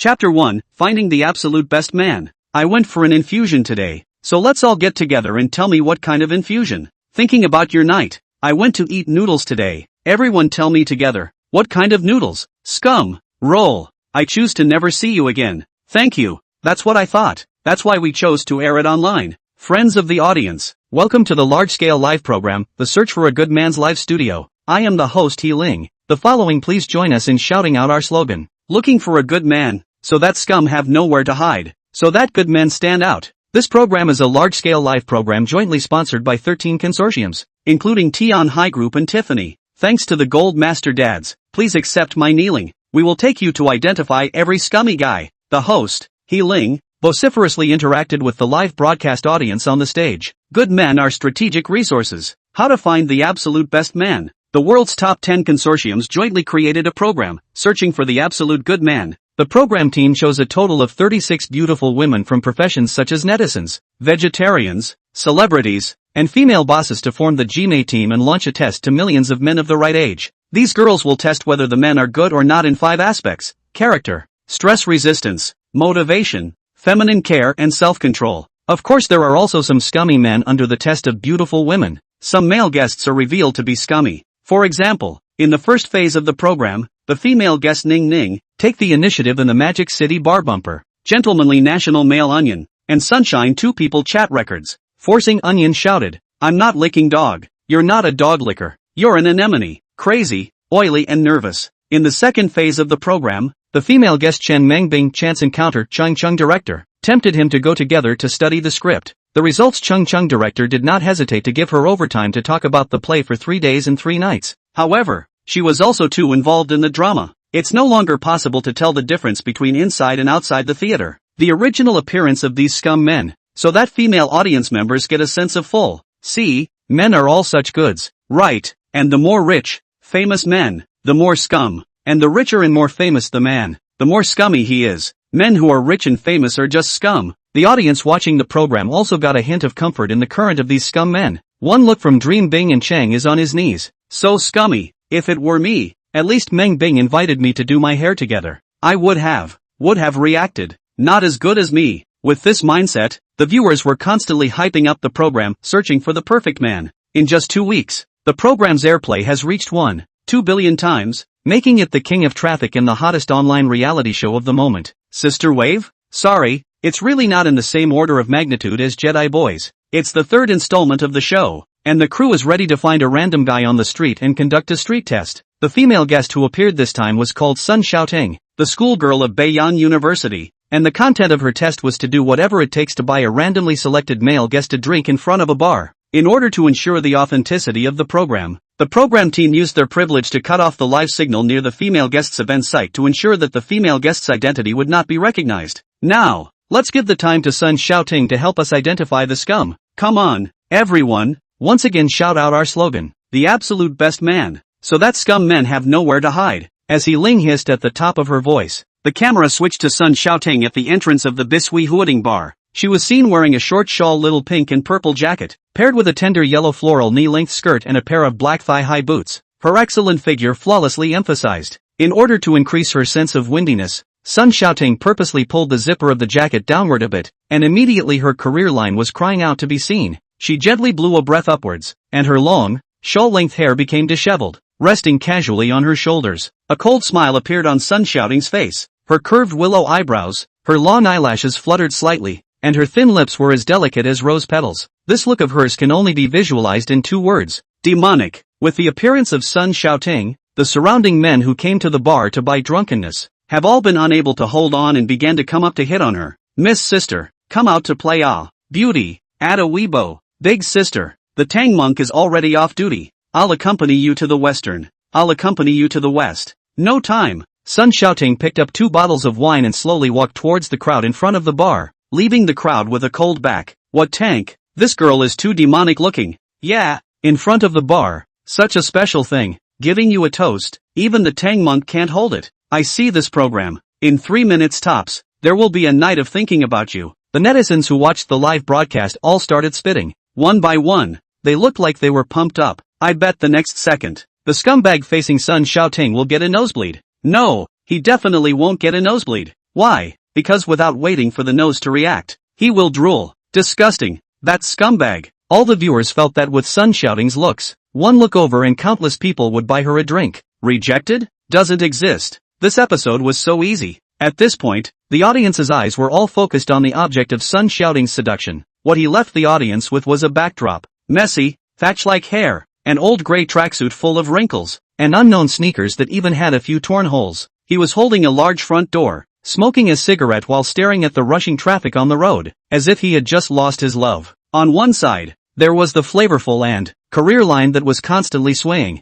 Chapter 1, Finding the Absolute Best Man. I went for an infusion today, so let's all get together and tell me what kind of infusion. Thinking about your night. I went to eat noodles today. Everyone tell me together. What kind of noodles? Scum. Roll. I choose to never see you again. Thank you. That's what I thought. That's why we chose to air it online. Friends of the audience, welcome to the large-scale live program, The Search for a Good Man's Live Studio. I am the host He Ling. The following please join us in shouting out our slogan. Looking for a good man, so that scum have nowhere to hide, so that good men stand out. This program is a large-scale live program jointly sponsored by 13 consortiums, including Tion High Group and Tiffany. Thanks to the Gold Master Dads, please accept my kneeling. We will take you to identify every scummy guy. The host, He Ling, vociferously interacted with the live broadcast audience on the stage. Good men are strategic resources. How to find the absolute best man. The world's top 10 consortiums jointly created a program, searching for the absolute good man. The program team chose a total of 36 beautiful women from professions such as netizens, vegetarians, celebrities, and female bosses to form the GMA team and launch a test to millions of men of the right age. These girls will test whether the men are good or not in 5 aspects: character, stress resistance, motivation, feminine care and self-control. Of course there are also some scummy men under the test of beautiful women. Some male guests are revealed to be scummy. For example, in the first phase of the program, the female guest Ning Ning take the initiative in the Magic City bar bumper. Gentlemanly National Male Onion and Sunshine 2 people chat records. Forcing Onion shouted, "I'm not licking dog. You're not a dog licker. You're an anemone." Crazy, oily and nervous. In the second phase of the program, the female guest Chen Mengbing chance encounter Chung Chung director, tempted him to go together to study the script. The results Chung Chung director did not hesitate to give her overtime to talk about the play for 3 days and 3 nights. However, she was also too involved in the drama. It's no longer possible to tell the difference between inside and outside the theater. The original appearance of these scum men, so that female audience members get a sense of full. See, men are all such goods, right? And the more rich, famous men, the more scum. And the richer and more famous the man, the more scummy he is. Men who are rich and famous are just scum. The audience watching the program also got a hint of comfort in the current of these scum men. One look from Dream Bing and Chang is on his knees. So scummy. If it were me, at least Meng Bing invited me to do my hair together. I would have reacted. Not as good as me. With this mindset, the viewers were constantly hyping up the program, searching for the perfect man. In just 2 weeks, the program's airplay has reached 1.2 billion times, making it the king of traffic and the hottest online reality show of the moment. Sister Wave? Sorry, it's really not in the same order of magnitude as Jedi Boys. It's the 3rd installment of the show, and the crew is ready to find a random guy on the street and conduct a street test. The female guest who appeared this time was called Sun Xiaoting, the schoolgirl of Beiyang University, and the content of her test was to do whatever it takes to buy a randomly selected male guest a drink in front of a bar. In order to ensure the authenticity of the program team used their privilege to cut off the live signal near the female guest's event site to ensure that the female guest's identity would not be recognized. Now, let's give the time to Sun Xiaoting to help us identify the scum. Come on, everyone, once again shout out our slogan, the absolute best man, so that scum men have nowhere to hide. As He Ling hissed at the top of her voice, the camera switched to Sun Xiaoting at the entrance of the Bisui Huading bar. She was seen wearing a short shawl little pink and purple jacket, paired with a tender yellow floral knee-length skirt and a pair of black thigh-high boots. Her excellent figure flawlessly emphasized. In order to increase her sense of windiness, Sun Xiaoting purposely pulled the zipper of the jacket downward a bit, and immediately her career line was crying out to be seen. She gently blew a breath upwards, and her long, shawl-length hair became disheveled, resting casually on her shoulders. A cold smile appeared on Sun Xiaoting's face. Her curved willow eyebrows, her long eyelashes fluttered slightly, and her thin lips were as delicate as rose petals. This look of hers can only be visualized in 2 words: demonic. With the appearance of Sun Xiaoting, the surrounding men who came to the bar to buy drunkenness have all been unable to hold on and began to come up to hit on her. Miss Sister, come out to play beauty, add a weebo. Big Sister, the Tang Monk is already off duty. I'll accompany you to the western. I'll accompany you to the west. No time. Sun Xiaoting picked up 2 bottles of wine and slowly walked towards the crowd in front of the bar, leaving the crowd with a cold back. What tank? This girl is too demonic looking. Yeah, in front of the bar. Such a special thing. Giving you a toast. Even the Tang Monk can't hold it. I see this program. In 3 minutes tops, there will be a night of thinking about you. The netizens who watched the live broadcast all started spitting. One by one, they looked like they were pumped up. I bet the next second, the scumbag facing Sun Xiaoting will get a nosebleed. No, he definitely won't get a nosebleed. Why? Because without waiting for the nose to react, he will drool. Disgusting. That scumbag. All the viewers felt that with Sun Shouting's looks. One look over and countless people would buy her a drink. Rejected? Doesn't exist. This episode was so easy. At this point, the audience's eyes were all focused on the object of Sun Shouting's seduction. What he left the audience with was a backdrop. Messy, thatch-like hair, an old gray tracksuit full of wrinkles, and unknown sneakers that even had a few torn holes. He was holding a large front door, smoking a cigarette while staring at the rushing traffic on the road, as if he had just lost his love. On one side, there was the flavorful and career line that was constantly swaying.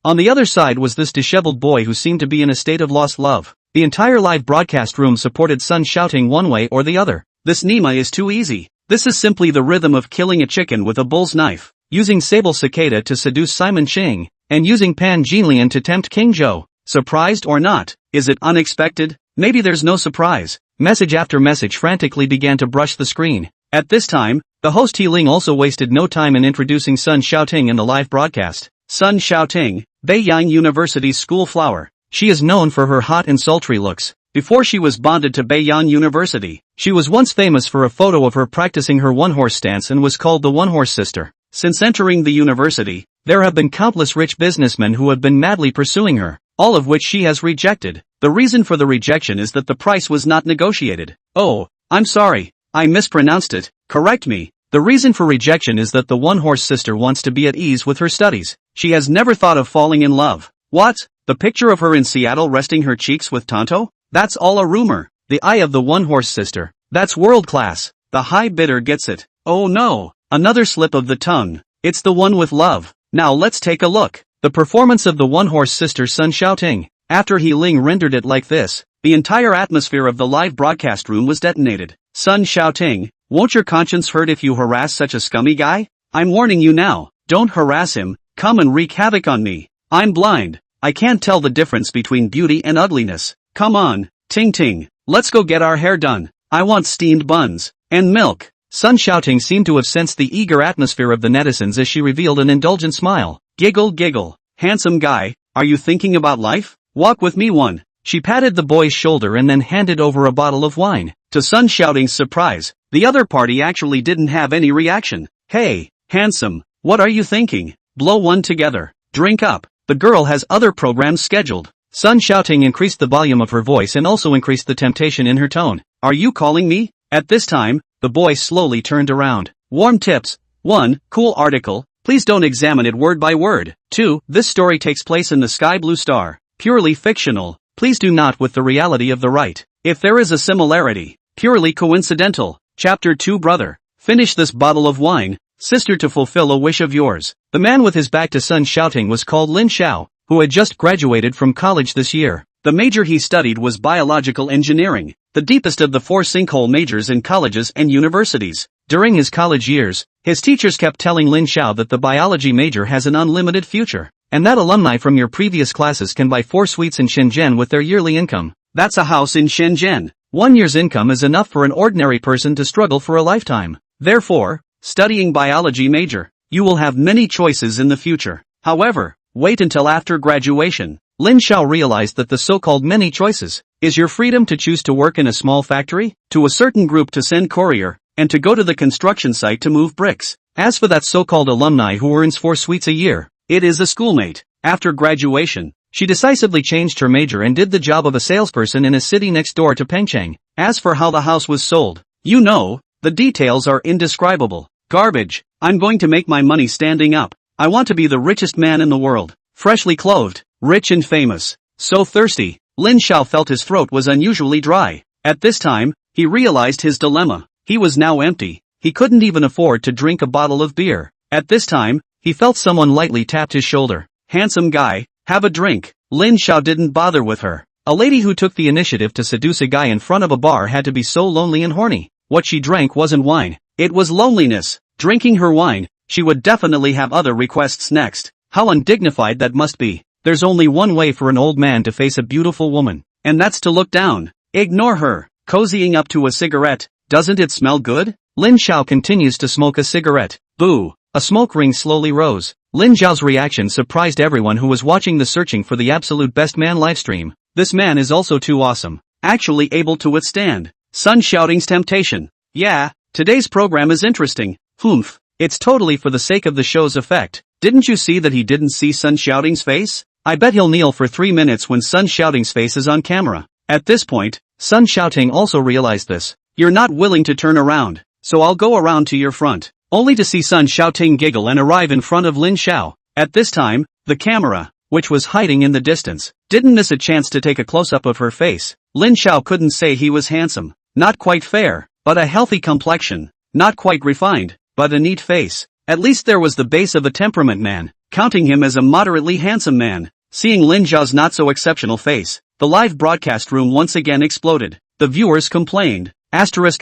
On the other side was this disheveled boy who seemed to be in a state of lost love. The entire live broadcast room supported Sun Shouting one way or the other. This Nima is too easy. This is simply the rhythm of killing a chicken with a bull's knife, using Sable Cicada to seduce Simon Ching, and using Pan Jinlian to tempt King Zhou. Surprised or not? Is it unexpected? Maybe there's no surprise. Message after message frantically began to brush the screen. At this time, the host He Ling also wasted no time in introducing Sun Shouting in the live broadcast. Sun Shouting, Beiyang University's school flower. She is known for her hot and sultry looks. Before she was bonded to Beiyang University, she was once famous for a photo of her practicing her one-horse stance and was called the One-Horse Sister. Since entering the university, there have been countless rich businessmen who have been madly pursuing her, all of which she has rejected. The reason for the rejection is that the price was not negotiated. Oh, I'm sorry, I mispronounced it, correct me. The reason for rejection is that the One-Horse Sister wants to be at ease with her studies. She has never thought of falling in love. What? The picture of her in Seattle resting her cheeks with Tonto? That's all a rumor. The eye of the One-Horse Sister. That's world class. The high bidder gets it. Oh no, another slip of the tongue. It's the one with love. Now let's take a look. The performance of the One-Horse Sister Sun Shouting. After He Ling rendered it like this, the entire atmosphere of the live broadcast room was detonated. Sun Shouting, won't your conscience hurt if you harass such a scummy guy? I'm warning you now, don't harass him, come and wreak havoc on me. I'm blind. I can't tell the difference between beauty and ugliness. Come on, Ting Ting, let's go get our hair done. I want steamed buns, and milk. Sun Shouting seemed to have sensed the eager atmosphere of the netizens as she revealed an indulgent smile. Giggle giggle, handsome guy, are you thinking about life? Walk with me one. She patted the boy's shoulder and then handed over a bottle of wine. To Sun Shouting's surprise, the other party actually didn't have any reaction. Hey, handsome, what are you thinking? Blow one together. Drink up. The girl has other programs scheduled. Sun Shouting increased the volume of her voice and also increased the temptation in her tone. Are you calling me? At this time, the boy slowly turned around. Warm tips. 1. Cool article. Please don't examine it word by word. 2. This story takes place in the Sky Blue Star. Purely fictional. Please do not with the reality of the right. If there is a similarity, purely coincidental. Chapter 2 Brother. Finish this bottle of wine, sister, to fulfill a wish of yours. The man with his back to Sun Shouting was called Lin Xiao, who had just graduated from college this year. The major he studied was biological engineering, the deepest of the 4 sinkhole majors in colleges and universities. During his college years, his teachers kept telling Lin Xiao that the biology major has an unlimited future, and that alumni from your previous classes can buy 4 suites in Shenzhen with their yearly income. That's a house in Shenzhen. 1 year's income is enough for an ordinary person to struggle for a lifetime. Therefore, studying biology major, you will have many choices in the future. However, wait until after graduation. Lin Xiao realized that the so-called many choices is your freedom to choose to work in a small factory, to a certain group to send courier, and to go to the construction site to move bricks. As for that so-called alumni who earns 4 suites a year, it is a schoolmate. After graduation, she decisively changed her major and did the job of a salesperson in a city next door to Pengcheng. As for how the house was sold, you know, the details are indescribable. Garbage. I'm going to make my money standing up. I want to be the richest man in the world. Freshly clothed, rich and famous. So thirsty. Lin Xiao felt his throat was unusually dry. At this time, he realized his dilemma. He was now empty. He couldn't even afford to drink a bottle of beer. At this time, he felt someone lightly tapped his shoulder. Handsome guy, have a drink. Lin Xiao didn't bother with her. A lady who took the initiative to seduce a guy in front of a bar had to be so lonely and horny. What she drank wasn't wine. It was loneliness. Drinking her wine, she would definitely have other requests next. How undignified that must be. There's only one way for an old man to face a beautiful woman, and that's to look down. Ignore her. Cozying up to a cigarette. Doesn't it smell good? Lin Xiao continues to smoke a cigarette. Boo. A smoke ring slowly rose. Lin Xiao's reaction surprised everyone who was watching the Searching for the Absolute Best Man livestream. This man is also too awesome. actually able to withstand Sun Shouting's temptation. Yeah, today's program is interesting. Humph. It's totally for the sake of the show's effect. Didn't you see that he didn't see Sun Shouting's face? I bet he'll kneel for 3 minutes when Sun Shouting's face is on camera. At this point, Sun Shouting also realized this. You're not willing to turn around, so I'll go around to your front. Only to see Sun Shouting giggle and arrive in front of Lin Xiao. At this time, the camera, which was hiding in the distance, didn't miss a chance to take a close-up of her face. Lin Xiao couldn't say he was handsome. Not quite fair, but a healthy complexion. Not quite refined, but a neat face. At least there was the base of a temperament man, counting him as a moderately handsome man. Seeing Lin Xiao's not-so-exceptional face, the live broadcast room once again exploded. The viewers complained. Asterisk.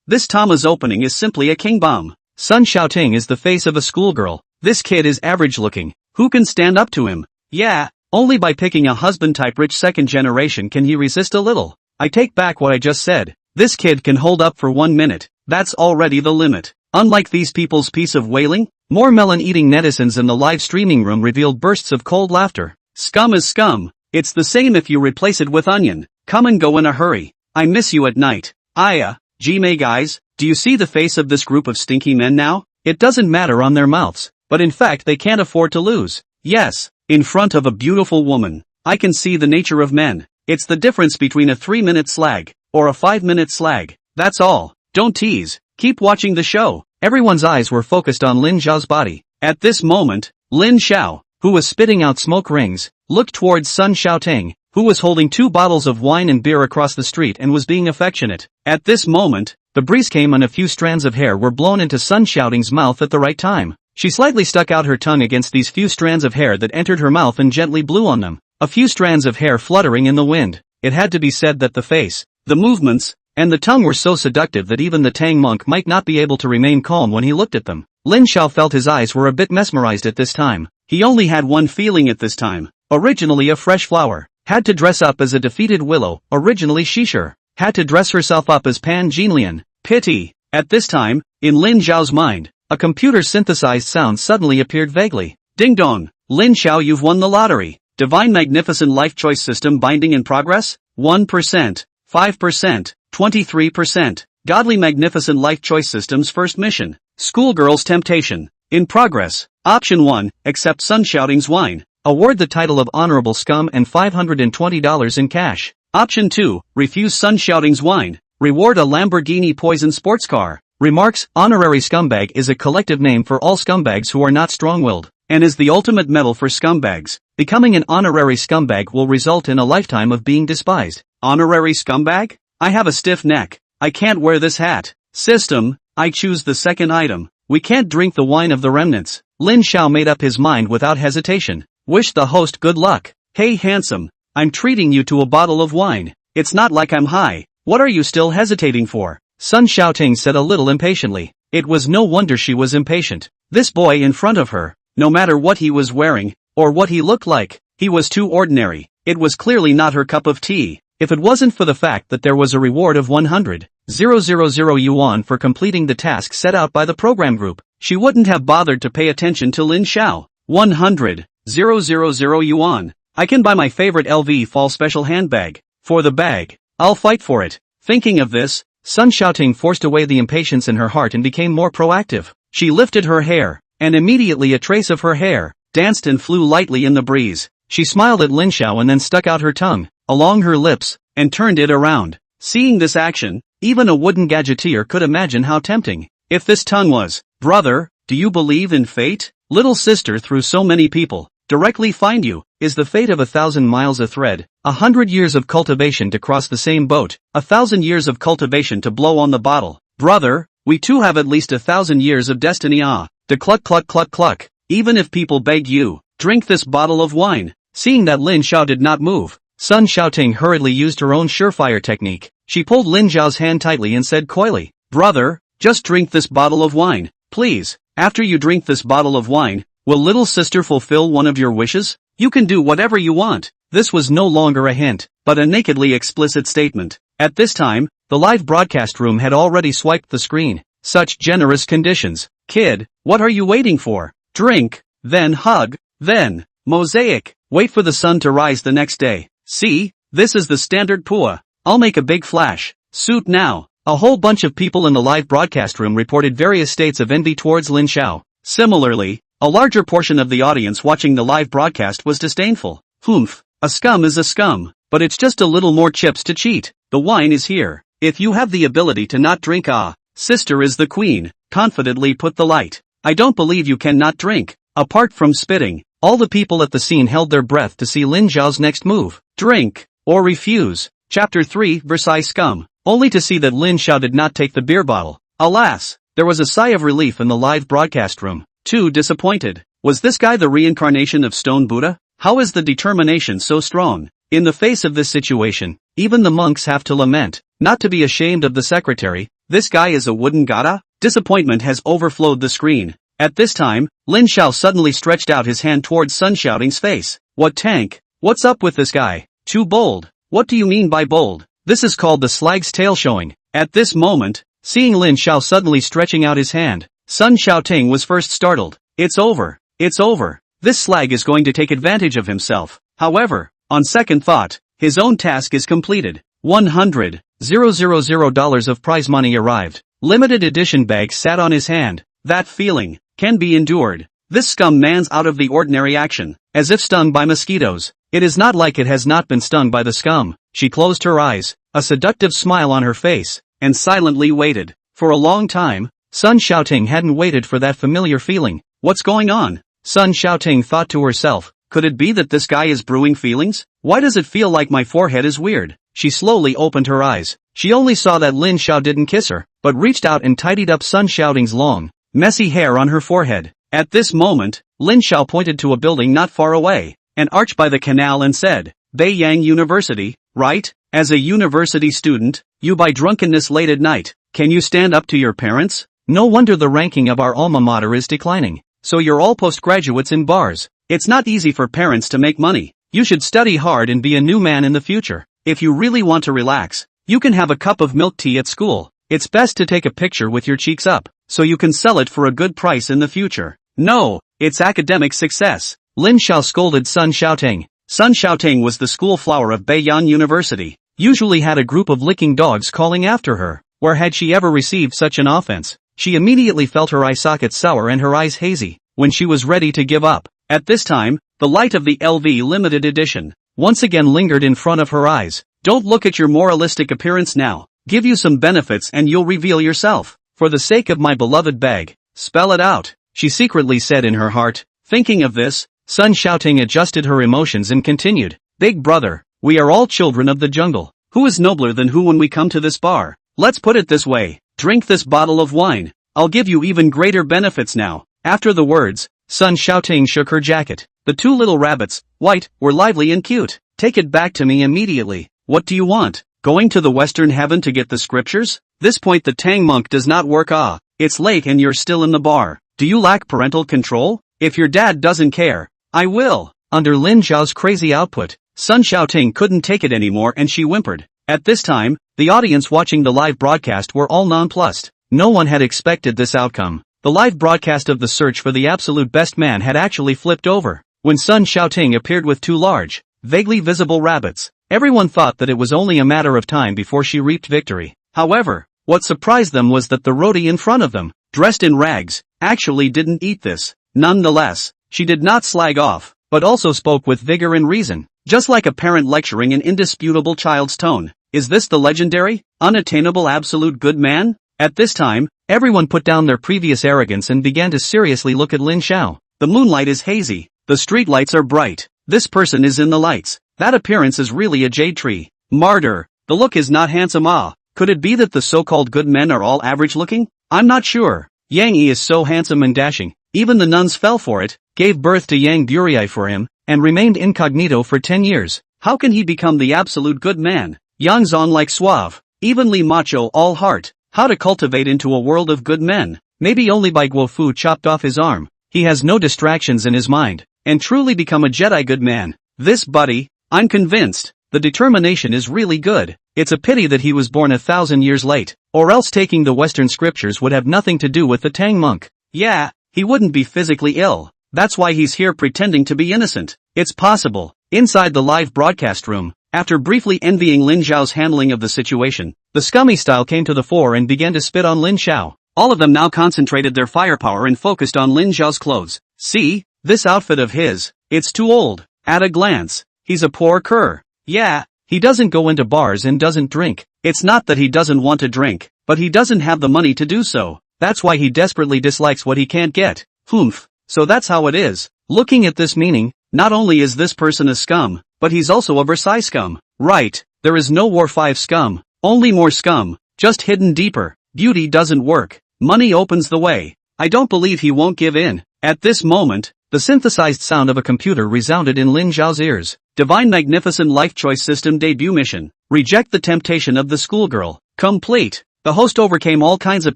This Tama's opening is simply a king bomb. Sun Shouting is the face of a schoolgirl. This kid is average-looking. Who can stand up to him? Yeah, only by picking a husband-type rich second generation can he resist a little. I take back what I just said. This kid can hold up for 1 minute. That's already the limit. Unlike these people's piece of wailing, more melon-eating netizens in the live streaming room revealed bursts of cold laughter. Scum is scum. It's the same if you replace it with onion. Come and go in a hurry. I miss you at night. Gmae guys, do you see the face of this group of stinky men now? It doesn't matter on their mouths, but in fact they can't afford to lose. Yes, in front of a beautiful woman, I can see the nature of men. It's the difference between a 3-minute slag, or a 5-minute slag. That's all. Don't tease. Keep watching the show. Everyone's eyes were focused on Lin Xiao's body. At this moment, Lin Xiao, who was spitting out smoke rings, looked towards Sun Shouting, who was holding 2 bottles of wine and beer across the street and was being affectionate. At this moment, the breeze came and a few strands of hair were blown into Sun Shouting's mouth at the right time. She slightly stuck out her tongue against these few strands of hair that entered her mouth and gently blew on them. A few strands of hair fluttering in the wind. It had to be said that the face, the movements, and the tongue were so seductive that even the Tang monk might not be able to remain calm when he looked at them. Lin Xiao felt his eyes were a bit mesmerized at this time. He only had one feeling at this time. Originally a fresh flower. Had to dress up as a defeated willow. Originally Shishir. Had to dress herself up as Pan Jinlian. Pity. At this time, in Lin Xiao's mind, a computer-synthesized sound suddenly appeared vaguely. Ding dong. Lin Xiao, you've won the lottery. Divine Magnificent Life Choice System binding in progress? 1%, 5%, 23%. Godly Magnificent Life Choice System's first mission. Schoolgirl's Temptation. In progress. Option 1, accept Sun Shouting's wine. Award the title of Honorable Scum and $520 in cash. Option 2, refuse Sun Shouting's wine. Reward a Lamborghini Poison sports car. Remarks, honorary scumbag is a collective name for all scumbags who are not strong-willed, and is the ultimate medal for scumbags. Becoming an honorary scumbag will result in a lifetime of being despised. Honorary scumbag? I have a stiff neck. I can't wear this hat. System, I choose the second item. We can't drink the wine of the remnants. Lin Xiao made up his mind without hesitation. Wish the host good luck. Hey handsome, I'm treating you to a bottle of wine. It's not like I'm high. What are you still hesitating for? Sun Shouting said a little impatiently. It was no wonder she was impatient. This boy in front of her, no matter what he was wearing, or what he looked like, he was too ordinary. It was clearly not her cup of tea. If it wasn't for the fact that there was a reward of 100,000 yuan for completing the task set out by the program group, she wouldn't have bothered to pay attention to Lin Xiao. 100,000 yuan. I can buy my favorite LV fall special handbag. For the bag, I'll fight for it. Thinking of this, Sun Shouting forced away the impatience in her heart and became more proactive. She lifted her hair, and immediately a trace of her hair danced and flew lightly in the breeze. She smiled at Lin Xiao and then stuck out her tongue along her lips and turned it around. Seeing this action, even a wooden gadgeteer could imagine how tempting. If this tongue was, brother, do you believe in fate? Little sister, through so many people, directly find you, is the fate of 1,000 miles a thread, 100 years of cultivation to cross the same boat, 1,000 years of cultivation to blow on the bottle. Brother, we too have at least 1,000 years of destiny. De cluck cluck cluck cluck. Even if people begged you, drink this bottle of wine. Seeing that Lin Xiao did not move, Sun Shouting hurriedly used her own surefire technique. She pulled Lin Xiao's hand tightly and said coyly, brother, just drink this bottle of wine, please. After you drink this bottle of wine, will little sister fulfill one of your wishes? You can do whatever you want. This was no longer a hint, but a nakedly explicit statement. At this time, the live broadcast room had already swiped the screen. Such generous conditions. Kid, what are you waiting for? Drink, then hug, then mosaic. Wait for the sun to rise the next day. See, This is the standard pua. I'll make a big flash suit now. A whole bunch of people in the live broadcast room reported various states of envy towards Lin Xiao. Similarly, a larger portion of the audience watching the live broadcast was disdainful. Humph, a scum is a scum, but it's just a little more chips to cheat. The wine is here. If you have the ability to not drink, sister is the queen, confidently put the light. I don't believe you cannot drink. Apart from spitting, all the people at the scene held their breath to see Lin Xiao's next move. Drink, or refuse. Chapter 3, Versailles Scum. Only to see that Lin Xiao did not take the beer bottle. Alas, there was a sigh of relief in the live broadcast room. Too disappointed. Was this guy the reincarnation of Stone Buddha? How is the determination so strong? In the face of this situation, even the monks have to lament. Not to be ashamed of the secretary, this guy is a wooden gada? Disappointment has overflowed the screen. At this time, Lin Xiao suddenly stretched out his hand towards Sun Shouting's face. What tank? What's up with this guy? Too bold. What do you mean by bold? This is called the slag's tail showing. At this moment, seeing Lin Xiao suddenly stretching out his hand, Sun Shouting was first startled. It's over. It's over. This slag is going to take advantage of himself. However, on second thought, his own task is completed. $100,000 of prize money arrived. Limited edition bag sat on his hand. That feeling can be endured. This scum man's out of the ordinary action, as if stung by mosquitoes. It is not like it has not been stung by the scum. She closed her eyes, a seductive smile on her face, and silently waited. For a long time, Sun Shouting hadn't waited for that familiar feeling. What's going on? Sun Shouting thought to herself. Could it be that this guy is brewing feelings? Why does it feel like my forehead is weird? She slowly opened her eyes. She only saw that Lin Xiao didn't kiss her, but reached out and tidied up Sun Shouting's long, messy hair on her forehead. At this moment, Lin Xiao pointed to a building not far away, an arch by the canal, and said, Beiyang University, right? As a university student, you buy drunkenness late at night. Can you stand up to your parents? No wonder the ranking of our alma mater is declining. So you're all postgraduates in bars. It's not easy for parents to make money. You should study hard and be a new man in the future. If you really want to relax, you can have a cup of milk tea at school. It's best to take a picture with your cheeks up, so you can sell it for a good price in the future. No, it's academic success. Lin Xiao scolded Sun Shouting. Sun Shouting was the school flower of Beiyang University. Usually had a group of licking dogs calling after her. Where had she ever received such an offense? She immediately felt her eye sockets sour and her eyes hazy, when she was ready to give up. At this time, the light of the LV limited edition once again lingered in front of her eyes. Don't look at your moralistic appearance now. Give you some benefits and you'll reveal yourself. For the sake of my beloved bag, spell it out, she secretly said in her heart. Thinking of this, Sun Shouting adjusted her emotions and continued. Big brother, we are all children of the jungle. Who is nobler than who when we come to this bar? Let's put it this way. Drink this bottle of wine. I'll give you even greater benefits now. After the words, Sun Shouting shook her jacket. The two little rabbits, white, were lively and cute. Take it back to me immediately. What do you want? Going to the Western Heaven to get the scriptures? This point the Tang monk does not work. It's late and you're still in the bar. Do you lack parental control? If your dad doesn't care, I will. Under Lin Xiao's crazy output, Sun Shouting couldn't take it anymore and she whimpered. At this time, the audience watching the live broadcast were all nonplussed. No one had expected this outcome. The live broadcast of the search for the absolute best man had actually flipped over. When Sun Shouting appeared with two large, vaguely visible rabbits, everyone thought that it was only a matter of time before she reaped victory. However, what surprised them was that the roadie in front of them, dressed in rags, actually didn't eat this. Nonetheless, she did not slag off, but also spoke with vigor and reason, just like a parent lecturing an indisputable child's tone. Is this the legendary, unattainable absolute good man? At this time, everyone put down their previous arrogance and began to seriously look at Lin Xiao. The moonlight is hazy. The street lights are bright. This person is in the lights. That appearance is really a jade tree. Martyr. The look is not handsome. Could it be that the so-called good men are all average looking? I'm not sure. Yang Yi is so handsome and dashing. Even the nuns fell for it, gave birth to Yang Buriai for him, and remained incognito for 10 years. How can he become the absolute good man? Yang Zong like suave, evenly macho all heart. How to cultivate into a world of good men? Maybe only by Guo Fu chopped off his arm. He has no distractions in his mind, and truly become a Jedi good man. This buddy, I'm convinced, the determination is really good. It's a pity that he was born 1,000 years late, or else taking the Western scriptures would have nothing to do with the Tang monk. Yeah, he wouldn't be physically ill. That's why he's here pretending to be innocent. It's possible. Inside the live broadcast room, After briefly envying Lin Xiao's handling of the situation, the scummy style came to the fore and began to spit on Lin Xiao. All of them now concentrated their firepower and focused on Lin Xiao's clothes. See, this outfit of his, it's too old. At a glance, he's a poor cur. Yeah, he doesn't go into bars and doesn't drink. It's not that he doesn't want to drink, but he doesn't have the money to do so. That's why he desperately dislikes what he can't get. Humph. So that's how it is. Looking at this meaning, not only is this person a scum, but he's also a Versailles scum. Right, there is no War 5 scum, only more scum, just hidden deeper. Beauty doesn't work. Money opens the way. I don't believe he won't give in. At this moment, the synthesized sound of a computer resounded in Lin Xiao's ears. Divine Magnificent Life Choice System Debut Mission. Reject the temptation of the schoolgirl. Complete. The host overcame all kinds of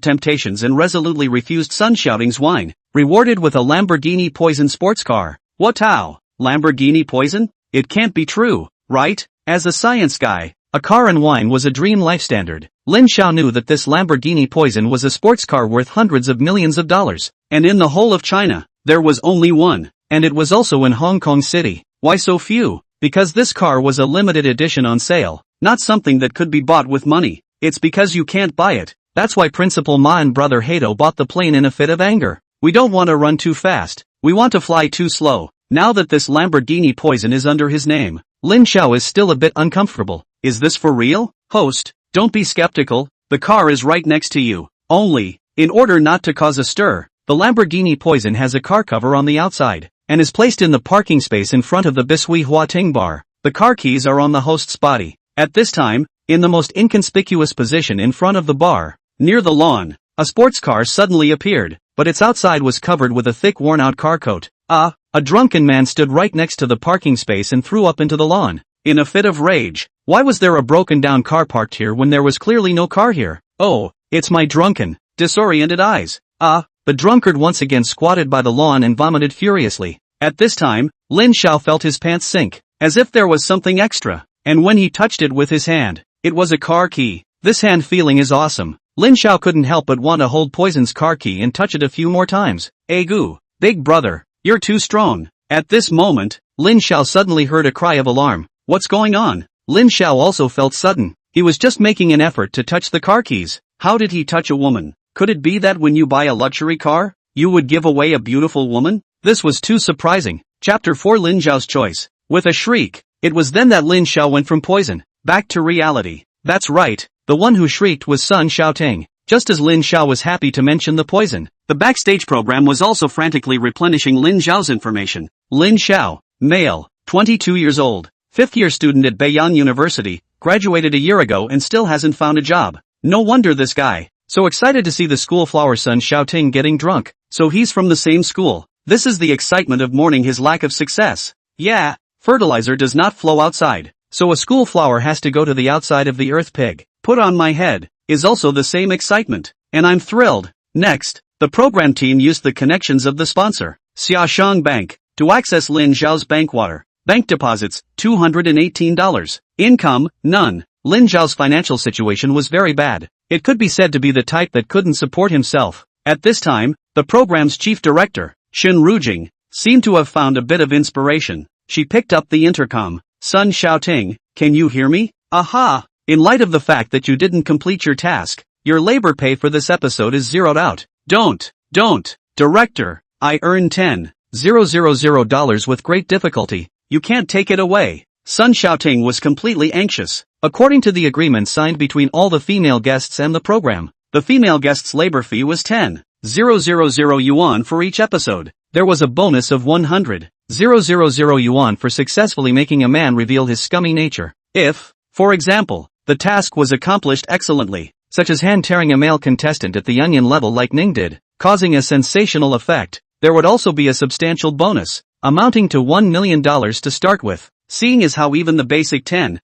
temptations and resolutely refused Sun Xiaoting's wine. Rewarded with a Lamborghini Poison sports car. What how? Lamborghini Poison? It can't be true, right? As a science guy, a car and wine was a dream life standard. Lin Xiao knew that this Lamborghini Poison was a sports car worth hundreds of millions of dollars. And in the whole of China, there was only one. And it was also in Hong Kong City. Why so few? Because this car was a limited edition on sale, not something that could be bought with money. It's because you can't buy it. That's why Principal Ma and Brother Hato bought the plane in a fit of anger. We don't want to run too fast. We want to fly too slow. Now that this Lamborghini Poison is under his name, Lin Xiao is still a bit uncomfortable. Is this for real? Host, don't be skeptical. The car is right next to you. Only, in order not to cause a stir, the Lamborghini Poison has a car cover on the outside, and is placed in the parking space in front of the Bisui Hua Ting bar. The car keys are on the host's body. At this time, in the most inconspicuous position in front of the bar, near the lawn, a sports car suddenly appeared, but its outside was covered with a thick worn-out car coat. A drunken man stood right next to the parking space and threw up into the lawn. In a fit of rage, why was there a broken-down car parked here when there was clearly no car here? Oh, it's my drunken, disoriented eyes. The drunkard once again squatted by the lawn and vomited furiously. At this time, Lin Xiao felt his pants sink, as if there was something extra, and when he touched it with his hand, it was a car key. This hand feeling is awesome. Lin Xiao couldn't help but want to hold Poison's car key and touch it a few more times. Egu, big brother, you're too strong. At this moment, Lin Xiao suddenly heard a cry of alarm. What's going on? Lin Xiao also felt sudden. He was just making an effort to touch the car keys. How did he touch a woman? Could it be that when you buy a luxury car, you would give away a beautiful woman? This was too surprising. Chapter 4 Lin Xiao's Choice. With a shriek, it was then that Lin Xiao went from poison back to reality. That's right, the one who shrieked was Sun Xiaoting. Just as Lin Xiao was happy to mention the poison, the backstage program was also frantically replenishing Lin Xiao's information. Lin Xiao, male, 22 years old, 5th-year student at Beiyang University, graduated a year ago and still hasn't found a job. No wonder this guy, so excited to see the school flower Sun Xiaoting getting drunk. So he's from the same school. This is the excitement of mourning his lack of success. Yeah, fertilizer does not flow outside, so a school flower has to go to the outside of the earth pig. Put on my head, is also the same excitement, and I'm thrilled. Next, the program team used the connections of the sponsor, Xiaoshang Bank, to access Lin Xiao's bankwater. Bank deposits, $218. Income, none. Lin Xiao's financial situation was very bad. It could be said to be the type that couldn't support himself. At this time, the program's chief director, Shen Rujing, seemed to have found a bit of inspiration. She picked up the intercom. Sun Xiaoting, can you hear me? Aha! In light of the fact that you didn't complete your task, your labor pay for this episode is zeroed out. Don't. Director, I earned $10,000 with great difficulty. You can't take it away. Sun Xiaoting was completely anxious. According to the agreement signed between all the female guests and the program, the female guest's labor fee was 10,000 yuan for each episode. There was a bonus of 100,000 yuan for successfully making a man reveal his scummy nature. If, for example, the task was accomplished excellently, such as hand-tearing a male contestant at the onion level like Ning did, causing a sensational effect, there would also be a substantial bonus, amounting to $1 million to start with. Seeing as how even the basic 10,000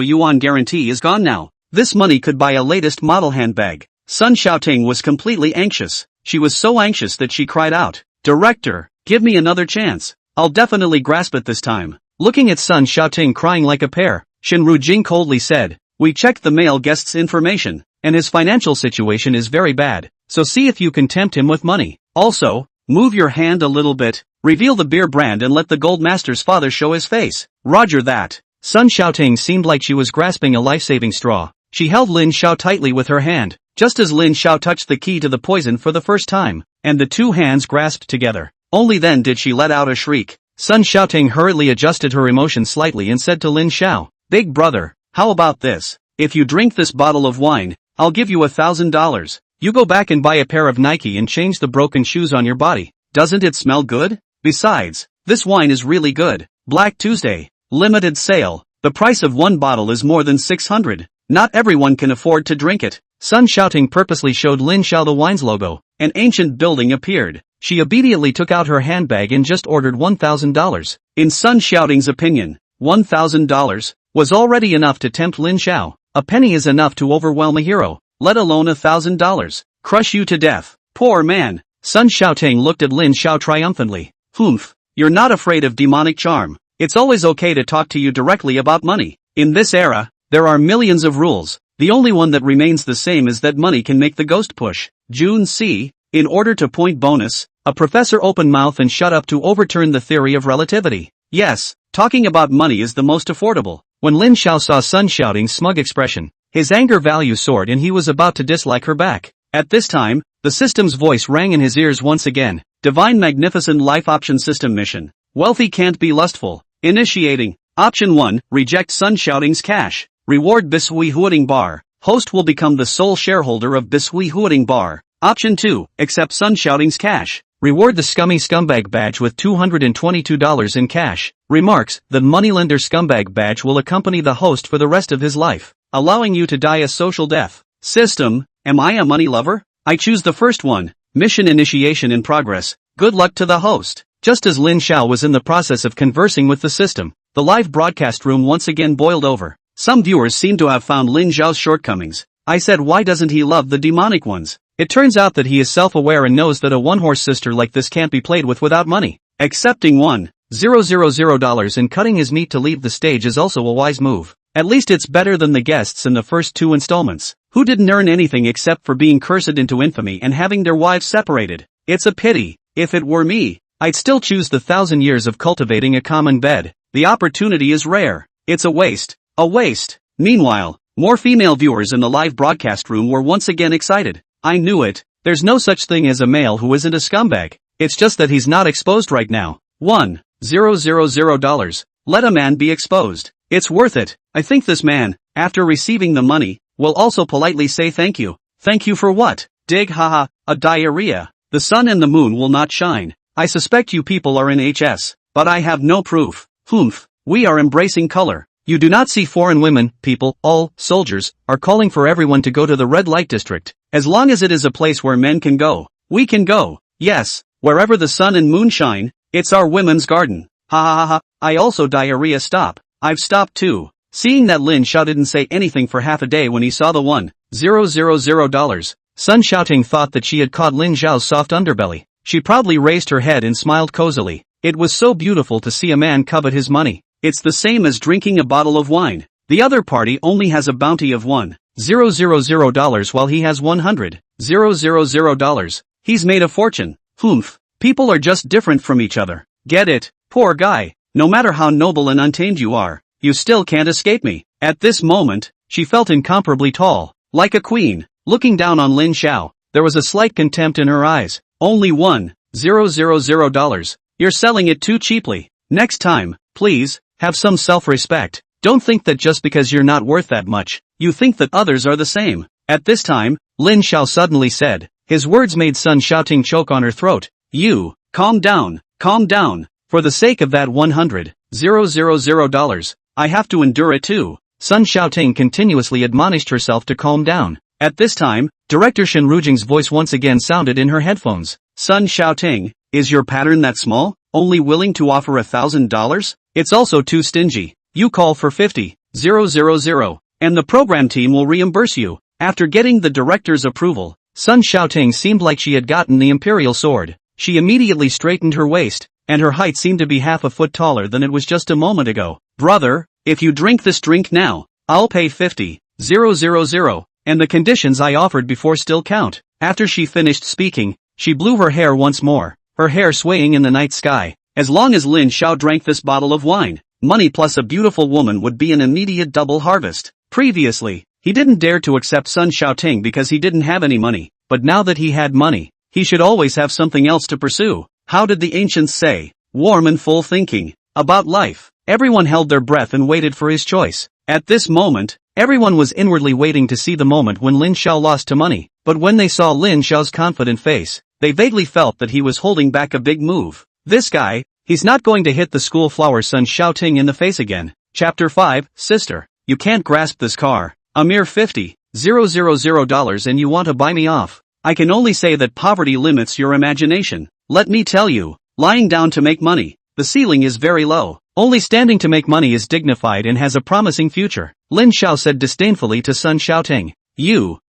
yuan guarantee is gone now, this money could buy a latest model handbag. Sun Xiaoting was completely anxious. She was so anxious that she cried out, Director, give me another chance. I'll definitely grasp it this time. Looking at Sun Xiaoting crying like a pear, Shen Rujing coldly said, we checked the male guest's information, and his financial situation is very bad, so see if you can tempt him with money. Also, move your hand a little bit, reveal the beer brand and let the gold master's father show his face. Roger that. Sun Xiaoting seemed like she was grasping a life-saving straw. She held Lin Xiao tightly with her hand, just as Lin Xiao touched the key to the poison for the first time, and the two hands grasped together. Only then did she let out a shriek. Sun Xiaoting hurriedly adjusted her emotions slightly and said to Lin Xiao, "Big brother, how about this? If you drink this bottle of wine, I'll give you $1,000. You go back and buy a pair of Nike and change the broken shoes on your body. Doesn't it smell good? Besides, this wine is really good. Black Tuesday. Limited sale. The price of one bottle is more than 600. Not everyone can afford to drink it." Sun Xiaoting purposely showed Lin Xiao the wine's logo. An ancient building appeared. She obediently took out her handbag and just ordered $1,000. In Sun Xiaoting's opinion, $1,000 was already enough to tempt Lin Xiao. A penny is enough to overwhelm a hero, let alone $1,000. Crush you to death. Poor man. Sun Xiaoting looked at Lin Xiao triumphantly. "Humph, you're not afraid of demonic charm. It's always okay to talk to you directly about money. In this era, there are millions of rules. The only one that remains the same is that money can make the ghost push." June C. In order to point bonus, a professor opened mouth and shut up to overturn the theory of relativity. Yes, talking about money is the most affordable. When Lin Xiao saw Sun Xiaoting's smug expression, his anger value soared and he was about to dislike her back. At this time, the system's voice rang in his ears once again. Divine Magnificent Life Option System Mission. Wealthy can't be lustful. Initiating. Option 1, reject Sun Xiaoting's cash. Reward Bisui Huading Bar. Host will become the sole shareholder of Bisui Huading Bar. Option 2, accept Sun Xiaoting's cash. Reward the Scummy Scumbag badge with $222 in cash. Remarks, the Moneylender Scumbag badge will accompany the host for the rest of his life, allowing you to die a social death. System, am I a money lover? I choose the first one. Mission initiation in progress. Good luck to the host. Just as Lin Xiao was in the process of conversing with the system, the live broadcast room once again boiled over. Some viewers seem to have found Lin Xiao's shortcomings. I said, why doesn't he love the demonic ones? It turns out that he is self-aware and knows that a one-horse sister like this can't be played with without money. Accepting $1,000 and cutting his meat to leave the stage is also a wise move. At least it's better than the guests in the first two installments, who didn't earn anything except for being cursed into infamy and having their wives separated. It's a pity. If it were me, I'd still choose the 1,000 years of cultivating a common bed. The opportunity is rare. It's a waste. A waste. Meanwhile, more female viewers in the live broadcast room were once again excited. I knew it. There's no such thing as a male who isn't a scumbag. It's just that he's not exposed right now. $1,000. Let a man be exposed. It's worth it. I think this man, after receiving the money, will also politely say thank you. Thank you for what? Dig haha, a diarrhea. The sun and the moon will not shine. I suspect you people are in HS, but I have no proof. Humph. We are embracing color. You do not see foreign women, people, all, soldiers, are calling for everyone to go to the red light district. As long as it is a place where men can go, we can go. Yes, wherever the sun and moon shine, it's our women's garden. Ha ha ha ha, I also diarrhea stop. I've stopped too. Seeing that Lin Xiao didn't say anything for half a day when he saw the $1,000. Sun Xiaoting thought that she had caught Lin Xiao's soft underbelly. She proudly raised her head and smiled cozily. It was so beautiful to see a man covet his money. It's the same as drinking a bottle of wine. The other party only has a bounty of $1,000 while he has $100,000. He's made a fortune. Humph. People are just different from each other. Get it? Poor guy. No matter how noble and untamed you are, you still can't escape me. At this moment, she felt incomparably tall, like a queen. Looking down on Lin Xiao, there was a slight contempt in her eyes. Only $1,000. You're selling it too cheaply. Next time, please, have some self-respect. Don't think that just because you're not worth that much, you think that others are the same. At this time, Lin Xiao suddenly said. His words made Sun Xiaoting choke on her throat. You, calm down, calm down. For the sake of that $100,000, I have to endure it too. Sun Xiaoting continuously admonished herself to calm down. At this time, Director Shen Rujing's voice once again sounded in her headphones. Sun Xiaoting, is your pattern that small? Only willing to offer $1,000? It's also too stingy. You call for $50,000, and the program team will reimburse you. After getting the director's approval, Sun Xiaoting seemed like she had gotten the imperial sword. She immediately straightened her waist, and her height seemed to be half a foot taller than it was just a moment ago. Brother, if you drink this drink now, I'll pay $50,000, and the conditions I offered before still count. After she finished speaking, she blew her hair once more, her hair swaying in the night sky. As long as Lin Xiao drank this bottle of wine, money plus a beautiful woman would be an immediate double harvest. Previously, he didn't dare to accept Sun Xiaoting because he didn't have any money, but now that he had money, he should always have something else to pursue. How did the ancients say? Warm and full thinking about life. Everyone held their breath and waited for his choice. At this moment, everyone was inwardly waiting to see the moment when Lin Xiao lost to money, but when they saw Lin Xiao's confident face, they vaguely felt that he was holding back a big move. This guy, he's not going to hit the school flower Sun Xiaoting in the face again. Chapter 5, Sister, you can't grasp this car. A mere $50,000 and you want to buy me off. I can only say that poverty limits your imagination. Let me tell you, lying down to make money, the ceiling is very low. Only standing to make money is dignified and has a promising future. Lin Xiao said disdainfully to Sun Xiaoting. You,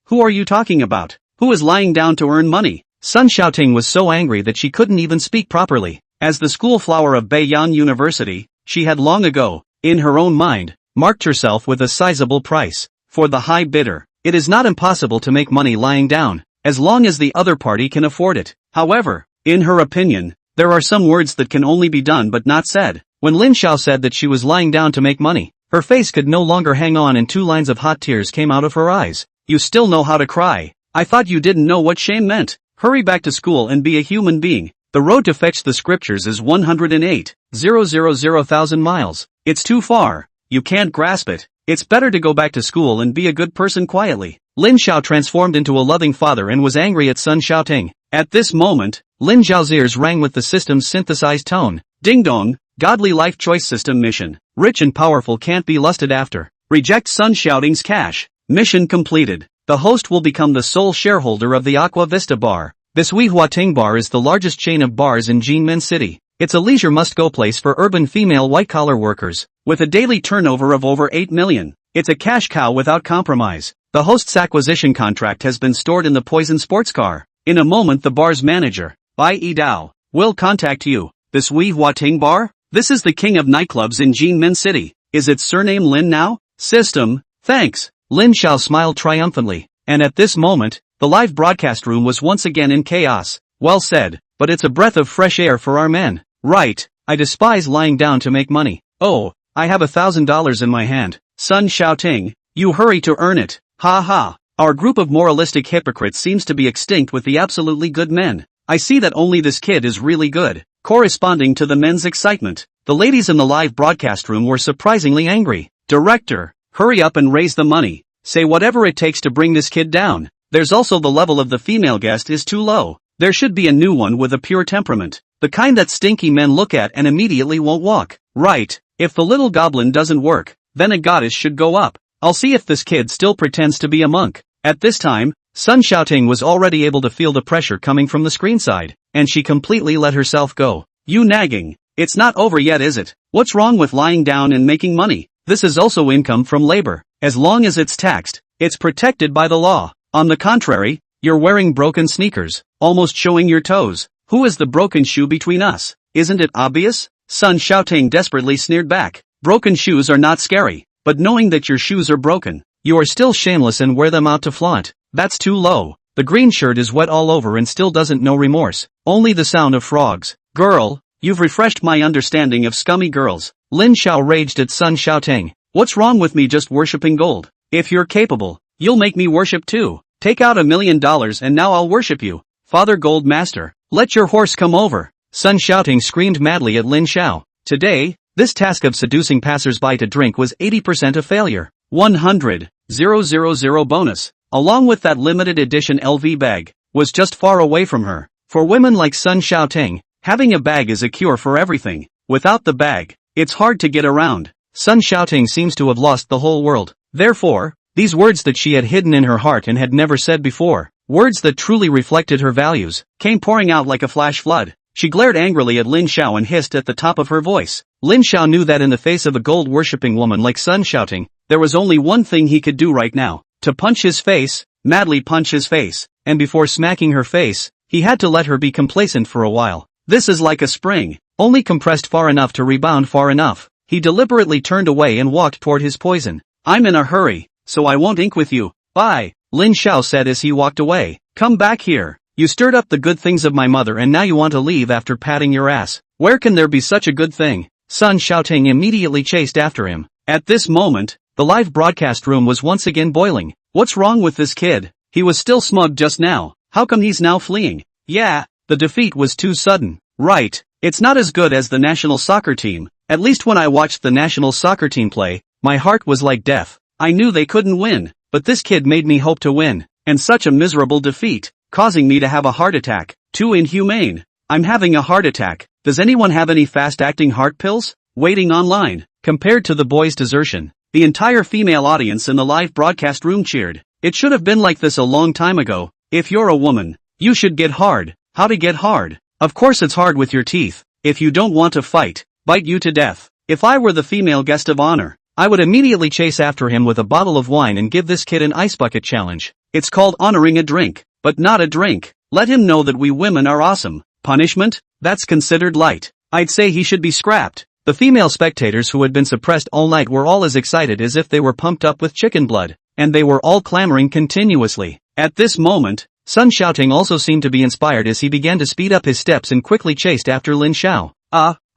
who are you talking about? Who is lying down to earn money? Sun Xiaoting was so angry that she couldn't even speak properly. As the school flower of Beiyang University, she had long ago, in her own mind, marked herself with a sizable price. For the high bidder, it is not impossible to make money lying down, as long as the other party can afford it. However, in her opinion, there are some words that can only be done but not said. When Lin Xiao said that she was lying down to make money, her face could no longer hang on and 2 lines of hot tears came out of her eyes. You still know how to cry. I thought you didn't know what shame meant. Hurry back to school and be a human being. The road to fetch the scriptures is 108,000 miles. It's too far. You can't grasp it. It's better to go back to school and be a good person quietly. Lin Xiao transformed into a loving father and was angry at Sun Xiaoting. At this moment, Lin Xiao's ears rang with the system's synthesized tone. Ding dong, godly life choice system mission. Rich and powerful can't be lusted after. Reject Sun Xiaoting's cash. Mission completed. The host will become the sole shareholder of the Aqua Vista Bar. This Wei Huating Bar is the largest chain of bars in Jinmen City. It's a leisure must-go place for urban female white-collar workers, with a daily turnover of over 8 million. It's a cash cow without compromise. The host's acquisition contract has been stored in the Poison sports car. In a moment the bar's manager, Bai Yidao, will contact you. This Wei Huating Bar? This is the king of nightclubs in Jinmen City. Is its surname Lin now? System, thanks. Lin Xiao smiled triumphantly, and at this moment, the live broadcast room was once again in chaos. Well said, but it's a breath of fresh air for our men. Right, I despise lying down to make money. Oh, I have $1,000 in my hand. Sun Xiaoting, you hurry to earn it. Ha ha. Our group of moralistic hypocrites seems to be extinct with the absolutely good men. I see that only this kid is really good. Corresponding to the men's excitement, the ladies in the live broadcast room were surprisingly angry. Director, hurry up and raise the money. Say whatever it takes to bring this kid down. There's also the level of the female guest is too low. There should be a new one with a pure temperament. The kind that stinky men look at and immediately won't walk. Right, if the little goblin doesn't work, then a goddess should go up. I'll see if this kid still pretends to be a monk. At this time, Sun Xiaoting was already able to feel the pressure coming from the screen side, and she completely let herself go. You nagging. It's not over yet, is it? What's wrong with lying down and making money? This is also income from labor. As long as it's taxed, it's protected by the law. On the contrary, you're wearing broken sneakers, almost showing your toes. Who is the broken shoe between us? Isn't it obvious? Sun Xiaoting desperately sneered back. Broken shoes are not scary, but knowing that your shoes are broken, you are still shameless and wear them out to flaunt. That's too low. The green shirt is wet all over and still doesn't know remorse. Only the sound of frogs. Girl, you've refreshed my understanding of scummy girls. Lin Xiao raged at Sun Xiaoting. What's wrong with me just worshipping gold? If you're capable, you'll make me worship too. Take out $1 million and now I'll worship you. Father Gold Master, let your horse come over. Sun Xiaoting screamed madly at Lin Xiao. Today, this task of seducing passers-by to drink was 80% a failure. 100,000 bonus, along with that limited edition LV bag, was just far away from her. For women like Sun Xiaoting, having a bag is a cure for everything. Without the bag, it's hard to get around. Sun Xiaoting seems to have lost the whole world. Therefore, these words that she had hidden in her heart and had never said before, words that truly reflected her values, came pouring out like a flash flood. She glared angrily at Lin Xiao and hissed at the top of her voice. Lin Xiao knew that in the face of a gold-worshipping woman like Sun Xiaoting, there was only one thing he could do right now, to punch his face, madly punch his face, and before smacking her face, he had to let her be complacent for a while. This is like a spring, only compressed far enough to rebound far enough. He deliberately turned away and walked toward his poison. I'm in a hurry, so I won't ink with you. Bye, Lin Xiao said as he walked away. Come back here. You stirred up the good things of my mother and now you want to leave after patting your ass. Where can there be such a good thing? Sun Xiaoting immediately chased after him. At this moment, the live broadcast room was once again boiling. What's wrong with this kid? He was still smug just now. How come he's now fleeing? Yeah, the defeat was too sudden. Right, it's not as good as the national soccer team. At least when I watched the national soccer team play, my heart was like death. I knew they couldn't win, but this kid made me hope to win. And such a miserable defeat, causing me to have a heart attack. Too inhumane. I'm having a heart attack. Does anyone have any fast-acting heart pills? Waiting online. Compared to the boys' desertion, the entire female audience in the live broadcast room cheered. It should have been like this a long time ago. If you're a woman, you should get hard. How to get hard? Of course it's hard with your teeth. If you don't want to fight, bite you to death. If I were the female guest of honor, I would immediately chase after him with a bottle of wine and give this kid an ice bucket challenge. It's called honoring a drink, but not a drink. Let him know that we women are awesome. Punishment? That's considered light. I'd say he should be scrapped. The female spectators who had been suppressed all night were all as excited as if they were pumped up with chicken blood, and they were all clamoring continuously. At this moment, Sun Xiaoting also seemed to be inspired as he began to speed up his steps and quickly chased after Lin Xiao.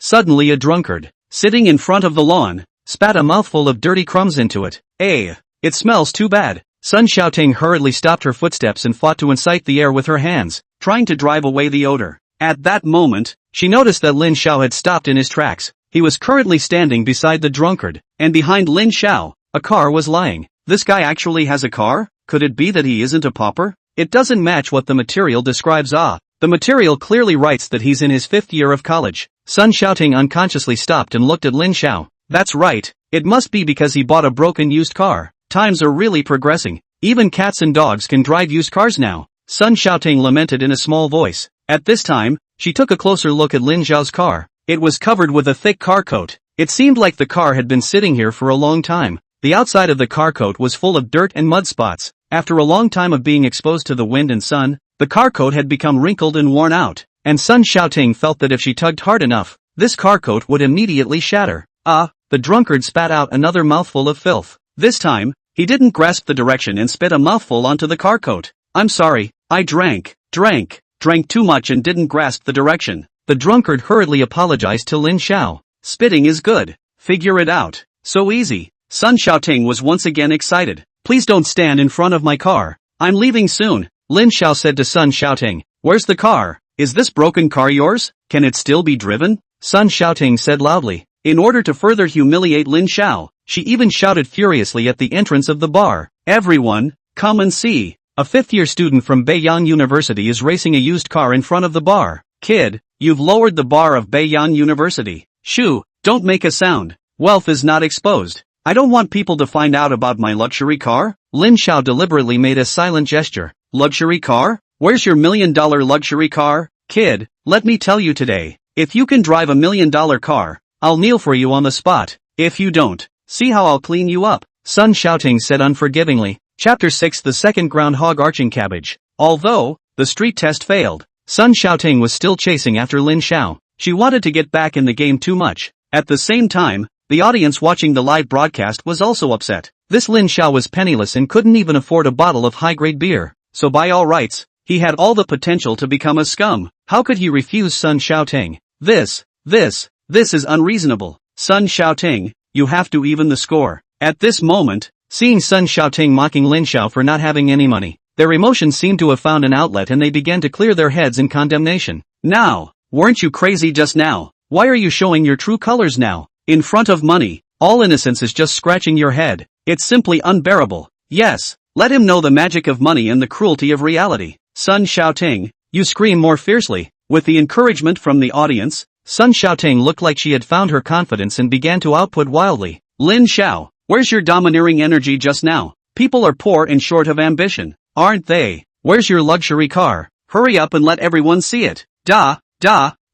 Suddenly a drunkard, sitting in front of the lawn, spat a mouthful of dirty crumbs into it. It smells too bad. Sun Xiaoting hurriedly stopped her footsteps and fought to incite the air with her hands, trying to drive away the odor. At that moment, she noticed that Lin Xiao had stopped in his tracks. He was currently standing beside the drunkard, and behind Lin Xiao, a car was lying. This guy actually has a car? Could it be that he isn't a pauper? It doesn't match what the material describes. The material clearly writes that he's in his 5th year of college. Sun Xiaoting unconsciously stopped and looked at Lin Xiao. That's right, it must be because he bought a broken used car. Times are really progressing. Even cats and dogs can drive used cars now. Sun Xiaoting lamented in a small voice. At this time, she took a closer look at Lin Xiao's car. It was covered with a thick car coat. It seemed like the car had been sitting here for a long time. The outside of the car coat was full of dirt and mud spots. After a long time of being exposed to the wind and sun, the car coat had become wrinkled and worn out, and Sun Xiaoting felt that if she tugged hard enough, this car coat would immediately shatter. The drunkard spat out another mouthful of filth. This time, he didn't grasp the direction and spit a mouthful onto the car coat. I'm sorry, I drank too much and didn't grasp the direction. The drunkard hurriedly apologized to Lin Xiao. Spitting is good. Figure it out. So easy. Sun Xiaoting was once again excited. Please don't stand in front of my car. I'm leaving soon. Lin Xiao said to Sun Xiaoting. Where's the car? Is this broken car yours? Can it still be driven? Sun Xiaoting said loudly. In order to further humiliate Lin Xiao, she even shouted furiously at the entrance of the bar. Everyone, come and see. A 5th-year student from Beiyang University is racing a used car in front of the bar. Kid, you've lowered the bar of Beiyang University. Shoo, don't make a sound. Wealth is not exposed. I don't want people to find out about my luxury car. Lin Xiao deliberately made a silent gesture. Luxury car? Where's your $1 million luxury car? Kid, let me tell you today, if you can drive $1 million car, I'll kneel for you on the spot. If you don't, see how I'll clean you up. Sun Xiaoting said unforgivingly. Chapter 6 The Second Groundhog Arching Cabbage. Although the street test failed, Sun Xiaoting was still chasing after Lin Xiao. She wanted to get back in the game too much. At the same time, the audience watching the live broadcast was also upset. This Lin Xiao was penniless and couldn't even afford a bottle of high-grade beer. So by all rights, he had all the potential to become a scum. How could he refuse Sun Xiaoting? This is unreasonable. Sun Xiaoting, you have to even the score. At this moment, seeing Sun Xiaoting mocking Lin Xiao for not having any money, their emotions seemed to have found an outlet and they began to clear their heads in condemnation. Now, weren't you crazy just now? Why are you showing your true colors now? In front of money, all innocence is just scratching your head. It's simply unbearable. Yes, let him know the magic of money and the cruelty of reality. Sun Xiaoting, you scream more fiercely. With the encouragement from the audience, Sun Xiaoting looked like she had found her confidence and began to output wildly. Lin Xiao, where's your domineering energy just now? People are poor and short of ambition, aren't they? Where's your luxury car? Hurry up and let everyone see it.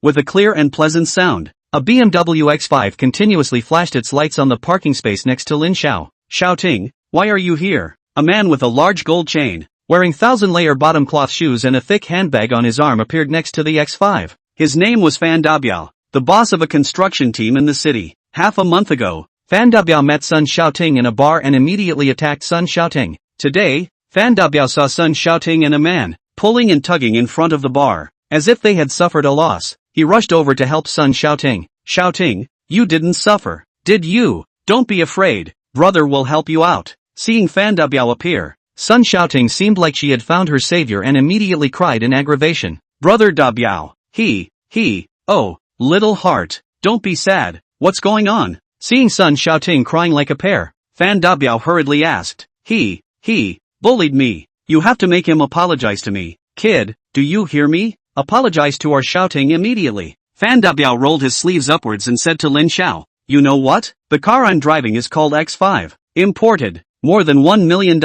With a clear and pleasant sound, a BMW X5 continuously flashed its lights on the parking space next to Lin Xiao. Xiaoting, why are you here? A man with a large gold chain, wearing 1,000-layer bottom cloth shoes and a thick handbag on his arm appeared next to the X5. His name was Fan Dabiao, the boss of a construction team in the city. Half a month ago, Fan Dabiao met Sun Xiaoting in a bar and immediately attacked Sun Xiaoting. Today, Fan Dabiao saw Sun Xiaoting and a man pulling and tugging in front of the bar. As if they had suffered a loss, he rushed over to help Sun Xiaoting. Xiaoting, You didn't suffer, did you? Don't be afraid, brother will help you out. Seeing Fan Dabiao appear, Sun Xiaoting seemed like she had found her savior and immediately cried in aggravation. Brother Dabiao, oh, little heart, don't be sad, what's going on? Seeing Sun Xiaoting crying like a pear, Fan Dabiao hurriedly asked. He bullied me. You have to make him apologize to me. Kid, do you hear me? Apologize to our Xiaoting immediately. Fan Dabiao rolled his sleeves upwards and said to Lin Xiao, you know what? The car I'm driving is called X5. Imported. More than $1 million.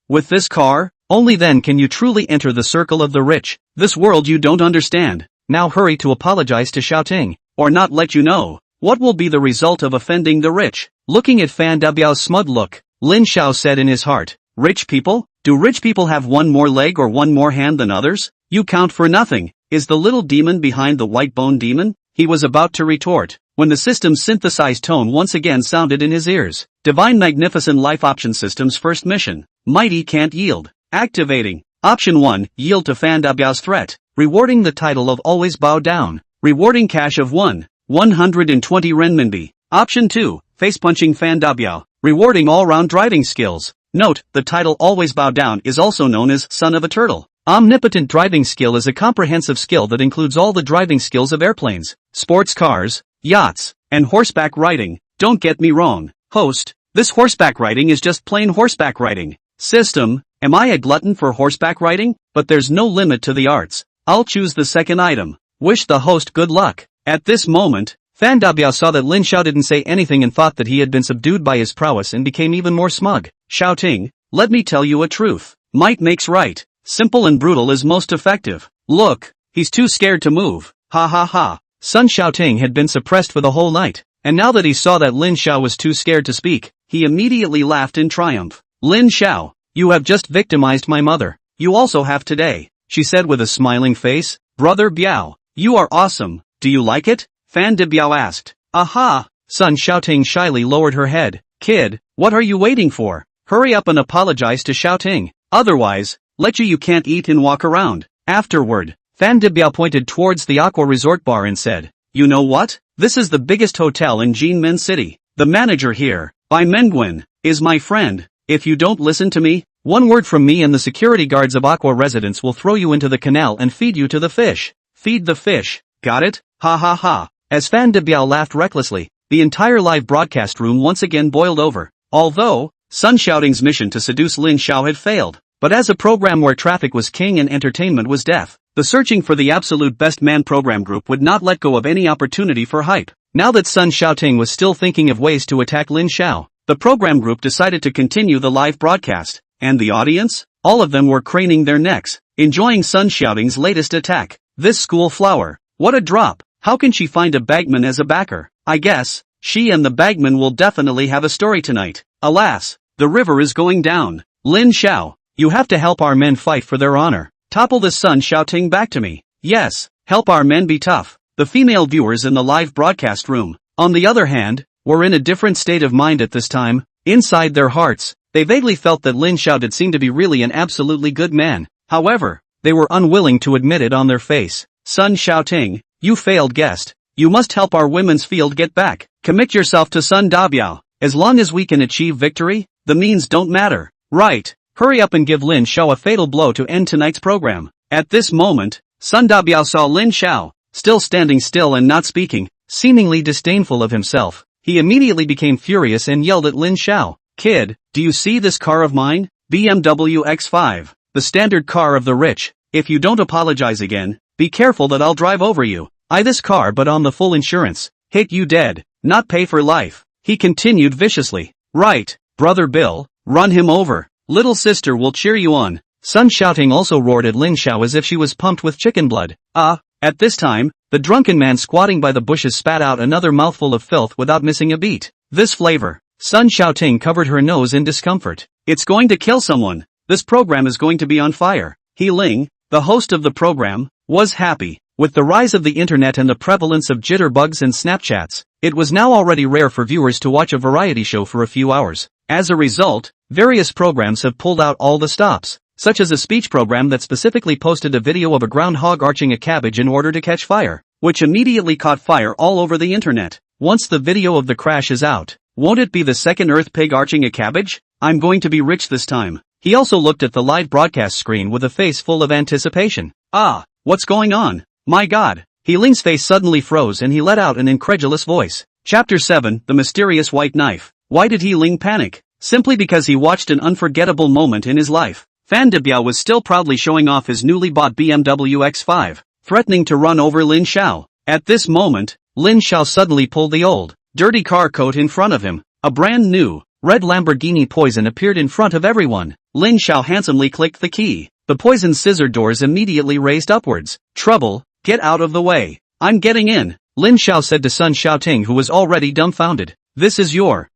With this car, only then can you truly enter the circle of the rich. This world you don't understand. Now hurry to apologize to Xiaoting, or not let you know. What will be the result of offending the rich? Looking at Fan Dabiao's smug look, Lin Xiao said in his heart, rich people? Do rich people have one more leg or one more hand than others? You count for nothing. Is the little demon behind the white bone demon? He was about to retort, when the system's synthesized tone once again sounded in his ears. Divine Magnificent Life Option System's first mission. Mighty can't yield. Activating. Option 1, yield to Fan Dabiao's threat, rewarding the title of always bow down. Rewarding cash of 120 renminbi. Option 2, face punching Fan Dabiao, rewarding all-round driving skills. Note, the title always bow down is also known as son of a turtle. Omnipotent driving skill is a comprehensive skill that includes all the driving skills of airplanes, sports cars, yachts, and horseback riding. Don't get me wrong, host, this horseback riding is just plain horseback riding. System, am I a glutton for horseback riding? But there's no limit to the arts. I'll choose the second item. Wish the host good luck. At this moment, Fan Dabiao saw that Lin Xiao didn't say anything and thought that he had been subdued by his prowess and became even more smug. Xiaoting, let me tell you a truth. Might makes right. Simple and brutal is most effective. Look, he's too scared to move. Ha ha ha. Sun Xiaoting had been suppressed for the whole night, and now that he saw that Lin Xiao was too scared to speak, he immediately laughed in triumph. Lin Xiao, you have just victimized my mother. You also have today, she said with a smiling face. Brother Biao, you are awesome. Do you like it? Fan Dabiao asked. Aha! Sun Xiaoting shyly lowered her head. Kid, what are you waiting for? Hurry up and apologize to Xiaoting. Otherwise, let you can't eat and walk around. Afterward, Fan Dabiao pointed towards the Aqua Resort bar and said, you know what? This is the biggest hotel in Jinmen City. The manager here, by Menguin, is my friend. If you don't listen to me, one word from me and the security guards of Aqua Residence will throw you into the canal and feed you to the fish. Feed the fish, got it? Ha ha ha. As Fan Dabiao laughed recklessly, the entire live broadcast room once again boiled over. Although, Sun Xiaoting's mission to seduce Lin Xiao had failed, but as a program where traffic was king and entertainment was death, the searching for the absolute best man program group would not let go of any opportunity for hype. Now that Sun Xiaoting was still thinking of ways to attack Lin Xiao, the program group decided to continue the live broadcast, and the audience? All of them were craning their necks, enjoying Sun Xiaoting's latest attack. This school flower, what a drop! How can she find a bagman as a backer? I guess, she and the bagman will definitely have a story tonight. Alas, the river is going down. Lin Xiao, you have to help our men fight for their honor. Topple this Sun Xiaoting back to me. Yes, help our men be tough. The female viewers in the live broadcast room, on the other hand, were in a different state of mind at this time. Inside their hearts, they vaguely felt that Lin Xiao did seem to be really an absolutely good man. However, they were unwilling to admit it on their face. Sun Xiaoting, you failed guest. You must help our women's field get back. Commit yourself to Sun Dabiao. As long as we can achieve victory, the means don't matter. Right. Hurry up and give Lin Xiao a fatal blow to end tonight's program. At this moment, Sun Dabiao saw Lin Xiao, still standing still and not speaking, seemingly disdainful of himself. He immediately became furious and yelled at Lin Xiao. Kid, do you see this car of mine? BMW X5. The standard car of the rich. If you don't apologize again, be careful that I'll drive over you. I this car but on the full insurance. Hit you dead, not pay for life. He continued viciously. Right, brother Bill, run him over. Little sister will cheer you on. Sun Xiaoting also roared at Lin Xiao as if she was pumped with chicken blood. At this time, the drunken man squatting by the bushes spat out another mouthful of filth without missing a beat. This flavor. Sun Xiaoting covered her nose in discomfort. It's going to kill someone. This program is going to be on fire. He Ling, the host of the program, was happy. With the rise of the internet and the prevalence of jitterbugs and Snapchats, it was now already rare for viewers to watch a variety show for a few hours. As a result, various programs have pulled out all the stops, such as a speech program that specifically posted a video of a groundhog arching a cabbage in order to catch fire, which immediately caught fire all over the internet. once the video of the crash is out, won't it be the second Earth pig arching a cabbage? I'm going to be rich this time. He also looked at the live broadcast screen with a face full of anticipation. Ah, what's going on? My God. Ling's face suddenly froze and he let out an incredulous voice. Chapter 7, The Mysterious White Knife. Why did Ling panic? Simply because he watched an unforgettable moment in his life. Fan Debiao was still proudly showing off his newly bought BMW X5, threatening to run over Lin Xiao. At this moment, Lin Xiao suddenly pulled the old, dirty car coat in front of him. A brand new, red Lamborghini Poison appeared in front of everyone. Lin Xiao handsomely clicked the key. The Poison scissor doors immediately raised upwards. Trouble, get out of the way. I'm getting in, Lin Xiao said to Sun Xiaoting, who was already dumbfounded. This is your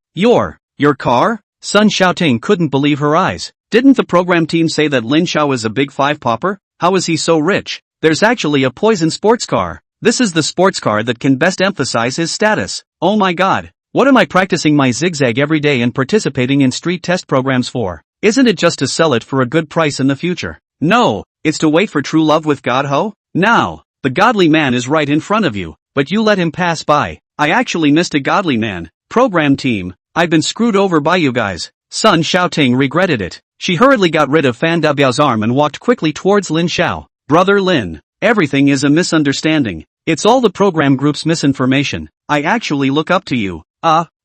car? Sun Xiaoting couldn't believe her eyes. Didn't the program team say that Lin Xiao is a big five popper? How is he so rich? There's actually a Poison sports car. This is the sports car that can best emphasize his status. Oh my God. What am I practicing my zigzag every day and participating in street test programs for? Isn't it just to sell it for a good price in the future? No, it's to wait for true love with God ho? Now, the godly man is right in front of you, but you let him pass by. I actually missed a godly man. Program team, I've been screwed over by you guys. Sun Xiaoting regretted it. She hurriedly got rid of Fan Dabiao's arm and walked quickly towards Lin Xiao. Brother Lin, everything is a misunderstanding. It's all the program group's misinformation. I actually look up to you.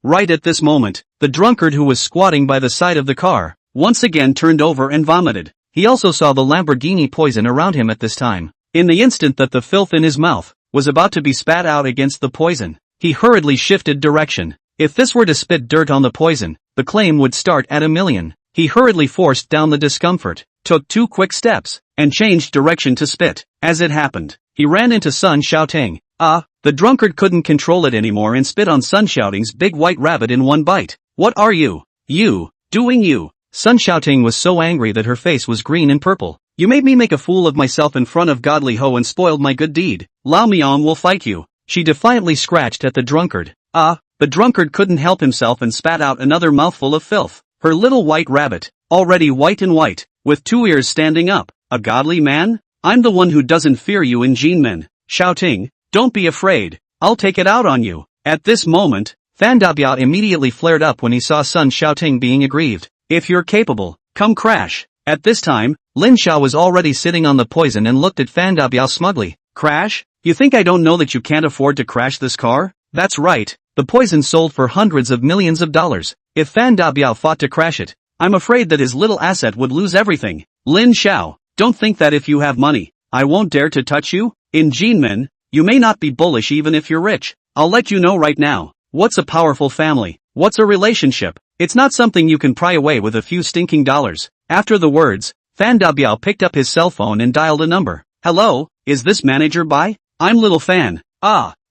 Right at this moment, the drunkard who was squatting by the side of the car, once again turned over and vomited. He also saw the Lamborghini Poison around him at this time. In the instant that the filth in his mouth was about to be spat out against the Poison, he hurriedly shifted direction. If this were to spit dirt on the Poison, the claim would start at 1,000,000. He hurriedly forced down the discomfort, took 2 quick steps, and changed direction to spit. As it happened, he ran into Sun Xiaoting. The drunkard couldn't control it anymore and spit on Sun Xiaoting's big white rabbit in one bite. What are you doing? Sun Xiaoting was so angry that her face was green and purple. You made me make a fool of myself in front of Godly Ho and spoiled my good deed. Lao Mian will fight you. She defiantly scratched at the drunkard. The drunkard couldn't help himself and spat out another mouthful of filth. Her little white rabbit, already white and white, with 2 ears standing up. A godly man? I'm the one who doesn't fear you in Jinmen. Shouting, don't be afraid, I'll take it out on you. At this moment, Fan Dabiao immediately flared up when he saw Sun Xiaoting being aggrieved. If you're capable, come crash. At this time, Lin Xiao was already sitting on the Poison and looked at Fan Dabiao smugly. Crash? You think I don't know that you can't afford to crash this car? That's right, the Poison sold for hundreds of millions of dollars. If Fan Dabiao fought to crash it, I'm afraid that his little asset would lose everything. Lin Xiao, don't think that if you have money, I won't dare to touch you. In Jinmen, you may not be bullish even if you're rich. I'll let you know right now. What's a powerful family? What's a relationship? It's not something you can pry away with a few stinking dollars. After the words, Fan Dabiao picked up his cell phone and dialed a number. Hello, is this manager Bai? I'm Little Fan.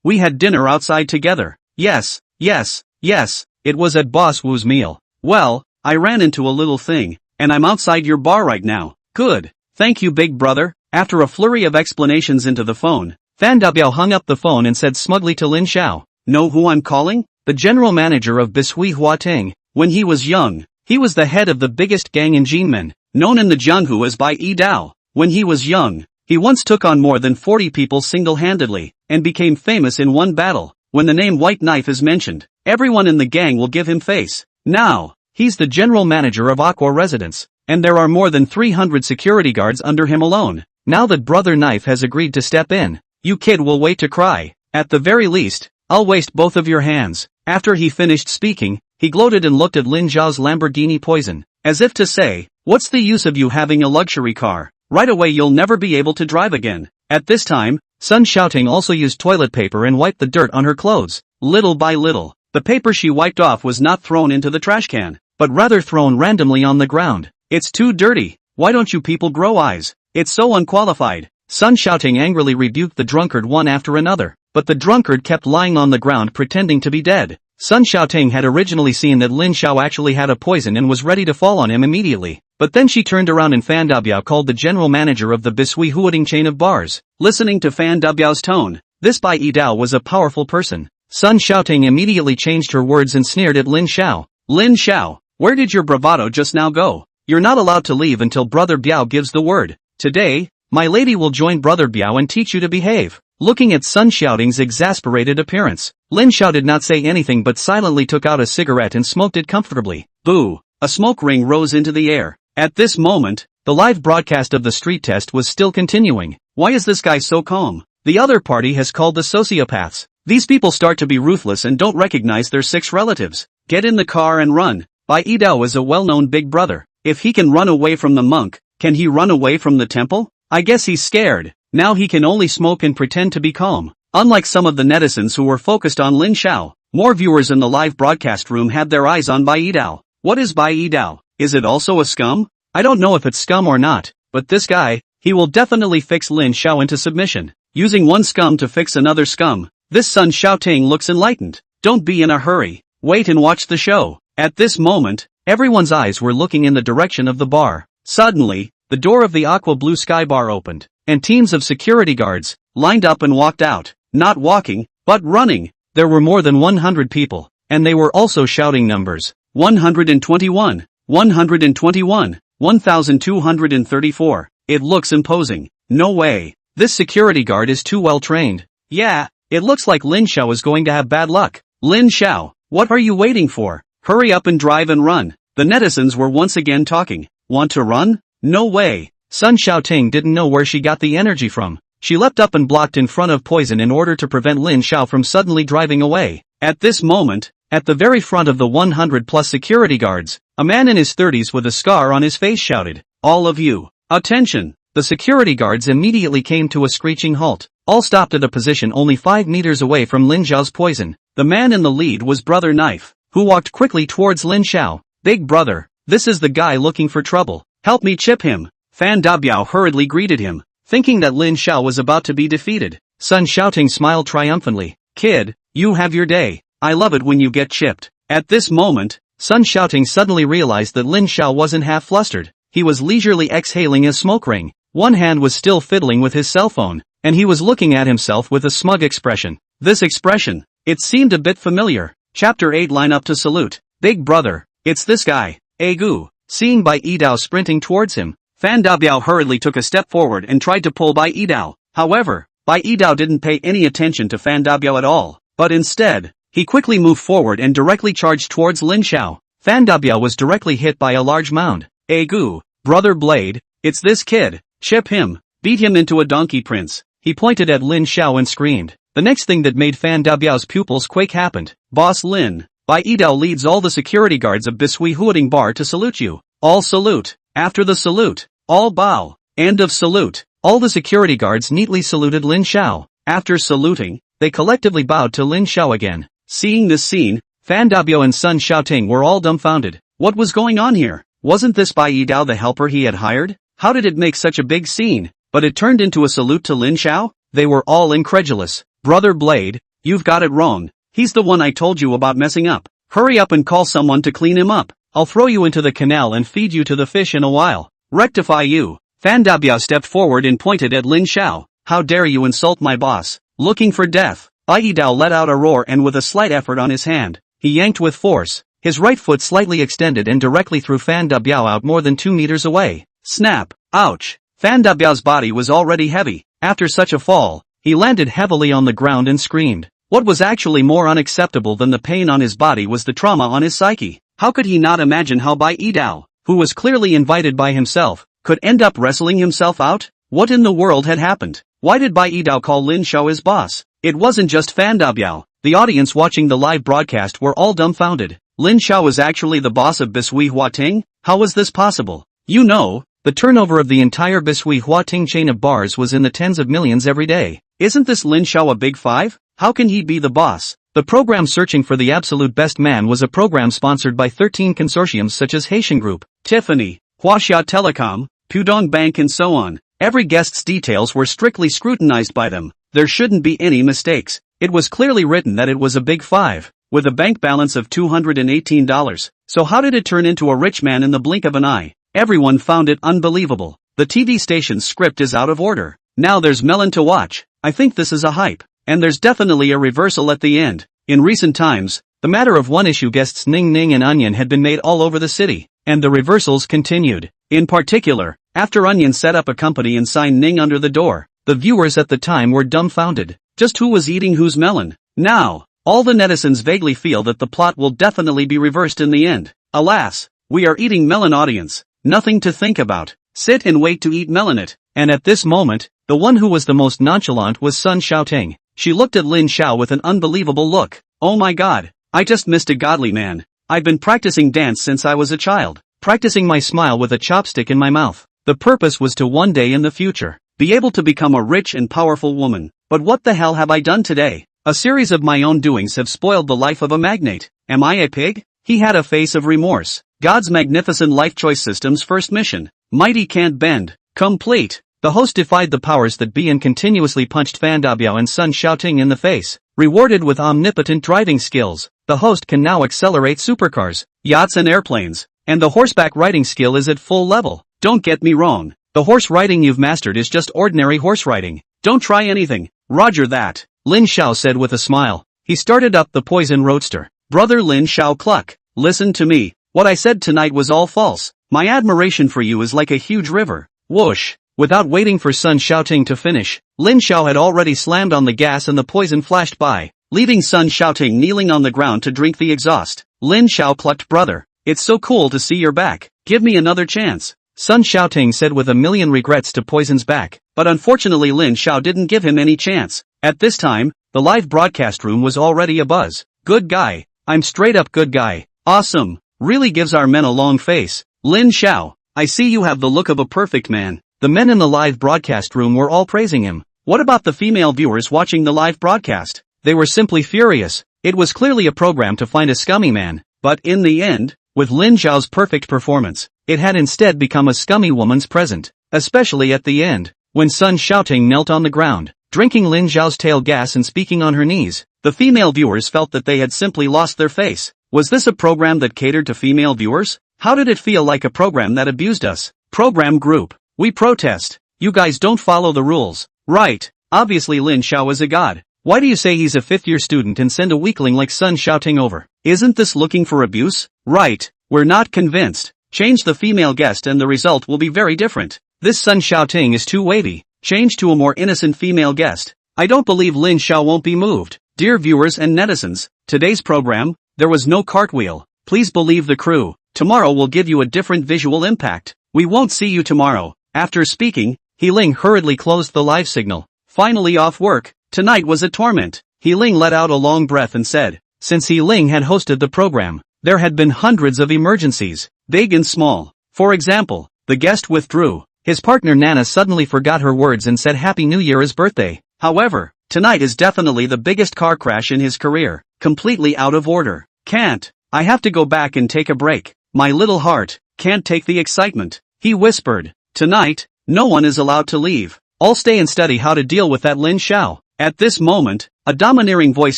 We had dinner outside together. Yes. It was at Boss Wu's meal. Well, I ran into a little thing, and I'm outside your bar right now. Good. Thank you, big brother. After a flurry of explanations into the phone, Fan Dabiao hung up the phone and said smugly to Lin Xiao, know who I'm calling? The general manager of Bishui Huating. When he was young, he was the head of the biggest gang in Jinmen, known in the Jianghu as Bai Yi Dao. When he was young, he once took on more than 40 people single-handedly, and became famous in one battle. When the name White Knife is mentioned, everyone in the gang will give him face. Now, he's the general manager of Aqua Residence, and there are more than 300 security guards under him alone. Now that Brother Knife has agreed to step in, you kid will wait to cry. At the very least, I'll waste both of your hands. After he finished speaking, he gloated and looked at Lin Xiao's Lamborghini Poison, as if to say, what's the use of you having a luxury car? Right away you'll never be able to drive again. At this time, Sun Xiaoting also used toilet paper and wiped the dirt on her clothes. Little by little, the paper she wiped off was not thrown into the trash can, but rather thrown randomly on the ground. It's too dirty. Why don't you people grow eyes? It's so unqualified. Sun Xiaoting angrily rebuked the drunkard one after another, but the drunkard kept lying on the ground pretending to be dead. Sun Xiaoting had originally seen that Lin Xiao actually had a poison and was ready to fall on him immediately, but then she turned around and Fan Dabiao called the general manager of the Bishui Huading chain of bars. Listening to Fan Dabiao's tone, this Bai Yi Dao was a powerful person. Sun Xiaoting immediately changed her words and sneered at Lin Xiao. Lin Xiao, where did your bravado just now go? You're not allowed to leave until Brother Biao gives the word. Today, my lady will join Brother Biao and teach you to behave. Looking at Sun Xiaoting's exasperated appearance, Lin Xiao did not say anything but silently took out a cigarette and smoked it comfortably. Boo! A smoke ring rose into the air. At this moment, the live broadcast of the street test was still continuing. Why is this guy so calm? The other party has called the sociopaths. These people start to be ruthless and don't recognize their 6 relatives. Get in the car and run. Bai Yidao is a well-known big brother. If he can run away from the monk, can he run away from the temple? I guess he's scared. Now he can only smoke and pretend to be calm. Unlike some of the netizens who were focused on Lin Xiao, more viewers in the live broadcast room had their eyes on Bai Yidao. What is Bai Yidao? Is it also a scum? I don't know if it's scum or not, but this guy, he will definitely fix Lin Xiao into submission. Using one scum to fix another scum. This Sun Xiaoting looks enlightened. Don't be in a hurry. Wait and watch the show. At this moment, everyone's eyes were looking in the direction of the bar. Suddenly, the door of the aqua blue sky bar opened, and teams of security guards lined up and walked out. Not walking, but running. There were more than 100 people, and they were also shouting numbers. 121, 121, 1234. It looks imposing. No way. This security guard is too well trained. Yeah, it looks like Lin Xiao is going to have bad luck. Lin Xiao, what are you waiting for? Hurry up and drive and run. The netizens were once again talking. Want to run? No way. Sun Xiaoting didn't know where she got the energy from. She leapt up and blocked in front of Poison in order to prevent Lin Xiao from suddenly driving away. At this moment, at the very front of the 100+ security guards, a man in his 30s with a scar on his face shouted, "All of you, attention!" The security guards immediately came to a screeching halt. All stopped at a position only 5 meters away from Lin Xiao's Poison. The man in the lead was Brother Knife, who walked quickly towards Lin Xiao. "Big brother, this is the guy looking for trouble. Help me chip him." Fan Dabiao hurriedly greeted him, thinking that Lin Xiao was about to be defeated. Sun Xiaoting smiled triumphantly. "Kid, you have your day. I love it when you get chipped." At this moment, Sun Xiaoting suddenly realized that Lin Xiao wasn't half flustered. He was leisurely exhaling a smoke ring. One hand was still fiddling with his cell phone, and he was looking at himself with a smug expression. This expression, it seemed a bit familiar. Chapter 8 Line up to salute. "Big brother, it's this guy, Agu." Seeing Bai Yidao sprinting towards him, Fan Dabiao hurriedly took a step forward and tried to pull Bai Yidao. However, Bai Yidao didn't pay any attention to Fan Dabiao at all, but instead, he quickly moved forward and directly charged towards Lin Xiao. Fan Dabiao was directly hit by a large mound. "Agu, brother Blade, it's this kid. Chip him. Beat him into a donkey prince." He pointed at Lin Xiao and screamed. The next thing that made Fan Dabiao's pupils quake happened. "Boss Lin, Bai Yidao leads all the security guards of Bisui Huading Bar to salute you. All salute. After the salute, all bow. End of salute." All the security guards neatly saluted Lin Xiao. After saluting, they collectively bowed to Lin Xiao again. Seeing this scene, Fan Dabiao and Sun Xiaoting were all dumbfounded. What was going on here? Wasn't this Bai Yidao the helper he had hired? How did it make such a big scene? But it turned into a salute to Lin Xiao? They were all incredulous. "Brother Blade, you've got it wrong. He's the one I told you about messing up. Hurry up and call someone to clean him up. I'll throw you into the canal and feed you to the fish in a while. Rectify you." Fan Dabiao stepped forward and pointed at Lin Xiao. "How dare you insult my boss? Looking for death." Bai Yidao let out a roar and with a slight effort on his hand, he yanked with force. His right foot slightly extended and directly threw Fan Dabiao out more than 2 meters away. Snap! Ouch! Fan Dabiao's body was already heavy. After such a fall, he landed heavily on the ground and screamed. What was actually more unacceptable than the pain on his body was the trauma on his psyche. How could he not imagine how Bai Yidao, who was clearly invited by himself, could end up wrestling himself out? What in the world had happened? Why did Bai Yidao call Lin Xiao his boss? It wasn't just Fan Dabiao. The audience watching the live broadcast were all dumbfounded. Lin Xiao was actually the boss of Bisui Huating? How was this possible? You know, the turnover of the entire Bisui Huating chain of bars was in the tens of millions every day. Isn't this Lin Xiao a big five? How can he be the boss? The program Searching for the Absolute Best Man was a program sponsored by 13 consortiums such as Haitian Group, Tiffany, Huaxia Telecom, Pudong Bank and so on. Every guest's details were strictly scrutinized by them. There shouldn't be any mistakes. It was clearly written that it was a big five, with a bank balance of $218. So how did it turn into a rich man in the blink of an eye? Everyone found it unbelievable. The TV station's script is out of order. Now there's melon to watch. I think this is a hype. And there's definitely a reversal at the end. In recent times, the matter of one-issue guests Ning Ning and Onion had been made all over the city, and the reversals continued. In particular, after Onion set up a company and signed Ning under the door, the viewers at the time were dumbfounded. Just who was eating whose melon? Now, All the netizens vaguely feel that the plot will definitely be reversed in the end. Alas, we are eating melon audience. Nothing to think about. Sit and wait to eat melonite. And at this moment, the one who was the most nonchalant was Sun Xiaoting. She looked at Lin Xiao with an unbelievable look. Oh my god, I just missed a godly man. I've been practicing dance since I was a child. Practicing my smile with a chopstick in my mouth. The purpose was to one day in the future be able to become a rich and powerful woman. But what the hell have I done today? A series of my own doings have spoiled the life of a magnate. Am I a pig? He had a face of remorse. God's magnificent life choice system's first mission. Mighty can't bend. Complete. The host defied the powers that be and continuously punched Fan Dabiao and Sun Xiaoting in the face. Rewarded with omnipotent driving skills, the host can now accelerate supercars, yachts and airplanes, and the horseback riding skill is at full level. Don't get me wrong. The horse riding you've mastered is just ordinary horse riding. Don't try anything. Roger that. Lin Xiao said with a smile. He started up the poison roadster. Brother Lin Xiao cluck. Listen to me. What I said tonight was all false. My admiration for you is like a huge river. Whoosh. Without waiting for Sun Xiaoting to finish, Lin Xiao had already slammed on the gas and the poison flashed by, leaving Sun Xiaoting kneeling on the ground to drink the exhaust. Lin Xiao clucked, brother. It's so cool to see you're back. Give me another chance. Sun Xiaoting said with a million regrets to Poison's back, but unfortunately Lin Xiao didn't give him any chance. At this time, the live broadcast room was already abuzz. Good guy. I'm straight up good guy. Awesome. Really gives our men a long face. Lin Xiao, I see you have the look of a perfect man. The men in the live broadcast room were all praising him. What about the female viewers watching the live broadcast? They were simply furious. It was clearly a program to find a scummy man, but in the end, with Lin Xiao's perfect performance, it had instead become a scummy woman's present, especially at the end, when Sun Xiaoting knelt on the ground, drinking Lin Xiao's tail gas and speaking on her knees. The female viewers felt that they had simply lost their face. Was this a program that catered to female viewers? How did it feel like a program that abused us? Program group. We protest. You guys don't follow the rules. Right. Obviously Lin Xiao is a god. Why do you say he's a fifth-year student and send a weakling like Sun Xiaoting over? Isn't this looking for abuse? Right. We're not convinced. Change the female guest and the result will be very different. This Sun Xiaoting is too wavy. Change to a more innocent female guest. I don't believe Lin Xiao won't be moved. Dear viewers and netizens, today's program, there was no cartwheel. Please believe the crew. Tomorrow will give you a different visual impact. We won't see you tomorrow. After speaking, He Ling hurriedly closed the live signal. Finally off work. Tonight was a torment. He Ling let out a long breath and said, since He Ling had hosted the program, there had been hundreds of emergencies, big and small. For example, the guest withdrew. His partner Nana suddenly forgot her words and said Happy New Year his birthday. However, tonight is definitely the biggest car crash in his career. Completely out of order. Can't. I have to go back and take a break. My little heart can't take the excitement. He whispered. Tonight, no one is allowed to leave. All stay and study how to deal with that Lin Xiao. At this moment, a domineering voice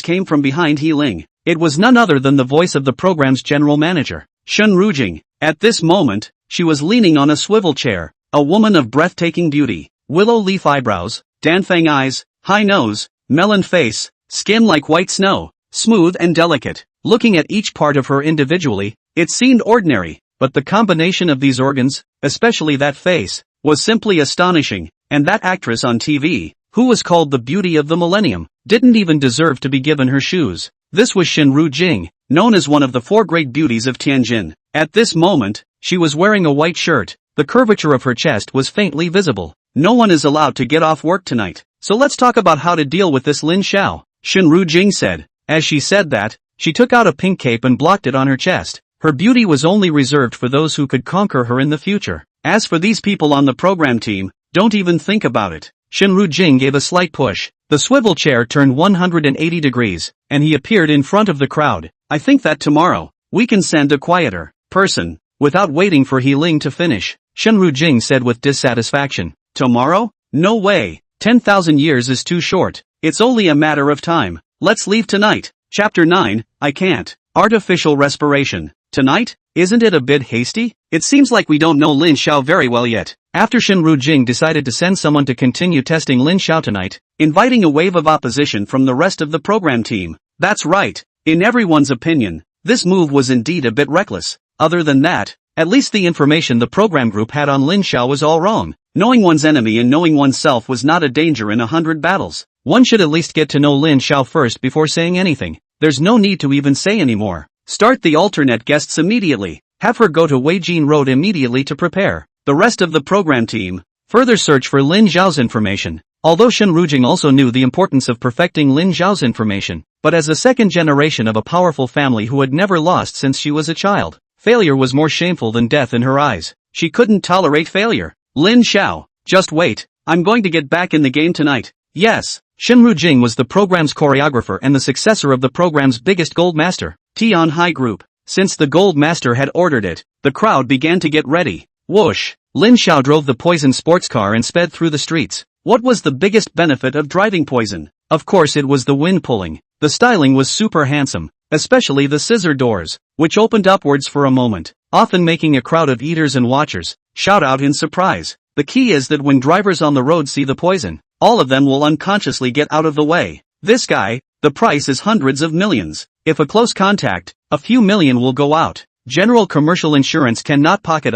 came from behind He Ling. It was none other than the voice of the program's general manager, Shen Rujing. At this moment, she was leaning on a swivel chair, a woman of breathtaking beauty, willow leaf eyebrows, danfang eyes, high nose, melon face, skin like white snow, smooth and delicate. Looking at each part of her individually, it seemed ordinary, but the combination of these organs, especially that face, was simply astonishing, and that actress on TV, who was called the beauty of the millennium, didn't even deserve to be given her shoes. This was Shen Rujing, known as one of the 4 great beauties of Tianjin. At this moment, she was wearing a white shirt. The curvature of her chest was faintly visible. No one is allowed to get off work tonight, so let's talk about how to deal with this Lin Xiao, Shen Rujing said. As she said that, she took out a pink cape and blocked it on her chest. Her beauty was only reserved for those who could conquer her in the future. As for these people on the program team, don't even think about it. Shen Rujing gave a slight push. The swivel chair turned 180 degrees, and he appeared in front of the crowd. I think that tomorrow, we can send a quieter person. Without waiting for He Ling to finish, Shen Rujing said with dissatisfaction. Tomorrow? No way. 10,000 years is too short. It's only a matter of time. Let's leave tonight. Chapter 9, I can't. Artificial respiration. Tonight? Isn't it a bit hasty? It seems like we don't know Lin Xiao very well yet. After Shen Rujing decided to send someone to continue testing Lin Xiao tonight, inviting a wave of opposition from the rest of the program team. That's right. In everyone's opinion, this move was indeed a bit reckless. Other than that, at least the information the program group had on Lin Xiao was all wrong. Knowing one's enemy and knowing oneself was not a danger in 100 battles. One should at least get to know Lin Xiao first before saying anything. There's no need to even say anymore. Start the alternate guests immediately. Have her go to Weijin Road immediately to prepare. The rest of the program team further search for Lin Zhao's information. Although Shen Rujing also knew the importance of perfecting Lin Zhao's information, but as a second generation of a powerful family who had never lost since she was a child, failure was more shameful than death in her eyes. She couldn't tolerate failure. Lin Zhao, just wait, I'm going to get back in the game tonight. Yes, Shen Rujing was the program's choreographer and the successor of the program's biggest gold master, Tian Hai Group. Since the gold master had ordered it, the crowd began to get ready. Whoosh! Lin Zhao drove the poison sports car and sped through the streets. What was the biggest benefit of driving poison? Of course it was the wind pulling. The styling was super handsome, especially the scissor doors, which opened upwards for a moment, often making a crowd of eaters and watchers shout out in surprise. The key is that when drivers on the road see the poison, all of them will unconsciously get out of the way. This guy, the price is hundreds of millions. If a close contact, a few million will go out. General commercial insurance cannot pocket.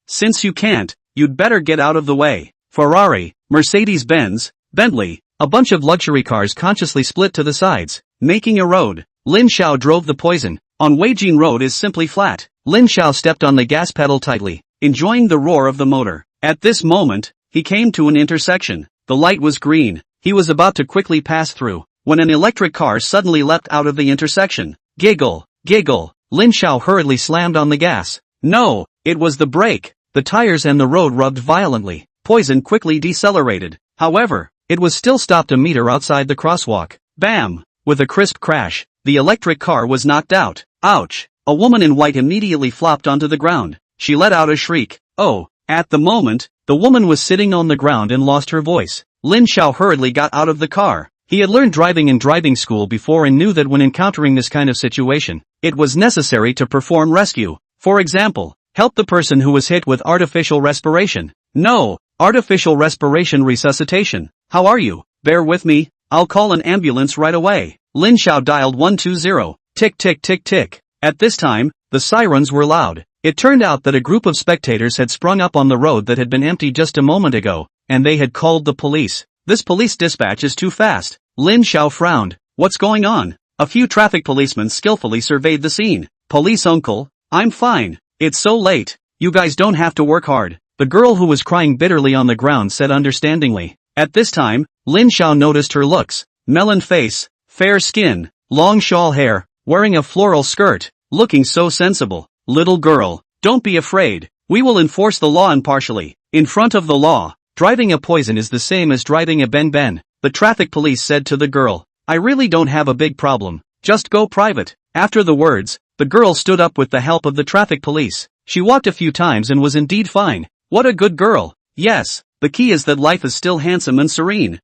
Since you can't, you'd better get out of the way. Ferrari, Mercedes-Benz, Bentley, a bunch of luxury cars consciously split to the sides, making a road. Lin Zhao drove the poison. On Weijin Road is simply flat. Lin Zhao stepped on the gas pedal tightly, enjoying the roar of the motor. At this moment, he came to an intersection. The light was green. He was about to quickly pass through, when an electric car suddenly leapt out of the intersection. Giggle, giggle. Lin Zhao hurriedly slammed on the gas. No, it was the brake. The tires and the road rubbed violently. Poison quickly decelerated. However, it was still stopped a meter outside the crosswalk. Bam! With a crisp crash, the electric car was knocked out. Ouch! A woman in white immediately flopped onto the ground. She let out a shriek. Oh! At the moment, the woman was sitting on the ground and lost her voice. Lin Zhao hurriedly got out of the car. He had learned driving in driving school before and knew that when encountering this kind of situation, it was necessary to perform rescue. For example, help the person who was hit with artificial respiration. No, artificial respiration resuscitation. How are you? Bear with me, I'll call an ambulance right away. Lin Zhao dialed 120. Tick tick tick tick. At this time, the sirens were loud. It turned out that a group of spectators had sprung up on the road that had been empty just a moment ago, and they had called the police. This police dispatch is too fast. Lin Zhao frowned. What's going on? A few traffic policemen skillfully surveyed the scene. Police uncle, I'm fine. It's so late. You guys don't have to work hard. The girl who was crying bitterly on the ground said understandingly. At this time, Lin Zhao noticed her looks. Melon face, fair skin, long shawl hair, wearing a floral skirt, looking so sensible. Little girl, don't be afraid. We will enforce the law impartially. In front of the law, driving a poison is the same as driving a ben. The traffic police said to the girl. I really don't have a big problem. Just go private. After the words, the girl stood up with the help of the traffic police. She walked a few times and was indeed fine. What a good girl. Yes, the key is that life is still handsome and serene.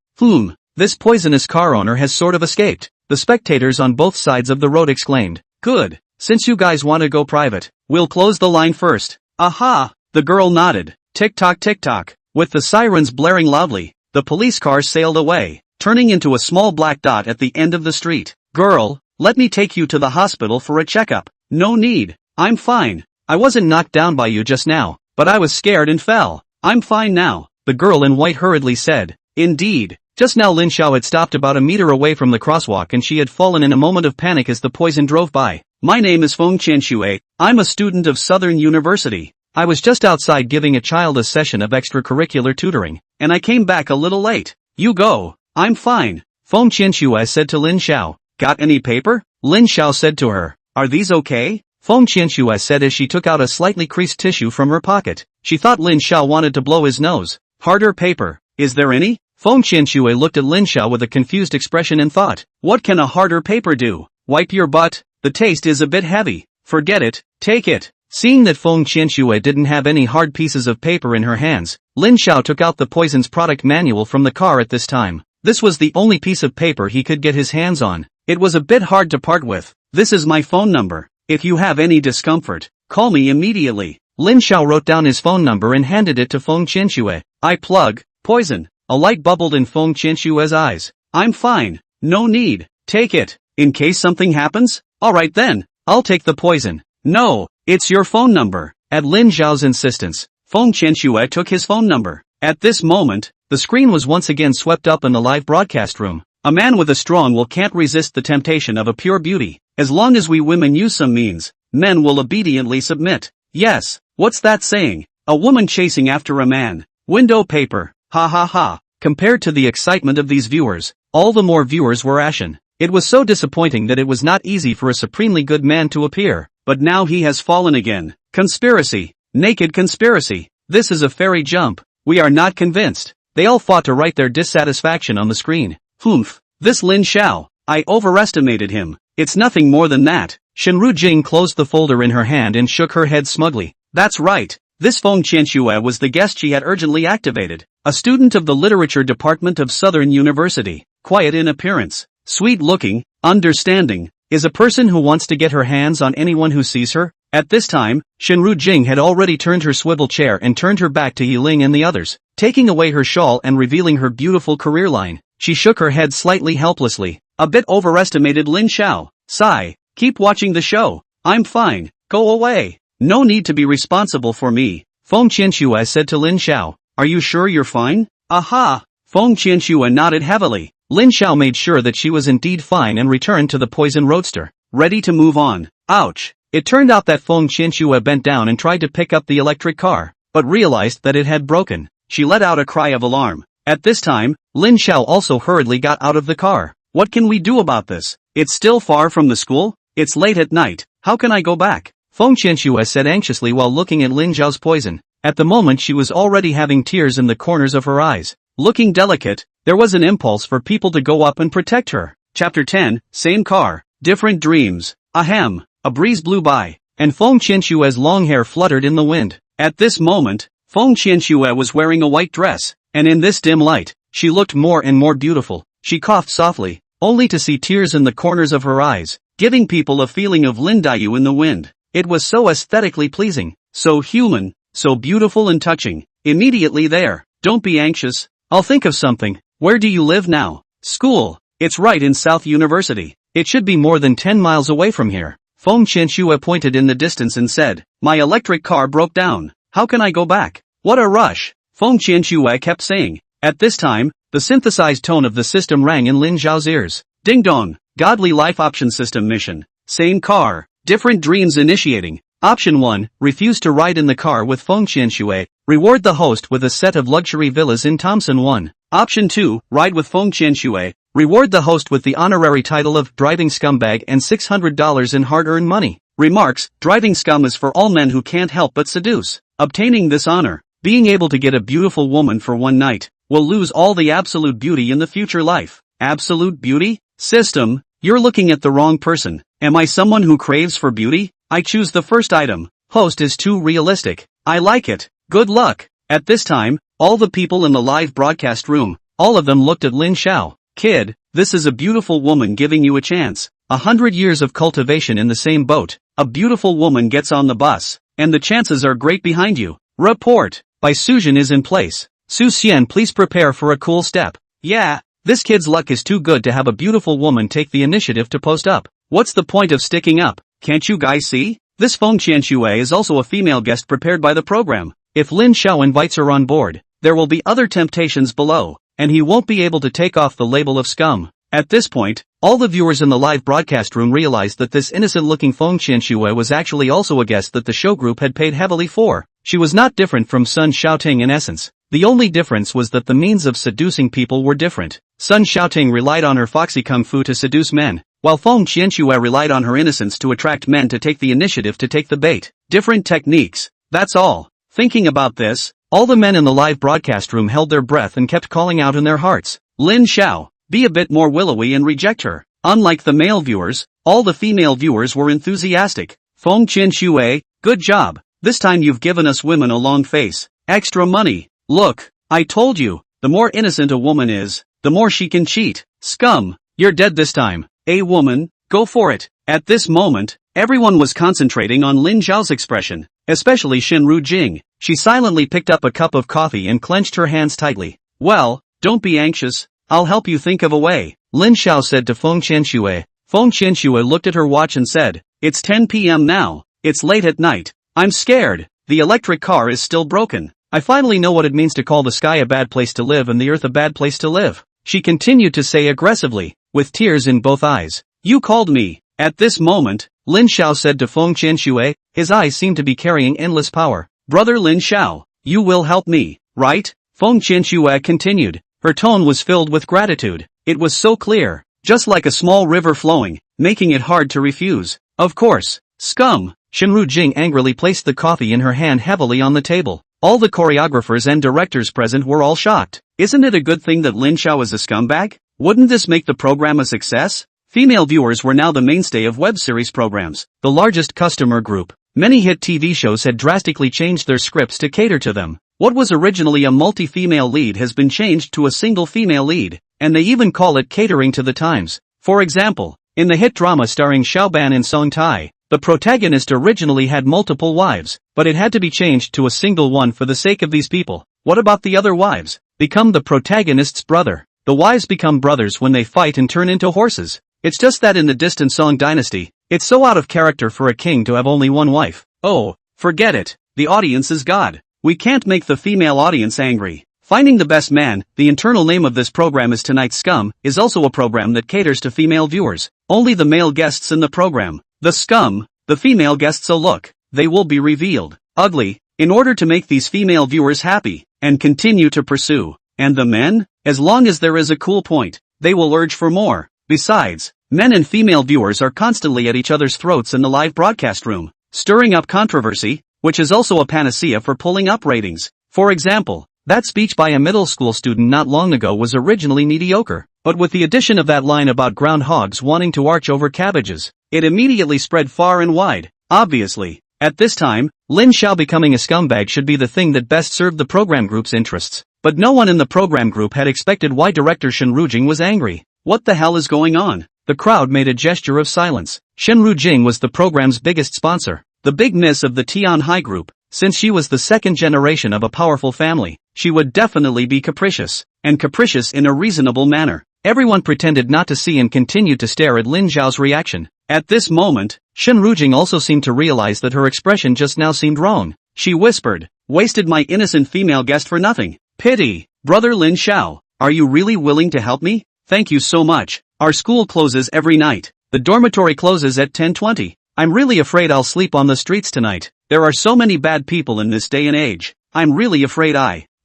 This poisonous car owner has sort of escaped. The spectators on both sides of the road exclaimed. Good. Since you guys want to go private, we'll close the line first. Aha! The girl nodded. Tick-tock tick-tock. With the sirens blaring loudly, the police car sailed away, turning into a small black dot at the end of the street. Girl, let me take you to the hospital for a checkup. No need. I'm fine. I wasn't knocked down by you just now, but I was scared and fell. I'm fine now, the girl in white hurriedly said. Indeed. Just now Lin Zhao had stopped about a meter away from the crosswalk and she had fallen in a moment of panic as the poison drove by. My name is Feng Qianxue. I'm a student of Southern University. I was just outside giving a child a session of extracurricular tutoring, and I came back a little late. You go. I'm fine. Feng Qianxue said to Lin Zhao. Got any paper? Lin Zhao said to her. Are these okay? Feng Qianxue said as she took out a slightly creased tissue from her pocket. She thought Lin Zhao wanted to blow his nose. Harder paper. Is there any? Feng Qianxue looked at Lin Zhao with a confused expression and thought. What can a harder paper do? Wipe your butt? The taste is a bit heavy. Forget it. Take it. Seeing that Feng Qianxue didn't have any hard pieces of paper in her hands, Lin Zhao took out the poison's product manual from the car at this time. This was the only piece of paper he could get his hands on. It was a bit hard to part with. This is my phone number. If you have any discomfort, call me immediately. Lin Zhao wrote down his phone number and handed it to Feng Qianxue. I plug, poison. A light bubbled in Feng Qianxue's eyes. I'm fine. No need. Take it. In case something happens? Alright then, I'll take the poison. No, it's your phone number. At Lin Zhao's insistence, Feng Qianxue took his phone number. At this moment, the screen was once again swept up in the live broadcast room. A man with a strong will can't resist the temptation of a pure beauty. As long as we women use some means, men will obediently submit. Yes, what's that saying? A woman chasing after a man. Window paper. Ha ha ha. Compared to the excitement of these viewers, all the more viewers were ashen. It was so disappointing that it was not easy for a supremely good man to appear, but now he has fallen again. Conspiracy. Naked conspiracy. This is a fairy jump. We are not convinced. They all fought to write their dissatisfaction on the screen. Humph. This Lin Xiao. I overestimated him. It's nothing more than that. Shenru Jing closed the folder in her hand and shook her head smugly. That's right. This Feng Qianxue was the guest she had urgently activated. A student of the literature department of Southern University. Quiet in appearance. Sweet looking. Understanding. Is a person who wants to get her hands on anyone who sees her. At this time, Shenru Jing had already turned her swivel chair and turned her back to Yiling and the others, taking away her shawl and revealing her beautiful career line. She shook her head slightly helplessly. A bit overestimated Lin Xiao. Sigh. Keep watching the show. I'm fine. Go away. No need to be responsible for me. Feng Qianxue said to Lin Xiao. Are you sure you're fine? Aha! Feng Qianxue nodded heavily. Lin Xiao made sure that she was indeed fine and returned to the poison roadster, ready to move on. Ouch! It turned out that Feng Qianxue bent down and tried to pick up the electric car, but realized that it had broken. She let out a cry of alarm. At this time, Lin Xiao also hurriedly got out of the car. What can we do about this? It's still far from the school? It's late at night. How can I go back? Feng Qianxue said anxiously while looking at Lin Xiao's poison. At the moment she was already having tears in the corners of her eyes. Looking delicate, there was an impulse for people to go up and protect her. Chapter 10, Same car, Different Dreams. Ahem. A breeze blew by, and Feng Qianxue's long hair fluttered in the wind. At this moment, Feng Qianxue was wearing a white dress, and in this dim light, she looked more and more beautiful. She coughed softly, only to see tears in the corners of her eyes, giving people a feeling of Lindayu in the wind. It was so aesthetically pleasing, so human, so beautiful and touching. Immediately there. Don't be anxious. I'll think of something. Where do you live now? School. It's right in South University. It should be more than 10 miles away from here. Feng Qianxue pointed in the distance and said, My electric car broke down. How can I go back? What a rush. Feng Qianxue kept saying. At this time, the synthesized tone of the system rang in Lin Zhao's ears. Ding dong. Godly life option system mission. Same car. Different dreams initiating. Option 1, refuse to ride in the car with Feng Qianxue. Reward the host with a set of luxury villas in Thompson 1. Option 2, ride with Feng Qianxue. Reward the host with the honorary title of driving scumbag and $600 in hard-earned money. Remarks, driving scum is for all men who can't help but seduce. Obtaining this honor, being able to get a beautiful woman for one night, will lose all the absolute beauty in the future life. Absolute beauty? System, you're looking at the wrong person. Am I someone who craves for beauty? I choose the first item. Host is too realistic. I like it. Good luck. At this time, all the people in the live broadcast room, all of them looked at Lin Xiao. Kid, this is a beautiful woman giving you a chance. 100 years of cultivation in the same boat. A beautiful woman gets on the bus, and the chances are great behind you. Report. By Sujin is in place. Su Xian, please prepare for a cool step. Yeah, this kid's luck is too good to have a beautiful woman take the initiative to post up. What's the point of sticking up? Can't you guys see? This Feng Qianxue is also a female guest prepared by the program. If Lin Xiao invites her on board, there will be other temptations below, and he won't be able to take off the label of scum. At this point, all the viewers in the live broadcast room realized that this innocent-looking Feng Qianxue was actually also a guest that the show group had paid heavily for. She was not different from Sun Xiaoting in essence. The only difference was that the means of seducing people were different. Sun Xiaoting relied on her foxy kung fu to seduce men, while Feng Qianxue relied on her innocence to attract men to take the initiative to take the bait. Different techniques. That's all. Thinking about this, all the men in the live broadcast room held their breath and kept calling out in their hearts, Lin Xiao, be a bit more willowy and reject her. Unlike the male viewers, all the female viewers were enthusiastic. Feng Qianxue, good job. This time you've given us women a long face. Extra money. Look, I told you, the more innocent a woman is, the more she can cheat. Scum, you're dead this time. A woman, go for it. At this moment, everyone was concentrating on Lin Zhao's expression, especially Shenru Jing. She silently picked up a cup of coffee and clenched her hands tightly. Well, don't be anxious. I'll help you think of a way, Lin Xiao said to Feng Qianxue. Feng Qianxue looked at her watch and said, It's 10 p.m. now. It's late at night. I'm scared. The electric car is still broken. I finally know what it means to call the sky a bad place to live and the earth a bad place to live. she continued to say aggressively, with tears in both eyes. You called me. At this moment, Lin Xiao said to Feng Qianxue, his eyes seemed to be carrying endless power. Brother Lin Xiao, you will help me, right? Feng Qianxue continued. Her tone was filled with gratitude. It was so clear, just like a small river flowing, making it hard to refuse. Of course. Scum. Shenru Jing angrily placed the coffee in her hand heavily on the table. All the choreographers and directors present were all shocked. Isn't it a good thing that Lin Xiao is a scumbag? Wouldn't this make the program a success? Female viewers were now the mainstay of web series programs, the largest customer group. Many hit TV shows had drastically changed their scripts to cater to them. What was originally a multi-female lead has been changed to a single female lead, and they even call it catering to the times. For example, in the hit drama starring Xiaoban and Song Tai, the protagonist originally had multiple wives, but it had to be changed to a single one for the sake of these people. What about the other wives? Become the protagonist's brother. The wives become brothers when they fight and turn into horses. It's just that in the distant Song dynasty, it's so out of character for a king to have only one wife. Oh, forget it. The audience is God. We can't make the female audience angry. Finding the Best Man, the internal name of this program is Tonight's Scum, is also a program that caters to female viewers. Only the male guests in the program. The scum, the female guests, look, they will be revealed, ugly, in order to make these female viewers happy, and continue to pursue. And the men? As long as there is a cool point, they will urge for more. Besides, men and female viewers are constantly at each other's throats in the live broadcast room, stirring up controversy, which is also a panacea for pulling up ratings. For example, that speech by a middle school student not long ago was originally mediocre, but with the addition of that line about groundhogs wanting to arch over cabbages, it immediately spread far and wide. Obviously, at this time, Lin Xiao becoming a scumbag should be the thing that best served the program group's interests, but no one in the program group had expected why director Shen Rujing was angry. What the hell is going on? The crowd made a gesture of silence. Shen Rujing was the program's biggest sponsor, the big miss of the Tian Hai group. Since she was the second generation of a powerful family, she would definitely be capricious, and capricious in a reasonable manner. Everyone pretended not to see and continued to stare at Lin Xiao's reaction. At this moment, Shen Rujing also seemed to realize that her expression just now seemed wrong. She whispered, wasted my innocent female guest for nothing. Pity. Brother Lin Xiao, are you really willing to help me? Thank you so much. Our school closes every night. The dormitory closes at 10:20. I'm really afraid I'll sleep on the streets tonight. There are so many bad people in this day and age. I'm really afraid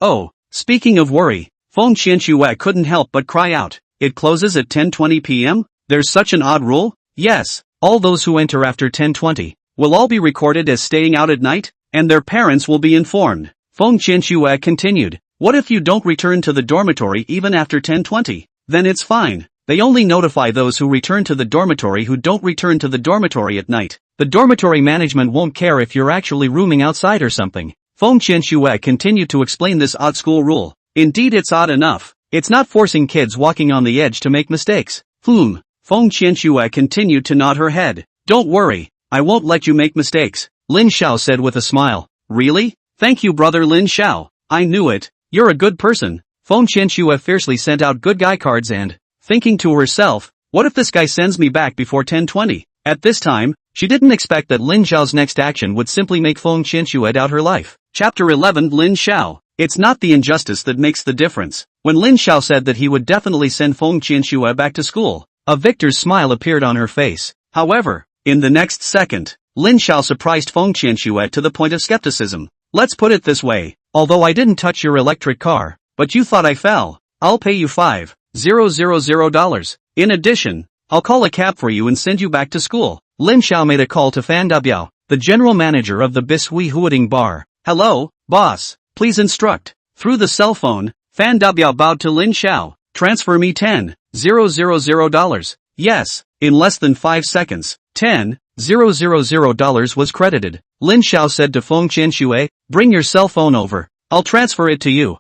Oh, speaking of worry, Feng Qianxue couldn't help but cry out. It closes at 10:20 p.m.? There's such an odd rule? Yes, all those who enter after 10:20 will all be recorded as staying out at night, and their parents will be informed. Feng Qianxue continued. What if you don't return to the dormitory even after 10:20? Then it's fine. They only notify those who return to the dormitory who don't return to the dormitory at night. The dormitory management won't care if you're actually rooming outside or something. Feng Qianxue continued to explain this odd school rule. Indeed, it's odd enough. It's not forcing kids walking on the edge to make mistakes. Feng Qianxue continued to nod her head. Don't worry, I won't let you make mistakes, Lin Xiao said with a smile. Really? Thank you, brother Lin Xiao. I knew it. You're a good person. Feng Qianxue fiercely sent out good guy cards and, thinking to herself, what if this guy sends me back before 10:20? At this time, she didn't expect that Lin Xiao's next action would simply make Feng Qianxue doubt her life. Chapter 11. Lin Xiao. It's not the injustice that makes the difference. When Lin Xiao said that he would definitely send Feng Qianxue back to school, a victor's smile appeared on her face. However, in the next second, Lin Xiao surprised Feng Qianxue to the point of skepticism. Let's put it this way, although I didn't touch your electric car, but you thought I fell, I'll pay you $5,000. In addition, I'll call a cab for you and send you back to school. Lin Xiao made a call to Fan Dabiao, the general manager of the Bishui Huading bar. Hello, boss, please instruct. Through the cell phone, Fan Dabiao bowed to Lin Xiao. Transfer me $10,000. Yes, in less than 5 seconds, $10,000 was credited. Lin Xiao said to Feng Qianxue, bring your cell phone over. I'll transfer it to you.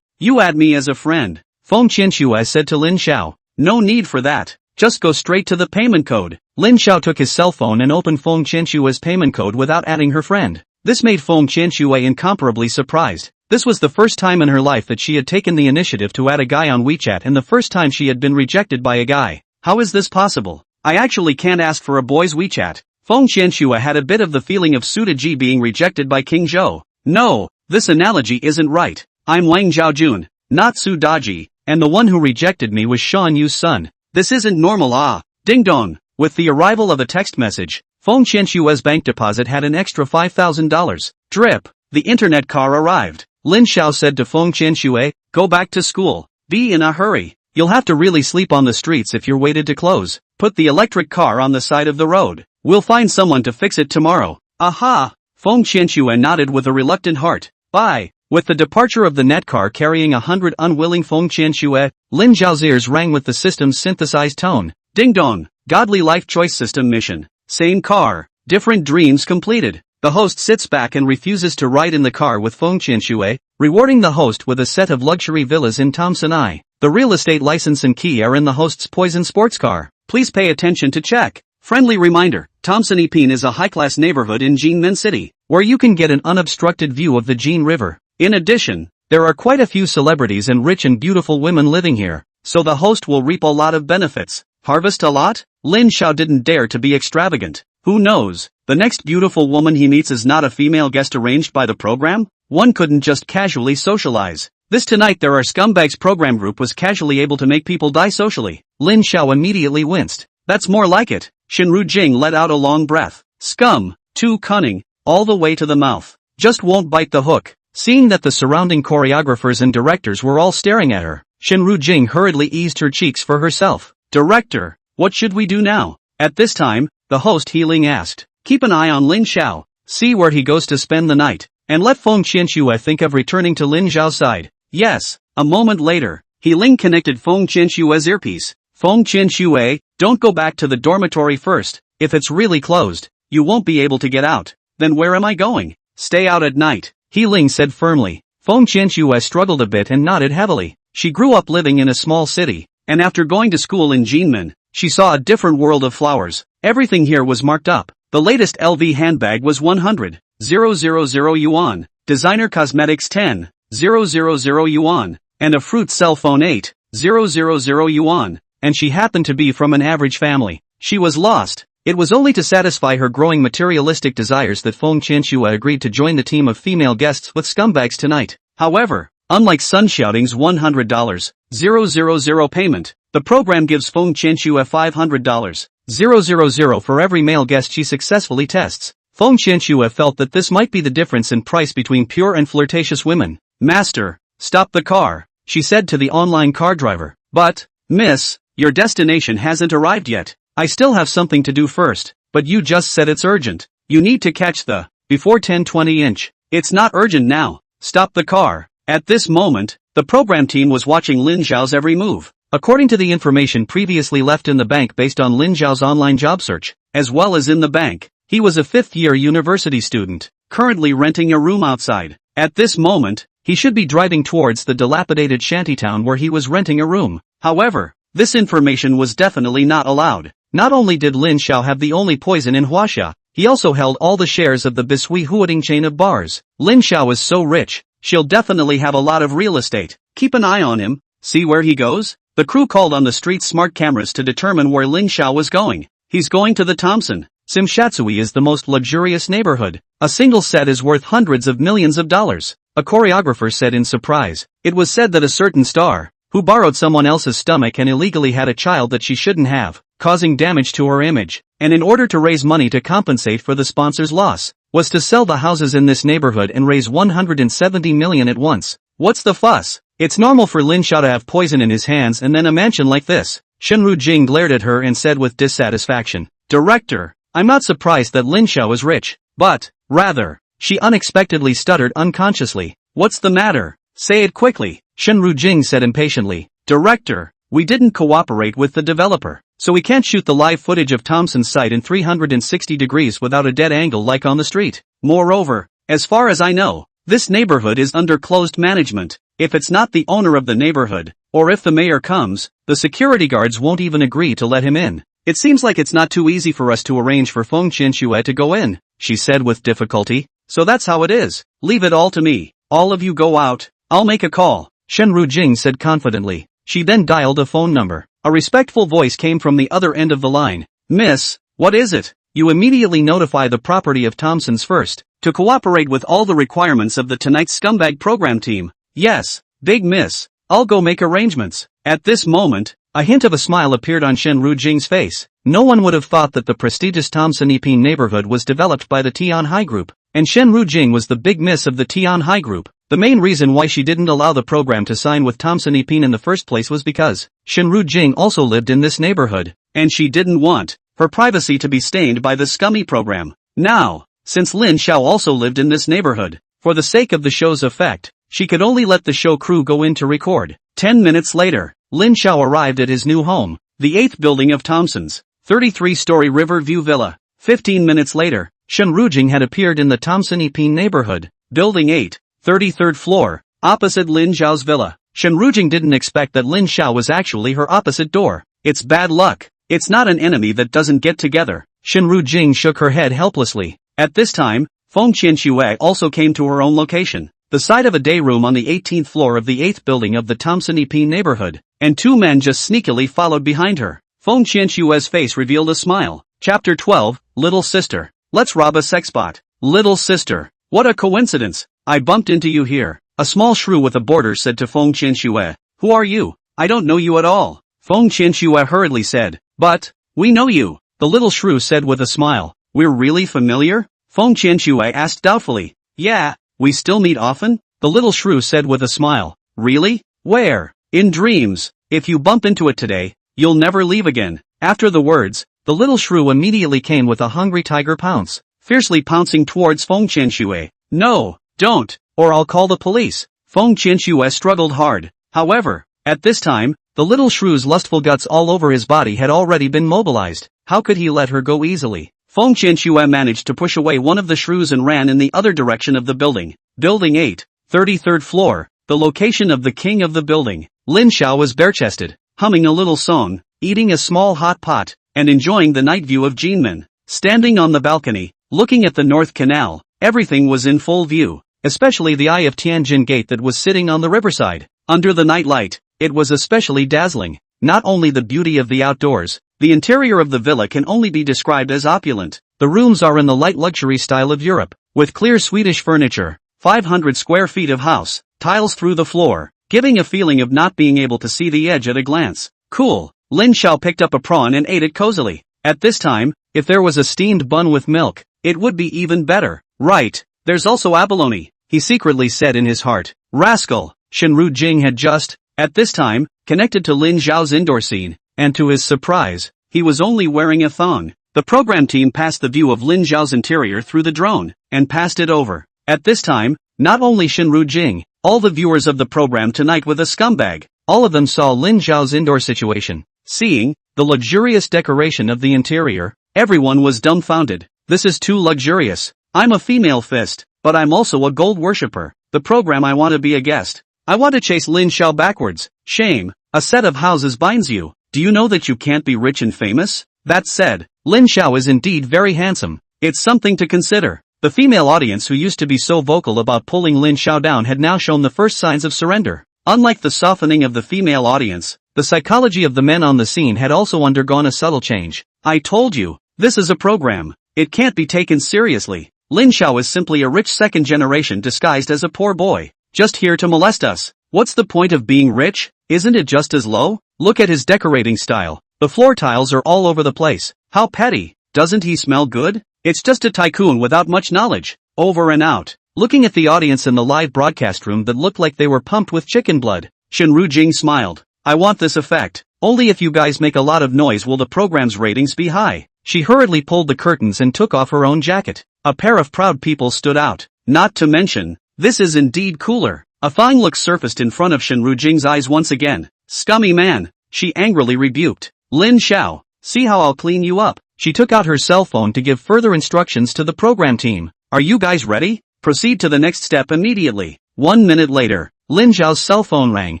You add me as a friend. Feng Qianxue said to Lin Xiao. No need for that. Just go straight to the payment code. Lin Xiao took his cell phone and opened Feng Qianxue's payment code without adding her friend. This made Feng Qianxue incomparably surprised. This was the first time in her life that she had taken the initiative to add a guy on WeChat and the first time she had been rejected by a guy. How is this possible? I actually can't ask for a boy's WeChat. Feng Qianxue had a bit of the feeling of Su Deji being rejected by King Zhou. No, this analogy isn't right. I'm Wang Zhaojun, not Su Daji. and the one who rejected me was Sean Yu's son. This isn't normal. Ding dong. With the arrival of a text message, Feng Qianshue's bank deposit had an extra $5,000. Drip. The internet car arrived. Lin Xiao said to Feng Qianshue, go back to school. Be in a hurry. You'll have to really sleep on the streets if you're waited to close. Put the electric car on the side of the road. We'll find someone to fix it tomorrow. Aha! Feng Qianshue nodded with a reluctant heart. Bye. With the departure of the net car carrying 100 unwilling Feng Qianshue, Lin Zhao's ears rang with the system's synthesized tone. Ding dong. Godly life choice system mission. Same car. Different dreams completed. The host sits back and refuses to ride in the car with Feng Qianshue, rewarding the host with a set of luxury villas in Thompson. The real estate license and key are in the host's poison sports car. Please pay attention to check. Friendly reminder, Thompson Epin is a high-class neighborhood in Jinmen City, where you can get an unobstructed view of the Jin River. In addition, there are quite a few celebrities and rich and beautiful women living here, so the host will reap a lot of benefits. Harvest a lot? Lin Xiao didn't dare to be extravagant. Who knows? The next beautiful woman he meets is not a female guest arranged by the program? One couldn't just casually socialize. This Tonight There Are Scumbags program group was casually able to make people die socially. Lin Xiao immediately winced. That's more like it. Shinru Jing let out a long breath. Scum. Too cunning. All the way to the mouth. Just won't bite the hook. Seeing that the surrounding choreographers and directors were all staring at her, Shinru Jing hurriedly eased her cheeks for herself. Director, what should we do now? At this time, the host Healing asked. Keep an eye on Lin Xiao, see where he goes to spend the night, and let Feng Qianshue think of returning to Lin Zhao's side. Yes. A moment later, Healing connected Feng Qianshue's earpiece. Feng Qianshue, don't go back to the dormitory first. If it's really closed, you won't be able to get out. Then where am I going? Stay out at night, Healing said firmly. Feng Qianshue struggled a bit and nodded heavily. She grew up living in a small city, and after going to school in Jinmen, she saw a different world of flowers. Everything here was marked up. The latest LV handbag was 100,000 yuan, designer cosmetics 10,000 yuan, and a fruit cell phone 8,000 yuan, and she happened to be from an average family. She was lost. It was only to satisfy her growing materialistic desires that Feng Qianshue agreed to join the team of female guests with Scumbags Tonight. However, unlike Sun Xiaoting's $100,000 payment, the program gives Feng Qianshue $500,000 for every male guest she successfully tests. Feng Qianshue felt that this might be the difference in price between pure and flirtatious women. Master, stop the car, she said to the online car driver. But, miss, your destination hasn't arrived yet. I still have something to do first, but you just said it's urgent. You need to catch the before 10-20 inch. It's not urgent now. Stop the car. At this moment, the program team was watching Lin Zhao's every move. According to the information previously left in the bank based on Lin Zhao's online job search, as well as in the bank, he was a fifth-year university student, currently renting a room outside. At this moment, he should be driving towards the dilapidated shantytown where he was renting a room. However, this information was definitely not allowed. Not only did Lin Xiao have the only poison in Huaxia, he also held all the shares of the Bisui Huading chain of bars. Lin Xiao is so rich, she'll definitely have a lot of real estate. Keep an eye on him, see where he goes? The crew called on the street's smart cameras to determine where Lin Xiao was going. He's going to the Thompson. Simshatsui is the most luxurious neighborhood. A single set is worth hundreds of millions of dollars. A choreographer said in surprise. It was said that a certain star, who borrowed someone else's stomach and illegally had a child that she shouldn't have, causing damage to her image, and in order to raise money to compensate for the sponsor's loss, was to sell the houses in this neighborhood and raise 170 million at once. What's the fuss? It's normal for Lin Xiao to have poison in his hands and then a mansion like this. Shinru Jing glared at her and said with dissatisfaction, Director, I'm not surprised that Lin Xiao is rich, but, rather, she unexpectedly stuttered unconsciously. What's the matter? Say it quickly, Shinru Jing said impatiently. Director, we didn't cooperate with the developer, so we can't shoot the live footage of Thompson's site in 360 degrees without a dead angle like on the street. Moreover, as far as I know, this neighborhood is under closed management. If it's not the owner of the neighborhood, or if the mayor comes, the security guards won't even agree to let him in. It seems like it's not too easy for us to arrange for Feng Qianshue to go in, she said with difficulty. So that's how it is. Leave it all to me. All of you go out. I'll make a call, Shinru Jing said confidently. She then dialed a phone number. A respectful voice came from the other end of the line. Miss, what is it? You immediately notify the property of Thompson's first, to cooperate with all the requirements of the tonight's scumbag program team. Yes, big miss. I'll go make arrangements. At this moment, a hint of a smile appeared on Shen Rujing's face. No one would have thought that the prestigious Thompson Ipin neighborhood was developed by the Tian Hai Group, and Shen Rujing was the big miss of the Tian Hai Group. The main reason why she didn't allow the program to sign with Thompson Ipin in the first place was because Shen Rujing also lived in this neighborhood, and she didn't want her privacy to be stained by the scummy program. Now, since Lin Xiao also lived in this neighborhood, for the sake of the show's effect, she could only let the show crew go in to record. 10 minutes later, Lin Xiao arrived at his new home, the 8th building of Thompson's 33-story Riverview Villa. 15 minutes later, Shen Rujing had appeared in the Thompson Ipin neighborhood, Building 8, 33rd floor, opposite Lin Xiao's villa. Shen Rujing didn't expect that Lin Xiao was actually her opposite door. It's bad luck. It's not an enemy that doesn't get together. Shen Rujing shook her head helplessly. At this time, Feng Qianxue also came to her own location, the side of a day room on the 18th floor of the 8th building of the Thompson Ipin neighborhood, and two men just sneakily followed behind her. Feng Qianxue's face revealed a smile. Chapter 12, Little Sister. Let's rob a sex bot. Little sister. What a coincidence. I bumped into you here. A small shrew with a border said to Feng Qianxue. Who are you? I don't know you at all. Feng Qianxue hurriedly said. But, we know you. The little shrew said with a smile. We're really familiar? Feng Qianxue asked doubtfully. Yeah, we still meet often? The little shrew said with a smile. Really? Where? In dreams. If you bump into it today, you'll never leave again. After the words, the little shrew immediately came with a hungry tiger pounce, fiercely pouncing towards Feng Qianxue. No, don't, or I'll call the police. Feng Qianxue struggled hard. However, at this time, the little shrew's lustful guts all over his body had already been mobilized. How could he let her go easily? Feng Qianxue managed to push away one of the shrews and ran in the other direction of the building. Building 8, 33rd floor, the location of the king of the building. Lin Xiao was bare-chested, humming a little song, eating a small hot pot, and enjoying the night view of Jinmen. Standing on the balcony, looking at the North Canal, everything was in full view, especially the eye of Tianjin Gate that was sitting on the riverside. Under the night light, it was especially dazzling. Not only the beauty of the outdoors, the interior of the villa can only be described as opulent. The rooms are in the light luxury style of Europe, with clear Swedish furniture, 500 square feet of house, tiles through the floor, giving a feeling of not being able to see the edge at a glance. Cool. Lin Xiao picked up a prawn and ate it cozily. At this time, if there was a steamed bun with milk, it would be even better. Right, there's also abalone, he secretly said in his heart. Rascal. Shen Rujing had just, at this time, connected to Lin Xiao's indoor scene, and to his surprise, he was only wearing a thong. The program team passed the view of Lin Xiao's interior through the drone, and passed it over. At this time, not only Shen Rujing, all the viewers of the program tonight with a scumbag, all of them saw Lin Xiao's indoor situation. Seeing the luxurious decoration of the interior, everyone was dumbfounded. This is too luxurious. I'm a female fist, but I'm also a gold worshipper. The program I want to be a guest. I want to chase Lin Xiao backwards. Shame. A set of houses binds you. Do you know that you can't be rich and famous? That said, Lin Xiao is indeed very handsome. It's something to consider. The female audience who used to be so vocal about pulling Lin Xiao down had now shown the first signs of surrender. Unlike the softening of the female audience, the psychology of the men on the scene had also undergone a subtle change. I told you, this is a program. It can't be taken seriously. Lin Xiao is simply a rich second generation disguised as a poor boy, just here to molest us. What's the point of being rich? Isn't it just as low? Look at his decorating style. The floor tiles are all over the place. How petty. Doesn't he smell good? It's just a tycoon without much knowledge. Over and out. Looking at the audience in the live broadcast room that looked like they were pumped with chicken blood, Shen Rujing smiled. I want this effect. Only if you guys make a lot of noise will the program's ratings be high. She hurriedly pulled the curtains and took off her own jacket. A pair of proud people stood out. Not to mention, this is indeed cooler. A fine look surfaced in front of Shen Rujing's eyes once again. Scummy man, she angrily rebuked. Lin Xiao, see how I'll clean you up. She took out her cell phone to give further instructions to the program team. Are you guys ready? Proceed to the next step immediately. 1 minute later, Lin Xiao's cell phone rang.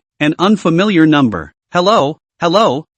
An unfamiliar number. Hello,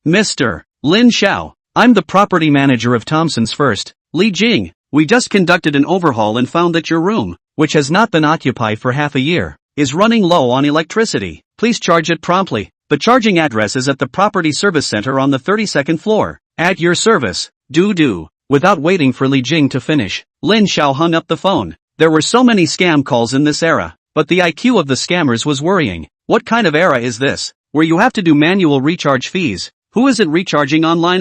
Mr. Lin Xiao. I'm the property manager of Thompson's First, Li Jing. We just conducted an overhaul and found that your room, which has not been occupied for half a year, is running low on electricity. Please charge it promptly. The charging address is at the Property Service Center on the 32nd floor. At your service. Do. Without waiting for Li Jing to finish, Lin Xiao hung up the phone. There were so many scam calls in this era, but the IQ of the scammers was worrying. What kind of era is this, where you have to do manual recharge fees? Who isn't recharging online?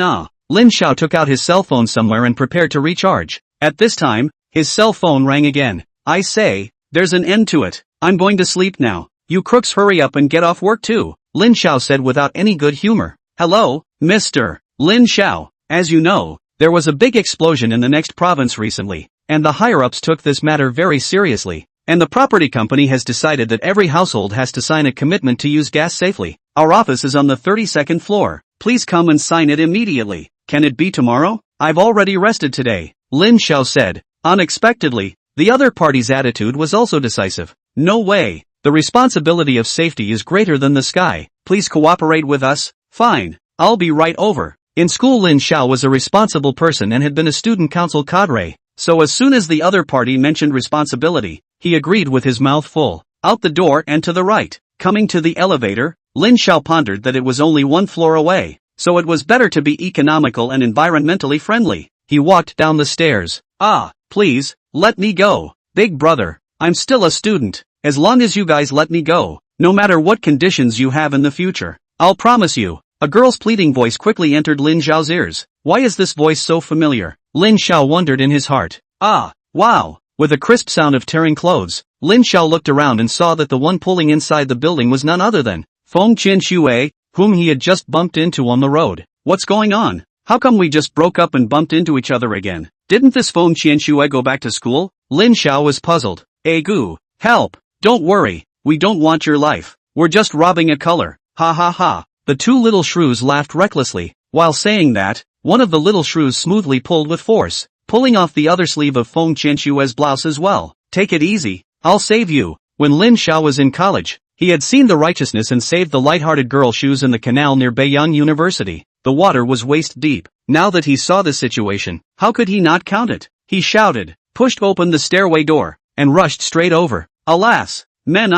Lin Xiao took out his cell phone somewhere and prepared to recharge. At this time, his cell phone rang again. I say, there's an end to it. I'm going to sleep now. You crooks hurry up and get off work too, Lin Xiao said without any good humor. Hello, Mr. Lin Xiao. As you know, there was a big explosion in the next province recently, and the higher-ups took this matter very seriously, and the property company has decided that every household has to sign a commitment to use gas safely. Our office is on the 32nd floor. Please come and sign it immediately. Can it be tomorrow? I've already rested today, Lin Xiao said. Unexpectedly, the other party's attitude was also decisive. No way. The responsibility of safety is greater than the sky. Please cooperate with us. Fine. I'll be right over. In school, Lin Xiao was a responsible person and had been a student council cadre, so as soon as the other party mentioned responsibility, he agreed with his mouth full. Out the door and to the right. Coming to the elevator, Lin Xiao pondered that it was only one floor away, so it was better to be economical and environmentally friendly. He walked down the stairs. Please, let me go. Big brother, I'm still a student. As long as you guys let me go, no matter what conditions you have in the future, I'll promise you. A girl's pleading voice quickly entered Lin Xiao's ears. Why is this voice so familiar? Lin Xiao wondered in his heart. Wow. With a crisp sound of tearing clothes, Lin Xiao looked around and saw that the one pulling inside the building was none other than Feng Qianxue, whom he had just bumped into on the road. What's going on? How come we just broke up and bumped into each other again? Didn't this Feng Qianxue go back to school? Lin Xiao was puzzled. Gu, help! Don't worry, we don't want your life. We're just robbing a color. Ha ha ha. The two little shrews laughed recklessly. While saying that, one of the little shrews smoothly pulled with force, pulling off the other sleeve of Feng Qianxue's blouse as well. Take it easy, I'll save you. When Lin Xiao was in college, he had seen the righteousness and saved the light-hearted girl shoes in the canal near Beiyang University. The water was waist deep. Now that he saw the situation, how could he not count it? He shouted, pushed open the stairway door, and rushed straight over. Alas, men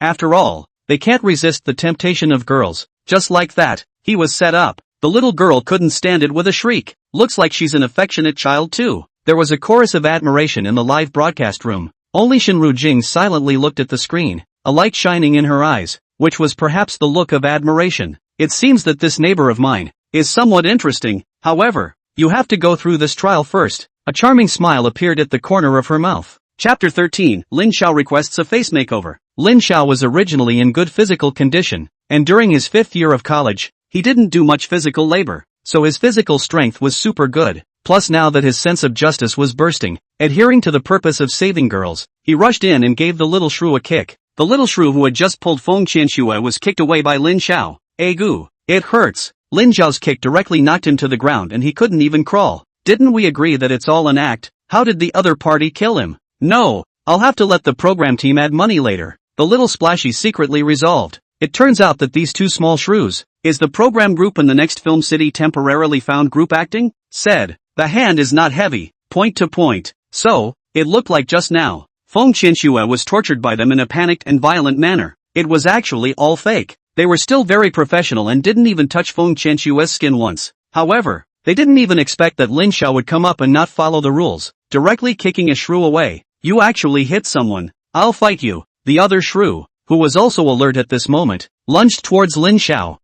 after all, they can't resist the temptation of girls. Just like that, he was set up. The little girl couldn't stand it with a shriek. Looks like she's an affectionate child too. There was a chorus of admiration in the live broadcast room. Only Shinru Jing silently looked at the screen, a light shining in her eyes, which was perhaps the look of admiration. It seems that this neighbor of mine is somewhat interesting. However, you have to go through this trial first. A charming smile appeared at the corner of her mouth. Chapter 13, Lin Xiao requests a face makeover. Lin Xiao was originally in good physical condition, and during his 5th year of college, he didn't do much physical labor, so his physical strength was super good. Plus now that his sense of justice was bursting, adhering to the purpose of saving girls, he rushed in and gave the little shrew a kick. The little shrew who had just pulled Feng Qianxue was kicked away by Lin Xiao. Gu, it hurts. Lin Xiao's kick directly knocked him to the ground and he couldn't even crawl. Didn't we agree that it's all an act? How did the other party kill him? No, I'll have to let the program team add money later. The little splashy secretly resolved. It turns out that these two small shrews, is the program group in the next film city temporarily found group acting? Said, the hand is not heavy, point to point. So, it looked like just now, Feng Qianxue was tortured by them in a panicked and violent manner. It was actually all fake. They were still very professional and didn't even touch Feng Qianxue's skin once. However, they didn't even expect that Lin Xiao would come up and not follow the rules, directly kicking a shrew away. You actually hit someone. I'll fight you. The other shrew, who was also alert at this moment, lunged towards Lin Xiao.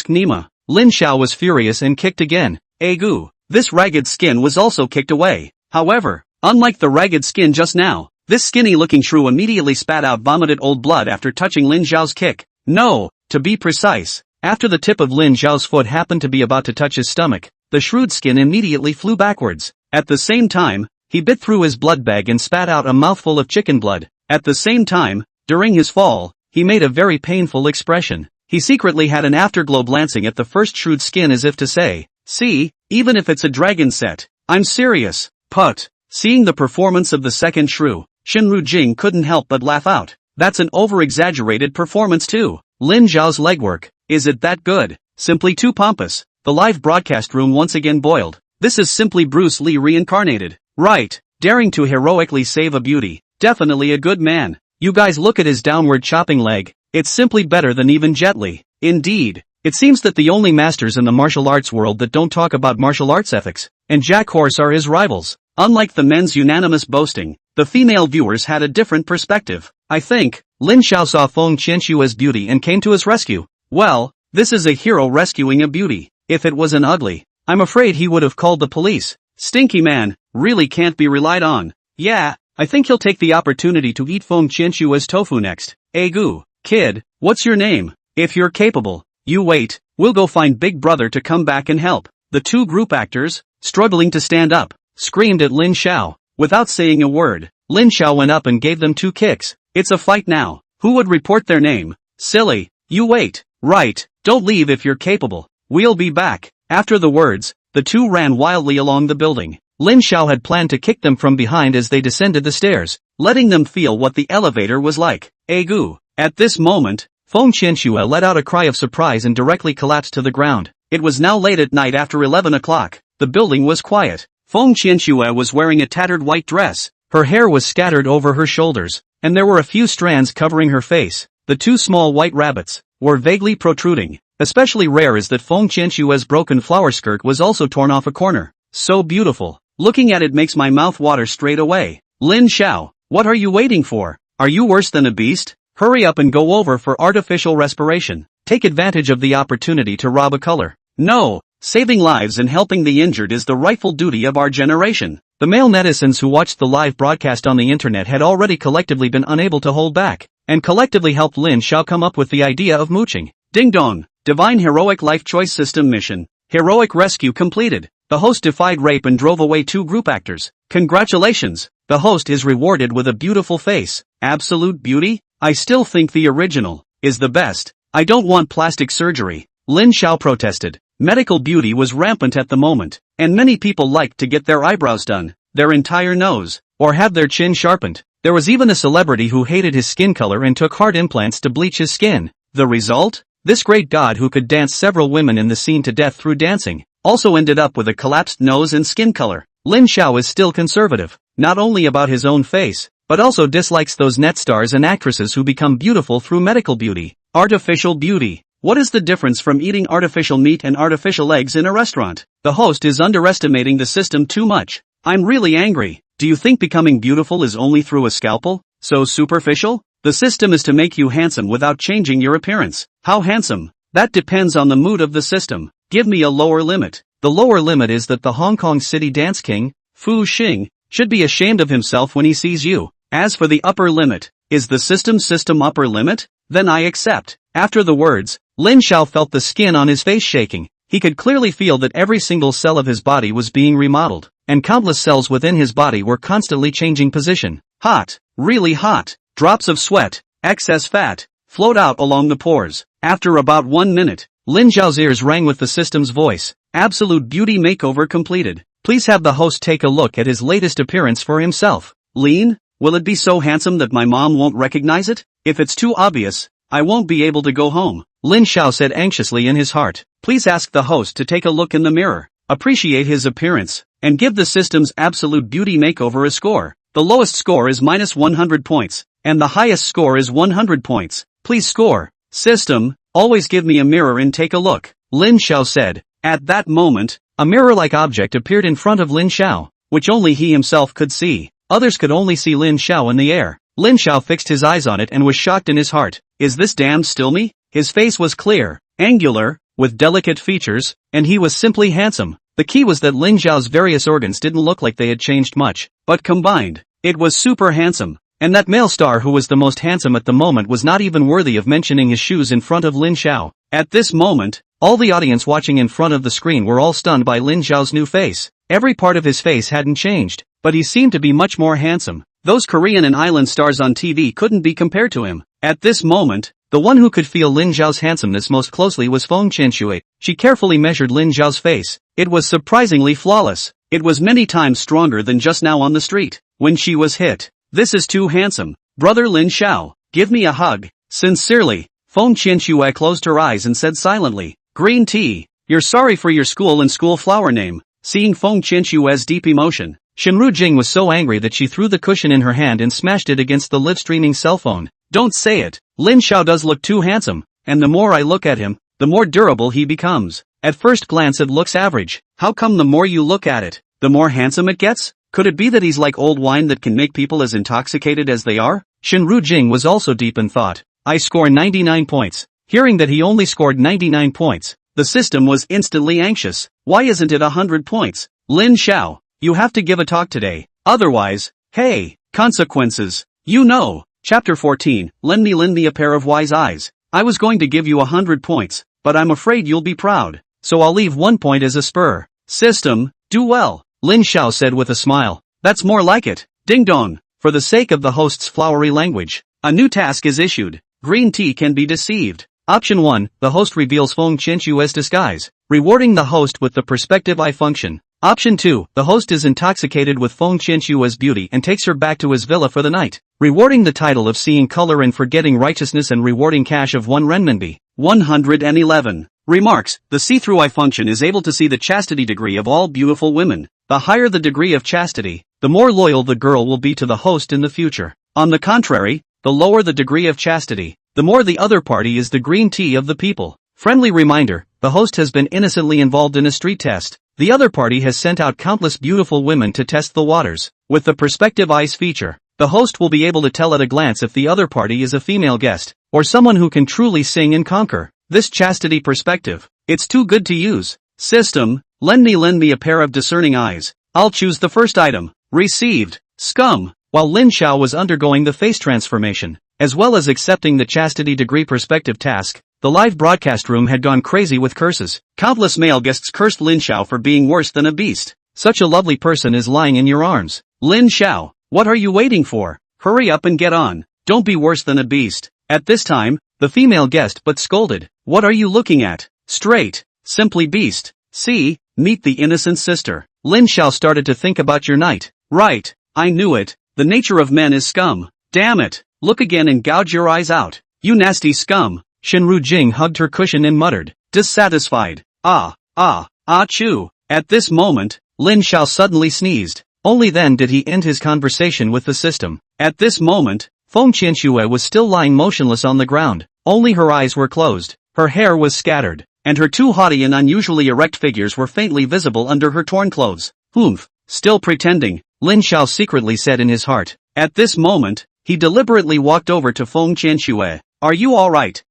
Nima. Lin Xiao was furious and kicked again. Gu. This ragged skin was also kicked away. However, unlike the ragged skin just now, this skinny-looking shrew immediately spat out vomited old blood after touching Lin Xiao's kick. No, to be precise, after the tip of Lin Xiao's foot happened to be about to touch his stomach, the shrewd skin immediately flew backwards. At the same time, he bit through his blood bag and spat out a mouthful of chicken blood. At the same time, during his fall, he made a very painful expression. He secretly had an afterglow glancing at the first shrewd skin as if to say, see, even if it's a dragon set, I'm serious. Put. Seeing the performance of the second shrew, Shinru Jing couldn't help but laugh out. That's an over-exaggerated performance too. Lin Xiao's legwork, is it that good? Simply too pompous. The live broadcast room once again boiled. This is simply Bruce Lee reincarnated. Right, daring to heroically save a beauty. Definitely a good man. You guys look at his downward chopping leg. It's simply better than even Jet Li. Indeed. It seems that the only masters in the martial arts world that don't talk about martial arts ethics, and Jack Horse are his rivals. Unlike the men's unanimous boasting, the female viewers had a different perspective. I think, Lin Xiao saw Feng Qianshua's beauty and came to his rescue. Well, this is a hero rescuing a beauty. If it was an ugly, I'm afraid he would have called the police. Stinky man, really can't be relied on. Yeah, I think he'll take the opportunity to eat Feng Qianshua's tofu next. Gu, kid, what's your name? If you're capable, you wait, we'll go find Big Brother to come back and help. The two group actors, struggling to stand up, screamed at Lin Xiao. Without saying a word, Lin Xiao went up and gave them 2 kicks. It's a fight now. Who would report their name? Silly, you wait. Right, don't leave if you're capable. We'll be back. After the words, the two ran wildly along the building. Lin Xiao had planned to kick them from behind as they descended the stairs, letting them feel what the elevator was like. Gu. At this moment, Feng Qianshua let out a cry of surprise and directly collapsed to the ground. It was now late at night after 11 o'clock. The building was quiet. Feng Qianshua was wearing a tattered white dress. Her hair was scattered over her shoulders, and there were a few strands covering her face. The 2 small white rabbits were vaguely protruding. Especially rare is that Feng Qianshua's broken flower skirt was also torn off a corner. So beautiful. Looking at it makes my mouth water straight away. Lin Xiao, what are you waiting for? Are you worse than a beast? Hurry up and go over for artificial respiration. Take advantage of the opportunity to rob a color. No, saving lives and helping the injured is the rightful duty of our generation. The male netizens who watched the live broadcast on the internet had already collectively been unable to hold back, and collectively helped Lin Xiao come up with the idea of mooching. Ding dong, Divine Heroic Life Choice System Mission. Heroic rescue completed. The host defied rape and drove away 2 group actors. Congratulations, the host is rewarded with a beautiful face. Absolute beauty? I still think the original is the best. I don't want plastic surgery. Lin Xiao protested. Medical beauty was rampant at the moment, and many people liked to get their eyebrows done, their entire nose, or have their chin sharpened. There was even a celebrity who hated his skin color and took heart implants to bleach his skin. The result? This great god who could dance several women in the scene to death through dancing, also ended up with a collapsed nose and skin color. Lin Xiao is still conservative, not only about his own face, but also dislikes those net stars and actresses who become beautiful through medical beauty. Artificial beauty. What is the difference from eating artificial meat and artificial eggs in a restaurant? The host is underestimating the system too much. I'm really angry. Do you think becoming beautiful is only through a scalpel? So superficial? The system is to make you handsome without changing your appearance. How handsome? That depends on the mood of the system. Give me a lower limit. The lower limit is that the Hong Kong City Dance King, Fu Xing, should be ashamed of himself when he sees you. As for the upper limit, is the system upper limit? Then I accept. After the words, Lin Xiao felt the skin on his face shaking. He could clearly feel that every single cell of his body was being remodeled, and countless cells within his body were constantly changing position. Hot, really hot. Drops of sweat, excess fat, flowed out along the pores. After about 1 minute, Lin Xiao's ears rang with the system's voice. Absolute beauty makeover completed. Please have the host take a look at his latest appearance for himself. Lean? Will it be so handsome that my mom won't recognize it? If it's too obvious, I won't be able to go home. Lin Xiao said anxiously in his heart. Please ask the host to take a look in the mirror, appreciate his appearance, and give the system's absolute beauty makeover a score. The lowest score is -100 points, and the highest score is 100 points. Please score. System, always give me a mirror and take a look, Lin Xiao said. At that moment, a mirror-like object appeared in front of Lin Xiao, which only he himself could see. Others could only see Lin Xiao in the air. Lin Xiao fixed his eyes on it and was shocked in his heart. Is this damned still me? His face was clear, angular, with delicate features, and he was simply handsome. The key was that Lin Xiao's various organs didn't look like they had changed much, but combined, it was super handsome. And that male star who was the most handsome at the moment was not even worthy of mentioning his shoes in front of Lin Xiao. At this moment, all the audience watching in front of the screen were all stunned by Lin Xiao's new face. Every part of his face hadn't changed, but he seemed to be much more handsome. Those Korean and island stars on TV couldn't be compared to him. At this moment, the one who could feel Lin Xiao's handsomeness most closely was Feng Qianshua. She carefully measured Lin Xiao's face. It was surprisingly flawless. It was many times stronger than just now on the street. When she was hit, this is too handsome. Brother Lin Xiao, give me a hug. Sincerely, Feng Qianshua closed her eyes and said silently, green tea. You're sorry for your school and school flower name. Seeing Feng Qianshua's deep emotion, Shinru Jing was so angry that she threw the cushion in her hand and smashed it against the live-streaming cell phone. Don't say it. Lin Xiao does look too handsome, and the more I look at him, the more durable he becomes. At first glance it looks average. How come the more you look at it, the more handsome it gets? Could it be that he's like old wine that can make people as intoxicated as they are? Shinru Jing was also deep in thought. I score 99 points. Hearing that he only scored 99 points, the system was instantly anxious. Why isn't it 100 points? Lin Xiao, you have to give a talk today. Otherwise, hey, consequences. You know. Chapter 14, lend me a pair of wise eyes. I was going to give you 100 points, but I'm afraid you'll be proud. So I'll leave 1 point as a spur. System, do well. Lin Xiao said with a smile. That's more like it. Ding dong. For the sake of the host's flowery language, a new task is issued. Green tea can be deceived. Option 1, the host reveals Feng Qianshue's disguise, rewarding the host with the perspective eye function. Option 2, the host is intoxicated with Feng Qianshue's beauty and takes her back to his villa for the night, rewarding the title of seeing color and forgetting righteousness and rewarding cash of 1 renminbi. 111. Remarks, the see-through eye function is able to see the chastity degree of all beautiful women. The higher the degree of chastity, the more loyal the girl will be to the host in the future. On the contrary, the lower the degree of chastity, the more the other party is the green tea of the people. Friendly reminder, the host has been innocently involved in a street test. The other party has sent out countless beautiful women to test the waters. With the perspective eyes feature, the host will be able to tell at a glance if the other party is a female guest, or someone who can truly sing and conquer. This chastity perspective, it's too good to use. System, lend me a pair of discerning eyes. I'll choose the first item. Received. Scum. While Lin Xiao was undergoing the face transformation, as well as accepting the chastity degree perspective task, the live broadcast room had gone crazy with curses. Countless male guests cursed Lin Xiao for being worse than a beast. Such a lovely person is lying in your arms. Lin Xiao, what are you waiting for? Hurry up and get on. Don't be worse than a beast. At this time, the female guest but scolded. What are you looking at? Straight. Simply beast. See, meet the innocent sister. Lin Xiao started to think about your night. Right, I knew it. The nature of men is scum. Damn it. Look again and gouge your eyes out. You nasty scum. Shinru Jing hugged her cushion and muttered, dissatisfied. Achoo. At this moment, Lin Xiao suddenly sneezed. Only then did he end his conversation with the system. At this moment, Feng Qianxue was still lying motionless on the ground. Only her eyes were closed. Her hair was scattered, and her two haughty and unusually erect figures were faintly visible under her torn clothes. Humph. Still pretending, Lin Xiao secretly said in his heart. At this moment, he deliberately walked over to Feng Qianxue. Are you alright?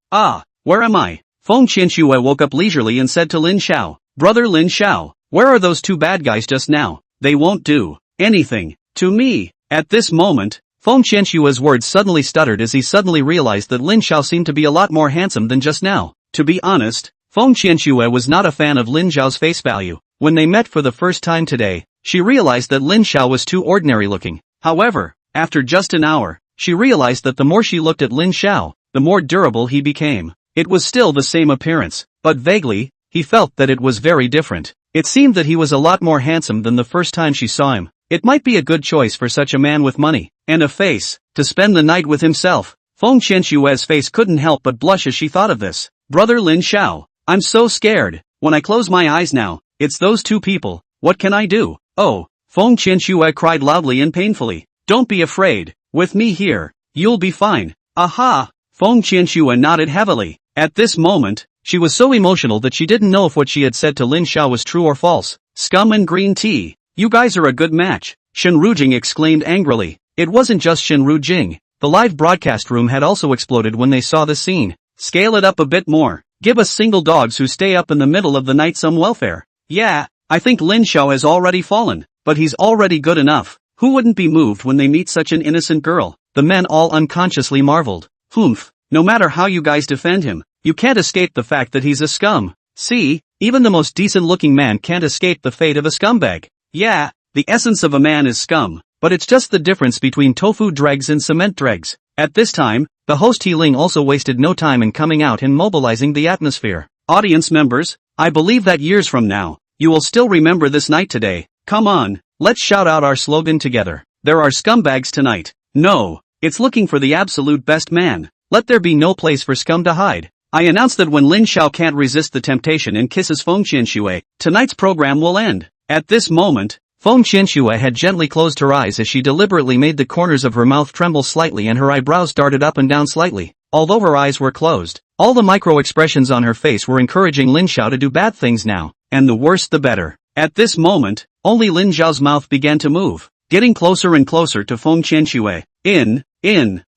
Where am I? Feng Qianxue woke up leisurely and said to Lin Xiao, Brother Lin Xiao, where are those two bad guys just now? They won't do anything to me. At this moment, Feng Qianshue's words suddenly stuttered as he suddenly realized that Lin Xiao seemed to be a lot more handsome than just now. To be honest, Feng Qianxue was not a fan of Lin Xiao's face value. When they met for the first time today, she realized that Lin Xiao was too ordinary looking. However, after just an hour, she realized that the more she looked at Lin Xiao, the more durable he became. It was still the same appearance, but vaguely, he felt that it was very different. It seemed that he was a lot more handsome than the first time she saw him. It might be a good choice for such a man with money and a face to spend the night with himself. Feng Qianshue's face couldn't help but blush as she thought of this. Brother Lin Xiao, I'm so scared. When I close my eyes now, it's those two people. What can I do? Oh, Feng Qianxue cried loudly and painfully. Don't be afraid. With me here, you'll be fine. Aha! Feng Qianxue nodded heavily. At this moment, she was so emotional that she didn't know if what she had said to Lin Xiao was true or false. Scum and green tea. You guys are a good match. Shinru Jing exclaimed angrily. It wasn't just Shinru Jing. The live broadcast room had also exploded when they saw the scene. Scale it up a bit more. Give us single dogs who stay up in the middle of the night some welfare. Yeah, I think Lin Xiao has already fallen, but he's already good enough. Who wouldn't be moved when they meet such an innocent girl? The men all unconsciously marveled. Humph, no matter how you guys defend him, you can't escape the fact that he's a scum. See, even the most decent-looking man can't escape the fate of a scumbag. Yeah, the essence of a man is scum, but it's just the difference between tofu dregs and cement dregs. At this time, the host He Ling also wasted no time in coming out and mobilizing the atmosphere. Audience members, I believe that years from now, you will still remember this night today. Come on, let's shout out our slogan together. There are scumbags tonight. No, it's looking for the absolute best man. Let there be no place for scum to hide. I announce that when Lin Xiao can't resist the temptation and kisses Feng Qianxue, tonight's program will end. At this moment, Feng Qianxue had gently closed her eyes as she deliberately made the corners of her mouth tremble slightly and her eyebrows darted up and down slightly. Although her eyes were closed, all the micro-expressions on her face were encouraging Lin Xiao to do bad things now, and the worse the better. At this moment, only Lin Xiao's mouth began to move, getting closer and closer to Feng Qianxue. In.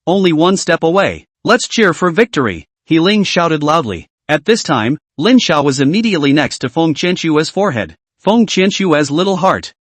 only one step away. Let's cheer for victory, He Ling shouted loudly. At this time, Lin Xiao was immediately next to Feng Qianshue's forehead. Feng Qianshue's little heart,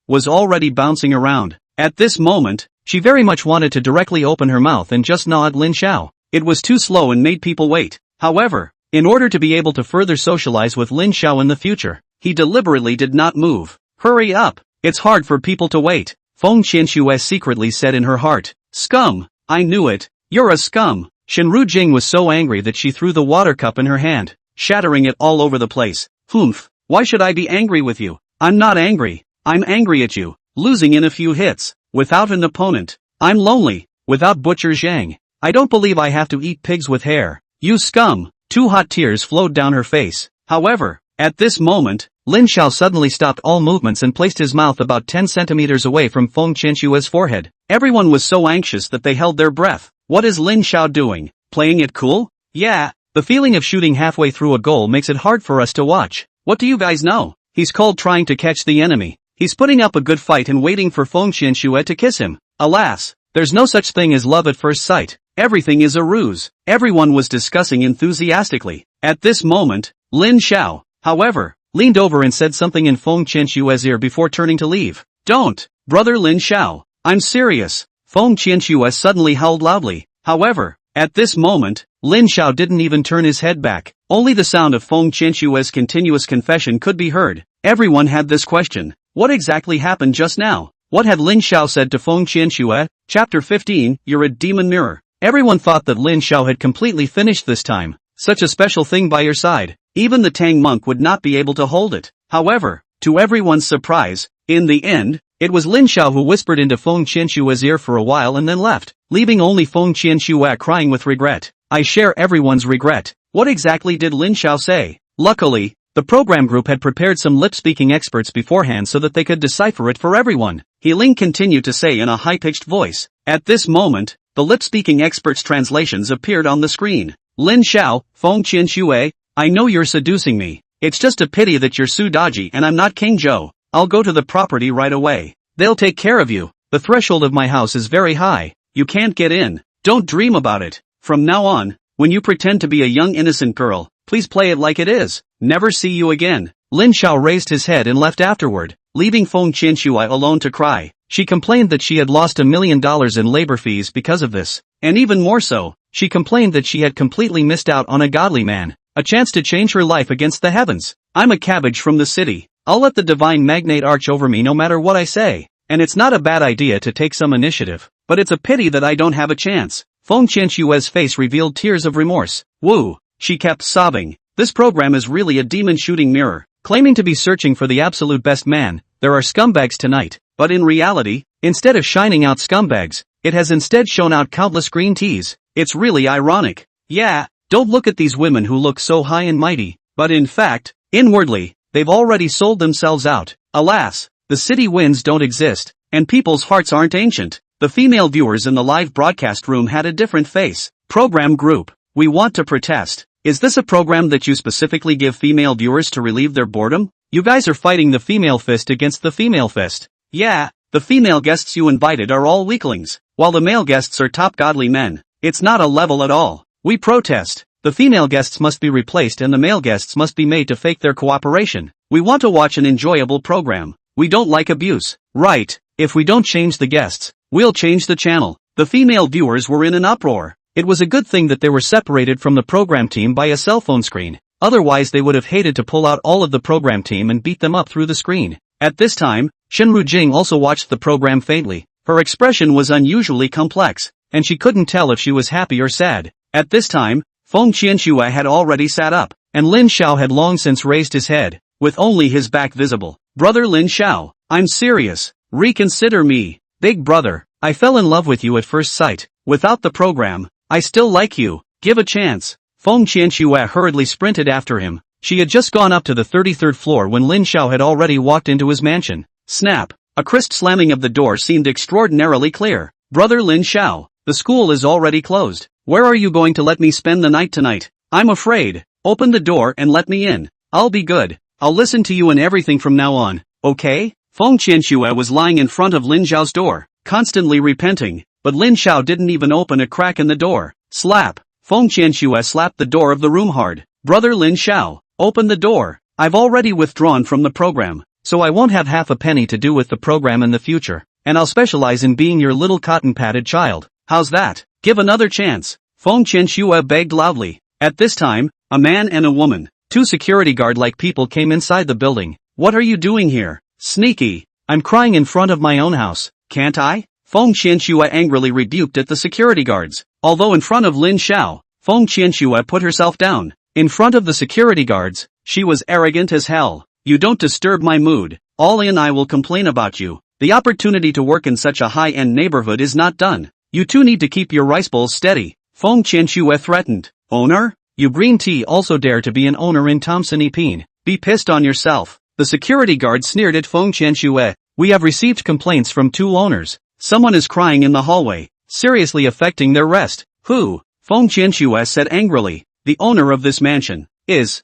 was already bouncing around. At this moment, she very much wanted to directly open her mouth and just nod Lin Xiao. It was too slow and made people wait. However, in order to be able to further socialize with Lin Xiao in the future, he deliberately did not move. Hurry up, it's hard for people to wait, Feng Qianshue secretly said in her heart. Scum, I knew it, you're a scum. Shenru Jing was so angry that she threw the water cup in her hand, shattering it all over the place. Humph, why should I be angry with you? I'm not angry, I'm angry at you, losing in a few hits, without an opponent. I'm lonely, without Butcher Zhang. I don't believe I have to eat pigs with hair. You scum! 2 hot tears flowed down her face. However, at this moment, Lin Xiao suddenly stopped all movements and placed his mouth about 10 centimeters away from Feng Qianshue's forehead. Everyone was so anxious that they held their breath. What is Lin Xiao doing? Playing it cool? Yeah, the feeling of shooting halfway through a goal makes it hard for us to watch. What do you guys know? He's called trying to catch the enemy. He's putting up a good fight and waiting for Feng Qianshue to kiss him. Alas, there's no such thing as love at first sight. Everything is a ruse. Everyone was discussing enthusiastically. At this moment, Lin Xiao, however, leaned over and said something in Feng Qianshue's ear before turning to leave. Don't, brother Lin Xiao, I'm serious. Feng Qianshue suddenly howled loudly. However, at this moment, Lin Xiao didn't even turn his head back. Only the sound of Feng Qianshue's continuous confession could be heard. Everyone had this question. What exactly happened just now? What had Lin Xiao said to Feng Qianshue? Chapter 15, You're a demon mirror. Everyone thought that Lin Xiao had completely finished this time. Such a special thing by your side. Even the Tang monk would not be able to hold it. However, to everyone's surprise, in the end, it was Lin Xiao who whispered into Feng Qianshue's ear for a while and then left, leaving only Feng Qianshue crying with regret. I share everyone's regret. What exactly did Lin Xiao say? Luckily, the program group had prepared some lip-speaking experts beforehand so that they could decipher it for everyone. He Ling continued to say in a high-pitched voice. At this moment, the lip-speaking experts' translations appeared on the screen. Lin Xiao, Feng Qianshue, I know you're seducing me. It's just a pity that you're Su Daji and I'm not King Zhou. I'll go to the property right away. They'll take care of you. The threshold of my house is very high. You can't get in. Don't dream about it. From now on, when you pretend to be a young innocent girl, please play it like it is. Never see you again. Lin Xiao raised his head and left afterward, leaving Feng Qianshue alone to cry. She complained that she had lost $1 million in labor fees because of this. And even more so, she complained that she had completely missed out on a godly man, a chance to change her life against the heavens. I'm a cabbage from the city. I'll let the divine magnate arch over me no matter what I say. And it's not a bad idea to take some initiative, but it's a pity that I don't have a chance. Feng Qianshue's face revealed tears of remorse. Woo, she kept sobbing. This program is really a demon shooting mirror. Claiming to be searching for the absolute best man, there are scumbags tonight. But in reality, instead of shining out scumbags, it has instead shown out countless green teas. It's really ironic. Yeah, don't look at these women who look so high and mighty, but in fact, inwardly, they've already sold themselves out. Alas, the city winds don't exist, and people's hearts aren't ancient. The female viewers in the live broadcast room had a different face. Program group, we want to protest. Is this a program that you specifically give female viewers to relieve their boredom? You guys are fighting the female fist against the female fist. Yeah, the female guests you invited are all weaklings, while the male guests are top godly men. It's not a level at all. We protest. The female guests must be replaced and the male guests must be made to fake their cooperation. We want to watch an enjoyable program. We don't like abuse. Right, if we don't change the guests, we'll change the channel. The female viewers were in an uproar. It was a good thing that they were separated from the program team by a cell phone screen. Otherwise they would have hated to pull out all of the program team and beat them up through the screen. At this time, Shenru Jing also watched the program faintly. Her expression was unusually complex, and she couldn't tell if she was happy or sad. At this time, Feng Qianshue had already sat up, and Lin Xiao had long since raised his head, with only his back visible. Brother Lin Xiao, I'm serious. Reconsider me. Big brother, I fell in love with you at first sight. Without the program, I still like you. Give a chance. Feng Qianshue hurriedly sprinted after him. She had just gone up to the 33rd floor when Lin Xiao had already walked into his mansion. Snap! A crisp slamming of the door seemed extraordinarily clear. Brother Lin Xiao, the school is already closed. Where are you going to let me spend the night tonight? I'm afraid. Open the door and let me in. I'll be good. I'll listen to you and everything from now on, okay? Feng Qianshue was lying in front of Lin Xiao's door, constantly repenting. but Lin Xiao didn't even open a crack in the door. Slap! Feng Qianxue slapped the door of the room hard. Brother Lin Xiao, open the door. I've already withdrawn from the program, so I won't have half a penny to do with the program in the future, and I'll specialize in being your little cotton-padded child. How's that? Give another chance. Feng Qianxue begged loudly. At this time, a man and a woman, two security guard-like people came inside the building. What are you doing here? Sneaky. I'm crying in front of my own house. Can't I? Feng Qianxue angrily rebuked at the security guards. Although in front of Lin Xiao, Feng Qianxue put herself down. In front of the security guards, she was arrogant as hell. You don't disturb my mood. All in I will complain about you. The opportunity to work in such a high-end neighborhood is not done. You two need to keep your rice bowls steady. Feng Qianxue threatened. Owner? You green tea also dare to be an owner in Thompson Epine. Be pissed on yourself. The security guard sneered at Feng Qianxue. We have received complaints from two owners. Someone is crying in the hallway, seriously affecting their rest. Who? Feng Qianxue said angrily. The owner of this mansion is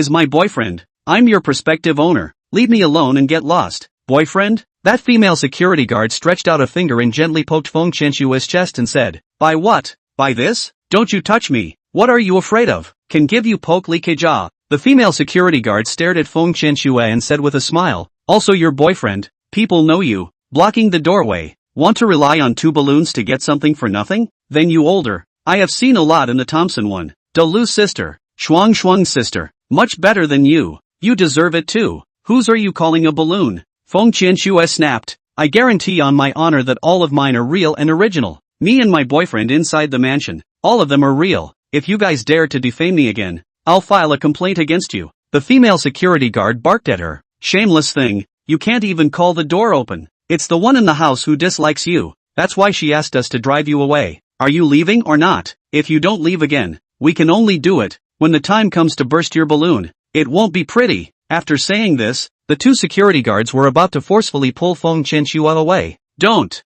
my boyfriend. I'm your prospective owner. Leave me alone and get lost. Boyfriend? That female security guard stretched out a finger and gently poked Feng Qianxue's chest and said, By what? By this? Don't you touch me. What are you afraid of? Can give you poke li keja. The female security guard stared at Feng Qianxue and said with a smile, Also your boyfriend. People know you. Blocking the doorway. Want to rely on two balloons to get something for nothing? Then you older. I have seen a lot in the Thompson one. Dalu's sister. Shuang's sister. Much better than you. You deserve it too. Whose are you calling a balloon? Feng Qianxue snapped. I guarantee on my honor that all of mine are real and original. Me and my boyfriend inside the mansion. All of them are real. If you guys dare to defame me again, I'll file a complaint against you. The female security guard barked at her. Shameless thing. You can't even call the door open. It's the one in the house who dislikes you. That's why she asked us to drive you away. Are you leaving or not? If you don't leave again, we can only do it when the time comes to burst your balloon. It won't be pretty. After saying this, the two security guards were about to forcefully pull Feng Qianxue away. Don't.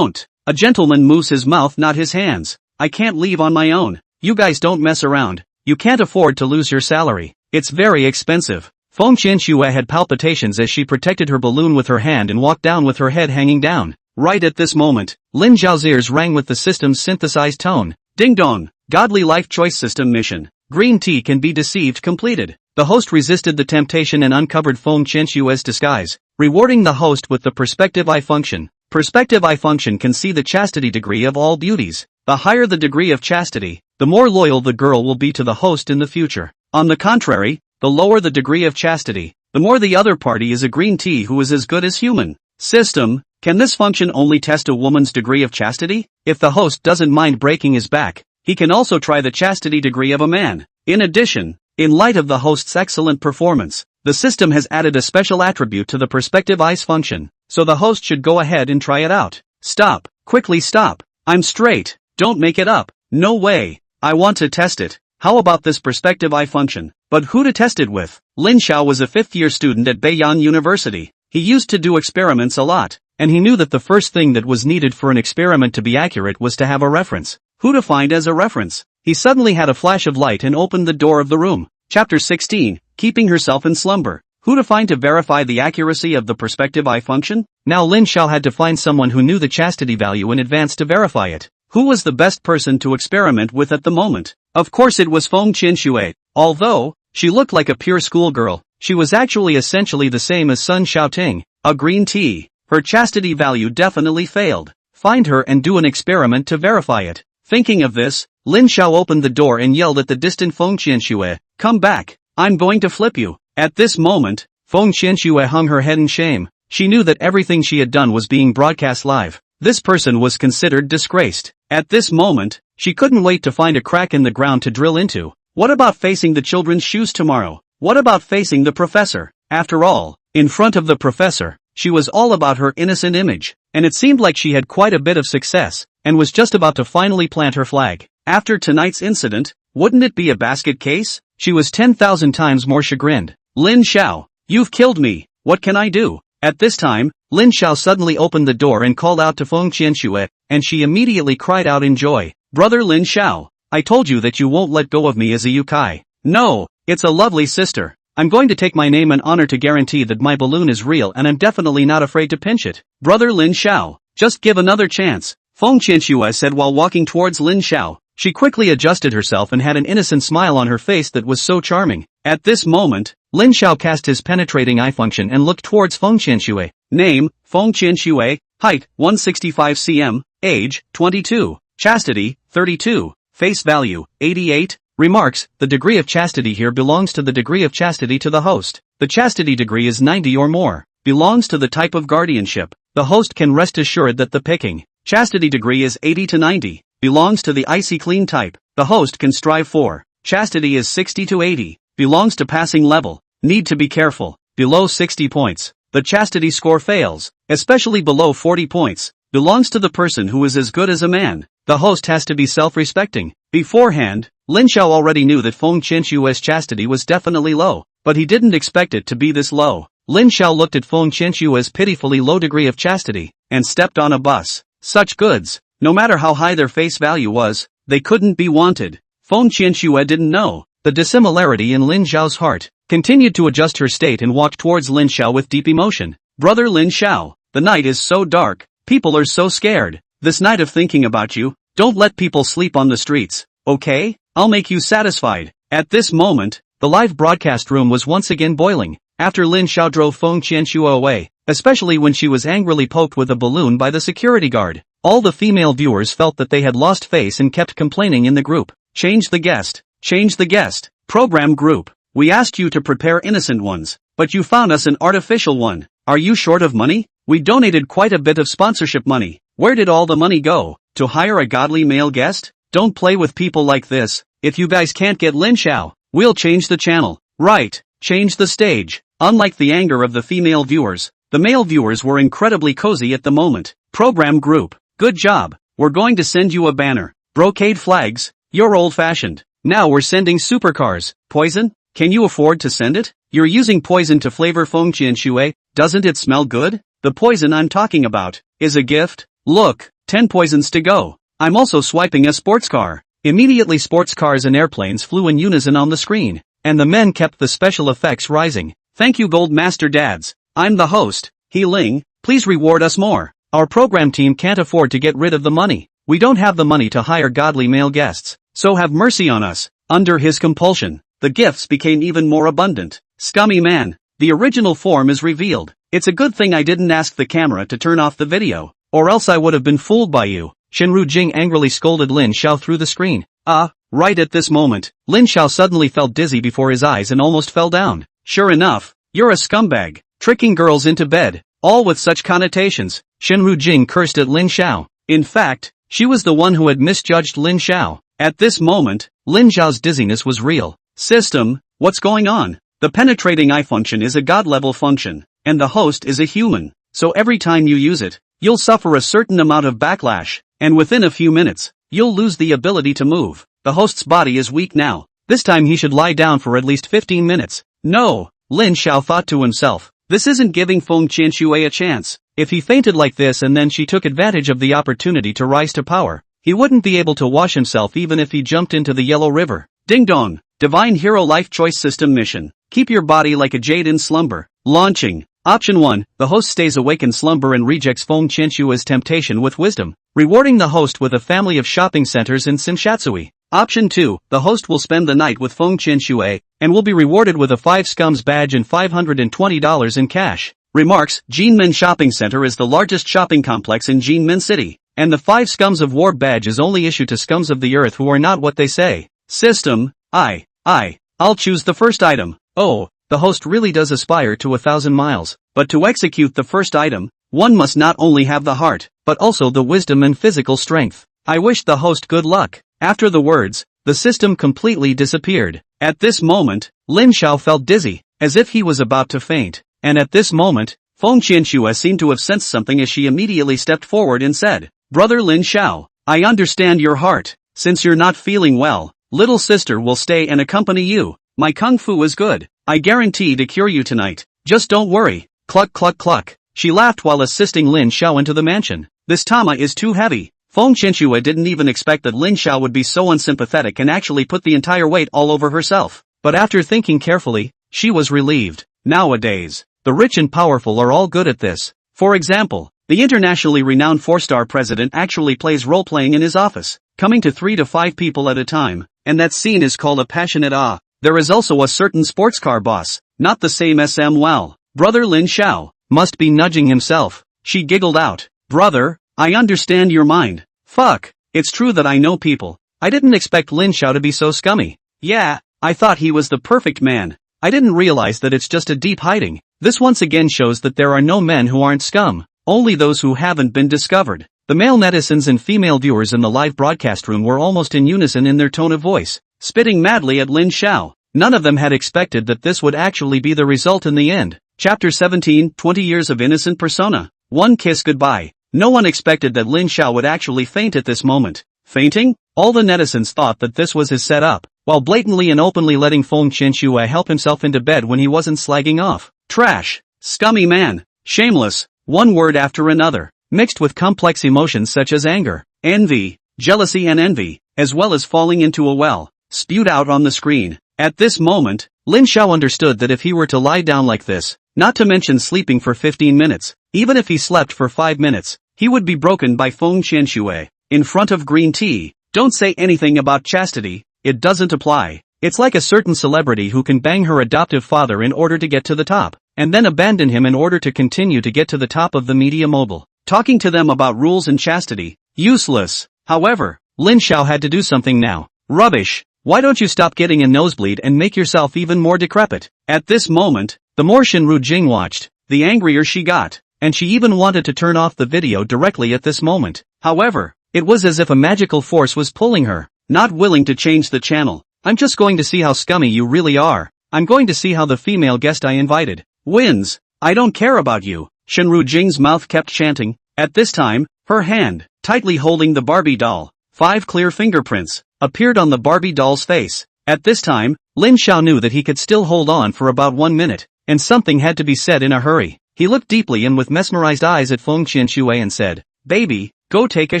A gentleman moves his mouth, not his hands. I can't leave on my own. You guys don't mess around. You can't afford to lose your salary. It's very expensive. Feng Qianxue had palpitations as she protected her balloon with her hand and walked down with her head hanging down. Right at this moment, Lin Zhao's ears rang with the system's synthesized tone. Ding dong, Godly Life Choice System mission. Green tea can be deceived completed. The host resisted the temptation and uncovered Feng Qianxue's disguise, rewarding the host with the Perspective Eye function. Perspective Eye function can see the chastity degree of all beauties. The higher the degree of chastity, the more loyal the girl will be to the host in the future. On the contrary, the lower the degree of chastity, the more the other party is a green tea who is as good as human. System, can this function only test a woman's degree of chastity? If the host doesn't mind breaking his back, he can also try the chastity degree of a man. In addition, in light of the host's excellent performance, the system has added a special attribute to the Perspective Eyes function, so the host should go ahead and try it out. Stop, quickly stop. I'm straight, don't make it up. No way, I want to test it. How about this Perspective Eye function? But who to test it with? Lin Xiao was a fifth-year student at Beiyang University. He used to do experiments a lot, and he knew that the first thing that was needed for an experiment to be accurate was to have a reference. Who to find as a reference? He suddenly had a flash of light and opened the door of the room. Chapter 16, Keeping Herself in Slumber. Who to find to verify the accuracy of the Perspective Eye function? Now Lin Xiao had to find someone who knew the chastity value in advance to verify it. Who was the best person to experiment with at the moment? Of course it was Feng Qianxue. Although she looked like a pure schoolgirl, she was actually essentially the same as Sun Xiaoting, a green tea. Her chastity value definitely failed. Find her and do an experiment to verify it. Thinking of this, Lin Xiao opened the door and yelled at the distant Feng Qianxue, Come back, I'm going to flip you. At this moment, Feng Qianxue hung her head in shame. She knew that everything she had done was being broadcast live. This person was considered disgraced. At this moment, she couldn't wait to find a crack in the ground to drill into. What about facing the children's shoes tomorrow? What about facing the professor? After all, in front of the professor, she was all about her innocent image, and it seemed like she had quite a bit of success, and was just about to finally plant her flag. After tonight's incident, wouldn't it be a basket case? She was 10,000 times more chagrined. Lin Xiao, you've killed me. What can I do? At this time, Lin Xiao suddenly opened the door and called out to Feng Qianxue, and she immediately cried out in joy. Brother Lin Xiao, I told you that you won't let go of me as a yukai. No, it's a lovely sister. I'm going to take my name and honor to guarantee that my balloon is real and I'm definitely not afraid to pinch it. Brother Lin Xiao, just give another chance. Feng Qianxue said while walking towards Lin Xiao. She quickly adjusted herself and had an innocent smile on her face that was so charming. At this moment, Lin Xiao cast his penetrating eye function and looked towards Feng Qianxue. Name, Feng Qianxue, height, 165 cm, age, 22, chastity, 32, face value, 88. Remarks, the degree of chastity here belongs to the degree of chastity to the host. The chastity degree is 90 or more. Belongs to the type of guardianship. The host can rest assured that the picking chastity degree is 80 to 90. Belongs to the icy clean type. The host can strive for. Chastity is 60 to 80. Belongs to passing level. Need to be careful. Below 60 points. The chastity score fails. Especially below 40 points. Belongs to the person who is as good as a man. The host has to be self-respecting. Beforehand, Lin Xiao already knew that Feng Qianxue's chastity was definitely low, but he didn't expect it to be this low. Lin Xiao looked at Feng Qianxue's pitifully low degree of chastity, and stepped on a bus. Such goods, no matter how high their face value was, they couldn't be wanted. Feng Qianxue didn't know the dissimilarity in Lin Xiao's heart, continued to adjust her state and walked towards Lin Xiao with deep emotion. Brother Lin Xiao, the night is so dark, people are so scared. This night of thinking about you, don't let people sleep on the streets, okay? I'll make you satisfied. At this moment, the live broadcast room was once again boiling, after Lin Xiao drove Feng Qianxue away, especially when she was angrily poked with a balloon by the security guard. All the female viewers felt that they had lost face and kept complaining in the group. Change the guest. Change the guest. Program group. We asked you to prepare innocent ones, but you found us an artificial one. Are you short of money? We donated quite a bit of sponsorship money. Where did all the money go? To hire a godly male guest? Don't play with people like this. If you guys can't get Lin Xiao, we'll change the channel. Right. Change the stage. Unlike the anger of the female viewers, the male viewers were incredibly cozy at the moment. Program group. Good job. We're going to send you a banner. Brocade flags. You're old-fashioned. Now we're sending supercars. Poison? Can you afford to send it? You're using poison to flavor Feng Qianxue. Doesn't it smell good? The poison I'm talking about is a gift. Look, 10 poisons to go. I'm also swiping a sports car. Immediately sports cars and airplanes flew in unison on the screen, and the men kept the special effects rising. Thank you Gold Master Dads. I'm the host, He Ling. Please reward us more. Our program team can't afford to get rid of the money. We don't have the money to hire godly male guests, so have mercy on us. Under his compulsion, the gifts became even more abundant. Scummy man, the original form is revealed. It's a good thing I didn't ask the camera to turn off the video, or else I would have been fooled by you. Shenru Jing angrily scolded Lin Xiao through the screen. Right at this moment, Lin Xiao suddenly felt dizzy before his eyes and almost fell down. Sure enough, you're a scumbag, tricking girls into bed, all with such connotations. Shenru Jing cursed at Lin Xiao. In fact, she was the one who had misjudged Lin Xiao. At this moment, Lin Xiao's dizziness was real. System, what's going on? The penetrating eye function is a god-level function, and the host is a human, so every time you use it, you'll suffer a certain amount of backlash, and within a few minutes, you'll lose the ability to move. The host's body is weak now. This time he should lie down for at least 15 minutes. No, Lin Xiao thought to himself. This isn't giving Feng Qianxue a chance. If he fainted like this and then she took advantage of the opportunity to rise to power, he wouldn't be able to wash himself even if he jumped into the Yellow River. Ding dong. Divine Hero Life Choice System Mission. Keep your body like a jade in slumber. Launching. Option 1. The host stays awake in slumber and rejects Feng Qianxue's temptation with wisdom, rewarding the host with a family of shopping centers in Simshatsui. Option 2. The host will spend the night with Feng Qianxue, and will be rewarded with a 5 scums badge and $520 in cash. Remarks, Jinmen Shopping Center is the largest shopping complex in Jinmen City, and the 5 scums of war badge is only issued to scums of the earth who are not what they say. System, I'll choose the first item. Oh, the host really does aspire to 1,000 miles, but to execute the first item, one must not only have the heart, but also the wisdom and physical strength. I wish the host good luck. After the words, the system completely disappeared. At this moment, Lin Xiao felt dizzy, as if he was about to faint, and at this moment, Feng Qianxue seemed to have sensed something as she immediately stepped forward and said, Brother Lin Xiao, I understand your heart. Since you're not feeling well, little sister will stay and accompany you. My kung fu is good. I guarantee to cure you tonight. Just don't worry. Cluck cluck cluck. She laughed while assisting Lin Xiao into the mansion. This tama is too heavy. Feng Qianxue didn't even expect that Lin Xiao would be so unsympathetic and actually put the entire weight all over herself. But after thinking carefully, she was relieved. Nowadays, the rich and powerful are all good at this. For example, The internationally renowned 4-star president actually plays role-playing in his office, coming to 3 to 5 people at a time, and that scene is called a passionate ah. There is also a certain sports car boss, not the same SM Well. Brother Lin Xiao, must be nudging himself. She giggled out. Brother, I understand your mind. Fuck, it's true that I know people. I didn't expect Lin Xiao to be so scummy. Yeah, I thought he was the perfect man. I didn't realize that it's just a deep hiding. This once again shows that there are no men who aren't scum, only those who haven't been discovered. The male netizens and female viewers in the live broadcast room were almost in unison in their tone of voice, spitting madly at Lin Xiao. None of them had expected that this would actually be the result in the end. Chapter 17, 20 Years of Innocent Persona. One Kiss Goodbye. No one expected that Lin Xiao would actually faint at this moment. Fainting? All the netizens thought that this was his setup, while blatantly and openly letting Feng Qianxue help himself into bed when he wasn't slagging off. Trash. Scummy man. Shameless. One word after another, mixed with complex emotions such as anger, envy, jealousy and envy, as well as falling into a well, spewed out on the screen. At this moment, Lin Xiao understood that if he were to lie down like this, not to mention sleeping for 15 minutes, even if he slept for 5 minutes, he would be broken by Feng Qianxue. In front of green tea, don't say anything about chastity, it doesn't apply. It's like a certain celebrity who can bang her adoptive father in order to get to the top, and then abandon him in order to continue to get to the top of the media mogul. Talking to them about rules and chastity, useless. However, Lin Xiao had to do something now. Rubbish. Why don't you stop getting a nosebleed and make yourself even more decrepit? At this moment, the more Shinru Jing watched, the angrier she got, and she even wanted to turn off the video directly at this moment. However, it was as if a magical force was pulling her. Not willing to change the channel. I'm just going to see how scummy you really are. I'm going to see how the female guest I invited wins. I don't care about you. Shinru Jing's mouth kept chanting. At this time, her hand, tightly holding the Barbie doll, 5 clear fingerprints, appeared on the Barbie doll's face. At this time, Lin Xiao knew that he could still hold on for about 1 minute, and something had to be said in a hurry. He looked deeply and with mesmerized eyes at Feng Qianxue and said, "Baby, go take a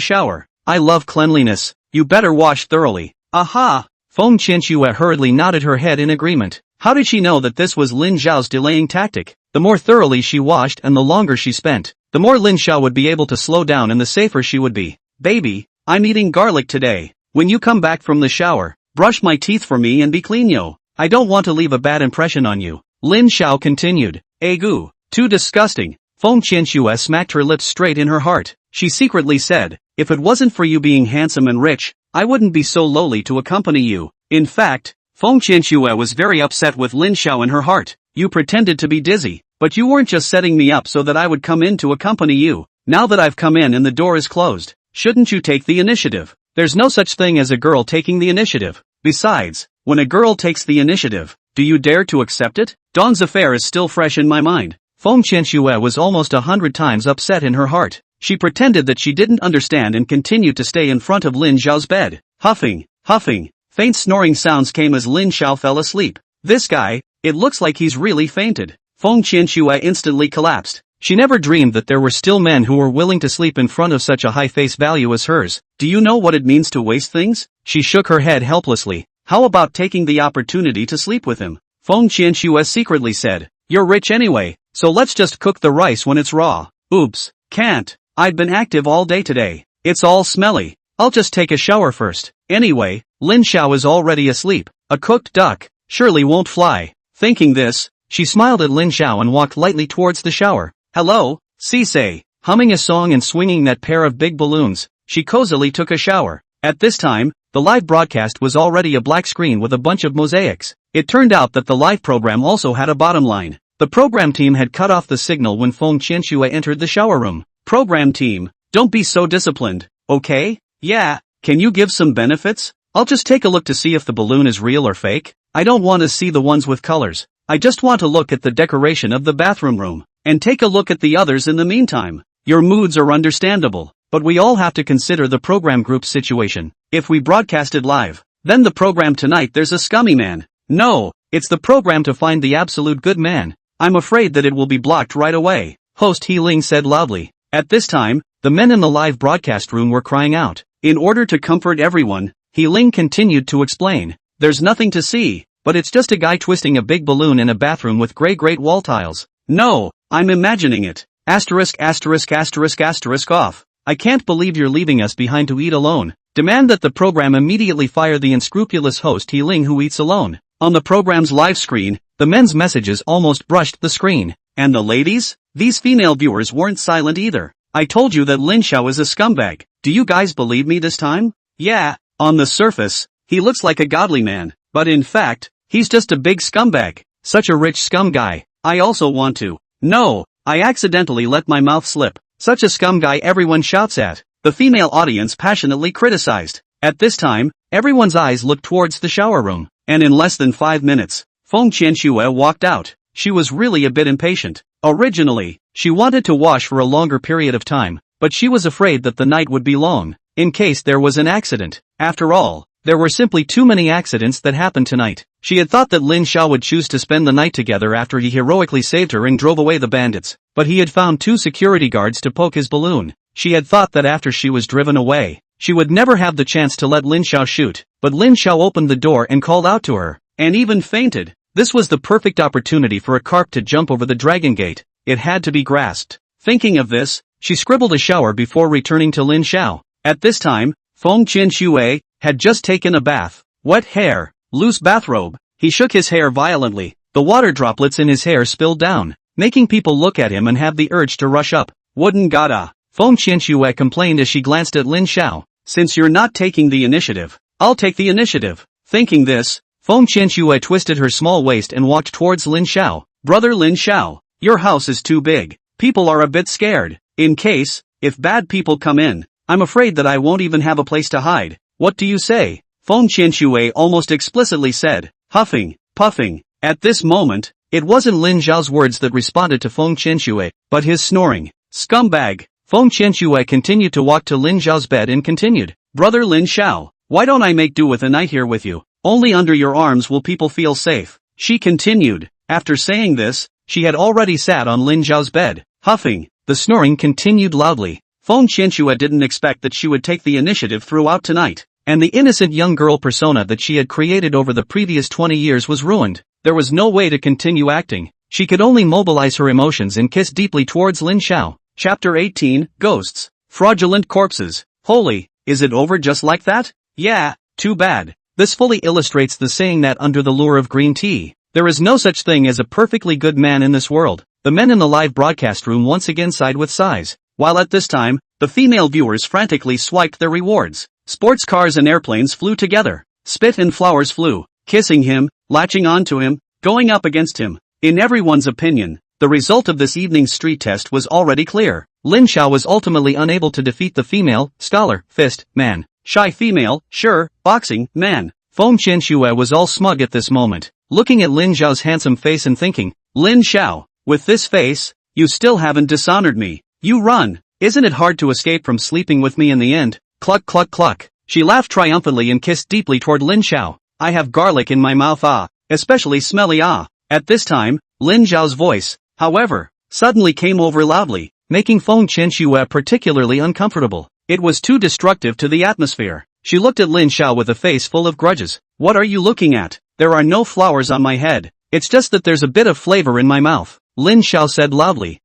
shower. I love cleanliness. You better wash thoroughly." Aha! Feng Qianxue hurriedly nodded her head in agreement. How did she know that this was Lin Xiao's delaying tactic? The more thoroughly she washed and the longer she spent, the more Lin Xiao would be able to slow down and the safer she would be. "Baby, I'm eating garlic today. When you come back from the shower, brush my teeth for me and be clean yo. I don't want to leave a bad impression on you." Lin Xiao continued. "Egu, too disgusting." Feng Qianxue smacked her lips straight in her heart. She secretly said, "If it wasn't for you being handsome and rich, I wouldn't be so lowly to accompany you." In fact, Feng Qianxue was very upset with Lin Xiao in her heart. "You pretended to be dizzy, but you weren't just setting me up so that I would come in to accompany you. Now that I've come in and the door is closed, shouldn't you take the initiative? There's no such thing as a girl taking the initiative. Besides, when a girl takes the initiative, do you dare to accept it?" Dawn's affair is still fresh in my mind. Feng Qianxue was almost 100 times upset in her heart. She pretended that she didn't understand and continued to stay in front of Lin Xiao's bed. Huffing, huffing, faint snoring sounds came as Lin Xiao fell asleep. "This guy, it looks like he's really fainted." Feng Qianxue instantly collapsed. She never dreamed that there were still men who were willing to sleep in front of such a high face value as hers. "Do you know what it means to waste things?" She shook her head helplessly. "How about taking the opportunity to sleep with him?" Feng Qianxue secretly said. "You're rich anyway, so let's just cook the rice when it's raw." "Oops, can't. I've been active all day today. It's all smelly. I'll just take a shower first. Anyway, Lin Xiao is already asleep. A cooked duck surely won't fly." Thinking this, she smiled at Lin Xiao and walked lightly towards the shower. "Hello, Sisei." Humming a song and swinging that pair of big balloons, she cozily took a shower. At this time, the live broadcast was already a black screen with a bunch of mosaics. It turned out that the live program also had a bottom line. The program team had cut off the signal when Feng Qianxue entered the shower room. "Program team, don't be so disciplined, okay? Yeah, can you give some benefits? I'll just take a look to see if the balloon is real or fake. I don't want to see the ones with colors. I just want to look at the decoration of the bathroom room, and take a look at the others in the meantime." Your moods are understandable, but we all have to consider the program group's situation. If we broadcasted live, then the program tonight there's a scummy man. No, it's the program to find the absolute good man. I'm afraid that it will be blocked right away, host He Ling said loudly. At this time, the men in the live broadcast room were crying out. In order to comfort everyone, He Ling continued to explain. "There's nothing to see, but it's just a guy twisting a big balloon in a bathroom with gray great wall tiles." "No, I'm imagining it. Asterisk asterisk asterisk asterisk off. I can't believe you're leaving us behind to eat alone. Demand that the program immediately fire the unscrupulous host He Ling who eats alone. On the program's live screen, the men's messages almost brushed the screen. And the ladies? These female viewers weren't silent either. I told you that Lin Xiao is a scumbag. Do you guys believe me this time? Yeah, on the surface, he looks like a godly man, but in fact, he's just a big scumbag. Such a rich scum guy. I also want to. No, I accidentally let my mouth slip. Such a scum guy everyone shouts at. The female audience passionately criticized. At this time, everyone's eyes looked towards the shower room, and in less than 5 minutes, Feng Qianxue walked out. She was really a bit impatient. Originally, she wanted to wash for a longer period of time, but she was afraid that the night would be long, in case there was an accident. After all, there were simply too many accidents that happened tonight. She had thought that Lin Xiao would choose to spend the night together after he heroically saved her and drove away the bandits, but he had found 2 security guards to poke his balloon. She had thought that after she was driven away, she would never have the chance to let Lin Xiao shoot, but Lin Xiao opened the door and called out to her, and even fainted. This was the perfect opportunity for a carp to jump over the dragon gate. It had to be grasped. Thinking of this, she scribbled a shower before returning to Lin Xiao. At this time, Feng Qianxue had just taken a bath. Wet hair, loose bathrobe. He shook his hair violently. The water droplets in his hair spilled down, making people look at him and have the urge to rush up. Wouldn't gotta. Feng Qianxue complained as she glanced at Lin Xiao. Since you're not taking the initiative, I'll take the initiative. Thinking this, Feng Qianxue twisted her small waist and walked towards Lin Xiao. Brother Lin Xiao, your house is too big. People are a bit scared. If bad people come in, I'm afraid that I won't even have a place to hide. What do you say? Feng Qianxue almost explicitly said, huffing, puffing. At this moment, it wasn't Lin Xiao's words that responded to Feng Qianxue, but his snoring. Scumbag. Feng Qianxue continued to walk to Lin Xiao's bed and continued, Brother Lin Xiao, why don't I make do with a night here with you? Only under your arms will people feel safe. She continued. After saying this, she had already sat on Lin Xiao's bed, huffing. The snoring continued loudly. Feng Qianxue didn't expect that she would take the initiative throughout tonight, and the innocent young girl persona that she had created over the previous 20 years was ruined. There was no way to continue acting. She could only mobilize her emotions and kiss deeply towards Lin Xiao. Chapter 18, Ghosts. Fraudulent Corpses. Holy, is it over just like that? Yeah, too bad. This fully illustrates the saying that under the lure of green tea, there is no such thing as a perfectly good man in this world. The men in the live broadcast room once again sighed with sighs, while at this time, the female viewers frantically swiped their rewards. Sports cars and airplanes flew together. Spit and flowers flew, kissing him, latching onto him, going up against him. In everyone's opinion, the result of this evening's street test was already clear. Lin Xiao was ultimately unable to defeat the female, scholar, fist, man. Shy female, sure, boxing, man. Feng Qianxue was all smug at this moment, looking at Lin Xiao's handsome face and thinking, Lin Xiao, with this face, you still haven't dishonored me. You run. Isn't it hard to escape from sleeping with me in the end? Cluck cluck cluck. She laughed triumphantly and kissed deeply toward Lin Xiao. I have garlic in my mouth especially smelly At this time, Lin Xiao's voice, however, suddenly came over loudly, making Feng Qianxue particularly uncomfortable. It was too destructive to the atmosphere. She looked at Lin Xiao with a face full of grudges. What are you looking at? There are no flowers on my head. It's just that there's a bit of flavor in my mouth. Lin Xiao said loudly.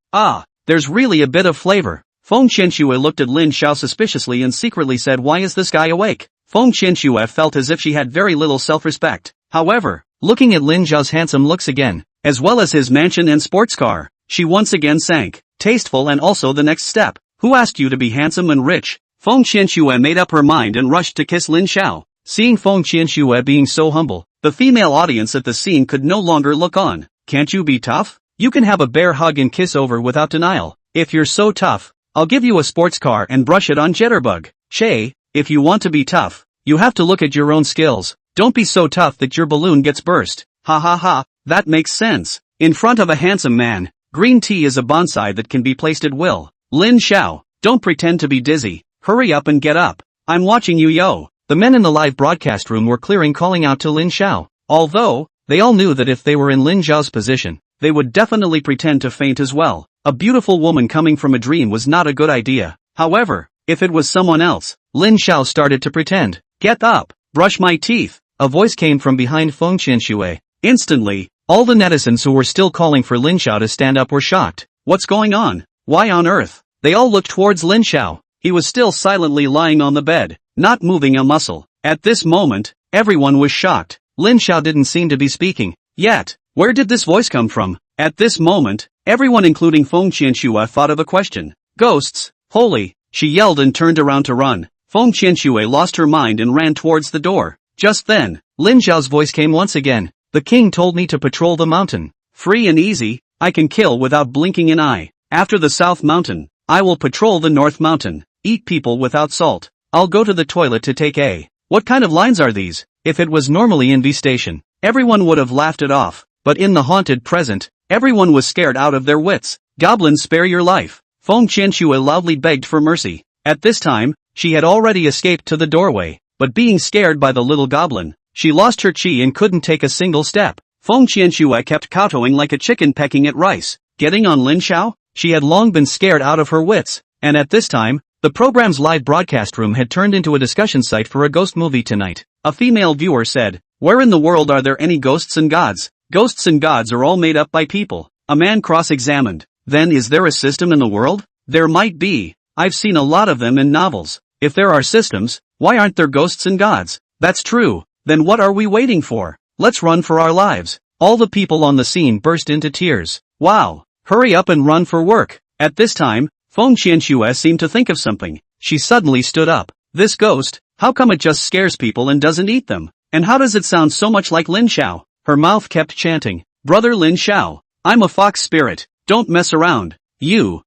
There's really a bit of flavor. Feng Qianxue looked at Lin Xiao suspiciously and secretly said, why is this guy awake? Feng Qianxue felt as if she had very little self-respect. However, looking at Lin Xiao's handsome looks again, as well as his mansion and sports car, she once again sank. Tasteful and also the next step. Who asked you to be handsome and rich? Feng Qianxue made up her mind and rushed to kiss Lin Xiao. Seeing Feng Qianxue being so humble, the female audience at the scene could no longer look on. Can't you be tough? You can have a bear hug and kiss over without denial. If you're so tough, I'll give you a sports car and brush it on Jitterbug. Shay, if you want to be tough, you have to look at your own skills. Don't be so tough that your balloon gets burst. Ha ha ha, that makes sense. In front of a handsome man, green tea is a bonsai that can be placed at will. Lin Xiao, don't pretend to be dizzy. Hurry up and get up. I'm watching you yo. The men in the live broadcast room were clearing calling out to Lin Xiao. Although, they all knew that if they were in Lin Xiao's position, they would definitely pretend to faint as well. A beautiful woman coming from a dream was not a good idea. However, if it was someone else, Lin Xiao started to pretend. Get up, brush my teeth. A voice came from behind Feng Qianxue. Instantly, all the netizens who were still calling for Lin Xiao to stand up were shocked. What's going on? Why on earth? They all looked towards Lin Xiao. He was still silently lying on the bed, not moving a muscle. At this moment, everyone was shocked. Lin Xiao didn't seem to be speaking. Yet, where did this voice come from? At this moment, everyone including Feng Qianxue thought of a question. Ghosts? Holy! She yelled and turned around to run. Feng Qianxue lost her mind and ran towards the door. Just then, Lin Xiao's voice came once again. The king told me to patrol the mountain. Free and easy, I can kill without blinking an eye. After the south mountain, I will patrol the north mountain. Eat people without salt. I'll go to the toilet to take a. What kind of lines are these? If it was normally in V Station, everyone would have laughed it off. But in the haunted present, everyone was scared out of their wits. Goblin, spare your life. Feng Qianxue loudly begged for mercy. At this time, she had already escaped to the doorway, but being scared by the little goblin, she lost her chi and couldn't take a single step. Feng Qianxue kept kowtowing like a chicken pecking at rice. Getting on Lin Xiao? She had long been scared out of her wits, and at this time, the program's live broadcast room had turned into a discussion site for a ghost movie tonight. A female viewer said, "Where in the world are there any ghosts and gods? Ghosts and gods are all made up by people." A man cross-examined, "Then is there a system in the world?" "There might be. I've seen a lot of them in novels. If there are systems, why aren't there ghosts and gods?" "That's true. Then what are we waiting for? Let's run for our lives." All the people on the scene burst into tears. "Wow. Hurry up and run for work." At this time, Feng Qianxue seemed to think of something. She suddenly stood up. "This ghost, how come it just scares people and doesn't eat them? And how does it sound so much like Lin Xiao?" Her mouth kept chanting, "Brother Lin Xiao, I'm a fox spirit, don't mess around. You,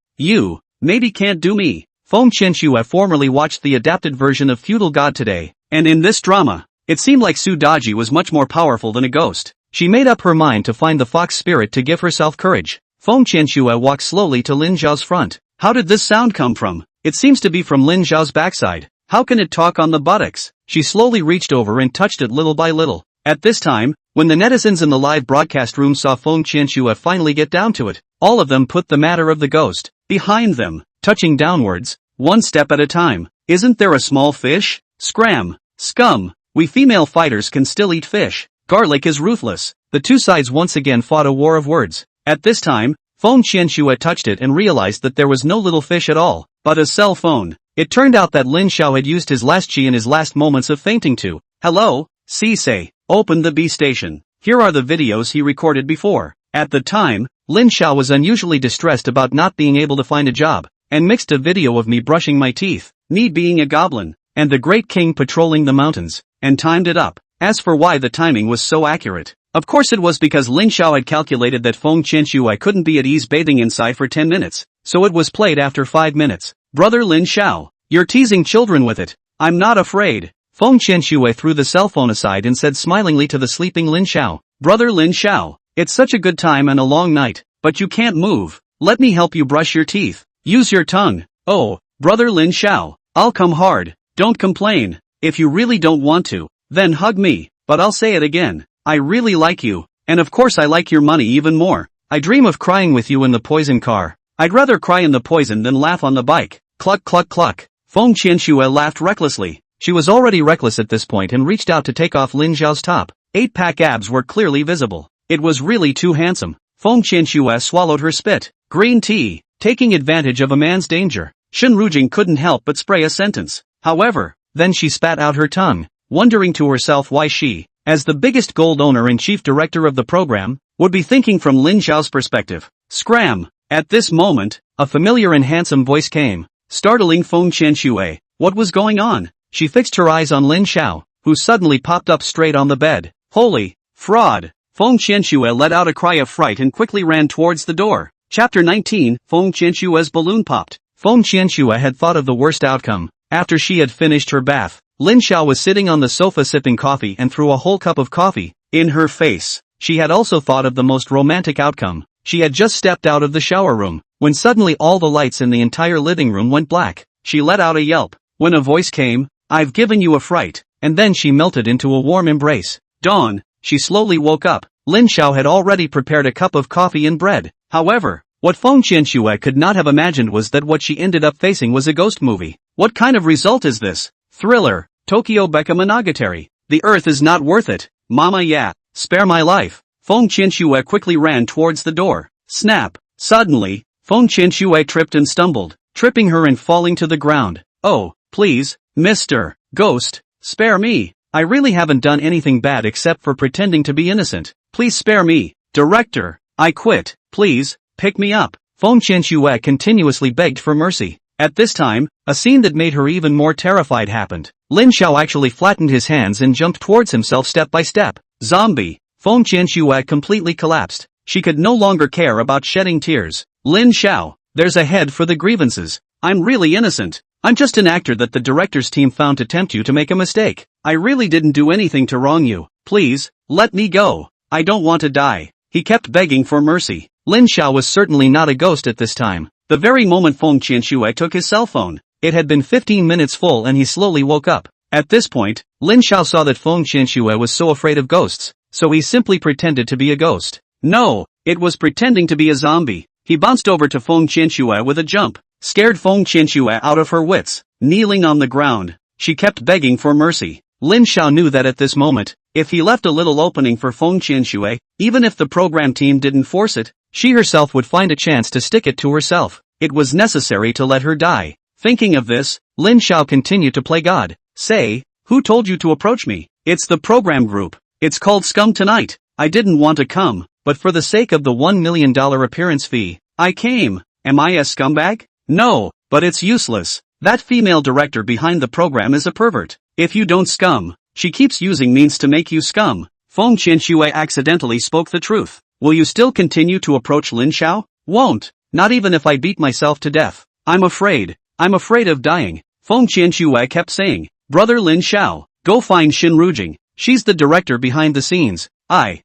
maybe can't do me." Feng Qianxue formerly watched the adapted version of Feudal God today, and in this drama, it seemed like Su Daji was much more powerful than a ghost. She made up her mind to find the fox spirit to give herself courage. Feng Qianxue walked slowly to Lin Xiao's front. How did this sound come from? It seems to be from Lin Xiao's backside. How can it talk on the buttocks? She slowly reached over and touched it little by little. At this time, when the netizens in the live broadcast room saw Feng Qianxue finally get down to it, all of them put the matter of the ghost behind them, touching downwards, one step at a time. "Isn't there a small fish? Scram! Scum! We female fighters can still eat fish. Garlic is ruthless." The two sides once again fought a war of words. At this time, Feng Qianxue touched it and realized that there was no little fish at all, but a cell phone. It turned out that Lin Xiao had used his last chi in his last moments of fainting to, "Hello, say, open the B station. Here are the videos he recorded before." At the time, Lin Xiao was unusually distressed about not being able to find a job, and mixed a video of me brushing my teeth, me being a goblin, and the great king patrolling the mountains, and timed it up. As for why the timing was so accurate, of course it was because Lin Xiao had calculated that Feng Qianxue couldn't be at ease bathing inside for 10 minutes, so it was played after 5 minutes. "Brother Lin Xiao, you're teasing children with it." "I'm not afraid." Feng Qianxue threw the cell phone aside and said smilingly to the sleeping Lin Xiao, "Brother Lin Xiao, it's such a good time and a long night, but you can't move. Let me help you brush your teeth. Use your tongue." "Oh, Brother Lin Xiao, I'll come hard. Don't complain. If you really don't want to, then hug me, but I'll say it again. I really like you, and of course I like your money even more. I dream of crying with you in the poison car. I'd rather cry in the poison than laugh on the bike." Cluck cluck cluck. Feng Qianxue laughed recklessly. She was already reckless at this point and reached out to take off Lin Xiao's top. 8-pack abs were clearly visible. It was really too handsome. Feng Qianxue swallowed her spit. Green tea, taking advantage of a man's danger. Shen Rujing couldn't help but spray a sentence. However, then she spat out her tongue, wondering to herself why she, as the biggest gold owner and chief director of the program, would be thinking from Lin Xiao's perspective. Scram! At this moment, a familiar and handsome voice came, startling Feng Qianxue. What was going on? She fixed her eyes on Lin Xiao, who suddenly popped up straight on the bed. Holy fraud! Feng Qianxue let out a cry of fright and quickly ran towards the door. Chapter 19, Feng Qianxue's balloon popped. Feng Qianxue had thought of the worst outcome. After she had finished her bath, Lin Xiao was sitting on the sofa sipping coffee and threw a whole cup of coffee in her face. She had also thought of the most romantic outcome. She had just stepped out of the shower room, when suddenly all the lights in the entire living room went black. She let out a yelp, when a voice came, "I've given you a fright," and then she melted into a warm embrace. Dawn. She slowly woke up. Lin Xiao had already prepared a cup of coffee and bread. However, what Feng Qianxue could not have imagined was that what she ended up facing was a ghost movie. What kind of result is this? Thriller, Tokyo Becca Monogatari. The earth is not worth it. Mama yeah, spare my life. Feng Qianxue quickly ran towards the door. Snap. Suddenly, Feng Qianxue tripped and stumbled, tripping her and falling to the ground. Oh, please, Mr. Ghost, spare me. I really haven't done anything bad except for pretending to be innocent. Please spare me. Director, I quit. Please, pick me up. Feng Qianxue continuously begged for mercy. At this time, a scene that made her even more terrified happened. Lin Xiao actually flattened his hands and jumped towards himself step by step. Zombie. Feng Qianxue completely collapsed. She could no longer care about shedding tears. Lin Xiao, there's a head for the grievances. I'm really innocent. I'm just an actor that the director's team found to tempt you to make a mistake. I really didn't do anything to wrong you. Please, let me go. I don't want to die. He kept begging for mercy. Lin Xiao was certainly not a ghost at this time. The very moment Feng Qianxue took his cell phone, it had been 15 minutes full and he slowly woke up. At this point, Lin Xiao saw that Feng Qianxue was so afraid of ghosts, so he simply pretended to be a ghost. No, it was pretending to be a zombie. He bounced over to Feng Qianxue with a jump, scared Feng Qianxue out of her wits. Kneeling on the ground, she kept begging for mercy. Lin Xiao knew that at this moment, if he left a little opening for Feng Qianxue, even if the program team didn't force it, she herself would find a chance to stick it to herself. It was necessary to let her die. Thinking of this, Lin Xiao continued to play God. Say, who told you to approach me? It's the program group. It's called Scum tonight. I didn't want to come, but for the sake of the $1 million appearance fee, I came. Am I a scumbag? No, but it's useless. That female director behind the program is a pervert. If you don't scum, she keeps using means to make you scum. Feng Qianxue accidentally spoke the truth. Will you still continue to approach Lin Xiao? Won't. Not even if I beat myself to death. I'm afraid of dying. Feng Qianxue kept saying, Brother Lin Xiao, go find Xin Rujing. She's the director behind the scenes. I'm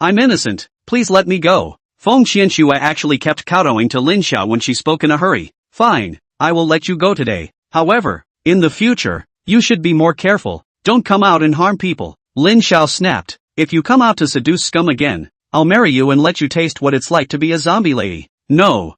innocent. Please let me go. Feng Qianxue actually kept kowtowing to Lin Xiao when she spoke in a hurry. Fine, I will let you go today. However, in the future, you should be more careful. Don't come out and harm people. Lin Xiao snapped. If you come out to seduce scum again, I'll marry you and let you taste what it's like to be a zombie lady. No,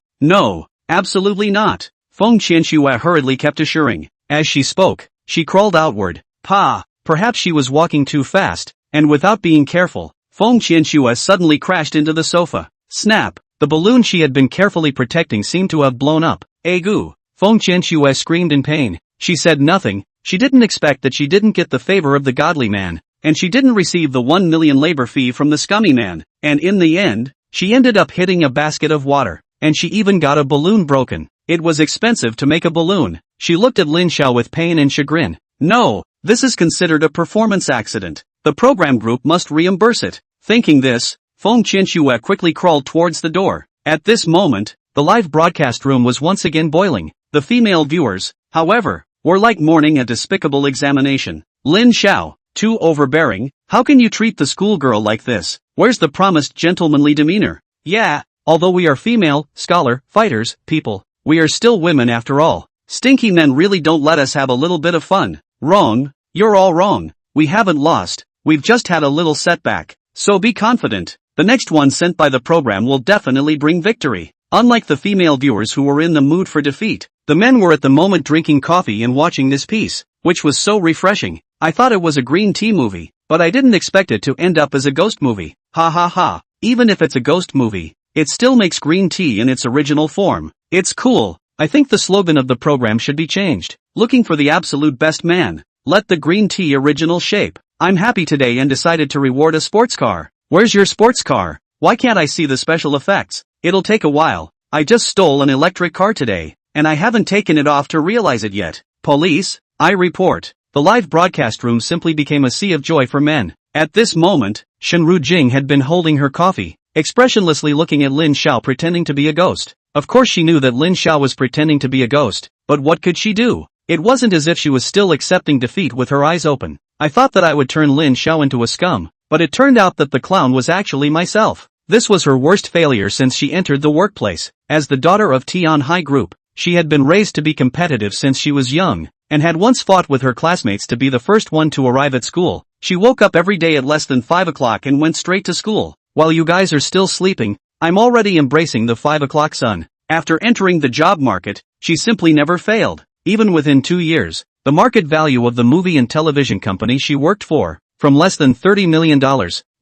absolutely not. Feng Qianxue hurriedly kept assuring. As she spoke, she crawled outward. Perhaps she was walking too fast, and without being careful, Feng Qianxue suddenly crashed into the sofa. Snap! The balloon she had been carefully protecting seemed to have blown up. Agu! Feng Qianxue screamed in pain. She said nothing. She didn't expect that she didn't get the favor of the godly man, and she didn't receive the 1 million labor fee from the scummy man, and in the end, she ended up hitting a basket of water, and she even got a balloon broken. It was expensive to make a balloon. She looked at Lin Xiao with pain and chagrin. No, this is considered a performance accident. The program group must reimburse it. Thinking this, Feng Qianxue quickly crawled towards the door. At this moment, the live broadcast room was once again boiling. The female viewers, however, were like mourning a despicable examination. Lin Xiao, too overbearing, how can you treat the schoolgirl like this? Where's the promised gentlemanly demeanor? Yeah, although we are female, scholar, fighters, people, we are still women after all. Stinky men really don't let us have a little bit of fun. Wrong, you're all wrong. We haven't lost, we've just had a little setback. So be confident, the next one sent by the program will definitely bring victory. Unlike the female viewers who were in the mood for defeat, the men were at the moment drinking coffee and watching this piece, which was so refreshing. I thought it was a green tea movie, but I didn't expect it to end up as a ghost movie. Ha ha ha. Even if it's a ghost movie, it still makes green tea in its original form. It's cool. I think the slogan of the program should be changed. Looking for the absolute best man. Let the green tea original shape. I'm happy today and decided to reward a sports car. Where's your sports car? Why can't I see the special effects? It'll take a while. I just stole an electric car today, and I haven't taken it off to realize it yet. Police, I report. The live broadcast room simply became a sea of joy for men. At this moment, Shenru Jing had been holding her coffee, expressionlessly looking at Lin Xiao pretending to be a ghost. Of course she knew that Lin Xiao was pretending to be a ghost, but what could she do? It wasn't as if she was still accepting defeat with her eyes open. I thought that I would turn Lin Xiao into a scum, but it turned out that the clown was actually myself. This was her worst failure since she entered the workplace. As the daughter of Tian High Group, she had been raised to be competitive since she was young, and had once fought with her classmates to be the first one to arrive at school. She woke up every day at less than 5 o'clock and went straight to school. While you guys are still sleeping, I'm already embracing the 5 o'clock sun. After entering the job market, she simply never failed. Even within 2 years, the market value of the movie and television company she worked for, from less than $30 million,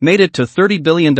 made it to $30 billion,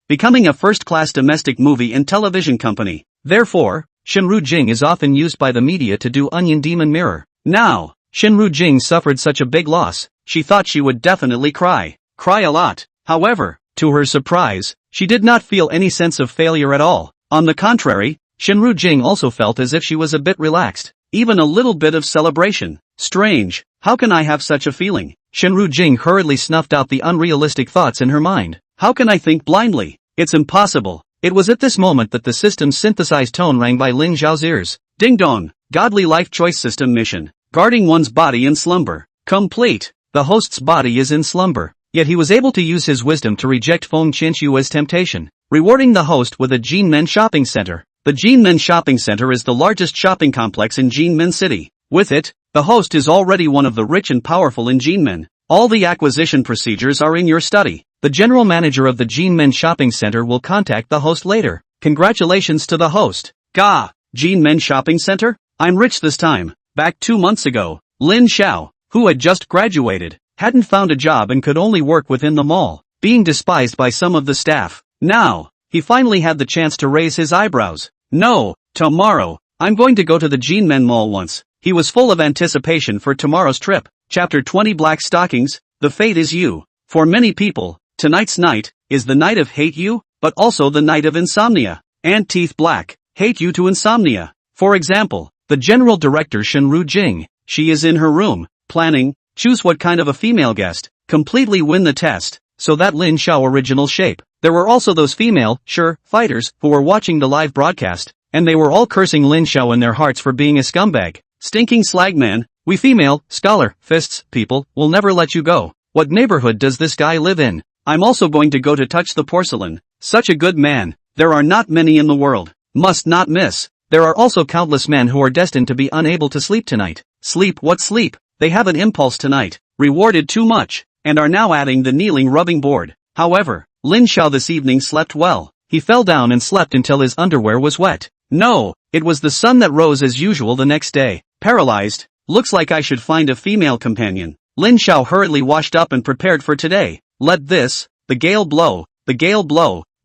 becoming a first-class domestic movie and television company. Therefore, Shinru Jing is often used by the media to do onion demon mirror. Now, Shinru Jing suffered such a big loss, she thought she would definitely cry a lot. However, to her surprise, she did not feel any sense of failure at all. On the contrary, Shinru Jing also felt as if she was a bit relaxed, even a little bit of celebration. Strange, how can I have such a feeling? Shinru Jing hurriedly snuffed out the unrealistic thoughts in her mind. How can I think blindly? It's impossible. It was at this moment that the system's synthesized tone rang by Lin Zhao's ears. Ding dong, godly life choice system mission. Guarding one's body in slumber. Complete. The host's body is in slumber. Yet he was able to use his wisdom to reject Feng Qianxue's temptation, rewarding the host with a Jinmen shopping center. The Jinmen shopping center is the largest shopping complex in Jinmen City. With it, the host is already one of the rich and powerful in Jinmen. All the acquisition procedures are in your study. The general manager of the Jinmen shopping center will contact the host later. Congratulations to the host. Gah! Jinmen shopping center? I'm rich this time. Back 2 months ago, Lin Xiao, who had just graduated, hadn't found a job and could only work within the mall, being despised by some of the staff. Now, he finally had the chance to raise his eyebrows. No, tomorrow, I'm going to go to the Jinmen Mall once. He was full of anticipation for tomorrow's trip. Chapter 20 Black Stockings, The Fate is You. For many people, tonight's night is the night of hate you, but also the night of insomnia. And teeth black, hate you to insomnia. For example, the general director Shinru Jing, she is in her room, planning, choose what kind of a female guest, completely win the test, so that Lin Xiao original shape. There were also those female, fighters, who were watching the live broadcast, and they were all cursing Lin Xiao in their hearts for being a scumbag. Stinking slagman, we female, scholar, fists, people, will never let you go. What neighborhood does this guy live in? I'm also going to go to touch the porcelain. Such a good man. There are not many in the world. Must not miss. There are also countless men who are destined to be unable to sleep tonight. Sleep what sleep? They have an impulse tonight, rewarded too much, and are now adding the kneeling rubbing board. However, Lin Xiao this evening slept well. He fell down and slept until his underwear was wet. No, it was the sun that rose as usual the next day. Paralyzed, looks like I should find a female companion. Lin Xiao hurriedly washed up and prepared for today. Let this, the gale blow,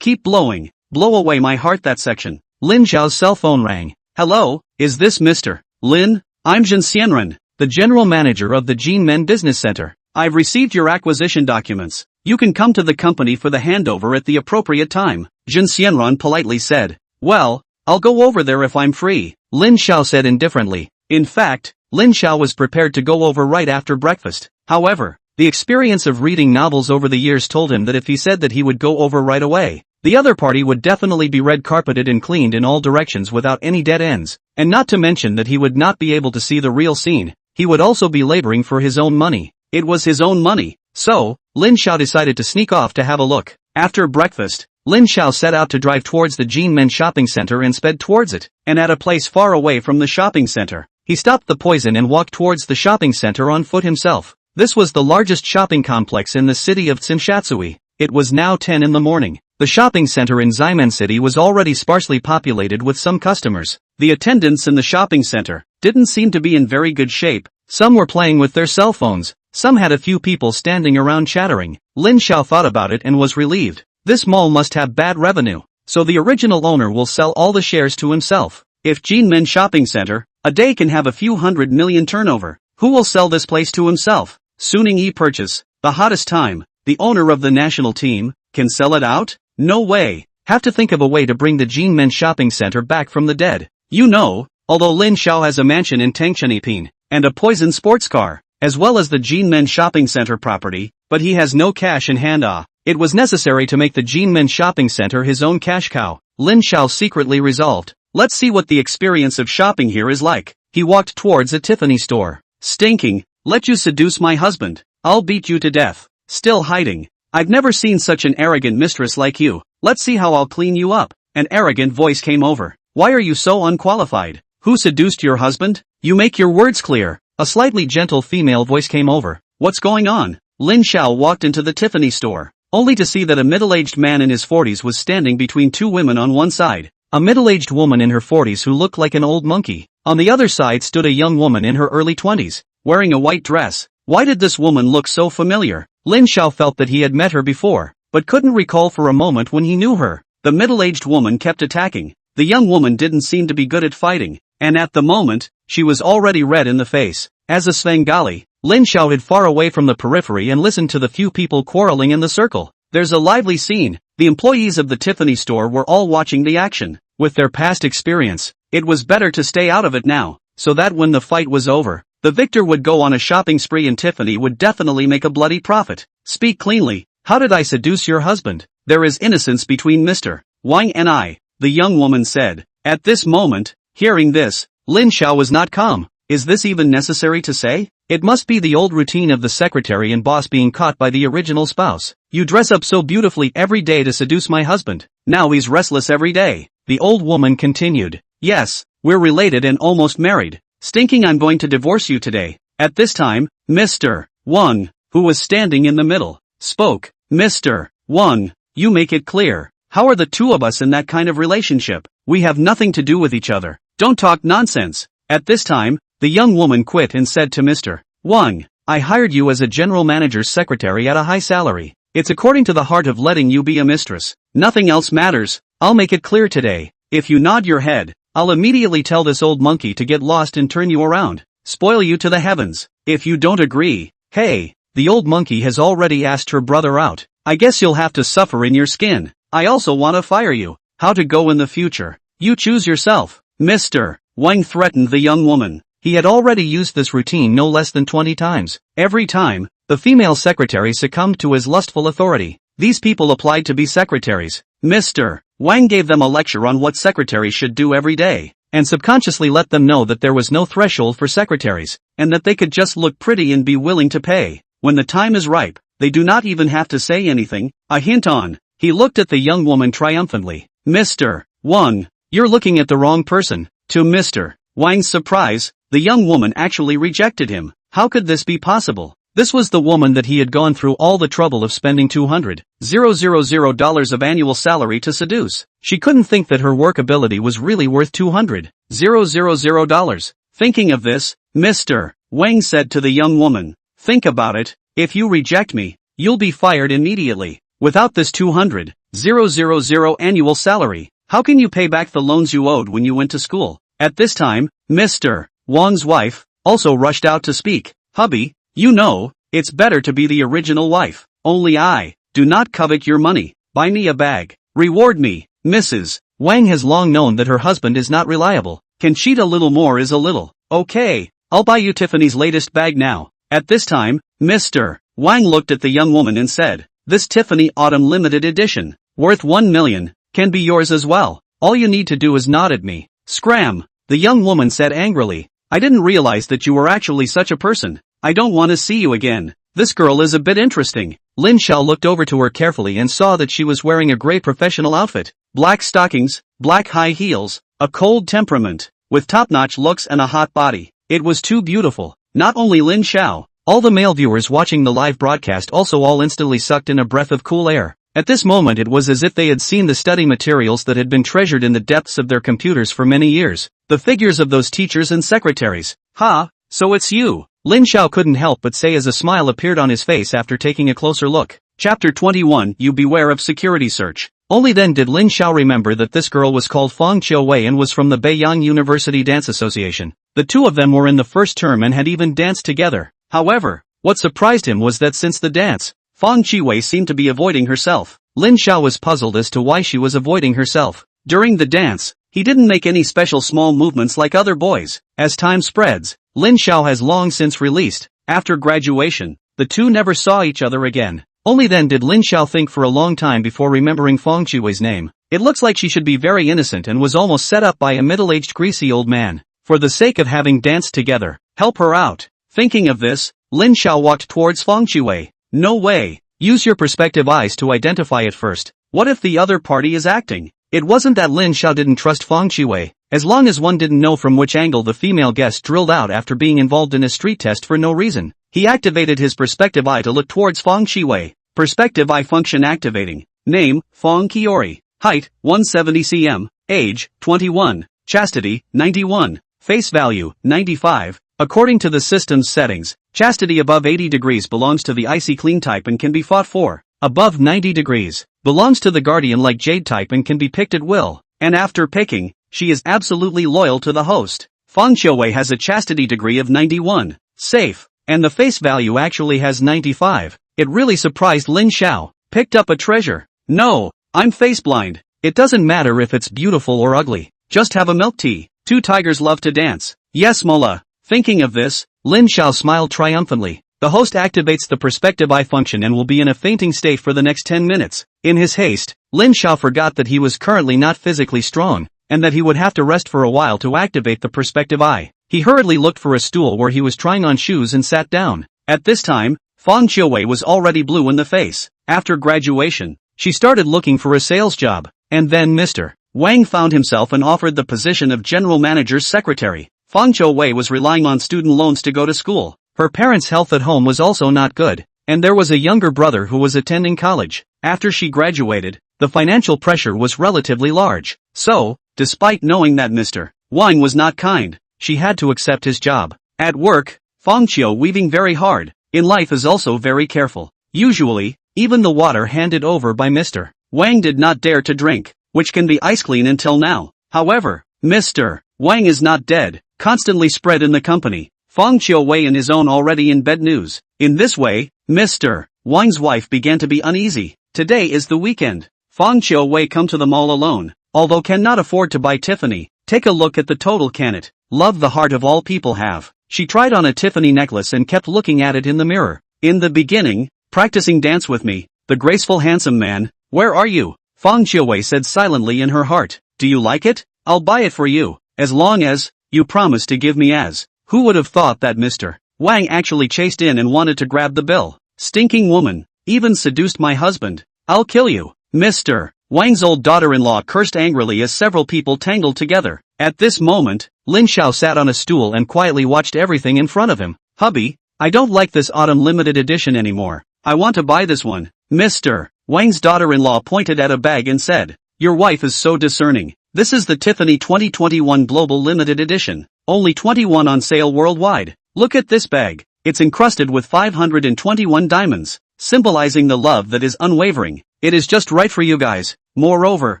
keep blowing, blow away my heart that section. Lin Xiao's cell phone rang. Hello, is this Mr. Lin? I'm Jin Xianren, the general manager of the Jinmen Business Center. I've received your acquisition documents. You can come to the company for the handover at the appropriate time. Jin Xianren politely said. Well, I'll go over there if I'm free, Lin Xiao said indifferently. In fact, Lin Xiao was prepared to go over right after breakfast. However, the experience of reading novels over the years told him that if he said that he would go over right away, the other party would definitely be red carpeted and cleaned in all directions without any dead ends, and not to mention that he would not be able to see the real scene. He would also be laboring for his own money. It was his own money. So, Lin Xiao decided to sneak off to have a look. After breakfast, Lin Xiao set out to drive towards the Jinmen shopping center and sped towards it, and at a place far away from the shopping center, he stopped the poison and walked towards the shopping center on foot himself. This was the largest shopping complex in the city of Tsinshatsui. It was now 10 in the morning. The shopping center in Ximen City was already sparsely populated with some customers. The attendants in the shopping center didn't seem to be in very good shape. Some were playing with their cell phones. Some had a few people standing around chattering. Lin Xiao thought about it and was relieved. This mall must have bad revenue, so the original owner will sell all the shares to himself. If Jinmen Shopping Center, a day can have a few 100 million turnover, who will sell this place to himself? Suning e-purchase, the hottest time, the owner of the national team, can sell it out? No way. Have to think of a way to bring the Jinmen Shopping Center back from the dead. You know, although Lin Xiao has a mansion in Tangchenipin, and a poison sports car, as well as the Jinmen Shopping Center property, but he has no cash in hand. It was necessary to make the Jinmen Shopping Center his own cash cow. Lin Xiao secretly resolved. Let's see what the experience of shopping here is like. He walked towards a Tiffany store. Stinking, let you seduce my husband. I'll beat you to death. Still hiding. I've never seen such an arrogant mistress like you. Let's see how I'll clean you up. An arrogant voice came over. Why are you so unqualified? Who seduced your husband? You make your words clear. A slightly gentle female voice came over. What's going on? Lin Xiao walked into the Tiffany store, only to see that a middle-aged man in his 40s was standing between two women on one side. A middle-aged woman in her 40s who looked like an old monkey. On the other side stood a young woman in her early 20s, wearing a white dress. Why did this woman look so familiar? Lin Xiao felt that he had met her before, but couldn't recall for a moment when he knew her. The middle-aged woman kept attacking. the young woman didn't seem to be good at fighting, and at the moment, she was already red in the face. As a Svengali, Lin shouted far away from the periphery and listened to the few people quarreling in the circle. There's a lively scene. The employees of the Tiffany store were all watching the action. With their past experience, it was better to stay out of it now, so that when the fight was over, the victor would go on a shopping spree and Tiffany would definitely make a bloody profit. Speak cleanly. How did I seduce your husband? There is innocence between Mr. Wang and I, the young woman said. At this moment, hearing this, Lin Xiao was not calm. Is this even necessary to say? It must be the old routine of the secretary and boss being caught by the original spouse. You dress up so beautifully every day to seduce my husband. Now he's restless every day. The old woman continued. Yes, we're related and almost married. Stinking, I'm going to divorce you today. At this time, Mr. Wang, who was standing in the middle, spoke. Mr. Wang, you make it clear. How are the two of us in that kind of relationship? We have nothing to do with each other. Don't talk nonsense. At this time, the young woman quit and said to Mr. Wang, I hired you as a general manager's secretary at a high salary. It's according to the heart of letting you be a mistress. Nothing else matters. I'll make it clear today. If you nod your head, I'll immediately tell this old monkey to get lost and turn you around. Spoil you to the heavens. If you don't agree, hey, the old monkey has already asked her brother out. I guess you'll have to suffer in your skin. I also want to fire you. How to go in the future? You choose yourself. Mr. Wang threatened the young woman. He had already used this routine no less than 20 times. Every time, the female secretary succumbed to his lustful authority. These people applied to be secretaries. Mr. Wang gave them a lecture on what secretaries should do every day, and subconsciously let them know that there was no threshold for secretaries, and that they could just look pretty and be willing to pay. When the time is ripe, they do not even have to say anything. A hint on. He looked at the young woman triumphantly. Mr. Wang, you're looking at the wrong person. To Mr. Wang's surprise, the young woman actually rejected him. How could this be possible? This was the woman that he had gone through all the trouble of spending $200,000 of annual salary to seduce. She couldn't think that her work ability was really worth $200,000. Thinking of this, Mr. Wang said to the young woman, think about it. If you reject me, you'll be fired immediately. Without this $200,000 annual salary, how can you pay back the loans you owed when you went to school? At this time, Mr. Wang's wife also rushed out to speak. Hubby, you know, it's better to be the original wife. Only I do not covet your money. Buy me a bag. Reward me. Mrs. Wang has long known that her husband is not reliable. Can cheat a little more is a little. Okay, I'll buy you Tiffany's latest bag now. At this time, Mr. Wang looked at the young woman and said, this Tiffany Autumn Limited Edition, worth 1 million, can be yours as well. All you need to do is nod at me. Scram, the young woman said angrily. I didn't realize that you were actually such a person. I don't want to see you again. This girl is a bit interesting. Lin Xiao looked over to her carefully and saw that she was wearing a gray professional outfit, black stockings, black high heels, a cold temperament, with top-notch looks and a hot body. It was too beautiful. Not only Lin Xiao, all the male viewers watching the live broadcast also all instantly sucked in a breath of cool air. At this moment it was as if they had seen the study materials that had been treasured in the depths of their computers for many years. The figures of those teachers and secretaries. Ha, so it's you. Lin Xiao couldn't help but say as a smile appeared on his face after taking a closer look. Chapter 21. You beware of security search. Only then did Lin Xiao remember that this girl was called Fang Qiuwei and was from the Beiyang University Dance Association. The two of them were in the first term and had even danced together. However, what surprised him was that since the dance, Fang Qiuwei seemed to be avoiding herself. Lin Xiao was puzzled as to why she was avoiding herself. During the dance, he didn't make any special small movements like other boys. As time spreads, Lin Xiao has long since released. After graduation, the two never saw each other again. Only then did Lin Xiao think for a long time before remembering Fang Qiuwei's name. It looks like she should be very innocent and was almost set up by a middle-aged greasy old man. For the sake of having danced together, help her out. Thinking of this, Lin Xiao walked towards Fang Qiuwei. No way. Use your perspective eyes to identify it first. What if the other party is acting? It wasn't that Lin Xiao didn't trust Fang Qiuwei, as long as one didn't know from which angle the female guest drilled out after being involved in a street test for no reason. He activated his perspective eye to look towards Fang Qiuwei. Perspective eye function activating. Name, Fang Qiuwei. Height, 170 cm. Age, 21. Chastity, 91. Face value, 95. According to the system's settings, chastity above 80 degrees belongs to the icy clean type and can be fought for. Above 90 degrees, belongs to the guardian like jade type and can be picked at will. and after picking, she is absolutely loyal to the host. Fang Qiuwei has a chastity degree of 91. Safe. And the face value actually has 95. It really surprised Lin Xiao. Picked up a treasure. No, I'm face blind. It doesn't matter if it's beautiful or ugly. Just have a milk tea. Two tigers love to dance. Yes, Mola. Thinking of this, Lin Xiao smiled triumphantly. The host activates the perspective eye function and will be in a fainting state for the next 10 minutes. In his haste, Lin Xiao forgot that he was currently not physically strong, and that he would have to rest for a while to activate the perspective eye. He hurriedly looked for a stool where he was trying on shoes and sat down. At this time, Fang Qiuwei was already blue in the face. After graduation, she started looking for a sales job, and then Mr. Wang found himself and offered the position of general manager's secretary. Fang Qiuwei was relying on student loans to go to school. Her parents' health at home was also not good, and there was a younger brother who was attending college. After she graduated, the financial pressure was relatively large. So, despite knowing that Mr. Wang was not kind, she had to accept his job. At work, Fang Qiu weaving very hard. In life is also very careful. Usually, even the water handed over by Mr. Wang did not dare to drink, which can be ice clean until now. However, Mr. Wang is not dead, constantly spread in the company. Fang Qiuwei in his own already in bed news. In this way, Mr. Wang's wife began to be uneasy. Today is the weekend. Fang Qiuwei come to the mall alone. Although cannot afford to buy Tiffany, take a look at the total can it. Love the heart of all people have. She tried on a Tiffany necklace and kept looking at it in the mirror. In the beginning, practicing dance with me, the graceful handsome man. Where are you? Fang Qiuwei said silently in her heart. Do you like it? I'll buy it for you, as long as you promise to give me as. Who would have thought that Mr. Wang actually chased in and wanted to grab the bill? Stinking woman, even seduced my husband. I'll kill you. Mr. Wang's old daughter-in-law cursed angrily as several people tangled together. At this moment, Lin Xiao sat on a stool and quietly watched everything in front of him. Hubby, I don't like this autumn limited edition anymore. I want to buy this one. Mr. Wang's daughter-in-law pointed at a bag and said, your wife is so discerning. This is the Tiffany 2021 Global Limited Edition. Only 21 on sale worldwide. Look at this bag. It's encrusted with 521 diamonds, symbolizing the love that is unwavering. It is just right for you guys. Moreover,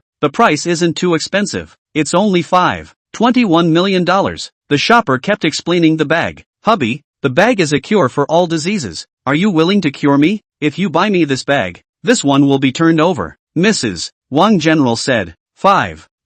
the price isn't too expensive. It's only $21 million. The shopper kept explaining the bag. Hubby, the bag is a cure for all diseases. Are you willing to cure me? If you buy me this bag, this one will be turned over. Mrs. Wang General said.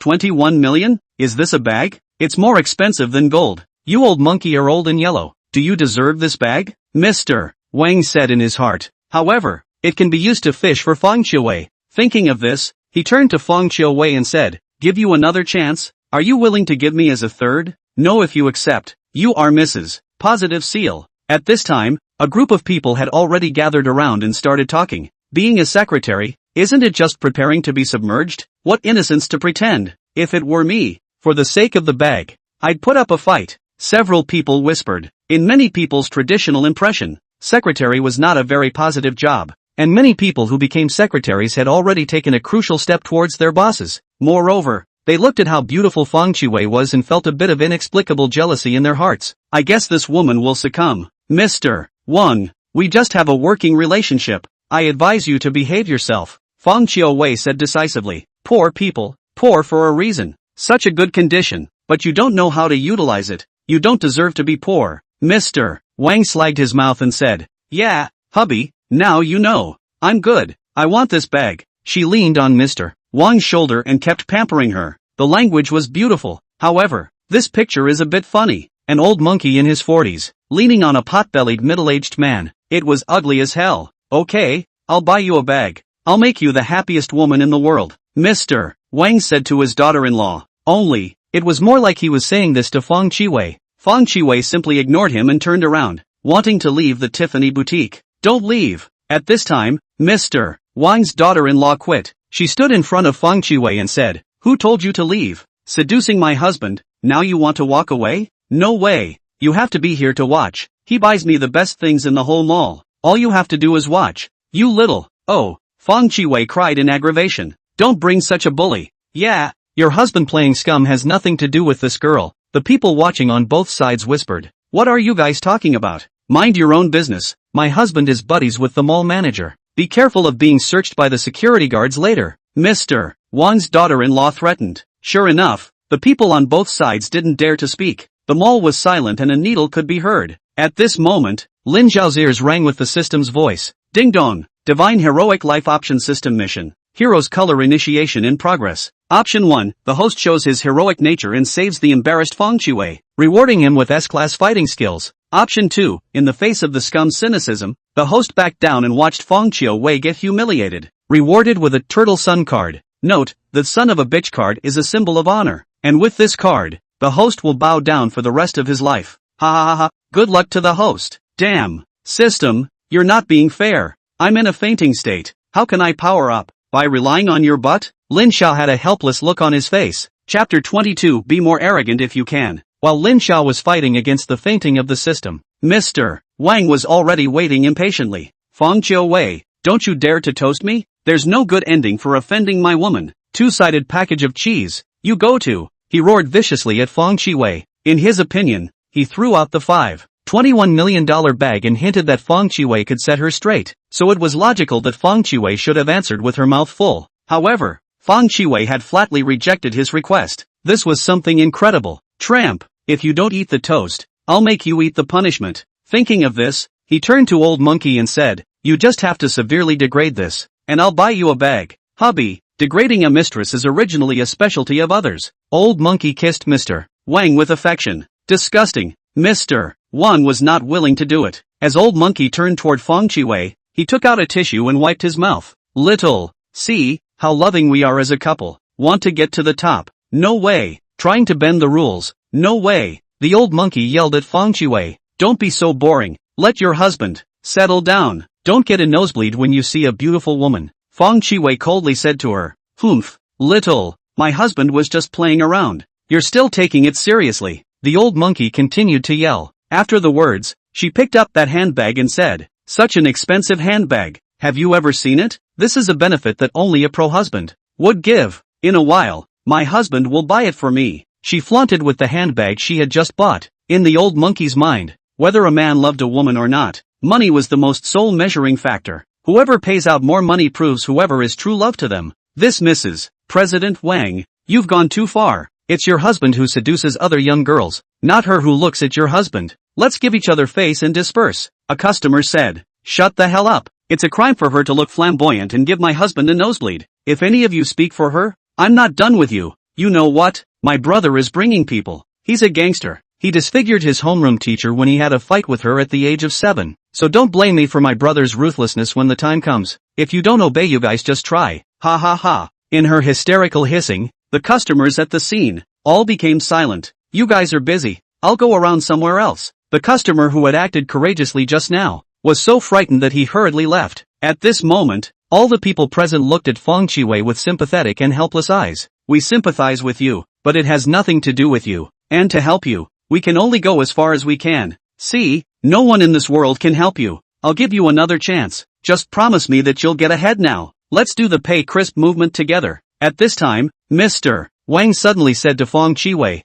21 million? Is this a bag? It's more expensive than gold. You old monkey are old and yellow. Do you deserve this bag? Mr. Wang said in his heart. However, it can be used to fish for Fang Qiuwei. Thinking of this, he turned to Fang Qiuwei and said, give you another chance? Are you willing to give me as a third? No, if you accept, you are Mrs. Positive Seal. At this time, a group of people had already gathered around and started talking. Being a secretary, isn't it just preparing to be submerged? What innocence to pretend. If it were me, for the sake of the bag, I'd put up a fight. Several people whispered. In many people's traditional impression, secretary was not a very positive job, and many people who became secretaries had already taken a crucial step towards their bosses. Moreover, they looked at how beautiful Fang Qiuwei was and felt a bit of inexplicable jealousy in their hearts. I guess this woman will succumb. Mr. Wang, we just have a working relationship. I advise you to behave yourself. Fang Qiuwei said decisively. Poor people, poor for a reason. Such a good condition, but you don't know how to utilize it. You don't deserve to be poor. Mr. Wang slagged his mouth and said, yeah, hubby, now you know. I'm good. I want this bag. She leaned on Mr. Wang's shoulder and kept pampering her. The language was beautiful. However, this picture is a bit funny. An old monkey in his 40s, leaning on a pot-bellied middle-aged man. It was ugly as hell. Okay, I'll buy you a bag. I'll make you the happiest woman in the world. Mr. Wang said to his daughter-in-law. Only, it was more like he was saying this to Fang Qiuwei. Fang Qiuwei simply ignored him and turned around, wanting to leave the Tiffany boutique. Don't leave. At this time, Mr. Wang's daughter-in-law quit. She stood in front of Fang Qiuwei and said, who told you to leave? Seducing my husband, now you want to walk away? No way. You have to be here to watch. He buys me the best things in the whole mall. All you have to do is watch. You little. Oh, Fang Qiuwei cried in aggravation. Don't bring such a bully. Yeah, your husband playing scum has nothing to do with this girl. The people watching on both sides whispered. What are you guys talking about? Mind your own business. My husband is buddies with the mall manager. Be careful of being searched by the security guards later. Mr. Wang's daughter-in-law threatened. Sure enough, the people on both sides didn't dare to speak. The mall was silent and a needle could be heard. At this moment, Lin Zhao's ears rang with the system's voice. Ding dong, Divine Heroic Life Option System Mission. Hero's Color Initiation in progress. Option 1, the host shows his heroic nature and saves the embarrassed Feng Qiwei, rewarding him with S-class fighting skills. Option 2, in the face of the scum's cynicism, the host backed down and watched Feng Qiwei get humiliated, rewarded with a Turtle Sun card. Note, the son of a bitch card is a symbol of honor, and with this card, the host will bow down for the rest of his life. Ha ha ha ha, good luck to the host. Damn, system, you're not being fair. I'm in a fainting state. How can I power up? By relying on your butt? Lin Xiao had a helpless look on his face. Chapter 22, Be more arrogant if you can. While Lin Xiao was fighting against the fainting of the system, Mr. Wang was already waiting impatiently. Feng Qiwei, don't you dare to toast me? There's no good ending for offending my woman. Two-sided package of cheese. You go to. He roared viciously at Feng Qiwei. In his opinion, he threw out the $21 million bag and hinted that Feng Qiwei could set her straight, so it was logical that Feng Qiwei should have answered with her mouth full. However, Feng Qiwei had flatly rejected his request. This was something incredible. Tramp, if you don't eat the toast, I'll make you eat the punishment. Thinking of this, he turned to Old Monkey and said, you just have to severely degrade this, and I'll buy you a bag. Hubby, degrading a mistress is originally a specialty of others. Old Monkey kissed Mr. Wang with affection. Disgusting. Mr. Wang was not willing to do it. As Old Monkey turned toward Feng Qiwei, he took out a tissue and wiped his mouth. Little, see, how loving we are as a couple. Want to get to the top? No way. Trying to bend the rules? No way. The Old Monkey yelled at Feng Qiwei. Don't be so boring. Let your husband settle down. Don't get a nosebleed when you see a beautiful woman. Feng Qiwei coldly said to her. Humph. Little, my husband was just playing around. You're still taking it seriously. The Old Monkey continued to yell. After the words, she picked up that handbag and said, such an expensive handbag. Have you ever seen it? This is a benefit that only a pro husband would give. In a while, my husband will buy it for me. She flaunted with the handbag she had just bought. In the Old Monkey's mind, whether a man loved a woman or not, money was the most soul-measuring factor. Whoever pays out more money proves whoever is true love to them. This Mrs. President Wang, you've gone too far. It's your husband who seduces other young girls, not her who looks at your husband. Let's give each other face and disperse. A customer said. Shut the hell up. It's a crime for her to look flamboyant and give my husband a nosebleed. If any of you speak for her, I'm not done with you. You know what? My brother is bringing people. He's a gangster. He disfigured his homeroom teacher when he had a fight with her at the age of 7. So don't blame me for my brother's ruthlessness when the time comes. If you don't obey, you guys just try. Ha ha ha. In her hysterical hissing, the customers at the scene all became silent. You guys are busy. I'll go around somewhere else. The customer who had acted courageously just now was so frightened that he hurriedly left. At this moment, all the people present looked at Feng Qiwei with sympathetic and helpless eyes. We sympathize with you, but it has nothing to do with you. And to help you, we can only go as far as we can. See, no one in this world can help you. I'll give you another chance. Just promise me that you'll get ahead now. Let's do the pay crisp movement together. At this time, Mr. Wang suddenly said to Feng Qiwei,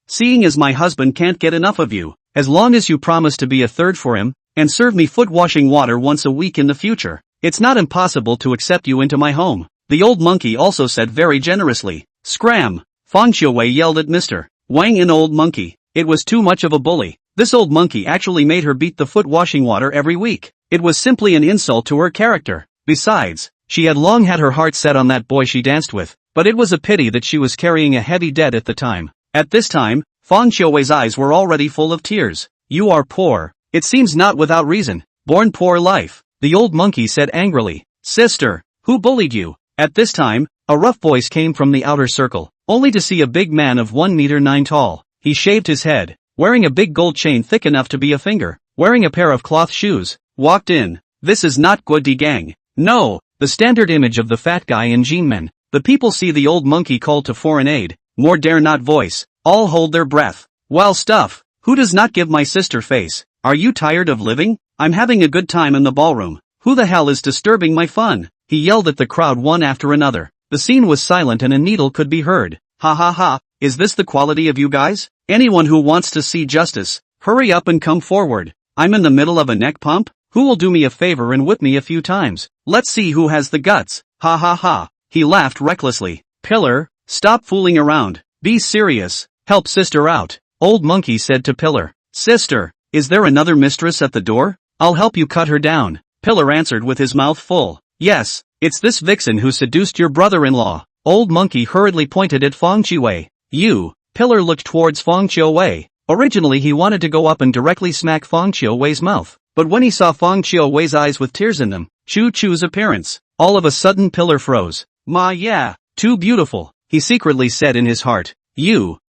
seeing as my husband can't get enough of you, as long as you promise to be a third for him, and serve me foot washing water once a week in the future, it's not impossible to accept you into my home. The Old Monkey also said very generously. Scram! Feng Qiwei yelled at Mr. Wang and Old Monkey. It was too much of a bully. This Old Monkey actually made her beat the foot washing water every week. It was simply an insult to her character. Besides, she had long had her heart set on that boy she danced with, but it was a pity that she was carrying a heavy debt at the time. At this time, Feng Qiwei's eyes were already full of tears. You are poor. It seems not without reason. Born poor life. The Old Monkey said angrily. Sister, who bullied you? At this time, a rough voice came from the outer circle, only to see a big man of 1 meter 9 tall. He shaved his head, wearing a big gold chain thick enough to be a finger, wearing a pair of cloth shoes, walked in. This is not Guodi Gang. No, the standard image of the fat guy in Jinmen. The people see the Old Monkey called to foreign aid, more dare not voice, all hold their breath. Well stuff, who does not give my sister face? Are you tired of living? I'm having a good time in the ballroom. Who the hell is disturbing my fun? He yelled at the crowd one after another. The scene was silent and a needle could be heard. Ha ha ha, is this the quality of you guys? Anyone who wants to see justice, hurry up and come forward. I'm in the middle of a neck pump? Who will do me a favor and whip me a few times? Let's see who has the guts. Ha ha ha. He laughed recklessly. Pillar, stop fooling around. Be serious. Help sister out. Old monkey said to Pillar. Sister, is there another mistress at the door? I'll help you cut her down. Pillar answered with his mouth full. Yes, it's this vixen who seduced your brother-in-law. Old monkey hurriedly pointed at Feng Chiwei. You. Pillar looked towards Feng Chiwei. Originally he wanted to go up and directly smack Feng Chiwei's mouth, but when he saw Feng Chiwei's eyes with tears in them, Chu's appearance, all of a sudden Pillar froze. Ma yeah, too beautiful, he secretly said in his heart. You,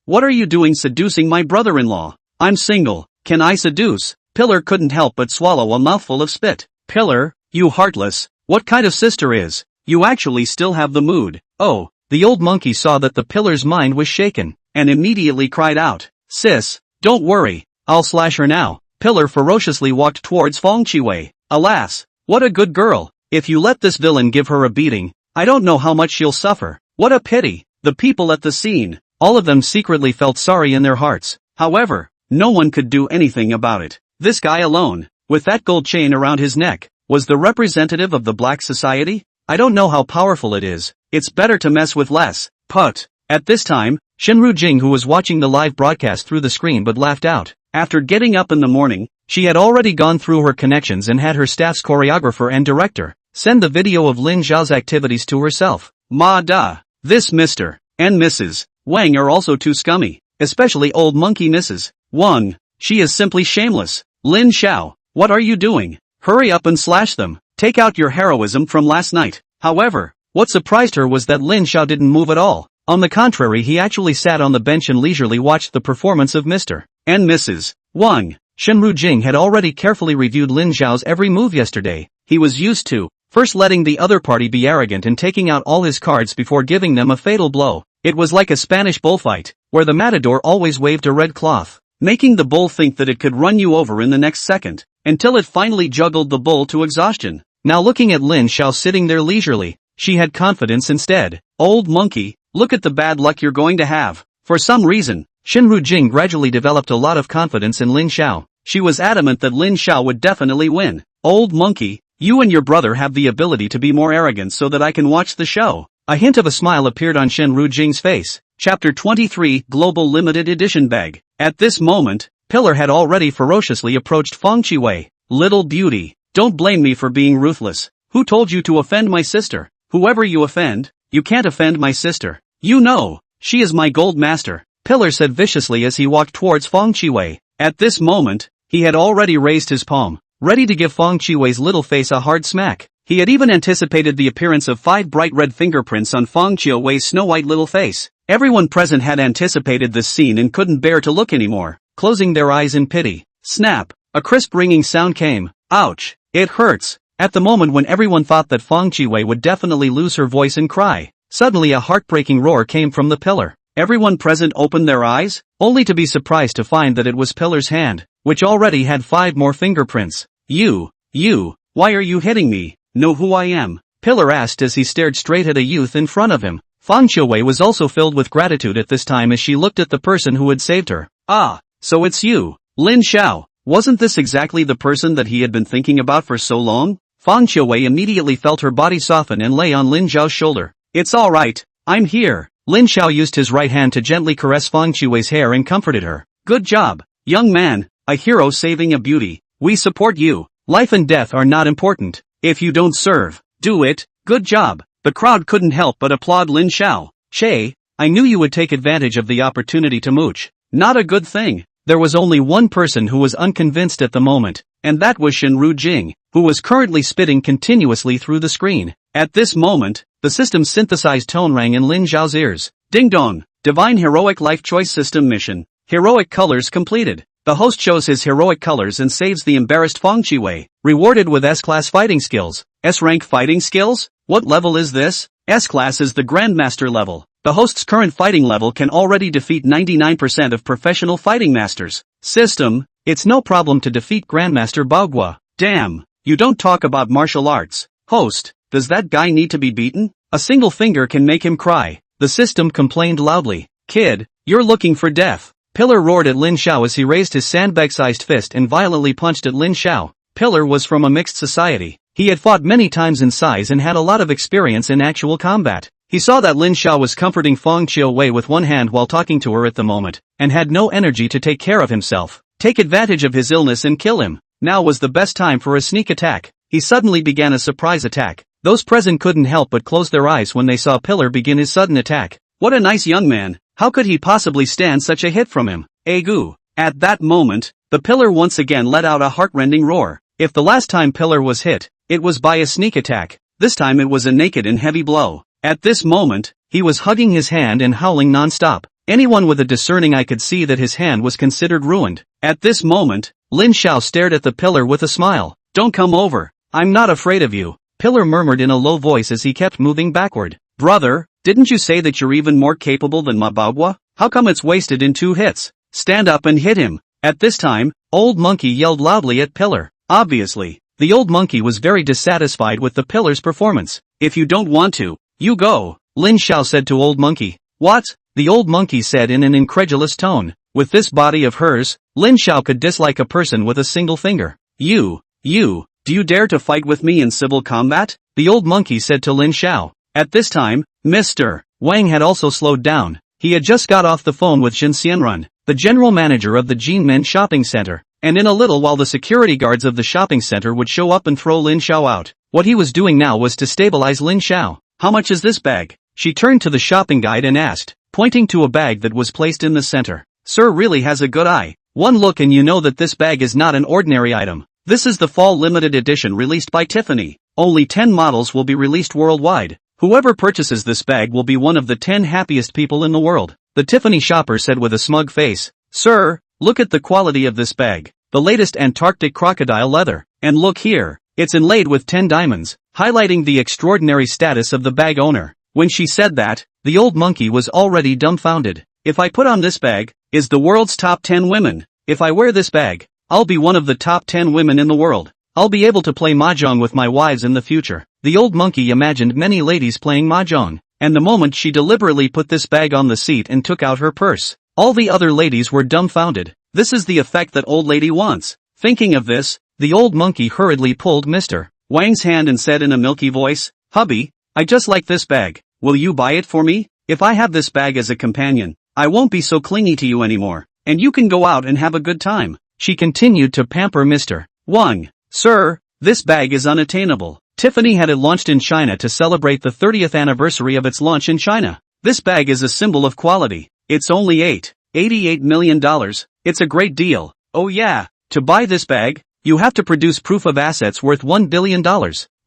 what are you doing seducing my brother-in-law? I'm single, can I seduce? Pillar couldn't help but swallow a mouthful of spit. Pillar, you heartless, what kind of sister is? You actually still have the mood. Oh, the old monkey saw that the Pillar's mind was shaken, and immediately cried out, Sis, don't worry, I'll slash her now. Pillar ferociously walked towards Feng Chiwei. Alas, what a good girl. If you let this villain give her a beating, I don't know how much she'll suffer. What a pity. The people at the scene, all of them secretly felt sorry in their hearts. However, no one could do anything about it. This guy alone, with that gold chain around his neck, was the representative of the black society? I don't know how powerful it is. It's better to mess with less. Put. At this time, Shinru Jing, who was watching the live broadcast through the screen but laughed out. After getting up in the morning, she had already gone through her connections and had her staff's choreographer and director send the video of Lin Zhao's activities to herself. Ma da. This Mr. and Mrs. Wang are also too scummy, especially old monkey Mrs. Wang. She is simply shameless. Lin Zhao, what are you doing? Hurry up and slash them. Take out your heroism from last night. However, what surprised her was that Lin Zhao didn't move at all. On the contrary, he actually sat on the bench and leisurely watched the performance of Mr. and Mrs. Wang. Shinru Jing had already carefully reviewed Lin Zhao's every move yesterday. He was used to first letting the other party be arrogant and taking out all his cards before giving them a fatal blow. It was like a Spanish bullfight, where the matador always waved a red cloth, making the bull think that it could run you over in the next second, until it finally juggled the bull to exhaustion. Now looking at Lin Zhao sitting there leisurely, she had confidence instead. Old monkey, look at the bad luck you're going to have. For some reason, Shinru Jing gradually developed a lot of confidence in Lin Zhao. She was adamant that Lin Zhao would definitely win. Old monkey, you and your brother have the ability to be more arrogant so that I can watch the show. A hint of a smile appeared on Shinru Jing's face. Chapter 23 Global Limited Edition Bag. At this moment, Pillar had already ferociously approached Feng Chiwei. Little beauty, don't blame me for being ruthless. Who told you to offend my sister? Whoever you offend, you can't offend my sister. You know, she is my gold master, Pillar said viciously as he walked towards Feng Chiwei. At this moment, he had already raised his palm, ready to give Feng Chiwei's little face a hard smack. He had even anticipated the appearance of 5 bright red fingerprints on Feng Chiwei's snow-white little face. Everyone present had anticipated this scene and couldn't bear to look anymore, closing their eyes in pity. Snap! A crisp ringing sound came. Ouch! It hurts! At the moment when everyone thought that Feng Chiwei would definitely lose her voice and cry, suddenly a heartbreaking roar came from the pillar. Everyone present opened their eyes, only to be surprised to find that it was Pillar's hand, which already had 5 more fingerprints. You, why are you hitting me? Know who I am? Pillar asked as he stared straight at a youth in front of him. Feng Chiwei was also filled with gratitude at this time as she looked at the person who had saved her. Ah, so it's you, Lin Zhao. Wasn't this exactly the person that he had been thinking about for so long? Feng Chiwei immediately felt her body soften and lay on Lin Zhao's shoulder. It's alright, I'm here. Lin Zhao used his right hand to gently caress Feng Chiwei's hair and comforted her. Good job, young man, a hero saving a beauty. We support you. Life and death are not important. If you don't serve, do it. Good job. The crowd couldn't help but applaud Lin Zhao. Che, I knew you would take advantage of the opportunity to mooch. Not a good thing. There was only one person who was unconvinced at the moment, and that was Shinru Jing, who was currently spitting continuously through the screen. At this moment, the system's synthesized tone rang in Lin Zhao's ears. Ding dong! Divine Heroic Life Choice System Mission. Heroic Colors completed. The host shows his heroic colors and saves the embarrassed Feng Chiwei. Rewarded with S-Class fighting skills. S-Rank fighting skills? What level is this? S-Class is the Grandmaster level. The host's current fighting level can already defeat 99% of professional fighting masters. System, it's no problem to defeat Grandmaster Baogua. Damn, you don't talk about martial arts. Host, does that guy need to be beaten? A single finger can make him cry. The system complained loudly. Kid, you're looking for death. Pillar roared at Lin Zhao as he raised his sandbag-sized fist and violently punched at Lin Zhao. Pillar was from a mixed society. He had fought many times in size and had a lot of experience in actual combat. He saw that Lin Xiao was comforting Feng Qiuwei with one hand while talking to her at the moment, and had no energy to take care of himself. Take advantage of his illness and kill him. Now was the best time for a sneak attack. He suddenly began a surprise attack. Those present couldn't help but close their eyes when they saw Pillar begin his sudden attack. What a nice young man, how could he possibly stand such a hit from him? Agu. At that moment, the Pillar once again let out a heart-rending roar. If the last time Pillar was hit, it was by a sneak attack. This time it was a naked and heavy blow. At this moment, he was hugging his hand and howling non-stop. Anyone with a discerning eye could see that his hand was considered ruined. At this moment, Lin Xiao stared at the Pillar with a smile. Don't come over. I'm not afraid of you. Pillar murmured in a low voice as he kept moving backward. Brother, didn't you say that you're even more capable than Mabagwa? How come it's wasted in 2 hits? Stand up and hit him. At this time, Old Monkey yelled loudly at Pillar. Obviously, the old monkey was very dissatisfied with the Pillar's performance. If you don't want to, you go, Lin Xiao said to Old Monkey. What? The old monkey said in an incredulous tone. With this body of hers, Lin Xiao could dislike a person with a single finger. You, do you dare to fight with me in civil combat? The old monkey said to Lin Xiao. At this time, Mr. Wang had also slowed down. He had just got off the phone with Jin Xianrun, the general manager of the Jinmen shopping center, and in a little while the security guards of the shopping center would show up and throw Lin Xiao out. What he was doing now was to stabilize Lin Xiao. How much is this bag? She turned to the shopping guide and asked, pointing to a bag that was placed in the center. Sir really has a good eye. One look and you know that this bag is not an ordinary item. This is the fall limited edition released by Tiffany. Only 10 models will be released worldwide. Whoever purchases this bag will be one of the 10 happiest people in the world. The Tiffany shopper said with a smug face. Sir, look at the quality of this bag. The latest Antarctic crocodile leather. And look here, it's inlaid with 10 diamonds, highlighting the extraordinary status of the bag owner. When she said that, the old monkey was already dumbfounded. If I put on this bag, is the world's top 10 women. If I wear this bag, I'll be one of the top 10 women in the world. I'll be able to play mahjong with my wives in the future. The old monkey imagined many ladies playing mahjong, and the moment she deliberately put this bag on the seat and took out her purse, all the other ladies were dumbfounded. This is the effect that old lady wants. Thinking of this, the old monkey hurriedly pulled Mr. Wang's hand and said in a milky voice, Hubby, I just like this bag. Will you buy it for me? If I have this bag as a companion, I won't be so clingy to you anymore, and you can go out and have a good time. She continued to pamper Mr. Wang. Sir, this bag is unattainable. Tiffany had it launched in China to celebrate the 30th anniversary of its launch in China. This bag is a symbol of quality. It's only $88 million. It's a great deal. Oh yeah, to buy this bag, you have to produce proof of assets worth $1 billion.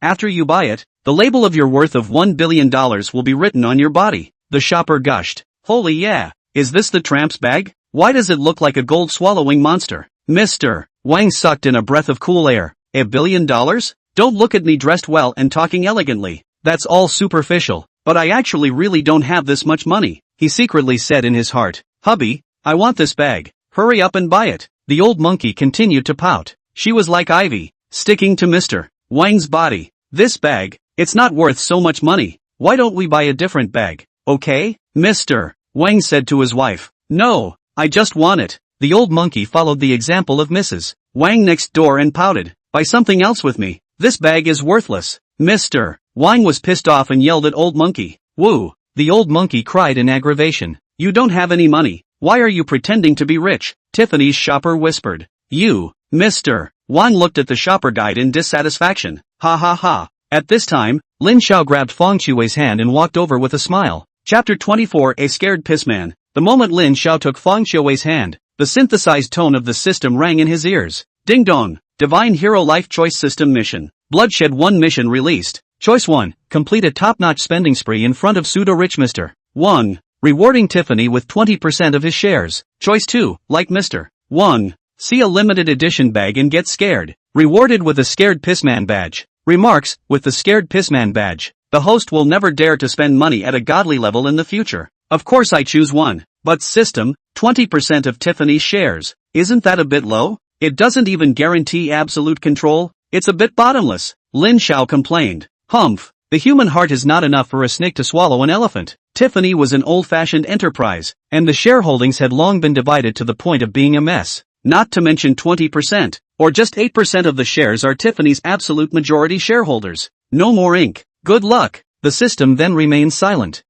After you buy it, the label of your worth of $1 billion will be written on your body. The shopper gushed. Holy yeah, is this the tramp's bag? Why does it look like a gold-swallowing monster? Mr. Wang sucked in a breath of cool air. $1 billion? Don't look at me dressed well and talking elegantly. That's all superficial, but I actually really don't have this much money, he secretly said in his heart. Hubby, I want this bag. Hurry up and buy it. The old monkey continued to pout. She was like ivy, sticking to Mr. Wang's body. This bag, it's not worth so much money. Why don't we buy a different bag? Okay? Mr. Wang said to his wife. No, I just want it. The old monkey followed the example of Mrs. Wang next door and pouted. Buy something else with me. This bag is worthless. Mr. Wang was pissed off and yelled at old monkey. Woo! The old monkey cried in aggravation. You don't have any money. Why are you pretending to be rich? Tiffany's shopper whispered. You, Mr. Wang looked at the shopper guide in dissatisfaction. Ha ha ha. At this time, Lin Xiao grabbed Feng Qiuwei's hand and walked over with a smile. Chapter 24 A Scared Pissman. The moment Lin Xiao took Feng Qiuwei's hand, the synthesized tone of the system rang in his ears. Ding dong. Divine Hero Life Choice System Mission. Bloodshed 1 mission released. Choice 1. Complete a top-notch spending spree in front of pseudo-rich Mr. Wang, rewarding Tiffany with 20% of his shares. Choice 2. Like Mr. Wang. See a limited edition bag and get scared. Rewarded with a Scared Pissman badge. Remarks, with the Scared Pissman badge, the host will never dare to spend money at a godly level in the future. Of course I choose 1. But system, 20% of Tiffany's shares. Isn't that a bit low? It doesn't even guarantee absolute control. It's a bit bottomless. Lin Xiao complained. Humph. The human heart is not enough for a snake to swallow an elephant. Tiffany was an old-fashioned enterprise, and the shareholdings had long been divided to the point of being a mess. Not to mention 20%, or just 8% of the shares are Tiffany's absolute majority shareholders. No more ink. Good luck. The The system then remains silent.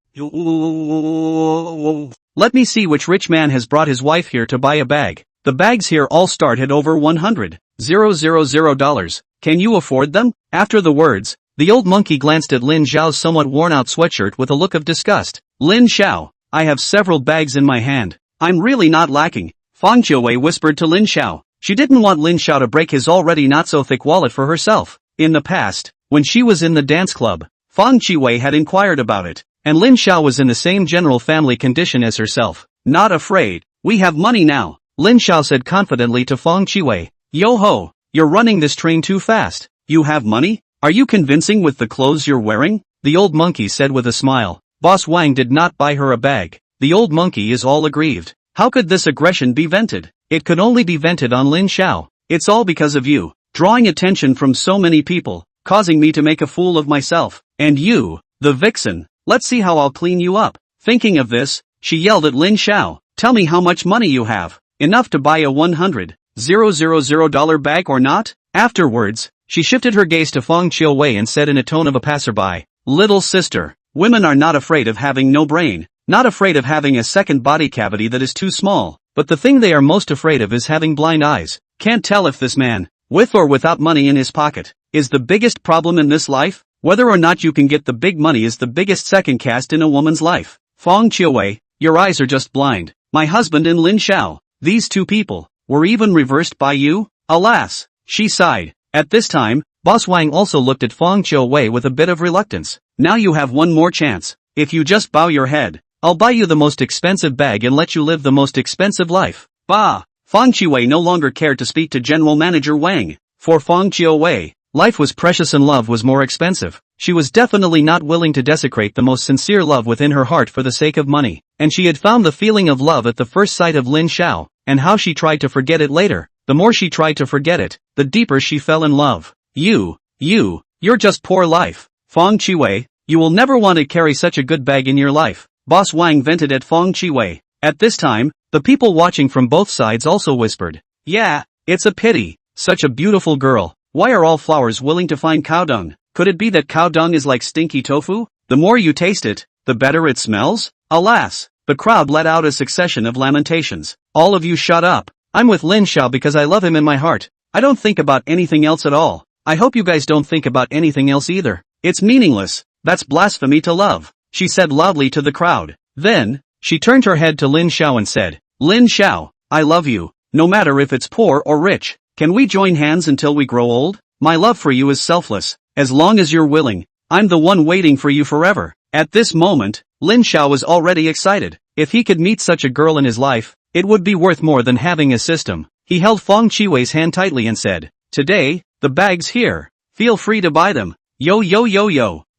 Let me see which rich man has brought his wife here to buy a bag. The bags here all start at over $100,000. Can you afford them? After the words, the old monkey glanced at Lin Xiao's somewhat worn-out sweatshirt with a look of disgust. Lin Xiao, I have several bags in my hand. I'm really not lacking, Fang Qiuwei whispered to Lin Xiao. She didn't want Lin Xiao to break his already not-so-thick wallet for herself. In the past, when she was in the dance club, Fang Qiuwei had inquired about it, and Lin Xiao was in the same general family condition as herself. Not afraid, we have money now, Lin Xiao said confidently to Fang Qiuwei. Yo-ho, you're running this train too fast. You have money? Are you convincing with the clothes you're wearing? The old monkey said with a smile. Boss Wang did not buy her a bag. The old monkey is all aggrieved. How could this aggression be vented? It could only be vented on Lin Xiao. It's all because of you, drawing attention from so many people, causing me to make a fool of myself. And you, the vixen, let's see how I'll clean you up. Thinking of this, she yelled at Lin Xiao. Tell me how much money you have. Enough to buy a $100,000 bag or not? Afterwards, she shifted her gaze to Fang Qiuwei and said in a tone of a passerby, Little sister, women are not afraid of having no brain, not afraid of having a second body cavity that is too small, but the thing they are most afraid of is having blind eyes. Can't tell if this man, with or without money in his pocket, is the biggest problem in this life. Whether or not you can get the big money is the biggest second cast in a woman's life. Fang Qiuwei, your eyes are just blind. My husband and Lin Xiao, these two people, were even reversed by you? Alas, she sighed. At this time, Boss Wang also looked at Fang Qiuwei with a bit of reluctance. Now you have one more chance. If you just bow your head, I'll buy you the most expensive bag and let you live the most expensive life. Bah! Fang Qiuwei no longer cared to speak to General Manager Wang. For Fang Qiuwei, life was precious and love was more expensive. She was definitely not willing to desecrate the most sincere love within her heart for the sake of money. And she had found the feeling of love at the first sight of Lin Xiao, and how she tried to forget it later. The more she tried to forget it, the deeper she fell in love. You're just poor life. Fang Qiuwei, you will never want to carry such a good bag in your life. Boss Wang vented at Fang Qiuwei. At this time, the people watching from both sides also whispered. Yeah, it's a pity. Such a beautiful girl. Why are all flowers willing to find cow dung? Could it be that cow dung is like stinky tofu? The more you taste it, the better it smells? Alas, the crowd let out a succession of lamentations. All of you shut up. I'm with Lin Xiao because I love him in my heart. I don't think about anything else at all. I hope you guys don't think about anything else either. It's meaningless. That's blasphemy to love, she said loudly to the crowd. Then, she turned her head to Lin Xiao and said, Lin Xiao, I love you, no matter if it's poor or rich. Can we join hands until we grow old? My love for you is selfless. As long as you're willing, I'm the one waiting for you forever. At this moment, Lin Xiao was already excited. If he could meet such a girl in his life, it would be worth more than having a system. He held Fang Qiuwei's hand tightly and said, Today, the bag's here. Feel free to buy them. Yo.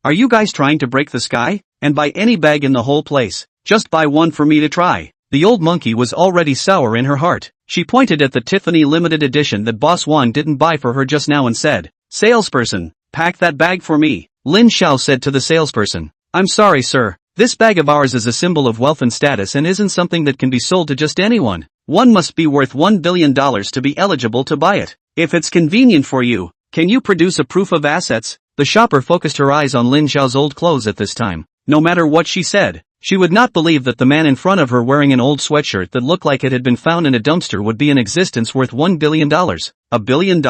Are you guys trying to break the sky? And buy any bag in the whole place. Just buy one for me to try. The old monkey was already sour in her heart. She pointed at the Tiffany limited edition that Boss Wan didn't buy for her just now and said, Salesperson, pack that bag for me. Lin Xiao said to the salesperson, I'm sorry sir, this bag of ours is a symbol of wealth and status and isn't something that can be sold to just anyone. One must be worth $1 billion to be eligible to buy it. If it's convenient for you, can you produce a proof of assets? The shopper focused her eyes on Lin Xiao's old clothes at this time. No matter what she said, she would not believe that the man in front of her wearing an old sweatshirt that looked like it had been found in a dumpster would be in existence worth $1 billion. $1 billion?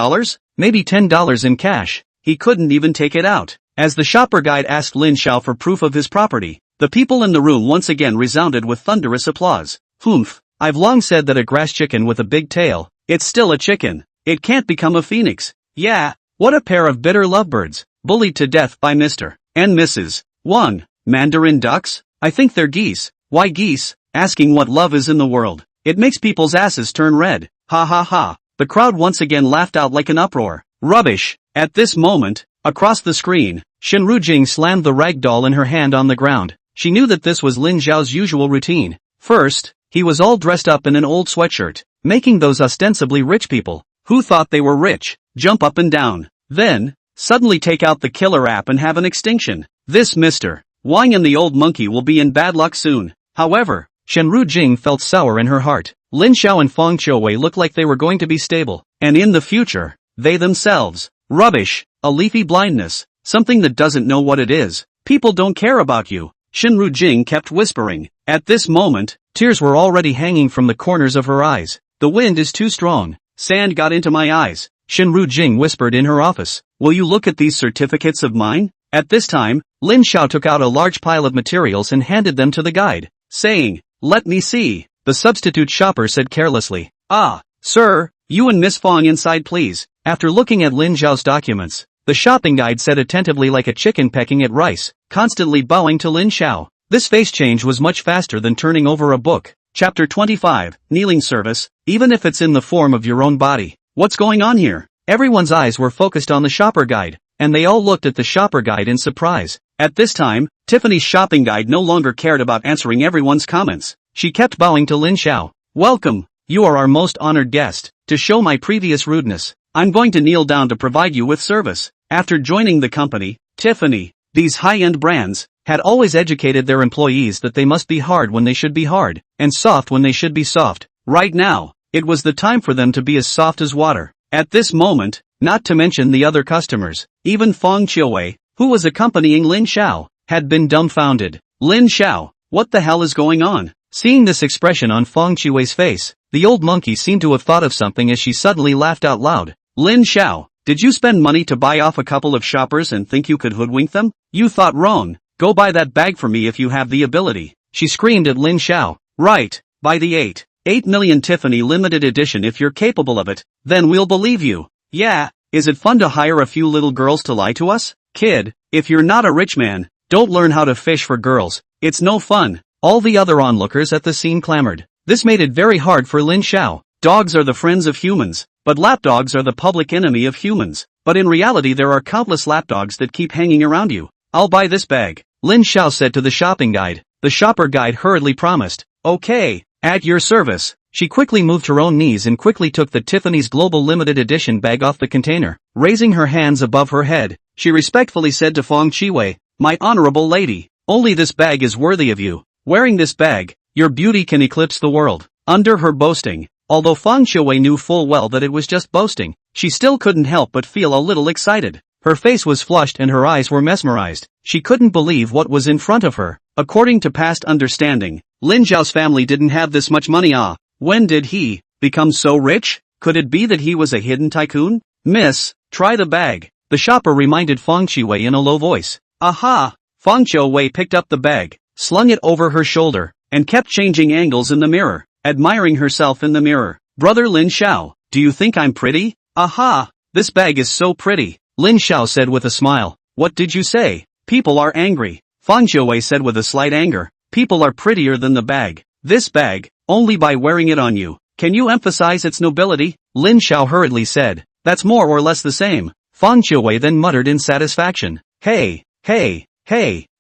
Maybe $10 in cash. He couldn't even take it out. As the shopper guide asked Lin Xiao for proof of his property, the people in the room once again resounded with thunderous applause. Humph, I've long said that a grass chicken with a big tail, it's still a chicken. It can't become a phoenix. Yeah, what a pair of bitter lovebirds, bullied to death by Mr. and Mrs. Wang. Mandarin ducks? I think they're geese. Why geese? Asking what love is in the world. It makes people's asses turn red. Ha ha ha. The crowd once again laughed out like an uproar. Rubbish. At this moment, across the screen, Shenru Jing slammed the rag doll in her hand on the ground. She knew that this was Lin Xiao's usual routine. First, he was all dressed up in an old sweatshirt, making those ostensibly rich people, who thought they were rich, jump up and down. Then, suddenly take out the killer app and have an extinction. This Mr. Wang and the old monkey will be in bad luck soon. However, Shenru Jing felt sour in her heart. Lin Xiao and Fang Qiuwei looked like they were going to be stable, and in the future, they themselves. Rubbish, a leafy blindness, something that doesn't know what it is. People don't care about you. Shinru Jing kept whispering. At this moment, tears were already hanging from the corners of her eyes. The wind is too strong. Sand got into my eyes. Shinru Jing whispered in her office. Will you look at these certificates of mine? At this time, Lin Xiao took out a large pile of materials and handed them to the guide, saying, let me see. The substitute shopper said carelessly. Ah, sir, you and Miss Fong inside please. After looking at Lin Xiao's documents, the shopping guide said attentively like a chicken pecking at rice, constantly bowing to Lin Xiao. This face change was much faster than turning over a book. Chapter 25, Kneeling Service, even if it's in the form of your own body. What's going on here? Everyone's eyes were focused on the shopper guide, and they all looked at the shopper guide in surprise. At this time, Tiffany's shopping guide no longer cared about answering everyone's comments. She kept bowing to Lin Xiao. Welcome, you are our most honored guest. To show my previous rudeness, I'm going to kneel down to provide you with service. After joining the company, Tiffany, these high-end brands, had always educated their employees that they must be hard when they should be hard, and soft when they should be soft. Right now, it was the time for them to be as soft as water. At this moment, not to mention the other customers, even Fong Chiuwei, who was accompanying Lin Xiao, had been dumbfounded. Lin Xiao, what the hell is going on? Seeing this expression on Fong Chiuwei's face, the old monkey seemed to have thought of something as she suddenly laughed out loud. Lin Xiao, did you spend money to buy off a couple of shoppers and think you could hoodwink them? You thought wrong. Go buy that bag for me if you have the ability. She screamed at Lin Xiao. Right, buy the 8 million Tiffany limited edition if you're capable of it, then we'll believe you. Yeah, is it fun to hire a few little girls to lie to us? Kid, if you're not a rich man, don't learn how to fish for girls. It's no fun. All the other onlookers at the scene clamored. This made it very hard for Lin Xiao. Dogs are the friends of humans, but lapdogs are the public enemy of humans. But in reality there are countless lapdogs that keep hanging around you. I'll buy this bag, Lin Xiao said to the shopping guide. The shopper guide hurriedly promised. Okay, at your service. She quickly moved her own knees and quickly took the Tiffany's Global Limited Edition bag off the container. Raising her hands above her head, she respectfully said to Fong Chiuwei, my honorable lady, only this bag is worthy of you. Wearing this bag, your beauty can eclipse the world. Under her boasting, although Fong Chiuwei knew full well that it was just boasting, she still couldn't help but feel a little excited. Her face was flushed and her eyes were mesmerized. She couldn't believe what was in front of her. According to past understanding, Lin Xiao's family didn't have this much money. When did he become so rich? Could it be that he was a hidden tycoon? Miss, try the bag, the shopper reminded Fong Chiuwei in a low voice. Aha! Fong Chiuwei picked up the bag, slung it over her shoulder, and kept changing angles in the mirror, admiring herself in the mirror. Brother Lin Xiao, do you think I'm pretty? Aha! This bag is so pretty, Lin Xiao said with a smile. What did you say? People are angry, Fong Chiuwei said with a slight anger. People are prettier than the bag. This bag, only by wearing it on you. Can you emphasize its nobility? Lin Xiao hurriedly said. That's more or less the same. Fong Chiuwei then muttered in satisfaction. Hey,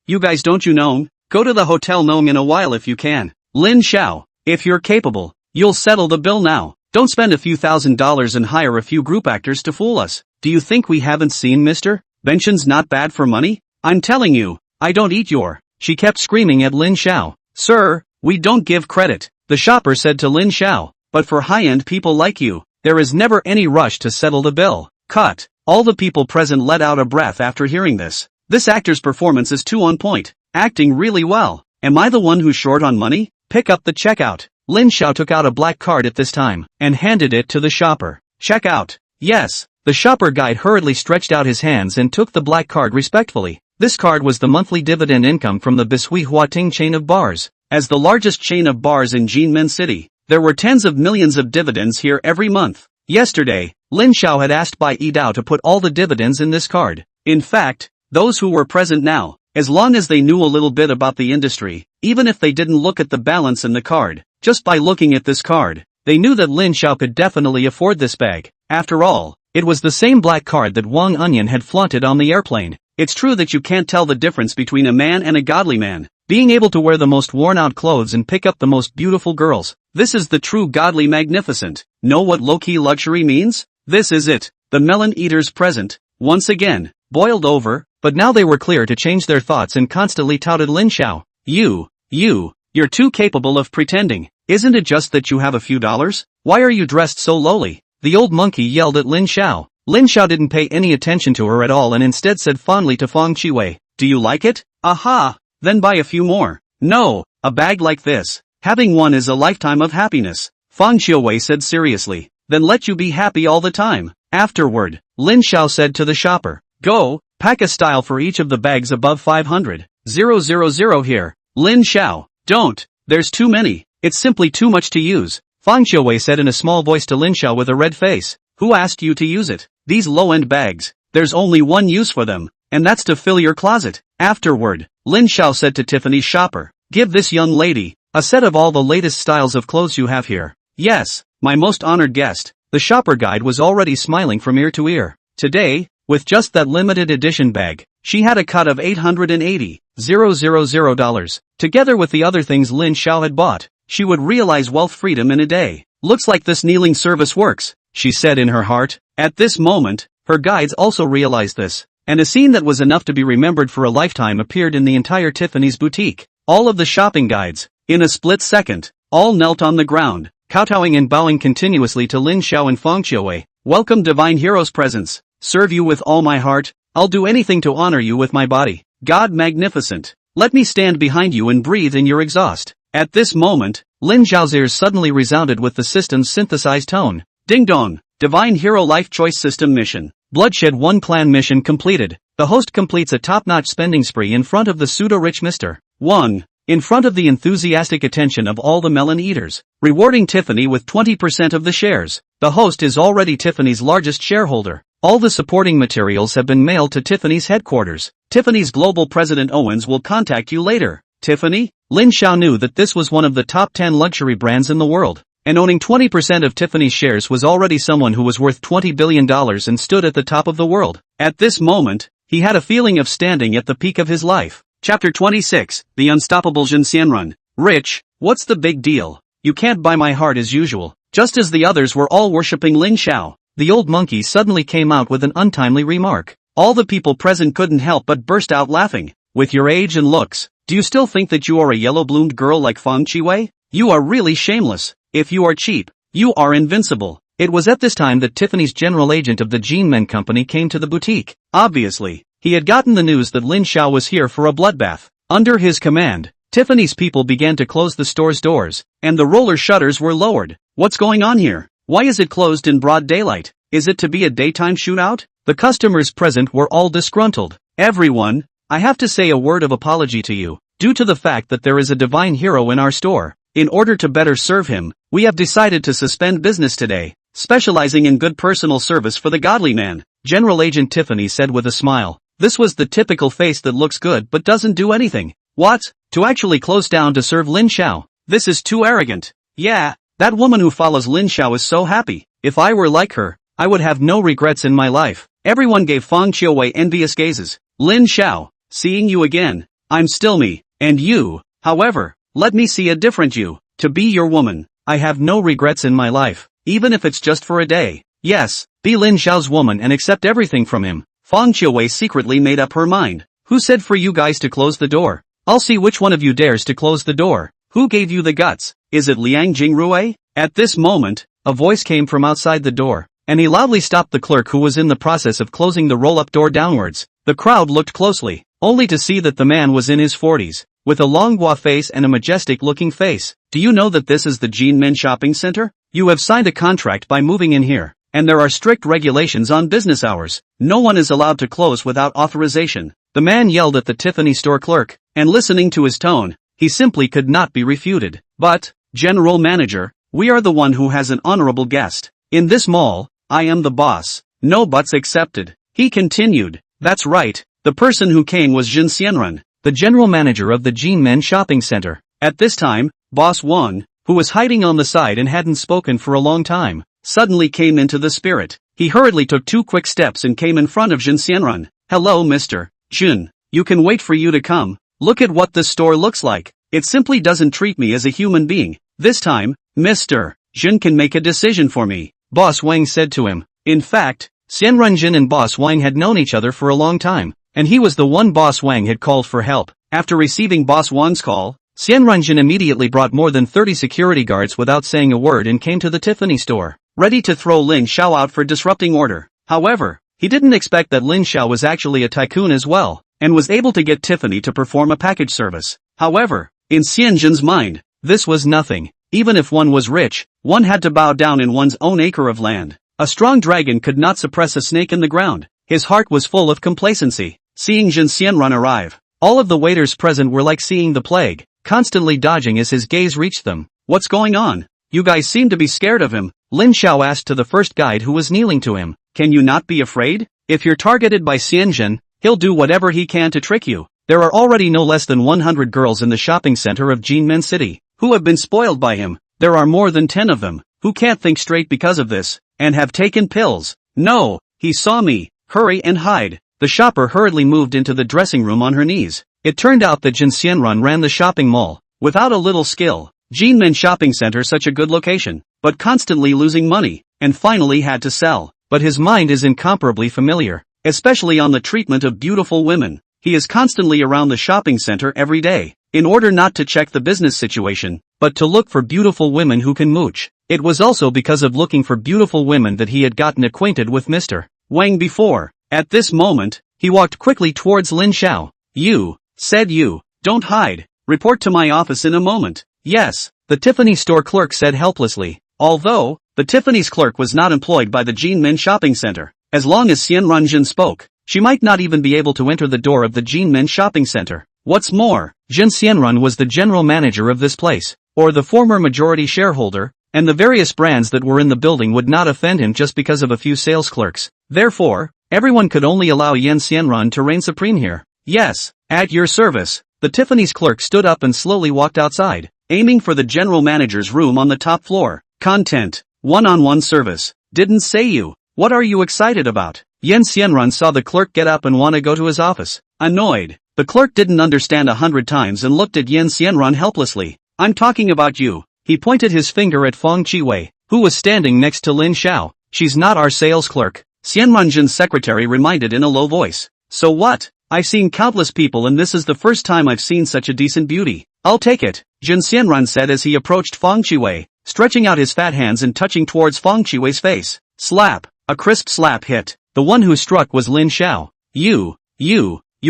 you guys don't you know? Go to the Hotel Nome in a while if you can. Lin Xiao, if you're capable, you'll settle the bill now. Don't spend a few $1,000s and hire a few group actors to fool us. Do you think we haven't seen Mr. Benchon's not bad for money? I'm telling you, I don't eat your. She kept screaming at Lin Xiao. Sir, we don't give credit, the shopper said to Lin Xiao. But for high-end people like you, there is never any rush to settle the bill. Cut. All the people present let out a breath after hearing this. This actor's performance is too on point. Acting really well. Am I the one who's short on money? Pick up the checkout. Lin Xiao took out a black card at this time, and handed it to the shopper. Check out. Yes. The shopper guide hurriedly stretched out his hands and took the black card respectfully. This card was the monthly dividend income from the Bisui Huating chain of bars. As the largest chain of bars in Jinmen City, there were tens of millions of dividends here every month. Yesterday, Lin Xiao had asked Bai Yidao to put all the dividends in this card. In fact, those who were present now, as long as they knew a little bit about the industry, even if they didn't look at the balance in the card, just by looking at this card, they knew that Lin Xiao could definitely afford this bag. After all, it was the same black card that Wang Onion had flaunted on the airplane. It's true that you can't tell the difference between a man and a godly man. Being able to wear the most worn-out clothes and pick up the most beautiful girls. This is the true godly magnificent. Know what low-key luxury means? This is it. The melon eaters present, once again, boiled over, but now they were clear to change their thoughts and constantly touted Lin Xiao. You're too capable of pretending. Isn't it just that you have a few dollars? Why are you dressed so lowly? The old monkey yelled at Lin Xiao. Lin Xiao didn't pay any attention to her at all and instead said fondly to Fong Chiuwei, do you like it? Aha! Then buy a few more. No, a bag like this. Having one is a lifetime of happiness, Fang Qiuwei said seriously. Then let you be happy all the time. Afterward, Lin Xiao said to the shopper, go, pack a style for each of the bags above 500. 000 here. Lin Xiao, don't, there's too many, it's simply too much to use. Fang Qiuwei said in a small voice to Lin Xiao with a red face, who asked you to use it? These low-end bags, there's only one use for them, and that's to fill your closet. Afterward, Lin Xiao said to Tiffany's shopper, give this young lady a set of all the latest styles of clothes you have here. Yes, my most honored guest. The shopper guide was already smiling from ear to ear. Today, with just that limited edition bag, she had a cut of $880,000. Together with the other things Lin Xiao had bought, she would realize wealth freedom in a day. Looks like this kneeling service works, she said in her heart. At this moment, her guides also realized this, and a scene that was enough to be remembered for a lifetime appeared in the entire Tiffany's boutique. All of the shopping guides, in a split second, all knelt on the ground, kowtowing and bowing continuously to Lin Xiao and Fang Qiuwei. Welcome divine hero's presence. Serve you with all my heart. I'll do anything to honor you with my body. God magnificent. Let me stand behind you and breathe in your exhaust. At this moment, Lin Xiao's ears suddenly resounded with the system's synthesized tone. Ding dong. Divine Hero Life Choice System Mission. Bloodshed 1 Clan Mission completed. The host completes a top-notch spending spree in front of the pseudo-rich Mr. 1. In front of the enthusiastic attention of all the melon eaters, rewarding Tiffany with 20% of the shares. The host is already Tiffany's largest shareholder. All the supporting materials have been mailed to Tiffany's headquarters. Tiffany's global president Owens will contact you later. Tiffany? Lin Xiao knew that this was one of the top 10 luxury brands in the world, and owning 20% of Tiffany's shares was already someone who was worth $20 billion and stood at the top of the world. At this moment, he had a feeling of standing at the peak of his life. Chapter 26, The Unstoppable Jin Xianrun. Rich, what's the big deal? You can't buy my heart as usual. Just as the others were all worshipping Lin Xiao, the old monkey suddenly came out with an untimely remark. All the people present couldn't help but burst out laughing. With your age and looks, do you still think that you are a yellow-bloomed girl like Fang Qiuwei? You are really shameless. If you are cheap, you are invincible. It was at this time that Tiffany's general agent of the Jean Men Company came to the boutique. Obviously, he had gotten the news that Lin Xiao was here for a bloodbath. Under his command, Tiffany's people began to close the store's doors, and the roller shutters were lowered. What's going on here? Why is it closed in broad daylight? Is it to be a daytime shootout? The customers present were all disgruntled. Everyone, I have to say a word of apology to you, due to the fact that there is a divine hero in our store. In order to better serve him, we have decided to suspend business today, specializing in good personal service for the godly man, General Agent Tiffany said with a smile. This was the typical face that looks good but doesn't do anything. What? To actually close down to serve Lin Xiao? This is too arrogant. Yeah, that woman who follows Lin Xiao is so happy. If I were like her, I would have no regrets in my life. Everyone gave Fang Qiuwei envious gazes. Lin Xiao, seeing you again. I'm still me, and you, however, let me see a different you. To be your woman, I have no regrets in my life, even if it's just for a day. Yes, be Lin Xiao's woman and accept everything from him. Fang Qiuwei secretly made up her mind. Who said for you guys to close the door? I'll see which one of you dares to close the door. Who gave you the guts? Is it Liang Jingrui? At this moment, a voice came from outside the door, and he loudly stopped the clerk who was in the process of closing the roll-up door downwards. The crowd looked closely, only to see that the man was in his 40s, with a long gua face and a majestic-looking face. Do you know that this is the Jean Men Shopping Center? You have signed a contract by moving in here, and there are strict regulations on business hours. No one is allowed to close without authorization. The man yelled at the Tiffany store clerk, and listening to his tone, he simply could not be refuted. But, General Manager, we are the one who has an honorable guest. In this mall, I am the boss. No buts accepted. He continued. That's right, the person who came was Jin Xianrun, the general manager of the Jean Men Shopping Center. At this time, Boss Wang, who was hiding on the side and hadn't spoken for a long time, suddenly came into the spirit. He hurriedly took 2 quick steps and came in front of Jin Xianrun. Hello Mr. Jin, you can wait for you to come. Look at what this store looks like. It simply doesn't treat me as a human being. This time, Mr. Jin can make a decision for me, Boss Wang said to him. In fact, Xianrun Jin and Boss Wang had known each other for a long time, and he was the one Boss Wang had called for help. After receiving Boss Wang's call, Xianrun Jin immediately brought more than 30 security guards without saying a word and came to the Tiffany store, ready to throw Lin Xiao out for disrupting order. However, he didn't expect that Lin Xiao was actually a tycoon as well. and was able to get Tiffany to perform a package service. However, in Xianjun's mind, this was nothing. Even if one was rich, one had to bow down in one's own acre of land. A strong dragon could not suppress a snake in the ground. His heart was full of complacency. Seeing Jin Xianrun arrive, all of the waiters present were like seeing the plague, constantly dodging as his gaze reached them. What's going on? You guys seem to be scared of him, Lin Xiao asked to the first guide who was kneeling to him. Can you not be afraid? If you're targeted by Xianjun, he'll do whatever he can to trick you. There are already no less than 100 girls in the shopping center of Jinmen City, who have been spoiled by him. There are more than 10 of them, who can't think straight because of this, and have taken pills. No, he saw me. Hurry and hide. The shopper hurriedly moved into the dressing room on her knees. It turned out that Jin Xianrun ran the shopping mall, without a little skill. Jinmen Shopping Center, such a good location, but constantly losing money, and finally had to sell. But his mind is incomparably familiar, especially on the treatment of beautiful women. He is constantly around the shopping center every day, in order not to check the business situation, but to look for beautiful women who can mooch. It was also because of looking for beautiful women that he had gotten acquainted with Mr. Wang before. At this moment, he walked quickly towards Lin Xiao. You, said you, don't hide, report to my office in a moment. Yes, the Tiffany store clerk said helplessly. Although, the Tiffany's clerk was not employed by the Jinmen Shopping Center, as long as Xianrunjin spoke, she might not even be able to enter the door of the Jinmen Shopping Center. What's more, Jin Xianrun was the general manager of this place, or the former majority shareholder, and the various brands that were in the building would not offend him just because of a few sales clerks. Therefore, everyone could only allow Yen Xianrun to reign supreme here. Yes, at your service. The Tiffany's clerk stood up and slowly walked outside, aiming for the general manager's room on the top floor. Content. One-on-one service. Didn't say you. What are you excited about? Yen Xianrun saw the clerk get up and want to go to his office. Annoyed. The clerk didn't understand 100 times and looked at Yen Xianrun helplessly. I'm talking about you. He pointed his finger at Feng Qiwei, who was standing next to Lin Xiao. She's not our sales clerk, Xianrunjin's secretary reminded in a low voice. So what? I've seen countless people and this is the first time I've seen such a decent beauty. I'll take it, Jin Xianrun said as he approached Feng Qiwei, stretching out his fat hands and touching towards Feng Qiwei's face. Slap. A crisp slap hit. The one who struck was Lin Xiao. You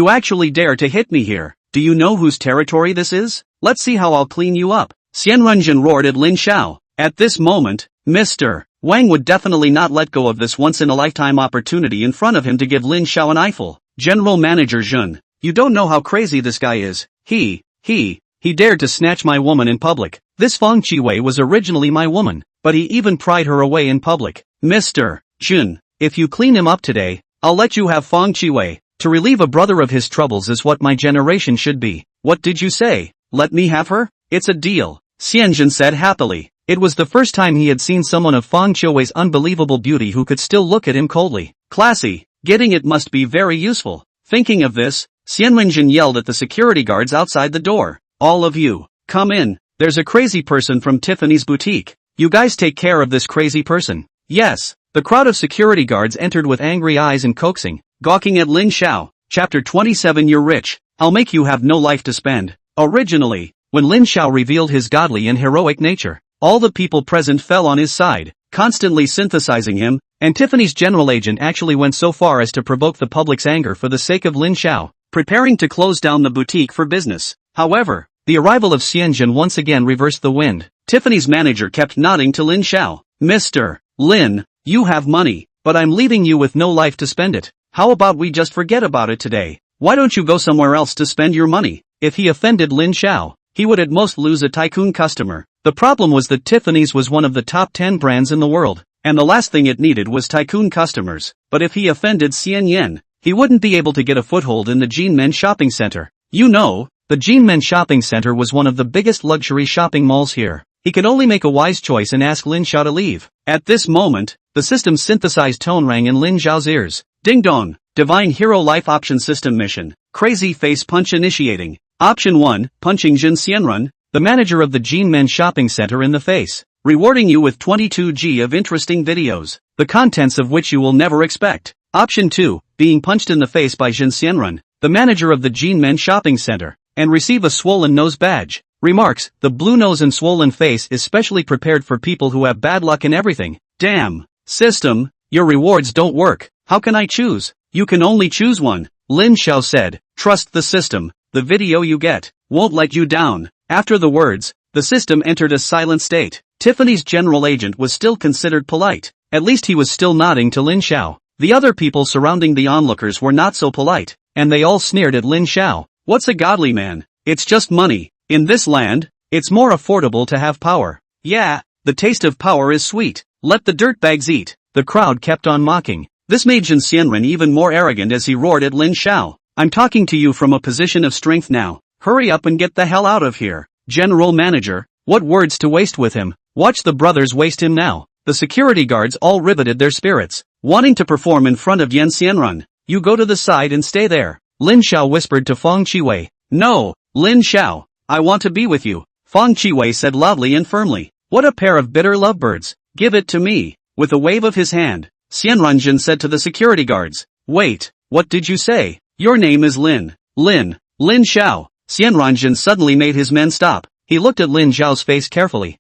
actually dare to hit me here. Do you know whose territory this is? Let's see how I'll clean you up. Xianrunjin roared at Lin Xiao. At this moment, Mr. Wang would definitely not let go of this once-in-a-lifetime opportunity in front of him to give Lin Xiao an eyeful. General Manager Jun, you don't know how crazy this guy is. He dared to snatch my woman in public. This Feng Qiwei was originally my woman, but he even pried her away in public. Mr. Jun, if you clean him up today, I'll let you have Feng Qiwei. To relieve a brother of his troubles is what my generation should be. What did you say? Let me have her? It's a deal, Xianjun said happily. It was the first time he had seen someone of Feng Qiwei's unbelievable beauty who could still look at him coldly. Classy. Getting it must be very useful. Thinking of this, Xianrunjin yelled at the security guards outside the door. All of you, come in. There's a crazy person from Tiffany's boutique. You guys take care of this crazy person. Yes. The crowd of security guards entered with angry eyes and coaxing, gawking at Lin Xiao. Chapter 27. You're rich. I'll make you have no life to spend. Originally, when Lin Xiao revealed his godly and heroic nature, all the people present fell on his side, constantly synthesizing him, and Tiffany's general agent actually went so far as to provoke the public's anger for the sake of Lin Xiao, preparing to close down the boutique for business. However, the arrival of Xianjun once again reversed the wind. Tiffany's manager kept nodding to Lin Xiao. Mr. Lin, you have money, but I'm leaving you with no life to spend it. How about we just forget about it today? Why don't you go somewhere else to spend your money? If he offended Lin Xiao, he would at most lose a tycoon customer. The problem was that Tiffany's was one of the top 10 brands in the world, and the last thing it needed was tycoon customers. But if he offended Xian Yen, he wouldn't be able to get a foothold in the Jinmen Shopping Center. You know, the Jinmen Shopping Center was one of the biggest luxury shopping malls here. He could only make a wise choice and ask Lin Xiao to leave. At this moment, the system's synthesized tone rang in Lin Xiao's ears. Ding dong, Divine Hero Life Option System Mission. Crazy Face Punch initiating. Option 1, punching Jin Xianrun, the manager of the Jinmen Shopping Center, in the face, rewarding you with 22G of interesting videos, the contents of which you will never expect. Option 2, being punched in the face by Jin Xianrun, the manager of the Jinmen Shopping Center, and receive a swollen nose badge. Remarks, the blue nose and swollen face is specially prepared for people who have bad luck in everything. Damn. System, your rewards don't work. How can I choose? You can only choose one, Lin Xiao said, Trust the system. The video you get won't let you down. After the words, the system entered a silent state. Tiffany's general agent was still considered polite. At least he was still nodding to Lin Xiao. The other people surrounding the onlookers were not so polite, and they all sneered at Lin Xiao. What's a godly man? It's just money. In this land, it's more affordable to have power. Yeah, the taste of power is sweet. Let the dirtbags eat. The crowd kept on mocking. This made Jin Xianren even more arrogant as he roared at Lin Xiao. I'm talking to you from a position of strength now. Hurry up and get the hell out of here. General manager, what words to waste with him? Watch the brothers waste him now. The security guards all riveted their spirits, wanting to perform in front of Yan Xianren. You go to the side and stay there. Lin Xiao whispered to Feng Qiwei. No, Lin Xiao, I want to be with you. Feng Qiwei said loudly and firmly. What a pair of bitter lovebirds. Give it to me. With a wave of his hand, Xianranjin said to the security guards. Wait, what did you say? Your name is Lin Xiao. Xianranjin suddenly made his men stop. He looked at Lin Xiao's face carefully.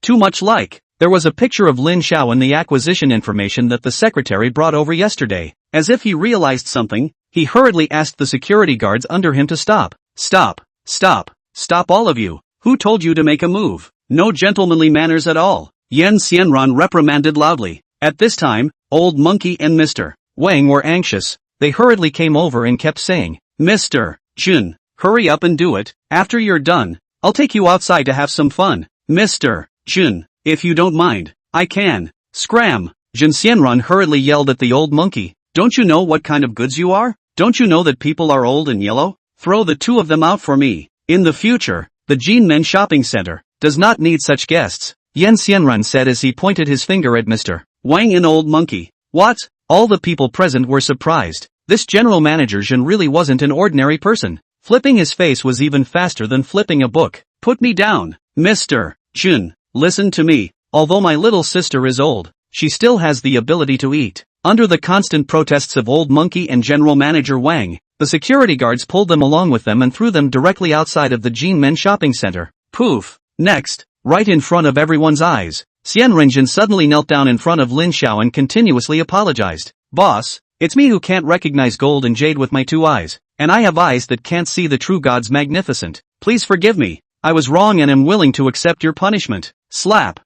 Too much like. There was a picture of Lin Xiao in the acquisition information that the secretary brought over yesterday. As if he realized something, he hurriedly asked the security guards under him to stop. Stop all of you. Who told you to make a move? No gentlemanly manners at all. Yan Xianran reprimanded loudly. At this time, Old Monkey and Mr. Wang were anxious. They hurriedly came over and kept saying, Mr. Jun, hurry up and do it. After you're done, I'll take you outside to have some fun. Mr. Jun, if you don't mind, I can. Scram! Jin Xianran hurriedly yelled at the old monkey. Don't you know what kind of goods you are? Don't you know that people are old and yellow? Throw the two of them out for me. In the future, the Jinmen shopping center does not need such guests. Yan Xianran said as he pointed his finger at Mr. Wang and old monkey. What? All the people present were surprised. This general manager Jin really wasn't an ordinary person. Flipping his face was even faster than flipping a book. Put me down. Mr. Jun, listen to me. Although my little sister is old, she still has the ability to eat. Under the constant protests of old monkey and general manager Wang, the security guards pulled them along with them and threw them directly outside of the Jinmen shopping center. Poof. Next, right in front of everyone's eyes, Xianrenjin suddenly knelt down in front of Lin Xiao and continuously apologized. Boss, it's me who can't recognize gold and jade with my two eyes, and I have eyes that can't see the true God's magnificent. Please forgive me. I was wrong and am willing to accept your punishment. Slap.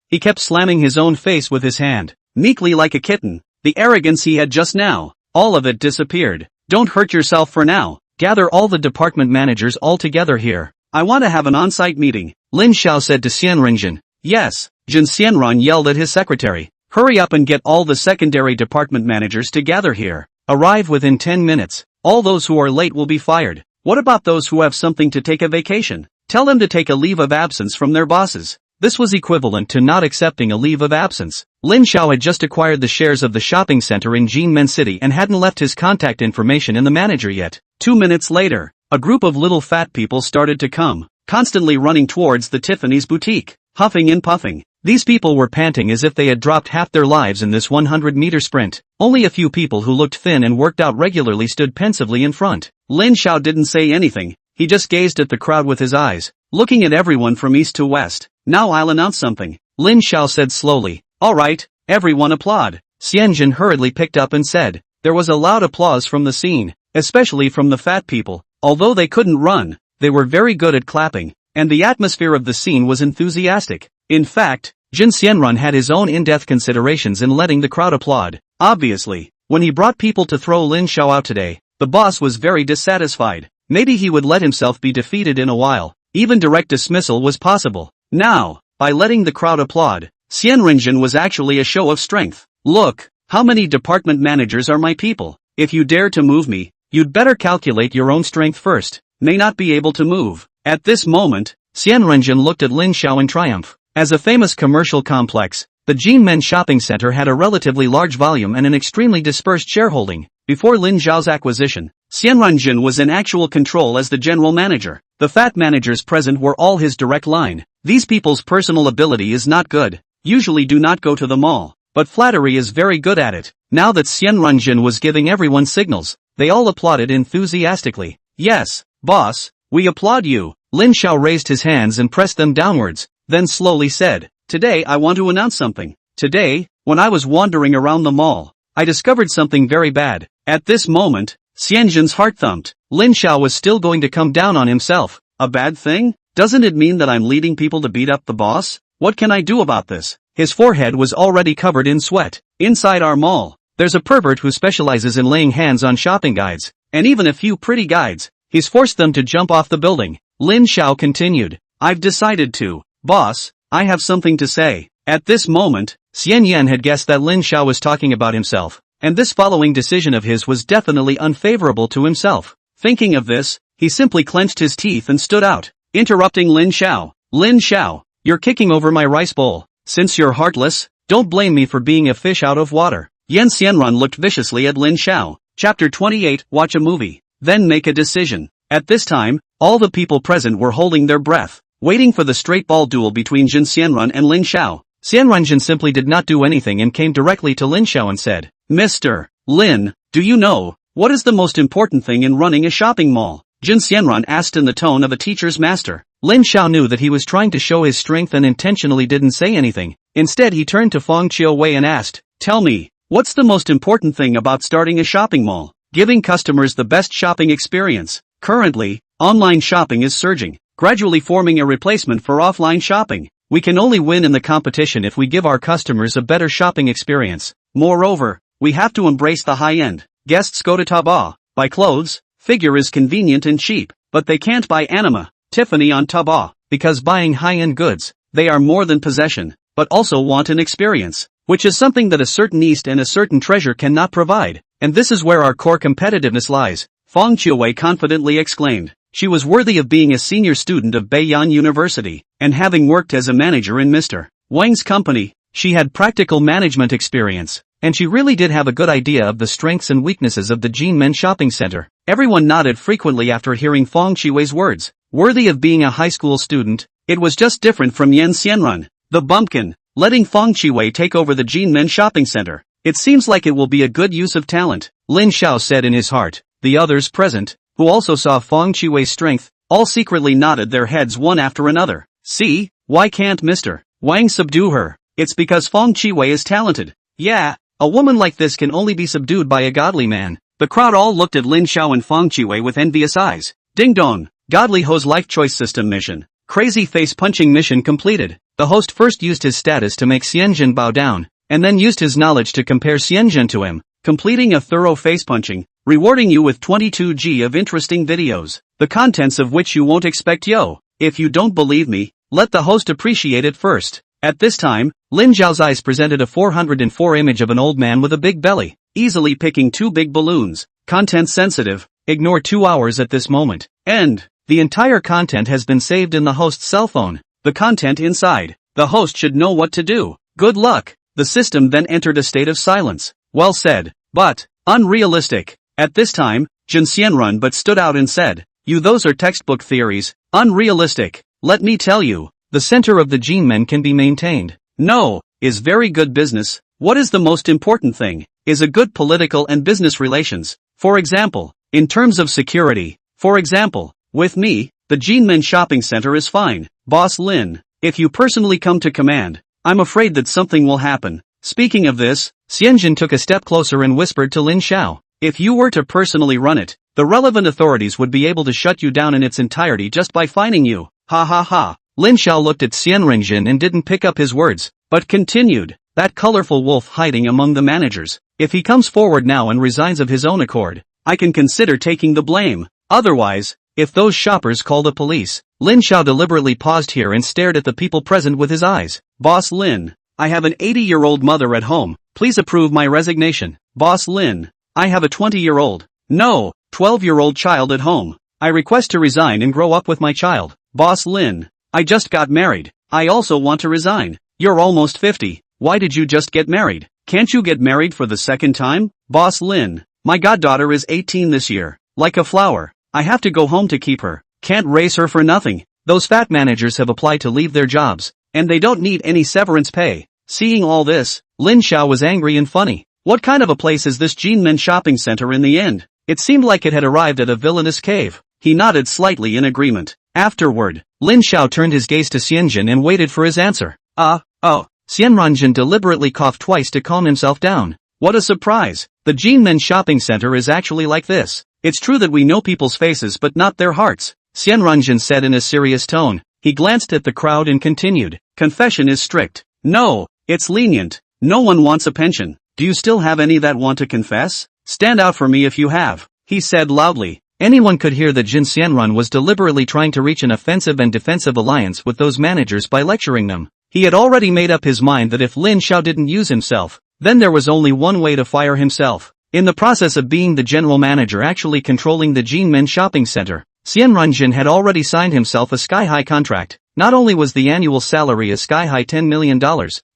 He kept slamming his own face with his hand, meekly like a kitten. The arrogance he had just now, all of it disappeared. Don't hurt yourself for now. Gather all the department managers all together here. I want to have an on-site meeting. Lin Xiao said to Xianrenjin. Yes. Jin Xianran yelled at his secretary. Hurry up and get all the secondary department managers to gather here. Arrive within 10 minutes. All those who are late will be fired. What about those who have something to take a vacation? Tell them to take a leave of absence from their bosses. This was equivalent to not accepting a leave of absence. Lin Xiao had just acquired the shares of the shopping center in Jinmen City and hadn't left his contact information in the manager yet. 2 minutes later, a group of little fat people started to come, constantly running towards the Tiffany's boutique, huffing and puffing. These people were panting as if they had dropped half their lives in this 100-meter sprint. Only a few people who looked thin and worked out regularly stood pensively in front. Lin Xiao didn't say anything. He just gazed at the crowd with his eyes, looking at everyone from east to west. Now I'll announce something, Lin Xiao said slowly. All right, everyone applaud. Xianjin hurriedly picked up and said. There was a loud applause from the scene, especially from the fat people. Although they couldn't run, they were very good at clapping, and the atmosphere of the scene was enthusiastic. In fact, Jin Xianran had his own in-depth considerations in letting the crowd applaud. Obviously, when he brought people to throw Lin Xiao out today, the boss was very dissatisfied. Maybe he would let himself be defeated in a while. Even direct dismissal was possible. Now, by letting the crowd applaud, Xianrenjin was actually a show of strength. Look, how many department managers are my people? If you dare to move me, you'd better calculate your own strength first. May not be able to move. At this moment, Xianrenjin looked at Lin Xiao in triumph. As a famous commercial complex, the Jinmen shopping center had a relatively large volume and an extremely dispersed shareholding. Before Lin Xiao's acquisition, Xianrenjin was in actual control as the general manager. The fat managers present were all his direct line. These people's personal ability is not good. Usually do not go to the mall, but flattery is very good at it. Now that Xianrenjin was giving everyone signals, they all applauded enthusiastically. Yes, boss, we applaud you. Lin Xiao raised his hands and pressed them downwards, then slowly said, Today I want to announce something. Today, when I was wandering around the mall, I discovered something very bad. At this moment, Xianjin's heart thumped. Lin Xiao was still going to come down on himself. A bad thing? Doesn't it mean that I'm leading people to beat up the boss? What can I do about this? His forehead was already covered in sweat. Inside our mall, there's a pervert who specializes in laying hands on shopping guides, and even a few pretty guides. He's forced them to jump off the building. Lin Xiao continued. I've decided to. Boss, I have something to say. At this moment, Xian Yan had guessed that Lin Xiao was talking about himself, and this following decision of his was definitely unfavorable to himself. Thinking of this, he simply clenched his teeth and stood out, interrupting Lin Xiao. Lin Xiao, you're kicking over my rice bowl. Since you're heartless, don't blame me for being a fish out of water. Yan Xianrun looked viciously at Lin Xiao. Chapter 28, Watch a movie, then make a decision. At this time, all the people present were holding their breath, waiting for the straight ball duel between Jin Xianrun and Lin Xiao. Xianrunjin simply did not do anything and came directly to Lin Xiao and said, Mr. Lin, do you know, what is the most important thing in running a shopping mall? Jin Xianrun asked in the tone of a teacher's master. Lin Xiao knew that he was trying to show his strength and intentionally didn't say anything. Instead he turned to Feng Qiuwei and asked, Tell me, what's the most important thing about starting a shopping mall? Giving customers the best shopping experience. Currently, online shopping is surging, gradually forming a replacement for offline shopping. We can only win in the competition if we give our customers a better shopping experience. Moreover, we have to embrace the high-end. Guests go to Taobao, buy clothes, figure is convenient and cheap, but they can't buy anime, Tiffany on Taobao, because buying high-end goods, they are more than possession, but also want an experience, which is something that a certain East and a certain treasure cannot provide, and this is where our core competitiveness lies, Feng Qiuwei confidently exclaimed. She was worthy of being a senior student of Beiyang University, and having worked as a manager in Mr. Wang's company, she had practical management experience, and she really did have a good idea of the strengths and weaknesses of the Jinmen shopping center. Everyone nodded frequently after hearing Feng Qiuwei's words. Worthy of being a high school student, it was just different from Yan Xianrun, the bumpkin, letting Feng Qiuwei take over the Jinmen shopping center. It seems like it will be a good use of talent, Lin Xiao said in his heart. The others present, who also saw Feng Qiuwei's strength, all secretly nodded their heads one after another. See, why can't Mr. Wang subdue her? It's because Feng Qiuwei is talented. Yeah, a woman like this can only be subdued by a godly man. The crowd all looked at Lin Xiao and Feng Qiuwei with envious eyes. Ding dong, Godly Ho's life choice system mission. Crazy face punching mission completed. The host first used his status to make Xianjin bow down, and then used his knowledge to compare Xianjin to him, completing a thorough face punching, rewarding you with 22G of interesting videos, the contents of which you won't expect. Yo, if you don't believe me, let the host appreciate it first. At this time, Lin Zhao's eyes presented a 404 image of an old man with a big belly, easily picking 2 big balloons, content sensitive, ignore 2 hours at this moment, end. The entire content has been saved in the host's cell phone. The content inside, the host should know what to do. Good luck. The system then entered a state of silence. Well said, but unrealistic. At this time, Jin Xianrun but stood out and said, those are textbook theories, unrealistic. Let me tell you, the center of the Jinmen can be maintained. No, is very good business. What is the most important thing? Is a good political and business relations. For example, in terms of security. For example, with me, the Jinmen shopping center is fine. Boss Lin, if you personally come to command, I'm afraid that something will happen. Speaking of this, Xianjin took a step closer and whispered to Lin Xiao. If you were to personally run it, the relevant authorities would be able to shut you down in its entirety just by fining you. Ha ha ha. Lin Xiao looked at Xianrengjin and didn't pick up his words, but continued, that colorful wolf hiding among the managers. If he comes forward now and resigns of his own accord, I can consider taking the blame. Otherwise, if those shoppers call the police. Lin Xiao deliberately paused here and stared at the people present with his eyes. Boss Lin, I have an 80-year-old mother at home. Please approve my resignation. Boss Lin, I have a 20-year-old, no, 12-year-old child at home. I request to resign and grow up with my child. Boss Lin, I just got married. I also want to resign. You're almost 50. Why did you just get married? Can't you get married for the second time? Boss Lin, my goddaughter is 18 this year. Like a flower. I have to go home to keep her. Can't raise her for nothing. Those fat managers have applied to leave their jobs, and they don't need any severance pay. Seeing all this, Lin Xiao was angry and funny. What kind of a place is this Jinmen shopping center in the end? It seemed like it had arrived at a villainous cave. He nodded slightly in agreement. Afterward, Lin Xiao turned his gaze to Xianjin and waited for his answer. Xianranjin deliberately coughed twice to calm himself down. What a surprise! The Jinmen shopping center is actually like this. It's true that we know people's faces but not their hearts, Xianranjin said in a serious tone. He glanced at the crowd and continued, confession is strict. No, it's lenient. No one wants a pension. Do you still have any that want to confess? Stand out for me if you have, he said loudly. Anyone could hear that Jin Xianrun was deliberately trying to reach an offensive and defensive alliance with those managers by lecturing them. He had already made up his mind that if Lin Xiao didn't use himself, then there was only one way to fire himself. In the process of being the general manager actually controlling the Jinmen shopping center, Xianranjin had already signed himself a sky-high contract. Not only was the annual salary a sky-high $10 million,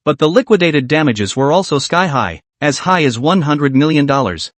but the liquidated damages were also sky-high as $100 million.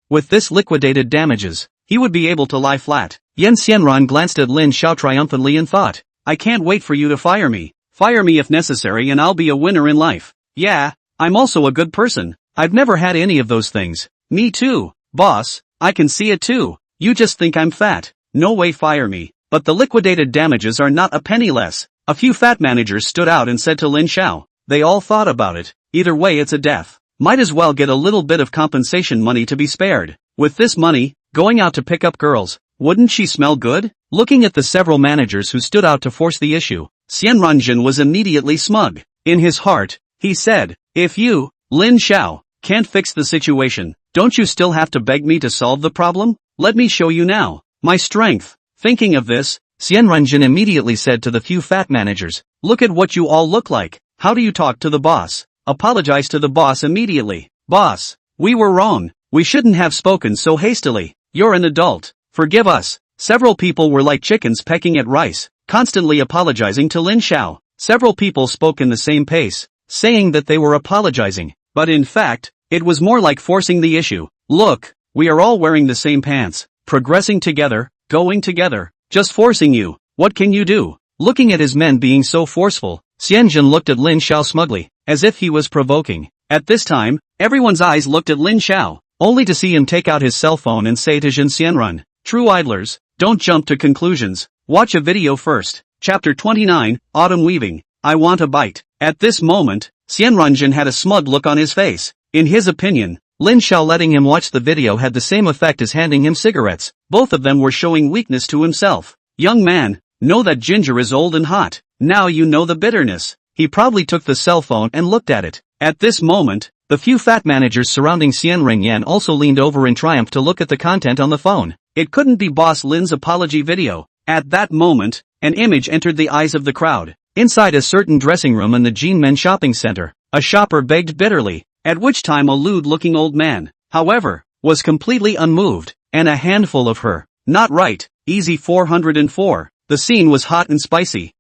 With this liquidated damages, he would be able to lie flat. Yan Xianran glanced at Lin Xiao triumphantly and thought, I can't wait for you to fire me. Fire me if necessary and I'll be a winner in life. Yeah, I'm also a good person. I've never had any of those things. Me too, boss, I can see it too. You just think I'm fat. No way, fire me. But the liquidated damages are not a penny less. A few fat managers stood out and said to Lin Xiao. They all thought about it. Either way it's a death. Might as well get a little bit of compensation money to be spared. With this money, going out to pick up girls, wouldn't she smell good? Looking at the several managers who stood out to force the issue, Xianranjin was immediately smug. In his heart, he said, if you, Lin Xiao, can't fix the situation, don't you still have to beg me to solve the problem? Let me show you now. My strength. Thinking of this, Xianranjin immediately said to the few fat managers, look at what you all look like. How do you talk to the boss? Apologize to the boss immediately. Boss, we were wrong. We shouldn't have spoken so hastily. You're an adult. Forgive us. Several people were like chickens pecking at rice, constantly apologizing to Lin Xiao. Several people spoke in the same pace, saying that they were apologizing, but in fact, it was more like forcing the issue. Look, we are all wearing the same pants, progressing together, going together, just forcing you. What can you do? Looking at his men being so forceful, Xianjin looked at Lin Xiao smugly, as if he was provoking. At this time, everyone's eyes looked at Lin Xiao, only to see him take out his cell phone and say to Jin Xianrun, true idlers, don't jump to conclusions. Watch a video first. Chapter 29, Autumn Weaving. I want a bite. At this moment, Xianranjin had a smug look on his face. In his opinion, Lin Xiao letting him watch the video had the same effect as handing him cigarettes. Both of them were showing weakness to himself. Young man, know that ginger is old and hot. Now you know the bitterness. He proudly took the cell phone and looked at it. At this moment, the few fat managers surrounding Xianring Yan also leaned over in triumph to look at the content on the phone. It couldn't be Boss Lin's apology video. At that moment, an image entered the eyes of the crowd. Inside a certain dressing room in the Jinmen shopping center, a shopper begged bitterly, at which time a lewd-looking old man, however, was completely unmoved, and a handful of her. Not right, easy 404. The scene was hot and spicy.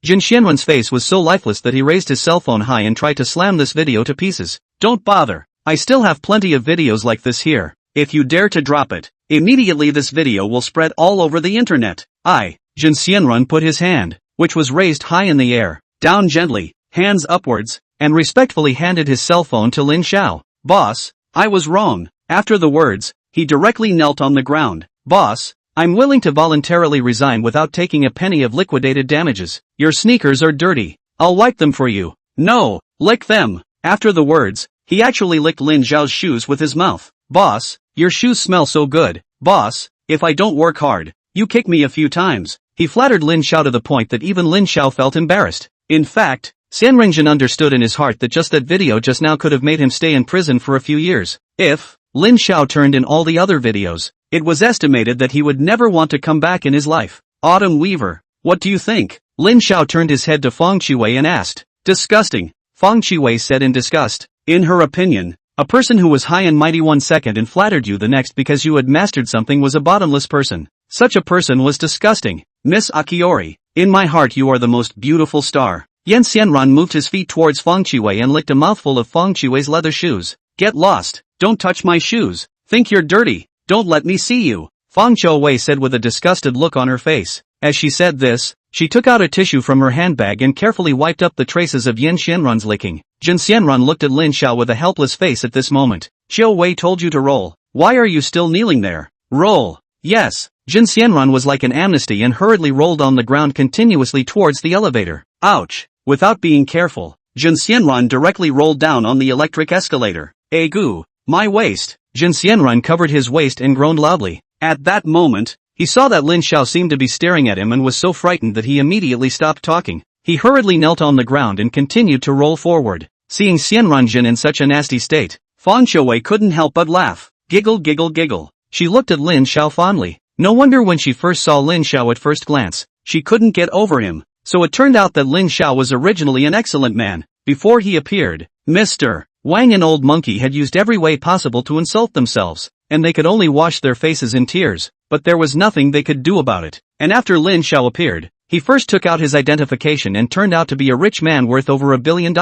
Jin Xianrun's face was so lifeless that he raised his cell phone high and tried to slam this video to pieces. Don't bother. I still have plenty of videos like this here. If you dare to drop it, immediately this video will spread all over the internet. Jin Xianrun put his hand, which was raised high in the air, down gently, hands upwards, and respectfully handed his cell phone to Lin Xiao. Boss, I was wrong. After the words, he directly knelt on the ground. Boss, I'm willing to voluntarily resign without taking a penny of liquidated damages. Your sneakers are dirty. I'll wipe them for you. No, lick them. After the words, he actually licked Lin Xiao's shoes with his mouth. Boss, your shoes smell so good. Boss, if I don't work hard, you kick me a few times. He flattered Lin Xiao to the point that even Lin Xiao felt embarrassed. In fact, Xianrengjin understood in his heart that just that video just now could have made him stay in prison for a few years. If Lin Xiao turned in all the other videos, it was estimated that he would never want to come back in his life. Autumn Weaver, what do you think? Lin Xiao turned his head to Fang Qiwei and asked. Disgusting, Fang Qiwei said in disgust. In her opinion, a person who was high and mighty 1 second and flattered you the next because you had mastered something was a bottomless person. Such a person was disgusting. Miss Akiori, in my heart you are the most beautiful star. Yan Xianran moved his feet towards Fang Qiwei and licked a mouthful of Fang Qiwei's leather shoes. Get lost, don't touch my shoes. Think you're dirty, don't let me see you. Fang Qiwei said with a disgusted look on her face. As she said this, she took out a tissue from her handbag and carefully wiped up the traces of Yan Xianran's licking. Jin Xianran looked at Lin Xiao with a helpless face at this moment. Qiu Wei told you to roll. Why are you still kneeling there? Roll. Yes. Jin Xianran was like an amnesty and hurriedly rolled on the ground continuously towards the elevator. Ouch. Without being careful, Jin Xianran directly rolled down on the electric escalator. Egu, my waist. Jin Xianran covered his waist and groaned loudly. At that moment, he saw that Lin Xiao seemed to be staring at him and was so frightened that he immediately stopped talking. He hurriedly knelt on the ground and continued to roll forward. Seeing Xianranjin in such a nasty state, Fang Qiuwei couldn't help but laugh. Giggle giggle giggle. She looked at Lin Xiao fondly. No wonder when she first saw Lin Xiao at first glance, she couldn't get over him. So it turned out that Lin Xiao was originally an excellent man. Before he appeared, Mr. Wang and Old Monkey had used every way possible to insult themselves, and they could only wash their faces in tears, but there was nothing they could do about it. And after Lin Xiao appeared, he first took out his identification and turned out to be a rich man worth over $1 billion.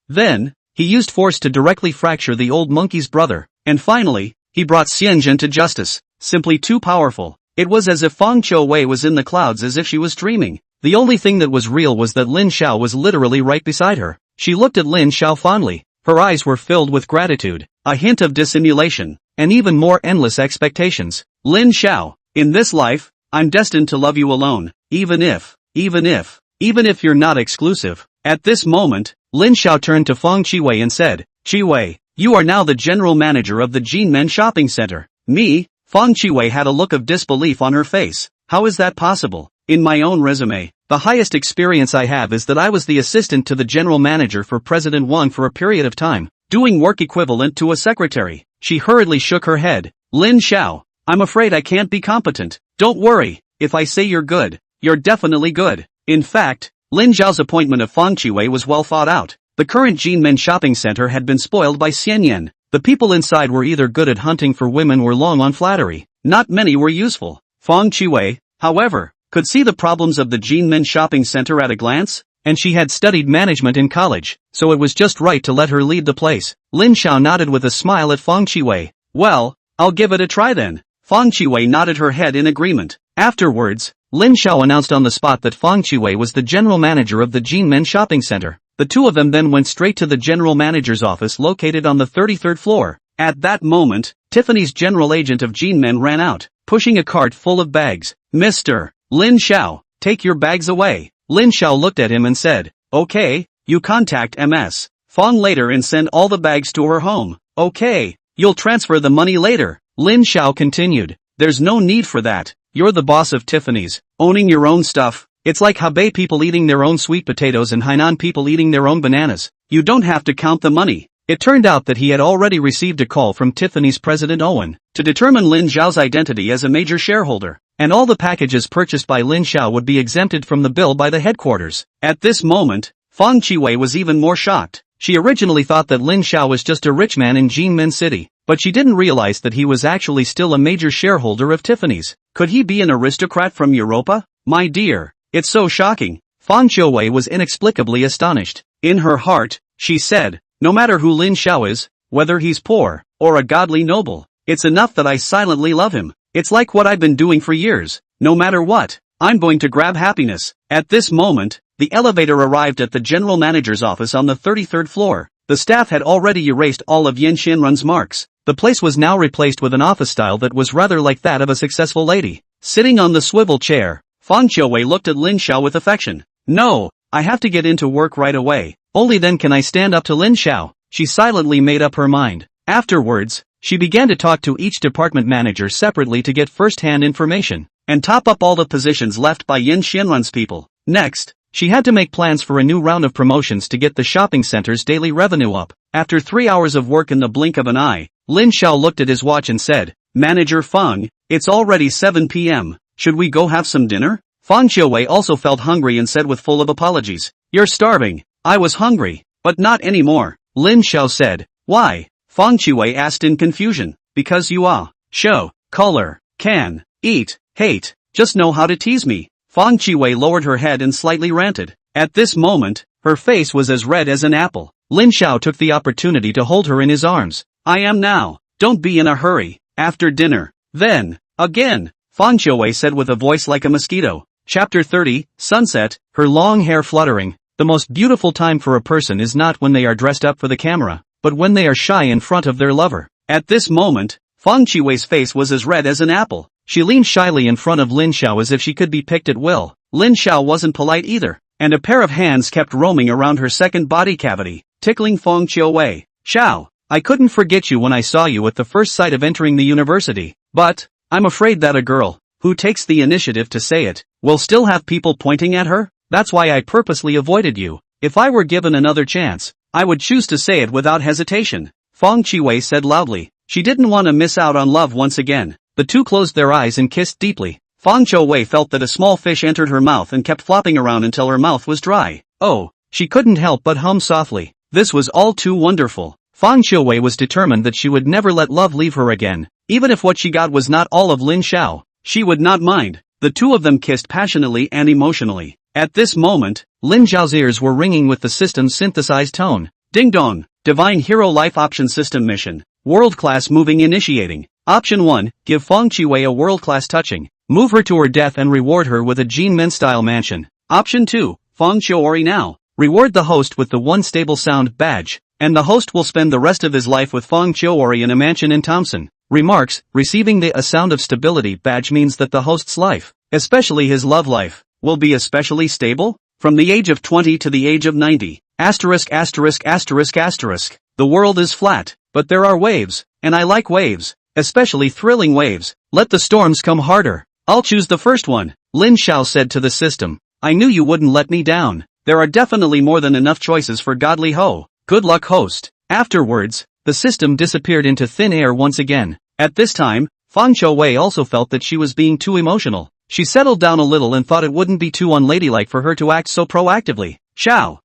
Then, he used force to directly fracture the Old Monkey's brother, and finally, he brought Xianjin to justice. Simply too powerful. It was as if Fang Qiuwei was in the clouds, as if she was dreaming. The only thing that was real was that Lin Xiao was literally right beside her. She looked at Lin Xiao fondly. Her eyes were filled with gratitude, a hint of dissimulation, and even more endless expectations. Lin Xiao, in this life, I'm destined to love you alone, even if you're not exclusive. At this moment, Lin Xiao turned to Fang Qiuwei and said, Qiuwei, you are now the general manager of the Jinmen shopping center. Me? Fang Qiuwei had a look of disbelief on her face. How is that possible? In my own resume, the highest experience I have is that I was the assistant to the general manager for President Wang for a period of time, doing work equivalent to a secretary. She hurriedly shook her head. Lin Xiao, I'm afraid I can't be competent. Don't worry, if I say you're good, you're definitely good. In fact, Lin Xiao's appointment of Fang Qiuwei was well thought out. The current Jinmen shopping center had been spoiled by Xianyan. The people inside were either good at hunting for women or long on flattery. Not many were useful. Fang Qiuwei, however, could see the problems of the Jinmen shopping center at a glance, and she had studied management in college, so it was just right to let her lead the place. Lin Xiao nodded with a smile at Fang Qiuwei. Well, I'll give it a try then. Fang Qiuwei nodded her head in agreement. Afterwards, Lin Xiao announced on the spot that Fang Qiuwei was the general manager of the Jinmen shopping center. The two of them then went straight to the general manager's office located on the 33rd floor. At that moment, Tiffany's general agent of Jinmen ran out, pushing a cart full of bags. Mr. Lin Xiao, take your bags away. Lin Xiao looked at him and said, Okay, you contact Ms. Fang later and send all the bags to her home. Okay, you'll transfer the money later. Lin Xiao continued, There's no need for that. You're the boss of Tiffany's, owning your own stuff. It's like Hebei people eating their own sweet potatoes and Hainan people eating their own bananas. You don't have to count the money. It turned out that he had already received a call from Tiffany's president Owen to determine Lin Xiao's identity as a major shareholder, and all the packages purchased by Lin Xiao would be exempted from the bill by the headquarters. At this moment, Fang Qiuwei was even more shocked. She originally thought that Lin Xiao was just a rich man in Jinmen City, but she didn't realize that he was actually still a major shareholder of Tiffany's. Could he be an aristocrat from Europa? My dear, it's so shocking. Fang Qiuwei was inexplicably astonished. In her heart, she said, no matter who Lin Xiao is, whether he's poor, or a godly noble, it's enough that I silently love him. It's like what I've been doing for years. No matter what, I'm going to grab happiness. At this moment, the elevator arrived at the general manager's office on the 33rd floor. The staff had already erased all of Yan Xianrun's marks. The place was now replaced with an office style that was rather like that of a successful lady. Sitting on the swivel chair, Fang Qiuwei looked at Lin Xiao with affection. No, I have to get into work right away. Only then can I stand up to Lin Xiao. She silently made up her mind. Afterwards, she began to talk to each department manager separately to get first-hand information, and top up all the positions left by Yan Xianrun's people. Next, she had to make plans for a new round of promotions to get the shopping center's daily revenue up. After 3 hours of work in the blink of an eye, Lin Xiao looked at his watch and said, Manager Fang, it's already 7 p.m. Should we go have some dinner? Fang Qiuwei also felt hungry and said with full of apologies, You're starving. I was hungry, but not anymore. Lin Xiao said, Why? Fang Qiuwei asked in confusion. Because you are, show, color, can, eat, hate, just know how to tease me. Fang Qiuwei lowered her head and slightly ranted. At this moment, her face was as red as an apple. Lin Xiao took the opportunity to hold her in his arms. I am now. Don't be in a hurry. After dinner. Then, again, Fang Qiuwei said with a voice like a mosquito. Chapter 30, Sunset. Her long hair fluttering. The most beautiful time for a person is not when they are dressed up for the camera, but when they are shy in front of their lover. At this moment, Fang Qiuwei's face was as red as an apple. She leaned shyly in front of Lin Xiao as if she could be picked at will. Lin Xiao wasn't polite either, and a pair of hands kept roaming around her second body cavity, tickling Fang Qiuwei. Xiao, I couldn't forget you when I saw you at the first sight of entering the university, but, I'm afraid that a girl, who takes the initiative to say it, will still have people pointing at her? That's why I purposely avoided you. If I were given another chance, I would choose to say it without hesitation, Feng Qiwei said loudly. She didn't want to miss out on love once again. The two closed their eyes and kissed deeply. Feng Qiwei felt that a small fish entered her mouth and kept flopping around until her mouth was dry. Oh, she couldn't help but hum softly. This was all too wonderful. Feng Qiwei was determined that she would never let love leave her again. Even if what she got was not all of Lin Xiao, she would not mind. The two of them kissed passionately and emotionally. At this moment, Lin Xiao's ears were ringing with the system's synthesized tone. Ding dong, Divine Hero Life Option System Mission. World-class moving initiating. Option 1, give Feng Qiwei a world-class touching. Move her to her death and reward her with a Jean Men-style mansion. Option 2, Feng Qiwei now. Reward the host with the one stable sound badge, and the host will spend the rest of his life with Feng Qiwei in a mansion in Thompson. Remarks, receiving the A Sound of Stability badge means that the host's life, especially his love life, will be especially stable? From the age of 20 to the age of 90. Asterisk asterisk asterisk asterisk. The world is flat, but there are waves, and I like waves, especially thrilling waves. Let the storms come harder. I'll choose the first one, Lin Xiao said to the system. I knew you wouldn't let me down. There are definitely more than enough choices for Godly Ho. Good luck, host. Afterwards, the system disappeared into thin air once again. At this time, Feng Qiwei also felt that she was being too emotional. She settled down a little and thought it wouldn't be too unladylike for her to act so proactively. Xiao,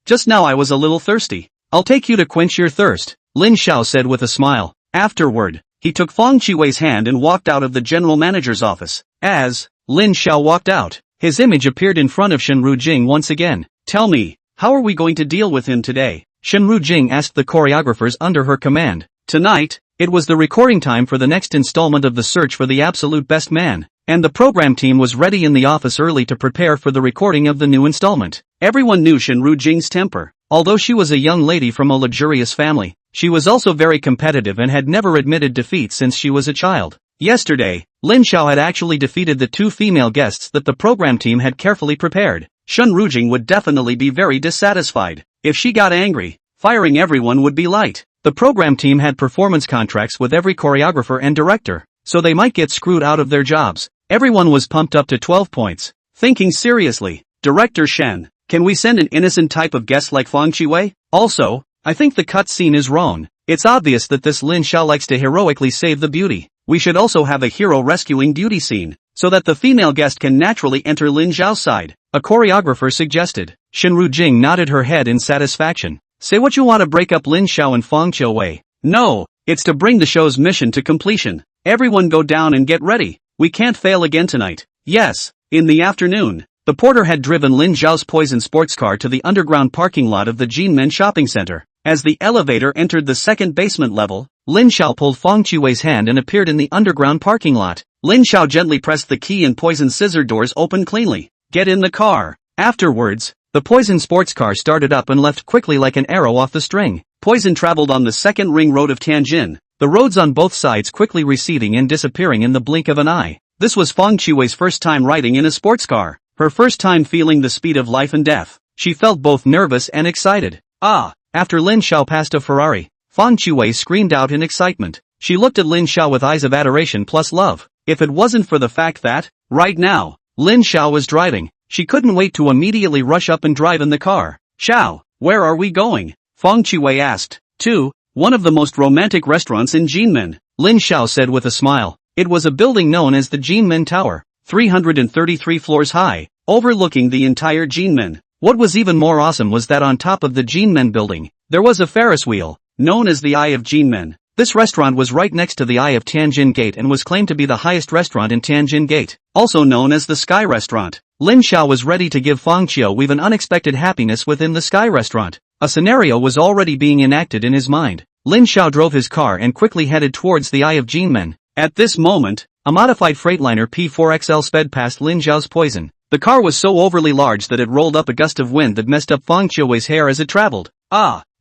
just now I was a little thirsty. I'll take you to quench your thirst, Lin Xiao said with a smile. Afterward, he took Feng Qiwei's hand and walked out of the general manager's office. As Lin Xiao walked out, his image appeared in front of Shenru Jing once again. Tell me, how are we going to deal with him today? Shenru Jing asked the choreographers under her command. Tonight, it was the recording time for the next installment of the search for the absolute best man, and the program team was ready in the office early to prepare for the recording of the new installment. Everyone knew Shenru Jing's temper. Although she was a young lady from a luxurious family, she was also very competitive and had never admitted defeat since she was a child. Yesterday, Lin Xiao had actually defeated the two female guests that the program team had carefully prepared. Shenru Jing would definitely be very dissatisfied. If she got angry, firing everyone would be light. The program team had performance contracts with every choreographer and director, so they might get screwed out of their jobs. Everyone was pumped up to 12 points. Thinking seriously, Director Shen, can we send an innocent type of guest like Feng Qiwei? Also, I think the cut scene is wrong. It's obvious that this Lin Xiao likes to heroically save the beauty. We should also have a hero rescuing beauty scene, so that the female guest can naturally enter Lin Xiao's side, a choreographer suggested. Shenru Jing nodded her head in satisfaction. Say what you want to break up Lin Xiao and Feng Qiwei. No, it's to bring the show's mission to completion. Everyone go down and get ready. We can't fail again tonight. Yes, in the afternoon, the porter had driven Lin Xiao's poison sports car to the underground parking lot of the Jinmen shopping center. As the elevator entered the second basement level, Lin Xiao pulled Feng Qiwei's hand and appeared in the underground parking lot. Lin Xiao gently pressed the key and poison scissor doors opened cleanly. Get in the car. Afterwards, the poison sports car started up and left quickly like an arrow off the string. Poison traveled on the second ring road of Tianjin, the roads on both sides quickly receding and disappearing in the blink of an eye. This was Feng Qiwei's first time riding in a sports car, her first time feeling the speed of life and death. She felt both nervous and excited. After Lin Xiao passed a Ferrari, Feng Qiwei screamed out in excitement. She looked at Lin Xiao with eyes of adoration plus love. If it wasn't for the fact that, right now, Lin Xiao was driving, she couldn't wait to immediately rush up and drive in the car. Xiao, where are we going? Feng Qiwei asked. To one of the most romantic restaurants in Jinmen, Lin Xiao said with a smile. It was a building known as the Jinmen Tower, 333 floors high, overlooking the entire Jinmen. What was even more awesome was that on top of the Jinmen building, there was a Ferris wheel, known as the Eye of Jinmen. This restaurant was right next to the Eye of Tianjin Gate and was claimed to be the highest restaurant in Tianjin Gate, also known as the Sky Restaurant. Lin Xiao was ready to give Feng Qiwei an unexpected happiness within the Sky Restaurant. A scenario was already being enacted in his mind. Lin Xiao drove his car and quickly headed towards the Eye of Jinmen. At this moment, a modified freightliner P4XL sped past Lin Xiao's poison. The car was so overly large that it rolled up a gust of wind that messed up Feng Qiwei's hair as it traveled.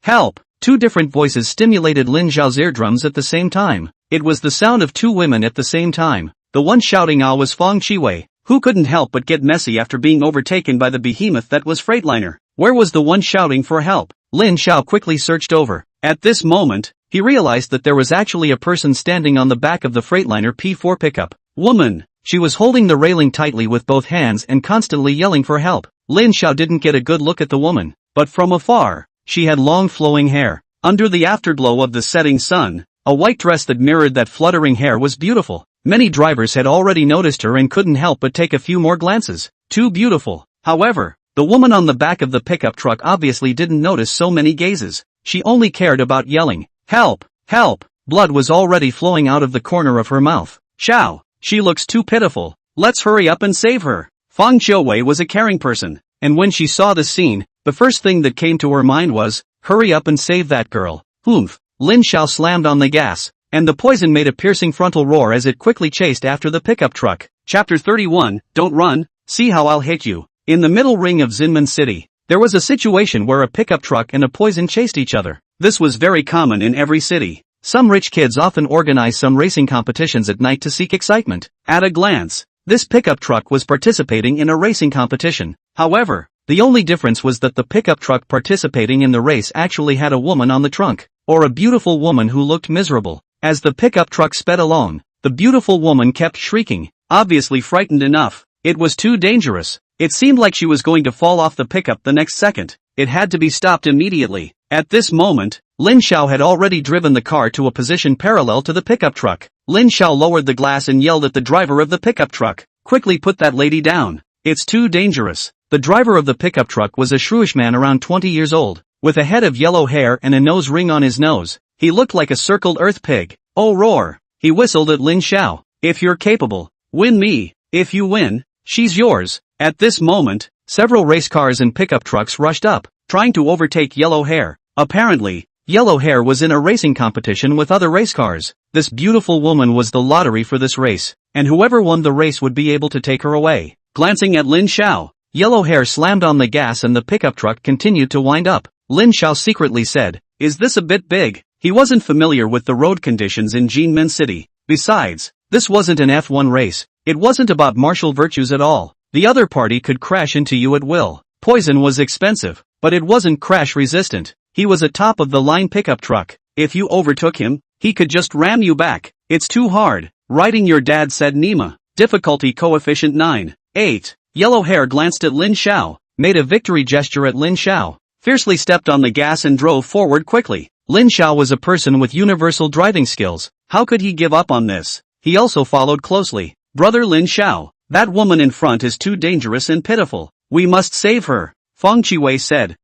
Help! Two different voices stimulated Lin Xiao's eardrums at the same time. It was the sound of two women at the same time. The one shouting was Feng Qiwei, who couldn't help but get messy after being overtaken by the behemoth that was Freightliner. Where was the one shouting for help? Lin Xiao quickly searched over. At this moment, he realized that there was actually a person standing on the back of the Freightliner P4 pickup. Woman. She was holding the railing tightly with both hands and constantly yelling for help. Lin Xiao didn't get a good look at the woman, but from afar, she had long flowing hair. Under the afterglow of the setting sun, a white dress that mirrored that fluttering hair was beautiful. Many drivers had already noticed her and couldn't help but take a few more glances. Too beautiful. However, the woman on the back of the pickup truck obviously didn't notice so many gazes. She only cared about yelling, "Help! Help!" Blood was already flowing out of the corner of her mouth. "Xiao, she looks too pitiful. Let's hurry up and save her." Fang Qiuwei was a caring person, and when she saw the scene, the first thing that came to her mind was, hurry up and save that girl. Oomph! Lin Xiao slammed on the gas, and the poison made a piercing frontal roar as it quickly chased after the pickup truck. Chapter 31, Don't Run, See How I'll Hit You. In the middle ring of Xinmen City, there was a situation where a pickup truck and a poison chased each other. This was very common in every city. Some rich kids often organize some racing competitions at night to seek excitement. At a glance, this pickup truck was participating in a racing competition. However, the only difference was that the pickup truck participating in the race actually had a woman on the trunk, or a beautiful woman who looked miserable. As the pickup truck sped along, the beautiful woman kept shrieking, obviously frightened enough. It was too dangerous. It seemed like she was going to fall off the pickup the next second. It had to be stopped immediately. At this moment, Lin Xiao had already driven the car to a position parallel to the pickup truck. Lin Xiao lowered the glass and yelled at the driver of the pickup truck, "Quickly put that lady down. It's too dangerous." The driver of the pickup truck was a shrewish man around 20 years old, with a head of yellow hair and a nose ring on his nose. He looked like a circled earth pig. "Oh roar!" He whistled at Lin Xiao. "If you're capable, win me. If you win, she's yours." At this moment, several race cars and pickup trucks rushed up, trying to overtake Yellow Hair. Apparently, Yellow Hair was in a racing competition with other race cars. This beautiful woman was the lottery for this race, and whoever won the race would be able to take her away. Glancing at Lin Xiao, Yellow Hair slammed on the gas and the pickup truck continued to wind up. Lin Xiao secretly said, "Is this a bit big?" He wasn't familiar with the road conditions in Jinmen City. Besides, this wasn't an F1 race. It wasn't about martial virtues at all. The other party could crash into you at will. Poison was expensive, but it wasn't crash resistant. He was a top-of-the-line pickup truck. If you overtook him, he could just ram you back. "It's too hard. Riding your dad," said Nima. Difficulty coefficient 9. 8. Yellow Hair glanced at Lin Xiao, made a victory gesture at Lin Xiao, fiercely stepped on the gas and drove forward quickly. Lin Xiao was a person with universal driving skills. How could he give up on this? He also followed closely. "Brother Lin Xiao, that woman in front is too dangerous and pitiful. We must save her," Fang Qiuwei said.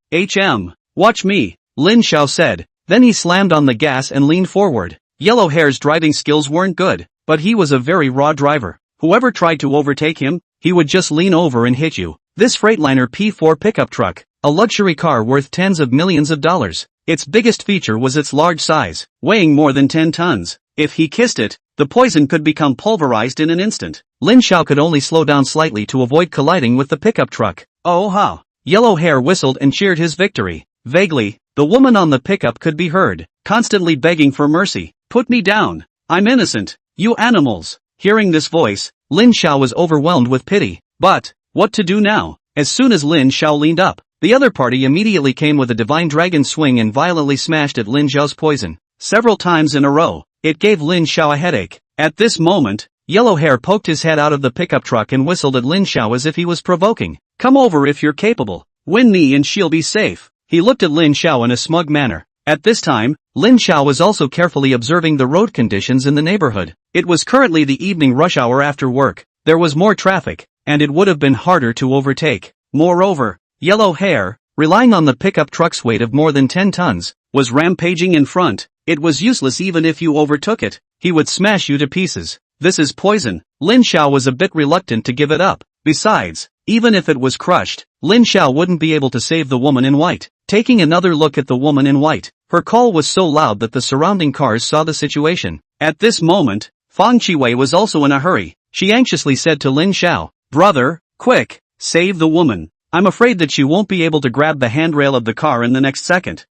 Watch me," Lin Xiao said. Then he slammed on the gas and leaned forward. Yellow Hair's driving skills weren't good, but he was a very raw driver. Whoever tried to overtake him, he would just lean over and hit you. This Freightliner P4 pickup truck, a luxury car worth tens of millions of dollars. Its biggest feature was its large size, weighing more than 10 tons. If he kissed it, the poison could become pulverized in an instant. Lin Xiao could only slow down slightly to avoid colliding with the pickup truck. "Oh ha!" Yellow Hair whistled and cheered his victory. Vaguely, the woman on the pickup could be heard, constantly begging for mercy. "Put me down. I'm innocent. You animals." Hearing this voice, Lin Xiao was overwhelmed with pity. But, what to do now? As soon as Lin Xiao leaned up, the other party immediately came with a divine dragon swing and violently smashed at Lin Xiao's poison. Several times in a row, it gave Lin Xiao a headache. At this moment, Yellow Hair poked his head out of the pickup truck and whistled at Lin Xiao as if he was provoking. "Come over if you're capable. Win me and she'll be safe." He looked at Lin Xiao in a smug manner. At this time, Lin Xiao was also carefully observing the road conditions in the neighborhood. It was currently the evening rush hour after work. There was more traffic, and it would have been harder to overtake. Moreover, Yellow Hair, relying on the pickup truck's weight of more than 10 tons, was rampaging in front. It was useless even if you overtook it. He would smash you to pieces. "This is poison." Lin Xiao was a bit reluctant to give it up. Besides, even if it was crushed, Lin Xiao wouldn't be able to save the woman in white. Taking another look at the woman in white, her call was so loud that the surrounding cars saw the situation. At this moment, Fang Qiuwei was also in a hurry. She anxiously said to Lin Xiao, "Brother, quick, save the woman. I'm afraid that she won't be able to grab the handrail of the car in the next second."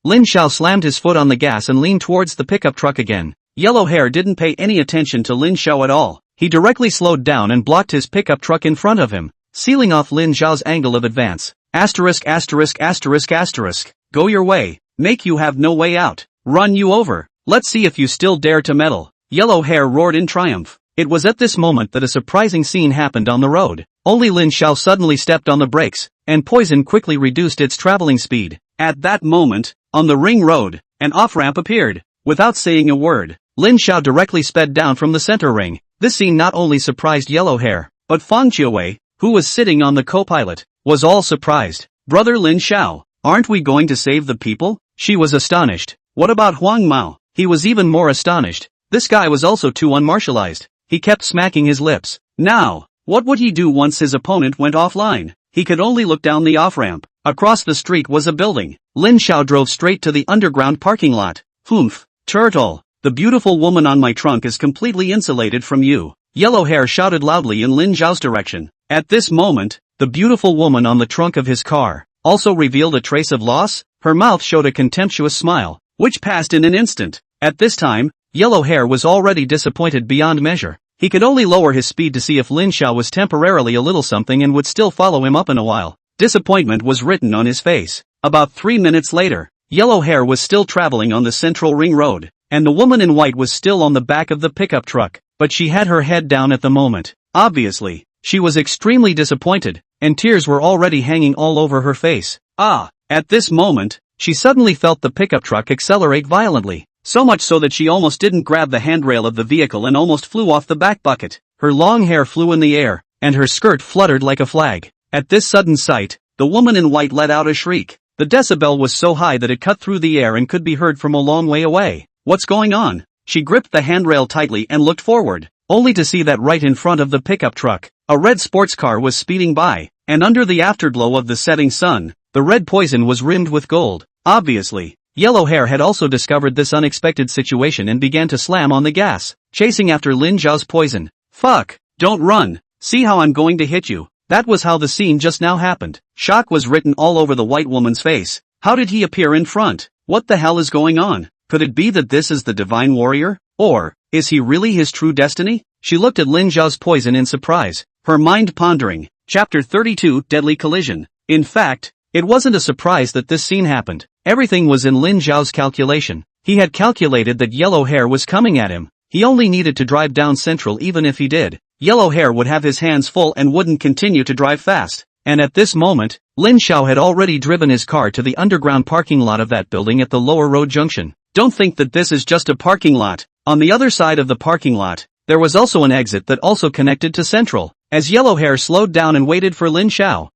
Lin Xiao slammed his foot on the gas and leaned towards the pickup truck again. Yellow Hair didn't pay any attention to Lin Xiao at all. He directly slowed down and blocked his pickup truck in front of him, sealing off Lin Xiao's angle of advance. Asterisk asterisk asterisk asterisk. Go your way. Make you have no way out. Run you over. Let's see if you still dare to meddle. Yellow Hair roared in triumph. It was at this moment that a surprising scene happened on the road. Only Lin Xiao suddenly stepped on the brakes, and Poison quickly reduced its traveling speed. At that moment, on the ring road, an off-ramp appeared. Without saying a word, Lin Xiao directly sped down from the center ring. This scene not only surprised Yellow Hair, but Fang Qiuwei, who was sitting on the co-pilot, was all surprised. Brother Lin Xiao, aren't we going to save the people? She was astonished. What about Huang Mao? He was even more astonished. This guy was also too unmartialized. He kept smacking his lips. Now, what would he do once his opponent went offline? He could only look down the off-ramp. Across the street was a building. Lin Xiao drove straight to the underground parking lot. Humph, turtle, the beautiful woman on my trunk is completely insulated from you. Yellow Hair shouted loudly in Lin Xiao's direction. At this moment, the beautiful woman on the trunk of his car also revealed a trace of loss. Her mouth showed a contemptuous smile, which passed in an instant. At this time, Yellow Hair was already disappointed beyond measure. He could only lower his speed to see if Lin Xiao was temporarily a little something and would still follow him up in a while. Disappointment was written on his face. About 3 minutes later, Yellow Hair was still traveling on the central ring road, and the woman in white was still on the back of the pickup truck, but she had her head down at the moment. Obviously, she was extremely disappointed, and tears were already hanging all over her face. At this moment, she suddenly felt the pickup truck accelerate violently. So much so that she almost didn't grab the handrail of the vehicle and almost flew off the back bucket. Her long hair flew in the air, and her skirt fluttered like a flag. At this sudden sight, the woman in white let out a shriek. The decibel was so high that it cut through the air and could be heard from a long way away. What's going on? She gripped the handrail tightly and looked forward, only to see that right in front of the pickup truck, a red sports car was speeding by, and under the afterglow of the setting sun, the red Poison was rimmed with gold. Obviously, Yellow Hair had also discovered this unexpected situation and began to slam on the gas, chasing after Lin Xiao's Poison. Fuck, don't run, see how I'm going to hit you. That was how the scene just now happened. Shock was written all over the white woman's face. How did he appear in front? What the hell is going on? Could it be that this is the divine warrior? Or, is he really his true destiny? She looked at Lin Xiao's Poison in surprise, her mind pondering. Chapter 32 Deadly Collision. In fact, it wasn't a surprise that this scene happened. Everything was in Lin Xiao's calculation. He had calculated that Yellow Hair was coming at him. He only needed to drive down Central. Even if he did, Yellow Hair would have his hands full and wouldn't continue to drive fast. And at this moment, Lin Xiao had already driven his car to the underground parking lot of that building at the lower road junction. Don't think that this is just a parking lot. On the other side of the parking lot, there was also an exit that also connected to Central. As Yellow Hair slowed down and waited for Lin Xiao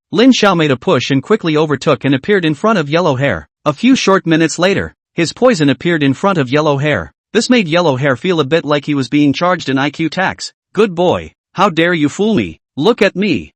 made a push and quickly overtook and appeared in front of Yellow Hair. A few short minutes later, his Poison appeared in front of Yellow Hair. This made Yellow Hair feel a bit like he was being charged an IQ tax. Good boy, how dare you fool me? Look at me,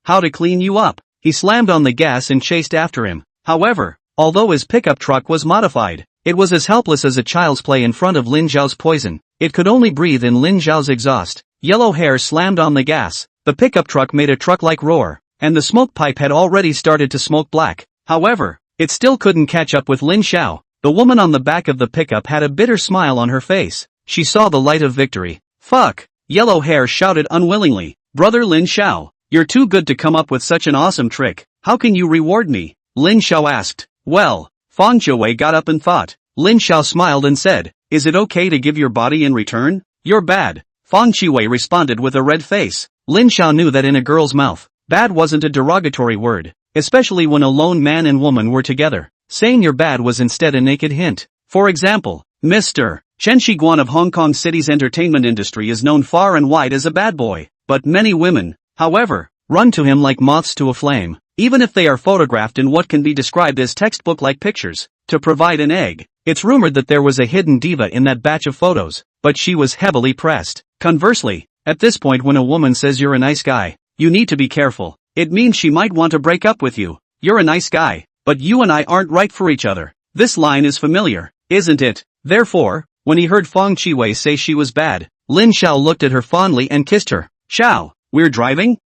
how to clean you up. He slammed on the gas and chased after him. However, although his pickup truck was modified, it was as helpless as a child's play in front of Lin Xiao's Poison. It could only breathe in Lin Xiao's exhaust. Yellow Hair slammed on the gas. The pickup truck made a truck-like roar, and the smoke pipe had already started to smoke black. However, it still couldn't catch up with Lin Xiao. The woman on the back of the pickup had a bitter smile on her face. She saw the light of victory. Fuck! Yellow Hair shouted unwillingly. Brother Lin Xiao, you're too good to come up with such an awesome trick. How can you reward me? Lin Xiao asked. Well, Fang Qiuwei got up and thought. Lin Xiao smiled and said, is it okay to give your body in return? You're bad. Fang Qiuwei responded with a red face. Lin Xiao knew that in a girl's mouth, bad wasn't a derogatory word, especially when a lone man and woman were together. Saying you're bad was instead a naked hint. For example, Mr. Chen Shiguan of Hong Kong City's entertainment industry is known far and wide as a bad boy, but many women, however, run to him like moths to a flame, even if they are photographed in what can be described as textbook-like pictures, to provide an egg. It's rumored that there was a hidden diva in that batch of photos, but she was heavily pressed. Conversely, at this point when a woman says you're a nice guy, you need to be careful. It means she might want to break up with you. You're a nice guy, but you and I aren't right for each other. This line is familiar, isn't it? Therefore, when he heard Fang Qiuwei say she was bad, Lin Xiao looked at her fondly and kissed her. Xiao, we're driving?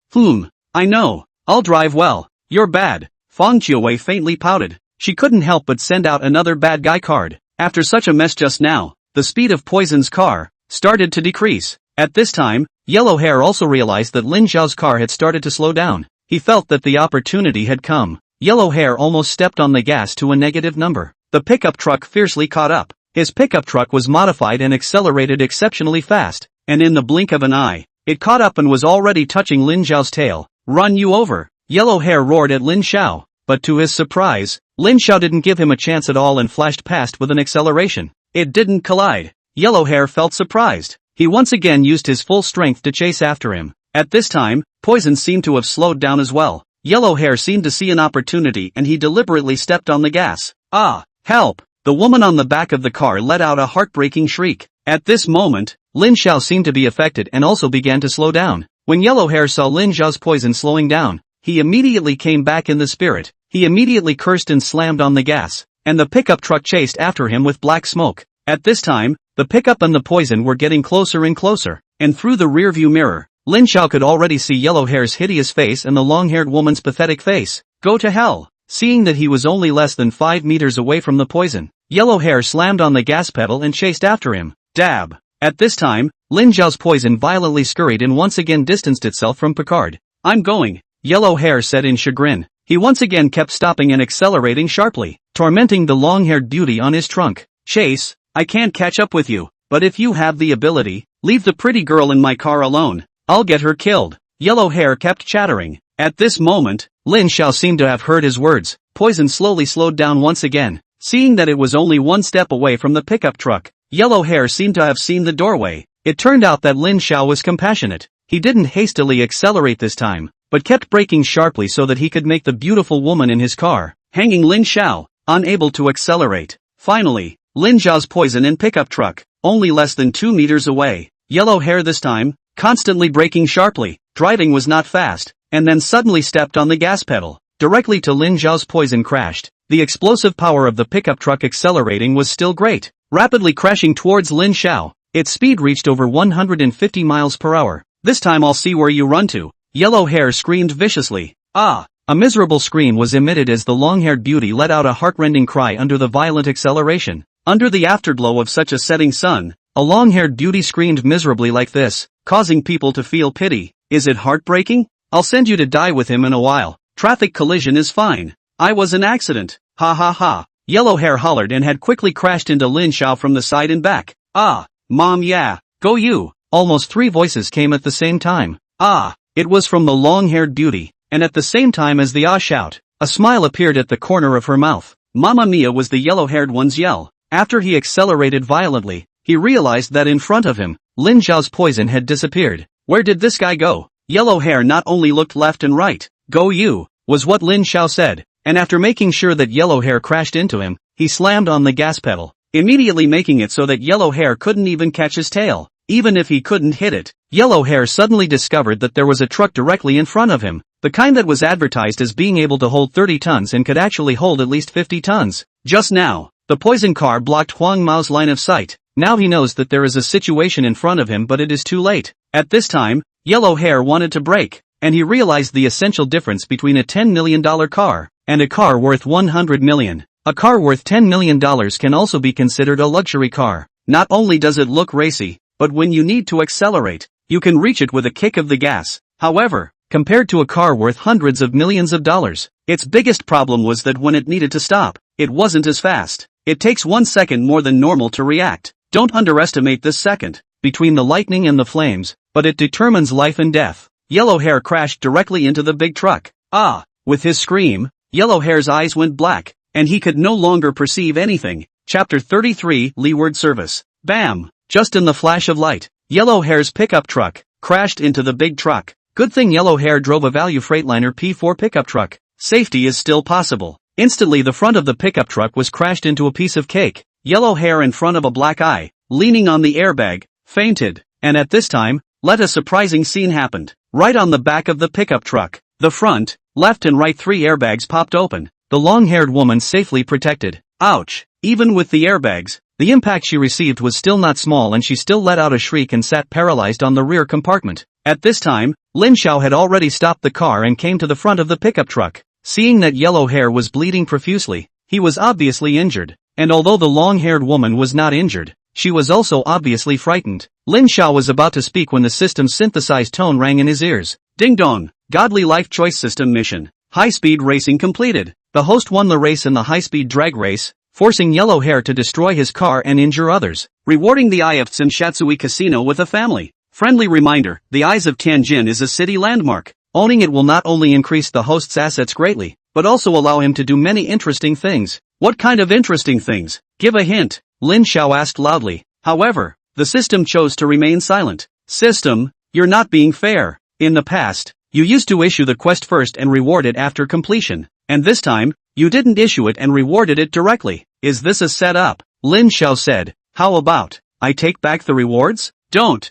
I know. I'll drive well. You're bad. Fang Qiuwei faintly pouted. She couldn't help but send out another bad guy card. After such a mess just now, the speed of Poison's car started to decrease. At this time, Yellow Hair also realized that Lin Xiao's car had started to slow down. He felt that the opportunity had come. Yellow hair almost stepped on the gas to a negative number. The pickup truck fiercely caught up. His pickup truck was modified and accelerated exceptionally fast, and in the blink of an eye, it caught up and was already touching Lin Xiao's tail. "Run you over!" Yellow hair roared at Lin Xiao, but to his surprise, Lin Xiao didn't give him a chance at all and flashed past with an acceleration. It didn't collide. Yellow hair felt surprised. He once again used his full strength to chase after him. At this time, Poison seemed to have slowed down as well. Yellow hair seemed to see an opportunity and he deliberately stepped on the gas. "Ah! Help!" The woman on the back of the car let out a heartbreaking shriek. At this moment, Lin Xiao seemed to be affected and also began to slow down. When Yellow hair saw Lin Xiao's poison slowing down, he immediately came back in the spirit. He immediately cursed and slammed on the gas, and the pickup truck chased after him with black smoke. At this time, the pickup and the poison were getting closer and closer, and through the rearview mirror, Lin Xiao could already see Yellow hair's hideous face and the long-haired woman's pathetic face. "Go to hell!" Seeing that he was only less than 5 meters away from the poison, Yellow hair slammed on the gas pedal and chased after him. Dab! At this time, Lin Xiao's poison violently scurried and once again distanced itself from Picard. "I'm going," Yellow hair said in chagrin. He once again kept stopping and accelerating sharply, tormenting the long-haired beauty on his trunk. "Chase, I can't catch up with you, but if you have the ability, leave the pretty girl in my car alone. I'll get her killed," Yellow hair kept chattering. At this moment, Lin Xiao seemed to have heard his words. Poison slowly slowed down once again. Seeing that it was only 1 step away from the pickup truck, Yellow hair seemed to have seen the doorway. It turned out that Lin Xiao was compassionate. He didn't hastily accelerate this time, but kept braking sharply so that he could make the beautiful woman in his car, hanging Lin Xiao, unable to accelerate. Finally, Lin Xiao's poison and pickup truck, only less than 2 meters away. Yellow hair this time, constantly braking sharply, driving was not fast, and then suddenly stepped on the gas pedal. Directly to Lin Xiao's poison crashed. The explosive power of the pickup truck accelerating was still great, rapidly crashing towards Lin Xiao. Its speed reached over 150 miles per hour. "This time I'll see where you run to," Yellow hair screamed viciously. "Ah!" A miserable scream was emitted as the long-haired beauty let out a heart-rending cry under the violent acceleration. Under the afterglow of such a setting sun, a long-haired beauty screamed miserably like this, causing people to feel pity. "Is it heartbreaking? I'll send you to die with him in a while. Traffic collision is fine. I was an accident. Ha ha ha." Yellow hair hollered and had quickly crashed into Lin Xiao from the side and back. "Ah, Mom, yeah, go you." Almost 3 voices came at the same time. "Ah." It was from the long-haired beauty, and at the same time as the "ah" shout, a smile appeared at the corner of her mouth. "Mamma mia" was the yellow-haired one's yell. After he accelerated violently, he realized that in front of him, Lin Xiao's poison had disappeared. Where did this guy go? Yellow hair not only looked left and right. "Go you," was what Lin Xiao said, and after making sure that Yellow hair crashed into him, he slammed on the gas pedal, immediately making it so that Yellow hair couldn't even catch his tail. Even if he couldn't hit it, Yellow hair suddenly discovered that there was a truck directly in front of him, the kind that was advertised as being able to hold 30 tons and could actually hold at least 50 tons. Just now, the poison car blocked Huang Mao's line of sight. Now he knows that there is a situation in front of him, but it is too late. At this time, Yellow hair wanted to brake, and he realized the essential difference between a $10 million car and a car worth $100 million. A car worth $10 million can also be considered a luxury car. Not only does it look racy, but when you need to accelerate, you can reach it with a kick of the gas. However, compared to a car worth hundreds of millions of dollars, its biggest problem was that when it needed to stop, it wasn't as fast. It takes 1 second more than normal to react. Don't underestimate this second between the lightning and the flames, but it determines life and death. Yellow hair crashed directly into the big truck. "Ah!" With his scream, Yellow hair's eyes went black, and he could no longer perceive anything. Chapter 33, Leeward Service. Bam! Just in the flash of light, Yellow hair's pickup truck crashed into the big truck. Good thing Yellow hair drove a value Freightliner P4 pickup truck. Safety is still possible. Instantly the front of the pickup truck was crashed into a piece of cake. Yellow hair in front of a black eye, leaning on the airbag, fainted. And at this time, a surprising scene happened. Right on the back of the pickup truck, the front, left and right 3 airbags popped open. The long-haired woman safely protected. Ouch! Even with the airbags, the impact she received was still not small and she still let out a shriek and sat paralyzed on the rear compartment. At this time, Lin Xiao had already stopped the car and came to the front of the pickup truck. Seeing that Yellow hair was bleeding profusely, he was obviously injured. And although the long-haired woman was not injured, she was also obviously frightened. Lin Xiao was about to speak when the system's synthesized tone rang in his ears. "Ding dong, Godly life choice system mission. High-speed racing completed. The host won the race in the high-speed drag race, forcing yellow hair to destroy his car and injure others, rewarding the eye of Tsunshatsui Casino with a family. Friendly reminder, the Eyes of Tianjin is a city landmark. Owning it will not only increase the host's assets greatly, but also allow him to do many interesting things. What kind of interesting things? Give a hint, Lin Xiao asked loudly. However, the system chose to remain silent. System, you're not being fair. In the past, you used to issue the quest first and reward it after completion. And this time, you didn't issue it and rewarded it directly. Is this a setup? Lin Xiao said. How about, I take back the rewards? Don't.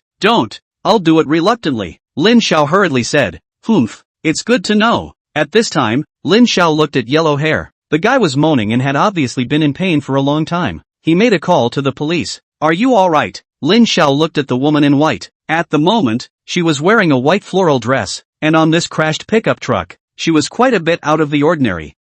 I'll do it reluctantly. Lin Xiao hurriedly said. Humph, it's good to know. At this time, Lin Xiao looked at yellow hair. The guy was moaning and had obviously been in pain for a long time. He made a call to the police. Are you alright? Lin Xiao looked at the woman in white. At the moment, she was wearing a white floral dress, and on this crashed pickup truck, she was quite a bit out of the ordinary.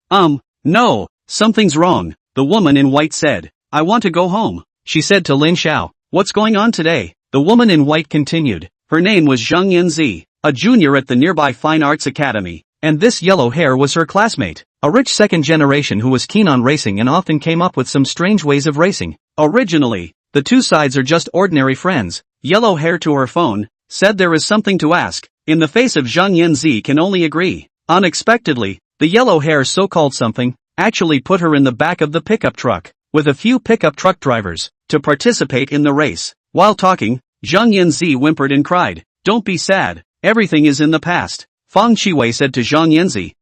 No, something's wrong, the woman in white said. I want to go home, she said to Lin Xiao. What's going on today? The woman in white continued. Her name was Zhang Yanzi, a junior at the nearby Fine Arts Academy, and this yellow hair was her classmate, a rich second generation who was keen on racing and often came up with some strange ways of racing. Originally, the two sides are just ordinary friends. Yellow hair to her phone, said there is something to ask. In the face of Zhang Yanzi can only agree. Unexpectedly, the yellow hair so-called something, actually put her in the back of the pickup truck, with a few pickup truck drivers, to participate in the race. While talking, Zhang Yanzi whimpered and cried, don't be sad, everything is in the past. Fang Qiwei said to Zhang Yanzi,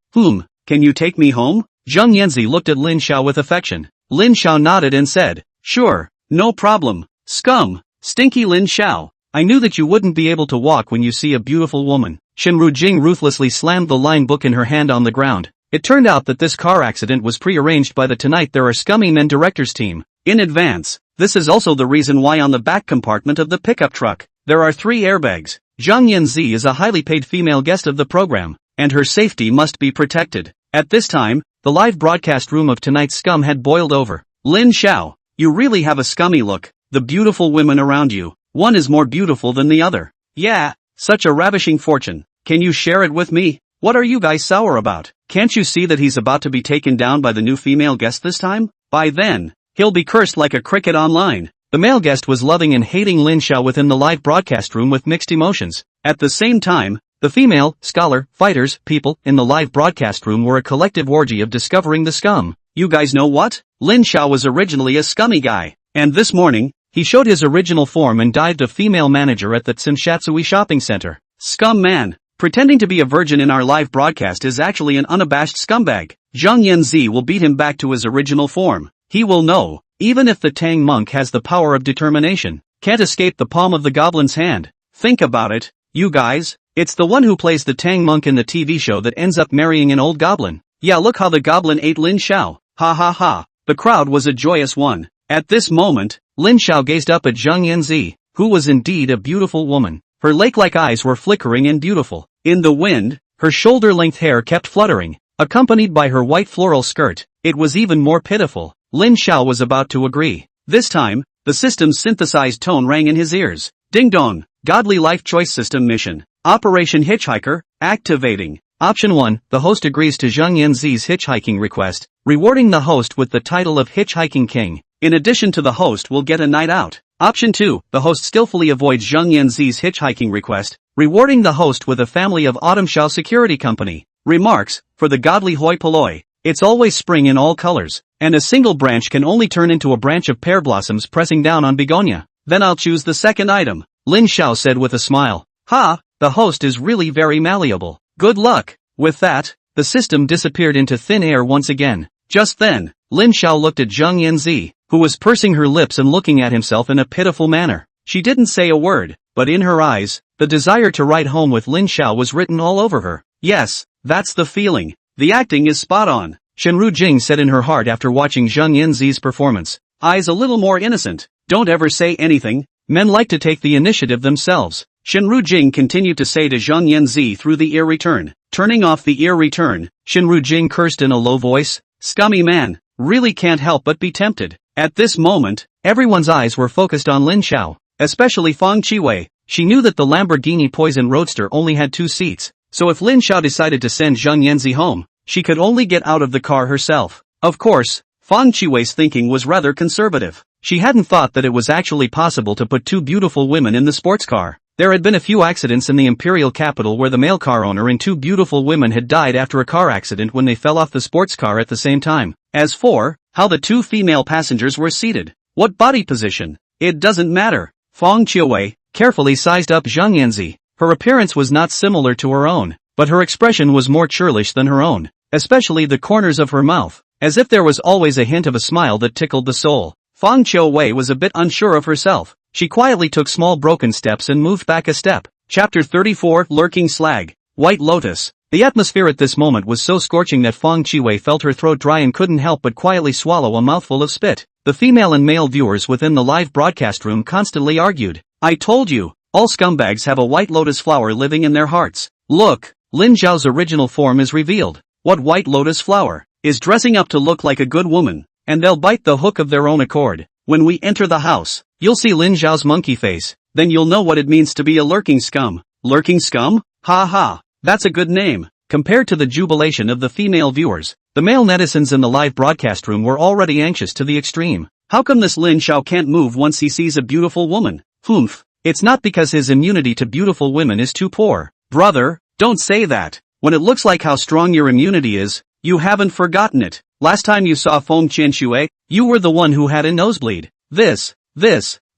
can you take me home? Zhang Yanzi looked at Lin Xiao with affection. Lin Xiao nodded and said, sure, no problem. Scum, stinky Lin Xiao. I knew that you wouldn't be able to walk when you see a beautiful woman. Shinru Jing ruthlessly slammed the line book in her hand on the ground. It turned out that this car accident was pre-arranged by the Tonight There Are Scummy Men directors team. In advance, this is also the reason why on the back compartment of the pickup truck, there are 3 airbags. Zhang Yanzi is a highly paid female guest of the program, and her safety must be protected. At this time, the live broadcast room of tonight's scum had boiled over. Lin Xiao, you really have a scummy look. The beautiful women around you, one is more beautiful than the other. Yeah, such a ravishing fortune. Can you share it with me? What are you guys sour about? Can't you see that he's about to be taken down by the new female guest this time? By then, he'll be cursed like a cricket online. The male guest was loving and hating Lin Xiao within the live broadcast room with mixed emotions. At the same time, the female, scholar, fighters, people, in the live broadcast room were a collective orgy of discovering the scum. You guys know what? Lin Xiao was originally a scummy guy. And this morning, he showed his original form and dived a female manager at the Tsunshatsui shopping center. Scum man, pretending to be a virgin in our live broadcast is actually an unabashed scumbag. Zhang Yanzi will beat him back to his original form. He will know, even if the Tang monk has the power of determination, can't escape the palm of the goblin's hand. Think about it, you guys, it's the one who plays the Tang monk in the TV show that ends up marrying an old goblin. Yeah, look how the goblin ate Lin Xiao. Ha ha ha. The crowd was a joyous one. At this moment, Lin Xiao gazed up at Zhang Yanzi, who was indeed a beautiful woman. Her lake-like eyes were flickering and beautiful. In the wind, her shoulder-length hair kept fluttering, accompanied by her white floral skirt. It was even more pitiful. Lin Xiao was about to agree. This time, the system's synthesized tone rang in his ears. Ding dong, Godly Life Choice System Mission. Operation Hitchhiker, activating. Option 1, the host agrees to Zhang Yanzi's hitchhiking request, rewarding the host with the title of Hitchhiking King. In addition to the host will get a night out. Option 2, the host skillfully avoids Zhang Yanzi's hitchhiking request, rewarding the host with a family of Autumn Shao Security Company. Remarks, for the godly hoi polloi, it's always spring in all colors, and a single branch can only turn into a branch of pear blossoms pressing down on begonia. Then I'll choose the second item, Lin Xiao said with a smile. Ha, the host is really very malleable. Good luck. With that, the system disappeared into thin air once again. Just then, Lin Xiao looked at Zhang Yanzi, who was pursing her lips and looking at himself in a pitiful manner. She didn't say a word, but in her eyes, the desire to ride home with Lin Xiao was written all over her. Yes, that's the feeling. The acting is spot on, Shenru Jing said in her heart after watching Zhang Yanzi's performance. Eyes a little more innocent. Don't ever say anything. Men like to take the initiative themselves. Shenru Jing continued to say to Zhang Yanzi through the ear return. Turning off the ear return, Shenru Jing cursed in a low voice. Scummy man, really can't help but be tempted. At this moment, everyone's eyes were focused on Lin Xiao, especially Fang Qiwei. She knew that the Lamborghini Poison Roadster only had 2 seats, so if Lin Xiao decided to send Zhang Yanzi home, she could only get out of the car herself. Of course, Fang Qiwei's thinking was rather conservative. She hadn't thought that it was actually possible to put two beautiful women in the sports car. There had been a few accidents in the imperial capital where the male car owner and two beautiful women had died after a car accident when they fell off the sports car at the same time. As for how the two female passengers were seated, what body position, it doesn't matter. Fang Qiwei carefully sized up Zhang Yanzi. Her appearance was not similar to her own, but her expression was more churlish than her own, especially the corners of her mouth, as if there was always a hint of a smile that tickled the soul. Fang Qiwei was a bit unsure of herself. She quietly took small broken steps and moved back a step. Chapter 34 Lurking Slag. White Lotus. The atmosphere at this moment was so scorching that Fang Qiwei felt her throat dry and couldn't help but quietly swallow a mouthful of spit. The female and male viewers within the live broadcast room constantly argued. I told you, all scumbags have a white lotus flower living in their hearts. Look, Lin Zhao's original form is revealed. What white lotus flower is dressing up to look like a good woman, and they'll bite the hook of their own accord. When we enter the house, you'll see Lin Zhao's monkey face, then you'll know what it means to be a lurking scum. Lurking scum? Ha ha, that's a good name. Compared to the jubilation of the female viewers, the male netizens in the live broadcast room were already anxious to the extreme. How come this Lin Xiao can't move once he sees a beautiful woman? Humph. It's not because his immunity to beautiful women is too poor. Brother, don't say that. When it looks like how strong your immunity is, you haven't forgotten it. Last time you saw Feng Qianxue, you were the one who had a nosebleed.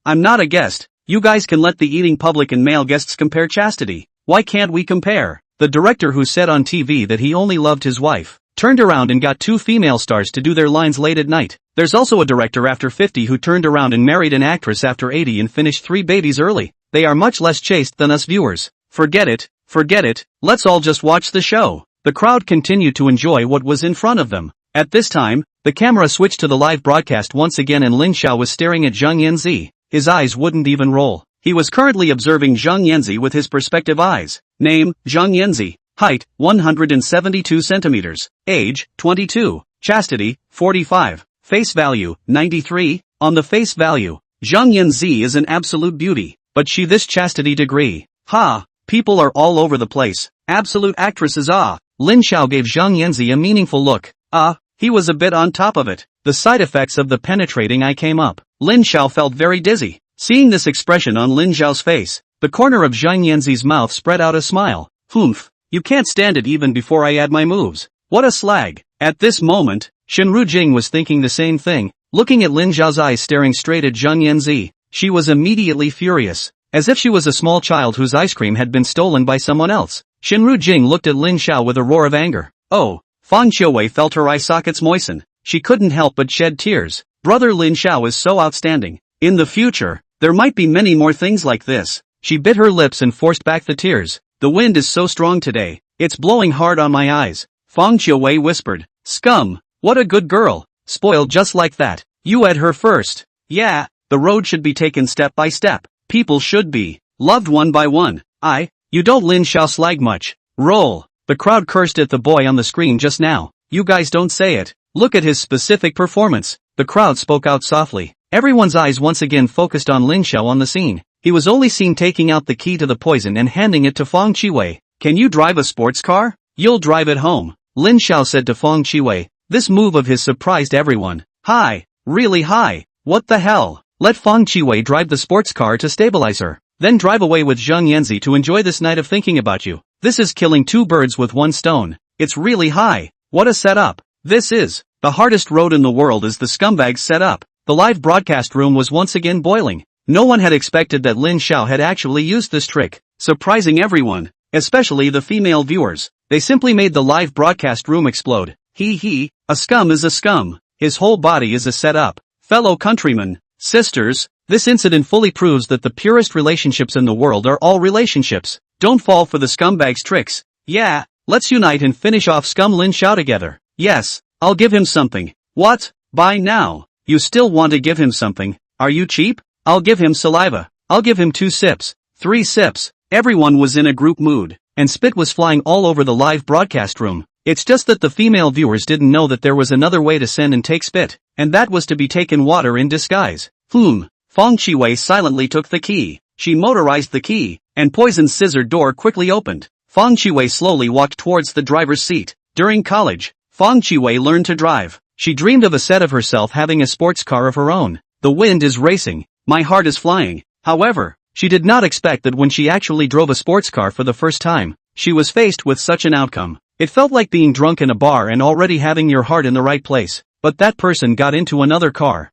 I'm not a guest. You guys can let the eating public and male guests compare chastity. Why can't we compare? The director who said on TV that he only loved his wife, turned around and got two female stars to do their lines late at night. There's also a director after 50 who turned around and married an actress after 80 and finished 3 babies early. They are much less chaste than us viewers. Forget it, let's all just watch the show. The crowd continued to enjoy what was in front of them. At this time, the camera switched to the live broadcast once again and Lin Xiao was staring at Zhang Yanzi. His eyes wouldn't even roll. He was currently observing Zhang Yanzi with his perspective eyes. Name, Zhang Yanzi. Height, 172 centimeters. Age, 22. Chastity, 45. Face value, 93. On the face value, Zhang Yanzi is an absolute beauty. But she this chastity degree. Ha, people are all over the place. Absolute actresses ah. Lin Xiao gave Zhang Yanzi a meaningful look. He was a bit on top of it. The side effects of the penetrating eye came up. Lin Xiao felt very dizzy. Seeing this expression on Lin Xiao's face, the corner of Zhang Yanzi's mouth spread out a smile. Humph, you can't stand it even before I add my moves. What a slag. At this moment, Shenru Jing was thinking the same thing. Looking at Lin Xiao's eyes staring straight at Zhang Yanzi, she was immediately furious, as if she was a small child whose ice cream had been stolen by someone else. Shenru Jing looked at Lin Xiao with a roar of anger. Oh, Fang Qiwei felt her eye sockets moisten. She couldn't help but shed tears. Brother Lin Xiao is so outstanding. In the future, there might be many more things like this. She bit her lips and forced back the tears. The wind is so strong today, it's blowing hard on my eyes. Fang Qiwei whispered. Scum, what a good girl. Spoiled just like that. You had her first. Yeah, the road should be taken step by step. People should be loved one by one. You don't Lin Xiao slag much. Roll. The crowd cursed at the boy on the screen just now. You guys don't say it. Look at his specific performance. The crowd spoke out softly. Everyone's eyes once again focused on Lin Xiao on the scene. He was only seen taking out the key to the poison and handing it to Fang Qiwei. Can you drive a sports car? You'll drive it home. Lin Xiao said to Fang Qiwei. This move of his surprised everyone. High. Really high. What the hell? Let Fang Qiwei drive the sports car to stabilize her. Then drive away with Zhang Yanzi to enjoy this night of thinking about you. This is killing two birds with one stone. It's really high. What a setup. This is the hardest road in the world is the scumbag's setup. The live broadcast room was once again boiling. No one had expected that Lin Xiao had actually used this trick, surprising everyone, especially the female viewers. They simply made the live broadcast room explode. A scum is a scum. His whole body is a setup. Fellow countrymen, sisters, this incident fully proves that the purest relationships in the world are all relationships. Don't fall for the scumbag's tricks. Yeah, let's unite and finish off scum Lin Xiao together. Yes, I'll give him something. What? By now. You still want to give him something? Are you cheap? I'll give him saliva. I'll give him 2 sips. 3 sips. Everyone was in a group mood, and spit was flying all over the live broadcast room. It's just that the female viewers didn't know that there was another way to send and take spit, and that was to be taken water in disguise. Fang Qiwei silently took the key. She motorized the key, and poison's scissor door quickly opened. Fang Qiwei slowly walked towards the driver's seat. During college, Fang Qiwei learned to drive. She dreamed of a set of herself having a sports car of her own. The wind is racing. My heart is flying. However, she did not expect that when she actually drove a sports car for the first time, she was faced with such an outcome. It felt like being drunk in a bar and already having your heart in the right place. But that person got into another car.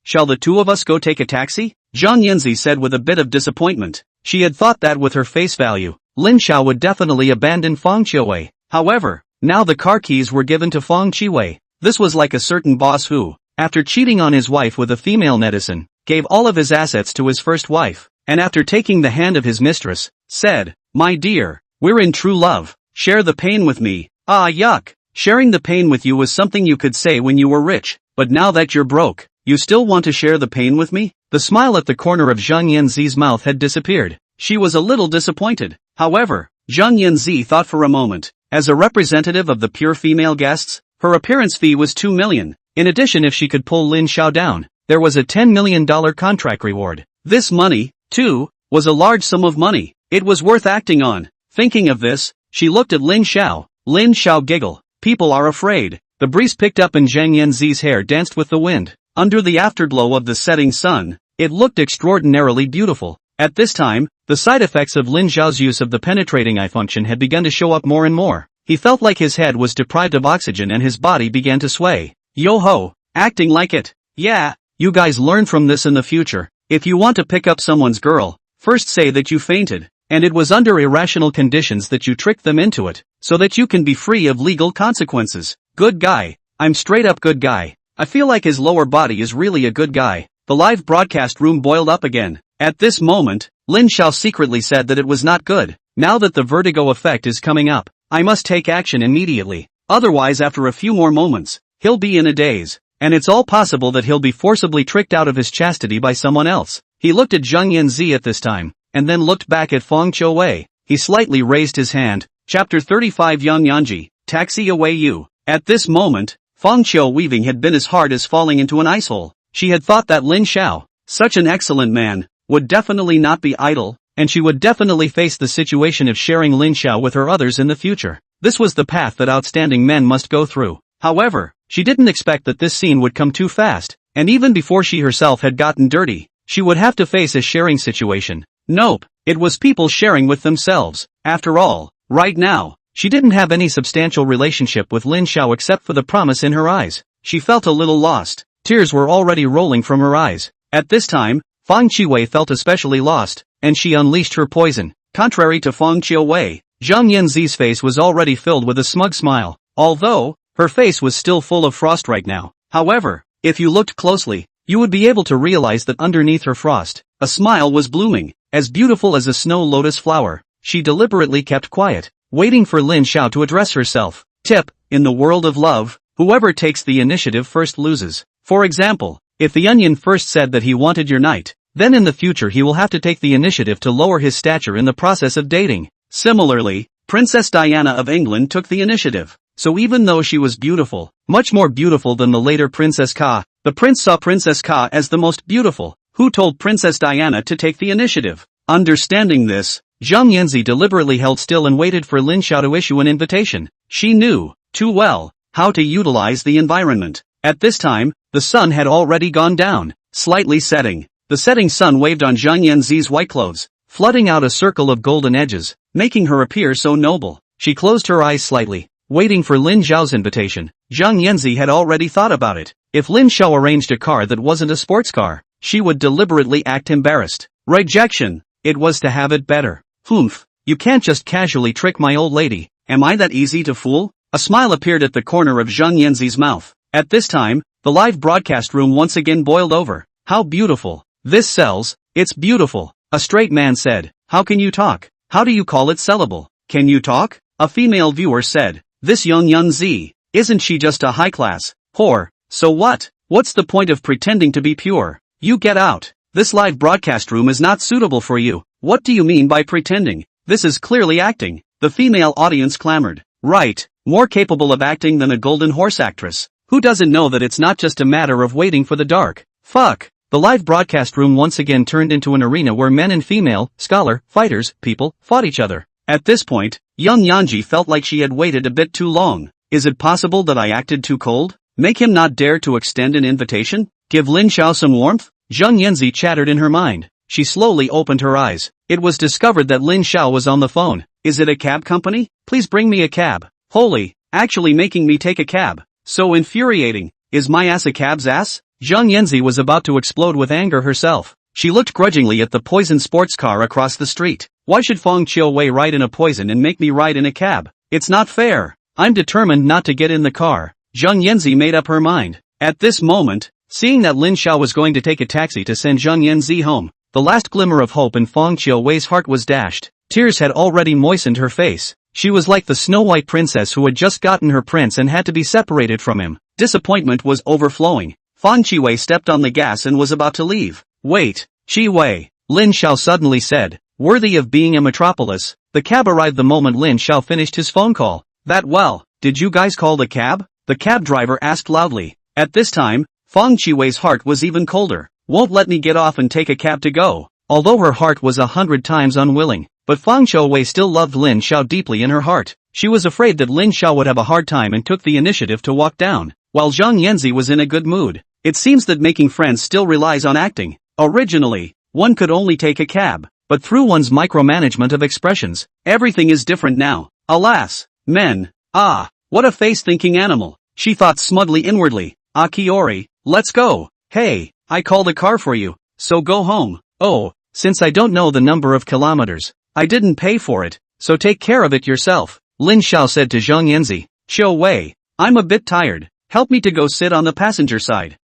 Shall the two of us go take a taxi? Zhang Yanzi said with a bit of disappointment. She had thought that with her face value, Lin Xiao would definitely abandon Fang Qiwei. However, now the car keys were given to Fang Qiwei. This was like a certain boss who, after cheating on his wife with a female netizen, gave all of his assets to his first wife, and after taking the hand of his mistress, said, "My dear, we're in true love. Share the pain with me." Ah, yuck. Sharing the pain with you was something you could say when you were rich, but now that you're broke, you still want to share the pain with me? The smile at the corner of Zhang Yanzi's mouth had disappeared. She was a little disappointed. However, Zhang Yanzi thought for a moment. As a representative of the pure female guests, her appearance fee was 2 million. In addition, if she could pull Lin Xiao down, there was a $10 million contract reward. This money, too, was a large sum of money. It was worth acting on. Thinking of this, she looked at Lin Xiao. Lin Xiao giggled. People are afraid. The breeze picked up and Zhang Yanzi's hair danced with the wind. Under the afterglow of the setting sun, it looked extraordinarily beautiful. At this time, the side effects of Lin Xiao's use of the penetrating eye function had begun to show up more and more. He felt like his head was deprived of oxygen and his body began to sway. Yo-ho, acting like it. Yeah, you guys learn from this in the future. If you want to pick up someone's girl, first say that you fainted, and it was under irrational conditions that you tricked them into it, so that you can be free of legal consequences. Good guy. I'm straight up good guy. I feel like his lower body is really a good guy. The live broadcast room boiled up again. At this moment, Lin Xiao secretly said that it was not good. Now that the vertigo effect is coming up, I must take action immediately. Otherwise, after a few more moments, he'll be in a daze. And it's all possible that he'll be forcibly tricked out of his chastity by someone else. He looked at Zhang Yanzi at this time, and then looked back at Fang Qiwei. He slightly raised his hand. Chapter 35 Yang Yanji, taxi away you. At this moment, Fang Qiu weaving had been as hard as falling into an ice hole. She had thought that Lin Xiao, such an excellent man, would definitely not be idle, and she would definitely face the situation of sharing Lin Xiao with her others in the future. This was the path that outstanding men must go through. However, she didn't expect that this scene would come too fast, and even before she herself had gotten dirty, she would have to face a sharing situation. Nope, it was people sharing with themselves. After all, right now, she didn't have any substantial relationship with Lin Xiao except for the promise in her eyes. She felt a little lost. Tears were already rolling from her eyes. At this time, Fang Qiwei felt especially lost, and she unleashed her poison. Contrary to Fang Qiwei, Zhang Yanzi's face was already filled with a smug smile, although, her face was still full of frost right now. However, if you looked closely, you would be able to realize that underneath her frost, a smile was blooming, as beautiful as a snow lotus flower. She deliberately kept quiet, waiting for Lin Xiao to address herself. Tip: in the world of love, whoever takes the initiative first loses. For example, if the onion first said that he wanted your knight, then in the future he will have to take the initiative to lower his stature in the process of dating. Similarly, Princess Diana of England took the initiative. So even though she was beautiful, much more beautiful than the later Princess Ka, the prince saw Princess Ka as the most beautiful, who told Princess Diana to take the initiative. Understanding this, Zhang Yanzi deliberately held still and waited for Lin Xiao to issue an invitation. She knew, too well, how to utilize the environment. At this time, the sun had already gone down, slightly setting. The setting sun waved on Zhang Yanzi's white clothes, flooding out a circle of golden edges, making her appear so noble. She closed her eyes slightly, waiting for Lin Xiao's invitation. Zhang Yanzi had already thought about it. If Lin Xiao arranged a car that wasn't a sports car, she would deliberately act embarrassed. Rejection. It was to have it better. Humph, you can't just casually trick my old lady. Am I that easy to fool? A smile appeared at the corner of Zhang Yanzi's mouth. At this time, the live broadcast room once again boiled over. How beautiful. This sells. It's beautiful. A straight man said. How can you talk? How do you call it sellable? Can you talk? A female viewer said. This young Yanzi, isn't she just a high-class whore? So what? What's the point of pretending to be pure? You get out. This live broadcast room is not suitable for you. What do you mean by pretending? This is clearly acting. The female audience clamored. Right, more capable of acting than a golden horse actress. Who doesn't know that it's not just a matter of waiting for the dark? Fuck. The live broadcast room once again turned into an arena where men and female, scholar, fighters, people, fought each other. At this point, young Yanji felt like she had waited a bit too long. Is it possible that I acted too cold? Make him not dare to extend an invitation? Give Lin Xiao some warmth? Zhang Yanzi chattered in her mind. She slowly opened her eyes. It was discovered that Lin Xiao was on the phone. Is it a cab company? Please bring me a cab. Holy, actually making me take a cab. So infuriating. Is my ass a cab's ass? Zhang Yanzi was about to explode with anger herself. She looked grudgingly at the poison sports car across the street. Why should Feng Qiuwei ride in a poison and make me ride in a cab? It's not fair. I'm determined not to get in the car. Zhang Yanzi made up her mind. At this moment, seeing that Lin Xiao was going to take a taxi to send Zhang Yanzi home, the last glimmer of hope in Feng Qiuwei's heart was dashed. Tears had already moistened her face. She was like the Snow White princess who had just gotten her prince and had to be separated from him. Disappointment was overflowing. Feng Qiuwei stepped on the gas and was about to leave. Wait, Qiuwei, Lin Xiao suddenly said. Worthy of being a metropolis, the cab arrived the moment Lin Xiao finished his phone call. That well, did you guys call the cab? The cab driver asked loudly. At this time, Feng Qiuwei's heart was even colder. Won't let me get off and take a cab to go. Although her heart was 100 times unwilling, but Feng Qiuwei still loved Lin Xiao deeply in her heart. She was afraid that Lin Xiao would have a hard time and took the initiative to walk down, while Zhang Yanzi was in a good mood. It seems that making friends still relies on acting. Originally, one could only take a cab, but through one's micromanagement of expressions, everything is different now. Alas, men. Ah, what a face-thinking animal. She thought smugly inwardly. Akiori, let's go. Hey, I called a car for you, so go home. Oh, since I don't know the number of kilometers, I didn't pay for it, so take care of it yourself. Lin Xiao said to Zhang Yanzi. Qiuwei, I'm a bit tired. Help me to go sit on the passenger side.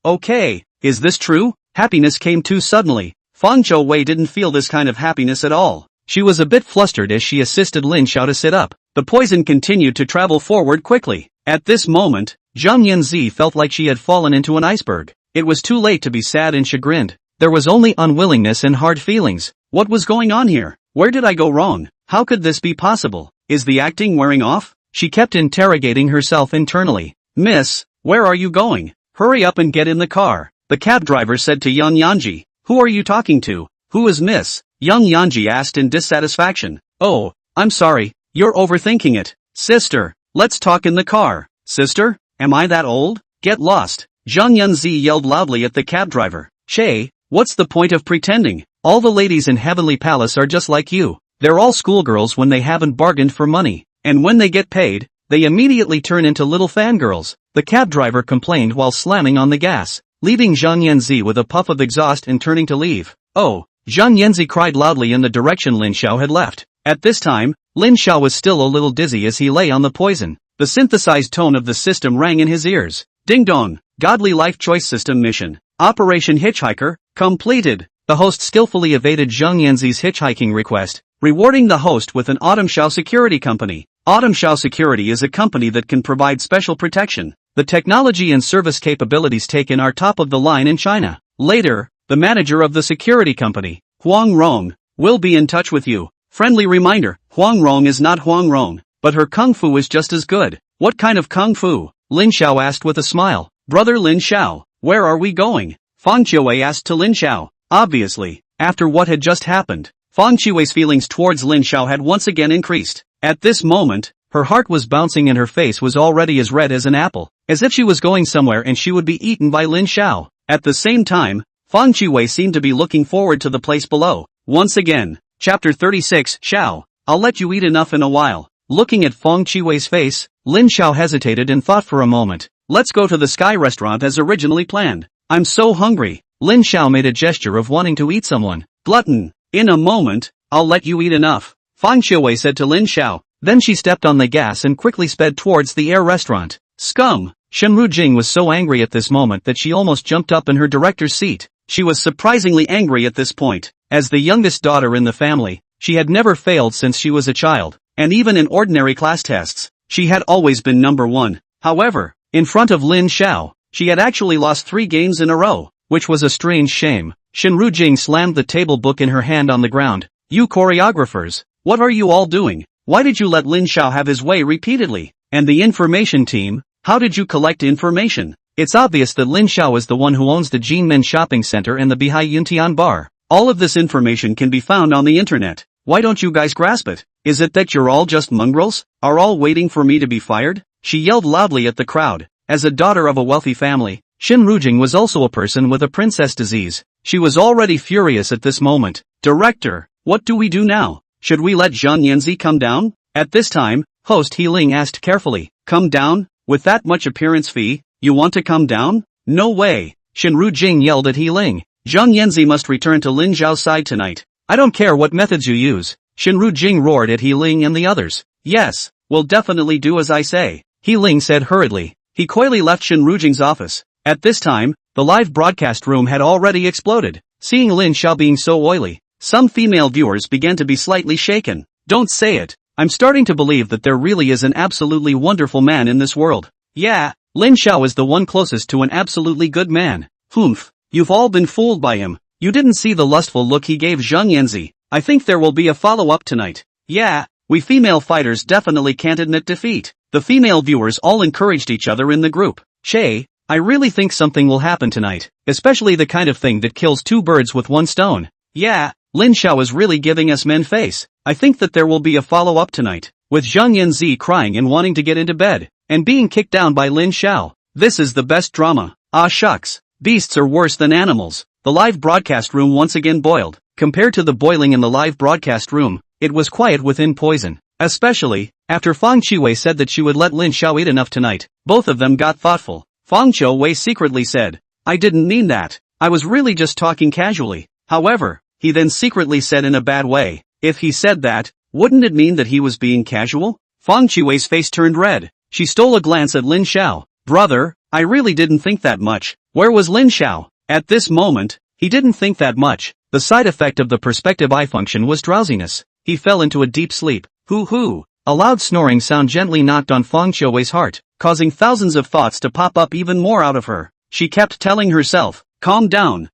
Okay. Is this true? Happiness came too suddenly. Feng Qiuwei didn't feel this kind of happiness at all. She was a bit flustered as she assisted Lin Xiao to sit up. The poison continued to travel forward quickly. At this moment, Zhang Yanzi felt like she had fallen into an iceberg. It was too late to be sad and chagrined. There was only unwillingness and hard feelings. What was going on here? Where did I go wrong? How could this be possible? Is the acting wearing off? She kept interrogating herself internally. Miss, where are you going? Hurry up and get in the car. The cab driver said to young Yanji. Who are you talking to? Who is Miss? Young Yanji asked in dissatisfaction. Oh, I'm sorry, you're overthinking it. Sister, let's talk in the car. Sister, am I that old? Get lost. Zhang Yanzi yelled loudly at the cab driver. Che, what's the point of pretending? All the ladies in Heavenly Palace are just like you. They're all schoolgirls when they haven't bargained for money. And when they get paid, they immediately turn into little fangirls. The cab driver complained while slamming on the gas, leaving Zhang Yanzi with a puff of exhaust and turning to leave. Oh, Zhang Yanzi cried loudly in the direction Lin Xiao had left. At this time, Lin Xiao was still a little dizzy as he lay on the poison. The synthesized tone of the system rang in his ears. Ding dong, Godly Life Choice System mission. Operation Hitchhiker, completed. The host skillfully evaded Zhang Yanzi's hitchhiking request, rewarding the host with an Autumn Shao Security Company. Autumn Shao Security is a company that can provide special protection. The technology and service capabilities taken are top of the line in China. Later, the manager of the security company, Huang Rong, will be in touch with you. Friendly reminder, Huang Rong is not Huang Rong, but her kung fu is just as good. What kind of kung fu? Lin Xiao asked with a smile. Brother Lin Xiao, where are we going? Feng Qiuwei asked to Lin Xiao. Obviously, after what had just happened, Feng Qiuwei's feelings towards Lin Xiao had once again increased. At this moment, her heart was bouncing and her face was already as red as an apple, as if she was going somewhere and she would be eaten by Lin Xiao. At the same time, Feng Qiuwei seemed to be looking forward to the place below. Once again, Chapter 36, Xiao, I'll let you eat enough in a while. Looking at Feng Qiuwei's face, Lin Xiao hesitated and thought for a moment. Let's go to the Sky Restaurant as originally planned. I'm so hungry. Lin Xiao made a gesture of wanting to eat someone. Glutton. In a moment, I'll let you eat enough, Feng Qiuwei said to Lin Xiao. Then she stepped on the gas and quickly sped towards the air restaurant. Scum! Shenru Jing was so angry at this moment that she almost jumped up in her director's seat. She was surprisingly angry at this point. As the youngest daughter in the family, she had never failed since she was a child, and even in ordinary class tests, she had always been number one. However, in front of Lin Xiao, she had actually lost 3 games in a row, which was a strange shame. Shenru Jing slammed the table book in her hand on the ground. You choreographers, what are you all doing? Why did you let Lin Xiao have his way repeatedly? And the information team, how did you collect information? It's obvious that Lin Xiao is the one who owns the Jinmen Shopping Center and the Bihai Yuntian Bar. All of this information can be found on the internet. Why don't you guys grasp it? Is it that you're all just mongrels? Are all waiting for me to be fired? She yelled loudly at the crowd. As a daughter of a wealthy family, Shin Rujing was also a person with a princess disease. She was already furious at this moment. Director, what do we do now? Should we let Zhang Yanzi come down? At this time, host He Ling asked carefully. Come down? With that much appearance fee, you want to come down? No way. Shin Rujing yelled at He Ling. Zhang Yanzi must return to Lin Zhao's side tonight. I don't care what methods you use. Shin Rujing roared at He Ling and the others. Yes, we'll definitely do as I say, He Ling said hurriedly. He coyly left Shin Rujing's office. At this time, the live broadcast room had already exploded. Seeing Lin Xiao being so oily, some female viewers began to be slightly shaken. Don't say it. I'm starting to believe that there really is an absolutely wonderful man in this world. Yeah, Lin Xiao is the one closest to an absolutely good man. Humph, you've all been fooled by him. You didn't see the lustful look he gave Zhang Yanzi. I think there will be a follow-up tonight. Yeah, we female fighters definitely can't admit defeat. The female viewers all encouraged each other in the group. Che, I really think something will happen tonight, especially the kind of thing that kills two birds with one stone. Yeah, Lin Xiao is really giving us men face. I think that there will be a follow-up tonight, with Zhang Yanzi crying and wanting to get into bed, and being kicked down by Lin Xiao. This is the best drama. Ah shucks, beasts are worse than animals. The live broadcast room once again boiled. Compared to the boiling in the live broadcast room, it was quiet within poison. Especially, after Fang Qiwei said that she would let Lin Xiao eat enough tonight, both of them got thoughtful. Fang Qiwei secretly said, I didn't mean that. I was really just talking casually. However, he then secretly said in a bad way, if he said that, wouldn't it mean that he was being casual? Fang Qiwei's face turned red. She stole a glance at Lin Xiao. Brother, I really didn't think that much. Where was Lin Xiao? At this moment, he didn't think that much. The side effect of the perspective eye function was drowsiness. He fell into a deep sleep. Hoo-hoo. A loud snoring sound gently knocked on Fang Qiwei's heart, causing thousands of thoughts to pop up even more out of her. She kept telling herself, calm down,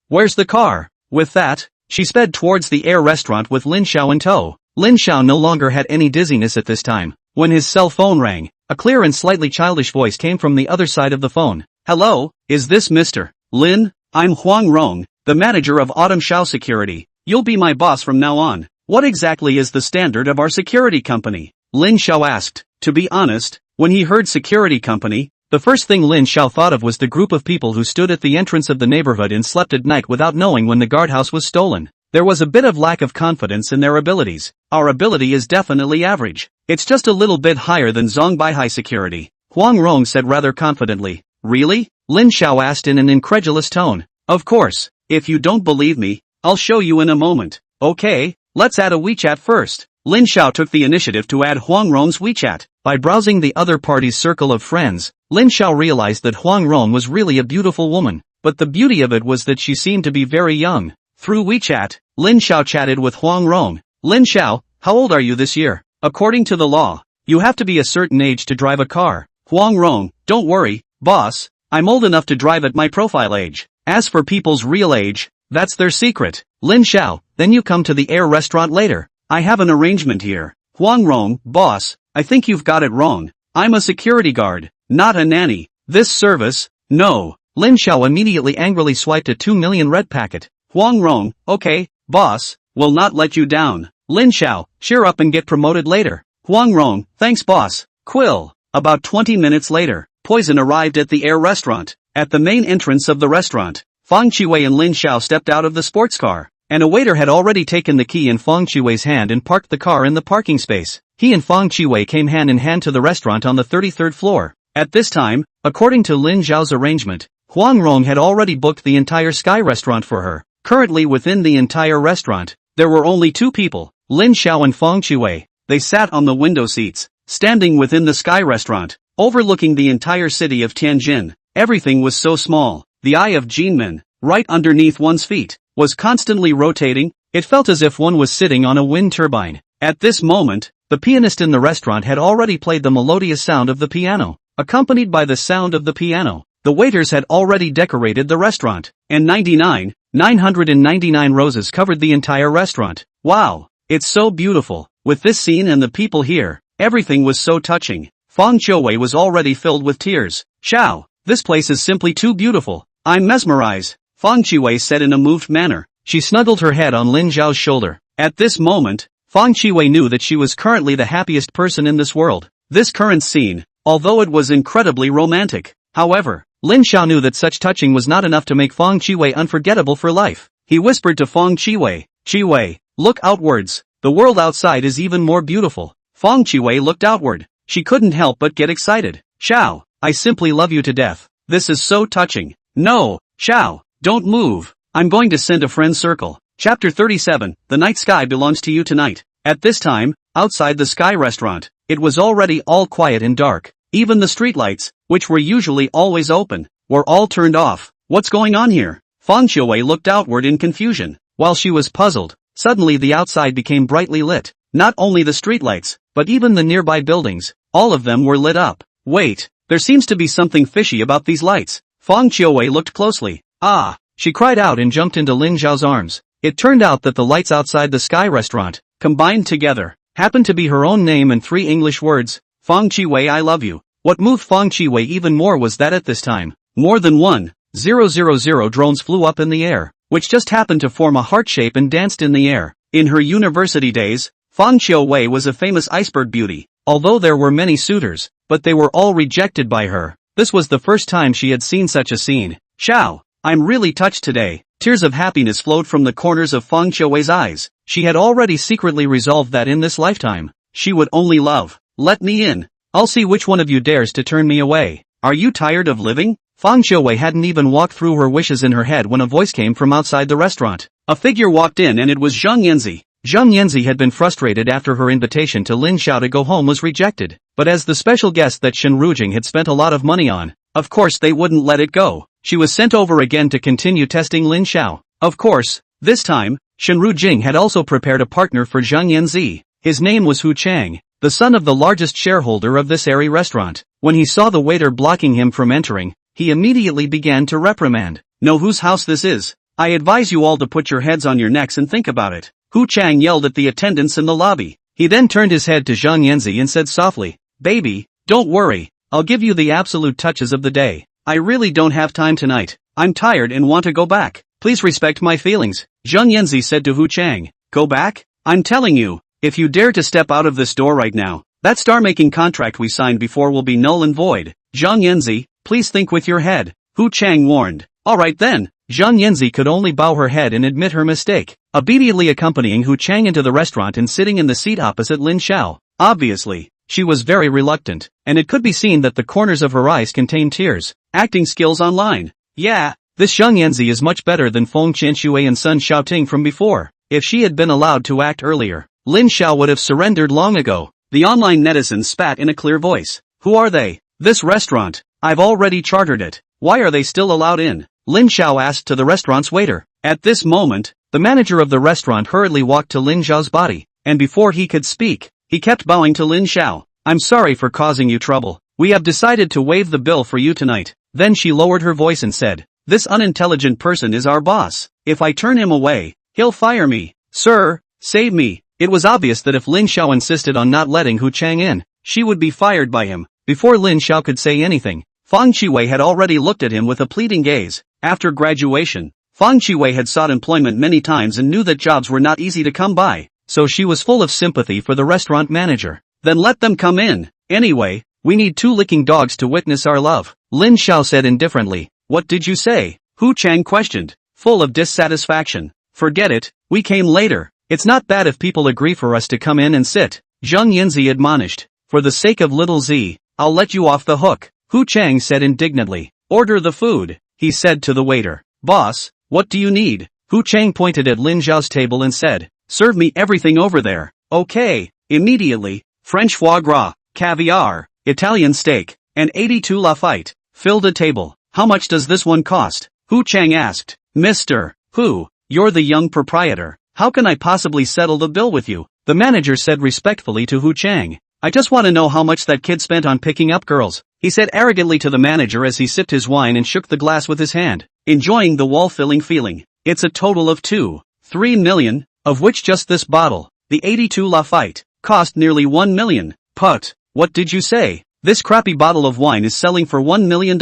where's the car? With that, she sped towards the air restaurant with Lin Xiao in tow. Lin Xiao no longer had any dizziness at this time. When his cell phone rang, a clear and slightly childish voice came from the other side of the phone. Hello, is this Mr. Lin? I'm Huang Rong, the manager of Autumn Shao Security. You'll be my boss from now on. What exactly is the standard of our security company? Lin Xiao asked. To be honest, when he heard security company, the first thing Lin Xiao thought of was the group of people who stood at the entrance of the neighborhood and slept at night without knowing when the guardhouse was stolen. There was a bit of lack of confidence in their abilities. Our ability is definitely average. It's just a little bit higher than Zhongbaihai Security, Huang Rong said rather confidently. Really? Lin Xiao asked in an incredulous tone. Of course, if you don't believe me, I'll show you in a moment. Okay, let's add a WeChat first. Lin Xiao took the initiative to add Huang Rong's WeChat. By browsing the other party's circle of friends, Lin Xiao realized that Huang Rong was really a beautiful woman, but the beauty of it was that she seemed to be very young. Through WeChat, Lin Xiao chatted with Huang Rong. Lin Xiao, how old are you this year? According to the law, you have to be a certain age to drive a car. Huang Rong, don't worry, boss, I'm old enough to drive at my profile age. As for people's real age, that's their secret. Lin Xiao, then you come to the air restaurant later. I have an arrangement here. Huang Rong, boss, I think you've got it wrong. I'm a security guard, not a nanny. This service, no. Lin Xiao immediately angrily swiped a 2 million red packet. Huang Rong, okay, boss, will not let you down. Lin Xiao, cheer up and get promoted later. Huang Rong, thanks boss. Quill. About 20 minutes later, Poison arrived at the air restaurant. At the main entrance of the restaurant, Fang Qiwei and Lin Xiao stepped out of the sports car, and a waiter had already taken the key in Fang Qiwei's hand and parked the car in the parking space. He and Fang Qiwei came hand in hand to the restaurant on the 33rd floor. At this time, according to Lin Zhao's arrangement, Huang Rong had already booked the entire Sky restaurant for her. Currently within the entire restaurant, there were only two people, Lin Xiao and Fang Qiwei. They sat on the window seats, standing within the Sky restaurant, overlooking the entire city of Tianjin. Everything was so small. The eye of Jinmen, right underneath one's feet, was constantly rotating. It felt as if one was sitting on a wind turbine. At this moment, the pianist in the restaurant had already played the melodious sound of the piano. Accompanied by the sound of the piano, the waiters had already decorated the restaurant, and 999 roses covered the entire restaurant. Wow, it's so beautiful. With this scene and the people here, everything was so touching. Fang Qiwei was already filled with tears. Xiao, this place is simply too beautiful. I'm mesmerized, Fang Qiwei said in a moved manner. She snuggled her head on Lin Zhao's shoulder. At this moment, Fang Qiwei knew that she was currently the happiest person in this world. This current scene, although it was incredibly romantic, however, Lin Xiao knew that such touching was not enough to make Fang Qiwei unforgettable for life. He whispered to Fang Qiwei, "Qiwei, look outwards, the world outside is even more beautiful." Fang Qiwei looked outward. She couldn't help but get excited. "Xiao, I simply love you to death. This is so touching." "No, Xiao, don't move. I'm going to send a friend circle." Chapter 37, The Night Sky Belongs to You Tonight. At this time, outside the Sky restaurant, it was already all quiet and dark. Even the streetlights, which were usually always open, were all turned off. What's going on here? Fang Qiwei looked outward in confusion. While she was puzzled, suddenly the outside became brightly lit. Not only the streetlights, but even the nearby buildings, all of them were lit up. Wait, there seems to be something fishy about these lights. Fang Qiwei looked closely. "Ah!" She cried out and jumped into Lin Xiao's arms. It turned out that the lights outside the Sky restaurant, combined together, happened to be her own name and 3 English words, "Fang Qiwei, I love you." What moved Fang Qiwei even more was that at this time, more than 1,000 drones flew up in the air, which just happened to form a heart shape and danced in the air. In her university days, Fang Qiwei was a famous iceberg beauty, although there were many suitors, but they were all rejected by her. This was the first time she had seen such a scene. "Xiao, I'm really touched today." Tears of happiness flowed from the corners of Fang Qiwei's eyes. She had already secretly resolved that in this lifetime, she would only love. "Let me in. I'll see which one of you dares to turn me away. Are you tired of living?" Fang Qiwei hadn't even walked through her wishes in her head when a voice came from outside the restaurant. A figure walked in and it was Zhang Yanzi. Zhang Yanzi had been frustrated after her invitation to Lin Xiao to go home was rejected, but as the special guest that Shen Rujing had spent a lot of money on, of course they wouldn't let it go. She was sent over again to continue testing Lin Xiao. Of course, this time, Shen Rujing had also prepared a partner for Zhang Yanzi. His name was Hu Chang, the son of the largest shareholder of this airy restaurant. When he saw the waiter blocking him from entering, he immediately began to reprimand. "Know whose house this is? I advise you all to put your heads on your necks and think about it." Hu Chang yelled at the attendants in the lobby. He then turned his head to Zhang Yanzi and said softly, "Baby, don't worry, I'll give you the absolute touches of the day. I really don't have time tonight. I'm tired and want to go back. Please respect my feelings." Zhang Yanzi said to Hu Chang, "Go back? I'm telling you, if you dare to step out of this door right now, that star-making contract we signed before will be null and void." "Zhang Yanzi, please think with your head," Hu Chang warned. "Alright then." Zhang Yanzi could only bow her head and admit her mistake, obediently accompanying Hu Chang into the restaurant and sitting in the seat opposite Lin Xiao. Obviously, she was very reluctant, and it could be seen that the corners of her eyes contained tears. Acting skills online. Yeah, this Zhang Yanzi is much better than Feng Qianshui and Sun Xiaoting from before. If she had been allowed to act earlier, Lin Xiao would have surrendered long ago. The online netizens spat in a clear voice. "Who are they? This restaurant? I've already chartered it. Why are they still allowed in?" Lin Xiao asked to the restaurant's waiter. At this moment, the manager of the restaurant hurriedly walked to Lin Xiao's body, and before he could speak, he kept bowing to Lin Xiao. "I'm sorry for causing you trouble. We have decided to waive the bill for you tonight." Then she lowered her voice and said, "This unintelligent person is our boss. If I turn him away, he'll fire me. Sir, save me." It was obvious that if Lin Xiao insisted on not letting Hu Chang in, she would be fired by him. Before Lin Xiao could say anything, Fang Qiwei had already looked at him with a pleading gaze. After graduation, Fang Qiwei had sought employment many times and knew that jobs were not easy to come by, so she was full of sympathy for the restaurant manager. "Then let them come in. Anyway, we need 2 licking dogs to witness our love," Lin Xiao said indifferently. "What did you say?" Hu Chang questioned, full of dissatisfaction. "Forget it, we came later. It's not bad if people agree for us to come in and sit," Zhang Yanzi admonished. "For the sake of little Z, I'll let you off the hook," Hu Chang said indignantly. "Order the food," he said to the waiter. "Boss, what do you need?" Hu Chang pointed at Lin Xiao's table and said, "Serve me everything over there." "Okay." Immediately, French foie gras, caviar, Italian steak, and 82 Lafite filled a table. "How much does this one cost?" Hu Chang asked. "Mr. Hu, you're the young proprietor. How can I possibly settle the bill with you?" The manager said respectfully to Hu Chang. "I just want to know how much that kid spent on picking up girls," he said arrogantly to the manager as he sipped his wine and shook the glass with his hand, enjoying the wall-filling feeling. "It's a total of 2.3 million, of which just this bottle, the 82 Lafite, cost nearly 1 million. Put, what did you say? This crappy bottle of wine is selling for $1 million.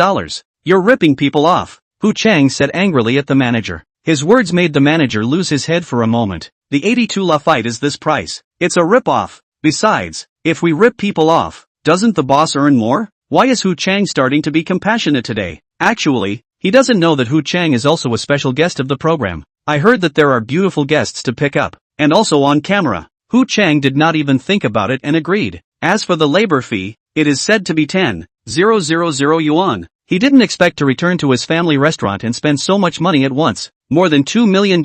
You're ripping people off," Hu Chang said angrily at the manager. His words made the manager lose his head for a moment. The 82 la fight is this price. It's a rip-off. Besides, if we rip people off, doesn't the boss earn more? Why is Hu Chang starting to be compassionate today? Actually, he doesn't know that Hu Chang is also a special guest of the program. I heard that there are beautiful guests to pick up, and also on camera. Hu Chang did not even think about it and agreed. As for the labor fee, it is said to be 10,000 yuan. He didn't expect to return to his family restaurant and spend so much money at once. More than $2 million.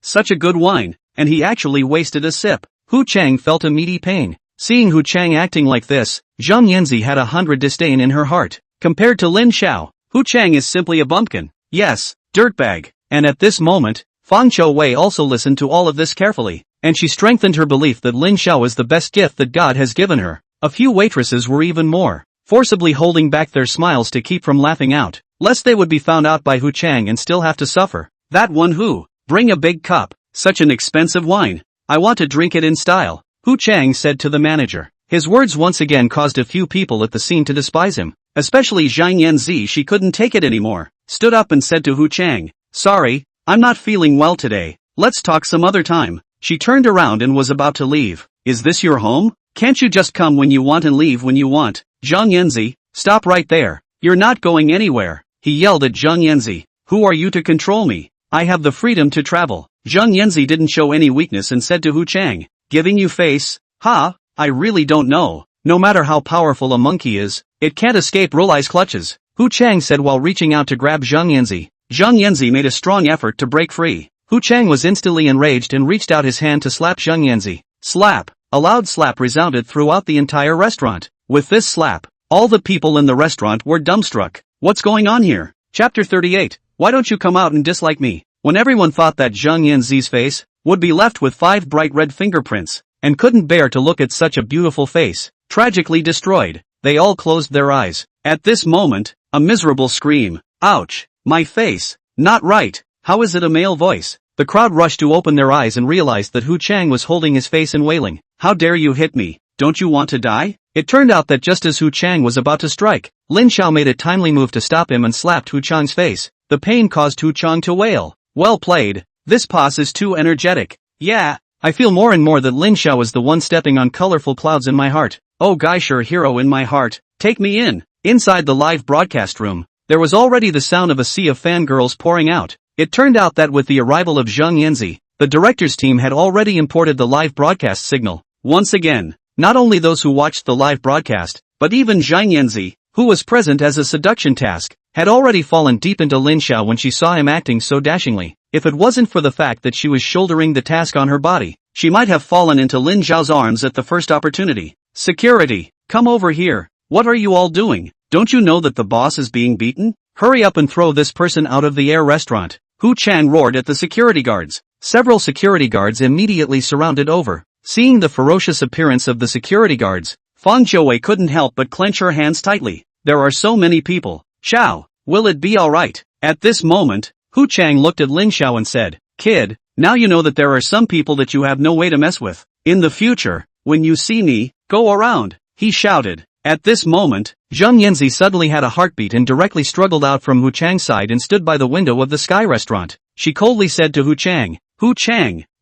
Such a good wine, and he actually wasted a sip. Hu Chang felt a meaty pain. Seeing Hu Chang acting like this, Zhang Yanzi had 100 disdain in her heart. Compared to Lin Xiao, Hu Chang is simply a bumpkin. Yes, dirtbag. And at this moment, Fang Chou-wei also listened to all of this carefully, and she strengthened her belief that Lin Xiao is the best gift that God has given her. A few waitresses were even more forcibly holding back their smiles to keep from laughing out, lest they would be found out by Hu Chang and still have to suffer. That one who, bring a big cup, such an expensive wine. I want to drink it in style, Hu Chang said to the manager. His words once again caused a few people at the scene to despise him, especially Zhang Yanzi. She couldn't take it anymore, stood up and said to Hu Chang, "Sorry, I'm not feeling well today, let's talk some other time." She turned around and was about to leave. Is this your home? Can't you just come when you want and leave when you want? Zhang Yanzi, stop right there. You're not going anywhere. He yelled at Zhang Yanzi. Who are you to control me? I have the freedom to travel. Zhang Yanzi didn't show any weakness and said to Hu Chang, giving you face? Ha, I really don't know. No matter how powerful a monkey is, it can't escape Rolai's clutches, Hu Chang said while reaching out to grab Zhang Yanzi. Zhang Yanzi made a strong effort to break free. Hu Chang was instantly enraged and reached out his hand to slap Zhang Yanzi. Slap! A loud slap resounded throughout the entire restaurant. With this slap, all the people in the restaurant were dumbstruck. What's going on here? Chapter 38. Why don't you come out and dislike me? When everyone thought that Zhang Yanzi's face would be left with 5 bright red fingerprints, and couldn't bear to look at such a beautiful face, tragically destroyed, they all closed their eyes. At this moment, a miserable scream. Ouch! My face! Not right! How is it a male voice? The crowd rushed to open their eyes and realized that Hu Chang was holding his face and wailing. How dare you hit me? Don't you want to die? It turned out that just as Hu Chang was about to strike, Lin Xiao made a timely move to stop him and slapped Hu Chang's face. The pain caused Hu Chang to wail. Well played. This pause is too energetic. Yeah, I feel more and more that Lin Xiao is the one stepping on colorful clouds in my heart. Oh Geisher hero in my heart, take me in. Inside the live broadcast room, there was already the sound of a sea of fangirls pouring out. It turned out that with the arrival of Zhang Yanzi, the director's team had already imported the live broadcast signal. Once again, not only those who watched the live broadcast, but even Zhang Yanzi, who was present as a seduction task, had already fallen deep into Lin Xiao when she saw him acting so dashingly. If it wasn't for the fact that she was shouldering the task on her body, she might have fallen into Lin Xiao's arms at the first opportunity. Security, come over here. What are you all doing? Don't you know that the boss is being beaten? Hurry up and throw this person out of the air restaurant. Hu Chang roared at the security guards. Several security guards immediately surrounded over. Seeing the ferocious appearance of the security guards, Fang Chou-wei couldn't help but clench her hands tightly. There are so many people. Xiao, will it be alright? At this moment, Hu Chang looked at Lin Xiao and said, Kid, now you know that there are some people that you have no way to mess with. In the future, when you see me, go around, he shouted. At this moment, Zhang Yanzi suddenly had a heartbeat and directly struggled out from Hu Chang's side and stood by the window of the Sky Restaurant. She coldly said to Hu Chang,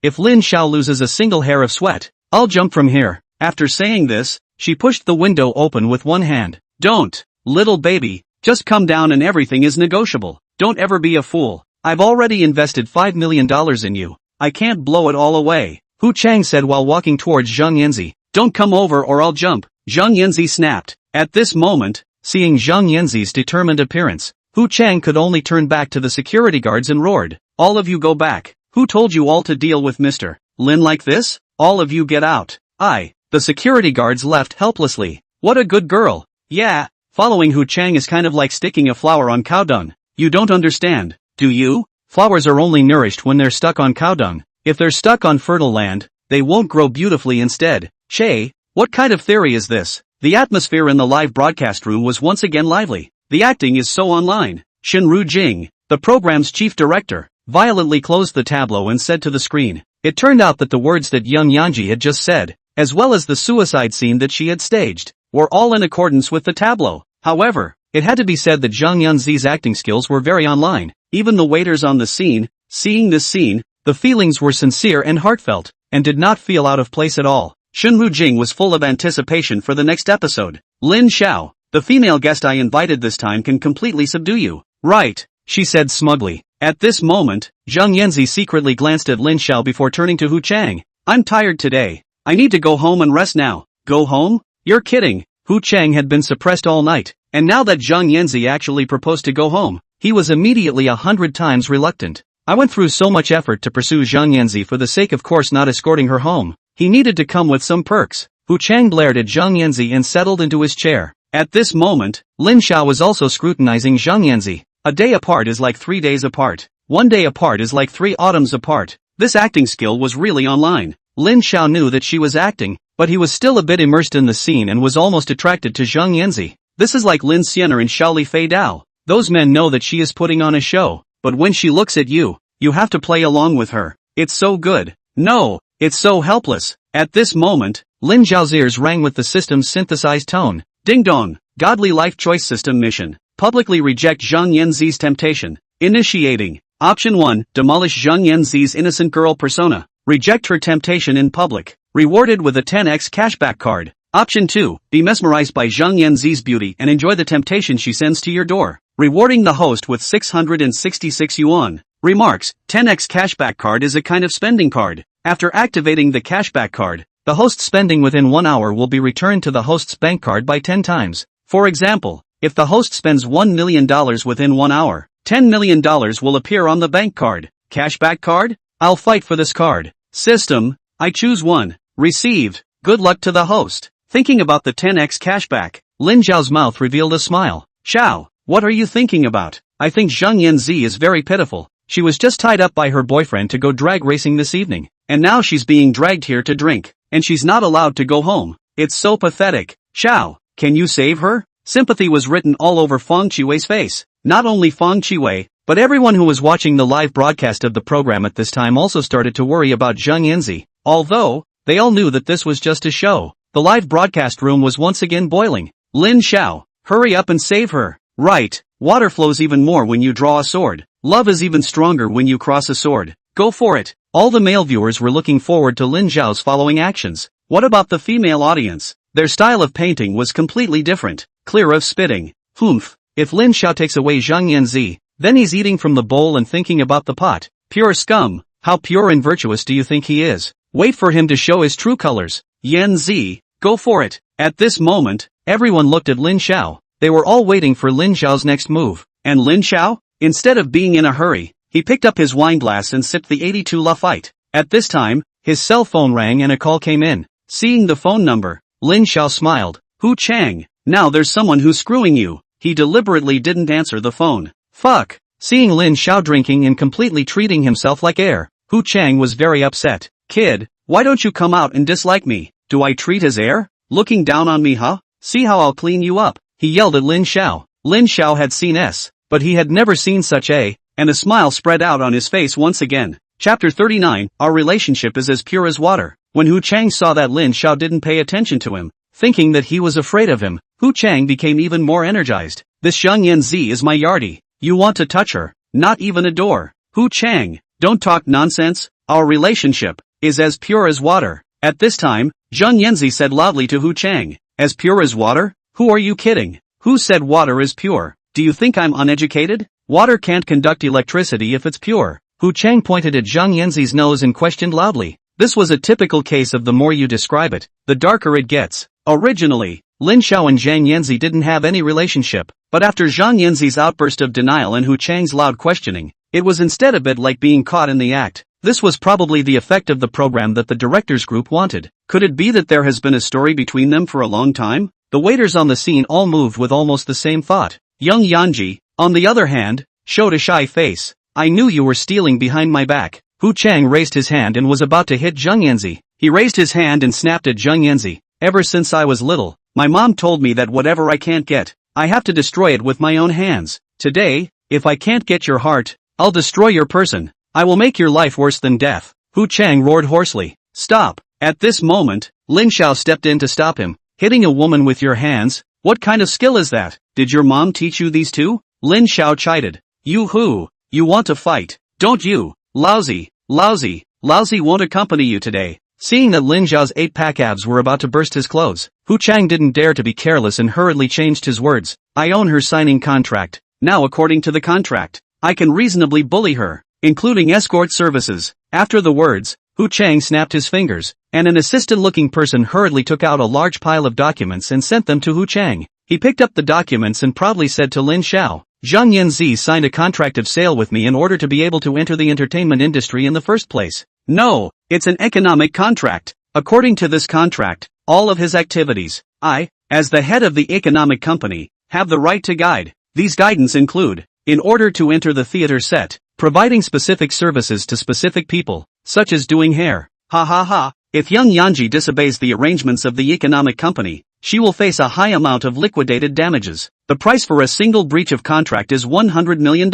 if Lin Xiao loses a single hair of sweat, I'll jump from here. After saying this, she pushed the window open with one hand. Don't, little baby, just come down and everything is negotiable. Don't ever be a fool. I've already invested $5 million in you. I can't blow it all away, Hu Chang said while walking towards Zhang Yanzi. Don't come over or I'll jump. Zhang Yanzi snapped. At this moment, seeing Zhang Yanzi's determined appearance, Hu Chang could only turn back to the security guards and roared. All of you go back. Who told you all to deal with Mr. Lin like this? All of you get out. The security guards left helplessly. What a good girl. Yeah, following Hu Chang is kind of like sticking a flower on cow dung. You don't understand, do you? Flowers are only nourished when they're stuck on cow dung. If they're stuck on fertile land, they won't grow beautifully instead. Che, what kind of theory is this? The atmosphere in the live broadcast room was once again lively. The acting is so online. Shinru Jing, the program's chief director, violently closed the tableau and said to the screen. It turned out that the words that Young Yanji had just said, as well as the suicide scene that she had staged, were all in accordance with the tableau. However, it had to be said that Zhang Yanzi's acting skills were very online. Even the waiters on the scene Seeing this scene, the feelings were sincere and heartfelt, and did not feel out of place at all. Shin Jing was full of anticipation for the next episode. Lin Xiao, the female guest I invited this time can completely subdue you. Right, she said smugly. At this moment, Zhang Yanzi secretly glanced at Lin Xiao before turning to Hu Chang. I'm tired today. I need to go home and rest now. Go home? You're kidding. Hu Chang had been suppressed all night, and now that Zhang Yanzi actually proposed to go home, he was immediately 100 times reluctant. I went through so much effort to pursue Zhang Yanzi for the sake of course not escorting her home. He needed to come with some perks. Hu Chang glared at Zhang Yanzi and settled into his chair. At this moment, Lin Xiao was also scrutinizing Zhang Yanzi. A day apart is like 3 days apart. 1 day apart is like 3 autumns apart. This acting skill was really online. Lin Xiao knew that she was acting, but he was still a bit immersed in the scene and was almost attracted to Zhang Yanzi. This is like Lin Xianer and Xiaoli Fei Dao. Those men know that she is putting on a show, but when she looks at you, you have to play along with her. It's so good. No, it's so helpless. At this moment, Lin Xiao's ears rang with the system's synthesized tone. Ding dong, godly life choice system mission. Publicly reject Zhang Yanzi's temptation. Initiating. Option 1, demolish Zhang Yanzi's innocent girl persona. Reject her temptation in public. Rewarded with a 10x cashback card. Option 2, be mesmerized by Zhang Yanzi's beauty and enjoy the temptation she sends to your door. Rewarding the host with 666 yuan. Remarks, 10x cashback card is a kind of spending card. After activating the cashback card, the host's spending within 1 hour will be returned to the host's bank card by 10 times. For example, if the host spends $1 million within 1 hour, $10 million will appear on the bank card. Cashback card? I'll fight for this card. System, I choose 1. Received. Good luck to the host. Thinking about the 10x cashback, Lin Xiao's mouth revealed a smile. Xiao, what are you thinking about? I think Zhang Yanzi is very pitiful. She was just tied up by her boyfriend to go drag racing this evening, and now she's being dragged here to drink, and she's not allowed to go home. It's so pathetic. Xiao, can you save her? Sympathy was written all over Feng Qiwei's face. Not only Feng Qiwei, but everyone who was watching the live broadcast of the program at this time also started to worry about Zhang Yanzi. Although, they all knew that this was just a show. The live broadcast room was once again boiling. Lin Xiao, hurry up and save her. Right, water flows even more when you draw a sword. Love is even stronger when you cross a sword. Go for it. All the male viewers were looking forward to Lin Xiao's following actions. What about the female audience? Their style of painting was completely different. Clear of spitting. Humph. If Lin Xiao takes away Zhang Yanzi, then he's eating from the bowl and thinking about the pot. Pure scum. How pure and virtuous do you think he is? Wait for him to show his true colors. Yanzi, go for it. At this moment, everyone looked at Lin Xiao. They were all waiting for Lin Xiao's next move. And Lin Xiao? Instead of being in a hurry, he picked up his wineglass and sipped the 82 Lafite. At this time, his cell phone rang and a call came in. Seeing the phone number, Lin Xiao smiled. Hu Chang, now there's someone who's screwing you. He deliberately didn't answer the phone. Fuck. Seeing Lin Xiao drinking and completely treating himself like air, Hu Chang was very upset. Kid, why don't you come out and dislike me? Do I treat as air? Looking down on me, huh? See how I'll clean you up. He yelled at Lin Xiao. Lin Xiao had seen S, but he had never seen such a, and a smile spread out on his face once again. Chapter 39, Our relationship is as pure as water. When Hu Chang saw that Lin Xiao didn't pay attention to him, thinking that he was afraid of him, Hu Chang became even more energized. This Zhang Yanzi is my yardie. You want to touch her, not even adore. Hu Chang, don't talk nonsense. Our relationship is as pure as water. At this time, Zhang Yanzi said loudly to Hu Chang, as pure as water? Who are you kidding? Who said water is pure? Do you think I'm uneducated? Water can't conduct electricity if it's pure. Hu Chang pointed at Zhang Yanzi's nose and questioned loudly. This was a typical case of the more you describe it, the darker it gets. Originally, Lin Xiao and Zhang Yanzi didn't have any relationship, but after Zhang Yanzi's outburst of denial and Hu Chang's loud questioning, it was instead a bit like being caught in the act. This was probably the effect of the program that the directors group wanted. Could it be that there has been a story between them for a long time? The waiters on the scene all moved with almost the same thought. Young Yanji, on the other hand, showed a shy face. I knew you were stealing behind my back. Hu Chang raised his hand and was about to hit Zhang Yanzi. He raised his hand and snapped at Zhang Yanzi. Ever since I was little, my mom told me that whatever I can't get, I have to destroy it with my own hands. Today, if I can't get your heart, I'll destroy your person. I will make your life worse than death. Hu Chang roared hoarsely. Stop. At this moment, Lin Xiao stepped in to stop him. Hitting a woman with your hands? What kind of skill is that? Did your mom teach you these two? Lin Xiao chided. You who? You want to fight, don't you? Lousy, lousy, lousy won't accompany you today. Seeing that Lin Xiao's 8-pack abs were about to burst his clothes, Hu Chang didn't dare to be careless and hurriedly changed his words. I own her signing contract. Now according to the contract, I can reasonably bully her, including escort services. After the words, Hu Chang snapped his fingers, and an assistant-looking person hurriedly took out a large pile of documents and sent them to Hu Chang. He picked up the documents and proudly said to Lin Xiao, Zhang Yanzi signed a contract of sale with me in order to be able to enter the entertainment industry in the first place. No, it's an economic contract. According to this contract, all of his activities, I, as the head of the economic company, have the right to guide. These guidance include, in order to enter the theater set, providing specific services to specific people, such as doing hair. Ha ha ha, if young Yanji disobeys the arrangements of the economic company, she will face a high amount of liquidated damages. The price for a single breach of contract is $100 million.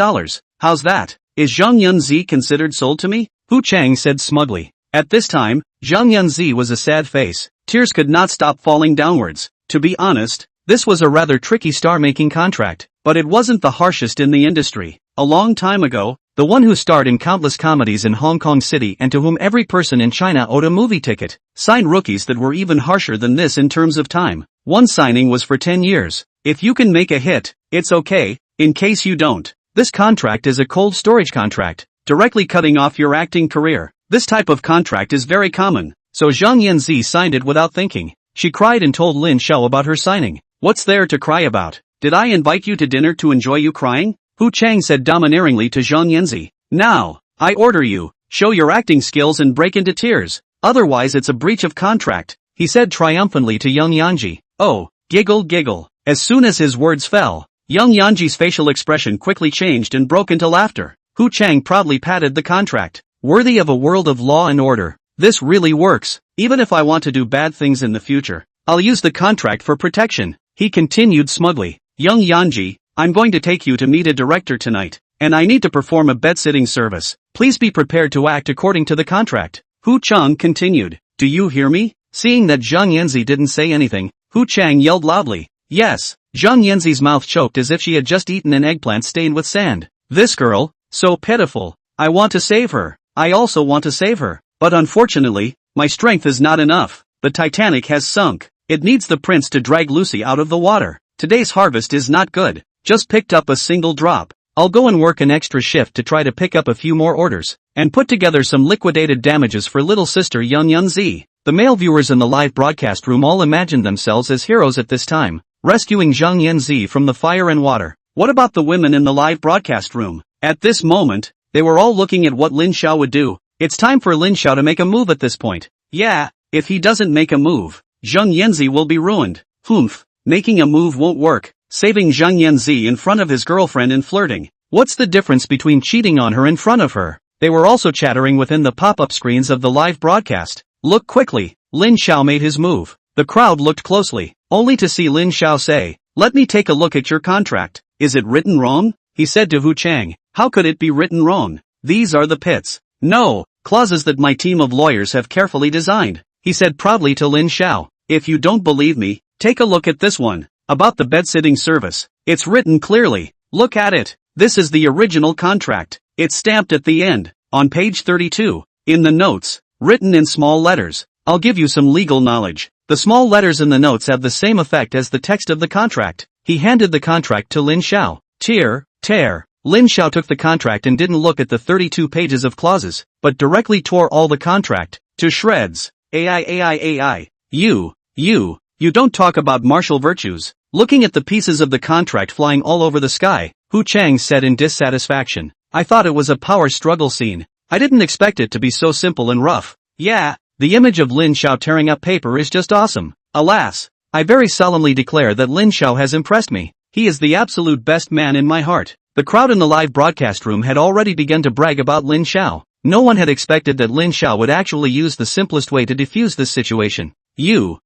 How's that? Is Zhang Yunzi considered sold to me? Hu Chang said smugly. At this time, Zhang Yunzi was a sad face. Tears could not stop falling downwards. To be honest, this was a rather tricky star-making contract, but it wasn't the harshest in the industry. A long time ago, the one who starred in countless comedies in Hong Kong City and to whom every person in China owed a movie ticket, signed rookies that were even harsher than this in terms of time. One signing was for 10 years. If you can make a hit, it's okay. In case you don't, this contract is a cold storage contract, directly cutting off your acting career. This type of contract is very common, so Zhang Yanzi signed it without thinking. She cried and told Lin Xiao about her signing. What's there to cry about? Did I invite you to dinner to enjoy you crying? Hu Chang said domineeringly to Zhang Yanzi. Now, I order you, show your acting skills and break into tears. Otherwise it's a breach of contract, he said triumphantly to young Yanji. Oh, giggle giggle. As soon as his words fell, young Yanji's facial expression quickly changed and broke into laughter. Hu Chang proudly patted the contract. Worthy of a world of law and order. This really works. Even if I want to do bad things in the future, I'll use the contract for protection. He continued smugly. Young Yanji, I'm going to take you to meet a director tonight, and I need to perform a bed-sitting service. Please be prepared to act according to the contract. Hu Chang continued. Do you hear me? Seeing that Zhang Yanzi didn't say anything, Hu Chang yelled loudly. Yes. Zhang Yanzi's mouth choked as if she had just eaten an eggplant stained with sand. This girl, so pitiful. I want to save her. I also want to save her. But unfortunately, my strength is not enough. The Titanic has sunk. It needs the prince to drag Lucy out of the water. Today's harvest is not good. Just picked up a single drop. I'll go and work an extra shift to try to pick up a few more orders, and put together some liquidated damages for little sister Young Yunzi. The male viewers in the live broadcast room all imagined themselves as heroes at this time, rescuing Zhang Yanzi from the fire and water. What about the women in the live broadcast room? At this moment, they were all looking at what Lin Xiao would do. It's time for Lin Xiao to make a move at this point. Yeah, if he doesn't make a move, Zhang Yanzi will be ruined. Humph, making a move won't work. Saving Zhang Yanzi in front of his girlfriend and flirting. What's the difference between cheating on her in front of her? They were also chattering within the pop-up screens of the live broadcast. Look quickly. Lin Xiao made his move. The crowd looked closely, only to see Lin Xiao say, let me take a look at your contract. Is it written wrong? He said to Hu Chang. How could it be written wrong? These are the pits. No, clauses that my team of lawyers have carefully designed. He said proudly to Lin Xiao. If you don't believe me, take a look at this one. About the bed-sitting service. It's written clearly. Look at it. This is the original contract. It's stamped at the end, on page 32. In the notes, written in small letters. I'll give you some legal knowledge. The small letters in the notes have the same effect as the text of the contract. He handed the contract to Lin Xiao. Tear. Lin Xiao took the contract and didn't look at the 32 pages of clauses, but directly tore all the contract to shreds. AI. You don't talk about martial virtues. Looking at the pieces of the contract flying all over the sky, Hu Chang said in dissatisfaction. I thought it was a power struggle scene. I didn't expect it to be so simple and rough. Yeah, the image of Lin Xiao tearing up paper is just awesome. Alas, I very solemnly declare that Lin Xiao has impressed me. He is the absolute best man in my heart. The crowd in the live broadcast room had already begun to brag about Lin Xiao. No one had expected that Lin Xiao would actually use the simplest way to defuse this situation. You.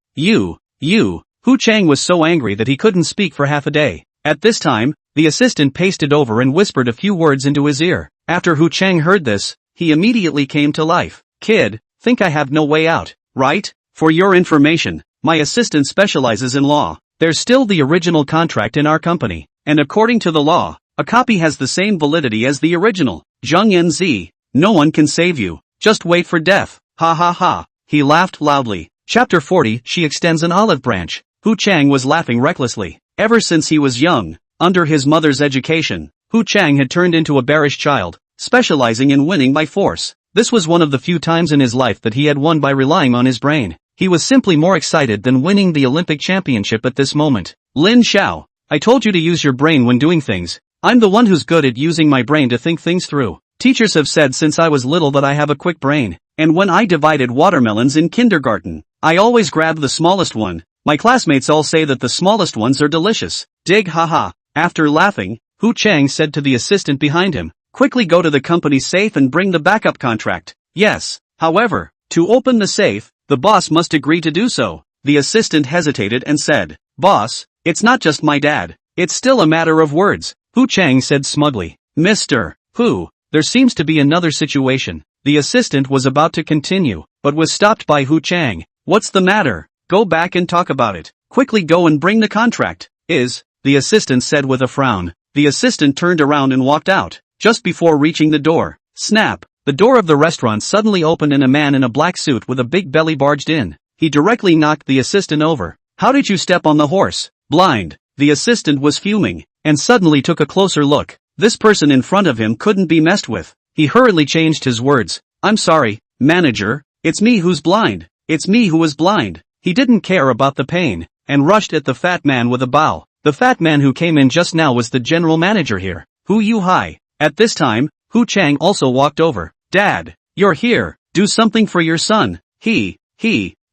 Hu Chang was so angry that he couldn't speak for half a day. At this time, the assistant pasted over and whispered a few words into his ear. After Hu Chang heard this, he immediately came to life. Kid, think I have no way out, right? For your information, my assistant specializes in law. There's still the original contract in our company, and according to the law, a copy has the same validity as the original. Zhang Yanzi, no one can save you. Just wait for death. Ha ha ha. He laughed loudly. Chapter 40. She extends an olive branch. Hu Chang was laughing recklessly. Ever since he was young, under his mother's education, Hu Chang had turned into a bearish child, specializing in winning by force. This was one of the few times in his life that he had won by relying on his brain. He was simply more excited than winning the Olympic championship at this moment. Lin Xiao, I told you to use your brain when doing things. I'm the one who's good at using my brain to think things through. Teachers have said since I was little that I have a quick brain, and when I divided watermelons in kindergarten, I always grabbed the smallest one. My classmates all say that the smallest ones are delicious. Dig haha. After laughing, Hu Chang said to the assistant behind him, quickly go to the company's safe and bring the backup contract. Yes. However, to open the safe, the boss must agree to do so. The assistant hesitated and said, boss, it's not just my dad. It's still a matter of words. Hu Chang said smugly. Mr. Hu, there seems to be another situation. The assistant was about to continue, but was stopped by Hu Chang. What's the matter? Go back and talk about it. Quickly go and bring the contract. The assistant said with a frown. The assistant turned around and walked out. Just before reaching the door, snap, the door of the restaurant suddenly opened and a man in a black suit with a big belly barged in. He directly knocked the assistant over. How did you step on the horse? Blind. The assistant was fuming, and suddenly took a closer look. This person in front of him couldn't be messed with. He hurriedly changed his words. I'm sorry, manager, it's me who's blind. It's me who was blind. He didn't care about the pain, and rushed at the fat man with a bow. The fat man who came in just now was the general manager here, Hu Yuhai. At this time, Hu Chang also walked over. Dad, you're here, do something for your son. He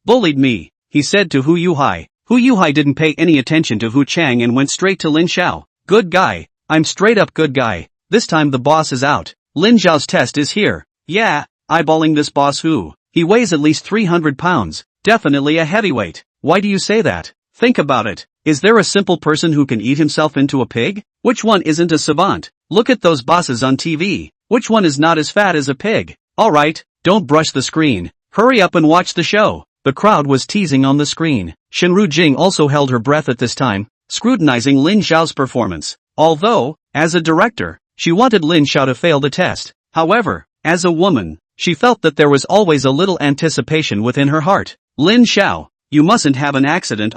bullied me, he said to Hu Yuhai. Hu Yuhai didn't pay any attention to Hu Chang and went straight to Lin Xiao. Good guy, I'm straight up good guy. This time the boss is out. Lin Xiao's test is here. Yeah, eyeballing this boss Hu. He weighs at least 300 pounds. Definitely a heavyweight. Why do you say that? Think about it. Is there a simple person who can eat himself into a pig? Which one isn't a savant? Look at those bosses on TV. Which one is not as fat as a pig? Alright, don't brush the screen. Hurry up and watch the show. The crowd was teasing on the screen. Shenru Jing also held her breath at this time, scrutinizing Lin Xiao's performance. Although, as a director, she wanted Lin Xiao to fail the test. However, as a woman, she felt that there was always a little anticipation within her heart. Lin Xiao, you mustn't have an accident.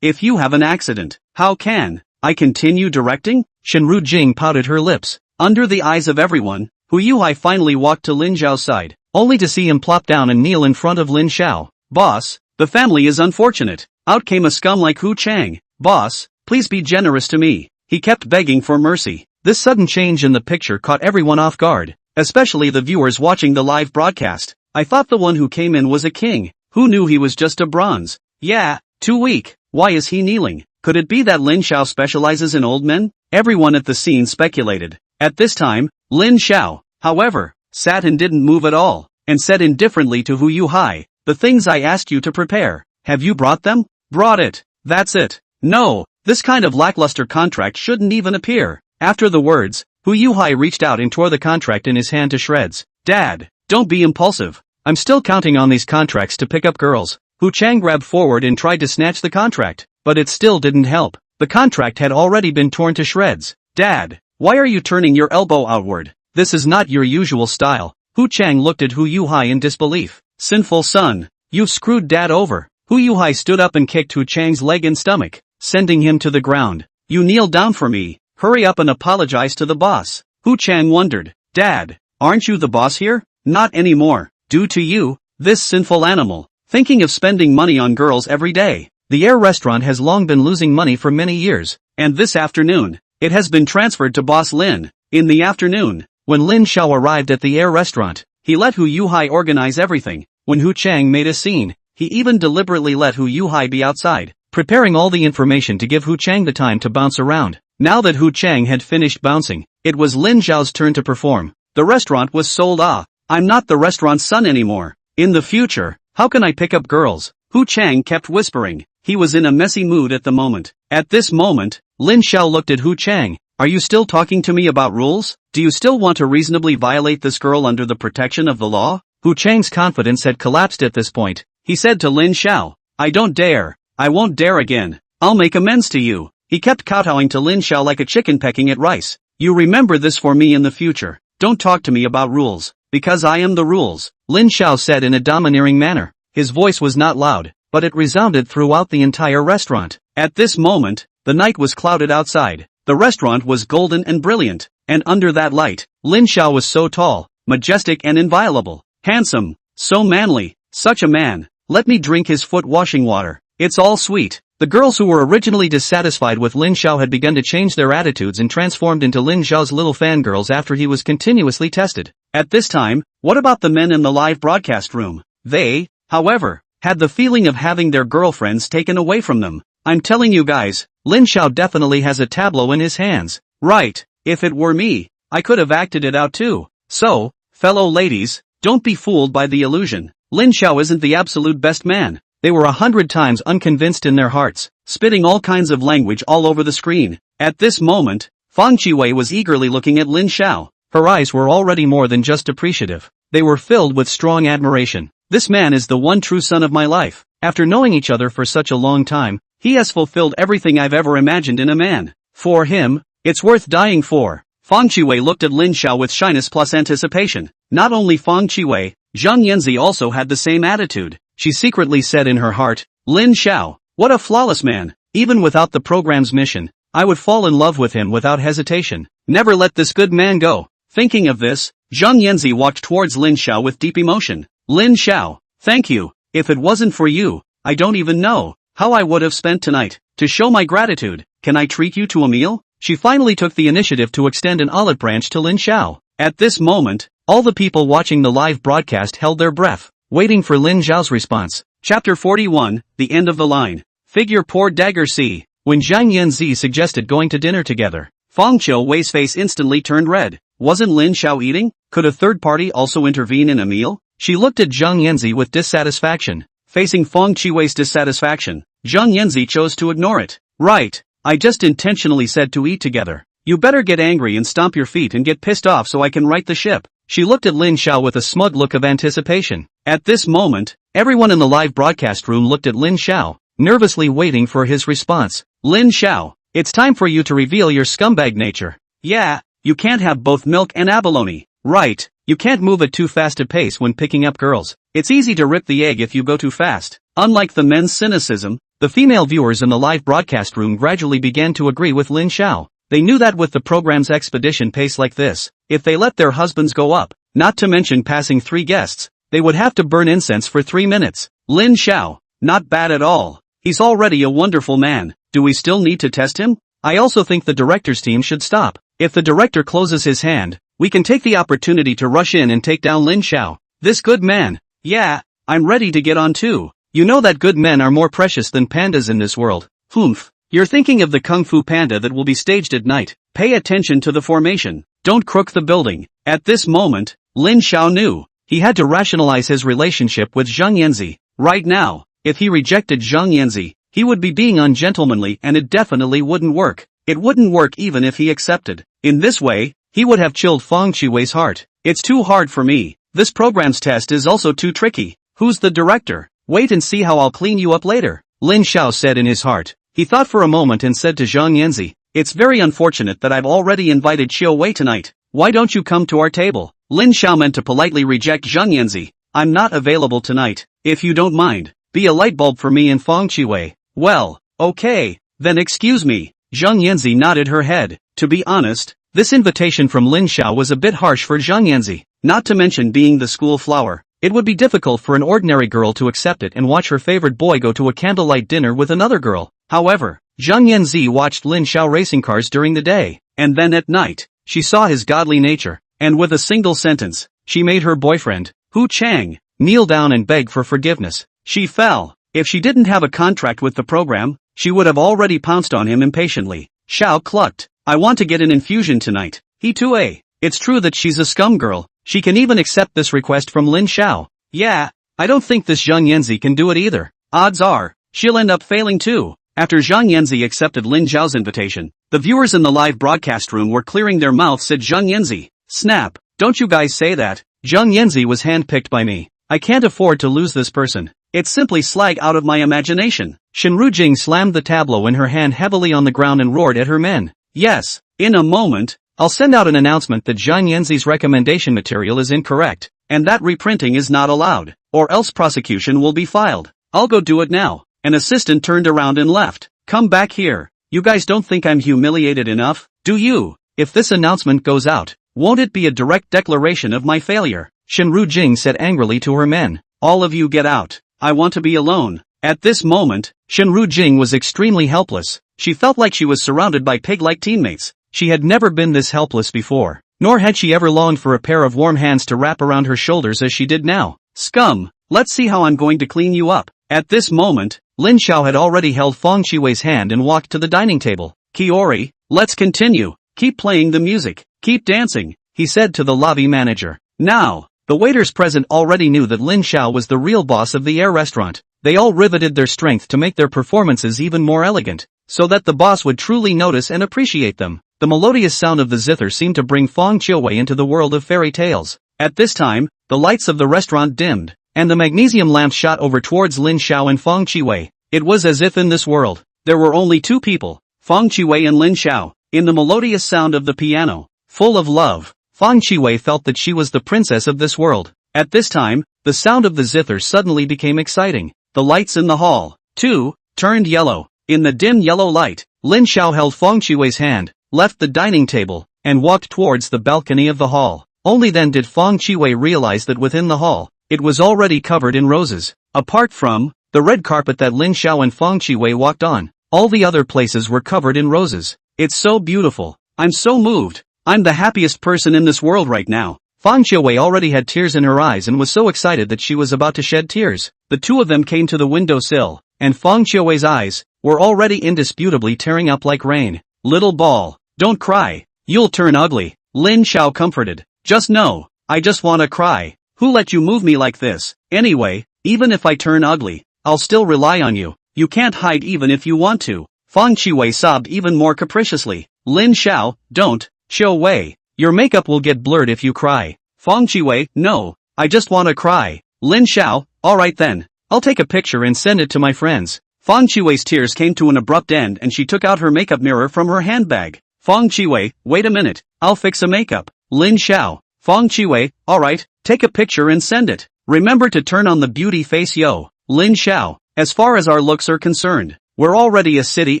If you have an accident, how can I continue directing? Shenru Jing pouted her lips. Under the eyes of everyone, Hu Yuhai finally walked to Lin Xiao's side, only to see him plop down and kneel in front of Lin Xiao. Boss, the family is unfortunate. Out came a scum like Hu Chang. Boss, please be generous to me. He kept begging for mercy. This sudden change in the picture caught everyone off guard, especially the viewers watching the live broadcast. I thought the one who came in was a king. Who knew he was just a bronze? Yeah, too weak. Why is he kneeling? Could it be that Lin Xiao specializes in old men? Everyone at the scene speculated. At this time, Lin Xiao, however, sat and didn't move at all, and said indifferently to Hu Yuhai, the things I asked you to prepare, have you brought them? Brought it. That's it. No, this kind of lackluster contract shouldn't even appear. After the words, Hu Yuhai reached out and tore the contract in his hand to shreds. Dad, don't be impulsive. I'm still counting on these contracts to pick up girls. Hu Chang grabbed forward and tried to snatch the contract, but it still didn't help. The contract had already been torn to shreds. Dad, why are you turning your elbow outward? This is not your usual style. Hu Chang looked at Hu Yuhai in disbelief. Sinful son, you've screwed Dad over. Hu Yuhai stood up and kicked Hu Chang's leg and stomach, sending him to the ground. You kneel down for me. Hurry up and apologize to the boss. Hu Chang wondered. Dad, aren't you the boss here? Not anymore. Due to you, this sinful animal, thinking of spending money on girls every day. The Air restaurant has long been losing money for many years, and this afternoon, it has been transferred to Boss Lin. In the afternoon, when Lin Xiao arrived at the Air restaurant, he let Hu Yuhai organize everything. When Hu Chang made a scene, he even deliberately let Hu Yuhai be outside, preparing all the information to give Hu Chang the time to bounce around. Now that Hu Chang had finished bouncing, it was Lin Xiao's turn to perform. The restaurant was sold. I'm not the restaurant's son anymore. In the future, how can I pick up girls? Hu Chang kept whispering. He was in a messy mood at the moment. At this moment, Lin Xiao looked at Hu Chang. Are you still talking to me about rules? Do you still want to reasonably violate this girl under the protection of the law? Hu Chang's confidence had collapsed at this point. He said to Lin Xiao, I don't dare. I won't dare again. I'll make amends to you. He kept kowtowing to Lin Xiao like a chicken pecking at rice. You remember this for me in the future. Don't talk to me about rules. because I am the rules, Lin Xiao said in a domineering manner. His voice was not loud, but it resounded throughout the entire restaurant. At this moment, the night was clouded outside. The restaurant was golden and brilliant, and under that light, Lin Xiao was so tall, majestic and inviolable, handsome, so manly, such a man. Let me drink his foot washing water. It's all sweet. The girls who were originally dissatisfied with Lin Xiao had begun to change their attitudes and transformed into Lin Xiao's little fangirls after he was continuously tested. At this time, what about the men in the live broadcast room? They, however, had the feeling of having their girlfriends taken away from them. I'm telling you guys, Lin Xiao definitely has a tableau in his hands. Right, if it were me, I could have acted it out too. So, fellow ladies, don't be fooled by the illusion. Lin Xiao isn't the absolute best man. They were 100 times unconvinced in their hearts, spitting all kinds of language all over the screen. At this moment, Fang Qiwei was eagerly looking at Lin Xiao. Her eyes were already more than just appreciative. They were filled with strong admiration. This man is the one true son of my life. After knowing each other for such a long time, he has fulfilled everything I've ever imagined in a man. For him, it's worth dying for. Fang Qiwei looked at Lin Xiao with shyness plus anticipation. Not only Fang Qiwei, Zhang Yanzi also had the same attitude. She secretly said in her heart, Lin Xiao, what a flawless man. Even without the program's mission, I would fall in love with him without hesitation. Never let this good man go. Thinking of this, Zhang Yanzi walked towards Lin Xiao with deep emotion. Lin Xiao, thank you. If it wasn't for you, I don't even know how I would have spent tonight. To show my gratitude, can I treat you to a meal? She finally took the initiative to extend an olive branch to Lin Xiao. At this moment, all the people watching the live broadcast held their breath, waiting for Lin Xiao's response. Chapter 41, The End of the Line. Figure poor dagger C. When Zhang Yanzi suggested going to dinner together, Fang Qiwei's face instantly turned red. Wasn't Lin Xiao eating? Could a third party also intervene in a meal? She looked at Zhang Yanzi with dissatisfaction. Facing Fang Qiwei's dissatisfaction, Zhang Yanzi chose to ignore it. Right, I just intentionally said to eat together. You better get angry and stomp your feet and get pissed off so I can right the ship. She looked at Lin Xiao with a smug look of anticipation. At this moment, everyone in the live broadcast room looked at Lin Xiao, nervously waiting for his response. Lin Xiao, it's time for you to reveal your scumbag nature. Yeah, you can't have both milk and abalone. Right, you can't move at too fast a pace when picking up girls. It's easy to rip the egg if you go too fast. Unlike the men's cynicism, the female viewers in the live broadcast room gradually began to agree with Lin Xiao. They knew that with the program's expedition pace like this, if they let their husbands go up, not to mention passing 3 guests, they would have to burn incense for 3 minutes. Lin Xiao, not bad at all. He's already a wonderful man. Do we still need to test him? I also think the director's team should stop. If the director closes his hand, we can take the opportunity to rush in and take down Lin Xiao. This good man. Yeah, I'm ready to get on too. You know that good men are more precious than pandas in this world. Humph. You're thinking of the Kung Fu Panda that will be staged at night. Pay attention to the formation. Don't crook the building. At this moment, Lin Xiao knew he had to rationalize his relationship with Zhang Yanzi. Right now, if he rejected Zhang Yanzi, he would be being ungentlemanly and it definitely wouldn't work. It wouldn't work even if he accepted. In this way, he would have chilled Fang Qiwei's heart. It's too hard for me. This program's test is also too tricky. Who's the director? Wait and see how I'll clean you up later. Lin Xiao said in his heart. He thought for a moment and said to Zhang Yanzi, it's very unfortunate that I've already invited Qiu Wei tonight. Why don't you come to our table? Lin Xiao meant to politely reject Zhang Yanzi. I'm not available tonight. If you don't mind, be a light bulb for me and Fang Qiwei. Well, okay, then excuse me. Zhang Yanzi nodded her head. To be honest, this invitation from Lin Xiao was a bit harsh for Zhang Yanzi. Not to mention being the school flower. It would be difficult for an ordinary girl to accept it and watch her favorite boy go to a candlelight dinner with another girl. However, Zhang Yanzi watched Lin Xiao racing cars during the day, and then at night, she saw his godly nature, and with a single sentence, she made her boyfriend, Hu Chang, kneel down and beg for forgiveness. She fell. If she didn't have a contract with the program, she would have already pounced on him impatiently. Xiao clucked. I want to get an infusion tonight. He too. It's true that she's a scum girl. She can even accept this request from Lin Xiao. Yeah, I don't think this Zhang Yanzi can do it either. Odds are, she'll end up failing too. After Zhang Yanzi accepted Lin Xiao's invitation, the viewers in the live broadcast room were clearing their mouths at Zhang Yanzi. Snap, don't you guys say that. Zhang Yanzi was handpicked by me. I can't afford to lose this person. It's simply slag out of my imagination. Shenru Jing slammed the tableau in her hand heavily on the ground and roared at her men. Yes, in a moment, I'll send out an announcement that Zhang Yanzi's recommendation material is incorrect, and that reprinting is not allowed, or else prosecution will be filed. I'll go do it now. An assistant turned around and left. Come back here. You guys don't think I'm humiliated enough, do you? If this announcement goes out, won't it be a direct declaration of my failure? Shinru Jing said angrily to her men. All of you get out. I want to be alone. At this moment, Shinru Jing was extremely helpless. She felt like she was surrounded by pig-like teammates. She had never been this helpless before, nor had she ever longed for a pair of warm hands to wrap around her shoulders as she did now. Scum, let's see how I'm going to clean you up. At this moment, Lin Xiao had already held Feng Qiwei's hand and walked to the dining table. Kiori, let's continue. Keep playing the music. Keep dancing, he said to the lobby manager. Now, the waiters present already knew that Lin Xiao was the real boss of the air restaurant. They all riveted their strength to make their performances even more elegant, so that the boss would truly notice and appreciate them. The melodious sound of the zither seemed to bring Feng Qiwei into the world of fairy tales. At this time, the lights of the restaurant dimmed, and the magnesium lamp shot over towards Lin Xiao and Feng Qiwei. It was as if in this world, there were only two people, Feng Qiwei and Lin Xiao. In the melodious sound of the piano, full of love, Feng Qiwei felt that she was the princess of this world. At this time, the sound of the zither suddenly became exciting. The lights in the hall, too, turned yellow. In the dim yellow light, Lin Xiao held Feng Qiwei's hand, left the dining table, and walked towards the balcony of the hall. Only then did Feng Qiwei realize that within the hall, it was already covered in roses. Apart from the red carpet that Lin Xiao and Feng Qiwei walked on, all the other places were covered in roses. It's so beautiful. I'm so moved. I'm the happiest person in this world right now. Feng Qiwei already had tears in her eyes and was so excited that she was about to shed tears. The two of them came to the windowsill, and Feng Qiwei's eyes were already indisputably tearing up like rain. Little ball, don't cry. You'll turn ugly. Lin Xiao comforted. Just know, I just wanna cry. Who let you move me like this? Anyway, even if I turn ugly, I'll still rely on you. You can't hide even if you want to. Feng Qiwei sobbed even more capriciously. Lin Xiao, don't, Qiu Wei. Your makeup will get blurred if you cry. Feng Qiwei, no, I just wanna cry. Lin Xiao, alright then. I'll take a picture and send it to my friends. Feng Qiwei's tears came to an abrupt end and she took out her makeup mirror from her handbag. Feng Qiwei, wait a minute, I'll fix a makeup. Lin Xiao, Feng Qiwei, alright, take a picture and send it. Remember to turn on the beauty face yo. Lin Xiao, as far as our looks are concerned, we're already a city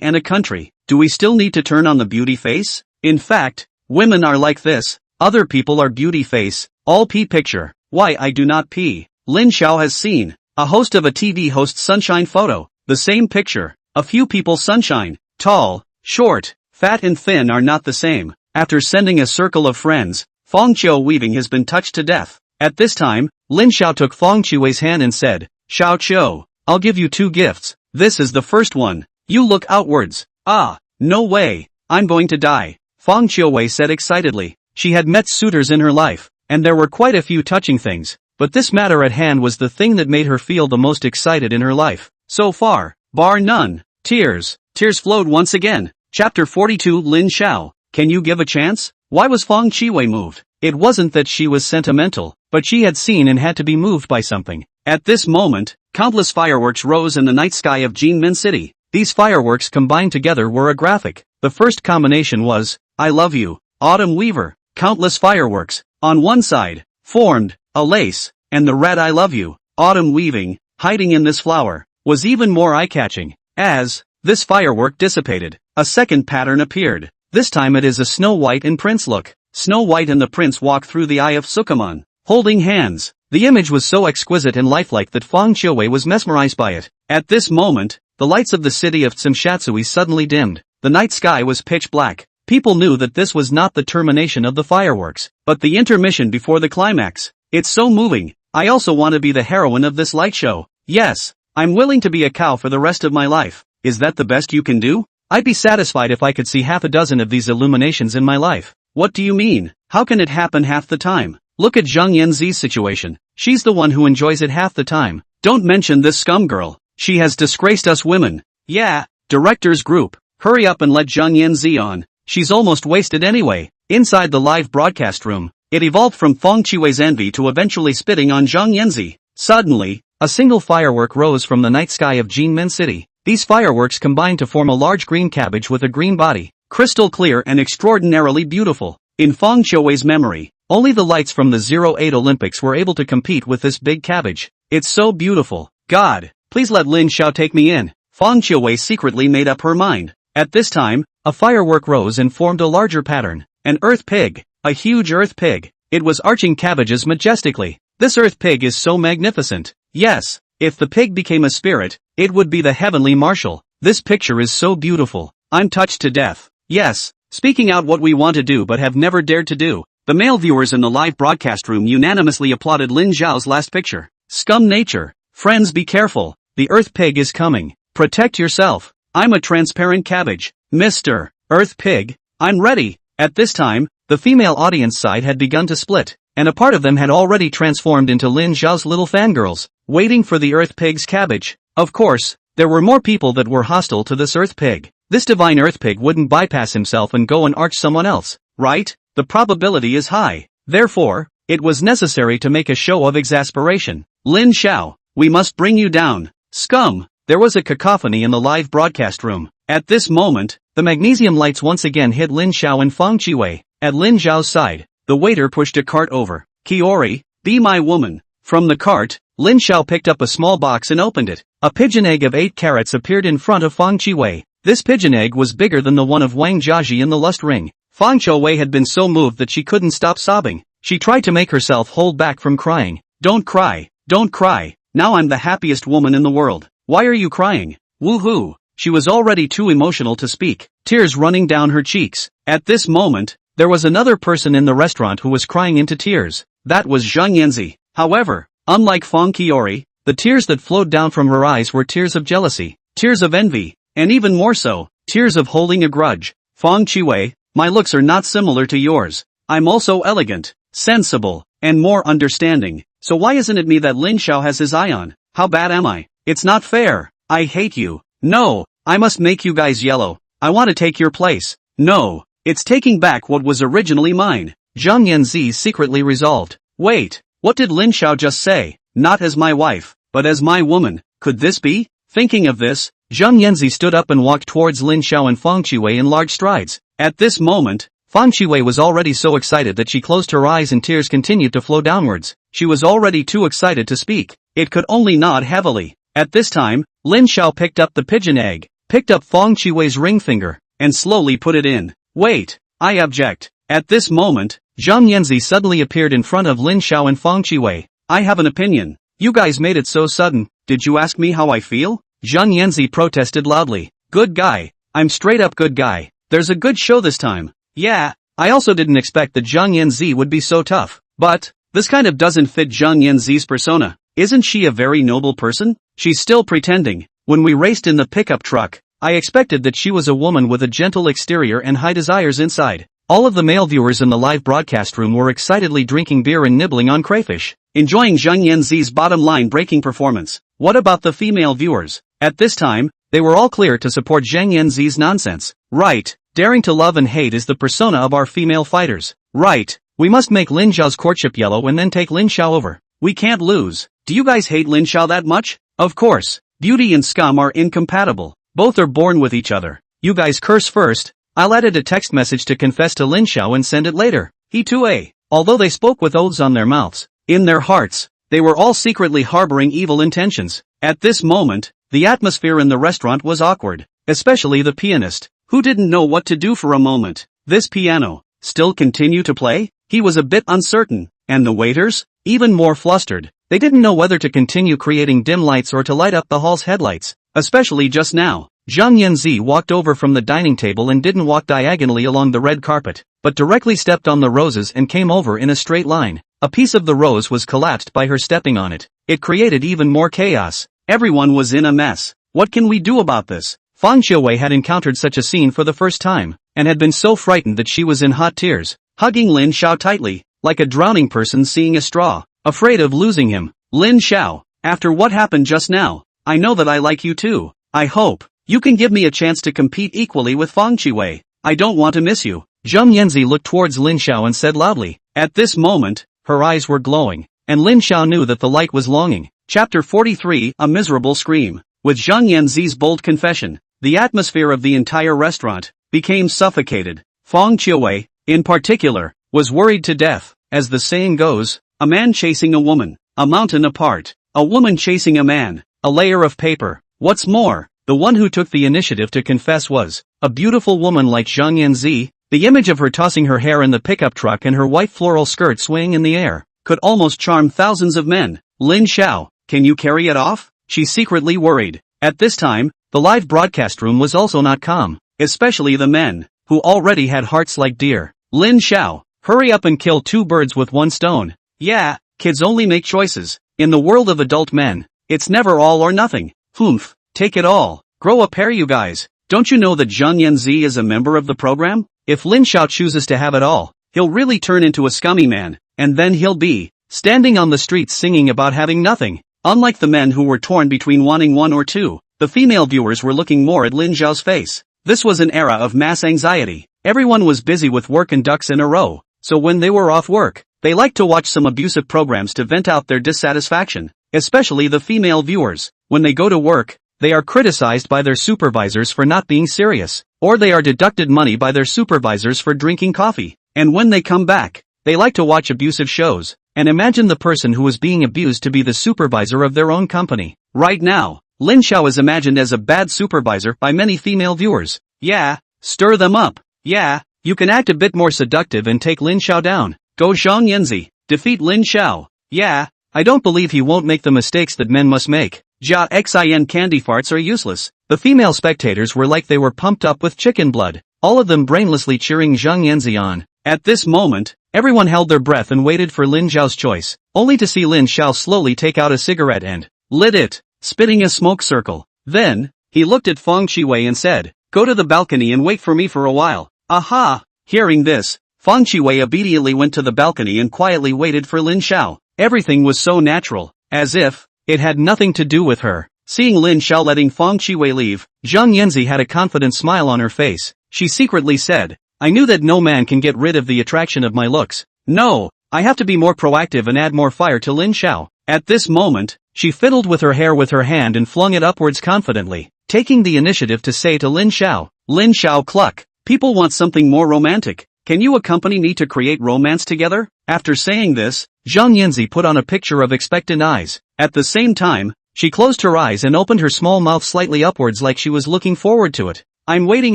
and a country. Do we still need to turn on the beauty face? In fact, women are like this. Other people are beauty face. All P picture. Why I do not P. Lin Xiao has seen a host of a TV host sunshine photo. The same picture. A few people sunshine. Tall, short, fat and thin are not the same. After sending a circle of friends, Feng Qiu weaving has been touched to death. At this time, Lin Xiao took Feng Qiui's hand and said, Xiao Qiu, I'll give you two gifts. This is the first one. You look outwards. Ah, no way. I'm going to die. Feng Qiuwei said excitedly. She had met suitors in her life, and there were quite a few touching things, but this matter at hand was the thing that made her feel the most excited in her life. So far, bar none. Tears. Tears flowed once again. Chapter 42 Lin Xiao, can you give a chance? Why was Feng Qiwei moved? It wasn't that she was sentimental, but she had seen and had to be moved by something. At this moment, countless fireworks rose in the night sky of Jinmen City. These fireworks combined together were a graphic. The first combination was, I love you, Autumn Weaver. Countless fireworks, on one side, formed a lace, and the red I love you, Autumn weaving, hiding in this flower, was even more eye-catching. As this firework dissipated, a second pattern appeared. This time it is a Snow White and Prince look. Snow White and the Prince walk through the eye of Sukamon, holding hands. The image was so exquisite and lifelike that Feng Qiuwei was mesmerized by it. At this moment, the lights of the city of Tsimshatsui suddenly dimmed. The night sky was pitch black. People knew that this was not the termination of the fireworks, but the intermission before the climax. It's so moving. I also want to be the heroine of this light show. Yes, I'm willing to be a cow for the rest of my life. Is that the best you can do? I'd be satisfied if I could see half a dozen of these illuminations in my life. What do you mean? How can it happen half the time? Look at Zhang Yanzi's situation. She's the one who enjoys it half the time. Don't mention this scum girl. She has disgraced us women. Yeah, director's group. Hurry up and let Zhang Yanzi on. She's almost wasted anyway. Inside the live broadcast room, it evolved from Feng Qiui's envy to eventually spitting on Zhang Yanzi. Suddenly, a single firework rose from the night sky of Jinmen City. These fireworks combined to form a large green cabbage with a green body, crystal clear and extraordinarily beautiful. In Feng Qiuwei's memory, only the lights from the 08 Olympics were able to compete with this big cabbage. It's so beautiful. God, please let Lin Xiao take me in. Feng Qiuwei secretly made up her mind. At this time, a firework rose and formed a larger pattern. An earth pig. A huge earth pig. It was arching cabbages majestically. This earth pig is so magnificent. Yes, if the pig became a spirit, it would be the heavenly marshal. This picture is so beautiful. I'm touched to death. Yes, speaking out what we want to do but have never dared to do. The male viewers in the live broadcast room unanimously applauded Lin Xiao's last picture. Scum nature. Friends, be careful. The earth pig is coming. Protect yourself. I'm a transparent cabbage. Mr. Earth Pig, I'm ready. At this time, the female audience side had begun to split, and a part of them had already transformed into Lin Xiao's little fangirls, waiting for the earth pig's cabbage. Of course, there were more people that were hostile to this earth pig. This divine earth pig wouldn't bypass himself and go and arch someone else, right? The probability is high. Therefore, it was necessary to make a show of exasperation. Lin Xiao, we must bring you down. Scum! There was a cacophony in the live broadcast room. At this moment, the magnesium lights once again hit Lin Xiao and Feng Qiuwei. At Lin Xiao's side, the waiter pushed a cart over. Kiori, be my woman. From the cart, Lin Xiao picked up a small box and opened it. A pigeon egg of 8 carats appeared in front of Feng Qiuwei. This pigeon egg was bigger than the one of Wang Jiaji in the lust ring. Feng Qiuwei had been so moved that she couldn't stop sobbing. She tried to make herself hold back from crying. Don't cry, don't cry. Now I'm the happiest woman in the world. Why are you crying? Woohoo! She was already too emotional to speak, tears running down her cheeks. At this moment, there was another person in the restaurant who was crying into tears. That was Zhang Yanzi. However, unlike Feng Qiori, the tears that flowed down from her eyes were tears of jealousy, tears of envy, and even more so, tears of holding a grudge. Feng Qiuwei, my looks are not similar to yours. I'm also elegant, sensible, and more understanding. So why isn't it me that Lin Xiao has his eye on? How bad am I? It's not fair. I hate you. No, I must make you guys yellow. I want to take your place. No, it's taking back what was originally mine. Zhang Yanzi secretly resolved. Wait, what did Lin Xiao just say? Not as my wife, but as my woman. Could this be? Thinking of this, Zhang Yanzi stood up and walked towards Lin Xiao and Feng Qiuwei in large strides. At this moment, Feng Qiuwei was already so excited that she closed her eyes and tears continued to flow downwards. She was already too excited to speak. It could only nod heavily. At this time, Lin Xiao picked up the pigeon egg, picked up Feng Qiuwei's ring finger, and slowly put it in. Wait, I object. At this moment, Zhang Yanzi suddenly appeared in front of Lin Xiao and Feng Qiuwei. I have an opinion. You guys made it so sudden. Did you ask me how I feel? Zhang Yanzi protested loudly. Good guy. I'm straight up good guy. There's a good show this time. Yeah, I also didn't expect that Zhang Yanzi would be so tough. But, this kind of doesn't fit Zhang Yanzi's persona. Isn't she a very noble person? She's still pretending. When we raced in the pickup truck, I expected that she was a woman with a gentle exterior and high desires inside. All of the male viewers in the live broadcast room were excitedly drinking beer and nibbling on crayfish, enjoying Zhang Yanzi's bottom-line breaking performance. What about the female viewers? At this time, they were all clear to support Zhang Yanzi's nonsense. Right, daring to love and hate is the persona of our female fighters. Right, we must make Lin Xiao's courtship yellow and then take Lin Xiao over. We can't lose. Do you guys hate Lin Xiao that much? Of course, beauty and scum are incompatible. Both are born with each other. You guys curse first. I'll edit a text message to confess to Lin Xiao and send it later. He too. Although they spoke with oaths on their mouths, in their hearts, they were all secretly harboring evil intentions. At this moment, the atmosphere in the restaurant was awkward, especially the pianist, who didn't know what to do for a moment. This piano, still continue to play? He was a bit uncertain, and the waiters, even more flustered. They didn't know whether to continue creating dim lights or to light up the hall's headlights, especially just now. Zhang Yanzi walked over from the dining table and didn't walk diagonally along the red carpet, but directly stepped on the roses and came over in a straight line. A piece of the rose was collapsed by her stepping on it. It created even more chaos. Everyone was in a mess. What can we do about this? Feng Qiuwei had encountered such a scene for the first time, and had been so frightened that she was in hot tears, hugging Lin Xiao tightly, like a drowning person seeing a straw, afraid of losing him. Lin Xiao, after what happened just now, I know that I like you too. I hope you can give me a chance to compete equally with Feng Qiuwei. I don't want to miss you. Zhang Yanzi looked towards Lin Xiao and said loudly. At this moment, her eyes were glowing, and Lin Xiao knew that the light was longing. Chapter 43, A Miserable Scream. With Zhang Yanzi's bold confession, the atmosphere of the entire restaurant became suffocated. Feng Qiuwei, in particular, was worried to death. As the saying goes, a man chasing a woman, a mountain apart, a woman chasing a man, a layer of paper. What's more, the one who took the initiative to confess was a beautiful woman like Zhang Yanzi. The image of her tossing her hair in the pickup truck and her white floral skirt swaying in the air could almost charm thousands of men. Lin Xiao, can you carry it off? She secretly worried. At this time, the live broadcast room was also not calm, especially the men, who already had hearts like deer. Lin Xiao, hurry up and kill two birds with one stone. Yeah, kids only make choices. In the world of adult men, it's never all or nothing. Humph, take it all. Grow a pair, you guys. Don't you know that Zhang Yanzi is a member of the program? If Lin Xiao chooses to have it all, he'll really turn into a scummy man, and then he'll be standing on the streets singing about having nothing. Unlike the men who were torn between wanting one or two, the female viewers were looking more at Lin Xiao's face. This was an era of mass anxiety. Everyone was busy with work and ducks in a row, so when they were off work, they liked to watch some abusive programs to vent out their dissatisfaction, especially the female viewers. When they go to work, they are criticized by their supervisors for not being serious, or they are deducted money by their supervisors for drinking coffee. And when they come back, they like to watch abusive shows, and imagine the person who is being abused to be the supervisor of their own company. Right now, Lin Xiao is imagined as a bad supervisor by many female viewers. Yeah, stir them up. Yeah, you can act a bit more seductive and take Lin Xiao down. Go Zhang Yanzi, defeat Lin Xiao. Yeah, I don't believe he won't make the mistakes that men must make. Jia Xin candy farts are useless. The female spectators were like they were pumped up with chicken blood, all of them brainlessly cheering Zhang Yanzi on. At this moment, everyone held their breath and waited for Lin Xiao's choice, only to see Lin Xiao slowly take out a cigarette and lit it, spitting a smoke circle. Then, he looked at Feng Qiwei and said, "Go to the balcony and wait for me for a while." Aha! Hearing this, Feng Qiwei obediently went to the balcony and quietly waited for Lin Xiao. Everything was so natural, as if it had nothing to do with her. Seeing Lin Xiao letting Feng Qiwei leave, Zhang Yanzi had a confident smile on her face. She secretly said, "I knew that no man can get rid of the attraction of my looks. No, I have to be more proactive and add more fire to Lin Xiao." At this moment, she fiddled with her hair with her hand and flung it upwards confidently, taking the initiative to say to Lin Xiao cluck, "People want something more romantic. Can you accompany me to create romance together?" After saying this, Zhang Yanzi put on a picture of expectant eyes. At the same time, she closed her eyes and opened her small mouth slightly upwards like she was looking forward to it. "I'm waiting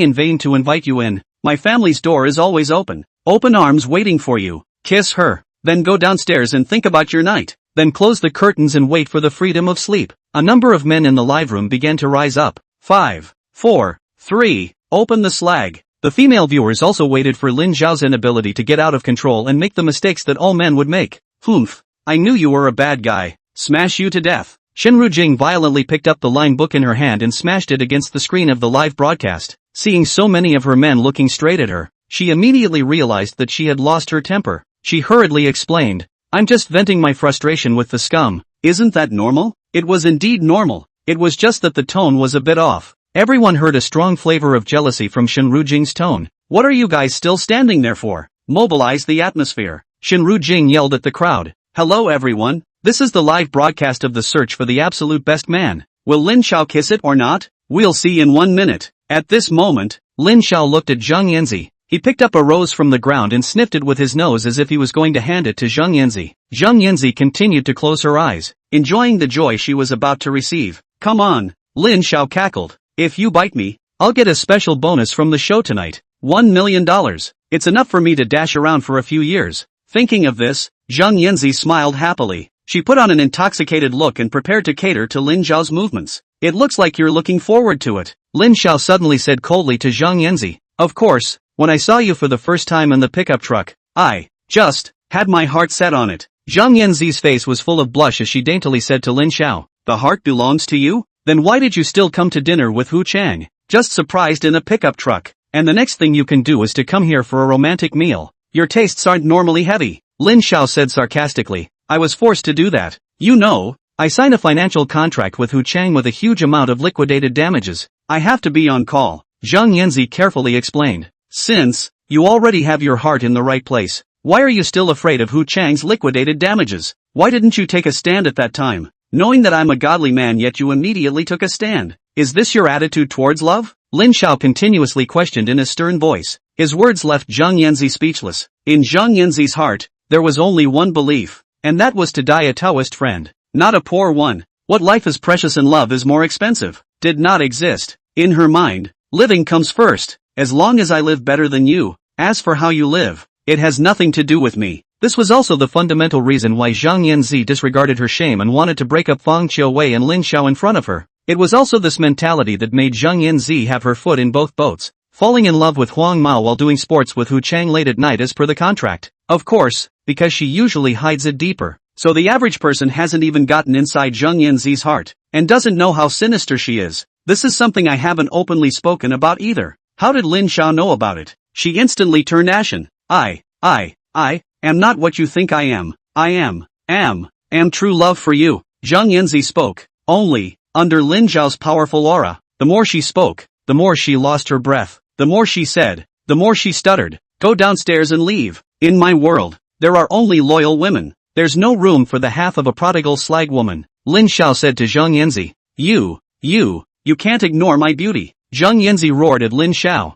in vain to invite you in. My family's door is always open. Open arms waiting for you." Kiss her. Then go downstairs and think about your night. Then close the curtains and wait for the freedom of sleep. A number of men in the live room began to rise up. 5, 4, 3, open the slag. The female viewers also waited for Lin Xiao's inability to get out of control and make the mistakes that all men would make. "Humph, I knew you were a bad guy. Smash you to death." Shenru Jing violently picked up the line book in her hand and smashed it against the screen of the live broadcast. Seeing so many of her men looking straight at her, she immediately realized that she had lost her temper. She hurriedly explained, "I'm just venting my frustration with the scum." Isn't that normal? It was indeed normal. It was just that the tone was a bit off. Everyone heard a strong flavor of jealousy from Shenru Jing's tone. "What are you guys still standing there for? Mobilize the atmosphere." Shenru Jing yelled at the crowd. "Hello everyone, this is the live broadcast of the search for the absolute best man. Will Lin Xiao kiss it or not? We'll see in 1 minute." At this moment, Lin Xiao looked at Zhang Yanzi. He picked up a rose from the ground and sniffed it with his nose as if he was going to hand it to Zhang Yanzi. Zhang Yanzi continued to close her eyes, enjoying the joy she was about to receive. "Come on," Lin Xiao cackled. "If you bite me, I'll get a special bonus from the show tonight. $1 million. It's enough for me to dash around for a few years." Thinking of this, Zhang Yanzi smiled happily. She put on an intoxicated look and prepared to cater to Lin Xiao's movements. "It looks like you're looking forward to it," Lin Xiao suddenly said coldly to Zhang Yanzi. "Of course, when I saw you for the first time in the pickup truck, I just had my heart set on it." Zhang Yanzi's face was full of blush as she daintily said to Lin Xiao, "The heart belongs to you? Then why did you still come to dinner with Hu Chang? Just surprised in a pickup truck. And the next thing you can do is to come here for a romantic meal. Your tastes aren't normally heavy," Lin Xiao said sarcastically. "I was forced to do that. You know, I signed a financial contract with Hu Chang with a huge amount of liquidated damages. I have to be on call," Zhang Yanzi carefully explained. "Since you already have your heart in the right place, why are you still afraid of Hu Chang's liquidated damages? Why didn't you take a stand at that time? Knowing that I'm a godly man yet you immediately took a stand. Is this your attitude towards love?" Lin Xiao continuously questioned in a stern voice. His words left Zhang Yanzi speechless. In Zhang Yanzi's heart, there was only one belief, and that was to die a Taoist friend, not a poor one. What life is precious and love is more expensive, did not exist. In her mind, living comes first. As long as I live better than you, as for how you live, it has nothing to do with me. This was also the fundamental reason why Zhang Yanzi disregarded her shame and wanted to break up Fang Qiuwei and Lin Xiao in front of her. It was also this mentality that made Zhang Yanzi have her foot in both boats, falling in love with Huang Mao while doing sports with Hu Chang late at night as per the contract. Of course, because she usually hides it deeper. So the average person hasn't even gotten inside Zhang Yanzi's heart, and doesn't know how sinister she is. This is something I haven't openly spoken about either. How did Lin Xiao know about it? She instantly turned ashen. I am not what you think I am. I am true love for you. Zhang Yanzi spoke, only, under Lin Xiao's powerful aura. The more she spoke, the more she lost her breath. The more she said, the more she stuttered. Go downstairs and leave. In my world, there are only loyal women. There's no room for the half of a prodigal slag woman. Lin Xiao said to Zhang Yanzi. You can't ignore my beauty. Zhang Yanzi roared at Lin Xiao.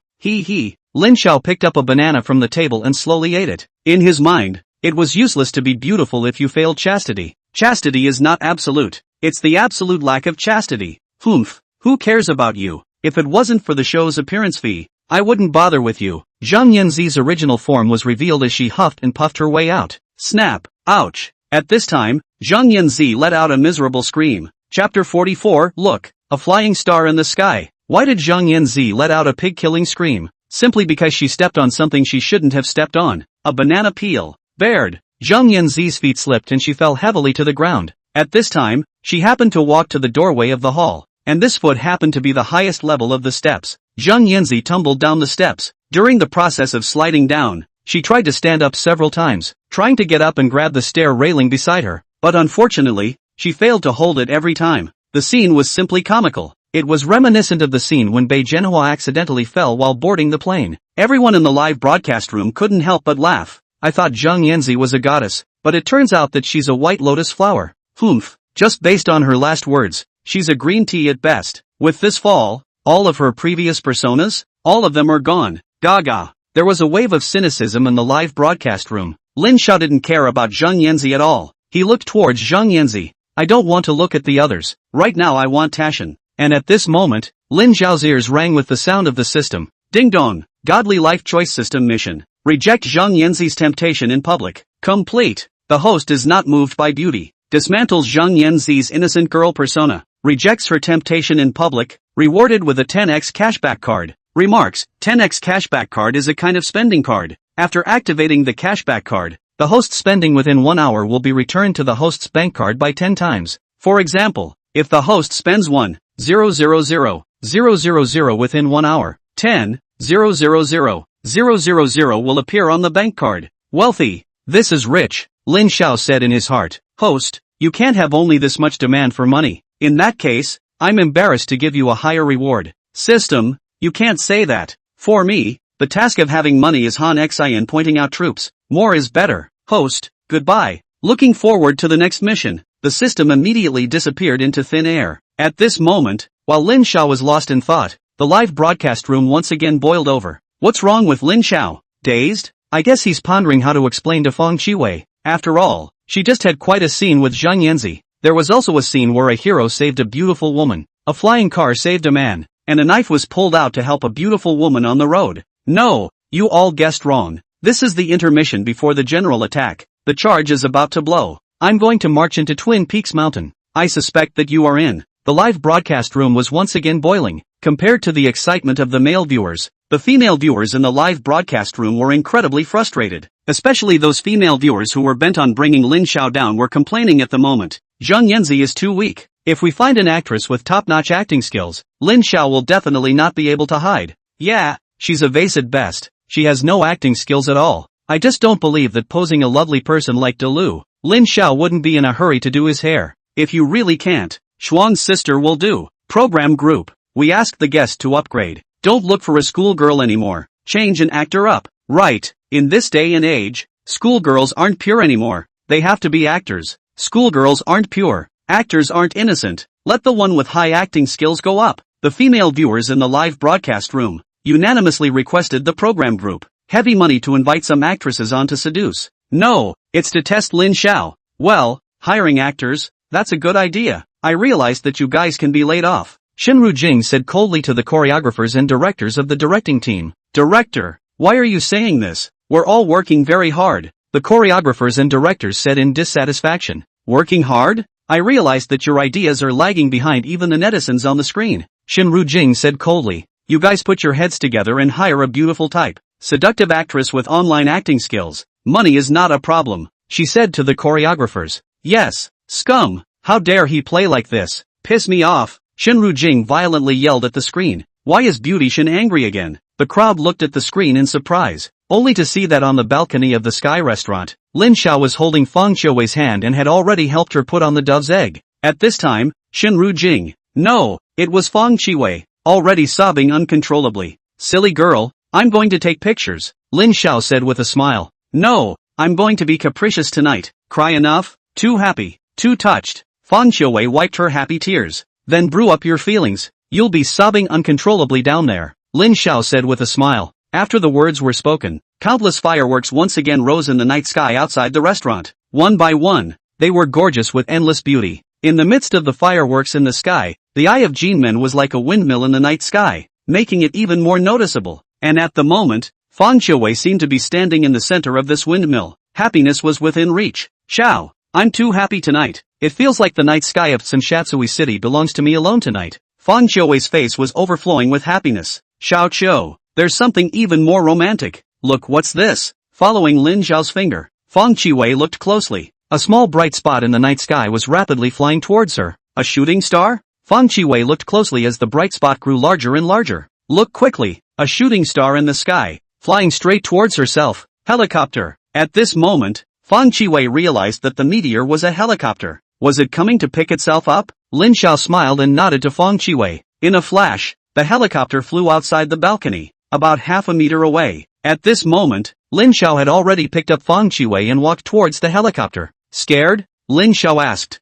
Lin Xiao picked up a banana from the table and slowly ate it. In his mind, it was useless to be beautiful if you failed chastity. Chastity is not absolute. It's the absolute lack of chastity. Humph, who cares about you? If it wasn't for the show's appearance fee, I wouldn't bother with you. Zhang Yanzi's original form was revealed as she huffed and puffed her way out. Snap. Ouch. At this time, Zhang Yanzi let out a miserable scream. Chapter 44, Look, a flying star in the sky. Why did Zhang Yanzi let out a pig-killing scream? Simply because she stepped on something she shouldn't have stepped on. A banana peel. Bared. Zhang Yanzi's feet slipped and she fell heavily to the ground. At this time, she happened to walk to the doorway of the hall, and this foot happened to be the highest level of the steps. Zhang Yanzi tumbled down the steps. During the process of sliding down, she tried to stand up several times, trying to get up and grab the stair railing beside her, but unfortunately, she failed to hold it every time. The scene was simply comical. It was reminiscent of the scene when Bei Zhenhua accidentally fell while boarding the plane. Everyone in the live broadcast room couldn't help but laugh. I thought Zhang Yanzi was a goddess, but it turns out that she's a white lotus flower. Humph, just based on her last words, she's a green tea at best. With this fall, all of her previous personas, all of them are gone. Gaga. There was a wave of cynicism in the live broadcast room. Lin Xiao didn't care about Zhang Yanzi at all. He looked towards Zhang Yanzi. I don't want to look at the others. Right now I want Tashin. And at this moment, Lin Xiao's ears rang with the sound of the system. Ding dong. Godly life choice system mission. Reject Zhang Yanzi's temptation in public. Complete. The host is not moved by beauty. Dismantles Zhang Yanzi's innocent girl persona. Rejects her temptation in public. Rewarded with a 10x cashback card. Remarks, 10x cashback card is a kind of spending card. After activating the cashback card, the host's spending within 1 hour will be returned to the host's bank card by 10 times. For example, if the host spends 1,000,000 within 1 hour, 10,000,000 will appear on the bank card. Wealthy. This is rich, Lin Xiao said in his heart. Host, you can't have only this much demand for money. In that case, I'm embarrassed to give you a higher reward. System, you can't say that. For me, the task of having money is Han Xian pointing out troops. More is better. Host, goodbye. Looking forward to the next mission. The system immediately disappeared into thin air. At this moment, while Lin Xiao was lost in thought, the live broadcast room once again boiled over. What's wrong with Lin Xiao? Dazed? I guess he's pondering how to explain to Fang Qiuwei. After all, she just had quite a scene with Zhang Yanzi. There was also a scene where a hero saved a beautiful woman, a flying car saved a man, and a knife was pulled out to help a beautiful woman on the road. No, you all guessed wrong. This is the intermission before the general attack. The charge is about to blow. I'm going to march into Twin Peaks Mountain. I suspect that you are in. The live broadcast room was once again boiling. Compared to the excitement of the male viewers, the female viewers in the live broadcast room were incredibly frustrated. Especially those female viewers who were bent on bringing Lin Xiao down were complaining at the moment. Zhang Yanzi is too weak. If we find an actress with top-notch acting skills, Lin Xiao will definitely not be able to hide. Yeah, she's a vase at best. She has no acting skills at all. I just don't believe that posing a lovely person like Delu, Lin Xiao wouldn't be in a hurry to do his hair. If you really can't, Shuang's sister will do. Program group. We asked the guest to upgrade. Don't look for a schoolgirl anymore. Change an actor up. Right. In this day and age, schoolgirls aren't pure anymore. They have to be actors. Schoolgirls aren't pure. Actors aren't innocent. Let the one with high acting skills go up. The female viewers in the live broadcast room. unanimously requested the program group heavy money to invite some actresses on to seduce. No, it's to test Lin Xiao. Well, hiring actors, that's a good idea. I realized that you guys can be laid off, Shinru Jing said coldly to the choreographers and directors of the directing team. Director, why are you saying this? We're all working very hard, the choreographers and directors said in dissatisfaction. Working hard? I realized that your ideas are lagging behind even the netizens on the screen, Shinru Jing said coldly. You guys put your heads together and hire a beautiful type, seductive actress with online acting skills. Money is not a problem, she said to the choreographers. Yes, scum, how dare he play like this, piss me off, Shinru Jing violently yelled at the screen. Why is Beauty Shin angry again? The crowd looked at the screen in surprise, only to see that on the balcony of the Sky Restaurant, Lin Xiao was holding Fang Qiuwei's hand and had already helped her put on the dove's egg. At this time, Shinru Jing, no, it was Fang Qiuwei, already sobbing uncontrollably. Silly girl, I'm going to take pictures, Lin Xiao said with a smile. No, I'm going to be capricious tonight. Cry enough? Too happy, too touched. Fang Qiuwei wiped her happy tears. Then brew up your feelings. You'll be sobbing uncontrollably down there, Lin Xiao said with a smile. After the words were spoken, countless fireworks once again rose in the night sky outside the restaurant. One by one, they were gorgeous with endless beauty. In the midst of the fireworks in the sky, the eye of Jinmen was like a windmill in the night sky, making it even more noticeable. And at the moment, Fang Qiuwei seemed to be standing in the center of this windmill. Happiness was within reach. Xiao, I'm too happy tonight. It feels like the night sky of Tsunshatsui City belongs to me alone tonight. Fang Qiuwei's face was overflowing with happiness. Xiao Qiu, there's something even more romantic. Look, what's this? Following Lin Xiao's finger, Fang Qiuwei looked closely. A small bright spot in the night sky was rapidly flying towards her. A shooting star? Fang Qiuwei looked closely as the bright spot grew larger and larger. Look quickly, a shooting star in the sky, flying straight towards herself. Helicopter. At this moment, Fang Qiuwei realized that the meteor was a helicopter. Was it coming to pick itself up? Lin Xiao smiled and nodded to Fang Qiuwei. In a flash, the helicopter flew outside the balcony, about half a meter away. At this moment, Lin Xiao had already picked up Fang Qiuwei and walked towards the helicopter. Scared? Lin Xiao asked.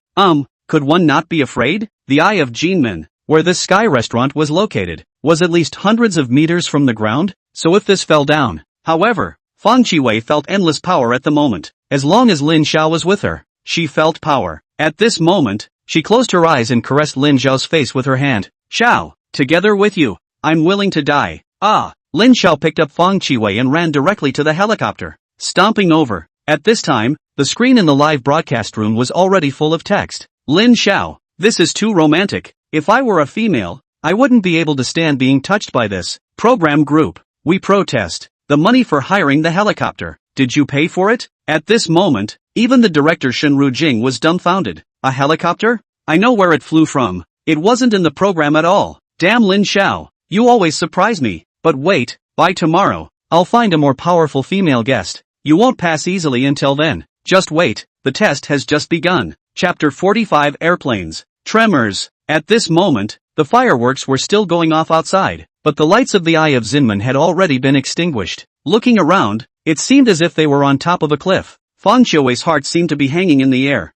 Could one not be afraid? The eye of Jinmen, where this Sky Restaurant was located, was at least hundreds of meters from the ground, so if this fell down. However, Fang Qiuwei felt endless power at the moment. As long as Lin Xiao was with her, she felt power. At this moment, she closed her eyes and caressed Lin Xiao's face with her hand. Xiao, together with you, I'm willing to die. Lin Xiao picked up Fang Qiuwei and ran directly to the helicopter, stomping over. At this time, the screen in the live broadcast room was already full of text. Lin Xiao, this is too romantic. If I were a female, I wouldn't be able to stand being touched by this. Program group, we protest. The money for hiring the helicopter, did you pay for it? At this moment, even the director Shinru Jing was dumbfounded. A helicopter? I know where it flew from. It wasn't in the program at all. Damn Lin Xiao, you always surprise me. But wait, by tomorrow, I'll find a more powerful female guest. You won't pass easily until then. Just wait, the test has just begun. Chapter 45 Airplanes. Tremors. At this moment, the fireworks were still going off outside, but the lights of the Eye of Zinman had already been extinguished. Looking around, it seemed as if they were on top of a cliff. Fang Qiuwei's heart seemed to be hanging in the air.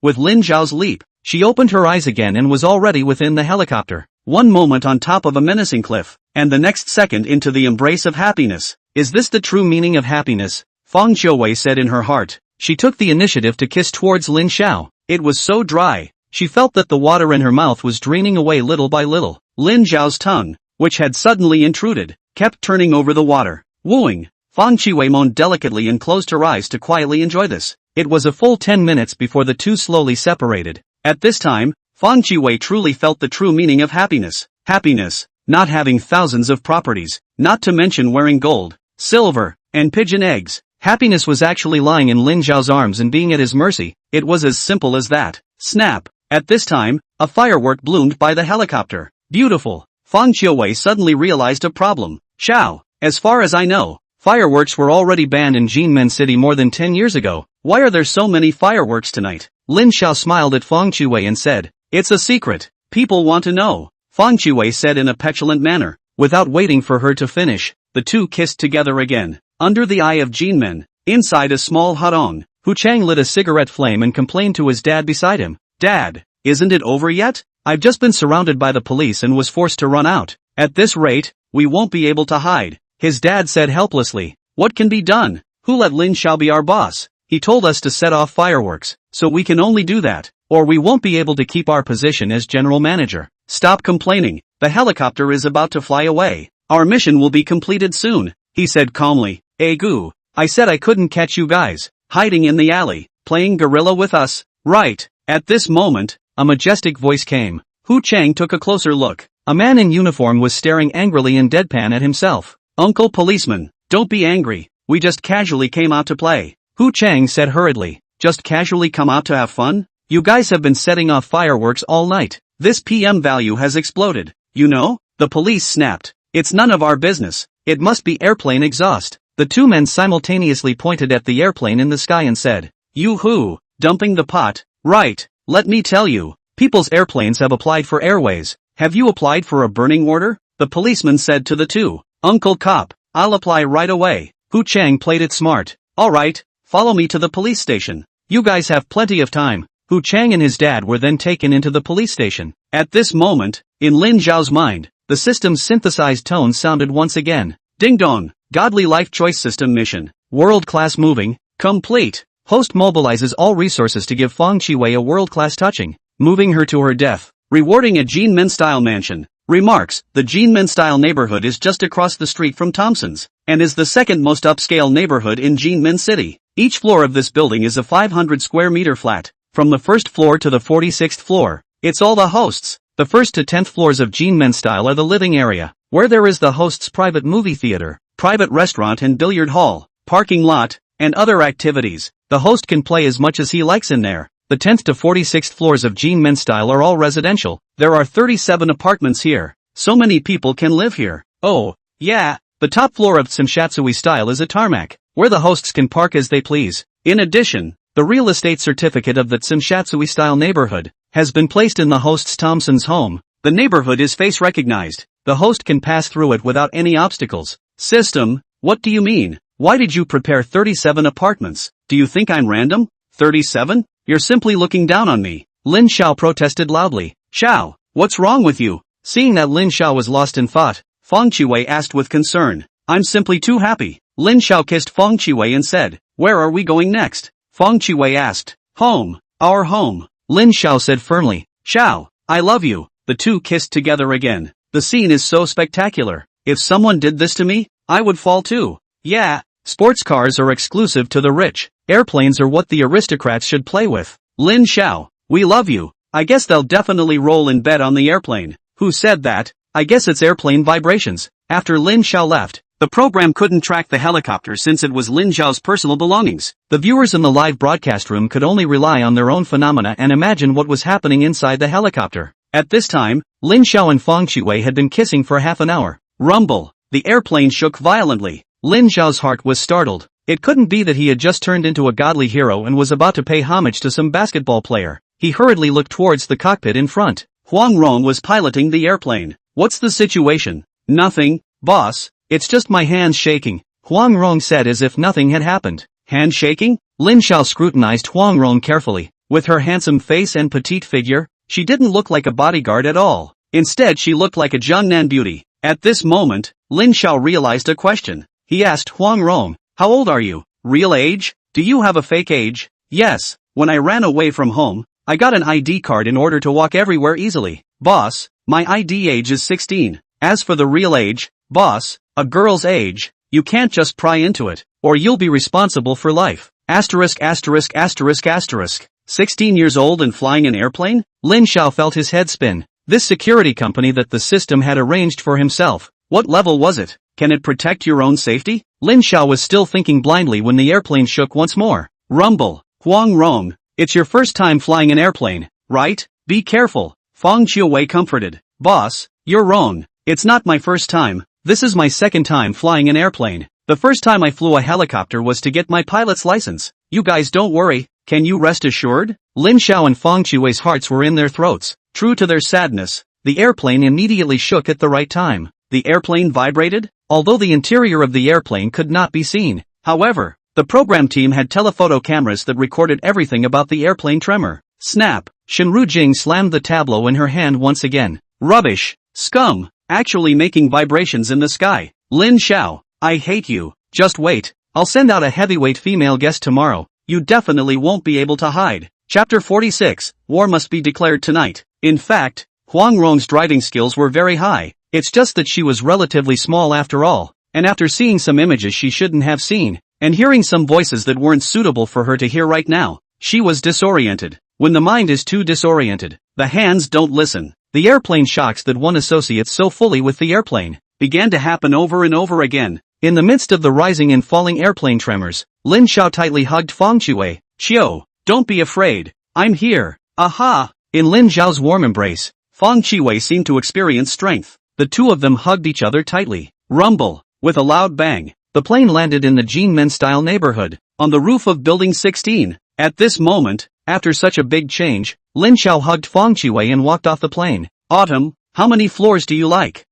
With Lin Xiao's leap, she opened her eyes again and was already within the helicopter. One moment on top of a menacing cliff, and the next second into the embrace of happiness. Is this the true meaning of happiness? Fang Qiuwei said in her heart. She took the initiative to kiss towards Lin Xiao. It was so dry. She felt that the water in her mouth was draining away little by little. Lin Xiao's tongue, which had suddenly intruded, kept turning over the water. Wooing. Fang Qiuwei moaned delicately and closed her eyes to quietly enjoy this. It was a full 10 minutes before the two slowly separated. At this time, Fang Qiuwei truly felt the true meaning of happiness. Happiness, not having thousands of properties, not to mention wearing gold, silver, and pigeon eggs. Happiness was actually lying in Lin Xiao's arms and being at his mercy. It was as simple as that. Snap. At this time, a firework bloomed by the helicopter. Beautiful. Fang Qiuwei suddenly realized a problem. Xiao, as far as I know, fireworks were already banned in Jinmen City more than 10 years ago. Why are there so many fireworks tonight? Lin Xiao smiled at Fang Qiuwei and said, It's a secret. People want to know. Fang Qiuwei said in a petulant manner. Without waiting for her to finish, the two kissed together again. Under the eye of Jinmen, inside a small hutong, Hu Chang lit a cigarette flame and complained to his dad beside him. Dad, isn't it over yet? I've just been surrounded by the police and was forced to run out. At this rate, we won't be able to hide, his dad said helplessly. What can be done? Who let Lin Xiao be our boss? He told us to set off fireworks, so we can only do that, or we won't be able to keep our position as general manager. Stop complaining, the helicopter is about to fly away. Our mission will be completed soon, he said calmly. Goo, I said I couldn't catch you guys, hiding in the alley, playing gorilla with us, right? At this moment, a majestic voice came. Hu Chang took a closer look. A man in uniform was staring angrily and deadpan at himself. Uncle policeman, don't be angry, we just casually came out to play. Hu Chang said hurriedly. Just casually come out to have fun? You guys have been setting off fireworks all night. This PM value has exploded. You know? The police snapped. It's none of our business. It must be airplane exhaust. The two men simultaneously pointed at the airplane in the sky and said, You who? Dumping the pot? Right. Let me tell you. People's airplanes have applied for airways. Have you applied for a burning order? The policeman said to the two. Uncle Cop, I'll apply right away. Hu Chang played it smart. Alright, follow me to the police station. You guys have plenty of time. Hu Chang and his dad were then taken into the police station. At this moment, in Lin Zhao's mind, the system's synthesized tones sounded once again. Ding dong, Godly Life Choice System mission. World-class moving, complete. Host mobilizes all resources to give Feng Qiwei a world-class touching, moving her to her death. Rewarding a Jinmen-style mansion. Remarks, the Jinmen-style neighborhood is just across the street from Thompson's, and is the second most upscale neighborhood in Jinmen City. Each floor of this building is a 500 square meter flat, from the first floor to the 46th floor. It's all the hosts. The first to 10th floors of Jinmen style are the living area, where there is the host's private movie theater, private restaurant and billiard hall, parking lot, and other activities. The host can play as much as he likes in there. The 10th to 46th floors of Jinmen style are all residential. There are 37 apartments here. So many people can live here. Oh, yeah, the top floor of Tsimshatsui style is a tarmac, where the hosts can park as they please. In addition, the real estate certificate of the Tsimshatsui style neighborhood has been placed in the host's Thompson's home. The neighborhood is face recognized. The host can pass through it without any obstacles. System, what do you mean? Why did you prepare 37 apartments? Do you think I'm random? 37? You're simply looking down on me. Lin Xiao protested loudly. Xiao, what's wrong with you? Seeing that Lin Xiao was lost in thought, Feng Qiwei asked with concern. I'm simply too happy. Lin Xiao kissed Feng Qiwei and said, Where are we going next? Feng Qiwei asked. Home. Our home. Lin Xiao said firmly. Xiao, I love you. The two kissed together again. The scene is so spectacular. If someone did this to me, I would fall too. Yeah, sports cars are exclusive to the rich. Airplanes are what the aristocrats should play with. Lin Xiao, we love you. I guess they'll definitely roll in bed on the airplane. Who said that? I guess it's airplane vibrations. After Lin Xiao left, the program couldn't track the helicopter since it was Lin Xiao's personal belongings. The viewers in the live broadcast room could only rely on their own phenomena and imagine what was happening inside the helicopter. At this time, Lin Xiao and Feng Qiwei had been kissing for half an hour. Rumble. The airplane shook violently. Lin Xiao's heart was startled. It couldn't be that he had just turned into a godly hero and was about to pay homage to some basketball player. He hurriedly looked towards the cockpit in front. Huang Rong was piloting the airplane. What's the situation? Nothing, boss. It's just my hands shaking, Huang Rong said as if nothing had happened. Hand shaking? Lin Xiao scrutinized Huang Rong carefully. With her handsome face and petite figure, she didn't look like a bodyguard at all. Instead she looked like a Jiangnan beauty. At this moment, Lin Xiao realized a question. He asked Huang Rong, How old are you? Real age? Do you have a fake age? Yes, when I ran away from home, I got an ID card in order to walk everywhere easily. Boss, my ID age is 16. As for the real age, boss, a girl's age, you can't just pry into it, or you'll be responsible for life. Asterisk asterisk asterisk asterisk. 16 years old and flying an airplane? Lin Xiao felt his head spin. This security company that the system had arranged for himself. What level was it? Can it protect your own safety? Lin Xiao was still thinking blindly when the airplane shook once more. Rumble. Huang Rong, it's your first time flying an airplane, right? Be careful. Feng Qiwei comforted. Boss, you're wrong. It's not my first time. This is my second time flying an airplane. The first time I flew a helicopter was to get my pilot's license. You guys don't worry. Can you rest assured? Lin Xiao and Feng Qiwei's hearts were in their throats. True to their sadness, the airplane immediately shook at the right time. The airplane vibrated, although the interior of the airplane could not be seen. However, the program team had telephoto cameras that recorded everything about the airplane tremor. Snap! Shenru Jing slammed the tableau in her hand once again. Rubbish! Scum! actually making vibrations in the sky. Lin Xiao, I hate you. Just wait. I'll send out a heavyweight female guest tomorrow. You definitely won't be able to hide. Chapter 46, War must be declared tonight. In fact, Huang Rong's driving skills were very high. It's just that she was relatively small after all, and after seeing some images she shouldn't have seen, and hearing some voices that weren't suitable for her to hear right now, she was disoriented. When the mind is too disoriented, the hands don't listen. The airplane shocks that one associates so fully with the airplane began to happen over and over again. In the midst of the rising and falling airplane tremors, Lin Xiao tightly hugged Fang Qiwei. Xiao, don't be afraid. I'm here. Aha! In Lin Xiao's warm embrace, Fang Qiwei seemed to experience strength. The two of them hugged each other tightly. Rumble! With a loud bang, the plane landed in the Jinmen-style neighborhood, on the roof of Building 16. At this moment, after such a big change, Lin Xiao hugged Fang Qiwei and walked off the plane. Autumn, how many floors do you like?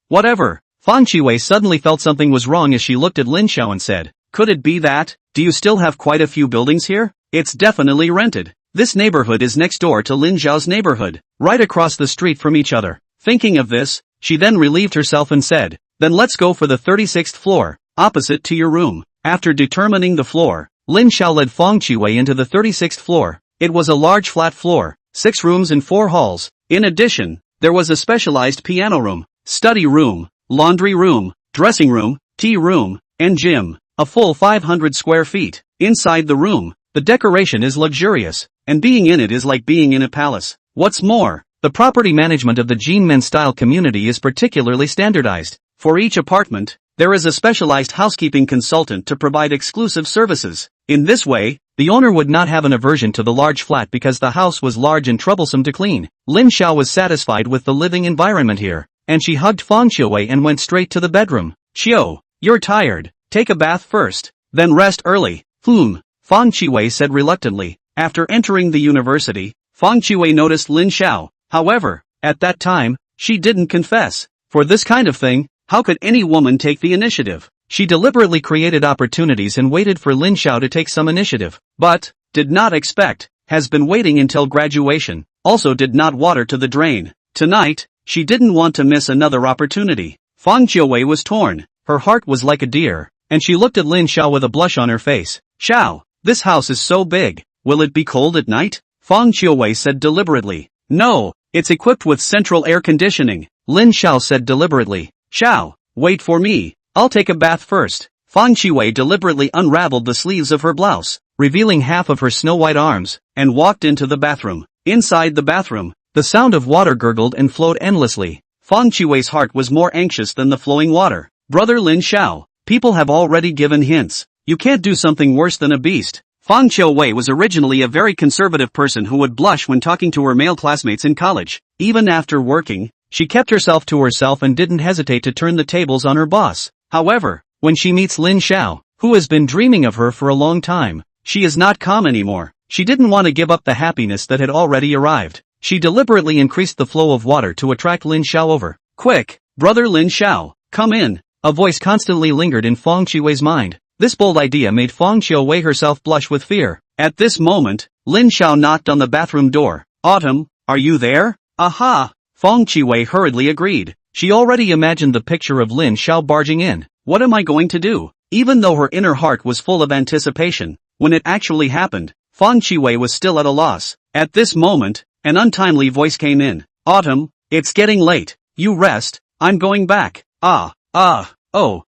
Whatever. Fang Qiwei suddenly felt something was wrong as she looked at Lin Xiao and said, could it be that? Do you still have quite a few buildings here? It's definitely rented. This neighborhood is next door to Lin Xiao's neighborhood, right across the street from each other. Thinking of this, she then relieved herself and said, then let's go for the 36th floor, opposite to your room. After determining the floor, Lin Xiao led Fang Qiwei into the 36th floor. It was a large flat floor, 6 rooms and 4 halls. In addition, there was a specialized piano room, study room, laundry room, dressing room, tea room, and gym. A full 500 square feet. Inside the room, the decoration is luxurious, and being in it is like being in a palace. What's more, the property management of the Jinmen-style community is particularly standardized. For each apartment, there is a specialized housekeeping consultant to provide exclusive services. In this way, the owner would not have an aversion to the large flat because the house was large and troublesome to clean. Lin Xiao was satisfied with the living environment here, and she hugged Fang Qiwei and went straight to the bedroom. Xiao, you're tired. Take a bath first, then rest early. Fang Qiwei said reluctantly. After entering the university, Fang Qiwei noticed Lin Xiao. However, at that time, she didn't confess. For this kind of thing, how could any woman take the initiative? She deliberately created opportunities and waited for Lin Xiao to take some initiative. But, did not expect, has been waiting until graduation, also did not water to the drain. Tonight, she didn't want to miss another opportunity. Fang Qiwei was torn. Her heart was like a deer, and she looked at Lin Xiao with a blush on her face. Xiao, this house is so big, will it be cold at night? Fang Qiwei said deliberately. No, it's equipped with central air conditioning. Lin Xiao said deliberately. Xiao, wait for me, I'll take a bath first. Fang Qiwei deliberately unraveled the sleeves of her blouse, revealing half of her snow-white arms, and walked into the bathroom. Inside the bathroom, the sound of water gurgled and flowed endlessly. Fang Qiwei's heart was more anxious than the flowing water. Brother Lin Xiao, people have already given hints. You can't do something worse than a beast. Fang Qiwei was originally a very conservative person who would blush when talking to her male classmates in college. Even after working, she kept herself to herself and didn't hesitate to turn the tables on her boss. However, when she meets Lin Xiao, who has been dreaming of her for a long time, she is not calm anymore. She didn't want to give up the happiness that had already arrived. She deliberately increased the flow of water to attract Lin Xiao over. Quick, brother Lin Xiao, come in. A voice constantly lingered in Fang Qiwei's mind. This bold idea made Fang Qiwei herself blush with fear. At this moment, Lin Xiao knocked on the bathroom door. Autumn, are you there? Aha! Fang Qiwei hurriedly agreed. She already imagined the picture of Lin Xiao barging in. What am I going to do? Even though her inner heart was full of anticipation, when it actually happened, Fang Qiwei was still at a loss. At this moment, an untimely voice came in. Autumn, it's getting late. You rest, I'm going back. Oh.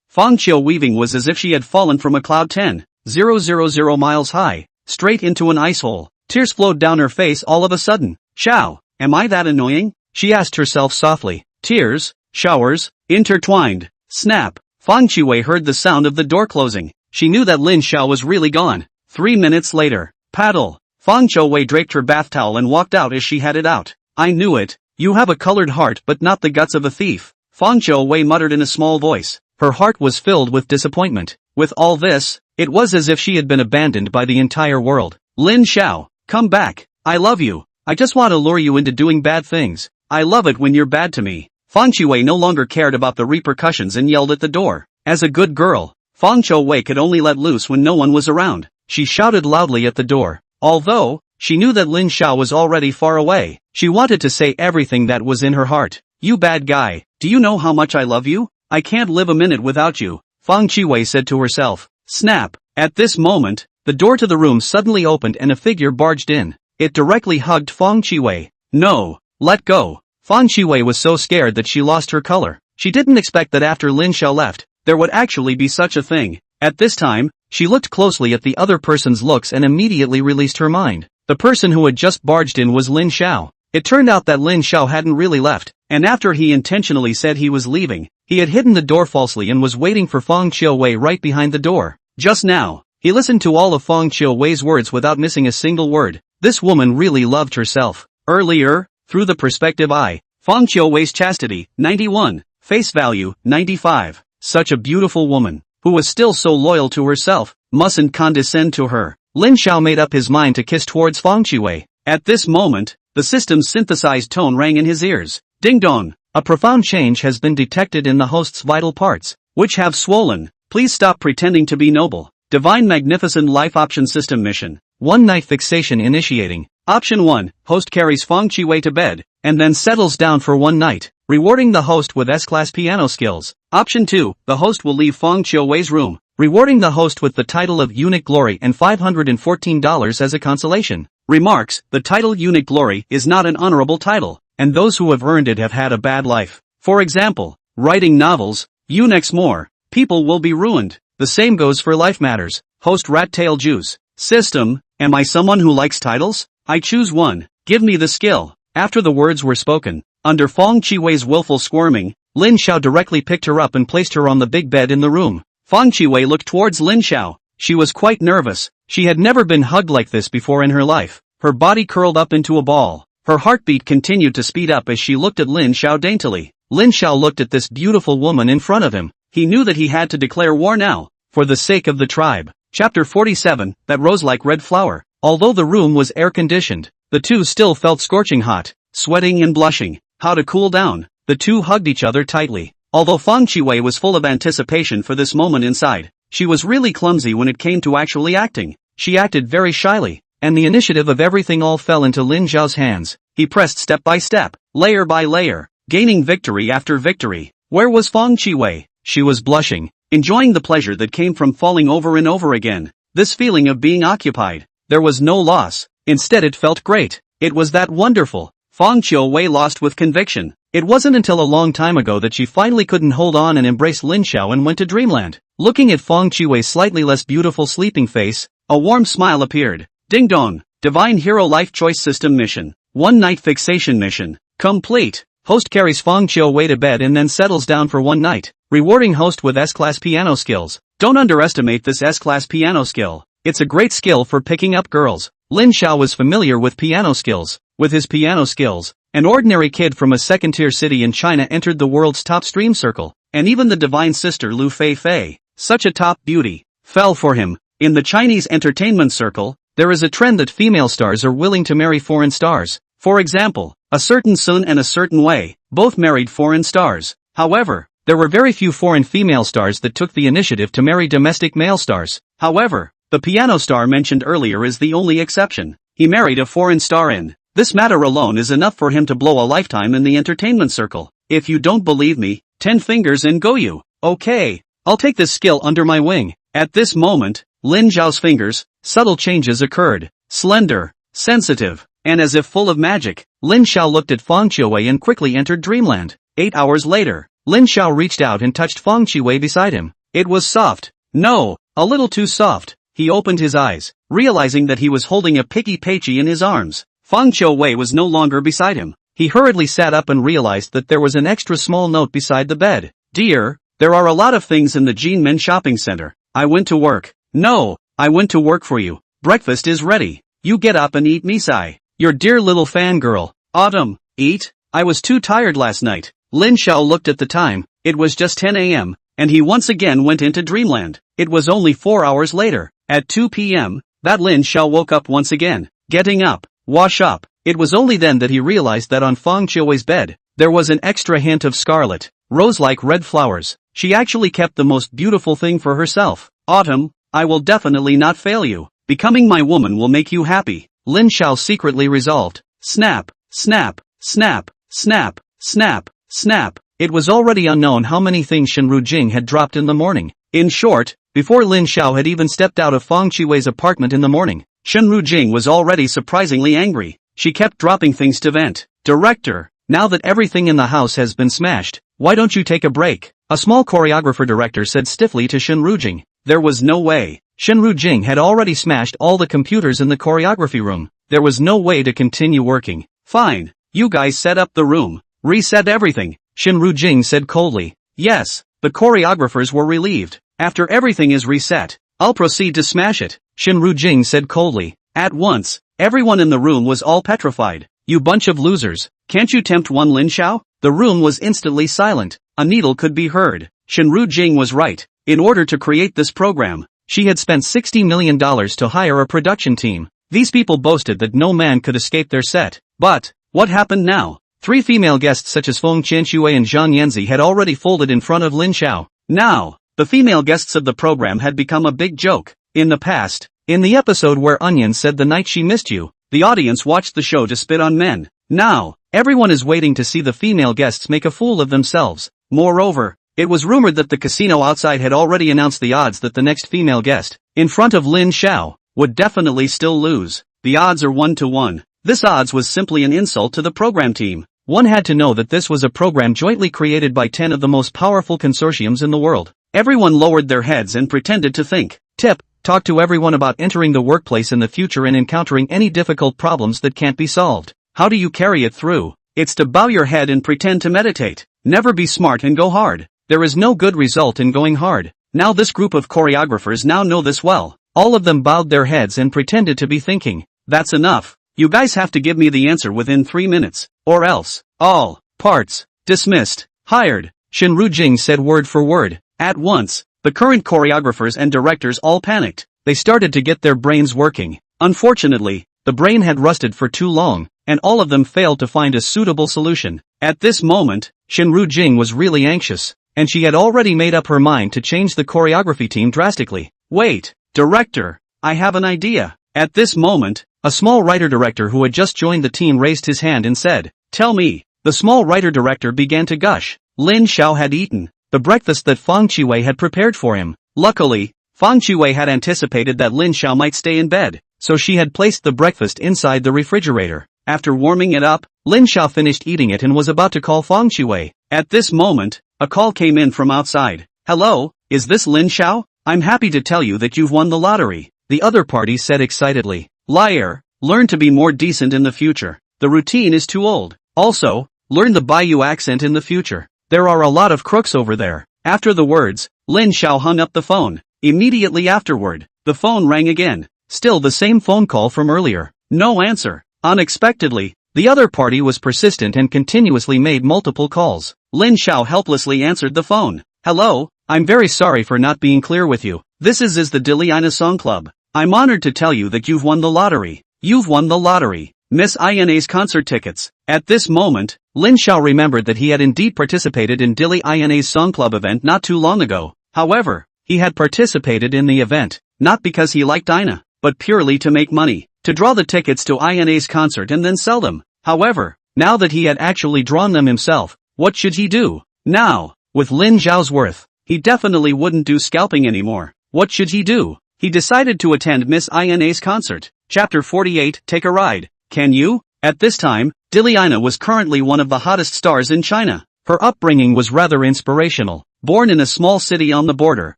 Fang Qiu weaving was as if she had fallen from a cloud 10,000 miles high, straight into an ice hole. Tears flowed down her face all of a sudden. Xiao, am I that annoying? She asked herself softly. Tears, showers, intertwined. Snap. Fang Qiwei heard the sound of the door closing. She knew that Lin Xiao was really gone. 3 minutes later. Paddle. Fang Qiwei draped her bath towel and walked out as she headed out. I knew it. You have a colored heart but not the guts of a thief. Fang Qiwei muttered in a small voice. Her heart was filled with disappointment. With all this, it was as if she had been abandoned by the entire world. Lin Xiao, come back. I love you. I just want to lure you into doing bad things. I love it when you're bad to me. Fang Qiwei no longer cared about the repercussions and yelled at the door. As a good girl, Fang Qiwei could only let loose when no one was around. She shouted loudly at the door. Although, she knew that Lin Xiao was already far away, she wanted to say everything that was in her heart. You bad guy, do you know how much I love you? I can't live a minute without you, Fang Qiwei said to herself. Snap! At this moment, the door to the room suddenly opened and a figure barged in. It directly hugged Fang Qiwei. No! Let go! Fang Qiwei was so scared that she lost her color. She didn't expect that after Lin Xiao left, there would actually be such a thing. At this time, she looked closely at the other person's looks and immediately released her mind. The person who had just barged in was Lin Xiao. It turned out that Lin Xiao hadn't really left, and after he intentionally said he was leaving, he had hidden the door falsely and was waiting for Fang Qiwei right behind the door. Just now, he listened to all of Fang Qiwei's words without missing a single word. This woman really loved herself. Earlier, through the perspective eye, Fang Qiwei's chastity, 91, face value, 95. Such a beautiful woman, who was still so loyal to herself, mustn't condescend to her. Lin Xiao made up his mind to kiss towards Fang Qiwei. At this moment, the system's synthesized tone rang in his ears. Ding dong! A profound change has been detected in the host's vital parts, which have swollen. Please stop pretending to be noble. Divine Magnificent Life Option System Mission. One night fixation initiating. Option 1, host carries Fang Qiwei to bed, and then settles down for one night, rewarding the host with S-class piano skills. Option 2, the host will leave Fang Qiwei's room, rewarding the host with the title of Eunuch Glory and $514 as a consolation. Remarks, the title Eunuch Glory is not an honorable title, and those who have earned it have had a bad life. For example, writing novels, eunuchs more, people will be ruined. The same goes for life matters. Host Rat Tail Juice. System, am I someone who likes titles? I choose one. Give me the skill. After the words were spoken, under Fang Qiwei's willful squirming, Lin Xiao directly picked her up and placed her on the big bed in the room. Fang Qiwei looked towards Lin Xiao. She was quite nervous. She had never been hugged like this before in her life. Her body curled up into a ball. Her heartbeat continued to speed up as she looked at Lin Xiao daintily. Lin Xiao looked at this beautiful woman in front of him. He knew that he had to declare war now, for the sake of the tribe. Chapter 47, that rose like red flower. Although the room was air-conditioned, the two still felt scorching hot, sweating and blushing. How to cool down? The two hugged each other tightly. Although Fang Qiwei was full of anticipation for this moment inside, she was really clumsy when it came to actually acting. She acted very shyly, and the initiative of everything all fell into Lin Xiao's hands. He pressed step by step, layer by layer, gaining victory after victory. Where was Fang Qiwei? She was blushing, enjoying the pleasure that came from falling over and over again. This feeling of being occupied. There was no loss. Instead it felt great. It was that wonderful. Fang Qiwei lost with conviction. It wasn't until a long time ago that she finally couldn't hold on and embrace Lin Xiao and went to dreamland. Looking at Fang Qiwei's slightly less beautiful sleeping face, a warm smile appeared. Ding dong! Divine Hero Life Choice System Mission. One night fixation mission. Complete. Host carries Fang Qiwei to bed and then settles down for one night, rewarding host with S-class piano skills. Don't underestimate this S-class piano skill. It's a great skill for picking up girls. Lin Xiao was familiar with piano skills. With his piano skills, an ordinary kid from a second-tier city in China entered the world's top stream circle, and even the divine sister Lu Fei, such a top beauty, fell for him. In the Chinese entertainment circle, there is a trend that female stars are willing to marry foreign stars. For example, a certain Sun and a certain Wei, both married foreign stars. However, there were very few foreign female stars that took the initiative to marry domestic male stars. However, the piano star mentioned earlier is the only exception. He married a foreign star and this matter alone is enough for him to blow a lifetime in the entertainment circle. If you don't believe me, 10 fingers and go you. Okay, I'll take this skill under my wing. At this moment, Lin Xiao's fingers, subtle changes occurred. Slender, sensitive, and as if full of magic, Lin Xiao looked at Fang Qiwei and quickly entered dreamland. 8 hours later, Lin Xiao reached out and touched Fang Qiwei beside him. It was soft. No, a little too soft. He opened his eyes, realizing that he was holding a picky Peichi in his arms. Fang Qiwei was no longer beside him. He hurriedly sat up and realized that there was an extra small note beside the bed. Dear, there are a lot of things in the Jinmen shopping center. I went to work. No, I went to work for you. Breakfast is ready. You get up and eat misai. Your dear little fangirl. Autumn, eat? I was too tired last night. Lin Xiao looked at the time. It was just 10 a.m., and he once again went into dreamland. It was only 4 hours later, at 2 p.m., that Lin Xiao woke up once again. Getting up, wash up. It was only then that he realized that on Fang Qiwei's bed, there was an extra hint of scarlet, rose-like red flowers. She actually kept the most beautiful thing for herself. Autumn, I will definitely not fail you. Becoming my woman will make you happy. Lin Xiao secretly resolved. Snap, snap, snap, snap, snap, Snap! It was already unknown how many things Shinru Jing had dropped in the morning. In short, before Lin Xiao had even stepped out of Fang Qiwei's apartment in the morning, Shinru Jing was already surprisingly angry. She kept dropping things to vent. Director, now that everything in the house has been smashed, why don't you take a break? A small choreographer director said stiffly to Shinru Jing. There was no way. Shinru Jing had already smashed all the computers in the choreography room. There was no way to continue working. Fine. You guys set up the room. Reset everything. Shinru Jing said coldly. Yes. The choreographers were relieved. After everything is reset, I'll proceed to smash it. Shinru Jing said coldly. At once, everyone in the room was all petrified. You bunch of losers. Can't you tempt one Lin Xiao? The room was instantly silent. A needle could be heard. Shinru Jing was right. In order to create this program, she had spent $60 million to hire a production team. These people boasted that no man could escape their set. But, what happened now? 3 female guests such as Feng Qianshui and Zhang Yanzi had already folded in front of Lin Xiao. Now, the female guests of the program had become a big joke. In the past, in the episode where Onion said the night she missed you, the audience watched the show to spit on men. Now, everyone is waiting to see the female guests make a fool of themselves. Moreover, it was rumored that the casino outside had already announced the odds that the next female guest, in front of Lin Xiao, would definitely still lose. The odds are 1 to 1. This odds was simply an insult to the program team. One had to know that this was a program jointly created by 10 of the most powerful consortiums in the world. Everyone lowered their heads and pretended to think. Tip: talk to everyone about entering the workplace in the future and encountering any difficult problems that can't be solved. How do you carry it through? It's to bow your head and pretend to meditate. Never be smart and go hard. There is no good result in going hard. Now this group of choreographers now know this well. All of them bowed their heads and pretended to be thinking. That's enough. You guys have to give me the answer within 3 minutes. Or else, all parts dismissed. Hired. Shinru Jing said word for word. At once, the current choreographers and directors all panicked. They started to get their brains working. Unfortunately, the brain had rusted for too long, and all of them failed to find a suitable solution. At this moment, Shinru Jing was really anxious, and she had already made up her mind to change the choreography team drastically. Wait, director, I have an idea. At this moment, a small writer-director who had just joined the team raised his hand and said, tell me. The small writer-director began to gush. Lin Xiao had eaten the breakfast that Fang Qiwei had prepared for him. Luckily, Fang Qiwei had anticipated that Lin Xiao might stay in bed, so she had placed the breakfast inside the refrigerator. After warming it up, Lin Xiao finished eating it and was about to call Fang Qiwei. At this moment, a call came in from outside. Hello, is this Lin Xiao? I'm happy to tell you that you've won the lottery. The other party said excitedly. Liar, learn to be more decent in the future. The routine is too old. Also, learn the Baiyu accent in the future. There are a lot of crooks over there. After the words, Lin Xiao hung up the phone. Immediately afterward, the phone rang again. Still the same phone call from earlier. No answer. Unexpectedly, the other party was persistent and continuously made multiple calls. Lin Xiao helplessly answered the phone. Hello, I'm very sorry for not being clear with you. This is the Dili Ina Song Club. I'm honored to tell you that you've won the lottery. You've won the lottery. Miss Ina's concert tickets. At this moment, Lin Xiao remembered that he had indeed participated in Dili Ina's Song Club event not too long ago. However, he had participated in the event, not because he liked Ina, but purely to make money, to draw the tickets to Ina's concert and then sell them. However, now that he had actually drawn them himself, what should he do? Now, with Lin Xiao's worth, he definitely wouldn't do scalping anymore. What should he do? He decided to attend Miss Ina's concert. Chapter 48, Take a Ride. Can you? At this time, Dili Ina was currently one of the hottest stars in China. Her upbringing was rather inspirational. Born in a small city on the border,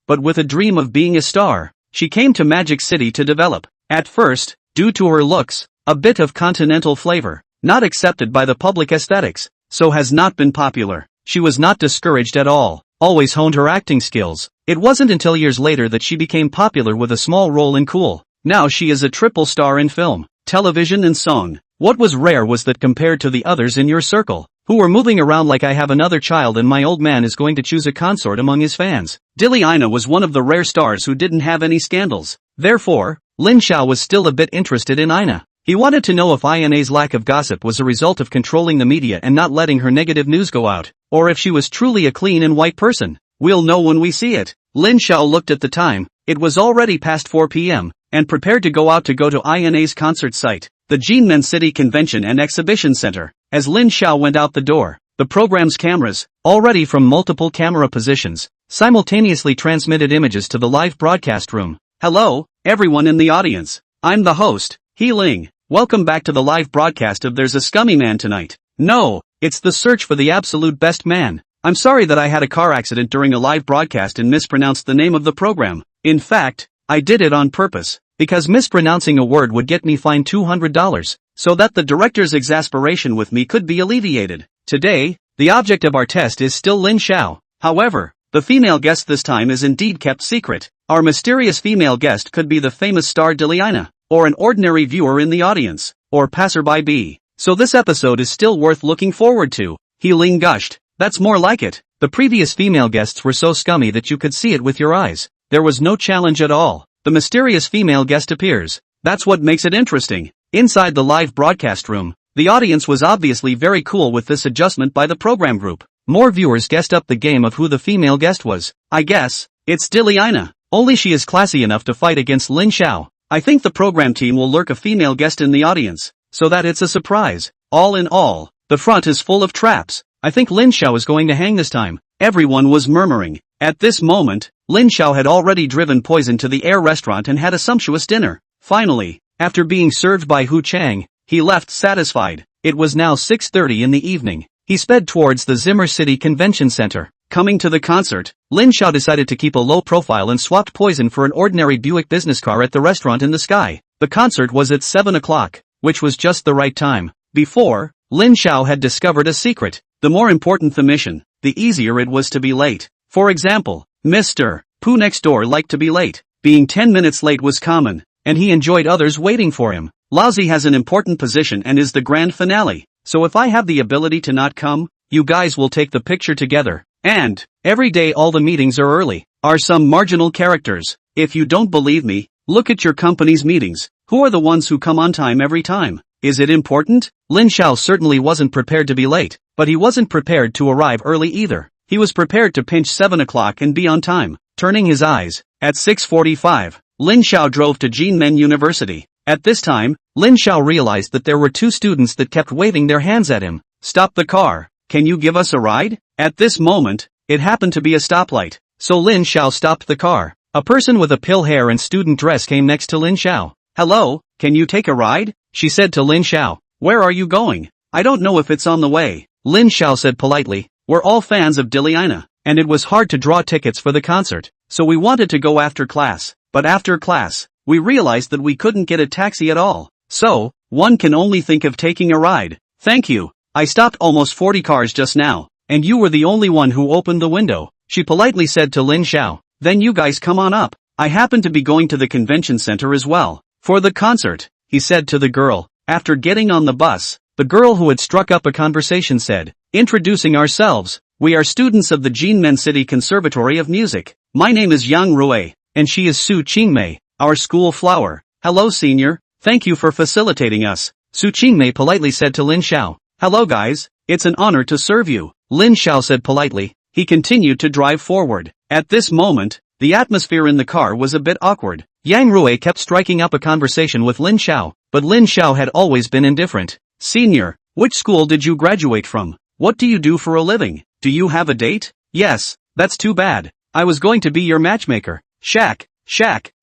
but with a dream of being a star, she came to Magic City to develop. At first, due to her looks, a bit of continental flavor, not accepted by the public aesthetics, so has not been popular. She was not discouraged at all, always honed her acting skills. It wasn't until years later that she became popular with a small role in Cool. Now she is a triple star in film, television and song. What was rare was that compared to the others in your circle, who were moving around like I have another child and my old man is going to choose a consort among his fans, Dili Ina was one of the rare stars who didn't have any scandals. Therefore, Lin Xiao was still a bit interested in Ina. He wanted to know if Ina's lack of gossip was a result of controlling the media and not letting her negative news go out, or if she was truly a clean and white person. We'll know when we see it. Lin Xiao looked at the time. It was already past 4 p.m., and prepared to go to Ina's concert site, the Jinmen City Convention and Exhibition Center. As Lin Xiao went out the door, The program's cameras, already from multiple camera positions, simultaneously transmitted images to the live broadcast room. Hello, everyone in the audience. I'm the host, He Ling. Welcome back to the live broadcast of There's a Scummy Man Tonight. No, it's the search for the absolute best man. I'm sorry that I had a car accident during a live broadcast and mispronounced the name of the program. In fact, I did it on purpose, because mispronouncing a word would get me fined $200, so that the director's exasperation with me could be alleviated. Today, the object of our test is still Lin Xiao. However, the female guest this time is indeed kept secret. Our mysterious female guest could be the famous star Deliana, or an ordinary viewer in the audience, or passerby B. So this episode is still worth looking forward to. He Ling gushed. That's more like it. The previous female guests were so scummy that you could see it with your eyes. There was no challenge at all. The mysterious female guest appears. That's what makes it interesting. Inside the live broadcast room, the audience was obviously very cool with this adjustment by the program group. More viewers guessed up the game of who the female guest was. I guess, it's Deliana. Only she is classy enough to fight against Lin Xiao. I think the program team will lurk a female guest in the audience, so that it's a surprise. All in all, the front is full of traps. I think Lin Xiao is going to hang this time. Everyone was murmuring. At this moment, Lin Xiao had already driven poison to the Air restaurant and had a sumptuous dinner. Finally, after being served by Hu Chang, he left satisfied. It was now 6:30 in the evening. He sped towards the Zimmer City Convention Center. Coming to the concert, Lin Xiao decided to keep a low profile and swapped poison for an ordinary Buick business car at the restaurant in the sky. The concert was at 7 o'clock, which was just the right time. Before, Lin Xiao had discovered a secret. The more important the mission, the easier it was to be late. For example, Mr. Pooh next door liked to be late. Being 10 minutes late was common, and he enjoyed others waiting for him. Lousy has an important position and is the grand finale, so if I have the ability to not come, you guys will take the picture together. And, every day all the meetings are early. Are some marginal characters. If you don't believe me, look at your company's meetings. Who are the ones who come on time every time? Is it important? Lin Xiao certainly wasn't prepared to be late, but he wasn't prepared to arrive early either. He was prepared to pinch 7 o'clock and be on time. Turning his eyes, at 6:45, Lin Xiao drove to Jinmen University. At this time, Lin Xiao realized that there were two students that kept waving their hands at him. Stop the car. Can you give us a ride? At this moment, it happened to be a stoplight, so Lin Xiao stopped the car. A person with a pill hair and student dress came next to Lin Xiao. Hello, can you take a ride? She said to Lin Xiao. Where are you going? I don't know if it's on the way. Lin Xiao said politely. We're all fans of Deliana, and it was hard to draw tickets for the concert, so we wanted to go after class. But after class, we realized that we couldn't get a taxi at all. So, one can only think of taking a ride. Thank you. I stopped almost 40 cars just now, and you were the only one who opened the window, she politely said to Lin Xiao. Then you guys come on up. I happen to be going to the convention center as well. For the concert, he said to the girl. After getting on the bus, the girl who had struck up a conversation said, introducing ourselves, we are students of the Jinmen City Conservatory of Music. My name is Yang Rui, and she is Su Qingmei, our school flower. Hello senior, thank you for facilitating us, Su Qingmei politely said to Lin Xiao. Hello guys, it's an honor to serve you, Lin Xiao said politely. He continued to drive forward. At this moment, the atmosphere in the car was a bit awkward. Yang Rui kept striking up a conversation with Lin Xiao, but Lin Xiao had always been indifferent. Senior, which school did you graduate from? What do you do for a living? Do you have a date? Yes, that's too bad. I was going to be your matchmaker. Shack.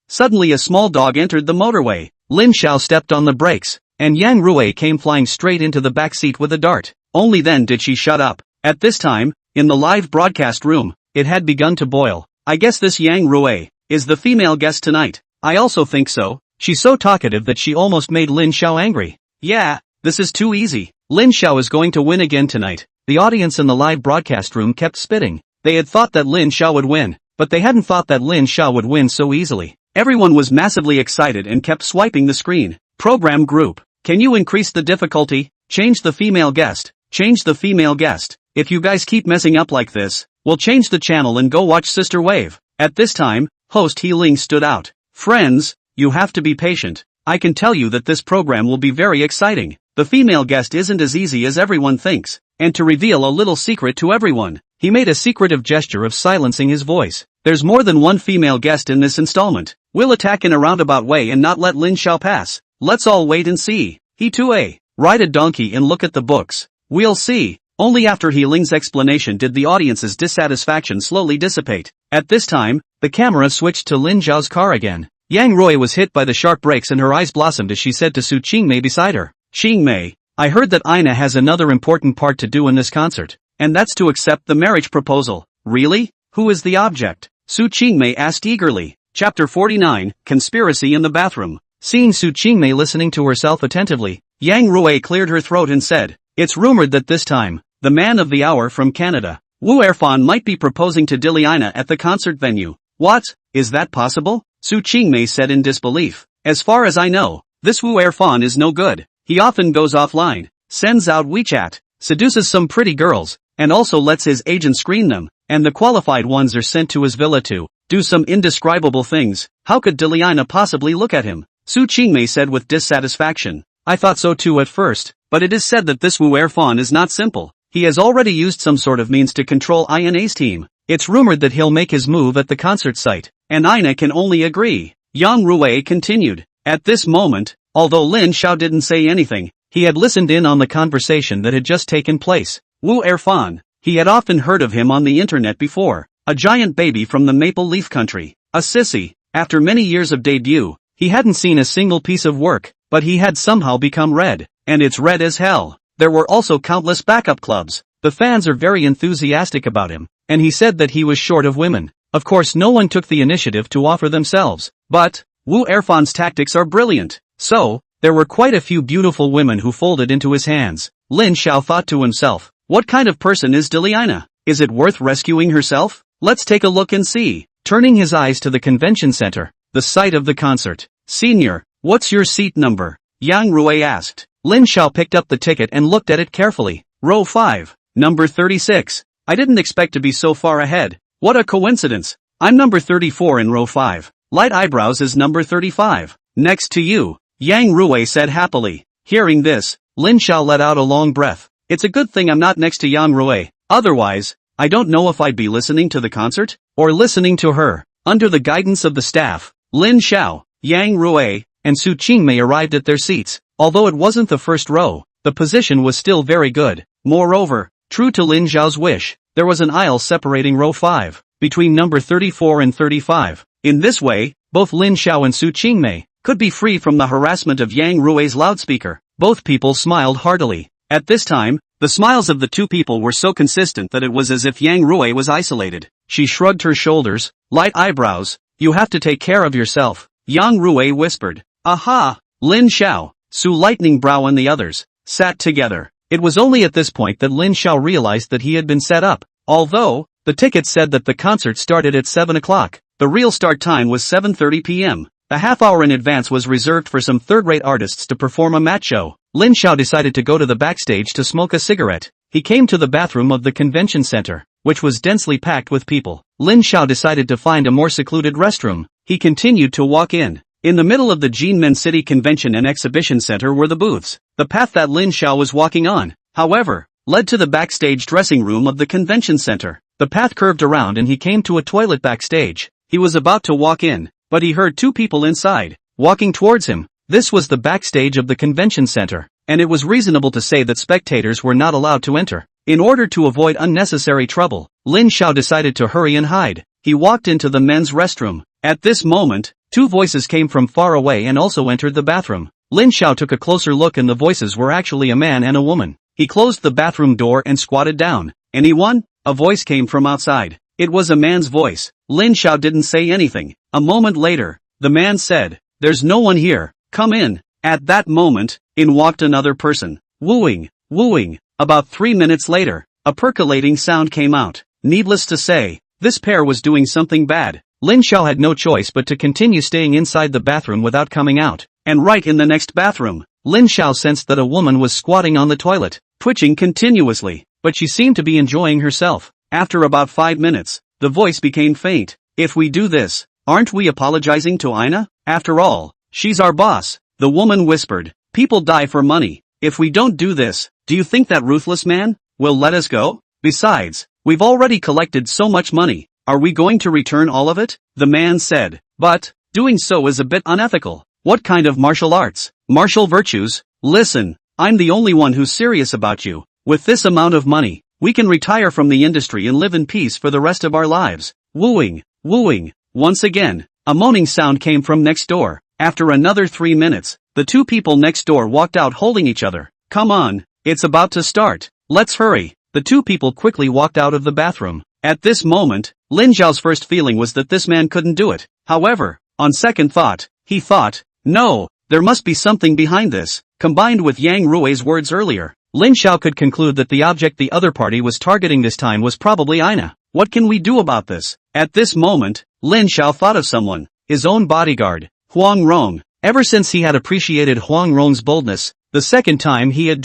Suddenly a small dog entered the motorway. Lin Xiao stepped on the brakes, and Yang Rui came flying straight into the back seat with a dart. Only then did she shut up. At this time, in the live broadcast room, it had begun to boil. I guess this Yang Rui is the female guest tonight. I also think so. She's so talkative that she almost made Lin Xiao angry. Yeah, this is too easy. Lin Xiao is going to win again tonight. The audience in the live broadcast room kept spitting. They had thought that Lin Xiao would win, but they hadn't thought that Lin Xiao would win so easily. Everyone was massively excited and kept swiping the screen. Program group. Can you increase the difficulty? Change the female guest. Change the female guest. If you guys keep messing up like this, we'll change the channel and go watch Sister Wave. At this time, host He Ling stood out. Friends, you have to be patient. I can tell you that this program will be very exciting. The female guest isn't as easy as everyone thinks. And to reveal a little secret to everyone, he made a secretive gesture of silencing his voice. There's more than one female guest in this installment. We'll attack in a roundabout way and not let Lin Xiao pass. Let's all wait and see. He too ride a donkey and look at the books. We'll see. Only after He Ling's explanation did the audience's dissatisfaction slowly dissipate. At this time, the camera switched to Lin Zhao's car again. Yang Rui was hit by the sharp brakes and her eyes blossomed as she said to Su Qingmei beside her, "Qingmei, I heard that Ina has another important part to do in this concert, and that's to accept the marriage proposal." "Really? Who is the object?" Su Qingmei asked eagerly. Chapter 49, Conspiracy in the Bathroom. Seeing Su Qingmei listening to herself attentively, Yang Rui cleared her throat and said, "It's rumored that this time, the man of the hour from Canada, Wu Erfan, might be proposing to Ina at the concert venue." "What? Is that possible?" Su Qingmei said in disbelief. "As far as I know, this Wu Erfan is no good. He often goes offline, sends out WeChat, seduces some pretty girls, and also lets his agent screen them, and the qualified ones are sent to his villa to do some indescribable things. How could Ina possibly look at him?" Su Qingmei said with dissatisfaction. "I thought so too at first, but it is said that this Wu Erfan is not simple. He has already used some sort of means to control Ina's team. It's rumored that he'll make his move at the concert site, and Ina can only agree." Yang Rui continued. At this moment, although Lin Xiao didn't say anything, he had listened in on the conversation that had just taken place. Wu Erfan. He had often heard of him on the internet before. A giant baby from the Maple Leaf Country. A sissy. After many years of debut, he hadn't seen a single piece of work, but he had somehow become red. And it's red as hell. There were also countless backup clubs. The fans are very enthusiastic about him, and he said that he was short of women. Of course no one took the initiative to offer themselves, but Wu Erfan's tactics are brilliant. So, there were quite a few beautiful women who folded into his hands. Lin Xiao thought to himself, what kind of person is Ina? Is it worth rescuing herself? Let's take a look and see. Turning his eyes to the convention center, the site of the concert. "Senior, what's your seat number?" Yang Rui asked. Lin Xiao picked up the ticket and looked at it carefully. "Row 5, number 36. I didn't expect to be so far ahead. What a coincidence. I'm number 34 in row 5. Light eyebrows is number 35. Next to you," Yang Rui said happily. Hearing this, Lin Xiao let out a long breath. "It's a good thing I'm not next to Yang Rui. Otherwise, I don't know if I'd be listening to the concert, or listening to her." Under the guidance of the staff, Lin Xiao, Yang Rui, and Su Qingmei arrived at their seats. Although it wasn't the first row, the position was still very good. Moreover, true to Lin Xiao's wish, there was an aisle separating row 5, between number 34 and 35. In this way, both Lin Xiao and Su Qingmei could be free from the harassment of Yang Rui's loudspeaker. Both people smiled heartily. At this time, the smiles of the two people were so consistent that it was as if Yang Rui was isolated. She shrugged her shoulders. "Light eyebrows, you have to take care of yourself," Yang Rui whispered. "Aha!" Lin Xiao, Su Lightning Brow and the others sat together. It was only at this point that Lin Xiao realized that he had been set up. Although the ticket said that the concert started at 7 o'clock, the real start time was 7:30 p.m. A half hour in advance was reserved for some third-rate artists to perform a match show. Lin Xiao decided to go to the backstage to smoke a cigarette. He came to the bathroom of the convention center, which was densely packed with people. Lin Xiao decided to find a more secluded restroom. He continued to walk in. In the middle of the Jinmen City Convention and Exhibition Center were the booths. The path that Lin Xiao was walking on, however, led to the backstage dressing room of the convention center. The path curved around and he came to a toilet backstage. He was about to walk in, but he heard two people inside, walking towards him. This was the backstage of the convention center, and it was reasonable to say that spectators were not allowed to enter. In order to avoid unnecessary trouble, Lin Xiao decided to hurry and hide. He walked into the men's restroom. At this moment, two voices came from far away and also entered the bathroom. Lin Xiao took a closer look and the voices were actually a man and a woman. He closed the bathroom door and squatted down. "Anyone?" A voice came from outside. It was a man's voice. Lin Xiao didn't say anything. A moment later, the man said, "There's no one here. Come in." At that moment, in walked another person. Wooing. About 3 minutes later, a percolating sound came out. Needless to say, this pair was doing something bad. Lin Xiao had no choice but to continue staying inside the bathroom without coming out. And right in the next bathroom, Lin Xiao sensed that a woman was squatting on the toilet, twitching continuously, but she seemed to be enjoying herself. After about 5 minutes, the voice became faint. "If we do this, aren't we apologizing to Ina? After all, she's our boss," the woman whispered. "People die for money. If we don't do this, do you think that ruthless man will let us go? Besides, we've already collected so much money. Are we going to return all of it?" the man said. "But doing so is a bit unethical. What kind of martial arts? Martial virtues? Listen, I'm the only one who's serious about you. With this amount of money, we can retire from the industry and live in peace for the rest of our lives. Wooing, wooing. Once again, a moaning sound came from next door. After another 3 minutes, the two people next door walked out holding each other. Come on, it's about to start. Let's hurry. The two people quickly walked out of the bathroom. At this moment, Lin Zhao's first feeling was that this man couldn't do it. However, on second thought, he thought, no, there must be something behind this. Combined with Yang Rui's words earlier, Lin Zhao could conclude that the object the other party was targeting this time was probably Ina. What can we do about this? At this moment, Lin Zhao thought of someone, his own bodyguard, Huang Rong. Ever since he had appreciated Huang Rong's boldness, the second time he had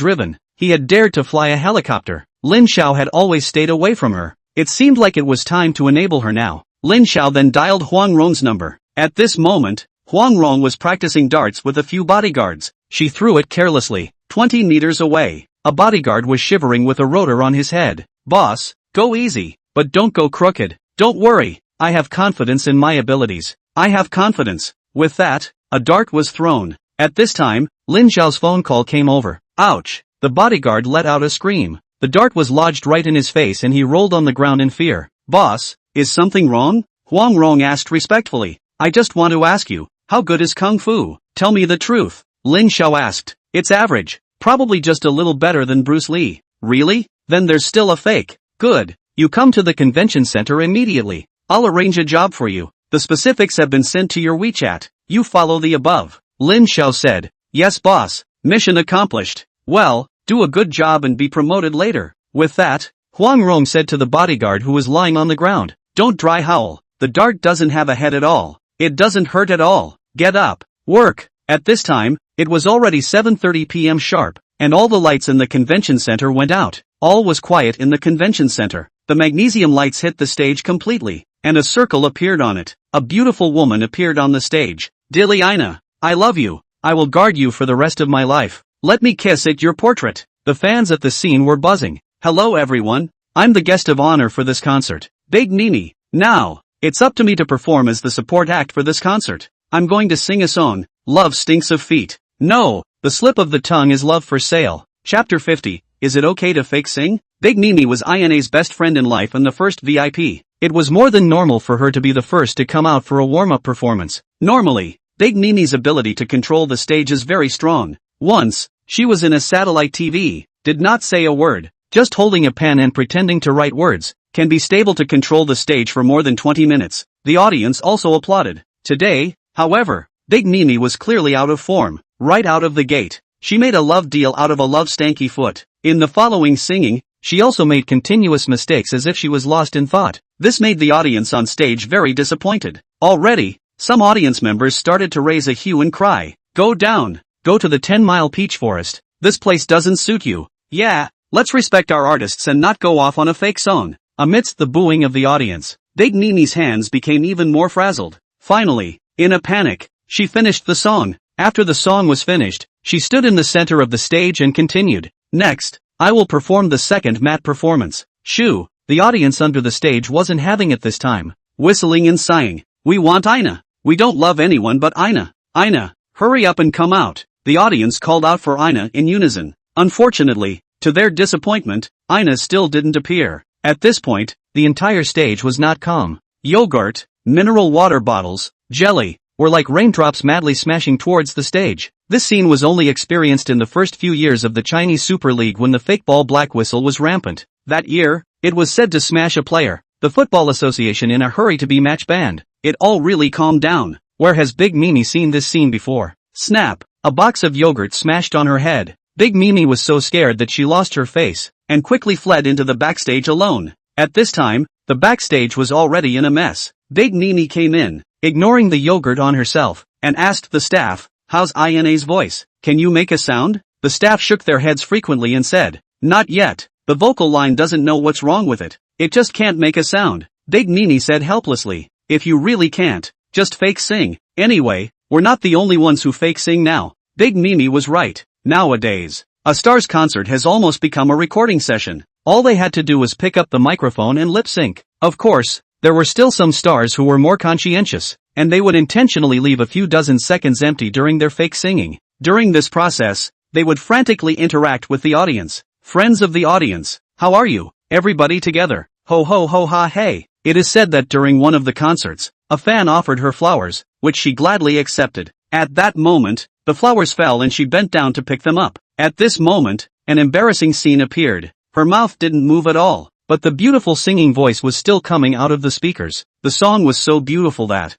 dared to fly a helicopter, Lin Zhao had always stayed away from her. It seemed like it was time to enable her now. Lin Zhao then dialed Huang Rong's number. At this moment, Huang Rong was practicing darts with a few bodyguards. She threw it carelessly, 20 meters away. A bodyguard was shivering with a rotor on his head. Boss, go easy, but don't go crooked. Don't worry, I have confidence in my abilities. I have confidence. With that, a dart was thrown. At this time, Lin Zhao's phone call came over. Ouch! The bodyguard let out a scream. The dart was lodged right in his face and he rolled on the ground in fear. Boss, is something wrong? Huang Rong asked respectfully. I just want to ask you, how good is Kung Fu? Tell me the truth. Lin Zhao asked. It's average. Probably just a little better than Bruce Lee. Really? Then there's still a fake. Good. You come to the convention center immediately. I'll arrange a job for you. The specifics have been sent to your WeChat. You follow the above. Lin Zhao said. Yes boss. Mission accomplished. Well, do a good job and be promoted later. With that, Huang Rong said to the bodyguard who was lying on the ground. Don't dry howl. The dart doesn't have a head at all. It doesn't hurt at all. Get up. Work. At this time, it was already 7:30 p.m. sharp, and all the lights in the convention center went out. All was quiet in the convention center. The magnesium lights hit the stage completely, and a circle appeared on it. A beautiful woman appeared on the stage. Dilly Ina, I love you. I will guard you for the rest of my life. Let me kiss at your portrait. The fans at the scene were buzzing. Hello everyone. I'm the guest of honor for this concert. Big Mimi. Now, it's up to me to perform as the support act for this concert. I'm going to sing a song. Love stinks of feet. No, the slip of the tongue is love for sale. Chapter 50. Is it okay to fake sing? Big Mimi was Ina's best friend in life and the first VIP. It was more than normal for her to be the first to come out for a warm-up performance. Normally, Big Mimi's ability to control the stage is very strong. Once, she was in a satellite TV, did not say a word, just holding a pen and pretending to write words, can be stable to control the stage for more than 20 minutes. The audience also applauded. Today, however, Big Mimi was clearly out of form. Right out of the gate, she made a love deal out of a love stanky foot. In the following singing, she also made continuous mistakes as if she was lost in thought. This made the audience on stage very disappointed. Already, some audience members started to raise a hue and cry. Go down. Go to the 10-mile peach forest. This place doesn't suit you. Yeah, let's respect our artists and not go off on a fake song. Amidst the booing of the audience, Big Mimi's hands became even more frazzled. Finally, in a panic, she finished the song. After the song was finished, she stood in the center of the stage and continued. Next, I will perform the second matte performance. Shoo, the audience under the stage wasn't having it this time. Whistling and sighing. We want Ina. We don't love anyone but Ina. Ina, hurry up and come out. The audience called out for Ina in unison. Unfortunately, to their disappointment, Ina still didn't appear. At this point, the entire stage was not calm. Yogurt, mineral water bottles, jelly, were like raindrops madly smashing towards the stage. This scene was only experienced in the first few years of the Chinese Super League when the fake ball black whistle was rampant. That year, it was said to smash a player. The Football Association in a hurry to be match banned. It all really calmed down. Where has Big Mimi seen this scene before? Snap! A box of yogurt smashed on her head. Big Mimi was so scared that she lost her face, and quickly fled into the backstage alone. At this time, the backstage was already in a mess. Big Mimi came in, ignoring the yogurt on herself, and asked the staff, how's Ina's voice? Can you make a sound? The staff shook their heads frequently and said, not yet. The vocal line doesn't know what's wrong with it. It just can't make a sound. Big Mimi said helplessly, if you really can't, just fake sing. Anyway, we're not the only ones who fake sing now. Big Mimi was right. Nowadays, a star's concert has almost become a recording session. All they had to do was pick up the microphone and lip sync. Of course, there were still some stars who were more conscientious, and they would intentionally leave a few dozen seconds empty during their fake singing. During this process, they would frantically interact with the audience. friends of the audience, how are you? Everybody together. Ho ho ho ha hey. It is said that during one of the concerts, a fan offered her flowers, which she gladly accepted. At that moment, the flowers fell and she bent down to pick them up. At this moment, an embarrassing scene appeared. Her mouth didn't move at all, but the beautiful singing voice was still coming out of the speakers. The song was so beautiful that,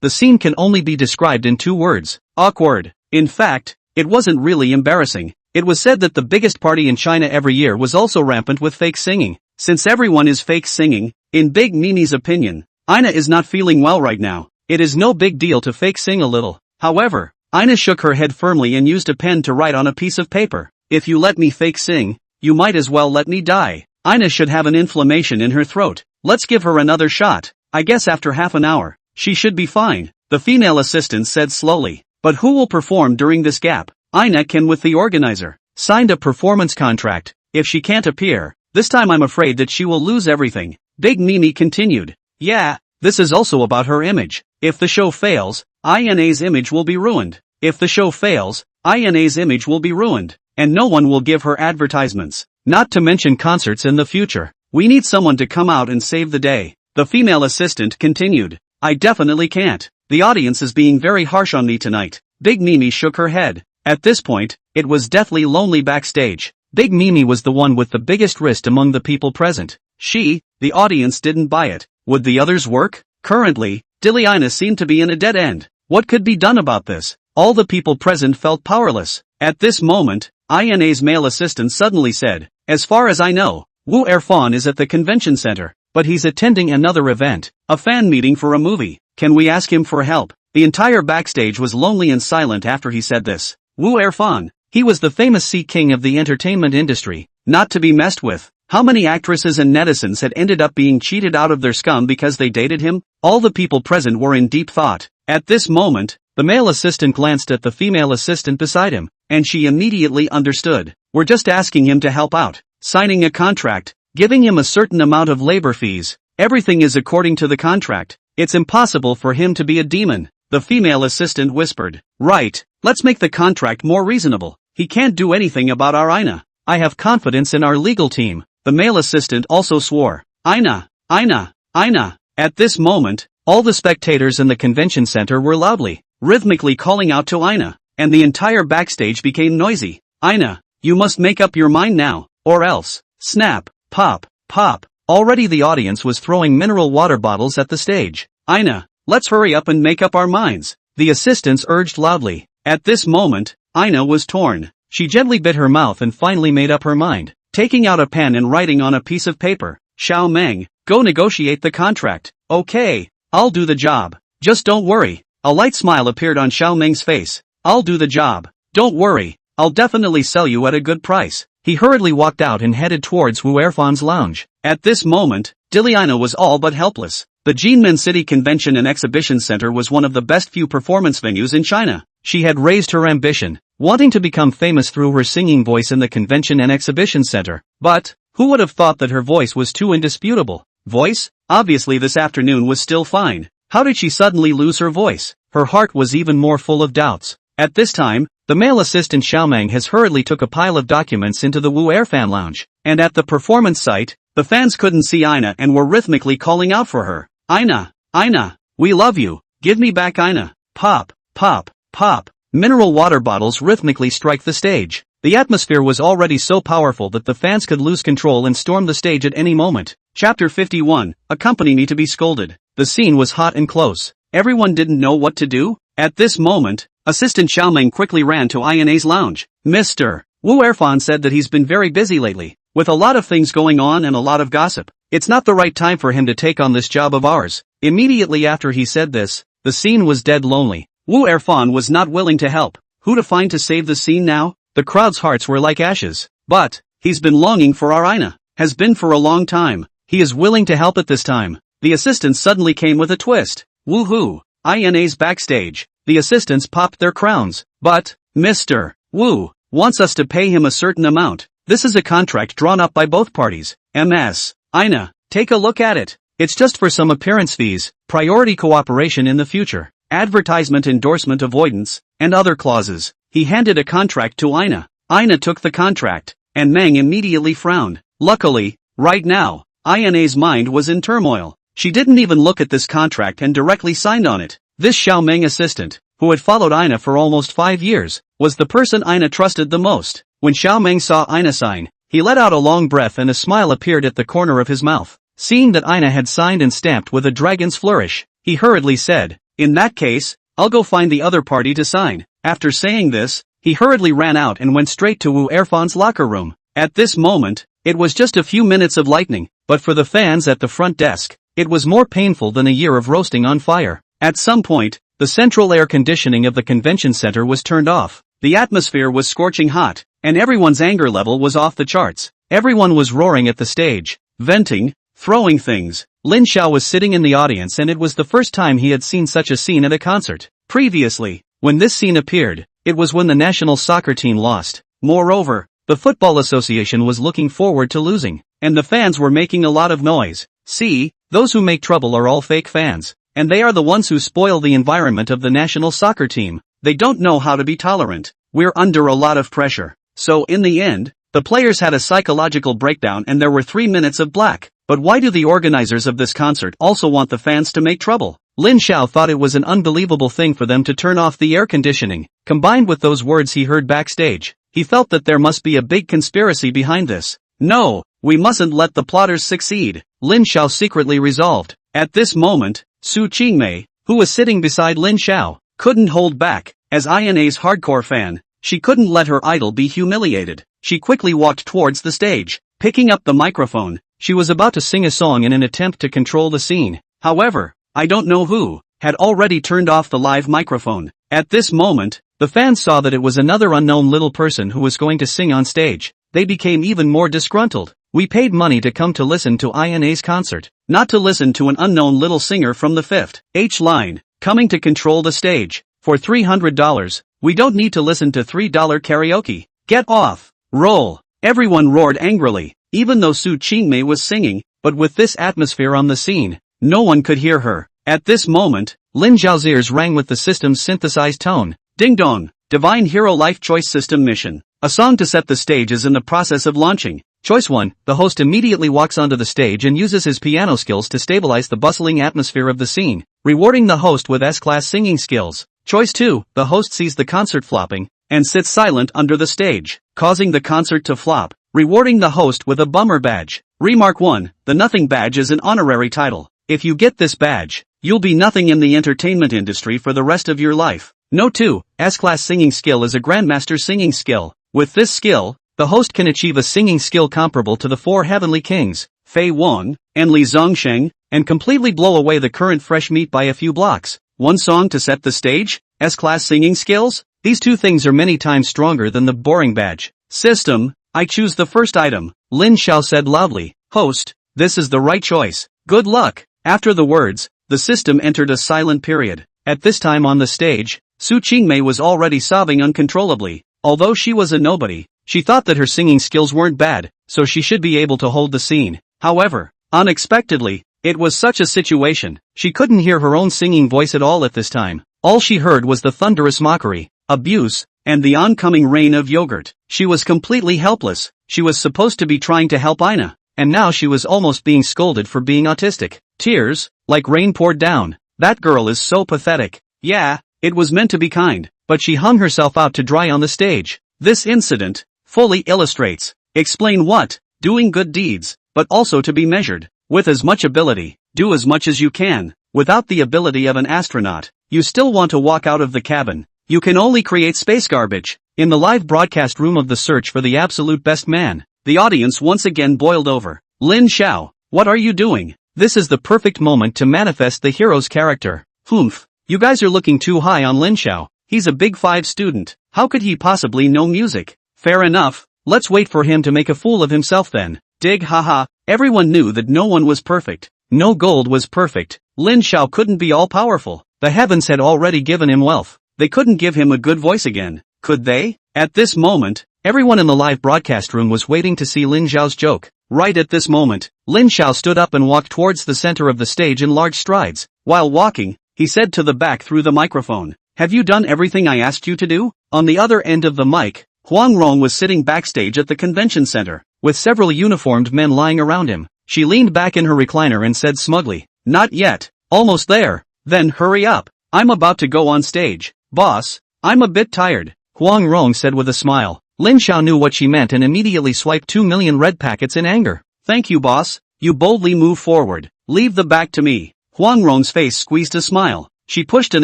the scene can only be described in 2 words. Awkward. In fact, it wasn't really embarrassing. It was said that the biggest party in China every year was also rampant with fake singing. Since everyone is fake singing, in Big Mimi's opinion, Ina is not feeling well right now. It is no big deal to fake sing a little. However, Ina shook her head firmly and used a pen to write on a piece of paper. If you let me fake sing, you might as well let me die. Ina should have an inflammation in her throat. Let's give her another shot. I guess after half an hour, she should be fine, the female assistant said slowly. But who will perform during this gap? Ina can with the organizer. Signed a performance contract. If she can't appear, this time I'm afraid that she will lose everything. Big Mimi continued. Yeah, this is also about her image. If the show fails, Ina's image will be ruined. If the show fails, Ina's image will be ruined, and no one will give her advertisements. Not to mention concerts in the future. We need someone to come out and save the day. The female assistant continued. I definitely can't. The audience is being very harsh on me tonight. Big Mimi shook her head. At this point, it was deathly lonely backstage. Big Mimi was the one with the biggest wrist among the people present. The audience didn't buy it. Would the others work? Currently, Ina seemed to be in a dead end. What could be done about this? All the people present felt powerless. At this moment, Ina's male assistant suddenly said, as far as I know, Wu Erfan is at the convention center, but he's attending another event, a fan meeting for a movie. Can we ask him for help? The entire backstage was lonely and silent after he said this. Wu Erfan, he was the famous sea king of the entertainment industry, not to be messed with. How many actresses and netizens had ended up being cheated out of their scum because they dated him? All the people present were in deep thought. At this moment, the male assistant glanced at the female assistant beside him, and she immediately understood. We're just asking him to help out, signing a contract, giving him a certain amount of labor fees. Everything is according to the contract. It's impossible for him to be a demon. The female assistant whispered. Right, let's make the contract more reasonable. He can't do anything about our Ina. I have confidence in our legal team. The male assistant also swore. Ina. At this moment, all the spectators in the convention center were loudly, rhythmically calling out to Ina, and the entire backstage became noisy. Ina, you must make up your mind now, or else. Snap, pop, pop. Already the audience was throwing mineral water bottles at the stage. Ina, let's hurry up and make up our minds. The assistants urged loudly. At this moment, Ina was torn. She gently bit her mouth and finally made up her mind. Taking out a pen and writing on a piece of paper, Xiao Meng, go negotiate the contract. Okay, I'll do the job. Just don't worry. A light smile appeared on Xiao Meng's face. I'll do the job. Don't worry, I'll definitely sell you at a good price. He hurriedly walked out and headed towards Wu Erfan's lounge. At this moment, Ina was all but helpless. The Jinmen City Convention and Exhibition Center was one of the best few performance venues in China. She had raised her ambition, wanting to become famous through her singing voice in the Convention and Exhibition Center. But, who would have thought that her voice was too indisputable? Voice? Obviously this afternoon was still fine. How did she suddenly lose her voice? Her heart was even more full of doubts. At this time, the male assistant Xiaomeng has hurriedly took a pile of documents into the Wu Erfan lounge, and at the performance site, the fans couldn't see Ina and were rhythmically calling out for her. Ina, we love you, give me back Ina. Pop, pop, pop. Mineral water bottles rhythmically strike the stage. The atmosphere was already so powerful that the fans could lose control and storm the stage at any moment. Chapter 51, Accompany Me to Be Scolded. The scene was hot and close. Everyone didn't know what to do. At this moment, Assistant Xiaomeng quickly ran to Ina's lounge. Mr. Wu Erfan said that he's been very busy lately, with a lot of things going on and a lot of gossip. It's not the right time for him to take on this job of ours. Immediately after he said this, the scene was dead lonely. Wu Erfan was not willing to help. Who to find to save the scene now? The crowd's hearts were like ashes. But, he's been longing for our Ina. Has been for a long time. He is willing to help at this time. The assistants suddenly came with a twist. Woohoo! Ina's backstage. The assistants popped their crowns. But, Mr. Wu wants us to pay him a certain amount. This is a contract drawn up by both parties. Ms. Ina, take a look at it. It's just for some appearance fees, priority cooperation in the future, advertisement endorsement avoidance, and other clauses. He handed a contract to Ina. Ina took the contract. and Mang immediately frowned. Luckily, right now, Ina's mind was in turmoil. She didn't even look at this contract and directly signed on it. This Xiao Meng assistant, who had followed Ina for almost 5 years, was the person Ina trusted the most. When Xiao Meng saw Ina sign, he let out a long breath and a smile appeared at the corner of his mouth. Seeing that Ina had signed and stamped with a dragon's flourish, he hurriedly said, "In that case, I'll go find the other party to sign." After saying this, he hurriedly ran out and went straight to Wu Erfan's locker room. At this moment, it was just a few minutes of lightning, but for the fans at the front desk, it was more painful than a year of roasting on fire. At some point, the central air conditioning of the convention center was turned off. The atmosphere was scorching hot, and everyone's anger level was off the charts. Everyone was roaring at the stage, venting, throwing things. Lin Xiao was sitting in the audience and it was the first time he had seen such a scene at a concert. Previously, when this scene appeared, it was when the national soccer team lost. Moreover, the Football Association was looking forward to losing, and the fans were making a lot of noise. See, those who make trouble are all fake fans, and they are the ones who spoil the environment of the national soccer team. They don't know how to be tolerant. We're under a lot of pressure. So in the end, the players had a psychological breakdown and there were 3 minutes of black. But why do the organizers of this concert also want the fans to make trouble? Lin Xiao thought it was an unbelievable thing for them to turn off the air conditioning. Combined with those words he heard backstage, he felt that there must be a big conspiracy behind this. No, we mustn't let the plotters succeed, Lin Xiao secretly resolved. At this moment, Su Qingmei, who was sitting beside Lin Xiao, couldn't hold back. As INA's hardcore fan, she couldn't let her idol be humiliated. She quickly walked towards the stage. Picking up the microphone, she was about to sing a song in an attempt to control the scene. However, I don't know who, had already turned off the live microphone. At this moment, the fans saw that it was another unknown little person who was going to sing on stage. They became even more disgruntled. We paid money to come to listen to INA's concert, not to listen to an unknown little singer from the 5th H line, coming to control the stage. For $300, we don't need to listen to $3 karaoke. Get off! Roll! Everyone roared angrily, even though Su Qingmei was singing, but with this atmosphere on the scene, no one could hear her. At this moment, Lin Zhao's ears rang with the system's synthesized tone. Ding dong! Divine Hero Life Choice System Mission. A song to set the stage is in the process of launching. Choice 1, the host immediately walks onto the stage and uses his piano skills to stabilize the bustling atmosphere of the scene, rewarding the host with S-class singing skills. Choice 2, the host sees the concert flopping, and sits silent under the stage, causing the concert to flop, rewarding the host with a bummer badge. Remark 1, the Nothing badge is an honorary title. If you get this badge, you'll be nothing in the entertainment industry for the rest of your life. Note 2, S-class singing skill is a grandmaster singing skill. With this skill, the host can achieve a singing skill comparable to the 4 heavenly kings, Fei Wang, and Li Zongsheng, and completely blow away the current fresh meat by a few blocks. One song to set the stage? S-class singing skills? These two things are many times stronger than the boring badge. System, I choose the first item, Lin Xiao said loudly. Host, this is the right choice. Good luck. After the words, the system entered a silent period. At this time on the stage, Su Qingmei was already sobbing uncontrollably. Although she was a nobody, she thought that her singing skills weren't bad, so she should be able to hold the scene. However, unexpectedly, it was such a situation, she couldn't hear her own singing voice at all at this time. All she heard was the thunderous mockery, abuse, and the oncoming rain of yogurt. She was completely helpless. She was supposed to be trying to help Ina, and now she was almost being scolded for being autistic. Tears, like rain poured down. That girl is so pathetic. Yeah, it was meant to be kind, but she hung herself out to dry on the stage. This incident fully illustrates. Explain what? Doing good deeds, but also to be measured. With as much ability, do as much as you can. Without the ability of an astronaut, you still want to walk out of the cabin. You can only create space garbage. In the live broadcast room of the search for the absolute best man, the audience once again boiled over. Lin Xiao, what are you doing? This is the perfect moment to manifest the hero's character. Humph, you guys are looking too high on Lin Xiao. He's a Big 5 student. How could he possibly know music? Fair enough, let's wait for him to make a fool of himself then. Dig haha, everyone knew that no one was perfect. No gold was perfect. Lin Xiao couldn't be all-powerful. The heavens had already given him wealth. They couldn't give him a good voice again, could they? At this moment, everyone in the live broadcast room was waiting to see Lin Xiao's joke. Right at this moment, Lin Xiao stood up and walked towards the center of the stage in large strides. While walking, he said to the back through the microphone, "Have you done everything I asked you to do?" On the other end of the mic, Huang Rong was sitting backstage at the convention center, with several uniformed men lying around him. She leaned back in her recliner and said smugly, "Not yet. Almost there." "Then hurry up. I'm about to go on stage. Boss, I'm a bit tired," Huang Rong said with a smile. Lin Xiao knew what she meant and immediately swiped 2 million red packets in anger. "Thank you, boss. You boldly move forward. Leave the back to me." Huang Rong's face squeezed a smile. She pushed an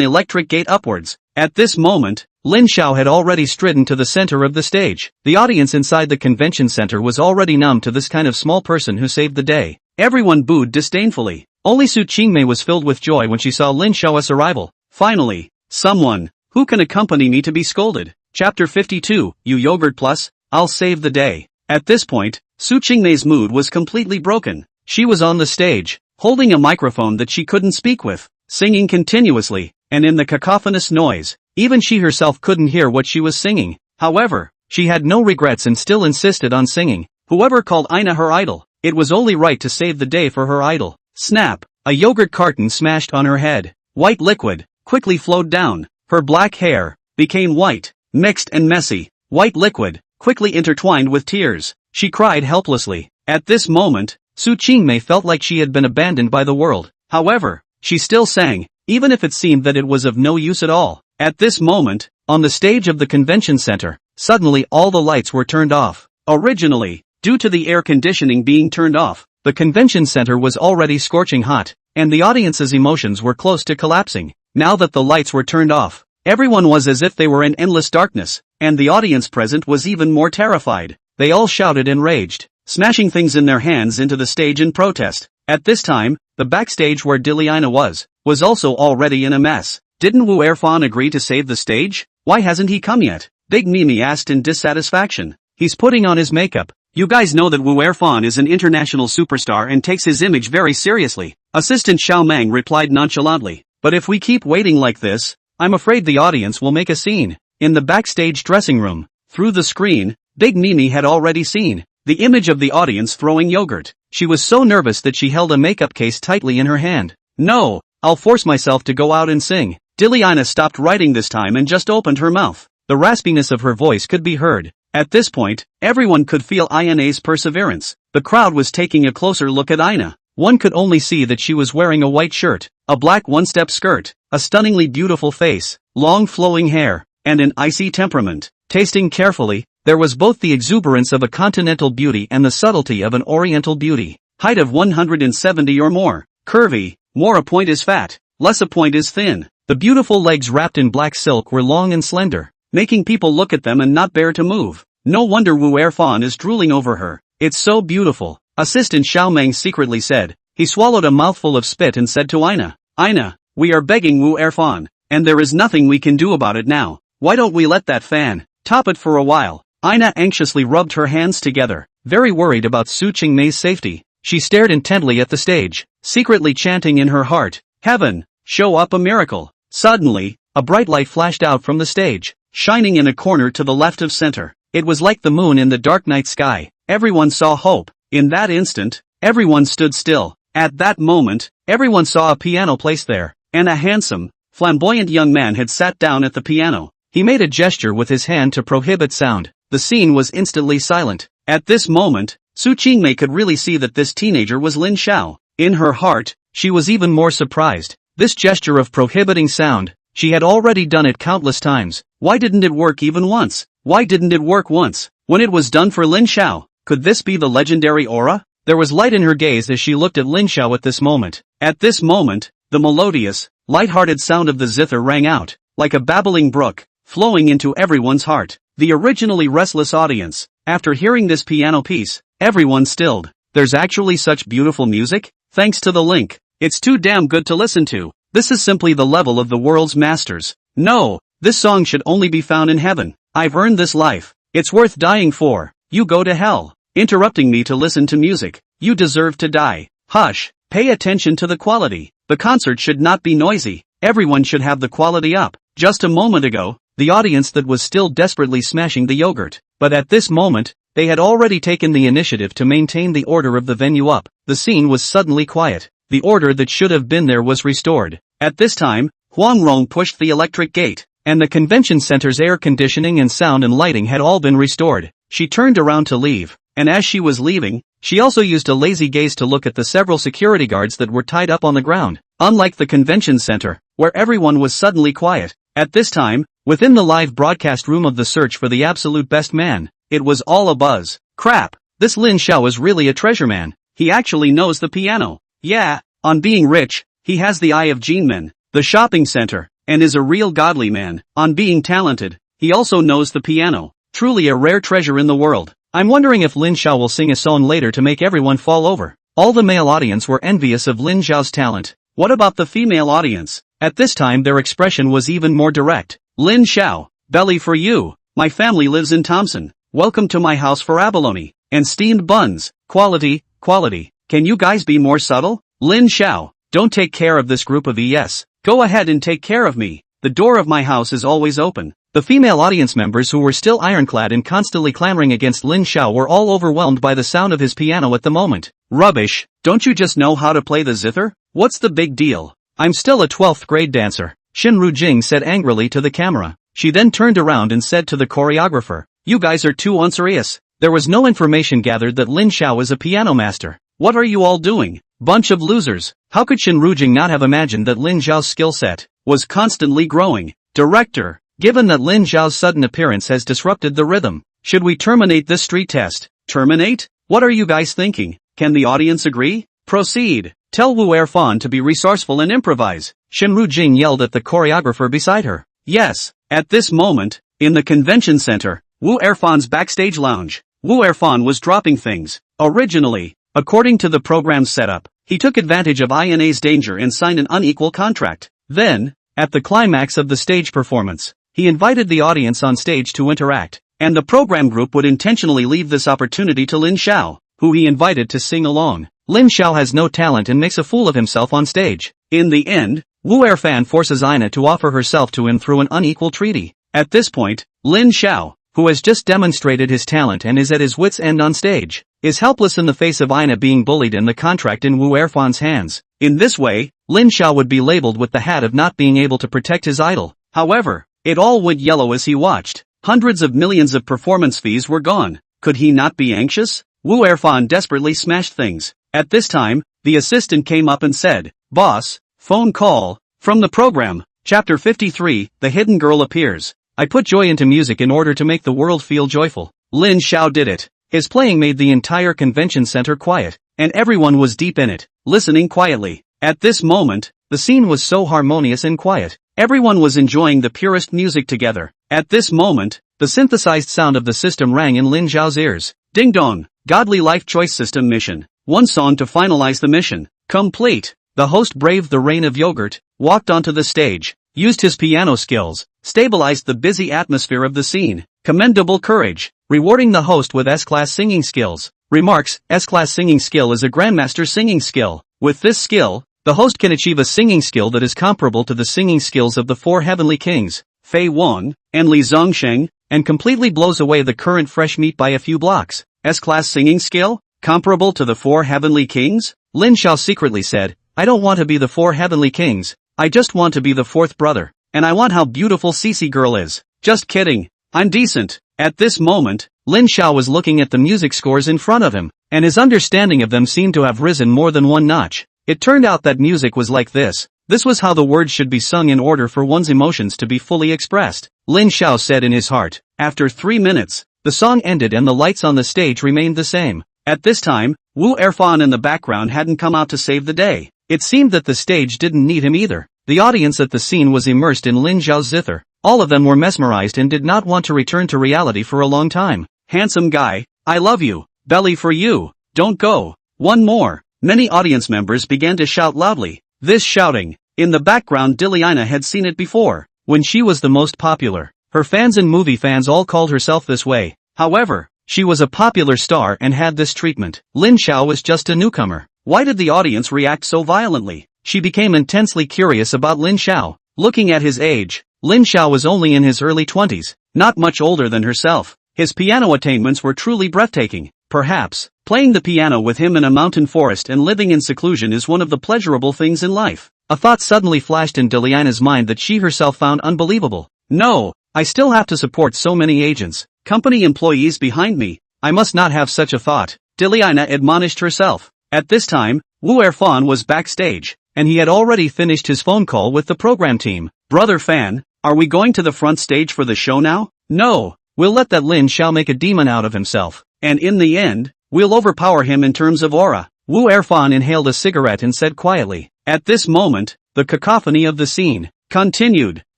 electric gate upwards. At this moment, Lin Xiao had already stridden to the center of the stage. The audience inside the convention center was already numb to this kind of small person who saved the day. Everyone booed disdainfully. Only Su Qingmei was filled with joy when she saw Lin Xiao's arrival. Finally, someone who can accompany me to be scolded. Chapter 52, You Yogurt Plus, I'll save the day. At this point, Su Qingmei's mood was completely broken. She was on the stage, holding a microphone that she couldn't speak with, singing continuously, and in the cacophonous noise, even she herself couldn't hear what she was singing. However, she had no regrets and still insisted on singing. Whoever called Ina her idol, it was only right to save the day for her idol. Snap! A yogurt carton smashed on her head. White liquid quickly flowed down. Her black hair became white, mixed and messy. White liquid quickly intertwined with tears. She cried helplessly. At this moment, Su Qingmei felt like she had been abandoned by the world. However, she still sang, even if it seemed that it was of no use at all. At this moment, on the stage of the convention center, suddenly all the lights were turned off. Originally, due to the air conditioning being turned off, the convention center was already scorching hot, and the audience's emotions were close to collapsing. Now that the lights were turned off, everyone was as if they were in endless darkness, and the audience present was even more terrified. They all shouted and raged, smashing things in their hands into the stage in protest. At this time, the backstage where Ina was also already in a mess. Didn't Wu Erfan agree to save the stage? Why hasn't he come yet? Big Mimi asked in dissatisfaction. He's putting on his makeup. You guys know that Wu Erfan is an international superstar and takes his image very seriously. Assistant Xiao Meng replied nonchalantly. But if we keep waiting like this, I'm afraid the audience will make a scene. In the backstage dressing room, through the screen, Big Mimi had already seen the image of the audience throwing yogurt. She was so nervous that she held a makeup case tightly in her hand. No, I'll force myself to go out and sing. Ina stopped writing this time and just opened her mouth. The raspiness of her voice could be heard. At this point, everyone could feel Ina's perseverance. The crowd was taking a closer look at Ina. One could only see that she was wearing a white shirt, a black one-step skirt, a stunningly beautiful face, long flowing hair, and an icy temperament. Tasting carefully, there was both the exuberance of a continental beauty and the subtlety of an oriental beauty. Height of 170 or more. Curvy, more a point is fat, less a point is thin. The beautiful legs wrapped in black silk were long and slender, making people look at them and not bear to move. No wonder Wu Erfan is drooling over her. It's so beautiful, Assistant Xiao Meng secretly said. He swallowed a mouthful of spit and said to Ina, we are begging Wu Erfan, and there is nothing we can do about it now. Why don't we let that fan top it for a while? Ina anxiously rubbed her hands together, very worried about Su Qingmei's safety. She stared intently at the stage, secretly chanting in her heart, Heaven, show up a miracle. Suddenly, a bright light flashed out from the stage, shining in a corner to the left of center. It was like the moon in the dark night sky. Everyone saw hope. In that instant, everyone stood still. At that moment, everyone saw a piano placed there, and a handsome, flamboyant young man had sat down at the piano. He made a gesture with his hand to prohibit sound. The scene was instantly silent. At this moment, Su Qingmei could really see that this teenager was Lin Xiao. In her heart, she was even more surprised. This gesture of prohibiting sound, she had already done it countless times. Why didn't it work even once? Why didn't it work once, when it was done for Lin Xiao? Could this be the legendary aura? There was light in her gaze as she looked at Lin Xiao at this moment. At this moment, the melodious, light-hearted sound of the zither rang out, like a babbling brook, flowing into everyone's heart. The originally restless audience, after hearing this piano piece, everyone stilled. There's actually such beautiful music? Thanks to the link. It's too damn good to listen to. This is simply the level of the world's masters. No, this song should only be found in heaven. I've earned this life. It's worth dying for. You go to hell. Interrupting me to listen to music. You deserve to die. Hush. Pay attention to the quality. The concert should not be noisy. Everyone should have the quality up. Just a moment ago, the audience that was still desperately smashing the yogurt. But at this moment, they had already taken the initiative to maintain the order of the venue up. The scene was suddenly quiet. The order that should have been there was restored. At this time, Huang Rong pushed the electric gate. and the convention center's air conditioning and sound and lighting had all been restored. She turned around to leave, and as she was leaving, she also used a lazy gaze to look at the several security guards that were tied up on the ground. Unlike the convention center, where everyone was suddenly quiet, at this time, within the live broadcast room of the search for the absolute best man, it was all abuzz. Crap, this Lin Xiao is really a treasure man. He actually knows the piano. Yeah, on being rich, he has the eye of Jinmen, the shopping center, and is a real godly man. On being talented, he also knows the piano. Truly a rare treasure in the world. I'm wondering if Lin Xiao will sing a song later to make everyone fall over. All the male audience were envious of Lin Xiao's talent. What about the female audience? At this time their expression was even more direct. Lin Xiao, Belle for you. My family lives in Thompson. Welcome to my house for abalone and steamed buns. Quality, quality. Can you guys be more subtle? Lin Xiao, don't take care of this group of ES. Go ahead and take care of me. The door of my house is always open. The female audience members who were still ironclad and constantly clamoring against Lin Xiao were all overwhelmed by the sound of his piano at the moment. Rubbish, don't you just know how to play the zither? What's the big deal? I'm still a 12th grade dancer, Shinru Jing said angrily to the camera. She then turned around and said to the choreographer, you guys are too unserious. There was no information gathered that Lin Xiao is a piano master. What are you all doing? Bunch of losers. How could Shinru Jing not have imagined that Lin Xiao's skill set was constantly growing? Director, given that Lin Xiao's sudden appearance has disrupted the rhythm, should we terminate this street test? Terminate? What are you guys thinking? Can the audience agree? Proceed. Tell Wu Erfan to be resourceful and improvise. Shinru Jing yelled at the choreographer beside her. Yes, at this moment, in the convention center, Wu Erfan's backstage lounge, Wu Erfan was dropping things. Originally, according to the program's setup, he took advantage of INA's danger and signed an unequal contract. Then, at the climax of the stage performance, he invited the audience on stage to interact, and the program group would intentionally leave this opportunity to Lin Xiao, who he invited to sing along. Lin Xiao has no talent and makes a fool of himself on stage. In the end, Wu Erfan forces Ina to offer herself to him through an unequal treaty. At this point, Lin Xiao, who has just demonstrated his talent and is at his wits' end on stage, is helpless in the face of Ina being bullied and the contract in Wu Erfan's hands. In this way, Lin Xiao would be labeled with the hat of not being able to protect his idol. However, it all went yellow as he watched. Hundreds of millions of performance fees were gone. Could he not be anxious? Wu Erfan desperately smashed things. At this time, the assistant came up and said, "Boss, phone call." From the program, Chapter 53, The Hidden Girl Appears. I put joy into music in order to make the world feel joyful. Lin Xiao did it. His playing made the entire convention center quiet, and everyone was deep in it, listening quietly. At this moment, the scene was so harmonious and quiet. Everyone was enjoying the purest music together. At this moment, the synthesized sound of the system rang in Lin Xiao's ears. Ding dong, Godly Life Choice System Mission. One song to finalize the mission. Complete. The host braved the rain of yogurt, walked onto the stage, used his piano skills, stabilized the busy atmosphere of the scene. Commendable courage. Rewarding the host with S-class singing skills. Remarks, S-class singing skill is a grandmaster singing skill. With this skill, the host can achieve a singing skill that is comparable to the singing skills of the four heavenly kings, Fei Wang, and Li Zongsheng, and completely blows away the current fresh meat by a few blocks. S-class singing skill? Comparable to the four heavenly kings? Lin Xiao secretly said, I don't want to be the four heavenly kings, I just want to be the fourth brother, and I want how beautiful Cece girl is. Just kidding, I'm decent. At this moment, Lin Xiao was looking at the music scores in front of him, and his understanding of them seemed to have risen more than one notch. It turned out that music was like this. This was how the words should be sung in order for one's emotions to be fully expressed. Lin Xiao said in his heart. After 3 minutes, the song ended and the lights on the stage remained the same. At this time, Wu Erfan in the background hadn't come out to save the day. It seemed that the stage didn't need him either. The audience at the scene was immersed in Lin Xiao's zither. All of them were mesmerized and did not want to return to reality for a long time. Handsome guy, I love you. Belle for you. Don't go. One more. Many audience members began to shout loudly. This shouting, in the background Diliana had seen it before, when she was the most popular. Her fans and movie fans all called herself this way. However, she was a popular star and had this treatment. Lin Xiao was just a newcomer. Why did the audience react so violently? She became intensely curious about Lin Xiao. Looking at his age, Lin Xiao was only in his early 20s, not much older than herself. His piano attainments were truly breathtaking. Perhaps, playing the piano with him in a mountain forest and living in seclusion is one of the pleasurable things in life. A thought suddenly flashed in Diliana's mind that she herself found unbelievable. No, I still have to support so many agents, company employees behind me. I must not have such a thought, Diliana admonished herself. At this time, Wu Erfan was backstage, and he had already finished his phone call with the program team. Brother Fan, are we going to the front stage for the show now? No, we'll let that Lin Xiao make a demon out of himself, and in the end, we'll overpower him in terms of aura. Wu Erfan inhaled a cigarette and said quietly. At this moment, the cacophony of the scene continued.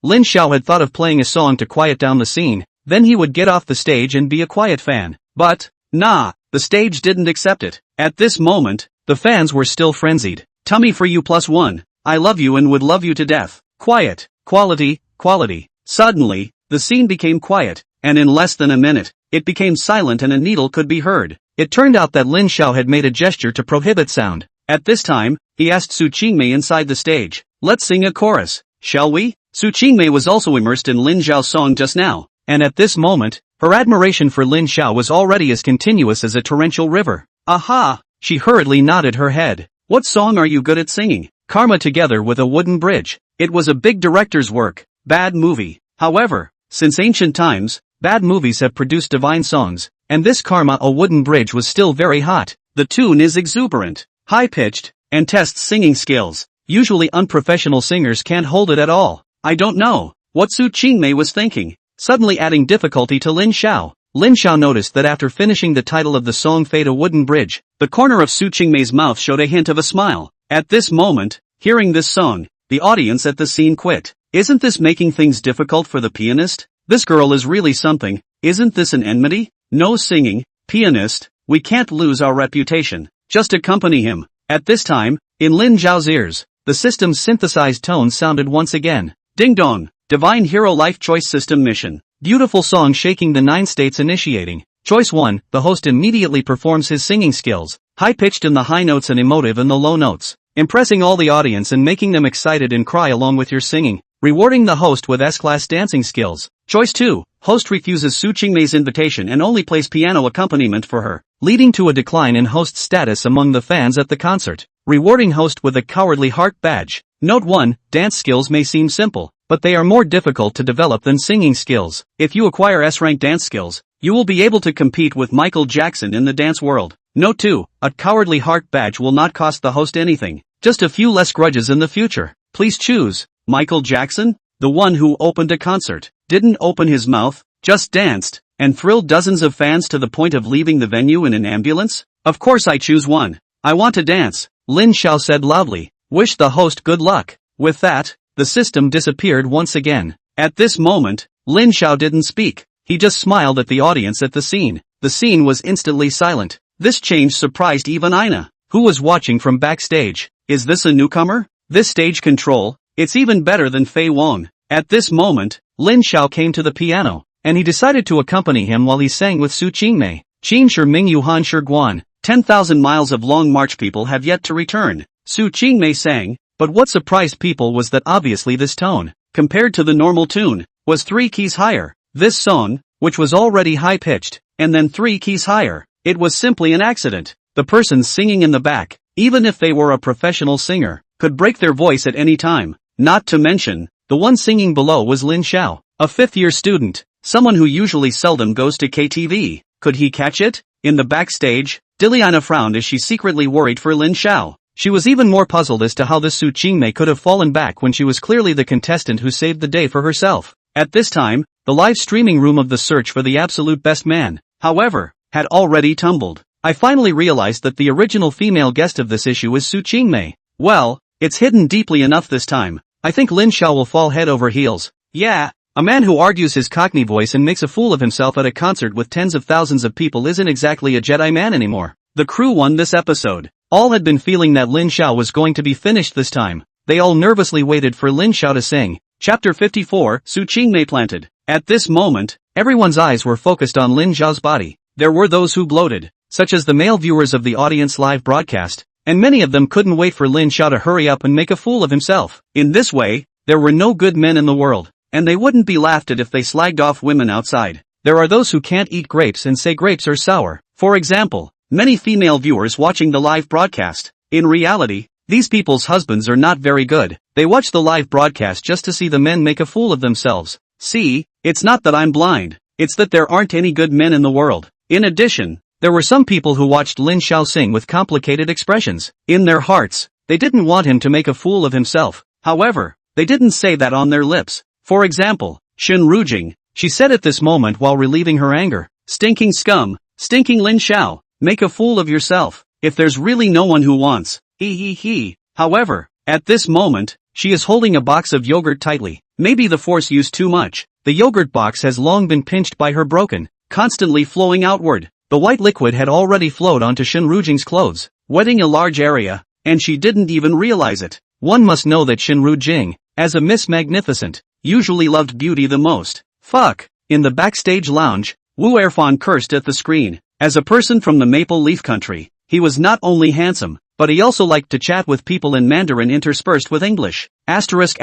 Lin Xiao had thought of playing a song to quiet down the scene, then he would get off the stage and be a quiet fan. But, nah, the stage didn't accept it. At this moment, the fans were still frenzied. Tummy for you +1, I love you and would love you to death. Quiet, quality, quality. Suddenly, the scene became quiet, and in less than a minute, it became silent and a needle could be heard. It turned out that Lin Xiao had made a gesture to prohibit sound. At this time, he asked Su Qingmei inside the stage, let's sing a chorus, shall we? Su Qingmei was also immersed in Lin Xiao's song just now, and at this moment, her admiration for Lin Xiao was already as continuous as a torrential river. Aha! She hurriedly nodded her head. What song are you good at singing? Karma together with a wooden bridge. It was a big director's work. Bad movie. However, since ancient times, bad movies have produced divine songs, and this Karma a wooden bridge was still very hot. The tune is exuberant, high-pitched, and tests singing skills. Usually unprofessional singers can't hold it at all. I don't know what Su Qingmei was thinking, suddenly adding difficulty to Lin Xiao. Lin Xiao noticed that after finishing the title of the song Fade a Wooden Bridge, the corner of Su Qingmei's mouth showed a hint of a smile. At this moment, hearing this song, the audience at the scene quit. Isn't this making things difficult for the pianist? This girl is really something. Isn't this an enmity? No singing, pianist, we can't lose our reputation. Just accompany him. At this time, in Lin Zhao's ears, the system's synthesized tones sounded once again. Ding dong, Divine Hero Life Choice System Mission. Beautiful song shaking the 9 states initiating. Choice 1, the host immediately performs his singing skills, high-pitched in the high notes and emotive in the low notes, impressing all the audience and making them excited and cry along with your singing, rewarding the host with S-class dancing skills. Choice 2, host refuses Su Qingmei's invitation and only plays piano accompaniment for her, leading to a decline in host status among the fans at the concert, rewarding host with a cowardly heart badge. Note 1, dance skills may seem simple, but they are more difficult to develop than singing skills. If you acquire S-rank dance skills, you will be able to compete with Michael Jackson in the dance world. Note 2, a cowardly heart badge will not cost the host anything, just a few less grudges in the future. Please choose. Michael Jackson? The one who opened a concert, didn't open his mouth, just danced, and thrilled dozens of fans to the point of leaving the venue in an ambulance? Of course I choose one. I want to dance, Lin Xiao said loudly. Wish the host good luck. With that, the system disappeared once again. At this moment, Lin Xiao didn't speak. He just smiled at the audience at the scene. The scene was instantly silent. This change surprised even Ina, who was watching from backstage. Is this a newcomer? This stage control? It's even better than Fei Wong. At this moment, Lin Xiao came to the piano, and he decided to accompany him while he sang with Su Qingmei. Qin Shi Ming Yuhan Shi Guan. 10,000 miles of long march people have yet to return. Su Qingmei sang, but what surprised people was that obviously this tone, compared to the normal tune, was 3 keys higher. This song, which was already high-pitched, and then 3 keys higher, it was simply an accident. The person singing in the back, even if they were a professional singer, could break their voice at any time. Not to mention, the one singing below was Lin Xiao, a 5th-year student, someone who usually seldom goes to KTV. Could he catch it? In the backstage, Diliana frowned as she secretly worried for Lin Xiao. She was even more puzzled as to how this Su Qingmei could have fallen back when she was clearly the contestant who saved the day for herself. At this time, the live streaming room of the search for the absolute best man, however, had already tumbled. I finally realized that the original female guest of this issue is Su Qingmei. Well, it's hidden deeply enough this time. I think Lin Xiao will fall head over heels. Yeah, a man who argues his Cockney voice and makes a fool of himself at a concert with tens of thousands of people isn't exactly a Jedi man anymore. The crew won this episode. All had been feeling that Lin Xiao was going to be finished this time. They all nervously waited for Lin Xiao to sing. Chapter 54, Su Qingmei planted. At this moment, everyone's eyes were focused on Lin Xiao's body. There were those who gloated, such as the male viewers of the audience live broadcast, and many of them couldn't wait for Lin Xiao to hurry up and make a fool of himself. In this way, there were no good men in the world, and they wouldn't be laughed at if they slagged off women outside. There are those who can't eat grapes and say grapes are sour. For example, many female viewers watching the live broadcast. In reality, these people's husbands are not very good. They watch the live broadcast just to see the men make a fool of themselves. See, it's not that I'm blind, it's that there aren't any good men in the world. In addition, there were some people who watched Lin Xiao sing with complicated expressions. in their hearts, they didn't want him to make a fool of himself. However, they didn't say that on their lips. For example, Shen Rujing, She said at this moment while relieving her anger. stinking scum, stinking Lin Xiao, make a fool of yourself, if there's really no one who wants, he. However, at this moment, She is holding a box of yogurt tightly. maybe the force used too much. The yogurt box has long been pinched by her broken, Constantly flowing outward. the white liquid had already flowed onto Shen Rujing's clothes, Wetting a large area, and she didn't even realize it. One must know that Shen Rujing, as a Miss Magnificent, Usually loved beauty the most. Fuck. in the backstage lounge, Wu Erfan cursed at the screen. As a person from the Maple Leaf Country, he was not only handsome, but he also liked to chat with people in Mandarin interspersed with English. Asterisk.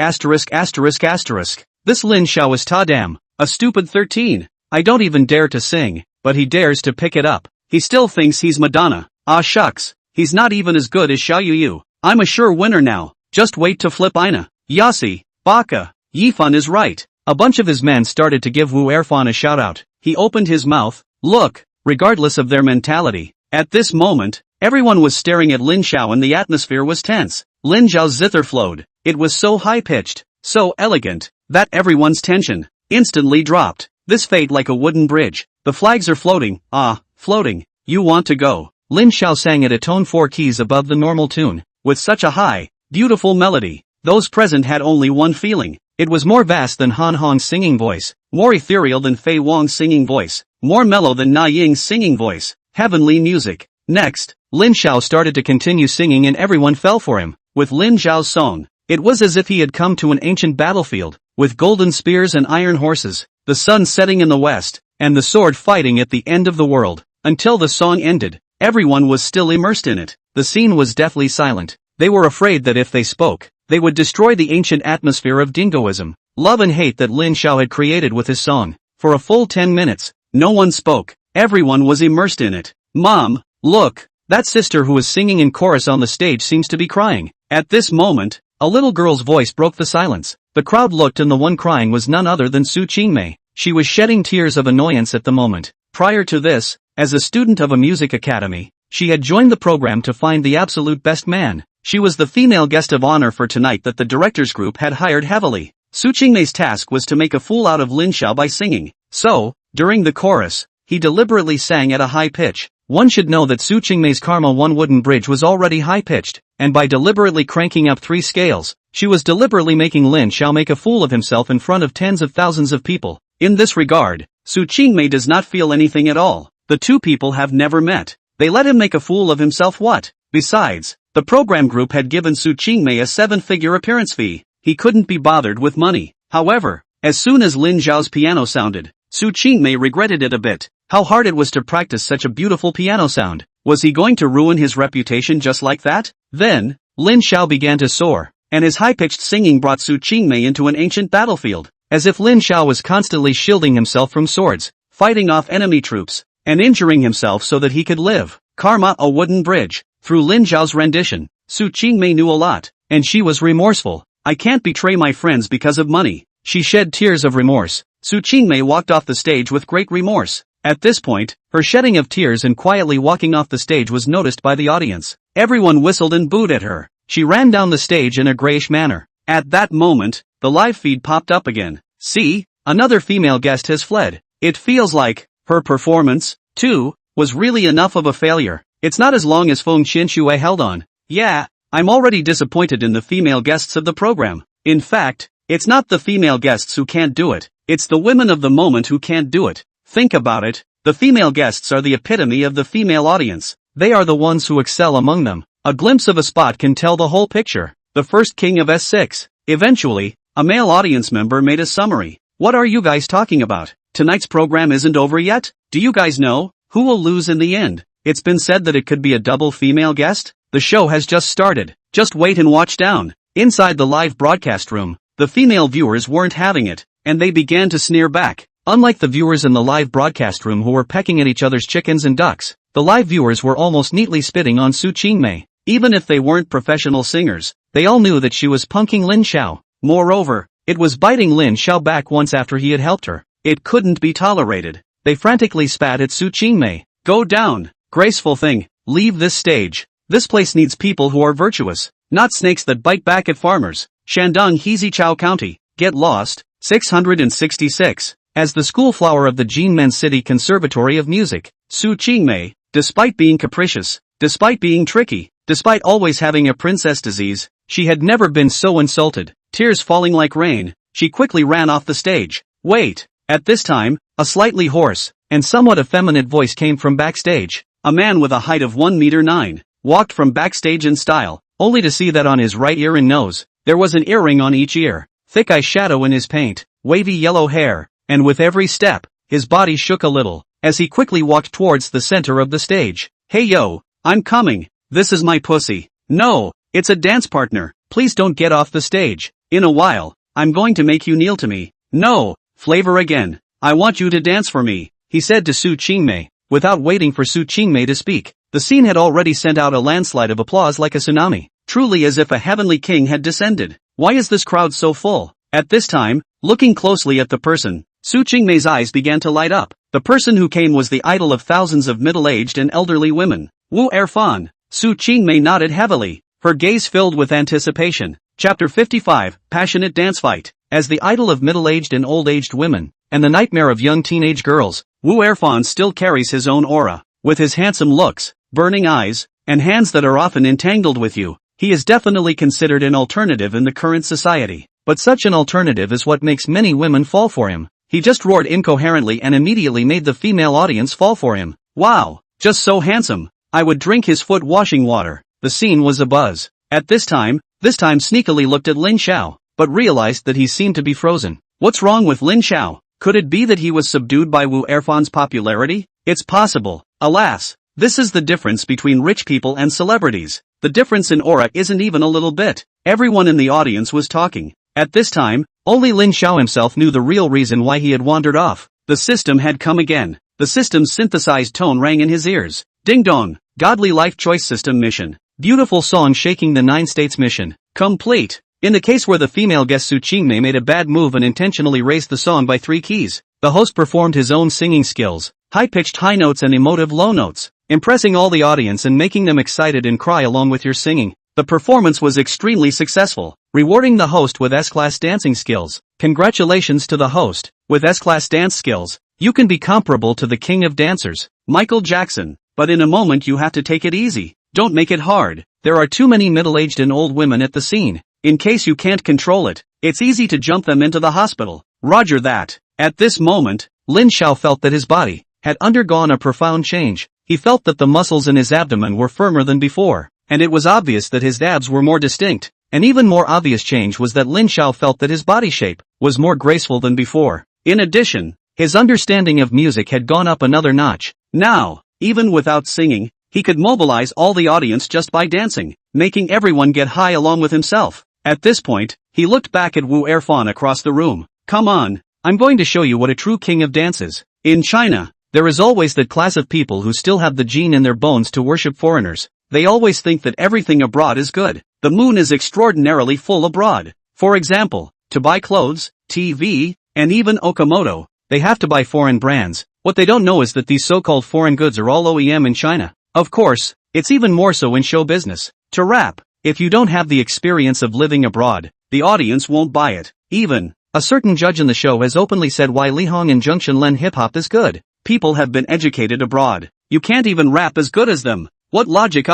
This Lin Xiao is ta damn. A stupid 13. I don't even dare to sing, but he dares to pick it up. He still thinks he's Madonna. Ah shucks. He's not even as good as Xiao Yu. I'm a sure winner now. Just wait to flip Ina. Yasi. Baka. Yifan is right. A bunch of his men started to give Wu Erfan a shout out. He opened his mouth. Look. Regardless of their mentality, At this moment, everyone was staring at Lin Xiao and the atmosphere was tense. Lin Xiao's zither flowed. It was so high-pitched, so elegant, that everyone's tension instantly dropped. This fade like a wooden bridge. The flags are floating. Ah, floating. You want to go. Lin Xiao sang at a tone 4 keys above the normal tune. With such a high, beautiful melody, those present had only one feeling. It was more vast than Han Hong's singing voice, More ethereal than Fei Wang's singing voice. More mellow than Na Ying's singing voice. Heavenly music. Next, Lin Xiao started to continue singing and everyone fell for him. with Lin Xiao's song, It was as if he had come to an ancient battlefield, with golden spears and iron horses, the sun setting in the west, and the sword fighting at the end of the world. until the song ended, everyone was still immersed in it. The scene was deathly silent. They were afraid that if they spoke, they would destroy the ancient atmosphere of dingoism, love and hate that Lin Xiao had created with his song. For a full 10 minutes, No one spoke. Everyone was immersed in it. Mom, look. that sister who was singing in chorus on the stage seems to be crying. At this moment, A little girl's voice broke the silence. The crowd looked and the one crying was none other than Su Qingmei. She was shedding tears of annoyance at the moment. prior to this, As a student of a music academy, she had joined the program to find the absolute best man. she was the female guest of honor for tonight that the directors group had hired heavily. Su Qingmei's task was to make a fool out of Lin Xiao by singing. So, during the chorus, he deliberately sang at a high pitch. One should know that Su Qingmei's Karma 1 wooden bridge was already high-pitched, and by deliberately cranking up 3 scales, she was deliberately making Lin Xiao make a fool of himself in front of tens of thousands of people. In this regard, Su Qingmei does not feel anything at all. The two people have never met. They let him make a fool of himself what? Besides, the program group had given Su Qingmei a 7-figure appearance fee. He couldn't be bothered with money. However, as soon as Lin Xiao's piano sounded, Su Qingmei regretted it a bit. How hard it was to practice such a beautiful piano sound. Was he going to ruin his reputation just like that? Then, Lin Xiao began to soar, and his high-pitched singing brought Su Qingmei into an ancient battlefield. as if Lin Xiao was constantly shielding himself from swords, fighting off enemy troops, and injuring himself so that he could live. Karma, a wooden bridge. Through Lin Xiao's rendition, Su Qingmei knew a lot. and she was remorseful. I can't betray my friends because of money. She shed tears of remorse. Su Qingmei walked off the stage with great remorse. At this point, Her shedding of tears and quietly walking off the stage was noticed by the audience. everyone whistled and booed at her. She ran down the stage in a grayish manner. At that moment, the live feed popped up again. See, Another female guest has fled. it feels like her performance, too, was really enough of a failure. It's not as long as Feng Xinshui held on. Yeah, I'm already disappointed in the female guests of the program. In fact, it's not the female guests who can't do it. It's the women of the moment who can't do it. Think about it. The female guests are the epitome of the female audience. They are the ones who excel among them. A glimpse of a spot can tell the whole picture. The first king of S6. Eventually, a male audience member made a summary. What are you guys talking about? Tonight's program isn't over yet? Do you guys know who will lose in the end? It's been said that it could be a double female guest. The show has just started. Just wait and watch down. Inside the live broadcast room, the female viewers weren't having it, and they began to sneer back. Unlike the viewers in the live broadcast room who were pecking at each other's chickens and ducks, the live viewers were almost neatly spitting on Su Qingmei. Even if they weren't professional singers, They all knew that she was punking Lin Xiao. moreover, It was biting Lin Xiao back once after he had helped her. It couldn't be tolerated. They frantically spat at Su Qingmei. Go down, graceful thing. Leave this stage. This place needs people who are virtuous, not snakes that bite back at farmers. Shandong Hezichao County. Get lost. 666. As the school flower of the Jinmen City Conservatory of Music, Su Qingmei, despite being capricious, despite being tricky, despite always having a princess disease, she had never been so insulted. Tears falling like rain, she quickly ran off the stage. Wait! At this time, a slightly hoarse and somewhat effeminate voice came from backstage. A man with a height of 1 meter 9 walked from backstage in style, only to see that on his right ear and nose, there was an earring on each ear, thick eyeshadow in his paint, wavy yellow hair, and with every step, his body shook a little, as he quickly walked towards the center of the stage. Hey yo, I'm coming. This is my pussy. No, it's a dance partner. Please don't get off the stage. In a while, I'm going to make you kneel to me. No, flavor again. I want you to dance for me, he said to Su Qingmei. Without waiting for Su Qingmei to speak, the scene had already sent out a landslide of applause like a tsunami. Truly as if a heavenly king had descended. Why is this crowd so full? At this time, looking closely at the person, Su Qingmei's eyes began to light up. The person who came was the idol of thousands of middle-aged and elderly women. Wu Erfan. Su Qingmei nodded heavily, her gaze filled with anticipation. Chapter 55, Passionate Dance Fight. As the idol of middle-aged and old-aged women, and the nightmare of young teenage girls, Wu Erfan still carries his own aura. With his handsome looks, burning eyes, and hands that are often entangled with you, he is definitely considered an alternative in the current society. But such an alternative is what makes many women fall for him. He just roared incoherently and immediately made the female audience fall for him. Wow, just so handsome. I would drink his foot washing water. The scene was abuzz. At this time sneakily looked at Lin Xiao, but realized that he seemed to be frozen. What's wrong with Lin Xiao? Could it be that he was subdued by Wu Erfan's popularity? It's possible. Alas, this is the difference between rich people and celebrities. The difference in aura isn't even a little bit. Everyone in the audience was talking. At this time, only Lin Xiao himself knew the real reason why he had wandered off. The system had come again. The system's synthesized tone rang in his ears. Ding dong, Godly Life Choice System mission. Beautiful song shaking the 9 states mission. Complete. In the case where the female guest Su Qingmei made a bad move and intentionally raised the song by 3 keys, the host performed his own singing skills, high-pitched high notes and emotive low notes, impressing all the audience and making them excited and cry along with your singing. The performance was extremely successful, rewarding the host with S-class dancing skills. Congratulations to the host. With S-class dance skills, you can be comparable to the king of dancers, Michael Jackson. But in a moment you have to take it easy. Don't make it hard. There are too many middle-aged and old women at the scene. In case you can't control it, it's easy to jump them into the hospital. Roger that. At this moment, Lin Xiao felt that his body had undergone a profound change. He felt that the muscles in his abdomen were firmer than before, and it was obvious that his abs were more distinct. An even more obvious change was that Lin Xiao felt that his body shape was more graceful than before. In addition, his understanding of music had gone up another notch. Now, even without singing, he could mobilize all the audience just by dancing, making everyone get high along with himself. At this point, he looked back at Wu Erfan across the room. Come on, I'm going to show you what a true king of dance is. In China, there is always that class of people who still have the gene in their bones to worship foreigners. They always think that everything abroad is good. The moon is extraordinarily full abroad. For example, to buy clothes, TV, and even Okamoto, they have to buy foreign brands. What they don't know is that these so-called foreign goods are all OEM in China. Of course, it's even more so in show business. To rap, if you don't have the experience of living abroad, the audience won't buy it. Even, a certain judge in the show has openly said why Lihong and Junction Len hip-hop is good. People have been educated abroad. You can't even rap as good as them. What logic?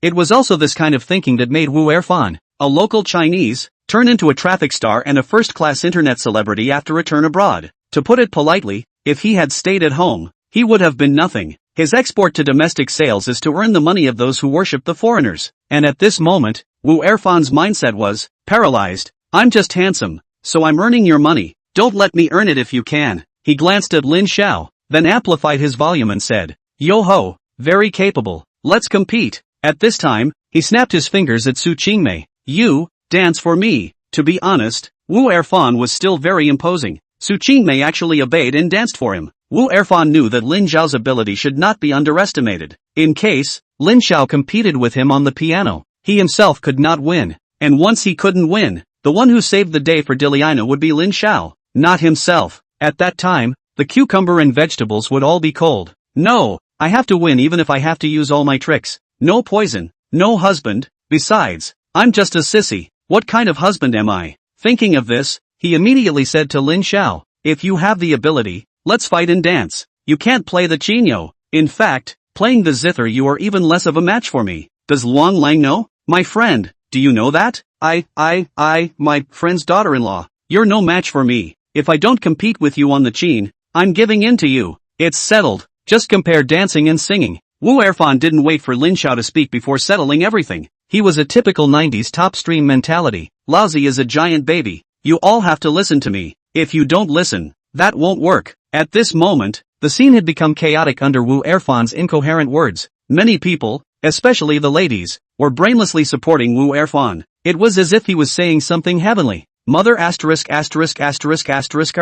It was also this kind of thinking that made Wu Erfan, a local Chinese, turn into a traffic star and a first-class internet celebrity after a turn abroad. To put it politely, if he had stayed at home, he would have been nothing. His export to domestic sales is to earn the money of those who worship the foreigners. And at this moment, Wu Erfan's mindset was paralyzed. I'm just handsome, so I'm earning your money. Don't let me earn it if you can. He glanced at Lin Xiao, then amplified his volume and said, Yo ho, very capable. Let's compete. At this time, he snapped his fingers at Su Qingmei. You, dance for me. To be honest, Wu Erfan was still very imposing. Su Qingmei actually obeyed and danced for him. Wu Erfan knew that Lin Xiao's ability should not be underestimated. In case Lin Xiao competed with him on the piano, he himself could not win. And once he couldn't win, The one who saved the day for Diliana would be Lin Xiao, not himself. At that time, the cucumber and vegetables would all be cold. No, I have to win even if I have to use all my tricks. No poison, no husband, besides, I'm just a sissy. What kind of husband am I? Thinking of this, he immediately said to Lin Xiao, if you have the ability, let's fight and dance. You can't play the chino. In fact, playing the zither you are even less of a match for me. Does Luang Lang know? My friend, do you know that? My friend's daughter-in-law. You're no match for me. If I don't compete with you on the chin, I'm giving in to you. It's settled. Just compare dancing and singing. Wu Erfan didn't wait for Lin Xiao to speak before settling everything. He was a typical 90s top stream mentality. Lousy as a giant baby. You all have to listen to me. If you don't listen, that won't work. At this moment, the scene had become chaotic under Wu Erfan's incoherent words. Many people, especially the ladies, were brainlessly supporting Wu Erfan. It was as if he was saying something heavenly. Mother asterisk asterisk asterisk asterisk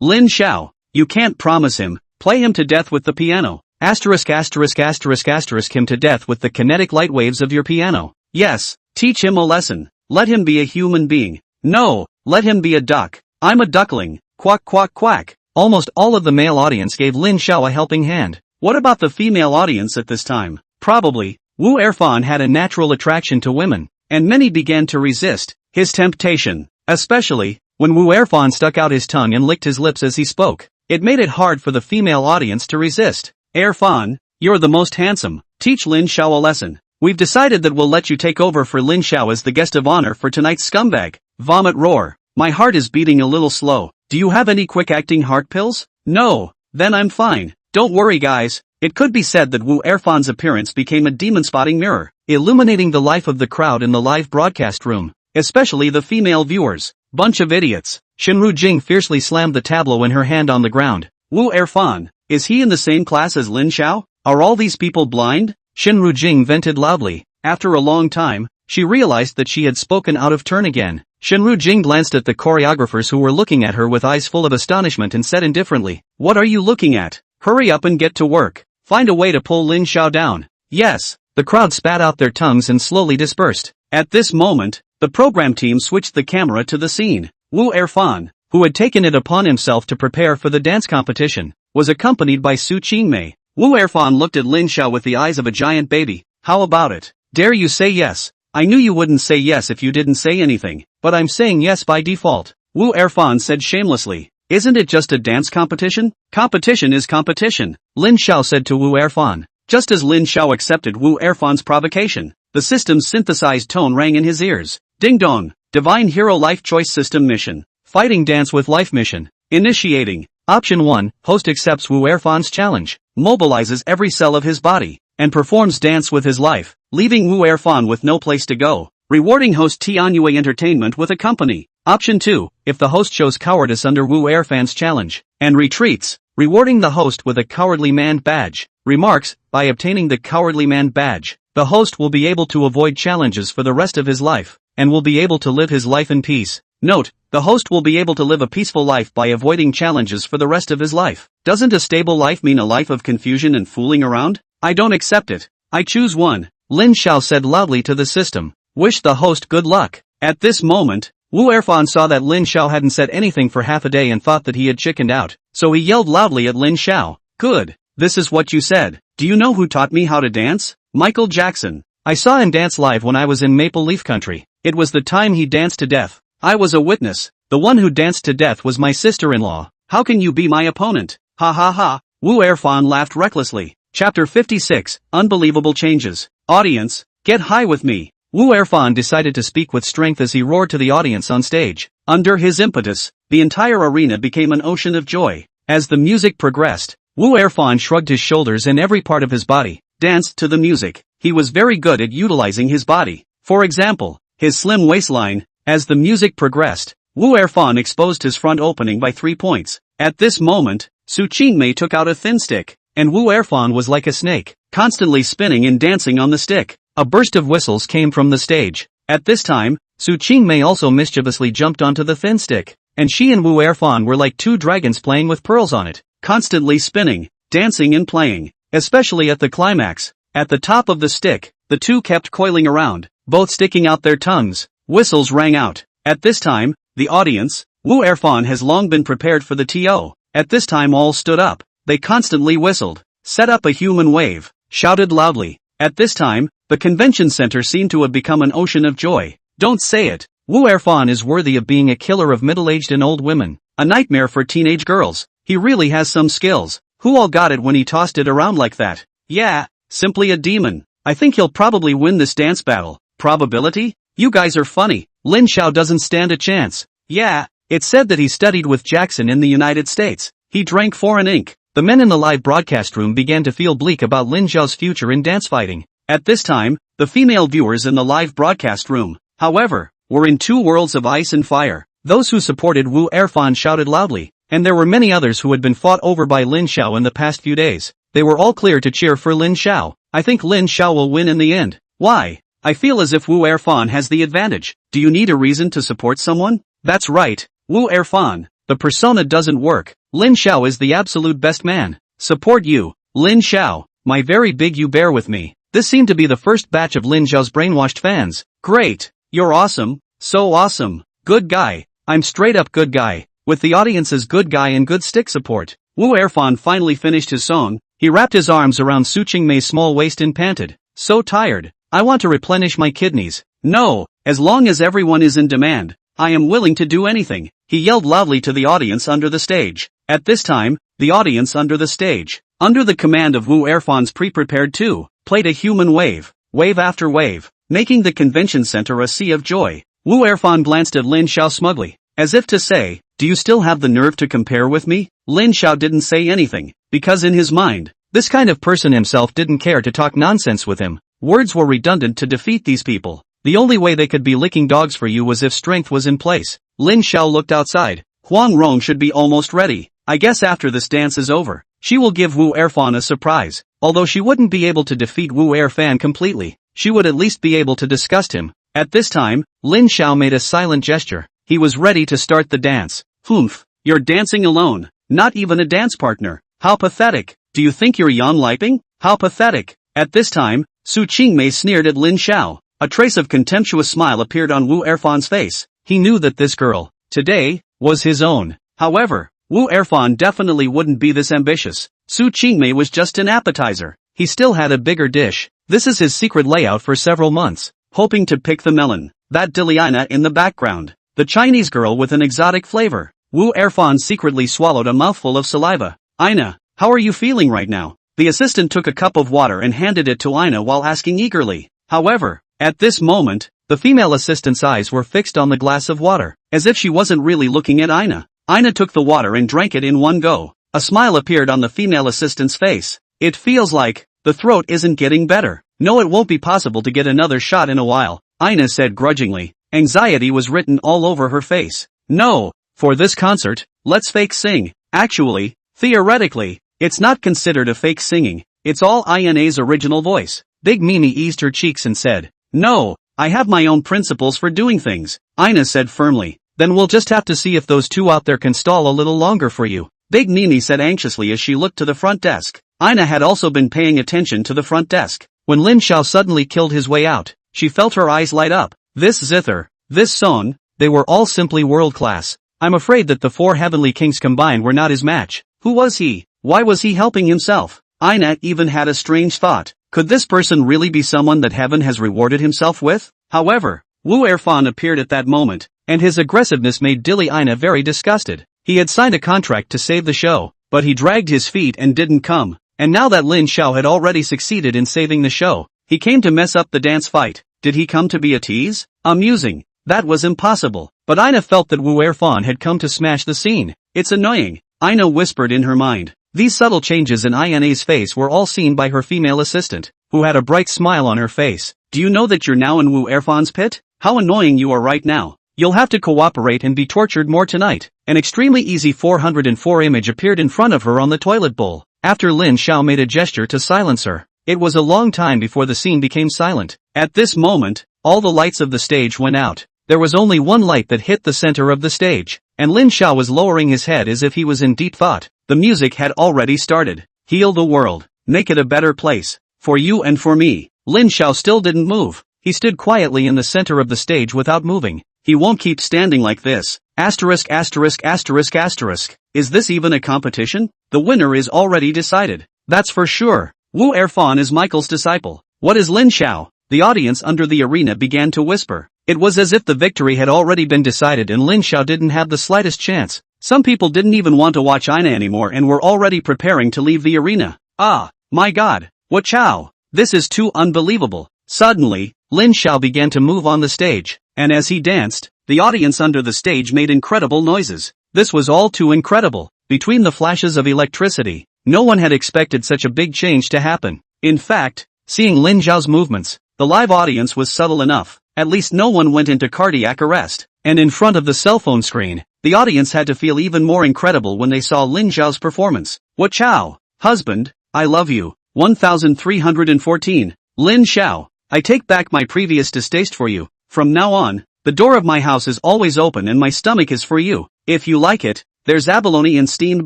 Lin Xiao, you can't promise him. Play him to death with the piano. Asterisk asterisk asterisk asterisk him to death with the kinetic light waves of your piano. Yes, teach him a lesson. Let him be a human being. No, let him be a duck. I'm a duckling. Quack quack quack. Almost all of the male audience gave Lin Xiao a helping hand. What about the female audience at this time? Probably, Wu Erfan had a natural attraction to women, and many began to resist his temptation, especially when Wu Erfan stuck out his tongue and licked his lips as he spoke. It made it hard for the female audience to resist. Erfan, you're the most handsome. Teach Lin Xiao a lesson. We've decided that we'll let you take over for Lin Xiao as the guest of honor for tonight's scumbag. Vomit roar. My heart is beating a little slow. Do you have any quick-acting heart pills? No, then I'm fine. Don't worry guys. It could be said that Wu Erfan's appearance became a demon-spotting mirror, illuminating the life of the crowd in the live broadcast room, especially the female viewers. Bunch of idiots. Shinru Jing fiercely slammed the tableau in her hand on the ground. Wu Erfan, is he in the same class as Lin Xiao? Are all these people blind? Shinru Jing vented loudly. After a long time, she realized that she had spoken out of turn again. Shinru Jing glanced at the choreographers who were looking at her with eyes full of astonishment and said indifferently, what are you looking at? Hurry up and get to work. Find a way to pull Lin Xiao down. Yes. The crowd spat out their tongues and slowly dispersed. At this moment, the program team switched the camera to the scene. Wu Erfan, who had taken it upon himself to prepare for the dance competition, was accompanied by Su Qingmei. Wu Erfan looked at Lin Xiao with the eyes of a giant baby. How about it? Dare you say yes? I knew you wouldn't say yes if you didn't say anything, but I'm saying yes by default. Wu Erfan said shamelessly. Isn't it just a dance competition? Competition is competition, Lin Xiao said to Wu Erfan. Just as Lin Xiao accepted Wu Erfan's provocation, the system's synthesized tone rang in his ears. Ding dong, Divine Hero Life Choice System Mission. Fighting Dance with Life Mission. Initiating. Option 1, host accepts Wu Erfan's challenge, mobilizes every cell of his body, and performs Dance with his life, leaving Wu Erfan with no place to go. Rewarding host Tianyue Entertainment with a company. Option 2, if the host shows cowardice under Wu Erfan's challenge, and retreats, rewarding the host with a Cowardly Man badge. Remarks, by obtaining the Cowardly Man badge, the host will be able to avoid challenges for the rest of his life, and will be able to live his life in peace. Note, the host will be able to live a peaceful life by avoiding challenges for the rest of his life. Doesn't a stable life mean a life of confusion and fooling around? I don't accept it. I choose one. Lin Xiao said loudly to the system. Wish the host good luck. At this moment, Wu Erfan saw that Lin Xiao hadn't said anything for half a day and thought that he had chickened out, so he yelled loudly at Lin Xiao. Good. This is what you said. Do you know who taught me how to dance? Michael Jackson. I saw him dance live when I was in Maple Leaf Country. It was the time he danced to death. I was a witness. The one who danced to death was my sister-in-law. How can you be my opponent? Ha ha ha. Wu Erfan laughed recklessly. Chapter 56, Unbelievable Changes. Audience, get high with me. Wu Erfan decided to speak with strength as he roared to the audience on stage. Under his impetus, the entire arena became an ocean of joy. As the music progressed, Wu Erfan shrugged his shoulders and every part of his body danced to the music. He was very good at utilizing his body. For example, his slim waistline. As the music progressed, Wu Erfan exposed his front opening by 3 points. At this moment, Su Qingmei took out a thin stick, and Wu Erfan was like a snake, constantly spinning and dancing on the stick. A burst of whistles came from the stage. At this time, Su Qingmei also mischievously jumped onto the thin stick, and she and Wu Erfan were like two dragons playing with pearls on it, constantly spinning, dancing and playing, especially at the climax. At the top of the stick, the two kept coiling around, both sticking out their tongues. Whistles rang out. At this time, the audience, Wu Erfan has long been prepared for the TO. At this time all stood up. They constantly whistled, set up a human wave, shouted loudly. At this time, the convention center seemed to have become an ocean of joy. Don't say it. Wu Erfan is worthy of being a killer of middle-aged and old women. A nightmare for teenage girls. He really has some skills. Who all got it when he tossed it around like that? Yeah, simply a demon. I think he'll probably win this dance battle. Probability? You guys are funny. Lin Xiao doesn't stand a chance. Yeah, it's said that he studied with Jackson in the United States. He drank foreign ink. The men in the live broadcast room began to feel bleak about Lin Xiao's future in dance fighting. At this time, the female viewers in the live broadcast room, however, were in two worlds of ice and fire. Those who supported Wu Erfan shouted loudly, and there were many others who had been fought over by Lin Xiao in the past few days. They were all clear to cheer for Lin Xiao. I think Lin Xiao will win in the end. Why? I feel as if Wu Erfan has the advantage. Do you need a reason to support someone? That's right, Wu Erfan. The persona doesn't work. Lin Xiao is the absolute best man. Support you, Lin Xiao. My very big you bear with me. This seemed to be the first batch of Lin Xiao's brainwashed fans. Great. You're awesome. So awesome. Good guy. I'm straight up good guy. With the audience's good guy and good stick support, Wu Erfan finally finished his song. He wrapped his arms around Su Qingmei's small waist and panted. So tired. I want to replenish my kidneys. No, as long as everyone is in demand, I am willing to do anything. He yelled loudly to the audience under the stage. At this time, the audience under the stage, under the command of Wu Erfan's pre-prepared two, played a human wave, wave after wave, making the convention center a sea of joy. Wu Erfan glanced at Lin Xiao smugly, as if to say, do you still have the nerve to compare with me? Lin Xiao didn't say anything, because in his mind, this kind of person himself didn't care to talk nonsense with him. Words were redundant to defeat these people. The only way they could be licking dogs for you was if strength was in place. Lin Xiao looked outside. Huang Rong should be almost ready. I guess after this dance is over, she will give Wu Erfan a surprise. Although she wouldn't be able to defeat Wu Erfan completely, she would at least be able to disgust him. At this time, Lin Xiao made a silent gesture. He was ready to start the dance. Humph, you're dancing alone. Not even a dance partner. How pathetic. Do you think you're Yan Liping? How pathetic. At this time, Su Qingmei sneered at Lin Xiao. A trace of contemptuous smile appeared on Wu Erfan's face. He knew that this girl, today, was his own. However, Wu Erfan definitely wouldn't be this ambitious. Su Qingmei was just an appetizer. He still had a bigger dish. This is his secret layout for several months. Hoping to pick the melon. That Diliana in the background. The Chinese girl with an exotic flavor. Wu Erfan secretly swallowed a mouthful of saliva. Ina, how are you feeling right now? The assistant took a cup of water and handed it to Ina while asking eagerly. However, at this moment, the female assistant's eyes were fixed on the glass of water, as if she wasn't really looking at Ina. Ina took the water and drank it in one go. A smile appeared on the female assistant's face. It feels like, the throat isn't getting better. No, it won't be possible to get another shot in a while, Ina said grudgingly. Anxiety was written all over her face. No, for this concert, let's fake sing. Actually, theoretically, it's not considered a fake singing. It's all Ina's original voice. Big Mimi eased her cheeks and said, no, I have my own principles for doing things, Ina said firmly. Then we'll just have to see if those two out there can stall a little longer for you, Big Mimi said anxiously as she looked to the front desk. Ina had also been paying attention to the front desk. When Lin Xiao suddenly killed his way out, she felt her eyes light up. This zither, this song, they were all simply world-class. I'm afraid that the four heavenly kings combined were not his match. Who was he? Why was he helping himself? Ina even had a strange thought. Could this person really be someone that heaven has rewarded himself with? However, Wu Erfan appeared at that moment, and his aggressiveness made Dilly Ina very disgusted. He had signed a contract to save the show, but he dragged his feet and didn't come. And now that Lin Xiao had already succeeded in saving the show, he came to mess up the dance fight. Did he come to be a tease? Amusing. That was impossible. But Ina felt that Wu Erfan had come to smash the scene. It's annoying, Ina whispered in her mind. These subtle changes in Ina's face were all seen by her female assistant, who had a bright smile on her face. Do you know that you're now in Wu Erfan's pit? How annoying you are right now. You'll have to cooperate and be tortured more tonight. An extremely easy 404 image appeared in front of her on the toilet bowl. After Lin Xiao made a gesture to silence her, it was a long time before the scene became silent. At this moment, all the lights of the stage went out. There was only one light that hit the center of the stage, and Lin Xiao was lowering his head as if he was in deep thought. The music had already started. Heal the world. Make it a better place. For you and for me. Lin Xiao still didn't move. He stood quietly in the center of the stage without moving. he won't keep standing like this. Asterisk asterisk asterisk asterisk. Is this even a competition? The winner is already decided. That's for sure. Wu Erfan is Michael's disciple. What is Lin Xiao? The audience under the arena began to whisper. It was as if the victory had already been decided and Lin Xiao didn't have the slightest chance. Some people didn't even want to watch Ina anymore and were already preparing to leave the arena. Ah, my god. What Xiao? This is too unbelievable. Suddenly, Lin Xiao began to move on the stage, and as he danced, the audience under the stage made incredible noises. This was all too incredible. Between the flashes of electricity, no one had expected such a big change to happen. In fact, seeing Lin Xiao's movements, the live audience was subtle enough. At least no one went into cardiac arrest. And in front of the cell phone screen, the audience had to feel even more incredible when they saw Lin Xiao's performance. What Xiao? Husband, I love you. 1314. Lin Xiao, I take back my previous distaste for you. From now on, the door of my house is always open and my stomach is for you. If you like it, there's abalone and steamed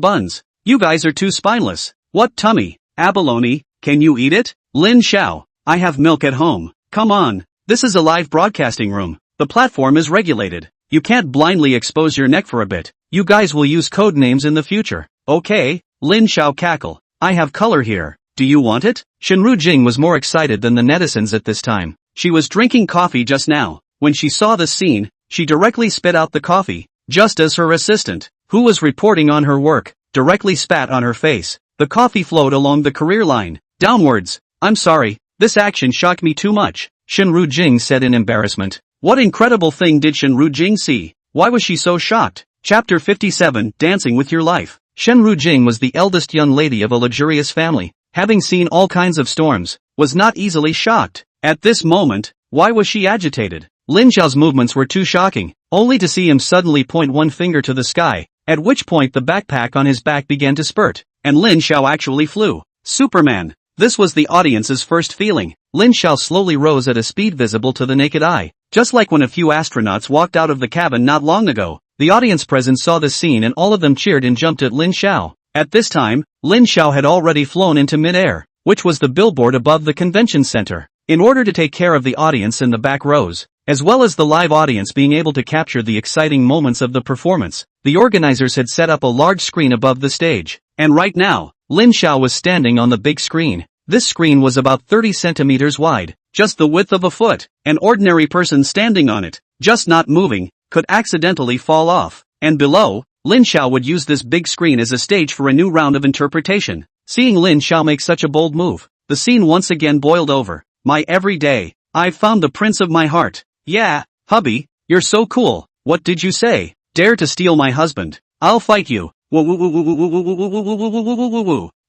buns. You guys are too spineless. What tummy? Abalone, can you eat it? Lin Xiao, I have milk at home. Come on, this is a live broadcasting room. The platform is regulated. You can't blindly expose your neck for a bit. You guys will use code names in the future. Okay, Lin Xiao cackle. I have color here. Do you want it? Shenru Jing was more excited than the netizens at this time. She was drinking coffee just now. When she saw the scene, she directly spit out the coffee, just as her assistant, who was reporting on her work, directly spat on her face. The coffee flowed along the career line, downwards. I'm sorry, this action shocked me too much, Shenru Jing said in embarrassment. What incredible thing did Shenru Jing see? Why was she so shocked? Chapter 57, Dancing with Your Life. Shenru Jing was the eldest young lady of a luxurious family. Having seen all kinds of storms, was not easily shocked. At this moment, why was she agitated? Lin Xiao's movements were too shocking, only to see him suddenly point one finger to the sky, at which point the backpack on his back began to spurt, and Lin Xiao actually flew. Superman! This was the audience's first feeling. Lin Xiao slowly rose at a speed visible to the naked eye, just like when a few astronauts walked out of the cabin not long ago. The audience present saw this scene and all of them cheered and jumped at Lin Xiao. At this time, Lin Xiao had already flown into mid-air, which was the billboard above the convention center. In order to take care of the audience in the back rows, as well as the live audience being able to capture the exciting moments of the performance, the organizers had set up a large screen above the stage. And right now, Lin Xiao was standing on the big screen. This screen was about 30 centimeters wide, just the width of a foot. An ordinary person standing on it, just not moving, could accidentally fall off. And below, Lin Xiao would use this big screen as a stage for a new round of interpretation. Seeing Lin Xiao make such a bold move, the scene once again boiled over. My everyday, I've found the prince of my heart. Yeah, hubby, you're so cool. What did you say? Dare to steal my husband? I'll fight you.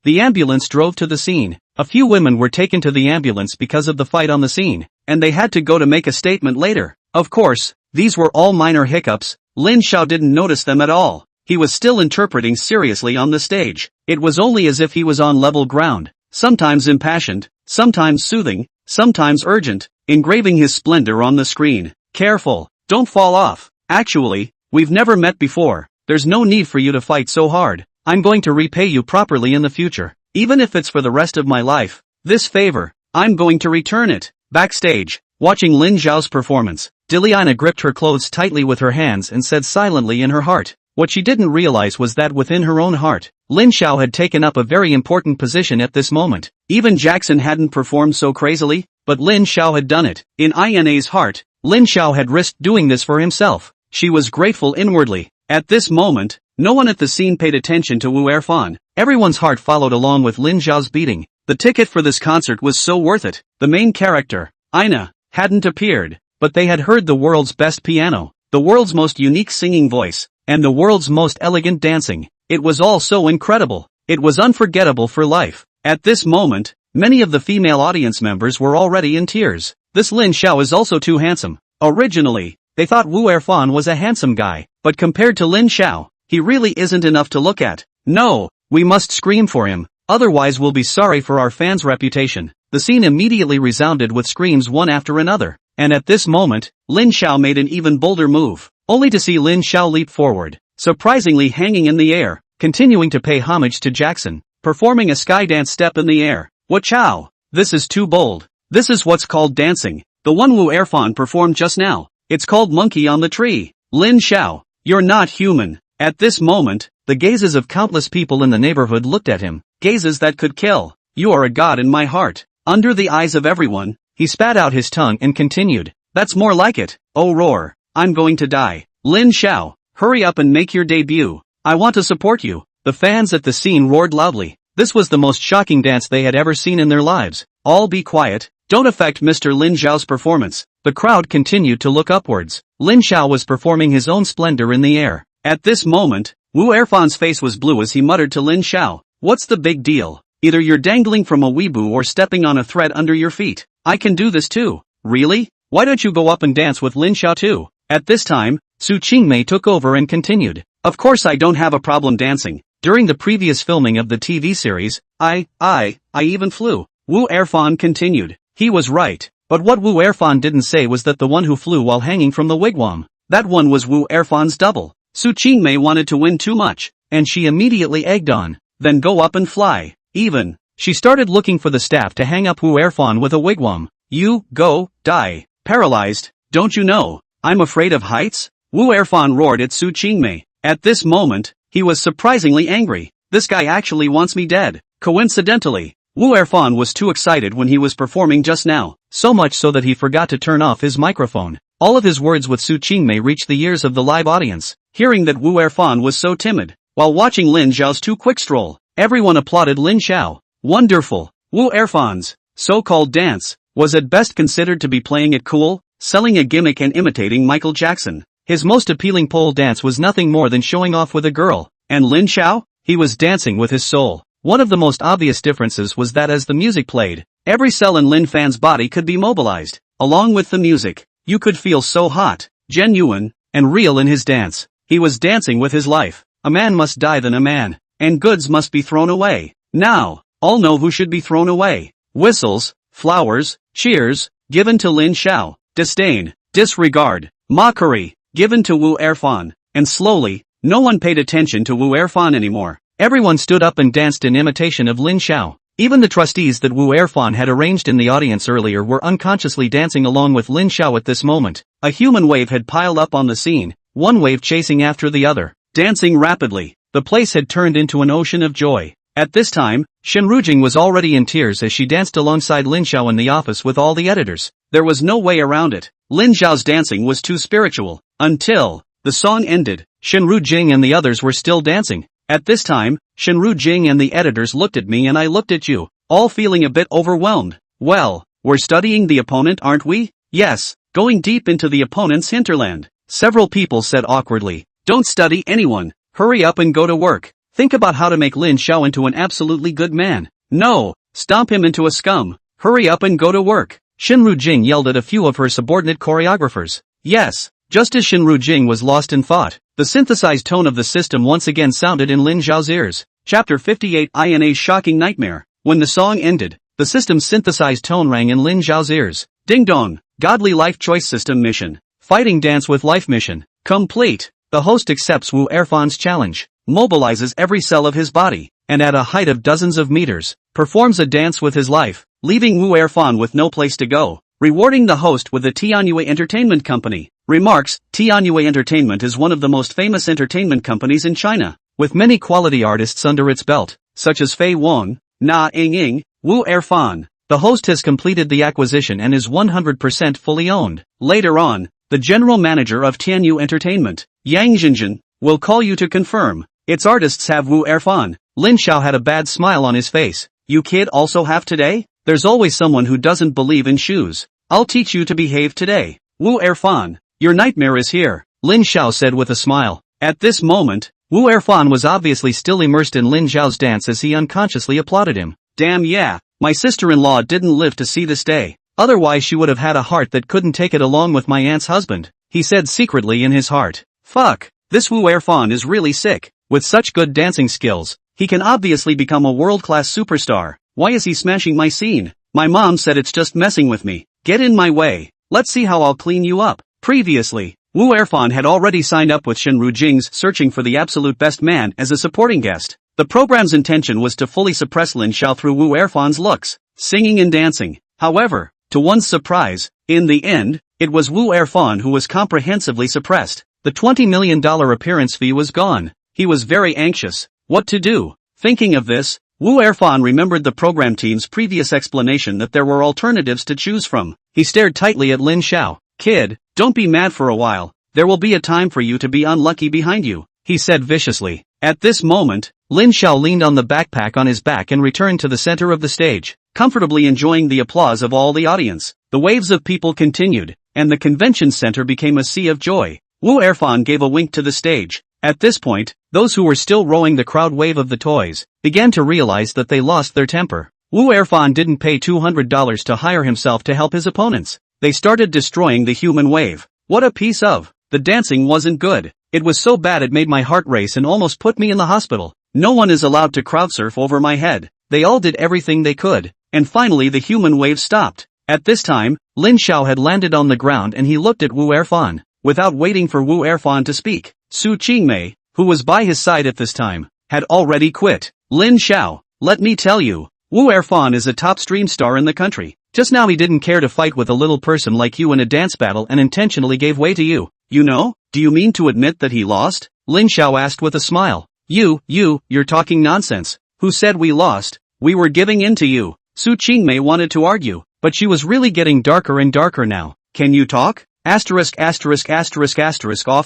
The ambulance drove to the scene. A few women were taken to the ambulance because of the fight on the scene, and they had to go to make a statement later. Of course, these were all minor hiccups. Lin Xiao didn't notice them at all. He was still interpreting seriously on the stage. It was only as if he was on level ground, sometimes impassioned, sometimes soothing, sometimes urgent, engraving his splendor on the screen. Careful, don't fall off. Actually, we've never met before. There's no need for you to fight so hard. I'm going to repay you properly in the future, even if it's for the rest of my life. This favor, I'm going to return it. Backstage, watching Lin Xiao's performance, Diliana gripped her clothes tightly with her hands and said silently in her heart. What she didn't realize was that within her own heart, Lin Xiao had taken up a very important position at this moment. Even Jackson hadn't performed so crazily, but Lin Xiao had done it. In Ina's heart, Lin Xiao had risked doing this for himself. She was grateful inwardly. At this moment, no one at the scene paid attention to Wu Erfan. Everyone's heart followed along with Lin Xiao's beating. The ticket for this concert was so worth it. The main character, Ina, hadn't appeared, but they had heard the world's best piano, the world's most unique singing voice, and the world's most elegant dancing. It was all so incredible. It was unforgettable for life. At this moment, many of the female audience members were already in tears. This Lin Xiao is also too handsome. Originally, they thought Wu Erfan was a handsome guy, but compared to Lin Xiao, he really isn't enough to look at. No, we must scream for him, otherwise we'll be sorry for our fans' reputation. The scene immediately resounded with screams one after another, and at this moment, Lin Xiao made an even bolder move, only to see Lin Xiao leap forward, surprisingly hanging in the air, continuing to pay homage to Jackson, performing a sky dance step in the air. What chow? This is too bold. This is what's called dancing, the one Wu Erfan performed just now. It's called Monkey on the Tree. Lin Xiao, you're not human. At this moment, the gazes of countless people in the neighborhood looked at him, gazes that could kill. You are a god in my heart. Under the eyes of everyone, he spat out his tongue and continued. That's more like it. Oh roar, I'm going to die. Lin Xiao, hurry up and make your debut. I want to support you. The fans at the scene roared loudly. This was the most shocking dance they had ever seen in their lives. All be quiet. Don't affect Mr. Lin Xiao's performance. The crowd continued to look upwards. Lin Xiao was performing his own splendor in the air. At this moment, Wu Erfan's face was blue as he muttered to Lin Xiao. What's the big deal? Either you're dangling from a weeaboo or stepping on a thread under your feet. I can do this too. Really? Why don't you go up and dance with Lin Xiao too? At this time, Su Qingmei took over and continued. Of course I don't have a problem dancing. During the previous filming of the TV series, I even flew. Wu Erfan continued. He was right. But what Wu Erfan didn't say was that the one who flew while hanging from the wigwam, that one was Wu Erfan's double. Su Qingmei wanted to win too much, and she immediately egged on. Then go up and fly. Even. She started looking for the staff to hang up Wu Erfan with a wigwam. You, go, die. Paralyzed. Don't you know? I'm afraid of heights? Wu Erfan roared at Su Qingmei. At this moment, he was surprisingly angry. This guy actually wants me dead. Coincidentally, Wu Erfan was too excited when he was performing just now, so much so that he forgot to turn off his microphone. All of his words with Su Qingmei reached the ears of the live audience. Hearing that Wu Erfan was so timid, while watching Lin Xiao's too quick stroll, everyone applauded Lin Xiao. Wonderful. Wu Erfan's so-called dance was at best considered to be playing it cool, selling a gimmick and imitating Michael Jackson. His most appealing pole dance was nothing more than showing off with a girl. And Lin Xiao? He was dancing with his soul. One of the most obvious differences was that as the music played, every cell in Lin Fan's body could be mobilized. Along with the music, you could feel so hot, genuine, and real in his dance. He was dancing with his life. A man must die than a man, and goods must be thrown away. Now, all know who should be thrown away. Whistles, flowers, cheers, given to Lin Xiao. Disdain, disregard, mockery, given to Wu Erfan. And slowly, no one paid attention to Wu Erfan anymore. Everyone stood up and danced in imitation of Lin Xiao. Even the trustees that Wu Erfan had arranged in the audience earlier were unconsciously dancing along with Lin Xiao at this moment. A human wave had piled up on the scene, one wave chasing after the other. Dancing rapidly, the place had turned into an ocean of joy. At this time, Shen Rujing was already in tears as she danced alongside Lin Xiao in the office with all the editors. There was no way around it. Lin Xiao's dancing was too spiritual. Until the song ended, Shen Rujing and the others were still dancing. At this time, Shen Rujing and the editors looked at me and I looked at you, all feeling a bit overwhelmed. Well, we're studying the opponent, aren't we? Yes, going deep into the opponent's hinterland. Several people said awkwardly. Don't study anyone. Hurry up and go to work. Think about how to make Lin Xiao into an absolutely good man. No, stomp him into a scum. Hurry up and go to work. Shinru Jing yelled at a few of her subordinate choreographers. Yes, just as Shinru Jing was lost in thought, the synthesized tone of the system once again sounded in Lin Xiao's ears. Chapter 58 INA's Shocking Nightmare. When the song ended, the system's synthesized tone rang in Lin Xiao's ears. Ding dong, Godly Life Choice System Mission. Fighting Dance with Life Mission. Complete. The host accepts Wu Erfan's challenge, mobilizes every cell of his body, and at a height of dozens of meters, performs a dance with his life, leaving Wu Erfan with no place to go, rewarding the host with the Tianyue Entertainment Company. Remarks, Tianyue Entertainment is one of the most famous entertainment companies in China, with many quality artists under its belt, such as Fei Wong, Na Ying, Wu Erfan. The host has completed the acquisition and is 100% fully owned. Later on, the general manager of Tianyue Entertainment, Yang Jinjin, will call you to confirm. Its artists have Wu Erfan. Lin Xiao had a bad smile on his face. You kid also have today? There's always someone who doesn't believe in shoes. I'll teach you to behave today. Wu Erfan, your nightmare is here, Lin Xiao said with a smile. At this moment, Wu Erfan was obviously still immersed in Lin Xiao's dance as he unconsciously applauded him. Damn yeah, my sister-in-law didn't live to see this day. Otherwise she would have had a heart that couldn't take it along with my aunt's husband, he said secretly in his heart. Fuck, this Wu Erfan is really sick. With such good dancing skills, he can obviously become a world-class superstar. Why is he smashing my scene? My mom said it's just messing with me. Get in my way. Let's see how I'll clean you up. Previously, Wu Erfan had already signed up with Shenru Jing's Searching for the Absolute Best Man as a supporting guest. The program's intention was to fully suppress Lin Xiao through Wu Erfan's looks, singing and dancing. However, to one's surprise, in the end, It was Wu Erfan who was comprehensively suppressed. The $20 million appearance fee was gone. He was very anxious. What to do? Thinking of this, Wu Erfan remembered the program team's previous explanation that there were alternatives to choose from. He stared tightly at Lin Xiao. Kid, don't be mad for a while. There will be a time for you to be unlucky behind you, he said viciously. At this moment, Lin Xiao leaned on the backpack on his back and returned to the center of the stage, comfortably enjoying the applause of all the audience. The waves of people continued, and the convention center became a sea of joy. Wu Erfan gave a wink to the stage. At this point, those who were still rowing the crowd wave of the toys began to realize that they lost their temper. Wu Erfan didn't pay $200 to hire himself to help his opponents. They started destroying the human wave. What a piece of... The dancing wasn't good. It was so bad it made my heart race and almost put me in the hospital. No one is allowed to crowdsurf over my head. They all did everything they could, and finally the human wave stopped. At this time, Lin Xiao had landed on the ground and he looked at Wu Erfan. Without waiting for Wu Erfan to speak, Su Qingmei, who was by his side at this time, had already quit. Lin Xiao, let me tell you, Wu Erfan is a top stream star in the country. Just now he didn't care to fight with a little person like you in a dance battle and intentionally gave way to you. You know? Do you mean to admit that he lost? Lin Xiao asked with a smile. You're talking nonsense. Who said we lost? We were giving in to you. Su Qingmei wanted to argue, but she was really getting darker and darker now. Can you talk? Off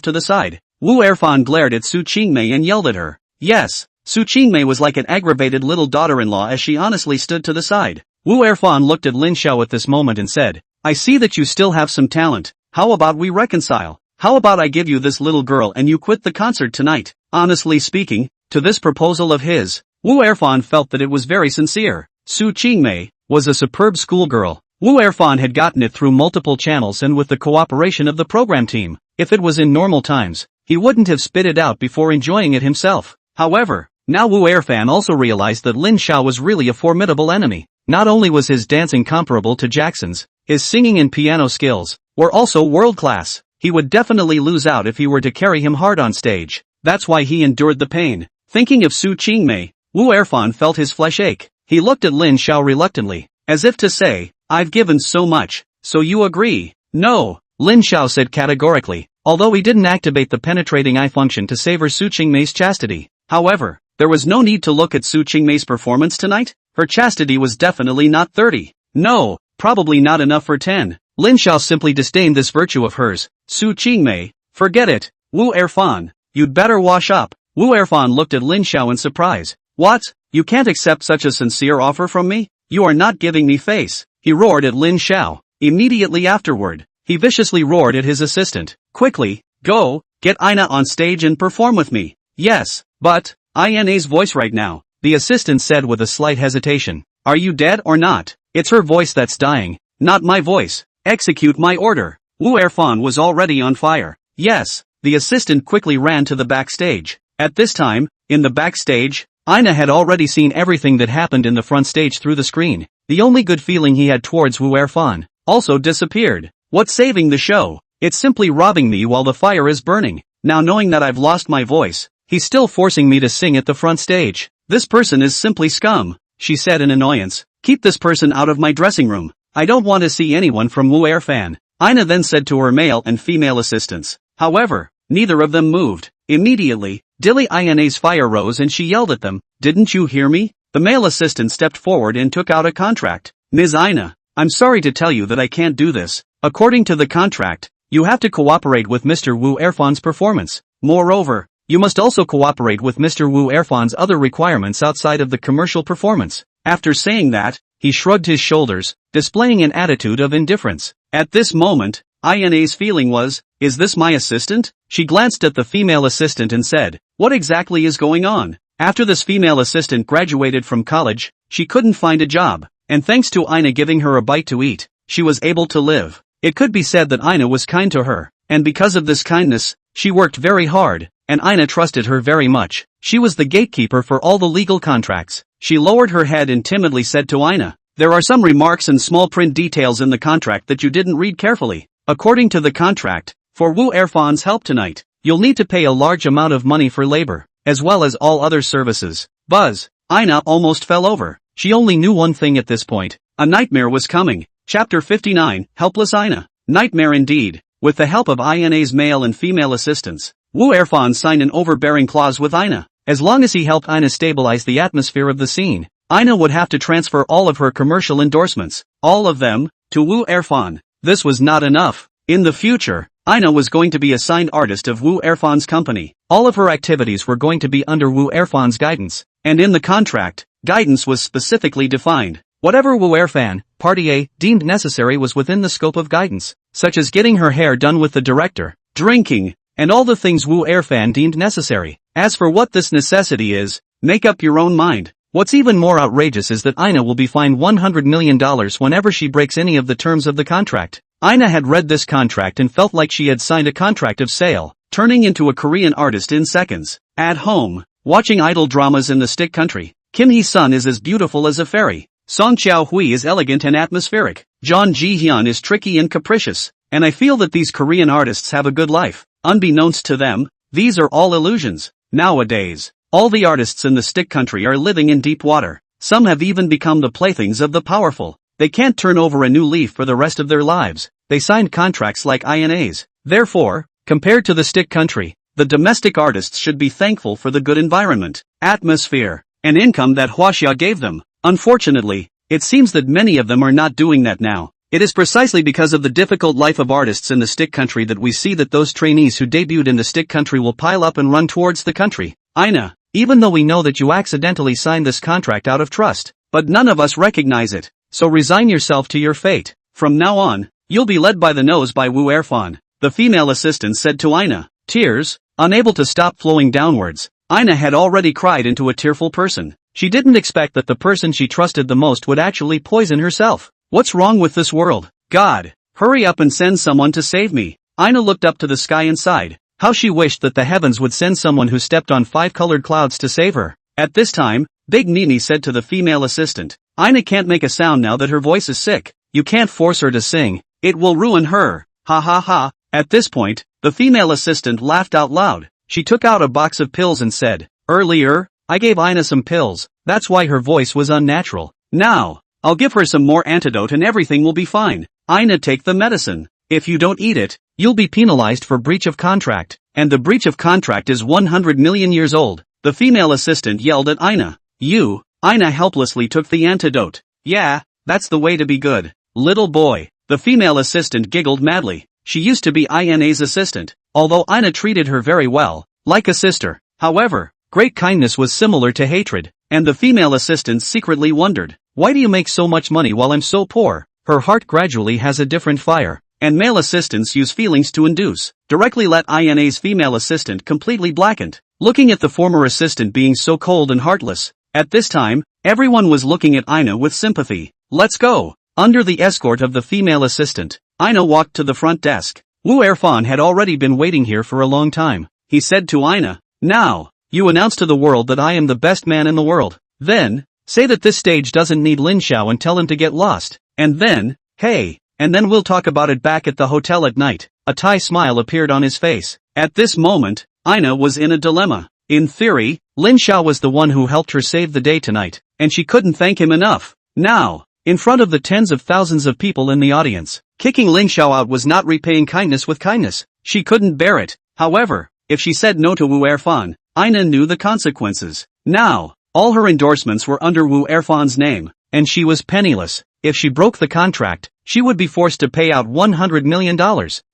to the side. Wu Erfan glared at Su Qingmei and yelled at her. Yes. Su Qingmei was like an aggravated little daughter-in-law as she honestly stood to the side. Wu Erfan looked at Lin Xiao at this moment and said, I see that you still have some talent. How about we reconcile? How about I give you this little girl and you quit the concert tonight? Honestly speaking, to this proposal of his, Wu Erfan felt that it was very sincere. Su Qingmei was a superb schoolgirl. Wu Erfan had gotten it through multiple channels and with the cooperation of the program team. If it was in normal times, he wouldn't have spit it out before enjoying it himself. However, now Wu Erfan also realized that Lin Xiao was really a formidable enemy. Not only was his dancing comparable to Jackson's, his singing and piano skills were also world-class. He would definitely lose out if he were to carry him hard on stage. That's why he endured the pain. Thinking of Su Qingmei, Wu Erfan felt his flesh ache. He looked at Lin Xiao reluctantly, as if to say, I've given so much, so you agree? No, Lin Xiao said categorically, although he didn't activate the penetrating eye function to savor Su Qingmei's chastity. However, there was no need to look at Su Qingmei's performance tonight. Her chastity was definitely not 30. No, probably not enough for 10. Lin Xiao simply disdained this virtue of hers. Su Qingmei, forget it. Wu Erfan, you'd better wash up. Wu Erfan looked at Lin Xiao in surprise. What? You can't accept such a sincere offer from me? You are not giving me face. He roared at Lin Xiao. Immediately afterward, he viciously roared at his assistant. Quickly, go, get Ina on stage and perform with me. Yes, but, Ina's voice right now, the assistant said with a slight hesitation. Are you dead or not? It's her voice that's dying, not my voice. Execute my order. Wu Erfan was already on fire. Yes, the assistant quickly ran to the backstage. At this time, in the backstage, Ina had already seen everything that happened in the front stage through the screen. The only good feeling he had towards Wu Erfan also disappeared. What's saving the show? It's simply robbing me while the fire is burning. Now knowing that I've lost my voice, he's still forcing me to sing at the front stage. This person is simply scum, she said in annoyance. Keep this person out of my dressing room. I don't want to see anyone from Wu Erfan. Ina then said to her male and female assistants. However, neither of them moved. Immediately, Dilly Ina's fire rose and she yelled at them. Didn't you hear me? The male assistant stepped forward and took out a contract. Ms. Ina, I'm sorry to tell you that I can't do this. According to the contract, you have to cooperate with Mr. Wu Erfan's performance. Moreover, you must also cooperate with Mr. Wu Erfan's other requirements outside of the commercial performance. After saying that, he shrugged his shoulders, displaying an attitude of indifference. At this moment, Ina's feeling was, is this my assistant? She glanced at the female assistant and said, what exactly is going on? After this female assistant graduated from college, she couldn't find a job, and thanks to Ina giving her a bite to eat, she was able to live. It could be said that Ina was kind to her, and because of this kindness, she worked very hard, and Ina trusted her very much. She was the gatekeeper for all the legal contracts. She lowered her head and timidly said to Ina, there are some remarks and small print details in the contract that you didn't read carefully. According to the contract, for Wu Erfan's help tonight, you'll need to pay a large amount of money for labor, as well as all other services. Buzz, Ina almost fell over. She only knew one thing at this point. A nightmare was coming. Chapter 59, Helpless Ina. Nightmare indeed. With the help of Ina's male and female assistants, Wu Erfan signed an overbearing clause with Ina. As long as he helped Ina stabilize the atmosphere of the scene, Ina would have to transfer all of her commercial endorsements, all of them, to Wu Erfan. This was not enough. In the future, Ina was going to be a signed artist of Wu Erfan's company. All of her activities were going to be under Wu Erfan's guidance, and in the contract, guidance was specifically defined. Whatever Wu Erfan, Party A, deemed necessary was within the scope of guidance, such as getting her hair done with the director, drinking, and all the things Wu Erfan deemed necessary. As for what this necessity is, make up your own mind. What's even more outrageous is that Ina will be fined $100 million whenever she breaks any of the terms of the contract. Ina had read this contract and felt like she had signed a contract of sale, turning into a Korean artist in seconds. At home, watching idol dramas in the stick country, Kim Hee-sun is as beautiful as a fairy. Song Chao-hui is elegant and atmospheric. Jeon Ji-hyun is tricky and capricious. And I feel that these Korean artists have a good life. Unbeknownst to them, these are all illusions. Nowadays, all the artists in the stick country are living in deep water. Some have even become the playthings of the powerful. They can't turn over a new leaf for the rest of their lives. They signed contracts like INA's. Therefore, compared to the stick country, the domestic artists should be thankful for the good environment, atmosphere, and income that Hwaxia gave them. Unfortunately, it seems that many of them are not doing that now. It is precisely because of the difficult life of artists in the stick country that we see that those trainees who debuted in the stick country will pile up and run towards the country. Ina, even though we know that you accidentally signed this contract out of trust, but none of us recognize it, so resign yourself to your fate. From now on, you'll be led by the nose by Wu Erfan, the female assistant said to Ina. Tears, unable to stop flowing downwards, Ina had already cried into a tearful person. She didn't expect that the person she trusted the most would actually poison herself. What's wrong with this world? God, hurry up and send someone to save me. Ina looked up to the sky and sighed. How she wished that the heavens would send someone who stepped on 5 colored clouds to save her. At this time, Big Nini said to the female assistant, Ina can't make a sound now that her voice is sick. You can't force her to sing. It will ruin her. Ha ha ha. At this point, the female assistant laughed out loud. She took out a box of pills and said, Earlier, I gave Ina some pills. That's why her voice was unnatural. Now, I'll give her some more antidote and everything will be fine. Ina, take the medicine. If you don't eat it, you'll be penalized for breach of contract. And the breach of contract is 100 million years old. The female assistant yelled at Ina. Ina helplessly took the antidote. Yeah, that's the way to be good. Little boy. The female assistant giggled madly. She used to be Ina's assistant, although Ina treated her very well, like a sister. However, great kindness was similar to hatred, and the female assistant secretly wondered, why do you make so much money while I'm so poor? Her heart gradually has a different fire, and male assistants use feelings to induce. Directly let Ina's female assistant completely blackened, looking at the former assistant being so cold and heartless. At this time, everyone was looking at Ina with sympathy. Let's go. Under the escort of the female assistant, Ina walked to the front desk. Wu Erfan had already been waiting here for a long time. He said to Ina, Now, you announce to the world that I am the best man in the world. Then, say that this stage doesn't need Lin Xiao and tell him to get lost. And then, hey, and then we'll talk about it back at the hotel at night. A Thai smile appeared on his face. At this moment, Ina was in a dilemma. In theory, Lin Xiao was the one who helped her save the day tonight, and she couldn't thank him enough. Now, in front of the tens of thousands of people in the audience, kicking Lin Xiao out was not repaying kindness with kindness. She couldn't bear it. However, if she said no to Wu Erfan, Ina knew the consequences. Now, all her endorsements were under Wu Erfan's name, and she was penniless. If she broke the contract, she would be forced to pay out $100 million.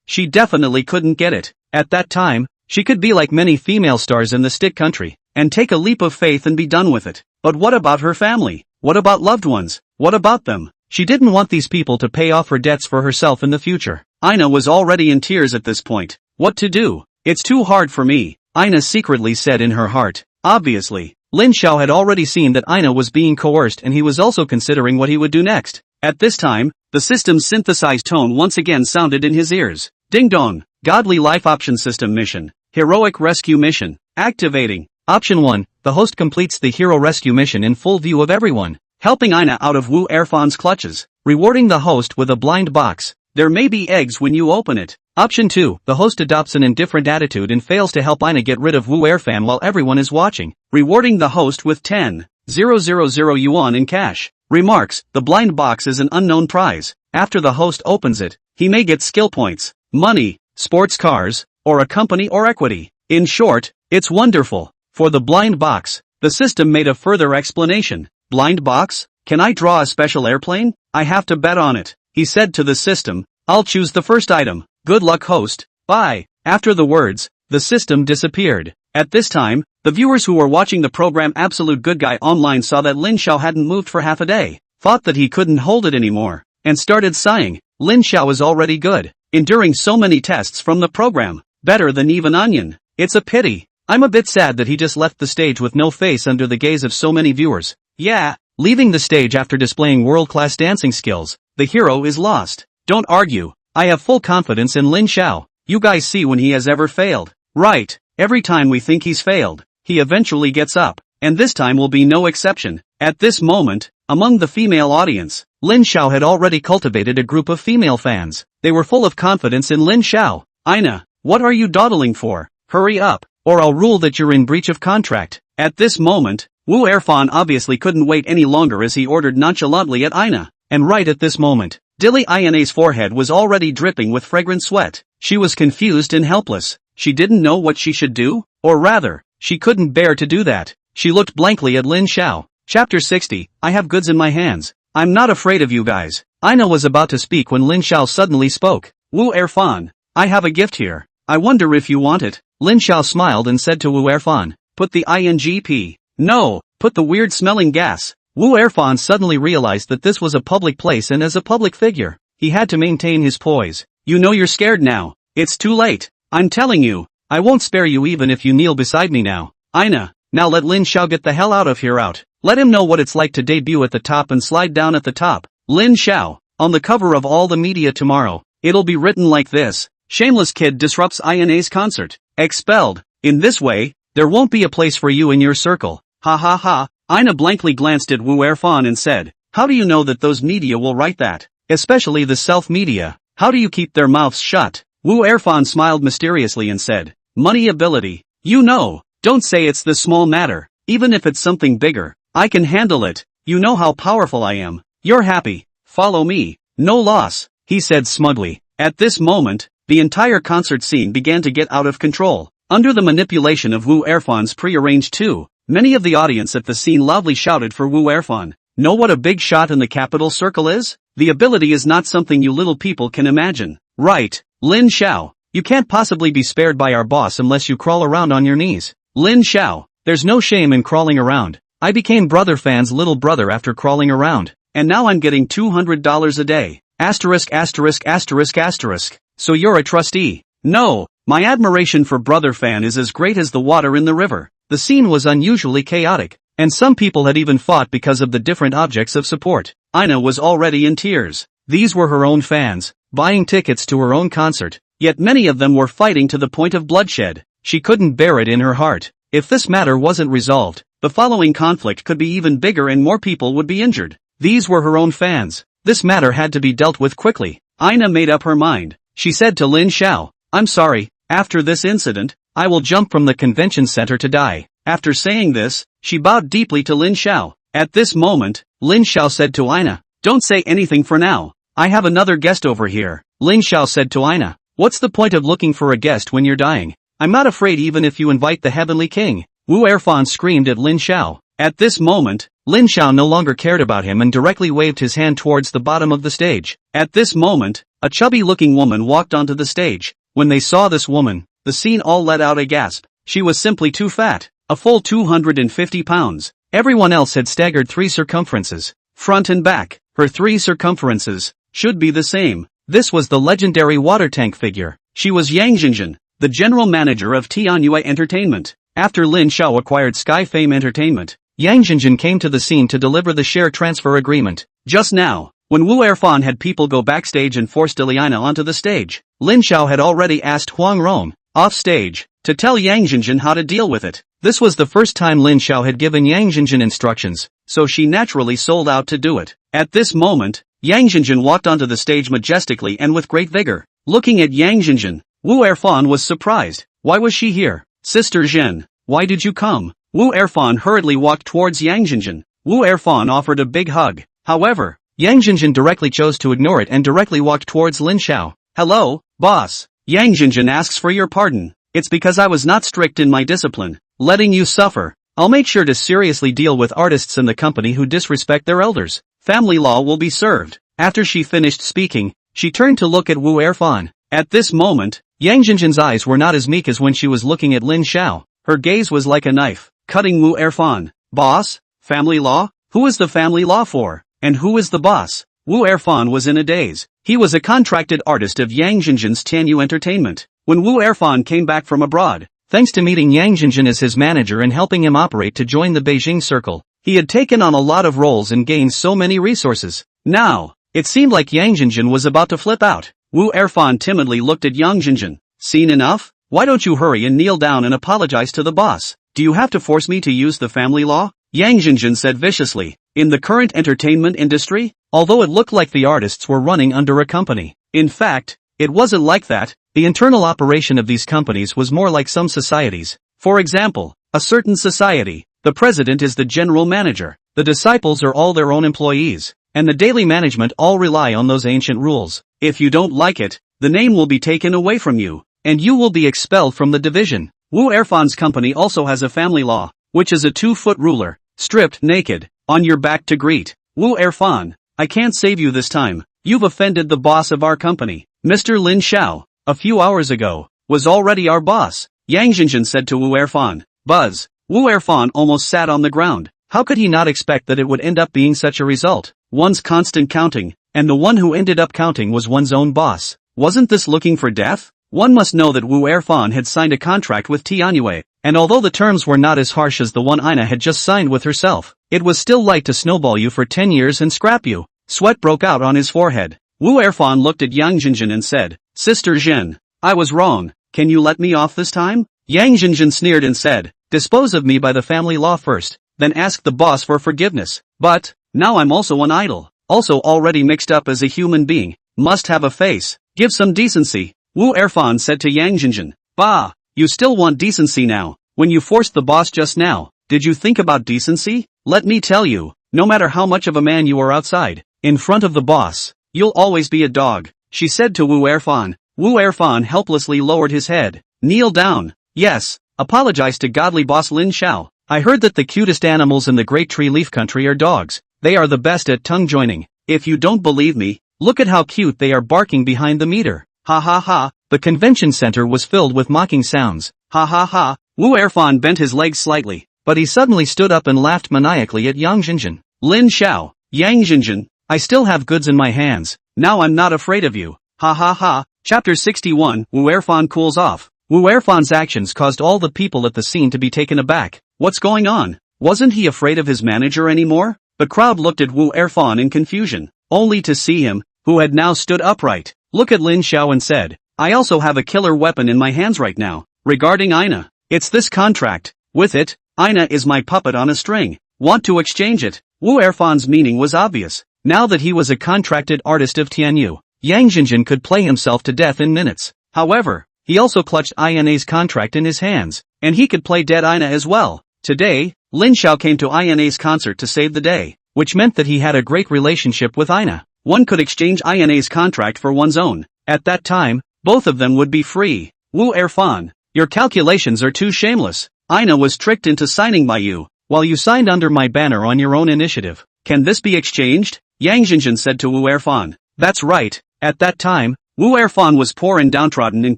She definitely couldn't get it. At that time, she could be like many female stars in the stick country, and take a leap of faith and be done with it. But what about her family? What about loved ones? What about them? She didn't want these people to pay off her debts for herself in the future. Ina was already in tears at this point. What to do? It's too hard for me, Ina secretly said in her heart. Obviously, Lin Xiao had already seen that Ina was being coerced and he was also considering what he would do next. At this time, the system's synthesized tone once again sounded in his ears. Ding dong, Godly Life Option System Mission, Heroic Rescue Mission, activating. Option 1, the host completes the hero rescue mission in full view of everyone, helping Ina out of Wu Erfan's clutches, rewarding the host with a blind box. There may be eggs when you open it. Option 2, the host adopts an indifferent attitude and fails to help Ina get rid of Wu Erfan while everyone is watching, rewarding the host with 10,000 yuan in cash. Remarks, the blind box is an unknown prize. After the host opens it, he may get skill points, money, sports cars, or a company or equity. In short, it's wonderful. For the blind box, the system made a further explanation. Blind box? Can I draw a special airplane? I have to bet on it. He said to the system, I'll choose the first item. Good luck, host. Bye. After the words, the system disappeared. At this time, the viewers who were watching the program Absolute Good Guy online saw that Lin Xiao hadn't moved for half a day, thought that he couldn't hold it anymore, and started sighing. Lin Xiao is already good, enduring so many tests from the program, better than even Onion. It's a pity. I'm a bit sad that he just left the stage with no face under the gaze of so many viewers. Yeah, leaving the stage after displaying world-class dancing skills, the hero is lost. Don't argue. I have full confidence in Lin Xiao. You guys see when he has ever failed. Right. Every time we think he's failed, he eventually gets up, and this time will be no exception. At this moment, among the female audience, Lin Xiao had already cultivated a group of female fans. They were full of confidence in Lin Xiao. Ina, what are you dawdling for? Hurry up, or I'll rule that you're in breach of contract. At this moment, Wu Erfan obviously couldn't wait any longer as he ordered nonchalantly at Ina. And right at this moment, Dilly Ina's forehead was already dripping with fragrant sweat. She was confused and helpless. She didn't know what she should do, or rather, she couldn't bear to do that. She looked blankly at Lin Xiao. Chapter 60, I have goods in my hands. I'm not afraid of you guys. Ina was about to speak when Lin Xiao suddenly spoke. Wu Erfan, I have a gift here. I wonder if you want it. Lin Xiao smiled and said to Wu Erfan, put the INGP. No, put the weird-smelling gas. Wu Erfan suddenly realized that this was a public place and as a public figure, he had to maintain his poise. You know you're scared now. It's too late. I'm telling you, I won't spare you even if you kneel beside me now. Ina, now let Lin Xiao get the hell out of here out. Let him know what it's like to debut at the top and slide down at the top. Lin Xiao, on the cover of all the media tomorrow, it'll be written like this. Shameless kid disrupts INA's concert. Expelled. In this way, there won't be a place for you in your circle. Ha ha ha. Ina blankly glanced at Wu Erfan and said, how do you know that those media will write that? Especially the self-media. How do you keep their mouths shut? Wu Erfan smiled mysteriously and said, money ability. You know, don't say it's this small matter. Even if it's something bigger, I can handle it. You know how powerful I am. You're happy. Follow me. No loss, he said smugly. At this moment, the entire concert scene began to get out of control. Under the manipulation of Wu Erfan's pre-arranged two, many of the audience at the scene loudly shouted for Wu Erfan. Know what a big shot in the capital circle is? The ability is not something you little people can imagine. Right. Lin Xiao, you can't possibly be spared by our boss unless you crawl around on your knees. Lin Xiao, there's no shame in crawling around. I became Brother Fan's little brother after crawling around, and now I'm getting $200 a day. Asterisk asterisk asterisk asterisk. So you're a trustee? No, my admiration for Brother Fan is as great as the water in the river. The scene was unusually chaotic, and some people had even fought because of the different objects of support. Ina was already in tears. These were her own fans, buying tickets to her own concert, yet many of them were fighting to the point of bloodshed. She couldn't bear it in her heart. If this matter wasn't resolved, the following conflict could be even bigger and more people would be injured. These were her own fans. This matter had to be dealt with quickly. Ina made up her mind. She said to Lin Xiao, I'm sorry, after this incident, I will jump from the convention center to die. After saying this, she bowed deeply to Lin Xiao. At this moment, Lin Xiao said to Ina, don't say anything for now. I have another guest over here. Lin Xiao said to Ina, what's the point of looking for a guest when you're dying? I'm not afraid even if you invite the Heavenly King. Wu Erfan screamed at Lin Xiao. At this moment, Lin Xiao no longer cared about him and directly waved his hand towards the bottom of the stage. At this moment, a chubby-looking woman walked onto the stage. When they saw this woman, the scene all let out a gasp. She was simply too fat, a full 250 pounds. Everyone else had staggered 3 circumferences, front and back. Her 3 circumferences should be the same. This was the legendary water tank figure. She was Yang Jingjin, the general manager of Tianyue Entertainment. After Lin Xiao acquired Sky Fame Entertainment, Yang Jingjin came to the scene to deliver the share transfer agreement. Just now, when Wu Erfan had people go backstage and forced Iliana onto the stage, Lin Xiao had already asked Huang Rong, off stage, to tell Yang Jingjin how to deal with it. This was the first time Lin Xiao had given Yang Jingjin instructions, so she naturally sold out to do it. At this moment, Yang Jingjin walked onto the stage majestically and with great vigor. Looking at Yang Jingjin, Wu Erfan was surprised. Why was she here? Sister Zhen, why did you come? Wu Erfan hurriedly walked towards Yang Jingjin. Wu Erfan offered a big hug. However, Yang Jinjin directly chose to ignore it and directly walked towards Lin Xiao. Hello, boss. Yang Jinjin asks for your pardon. It's because I was not strict in my discipline, letting you suffer. I'll make sure to seriously deal with artists in the company who disrespect their elders. Family law will be served. After she finished speaking, she turned to look at Wu Erfan. At this moment, Yang Jinjin's eyes were not as meek as when she was looking at Lin Xiao. Her gaze was like a knife, cutting Wu Erfan. Boss? Family law? Who is the family law for? And who is the boss? Wu Erfan was in a daze. He was a contracted artist of Yang Jinjin's Tianyu Entertainment. When Wu Erfan came back from abroad, thanks to meeting Yang Jinjin as his manager and helping him operate to join the Beijing circle, he had taken on a lot of roles and gained so many resources. Now, it seemed like Yang Jinjin was about to flip out. Wu Erfan timidly looked at Yang Jinjin. Seen enough? Why don't you hurry and kneel down and apologize to the boss? Do you have to force me to use the family law? Yang Jinjin said viciously. In the current entertainment industry, although it looked like the artists were running under a company, in fact, it wasn't like that. The internal operation of these companies was more like some societies. For example, a certain society, the president is the general manager, the disciples are all their own employees, and the daily management all rely on those ancient rules. If you don't like it, the name will be taken away from you, and you will be expelled from the division. Wu Erfan's company also has a family law, which is a 2-foot ruler, stripped naked, on your back to greet. Wu Erfan, I can't save you this time. You've offended the boss of our company. Mr. Lin Xiao, a few hours ago, was already our boss. Yang Jinjin said to Wu Erfan. Buzz. Wu Erfan almost sat on the ground. How could he not expect that it would end up being such a result? One's constant counting, and the one who ended up counting was one's own boss. Wasn't this looking for death? One must know that Wu Erfan had signed a contract with Tianyue, and although the terms were not as harsh as the one Ina had just signed with herself, it was still light to snowball you for 10 years and scrap you. Sweat broke out on his forehead. Wu Erfan looked at Yang Jinjin and said, Sister Jin, I was wrong, can you let me off this time? Yang Jinjin sneered and said, dispose of me by the family law first, then ask the boss for forgiveness. But, now I'm also an idol, also already mixed up as a human being, must have a face, give some decency. Wu Erfan said to Yang Jinjin, Bah, you still want decency now. When you forced the boss just now, did you think about decency? Let me tell you, no matter how much of a man you are outside, in front of the boss, you'll always be a dog, she said to Wu Erfan. Wu Erfan helplessly lowered his head. Kneel down. Yes, apologize to godly boss Lin Xiao. I heard that the cutest animals in the Great Tree Leaf Country are dogs. They are the best at tongue joining. If you don't believe me, look at how cute they are barking behind the meter. Ha ha ha. The convention center was filled with mocking sounds. Ha ha ha. Wu Erfan bent his legs slightly, but he suddenly stood up and laughed maniacally at Yang Jinjin. Lin Xiao, Yang Jinjin, I still have goods in my hands. Now I'm not afraid of you. Ha ha ha. Chapter 61. Wu Erfan cools off. Wu Erfan's actions caused all the people at the scene to be taken aback. What's going on? Wasn't he afraid of his manager anymore? The crowd looked at Wu Erfan in confusion, only to see him, who had now stood upright, look at Lin Xiao and said, I also have a killer weapon in my hands right now. Regarding Ina, it's this contract. With it, Ina is my puppet on a string. Want to exchange it? Wu Erfan's meaning was obvious. Now that he was a contracted artist of Tianyu, Yang Jinjin could play himself to death in minutes. However, he also clutched Ina's contract in his hands, and he could play dead Ina as well. Today, Lin Xiao came to Ina's concert to save the day, which meant that he had a great relationship with Ina. One could exchange Ina's contract for one's own. At that time, both of them would be free. Wu Erfan, your calculations are too shameless. Ina was tricked into signing by you, while you signed under my banner on your own initiative. Can this be exchanged? Yang Jinjin said to Wu Erfan. That's right. At that time, Wu Erfan was poor and downtrodden and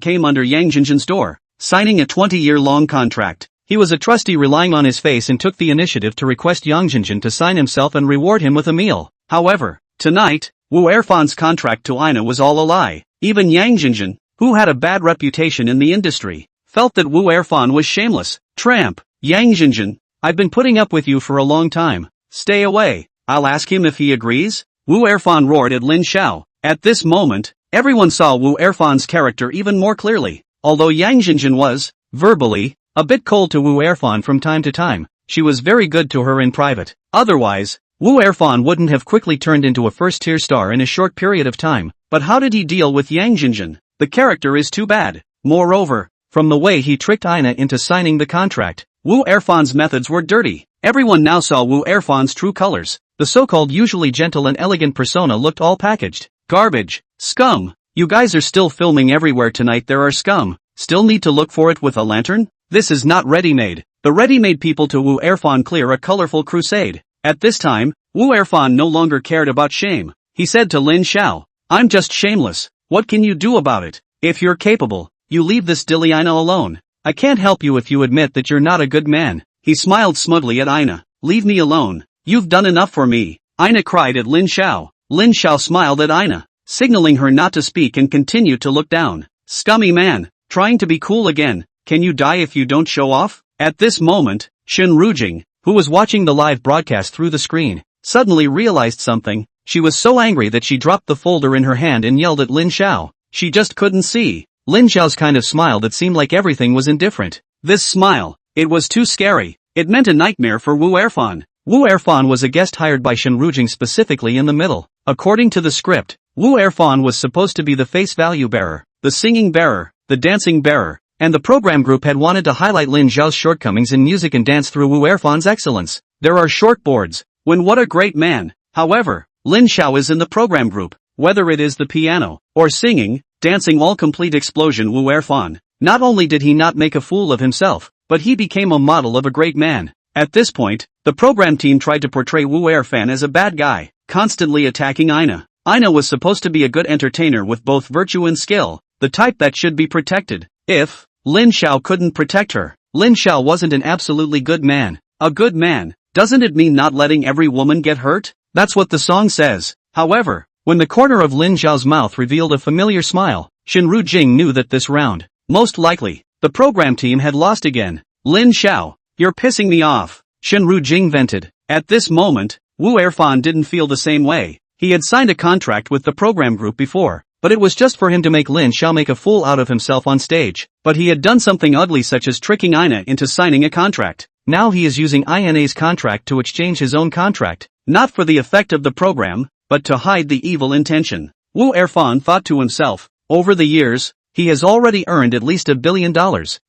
came under Yang Jinjin's door, signing a 20-year-long contract. He was a trustee relying on his face and took the initiative to request Yang Jinjin to sign himself and reward him with a meal. However, tonight, Wu Erfan's contract to Ina was all a lie. Even Yang Jinjin, who had a bad reputation in the industry, felt that Wu Erfan was shameless. Tramp. Yang Jinjin, I've been putting up with you for a long time. Stay away. I'll ask him if he agrees. Wu Erfan roared at Lin Xiao. At this moment, everyone saw Wu Erfan's character even more clearly. Although Yang Jinjin was, verbally, a bit cold to Wu Erfan from time to time, she was very good to her in private. Otherwise, Wu Erfan wouldn't have quickly turned into a first-tier star in a short period of time. But how did he deal with Yang Jinjin? The character is too bad. Moreover, from the way he tricked Ina into signing the contract, Wu Erfan's methods were dirty. Everyone now saw Wu Erfan's true colors. The so-called usually gentle and elegant persona looked all packaged. Garbage. Scum. You guys are still filming everywhere tonight. There are scum. Still need to look for it with a lantern? This is not ready-made. The ready-made people to Wu Erfan clear a colorful crusade. At this time, Wu Erfan no longer cared about shame. He said to Lin Xiao, I'm just shameless. What can you do about it? If you're capable, you leave this dilly Ina alone. I can't help you if you admit that you're not a good man. He smiled smugly at Ina. Leave me alone. You've done enough for me. Ina cried at Lin Xiao. Lin Xiao smiled at Ina, signaling her not to speak and continued to look down. Scummy man, trying to be cool again. Can you die if you don't show off? At this moment, Shen Rujing, who was watching the live broadcast through the screen, suddenly realized something. She was so angry that she dropped the folder in her hand and yelled at Lin Xiao. She just couldn't see Lin Xiao's kind of smile that seemed like everything was indifferent. This smile, it was too scary. It meant a nightmare for Wu Erfan. Wu Erfan was a guest hired by Shen Rujing specifically in the middle. According to the script, Wu Erfan was supposed to be the face value bearer, the singing bearer, the dancing bearer, and the program group had wanted to highlight Lin Xiao's shortcomings in music and dance through Wu Erfan's excellence. There are short boards. When what a great man. However, Lin Xiao is in the program group. Whether it is the piano, or singing, dancing, all complete explosion. Wu Erfan. Not only did he not make a fool of himself, but he became a model of a great man. At this point, the program team tried to portray Wu Erfan as a bad guy, constantly attacking Ina. Ina was supposed to be a good entertainer with both virtue and skill, the type that should be protected. If Lin Xiao couldn't protect her, Lin Xiao wasn't an absolutely good man. A good man, doesn't it mean not letting every woman get hurt? That's what the song says. However, when the corner of Lin Xiao's mouth revealed a familiar smile, Shen Rujing knew that this round, most likely, the program team had lost again. Lin Xiao, you're pissing me off, Shen Rujing vented. At this moment, Wu Erfan didn't feel the same way. He had signed a contract with the program group before, but it was just for him to make Lin Xiao make a fool out of himself on stage. But he had done something ugly such as tricking Ina into signing a contract. Now he is using Ina's contract to exchange his own contract, not for the effect of the program, but to hide the evil intention. Wu Erfan thought to himself, over the years, he has already earned at least $1 billion.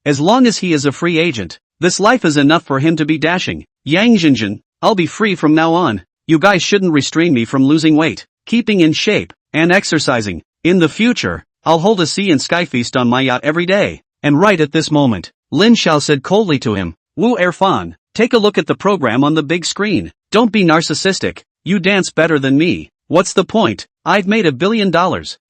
As long as he is a free agent, this life is enough for him to be dashing. Yang Jinjin, I'll be free from now on. You guys shouldn't restrain me from losing weight, keeping in shape, and exercising. In the future, I'll hold a sea and sky feast on my yacht every day. And right at this moment, Lin Xiao said coldly to him, Wu Erfan, take a look at the program on the big screen. Don't be narcissistic. You dance better than me. What's the point? I've made $1 billion.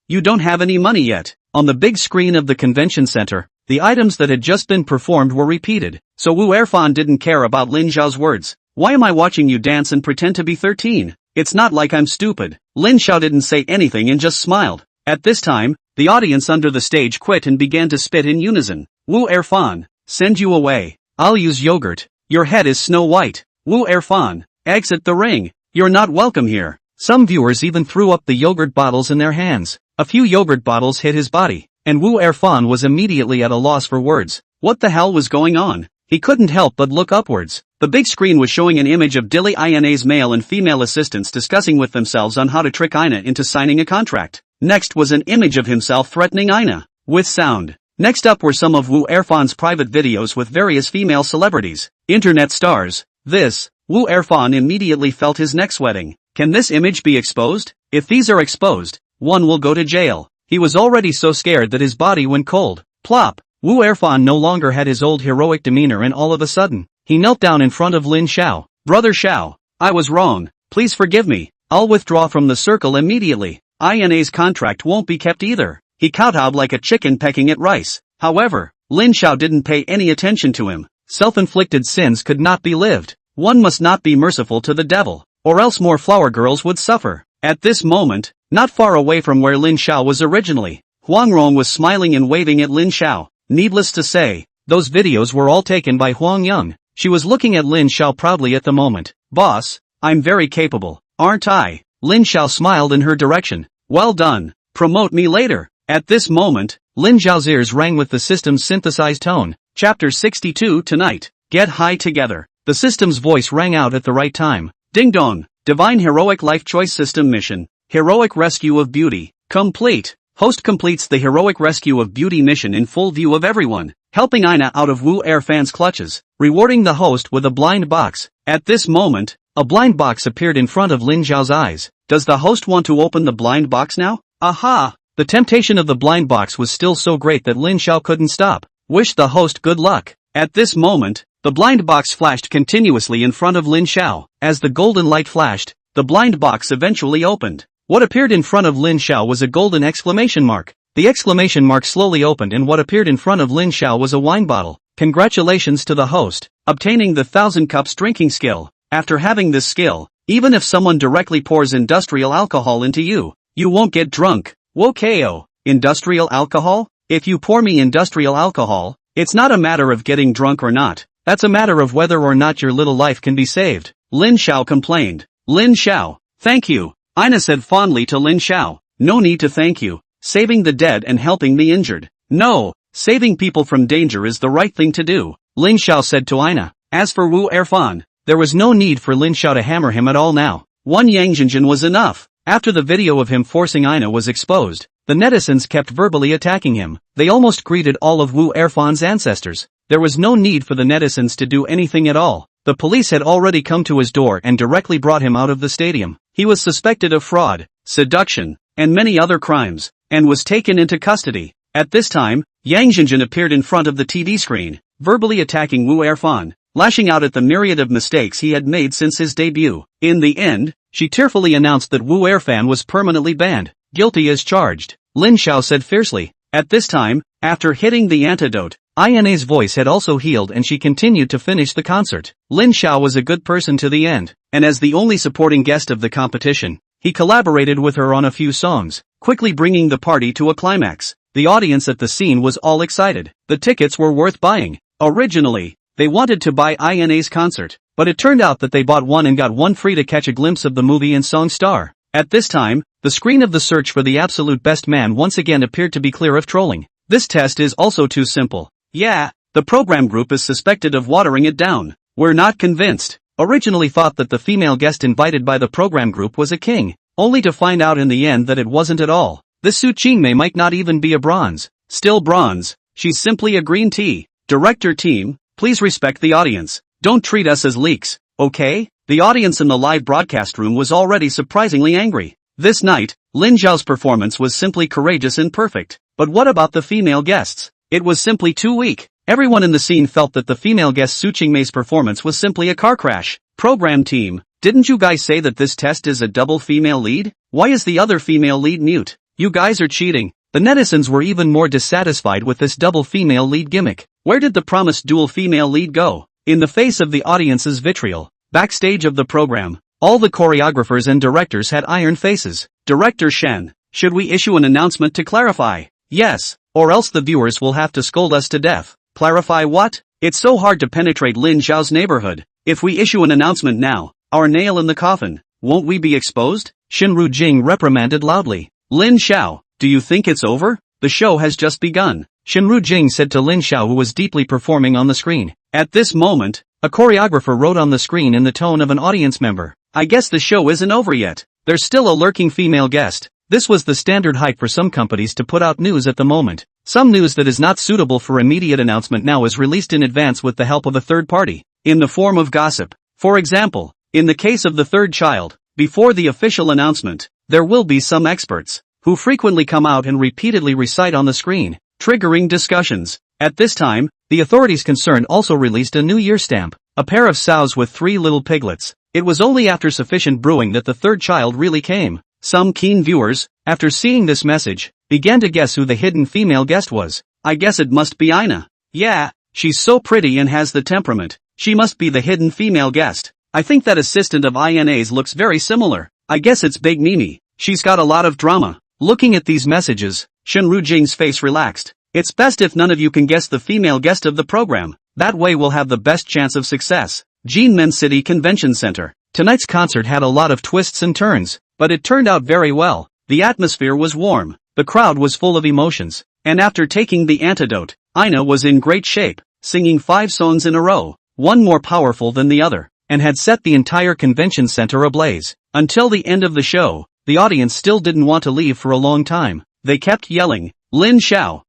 You don't have any money yet. On the big screen of the convention center, the items that had just been performed were repeated. So Wu Erfan didn't care about Lin Xiao's words. Why am I watching you dance and pretend to be 13? It's not like I'm stupid. Lin Xiao didn't say anything and just smiled. At this time, the audience under the stage quit and began to spit in unison. Wu Erfan, send you away. I'll use yogurt. Your head is Snow White. Wu Erfan, exit the ring. You're not welcome here. Some viewers even threw up the yogurt bottles in their hands. A few yogurt bottles hit his body, and Wu Erfan was immediately at a loss for words. What the hell was going on? He couldn't help but look upwards. The big screen was showing an image of Dilly Ina's male and female assistants discussing with themselves on how to trick Ina into signing a contract. Next was an image of himself threatening Ina, with sound. Next up were some of Wu Erfan's private videos with various female celebrities, internet stars. Wu Erfan immediately felt his neck sweating. Can this image be exposed? If these are exposed, one will go to jail. He was already so scared that his body went cold. Plop! Wu Erfan no longer had his old heroic demeanor, and all of a sudden, he knelt down in front of Lin Xiao. Brother Xiao, I was wrong. Please forgive me. I'll withdraw from the circle immediately. Ina's contract won't be kept either. He kowtowed like a chicken pecking at rice. However, Lin Xiao didn't pay any attention to him. Self-inflicted sins could not be lived. One must not be merciful to the devil, or else more flower girls would suffer. At this moment, not far away from where Lin Xiao was originally, Huang Rong was smiling and waving at Lin Xiao. Needless to say, those videos were all taken by Huang Yang. She was looking at Lin Xiao proudly at the moment. Boss, I'm very capable, aren't I? Lin Xiao smiled in her direction. Well done. Promote me later. At this moment, Lin Xiao's ears rang with the system's synthesized tone. Chapter 62 Tonight. Get high together. The system's voice rang out at the right time. Ding dong. Divine Heroic Life Choice System Mission. Heroic Rescue of Beauty. Complete. Host completes the Heroic Rescue of Beauty mission in full view of everyone, helping Ina out of Wu Erfan's clutches, rewarding the host with a blind box. At this moment, a blind box appeared in front of Lin Xiao's eyes. Does the host want to open the blind box now? Aha! The temptation of the blind box was still so great that Lin Xiao couldn't stop. Wish the host good luck. At this moment, the blind box flashed continuously in front of Lin Xiao. As the golden light flashed, the blind box eventually opened. What appeared in front of Lin Xiao was a golden exclamation mark. The exclamation mark slowly opened and what appeared in front of Lin Xiao was a wine bottle. Congratulations to the host, obtaining the 1000 cups drinking skill. After having this skill, even if someone directly pours industrial alcohol into you, you won't get drunk. Wokao, industrial alcohol? If you pour me industrial alcohol, it's not a matter of getting drunk or not. That's a matter of whether or not your little life can be saved. Lin Xiao complained. Lin Xiao, thank you, Ina said fondly to Lin Xiao. No need to thank you. Saving the dead and helping the injured. No, saving people from danger is the right thing to do, Lin Xiao said to Ina. As for Wu Erfan, there was no need for Lin Xiao to hammer him at all now. One Yang Jinjin was enough. After the video of him forcing Ina was exposed, the netizens kept verbally attacking him. They almost greeted all of Wu Erfan's ancestors. There was no need for the netizens to do anything at all. The police had already come to his door and directly brought him out of the stadium. He was suspected of fraud, seduction, and many other crimes, and was taken into custody. At this time, Yang Jinjin appeared in front of the TV screen, verbally attacking Wu Erfan, lashing out at the myriad of mistakes he had made since his debut. In the end, she tearfully announced that Wu Erfan was permanently banned, guilty as charged, Lin Xiao said fiercely. At this time, after hitting the antidote, Ina's voice had also healed and she continued to finish the concert. Lin Xiao was a good person to the end, and as the only supporting guest of the competition, he collaborated with her on a few songs, quickly bringing the party to a climax. The audience at the scene was all excited. The tickets were worth buying. Originally, they wanted to buy Ina's concert, but it turned out that they bought one and got one free to catch a glimpse of the movie and song star. At this time, the screen of the search for the absolute best man once again appeared to be clear of trolling. This test is also too simple. Yeah, the program group is suspected of watering it down. We're not convinced. Originally thought that the female guest invited by the program group was a king, only to find out in the end that it wasn't at all. This Su Qingmei might not even be a bronze. Still bronze, she's simply a green tea. Director team, please respect the audience. Don't treat us as leaks, okay? The audience in the live broadcast room was already surprisingly angry. This night, Lin Xiao's performance was simply courageous and perfect. But what about the female guests? It was simply too weak. Everyone in the scene felt that the female guest Su Qingmei's performance was simply a car crash. Program team, didn't you guys say that this test is a double female lead? Why is the other female lead mute? You guys are cheating. The netizens were even more dissatisfied with this double female lead gimmick. Where did the promised dual female lead go? In the face of the audience's vitriol, backstage of the program, all the choreographers and directors had iron faces. Director Shen, should we issue an announcement to clarify? Yes, or else the viewers will have to scold us to death. Clarify what? It's so hard to penetrate Lin Xiao's neighborhood. If we issue an announcement now, our nail in the coffin, won't we be exposed? Shinru Jing reprimanded loudly. Lin Xiao, do you think it's over? The show has just begun, Shinru Jing said to Lin Xiao, who was deeply performing on the screen. At this moment, a choreographer wrote on the screen in the tone of an audience member. I guess the show isn't over yet. There's still a lurking female guest. This was the standard hype for some companies to put out news at the moment. Some news that is not suitable for immediate announcement now is released in advance with the help of a third party, in the form of gossip. For example, in the case of the third child, before the official announcement, there will be some experts, who frequently come out and repeatedly recite on the screen, triggering discussions. At this time, the authorities concerned also released a New Year stamp, a pair of sows with 3 little piglets. It was only after sufficient brewing that the third child really came. Some keen viewers, after seeing this message, began to guess who the hidden female guest was. I guess it must be Ina. Yeah, she's so pretty and has the temperament. She must be the hidden female guest. I think that assistant of Ina's looks very similar. I guess it's Big Mimi. She's got a lot of drama. Looking at these messages, Shinru Jing's face relaxed. It's best if none of you can guess the female guest of the program. That way we'll have the best chance of success. Jinmen City Convention Center. Tonight's concert had a lot of twists and turns, but it turned out very well. The atmosphere was warm, the crowd was full of emotions, and after taking the antidote, Ina was in great shape, singing 5 songs in a row, one more powerful than the other, and had set the entire convention center ablaze. Until the end of the show, the audience still didn't want to leave for a long time. They kept yelling, Lin Xiao,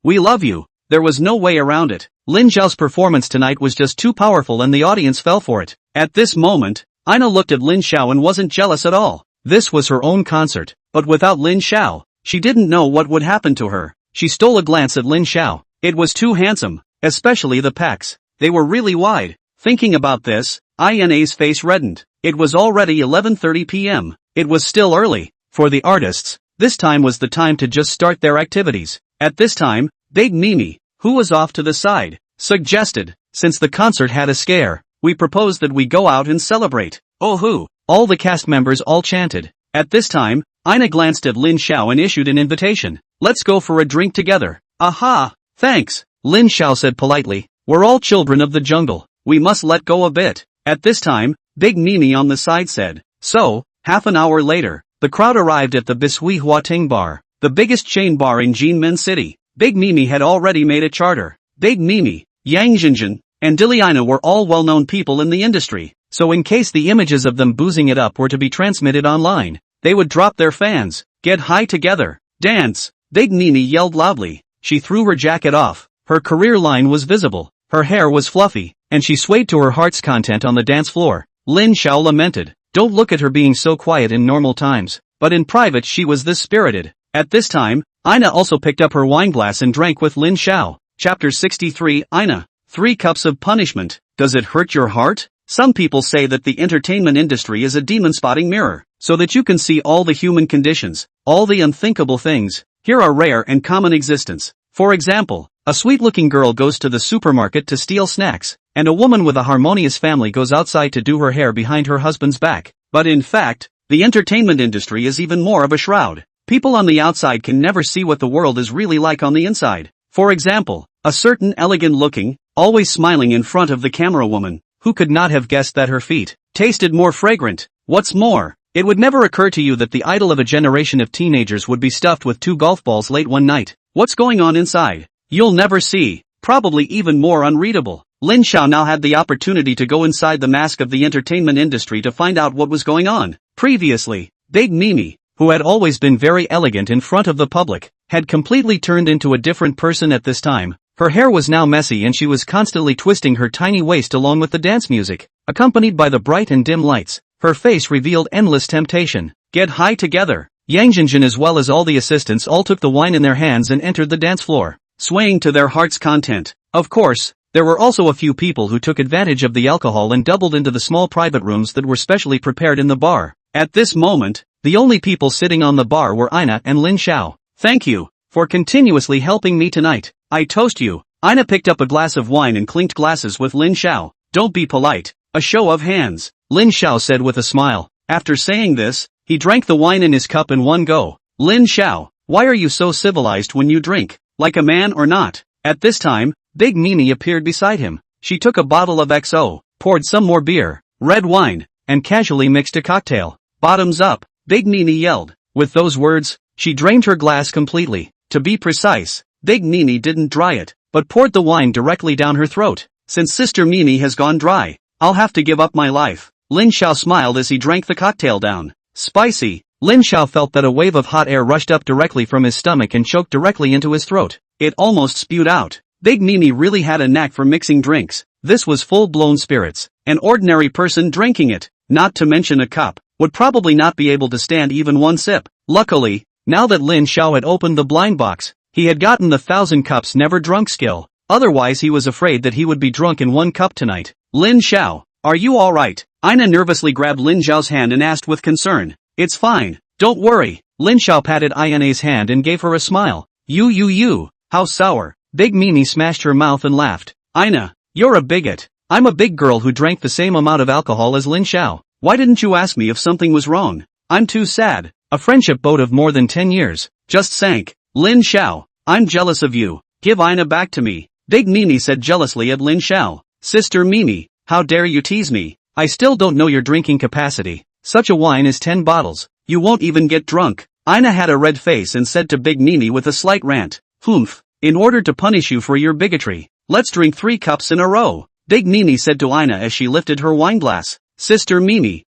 we love you. There was no way around it. Lin Xiao's performance tonight was just too powerful and the audience fell for it. At this moment, Ina looked at Lin Xiao and wasn't jealous at all. This was her own concert, but without Lin Xiao, she didn't know what would happen to her. She stole a glance at Lin Xiao. It was too handsome, especially the pecs. They were really wide. Thinking about this, Ina's face reddened. It was already 11:30 p.m. It was still early. For the artists, this time was the time to just start their activities. At this time, Big Mimi, who was off to the side, suggested, since the concert had a scare, we propose that we go out and celebrate. Oh hoo! All the cast members all chanted. At this time, Ina glanced at Lin Xiao and issued an invitation. Let's go for a drink together. Aha! Thanks, Lin Xiao said politely. We're all children of the jungle. We must let go a bit. At this time, Big Mimi on the side said. So, half an hour later, the crowd arrived at the Bisui Huating bar, the biggest chain bar in Jinmen City. Big Mimi had already made a charter. Big Mimi, Yang Jinjin, and Ina were all well-known people in the industry, so in case the images of them boozing it up were to be transmitted online, they would drop their fans, get high together, dance. Big Mimi yelled loudly. She threw her jacket off. Her career line was visible. Her hair was fluffy, and she swayed to her heart's content on the dance floor. Lin Xiao lamented. Don't look at her being so quiet in normal times, but in private she was this spirited. At this time, Ina also picked up her wineglass and drank with Lin Xiao. Chapter 63 Ina, 3 cups of punishment. Does it hurt your heart? Some people say that the entertainment industry is a demon-spotting mirror, so that you can see all the human conditions, all the unthinkable things. Here are rare and common existence. For example, a sweet-looking girl goes to the supermarket to steal snacks, and a woman with a harmonious family goes outside to do her hair behind her husband's back. But in fact, the entertainment industry is even more of a shroud. People on the outside can never see what the world is really like on the inside. For example, a certain elegant-looking, always smiling in front of the camera woman, who could not have guessed that her feet tasted more fragrant. What's more, it would never occur to you that the idol of a generation of teenagers would be stuffed with 2 golf balls late one night. What's going on inside? You'll never see. Probably even more unreadable. Lin Xiao now had the opportunity to go inside the mask of the entertainment industry to find out what was going on. Previously, Big Mimi, who had always been very elegant in front of the public, had completely turned into a different person at this time. Her hair was now messy and she was constantly twisting her tiny waist along with the dance music, accompanied by the bright and dim lights. Her face revealed endless temptation. Get high together. Yang Jinjin as well as all the assistants all took the wine in their hands and entered the dance floor, swaying to their heart's content. Of course, there were also a few people who took advantage of the alcohol and doubled into the small private rooms that were specially prepared in the bar. At this moment, the only people sitting on the bar were Ina and Lin Xiao. Thank you for continuously helping me tonight. I toast you. Ina picked up a glass of wine and clinked glasses with Lin Xiao. Don't be polite. A show of hands, Lin Xiao said with a smile. After saying this, he drank the wine in his cup in one go. Lin Xiao, why are you so civilized when you drink? Like a man or not? At this time, Big Mimi appeared beside him. She took a bottle of XO, poured some more beer, red wine, and casually mixed a cocktail. Bottoms up, Big Mimi yelled. With those words, she drained her glass completely. To be precise, Big Mimi didn't dry it, but poured the wine directly down her throat. Since Sister Mimi has gone dry, I'll have to give up my life. Lin Xiao smiled as he drank the cocktail down. Spicy. Lin Xiao felt that a wave of hot air rushed up directly from his stomach and choked directly into his throat. It almost spewed out. Big Mimi really had a knack for mixing drinks. This was full-blown spirits. An ordinary person drinking it, not to mention a cup, would probably not be able to stand even one sip. Luckily, now that Lin Xiao had opened the blind box, he had gotten the 1,000 cups never drunk skill. Otherwise he was afraid that he would be drunk in 1 cup tonight. Lin Xiao, are you alright? Ina nervously grabbed Lin Xiao's hand and asked with concern. It's fine, don't worry. Lin Xiao patted Ina's hand and gave her a smile. You, how sour. Big Mimi smashed her mouth and laughed. Ina, you're a bigot. I'm a big girl who drank the same amount of alcohol as Lin Xiao. Why didn't you ask me if something was wrong? I'm too sad. A friendship boat of more than 10 years just sank. Lin Xiao, I'm jealous of you. Give Ina back to me. Big Mimi said jealously at Lin Xiao. Sister Mimi, how dare you tease me? I still don't know your drinking capacity. Such a wine is 10 bottles. You won't even get drunk. Ina had a red face and said to Big Mimi with a slight rant. Humph. In order to punish you for your bigotry, let's drink 3 cups in a row. Big Mimi said to Ina as she lifted her wine glass. Sister Mimi,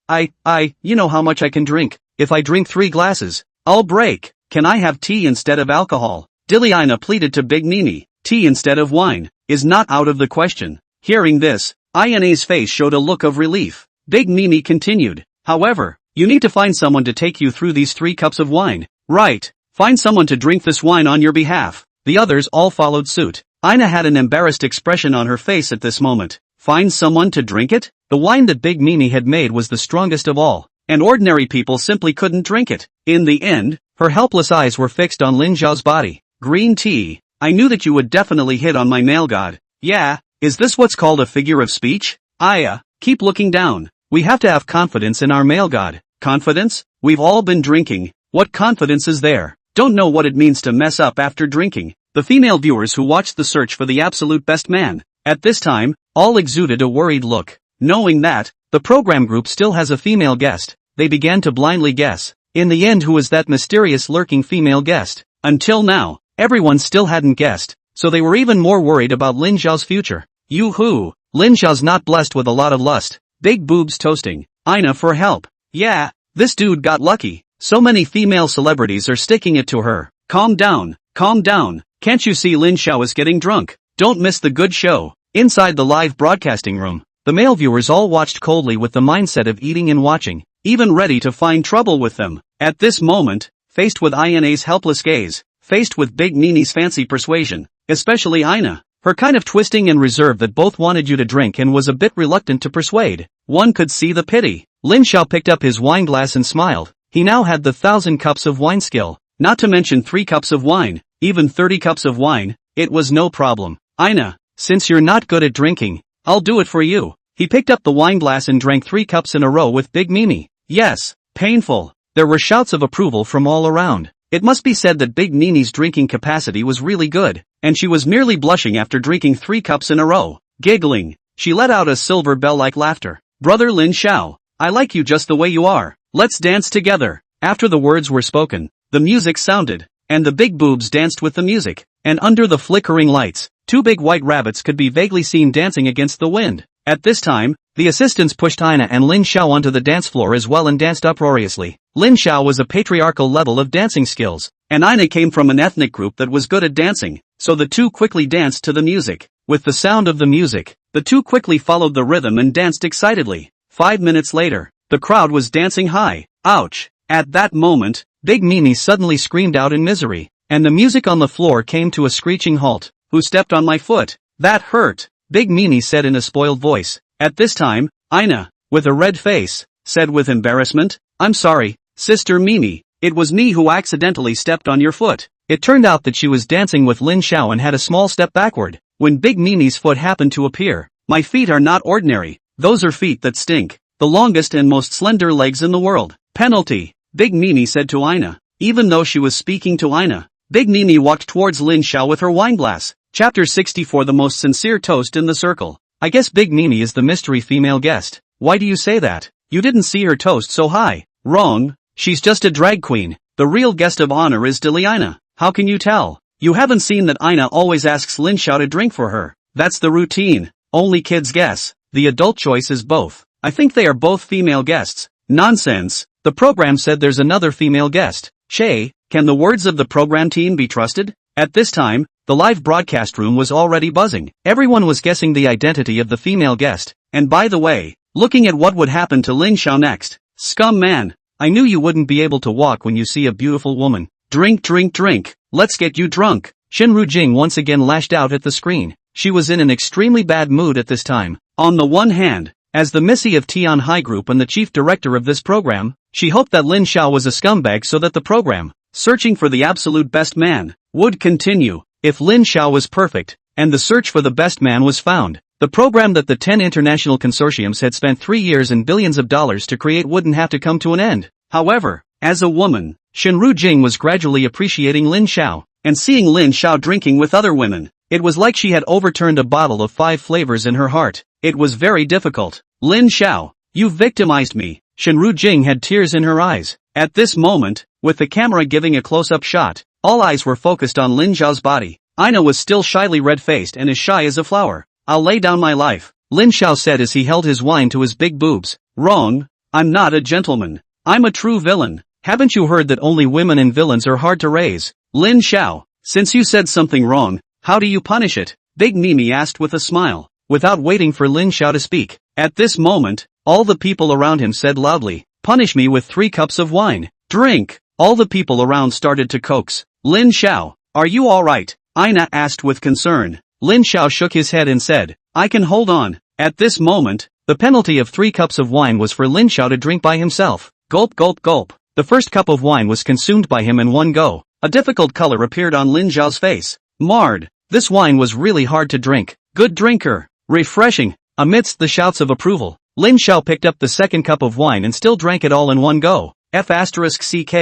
you know how much I can drink. If I drink 3 glasses, I'll break. Can I have tea instead of alcohol? Ina pleaded to Big Mimi. Tea instead of wine is not out of the question. Hearing this, Ina's face showed a look of relief. Big Mimi continued. However, you need to find someone to take you through these 3 cups of wine. Right. Find someone to drink this wine on your behalf. The others all followed suit. Ina had an embarrassed expression on her face at this moment. Find someone to drink it? The wine that Big Mimi had made was the strongest of all, and ordinary people simply couldn't drink it. In the end, her helpless eyes were fixed on Lin Xiao's body. Green tea. I knew that you would definitely hit on my male god. Yeah, is this what's called a figure of speech? Aya, keep looking down. We have to have confidence in our male god. Confidence? We've all been drinking. What confidence is there? Don't know what it means to mess up after drinking. The female viewers who watched the search for the absolute best man, at this time, all exuded a worried look. Knowing that, the program group still has a female guest, they began to blindly guess. In the end, who was that mysterious lurking female guest? Until now, everyone still hadn't guessed, so they were even more worried about Lin Xiao's future. Yoo-hoo, Lin Xiao's not blessed with a lot of lust. Big boobs toasting. Ina for help. Yeah, this dude got lucky. So many female celebrities are sticking it to her. Calm down, calm down. Can't you see Lin Xiao is getting drunk? Don't miss the good show. Inside the live broadcasting room, the male viewers all watched coldly with the mindset of eating and watching, even ready to find trouble with them. At this moment, faced with Ina's helpless gaze, faced with Big Mimi's fancy persuasion, especially Ina, her kind of twisting and reserve that both wanted you to drink and was a bit reluctant to persuade, one could see the pity. Lin Xiao picked up his wine glass and smiled. He now had the 1,000 cups of wine skill, not to mention 3 cups of wine, even 30 cups of wine, it was no problem. Ina, since you're not good at drinking, I'll do it for you. He picked up the wine glass and drank 3 cups in a row with Big Mimi. Yes, painful. There were shouts of approval from all around. It must be said that Big Mimi's drinking capacity was really good, and she was merely blushing after drinking 3 cups in a row. Giggling, she let out a silver bell-like laughter. Brother Lin Xiao, I like you just the way you are. Let's dance together. After the words were spoken, the music sounded, and the big boobs danced with the music, and under the flickering lights, 2 big white rabbits could be vaguely seen dancing against the wind. At this time, the assistants pushed Ina and Lin Xiao onto the dance floor as well and danced uproariously. Lin Xiao was a patriarchal level of dancing skills, and Ina came from an ethnic group that was good at dancing, so the two quickly danced to the music. With the sound of the music, the two quickly followed the rhythm and danced excitedly. 5 minutes later, the crowd was dancing high. Ouch! At that moment, Big Mimi suddenly screamed out in misery, and the music on the floor came to a screeching halt. Who stepped on my foot? That hurt, Big Mimi said in a spoiled voice. At this time, Ina, with a red face, said with embarrassment, I'm sorry, Sister Mimi, it was me who accidentally stepped on your foot. It turned out that she was dancing with Lin Xiao and had a small step backward, when Big Mimi's foot happened to appear. My feet are not ordinary, those are feet that stink. The longest and most slender legs in the world. Penalty, Big Mimi said to Ina. Even though she was speaking to Ina, Big Mimi walked towards Lin Xiao with her wine glass. Chapter 64. The most sincere toast in the circle. I guess Big Mimi is the mystery female guest. Why do you say that? You didn't see her toast so high. Wrong, she's just a drag queen. The real guest of honor is Ina. How can you tell? You haven't seen that Ina always asks Lin Xiao to drink for her. That's the routine. Only kids guess. The adult choice is both. I think they are both female guests. Nonsense. The program said there's another female guest. Shay, can the words of the program team be trusted? At this time, the live broadcast room was already buzzing. Everyone was guessing the identity of the female guest. And by the way, looking at what would happen to Lin Xiao next. Scum man, I knew you wouldn't be able to walk when you see a beautiful woman. Drink, drink, drink. Let's get you drunk. Shinru Jing once again lashed out at the screen. She was in an extremely bad mood at this time. On the one hand, as the Missy of Tian High Group and the chief director of this program, she hoped that Lin Xiao was a scumbag so that the program, searching for the absolute best man, would continue. If Lin Xiao was perfect, and the search for the best man was found, the program that the 10 international consortiums had spent 3 years and billions of dollars to create wouldn't have to come to an end. However, as a woman, Shinru Jing was gradually appreciating Lin Xiao, and seeing Lin Xiao drinking with other women. It was like she had overturned a bottle of 5 flavors in her heart. It was very difficult. Lin Xiao, you've victimized me. Shinru Jing had tears in her eyes. At this moment, with the camera giving a close-up shot, all eyes were focused on Lin Xiao's body. Ina was still shyly red-faced and as shy as a flower. I'll lay down my life, Lin Xiao said as he held his wine to his big boobs. Wrong, I'm not a gentleman. I'm a true villain. Haven't you heard that only women and villains are hard to raise? Lin Xiao, since you said something wrong, how do you punish it? Big Mimi asked with a smile. without waiting for Lin Xiao to speak. At this moment, all the people around him said loudly, "Punish me with 3 cups of wine." "Drink!" All the people around started to coax. "Lin Xiao, are you alright?" Ina asked with concern. Lin Xiao shook his head and said, "I can hold on." At this moment, the penalty of 3 cups of wine was for Lin Xiao to drink by himself. Gulp gulp gulp. The first cup of wine was consumed by him in one go. A difficult color appeared on Lin Xiao's face. Marred. This wine was really hard to drink. Good drinker. Refreshing. Amidst the shouts of approval, Lin Xiao picked up the second cup of wine and still drank it all in one go. F***ck.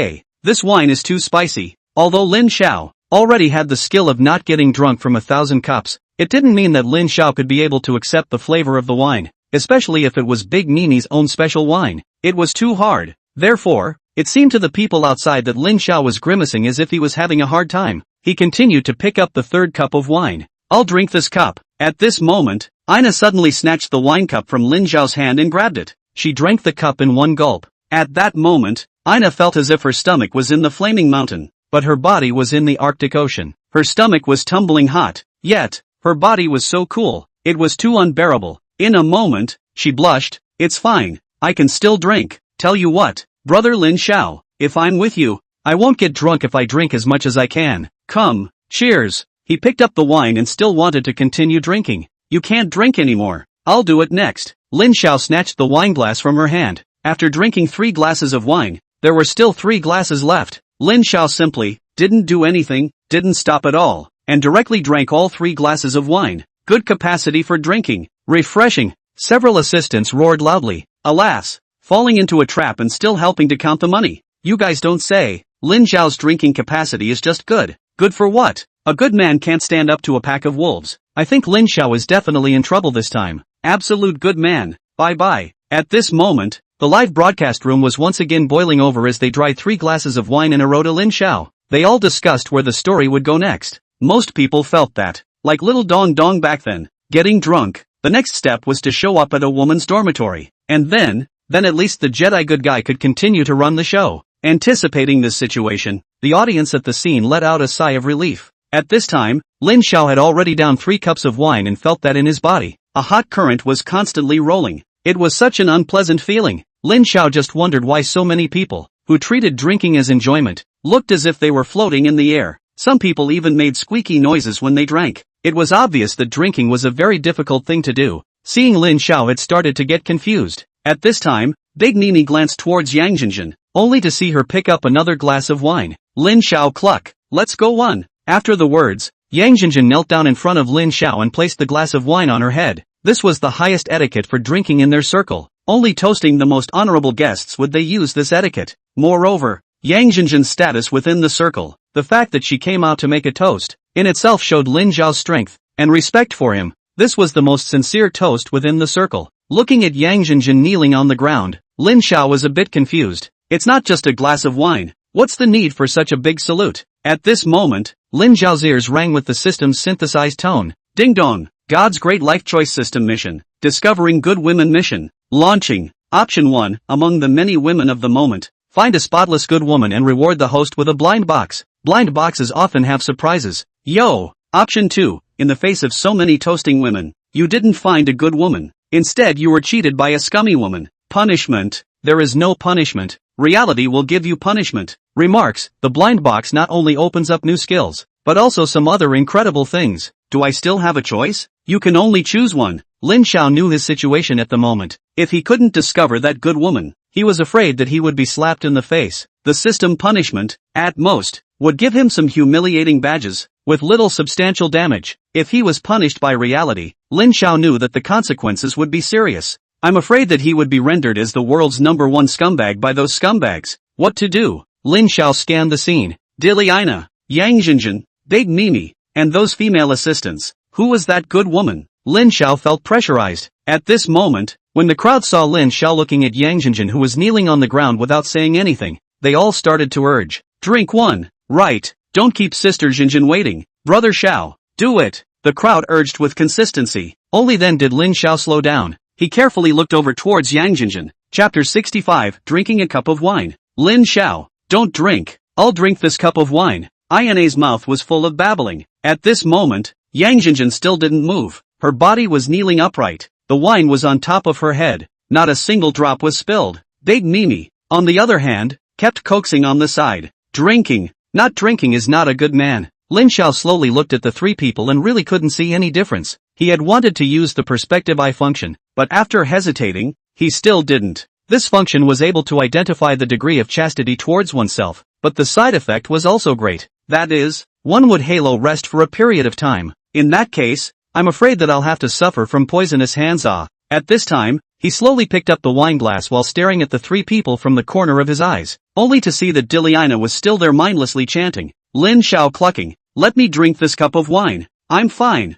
This wine is too spicy. Although Lin Xiao already had the skill of not getting drunk from 1,000 cups, it didn't mean that Lin Xiao could be able to accept the flavor of the wine, especially if it was Big Nini's own special wine. It was too hard. Therefore, it seemed to the people outside that Lin Xiao was grimacing as if he was having a hard time. He continued to pick up the third cup of wine. "I'll drink this cup." At this moment, Ina suddenly snatched the wine cup from Lin Xiao's hand and grabbed it. She drank the cup in one gulp. At that moment, Ina felt as if her stomach was in the flaming mountain, but her body was in the Arctic Ocean. Her stomach was tumbling hot, yet, her body was so cool, it was too unbearable. In a moment, she blushed. "It's fine, I can still drink. Tell you what, brother Lin Xiao, if I'm with you, I won't get drunk if I drink as much as I can. Come, cheers." He picked up the wine and still wanted to continue drinking. "You can't drink anymore. I'll do it next." Lin Xiao snatched the wine glass from her hand. After drinking 3 glasses of wine, there were still 3 glasses left. Lin Xiao simply didn't do anything, didn't stop at all, and directly drank all 3 glasses of wine. Good capacity for drinking. Refreshing. Several assistants roared loudly. Alas, falling into a trap and still helping to count the money. "You guys don't say. Lin Xiao's drinking capacity is just good." "Good for what? A good man can't stand up to a pack of wolves. I think Lin Xiao is definitely in trouble this time." "Absolute good man. Bye-bye." At this moment, the live broadcast room was once again boiling over as they dried 3 glasses of wine in a row to Lin Xiao. They all discussed where the story would go next. Most people felt that, like little Dong Dong back then, getting drunk, the next step was to show up at a woman's dormitory. And then at least the Jedi good guy could continue to run the show. Anticipating this situation, the audience at the scene let out a sigh of relief. At this time, Lin Xiao had already downed 3 cups of wine and felt that in his body, a hot current was constantly rolling. It was such an unpleasant feeling. Lin Xiao just wondered why so many people, who treated drinking as enjoyment, looked as if they were floating in the air. Some people even made squeaky noises when they drank. It was obvious that drinking was a very difficult thing to do. Seeing Lin Xiao had started to get confused. At this time, Big Nini glanced towards Yang Jinjin, only to see her pick up another glass of wine. Lin Xiao cluck. "Let's go one." After the words, Yang Jinjin knelt down in front of Lin Xiao and placed the glass of wine on her head. This was the highest etiquette for drinking in their circle. Only toasting the most honorable guests would they use this etiquette. Moreover, Yang Jinjin's status within the circle, the fact that she came out to make a toast, in itself showed Lin Xiao's strength and respect for him. This was the most sincere toast within the circle. Looking at Yang Jinjin kneeling on the ground, Lin Xiao was a bit confused. It's not just a glass of wine. What's the need for such a big salute? At this moment, Lin Xiao's ears rang with the system's synthesized tone. Ding dong. God's Great Life Choice System Mission. Discovering Good Women Mission. Launching. Option 1. Among the many women of the moment, find a spotless good woman and reward the host with a blind box. Blind boxes often have surprises. Yo. Option 2. In the face of so many toasting women, you didn't find a good woman. Instead you were cheated by a scummy woman. Punishment. There is no punishment. Reality will give you punishment. Remarks. The blind box not only opens up new skills, but also some other incredible things. Do I still have a choice? You can only choose one. Lin Xiao knew his situation at the moment. If he couldn't discover that good woman, he was afraid that he would be slapped in the face. The system punishment, at most, would give him some humiliating badges, with little substantial damage. If he was punished by reality, Lin Xiao knew that the consequences would be serious. I'm afraid that he would be rendered as the world's #1 scumbag by those scumbags. What to do? Lin Xiao scanned the scene. Dilly Ina, Yang Jinjin, Big Mimi, and those female assistants. Who was that good woman? Lin Xiao felt pressurized. At this moment, when the crowd saw Lin Xiao looking at Yang Jinjin who was kneeling on the ground without saying anything, they all started to urge. Drink one. Right. Don't keep Sister Jinjin waiting. Brother Xiao. Do it. The crowd urged with consistency. Only then did Lin Xiao slow down. He carefully looked over towards Yang Jinjin. Chapter 65. Drinking a cup of wine. Lin Xiao. Don't drink. I'll drink this cup of wine. Ina's mouth was full of babbling. At this moment, Yang Jinjin still didn't move. Her body was kneeling upright. The wine was on top of her head. Not a single drop was spilled. Big Mimi, on the other hand, kept coaxing on the side. Drinking. Not drinking is not a good man. Lin Xiao slowly looked at the three people and really couldn't see any difference. He had wanted to use the perspective eye function, but after hesitating, he still didn't. This function was able to identify the degree of chastity towards oneself, but the side effect was also great. That is, one would halo rest for a period of time. In that case, I'm afraid that I'll have to suffer from poisonous hands. At this time, he slowly picked up the wine glass while staring at the three people from the corner of his eyes, only to see that Diliana was still there mindlessly chanting. Lin Xiao clucking, "Let me drink this cup of wine. I'm fine.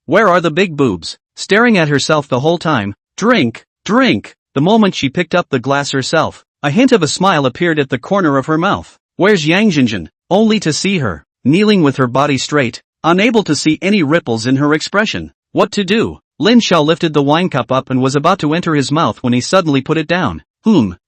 Where are the big boobs?" Staring at herself the whole time. Drink, drink. The moment she picked up the glass herself, a hint of a smile appeared at the corner of her mouth. Where's Yang Jinjin? Only to see her, kneeling with her body straight, unable to see any ripples in her expression. What to do? Lin Xiao lifted the wine cup up and was about to enter his mouth when he suddenly put it down.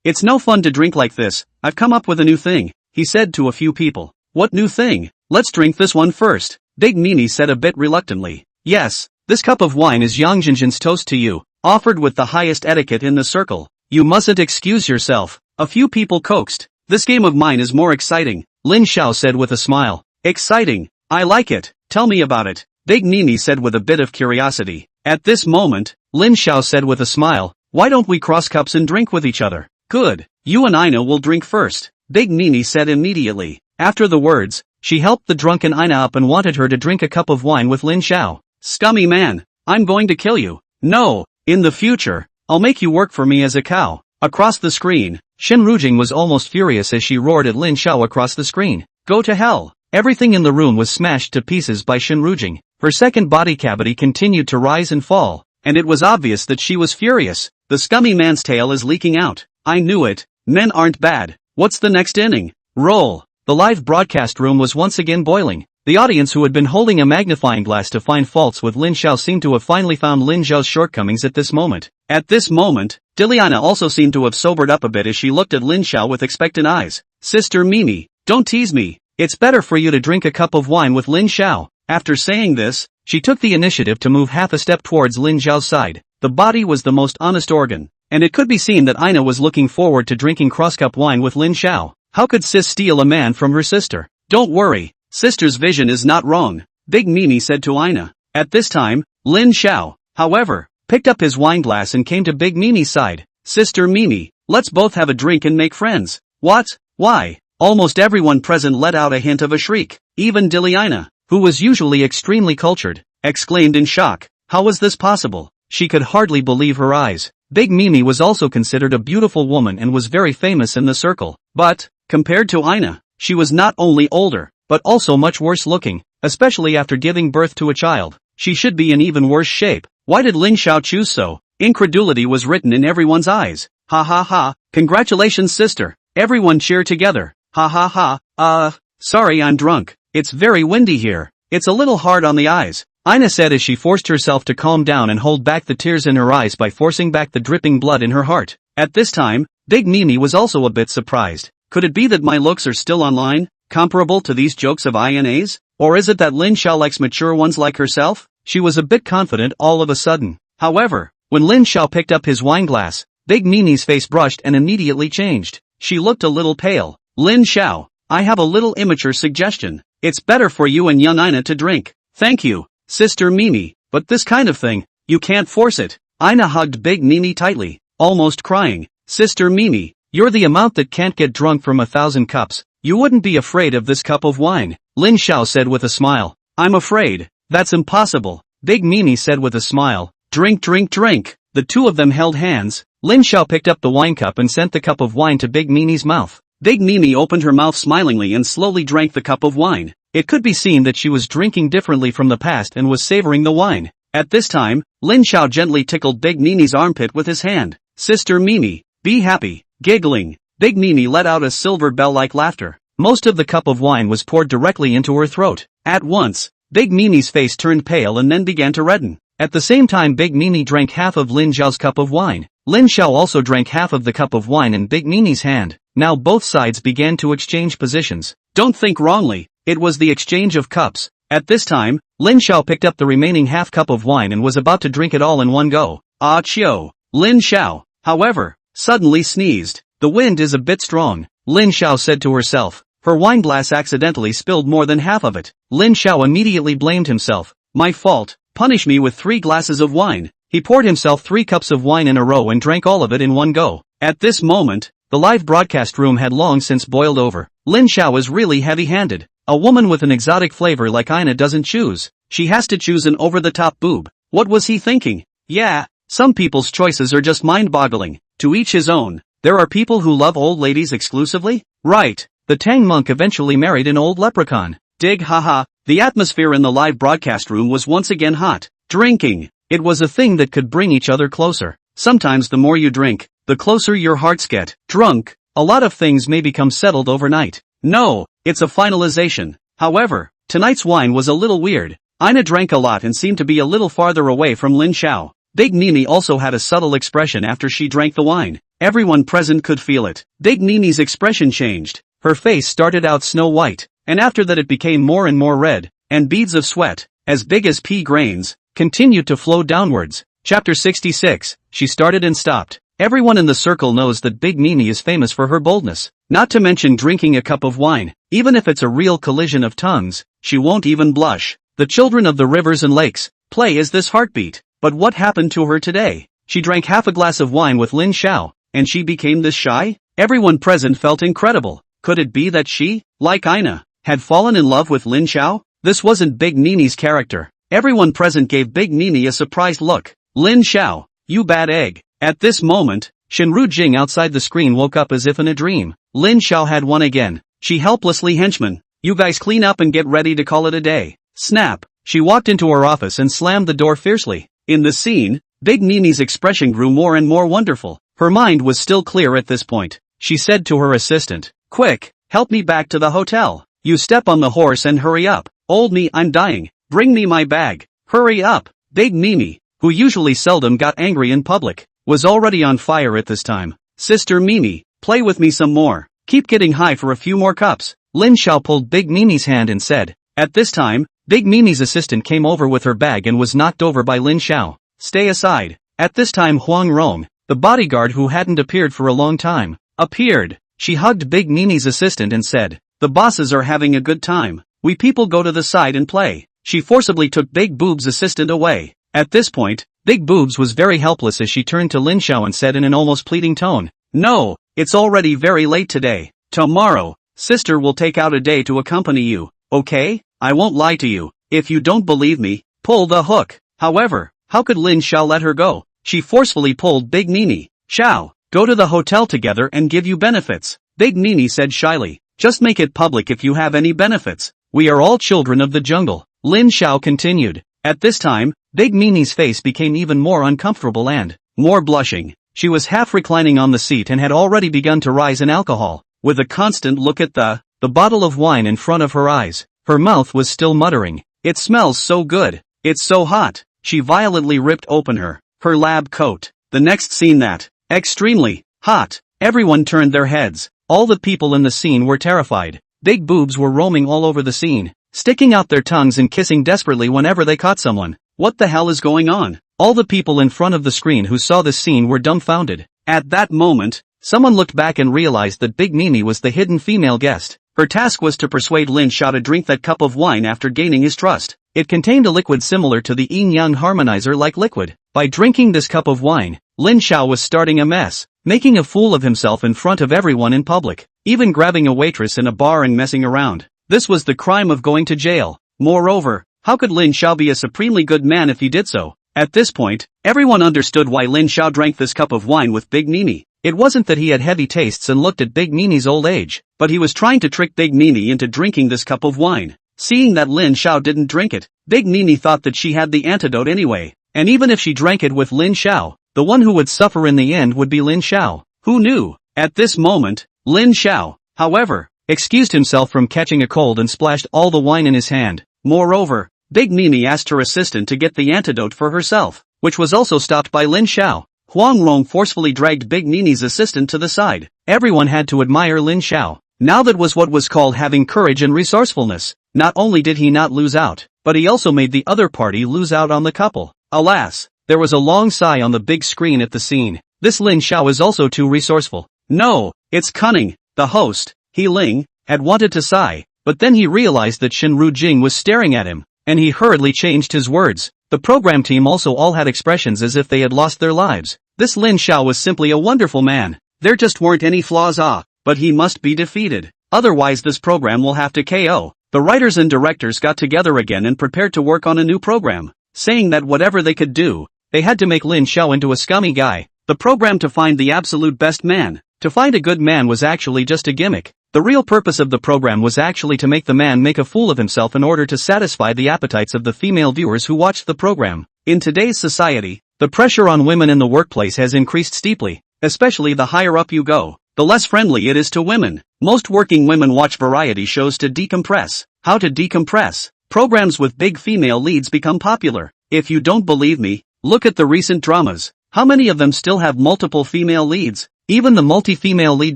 It's no fun to drink like this. I've come up with a new thing, he said to a few people. What new thing? Let's drink this one first, Big Mimi said a bit reluctantly. Yes, this cup of wine is Yang Jinjin's toast to you, offered with the highest etiquette in the circle. You mustn't excuse yourself, a few people coaxed. This game of mine is more exciting, Lin Xiao said with a smile. Exciting? I like it, tell me about it, Big Mimi said with a bit of curiosity. At this moment, Lin Xiao said with a smile, why don't we cross cups and drink with each other? Good, you and Ina will drink first, Big Mimi said immediately. After the words, she helped the drunken Ina up and wanted her to drink a cup of wine with Lin Xiao. Scummy man, I'm going to kill you. No, in the future, I'll make you work for me as a cow. Across the screen, Shen Rujing was almost furious as she roared at Lin Xiao across the screen. Go to hell. Everything in the room was smashed to pieces by Shen Rujing. Her second body cavity continued to rise and fall, and it was obvious that she was furious. The scummy man's tail is leaking out. I knew it. Men aren't bad. What's the next inning? Roll. The live broadcast room was once again boiling. The audience who had been holding a magnifying glass to find faults with Lin Xiao seemed to have finally found Lin Xiao's shortcomings at this moment. At this moment, Diliana also seemed to have sobered up a bit as she looked at Lin Xiao with expectant eyes. Sister Mimi, don't tease me. It's better for you to drink a cup of wine with Lin Xiao. After saying this, she took the initiative to move half a step towards Lin Xiao's side. The body was the most honest organ, and it could be seen that Ina was looking forward to drinking cross-cup wine with Lin Xiao. How could sis steal a man from her sister? Don't worry, sister's vision is not wrong, Big Mimi said to Ina. At this time, Lin Xiao, however, picked up his wine glass and came to Big Mimi's side. Sister Mimi, let's both have a drink and make friends. What? Why? Almost everyone present let out a hint of a shriek. Even Diliana, who was usually extremely cultured, exclaimed in shock. How was this possible? She could hardly believe her eyes. Big Mimi was also considered a beautiful woman and was very famous in the circle. But, compared to Ina, she was not only older, but also much worse looking, especially after giving birth to a child. She should be in even worse shape. Why did Lin Xiao choose so? Incredulity was written in everyone's eyes. Ha ha ha, congratulations sister. Everyone cheer together. Ha ha ha, sorry I'm drunk. It's very windy here. It's a little hard on the eyes, Ina said as she forced herself to calm down and hold back the tears in her eyes by forcing back the dripping blood in her heart. At this time, Big Mimi was also a bit surprised. Could it be that my looks are still online, comparable to these jokes of INAs? Or is it that Lin Xiao likes mature ones like herself? She was a bit confident all of a sudden. However, when Lin Xiao picked up his wine glass, Big Mimi's face brushed and immediately changed. She looked a little pale. Lin Xiao, I have a little immature suggestion. It's better for you and young Ina to drink. Thank you, Sister Mimi, but this kind of thing, you can't force it. Ina hugged Big Mimi tightly, almost crying. Sister Mimi, you're the amount that can't get drunk from 1,000 cups. You wouldn't be afraid of this cup of wine, Lin Xiao said with a smile. I'm afraid. That's impossible, Big Mimi said with a smile. Drink, drink, drink. The two of them held hands. Lin Xiao picked up the wine cup and sent the cup of wine to Big Mimi's mouth. Big Mimi opened her mouth smilingly and slowly drank the cup of wine. It could be seen that she was drinking differently from the past and was savoring the wine. At this time, Lin Xiao gently tickled Big Mimi's armpit with his hand. Sister Mimi, be happy. Giggling, Big Mimi let out a silver bell-like laughter. Most of the cup of wine was poured directly into her throat. At once, Big Mimi's face turned pale and then began to redden. At the same time Big Mimi drank half of Lin Xiao's cup of wine. Lin Xiao also drank half of the cup of wine in Big Mimi's hand. Now both sides began to exchange positions. Don't think wrongly, it was the exchange of cups. At this time, Lin Xiao picked up the remaining half cup of wine and was about to drink it all in one go. Achoo! Lin Xiao, however, suddenly sneezed. The wind is a bit strong, Lin Xiao said to herself. Her wine glass accidentally spilled more than half of it. Lin Xiao immediately blamed himself. My fault, punish me with 3 glasses of wine. He poured himself 3 cups of wine in a row and drank all of it in one go. At this moment, the live broadcast room had long since boiled over. Lin Xiao is really heavy-handed. A woman with an exotic flavor like Ina doesn't choose. She has to choose an over-the-top boob. What was he thinking? Yeah, some people's choices are just mind-boggling. To each his own. There are people who love old ladies exclusively? Right. The Tang monk eventually married an old leprechaun. Dig haha. The atmosphere in the live broadcast room was once again hot. Drinking. It was a thing that could bring each other closer. Sometimes the more you drink, the closer your hearts get. Drunk. A lot of things may become settled overnight. No, it's a finalization. However, tonight's wine was a little weird. Ina drank a lot and seemed to be a little farther away from Lin Xiao. Big Nini also had a subtle expression after she drank the wine. Everyone present could feel it. Big Nini's expression changed. Her face started out snow white, and after that it became more and more red, and beads of sweat, as big as pea grains, continued to flow downwards. Chapter 66, she started and stopped. Everyone in the circle knows that Big Nini is famous for her boldness, not to mention drinking a cup of wine. Even if it's a real collision of tongues, she won't even blush. The children of the rivers and lakes play as this heartbeat. But what happened to her today? She drank half a glass of wine with Lin Xiao, and she became this shy? Everyone present felt incredible. Could it be that she, like Ina, had fallen in love with Lin Xiao? This wasn't Big Nini's character. Everyone present gave Big Nini a surprised look. Lin Xiao, you bad egg. At this moment, Shenru Jing outside the screen woke up as if in a dream. Lin Xiao had won again. She helplessly henchman. You guys clean up and get ready to call it a day. Snap. She walked into her office and slammed the door fiercely. In the scene, Big Nini's expression grew more and more wonderful. Her mind was still clear at this point. She said to her assistant, quick, help me back to the hotel. You step on the horse and hurry up. Old me, I'm dying. Bring me my bag. Hurry up. Big Mimi, who usually seldom got angry in public, was already on fire at this time. Sister Mimi, play with me some more. Keep getting high for a few more cups. Lin Xiao pulled Big Mimi's hand and said. At this time, Big Mimi's assistant came over with her bag and was knocked over by Lin Xiao. Stay aside. At this time Huang Rong, the bodyguard who hadn't appeared for a long time, appeared. She hugged Big Nini's assistant and said, the bosses are having a good time. We people go to the side and play. She forcibly took Big Boob's assistant away. At this point, Big Boobs was very helpless as she turned to Lin Xiao and said in an almost pleading tone, no, it's already very late today. Tomorrow, sister will take out a day to accompany you, okay? I won't lie to you. If you don't believe me, pull the hook. However, how could Lin Xiao let her go? She forcefully pulled Big Nini. Xiao, go to the hotel together and give you benefits. Big Nini said shyly. Just make it public if you have any benefits. We are all children of the jungle. Lin Xiao continued. At this time, Big Nini's face became even more uncomfortable and more blushing. She was half reclining on the seat and had already begun to rise in alcohol, with a constant look at the bottle of wine in front of her eyes. Her mouth was still muttering. It smells so good. It's so hot. She violently ripped open her lab coat. The next scene that extremely hot. Everyone turned their heads. All the people in the scene were terrified. Big Boobs were roaming all over the scene, sticking out their tongues and kissing desperately whenever they caught someone. What the hell is going on? All the people in front of the screen who saw this scene were dumbfounded. At that moment, someone looked back and realized that Big Nini was the hidden female guest. Her task was to persuade Lin Xiao to drink that cup of wine after gaining his trust. It contained a liquid similar to the yin-yang harmonizer-like liquid. By drinking this cup of wine, Lin Xiao was starting a mess, making a fool of himself in front of everyone in public, even grabbing a waitress in a bar and messing around. This was the crime of going to jail. Moreover, how could Lin Xiao be a supremely good man if he did so? At this point, everyone understood why Lin Xiao drank this cup of wine with Big Nini. It wasn't that he had heavy tastes and looked at Big Nini's old age, but he was trying to trick Big Nini into drinking this cup of wine. Seeing that Lin Xiao didn't drink it, Big Nini thought that she had the antidote anyway, and even if she drank it with Lin Xiao, the one who would suffer in the end would be Lin Xiao. Who knew? At this moment, Lin Xiao, however, excused himself from catching a cold and splashed all the wine in his hand. Moreover, Big Nini asked her assistant to get the antidote for herself, which was also stopped by Lin Xiao. Huang Rong forcefully dragged Big Nini's assistant to the side. Everyone had to admire Lin Xiao. Now that was what was called having courage and resourcefulness. Not only did he not lose out, but he also made the other party lose out on the couple. Alas, there was a long sigh on the big screen at the scene. This Lin Xiao is also too resourceful. No, it's cunning. The host, He Ling, had wanted to sigh, but then he realized that Shin Jing was staring at him, and he hurriedly changed his words. The program team also all had expressions as if they had lost their lives. This Lin Xiao was simply a wonderful man. There just weren't any flaws, but he must be defeated. Otherwise this program will have to KO. The writers and directors got together again and prepared to work on a new program, saying that whatever they could do, they had to make Lin Xiao into a scummy guy. The program to find the absolute best man. To find a good man was actually just a gimmick. The real purpose of the program was actually to make the man make a fool of himself in order to satisfy the appetites of the female viewers who watched the program. In today's society, the pressure on women in the workplace has increased steeply, especially the higher up you go, the less friendly it is to women. Most working women watch variety shows to decompress. How to decompress? Programs with big female leads become popular. If you don't believe me, look at the recent dramas. How many of them still have multiple female leads? Even the multi-female lead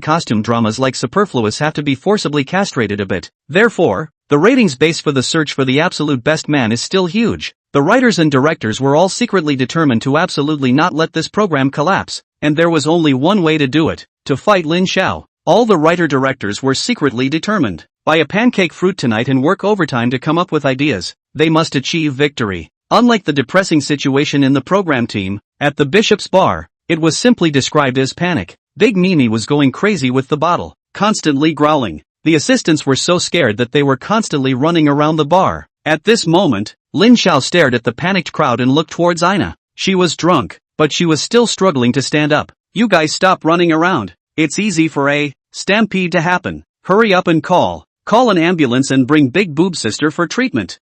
costume dramas like Superfluous have to be forcibly castrated a bit. Therefore, the ratings base for the search for the absolute best man is still huge. The writers and directors were all secretly determined to absolutely not let this program collapse, and there was only one way to do it, to fight Lin Xiao. All the writer-directors were secretly determined. Buy a pancake fruit tonight and work overtime to come up with ideas. They must achieve victory. Unlike the depressing situation in the program team, at the Bishop's bar, it was simply described as panic. Big Mimi was going crazy with the bottle, constantly growling. The assistants were so scared that they were constantly running around the bar. At this moment, Lin Xiao stared at the panicked crowd and looked towards Ina. She was drunk, but she was still struggling to stand up. You guys stop running around. It's easy for a stampede to happen. Hurry up and call an ambulance and bring Big Boob Sister for treatment.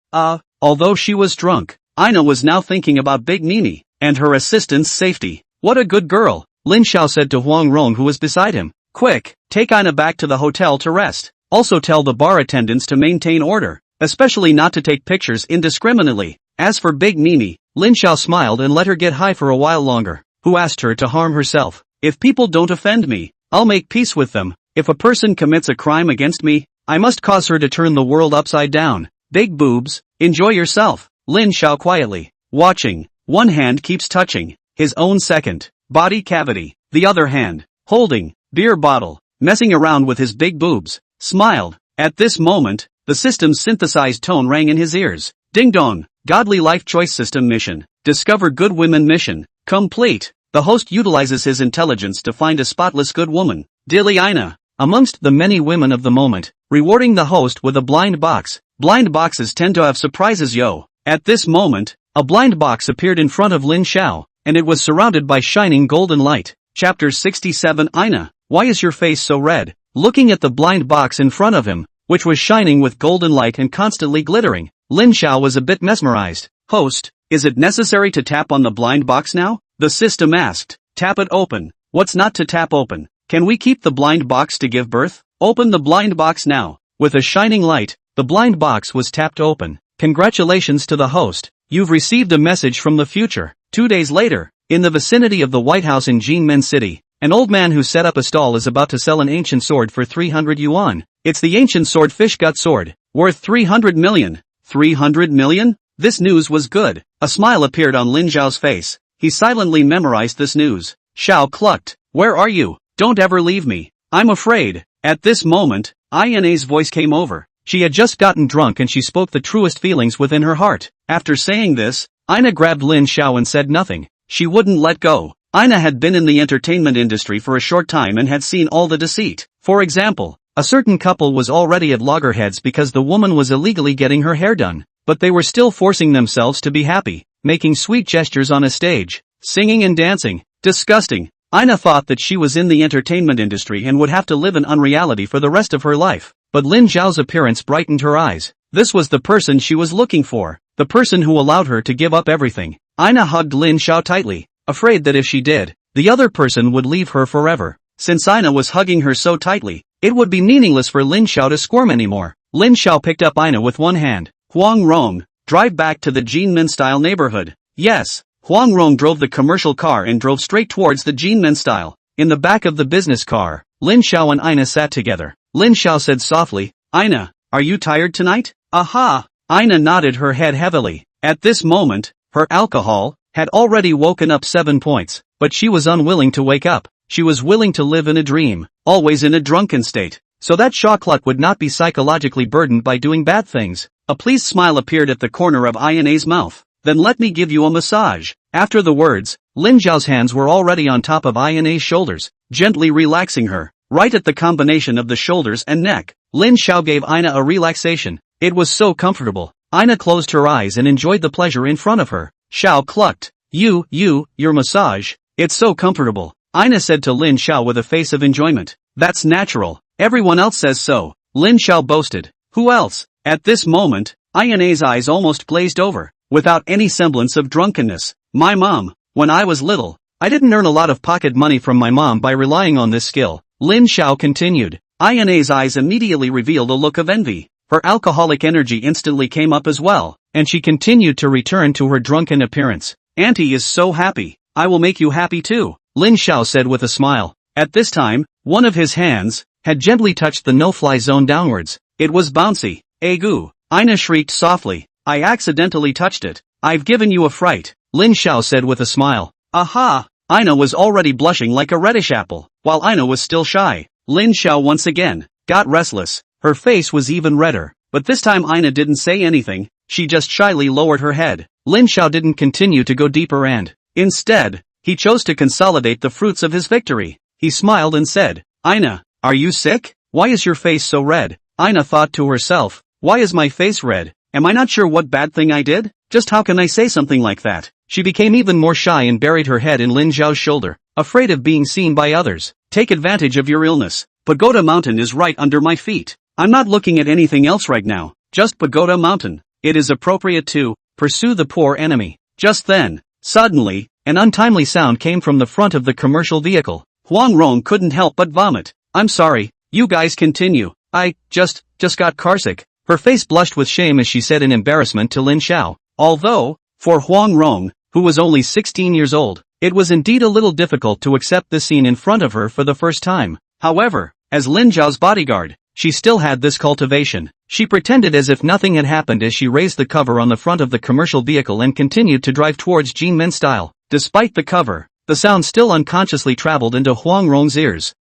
Although she was drunk, Ina was now thinking about Big Mimi and her assistant's safety. What a good girl, Lin Xiao said to Huang Rong who was beside him. Quick, take Ina back to the hotel to rest. Also tell the bar attendants to maintain order, especially not to take pictures indiscriminately. As for Big Mimi, Lin Xiao smiled and let her get high for a while longer. Who asked her to harm herself? If people don't offend me, I'll make peace with them. If a person commits a crime against me, I must cause her to turn the world upside down. Big boobs, enjoy yourself. Lin Xiao quietly watching. One hand keeps touching his own second body cavity, the other hand holding beer bottle, messing around with his big boobs, smiled. At this moment, the system's synthesized tone rang in his ears. Ding dong, Godly Life Choice System mission, Discover Good Women mission, complete. The host utilizes his intelligence to find a spotless good woman, Dilly Ina, amongst the many women of the moment, rewarding the host with a blind box. Blind boxes tend to have surprises, yo. At this moment, a blind box appeared in front of Lin Xiao, and it was surrounded by shining golden light. Chapter 67 Ina, why is your face so red? Looking at the blind box in front of him, which was shining with golden light and constantly glittering, Lin Xiao was a bit mesmerized. Host, is it necessary to tap on the blind box now? The system asked. Tap it open. What's not to tap open? Can we keep the blind box to give birth? Open the blind box now. With a shining light, the blind box was tapped open. Congratulations to the host. You've received a message from the future. 2 days later, in the vicinity of the White House in Jinmen City, an old man who set up a stall is about to sell an ancient sword for 300 yuan. It's the ancient sword Fishgut sword, worth 300 million. 300 million? This news was good. A smile appeared on Lin Xiao's face. He silently memorized this news. Xiao clucked. Where are you? Don't ever leave me. I'm afraid. At this moment, Ina's voice came over. She had just gotten drunk and she spoke the truest feelings within her heart. After saying this, Ina grabbed Lin Xiao and said nothing. She wouldn't let go. Ina had been in the entertainment industry for a short time and had seen all the deceit. For example, a certain couple was already at loggerheads because the woman was illegally getting her hair done, but they were still forcing themselves to be happy, making sweet gestures on a stage, singing and dancing. Disgusting. Ina thought that she was in the entertainment industry and would have to live in unreality for the rest of her life. But Lin Xiao's appearance brightened her eyes. This was the person she was looking for, the person who allowed her to give up everything. Ina hugged Lin Xiao tightly, afraid that if she did, the other person would leave her forever. Since Ina was hugging her so tightly, it would be meaningless for Lin Xiao to squirm anymore. Lin Xiao picked up Ina with one hand. Huang Rong, drive back to the Jinmen-style neighborhood. Yes. Huang Rong drove the commercial car and drove straight towards the Jinmen style. In the back of the business car, Lin Xiao and Ina sat together. Lin Xiao said softly. Ina, are you tired tonight? Aha! Ina nodded her head heavily. At this moment, her alcohol had already woken up 7 points, but she was unwilling to wake up. She was willing to live in a dream, always in a drunken state, so that Shawkluck would not be psychologically burdened by doing bad things. A pleased smile appeared at the corner of Ina's mouth. Then let me give you a massage. After the words, Lin Xiao's hands were already on top of Ina's shoulders, gently relaxing her. Right at the combination of the shoulders and neck, Lin Xiao gave Ina a relaxation. It was so comfortable. Ina closed her eyes and enjoyed the pleasure in front of her. Xiao clucked. Your massage. It's so comfortable. Ina said to Lin Xiao with a face of enjoyment. That's natural. Everyone else says so. Lin Xiao boasted. Who else? At this moment, Ina's eyes almost glazed over. Without any semblance of drunkenness. My mom. When I was little, I didn't earn a lot of pocket money from my mom by relying on this skill. Lin Xiao continued. Ina's eyes immediately revealed a look of envy. Her alcoholic energy instantly came up as well, and she continued to return to her drunken appearance. Auntie is so happy. I will make you happy too, Lin Xiao said with a smile. At this time, one of his hands had gently touched the no-fly zone downwards. It was bouncy. Agoo! Ina shrieked softly. I accidentally touched it. I've given you a fright, Lin Xiao said with a smile. Aha! Ina was already blushing like a reddish apple, while Ina was still shy. Lin Xiao once again got restless. Her face was even redder, but this time Ina didn't say anything, she just shyly lowered her head. Lin Xiao didn't continue to go deeper and, instead, he chose to consolidate the fruits of his victory. He smiled and said, Ina, are you sick? Why is your face so red? Ina thought to herself, why is my face red? Am I not sure what bad thing I did? Just how can I say something like that? She became even more shy and buried her head in Lin Xiao's shoulder, afraid of being seen by others. Take advantage of your illness. Pagoda Mountain is right under my feet. I'm not looking at anything else right now, just Pagoda Mountain. It is appropriate to pursue the poor enemy. Just then, suddenly, an untimely sound came from the front of the commercial vehicle. Huang Rong couldn't help but vomit. I'm sorry, you guys continue. I just got carsick. Her face blushed with shame as she said in embarrassment to Lin Xiao. Although, for Huang Rong, who was only 16 years old, it was indeed a little difficult to accept the scene in front of her for the first time. However, as Lin Xiao's bodyguard, she still had this cultivation. She pretended as if nothing had happened as she raised the cover on the front of the commercial vehicle and continued to drive towards Jin Men style. Despite the cover, the sound still unconsciously traveled into Huang Rong's ears.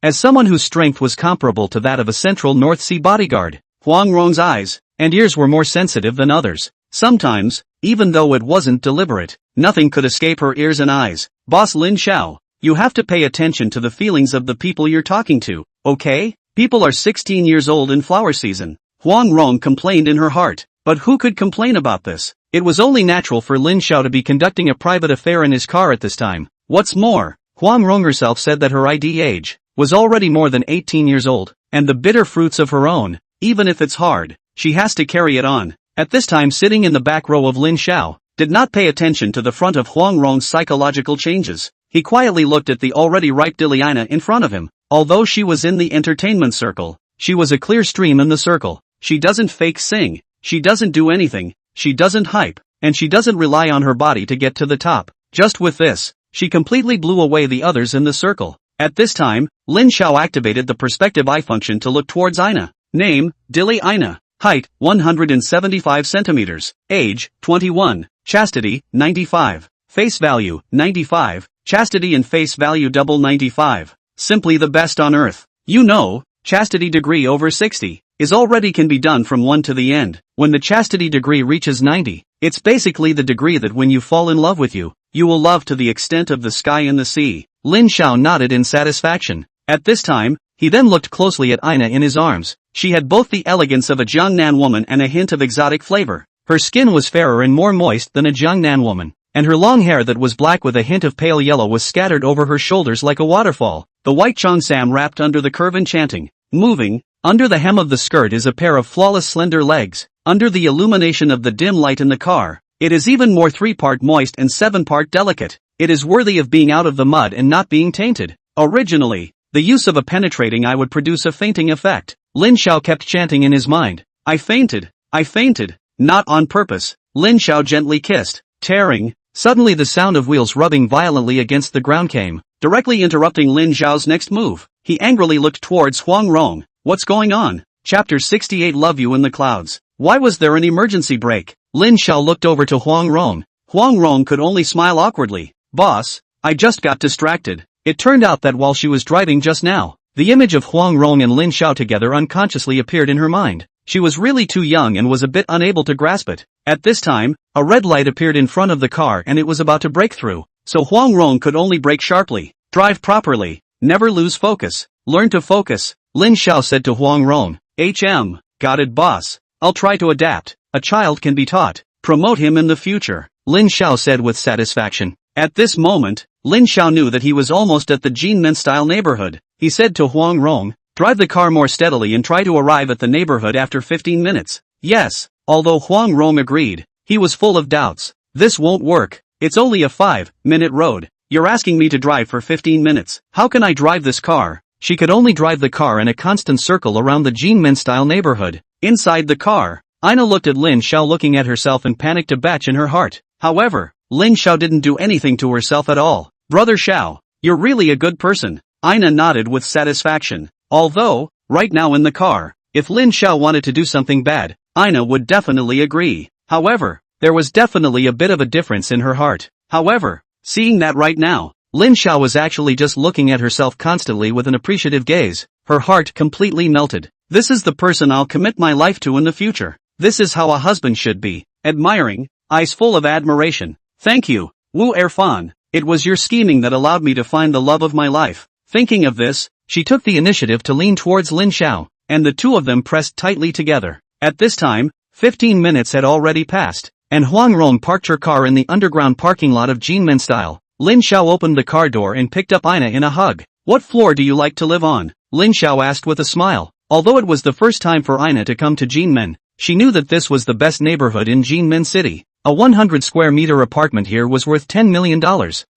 As someone whose strength was comparable to that of a Central North Sea bodyguard, Huang Rong's eyes and ears were more sensitive than others. Sometimes, even though it wasn't deliberate, nothing could escape her ears and eyes. Boss Lin Xiao, you have to pay attention to the feelings of the people you're talking to, okay? People are 16 years old in flower season. Huang Rong complained in her heart, but who could complain about this? It was only natural for Lin Xiao to be conducting a private affair in his car at this time. What's more, Huang Rong herself said that her ID age was already more than 18 years old, and the bitter fruits of her own, even if it's hard, she has to carry it on. At this time sitting in the back row of Lin Xiao, did not pay attention to the front of Huang Rong's psychological changes. He quietly looked at the already ripe Diliana in front of him. Although she was in the entertainment circle, she was a clear stream in the circle. She doesn't fake sing, she doesn't do anything, she doesn't hype, and she doesn't rely on her body to get to the top. Just with this, she completely blew away the others in the circle. At this time, Lin Xiao activated the perspective eye function to look towards Ina. Name, Dilly Ina. Height, 175 centimeters. Age, 21. Chastity, 95. Face value, 95. Chastity and face value double 95. Simply the best on earth. You know, chastity degree over 60 is already can be done from 1 to the end. When the chastity degree reaches 90, it's basically the degree that when you fall in love with you, you will love to the extent of the sky and the sea. Lin Xiao nodded in satisfaction. At this time, he then looked closely at Ina in his arms. She had both the elegance of a Jiangnan woman and a hint of exotic flavor. Her skin was fairer and more moist than a Jiangnan woman, and her long hair that was black with a hint of pale yellow was scattered over her shoulders like a waterfall. The white cheongsam wrapped under the curve enchanting, moving. Under the hem of the skirt is a pair of flawless slender legs. Under the illumination of the dim light in the car, it is even more 3-part moist and 7-part delicate. It is worthy of being out of the mud and not being tainted. Originally, the use of a penetrating eye would produce a fainting effect. Lin Xiao kept chanting in his mind. I fainted. Not on purpose. Lin Xiao gently kissed, tearing. Suddenly the sound of wheels rubbing violently against the ground came, directly interrupting Lin Xiao's next move. He angrily looked towards Huang Rong. What's going on? Chapter 68 Love You in the Clouds. Why was there an emergency brake? Lin Xiao looked over to Huang Rong. Huang Rong could only smile awkwardly. Boss, I just got distracted. It turned out that while she was driving just now, the image of Huang Rong and Lin Xiao together unconsciously appeared in her mind. She was really too young and was a bit unable to grasp it. At this time, a red light appeared in front of the car and it was about to break through. So Huang Rong could only brake sharply. Drive properly. Never lose focus. Learn to focus. Lin Xiao said to Huang Rong. Got it, boss. I'll try to adapt. A child can be taught. Promote him in the future, Lin Xiao said with satisfaction. At this moment, Lin Xiao knew that he was almost at the Jinmen-style neighborhood. He said to Huang Rong, drive the car more steadily and try to arrive at the neighborhood after 15 minutes. Yes, although Huang Rong agreed, he was full of doubts. This won't work. It's only a 5-minute road. You're asking me to drive for 15 minutes. How can I drive this car? She could only drive the car in a constant circle around the Jinmen-style neighborhood. Inside the car, Ina looked at Lin Xiao looking at herself and panicked a batch in her heart. However, Lin Xiao didn't do anything to herself at all. Brother Xiao, you're really a good person. Ina nodded with satisfaction. Although, right now in the car, if Lin Xiao wanted to do something bad, Ina would definitely agree. However, there was definitely a bit of a difference in her heart. However, seeing that right now, Lin Xiao was actually just looking at herself constantly with an appreciative gaze. Her heart completely melted. This is the person I'll commit my life to in the future. This is how a husband should be. Admiring, eyes full of admiration. Thank you, Wu Erfan. It was your scheming that allowed me to find the love of my life. Thinking of this, she took the initiative to lean towards Lin Xiao, and the two of them pressed tightly together. At this time, 15 minutes had already passed, and Huang Rong parked her car in the underground parking lot of Jinmen style. Lin Xiao opened the car door and picked up Ina in a hug. What floor do you like to live on? Lin Xiao asked with a smile. Although it was the first time for Ina to come to Jinmen, she knew that this was the best neighborhood in Jinmen City. A 100 square meter apartment here was worth $10 million.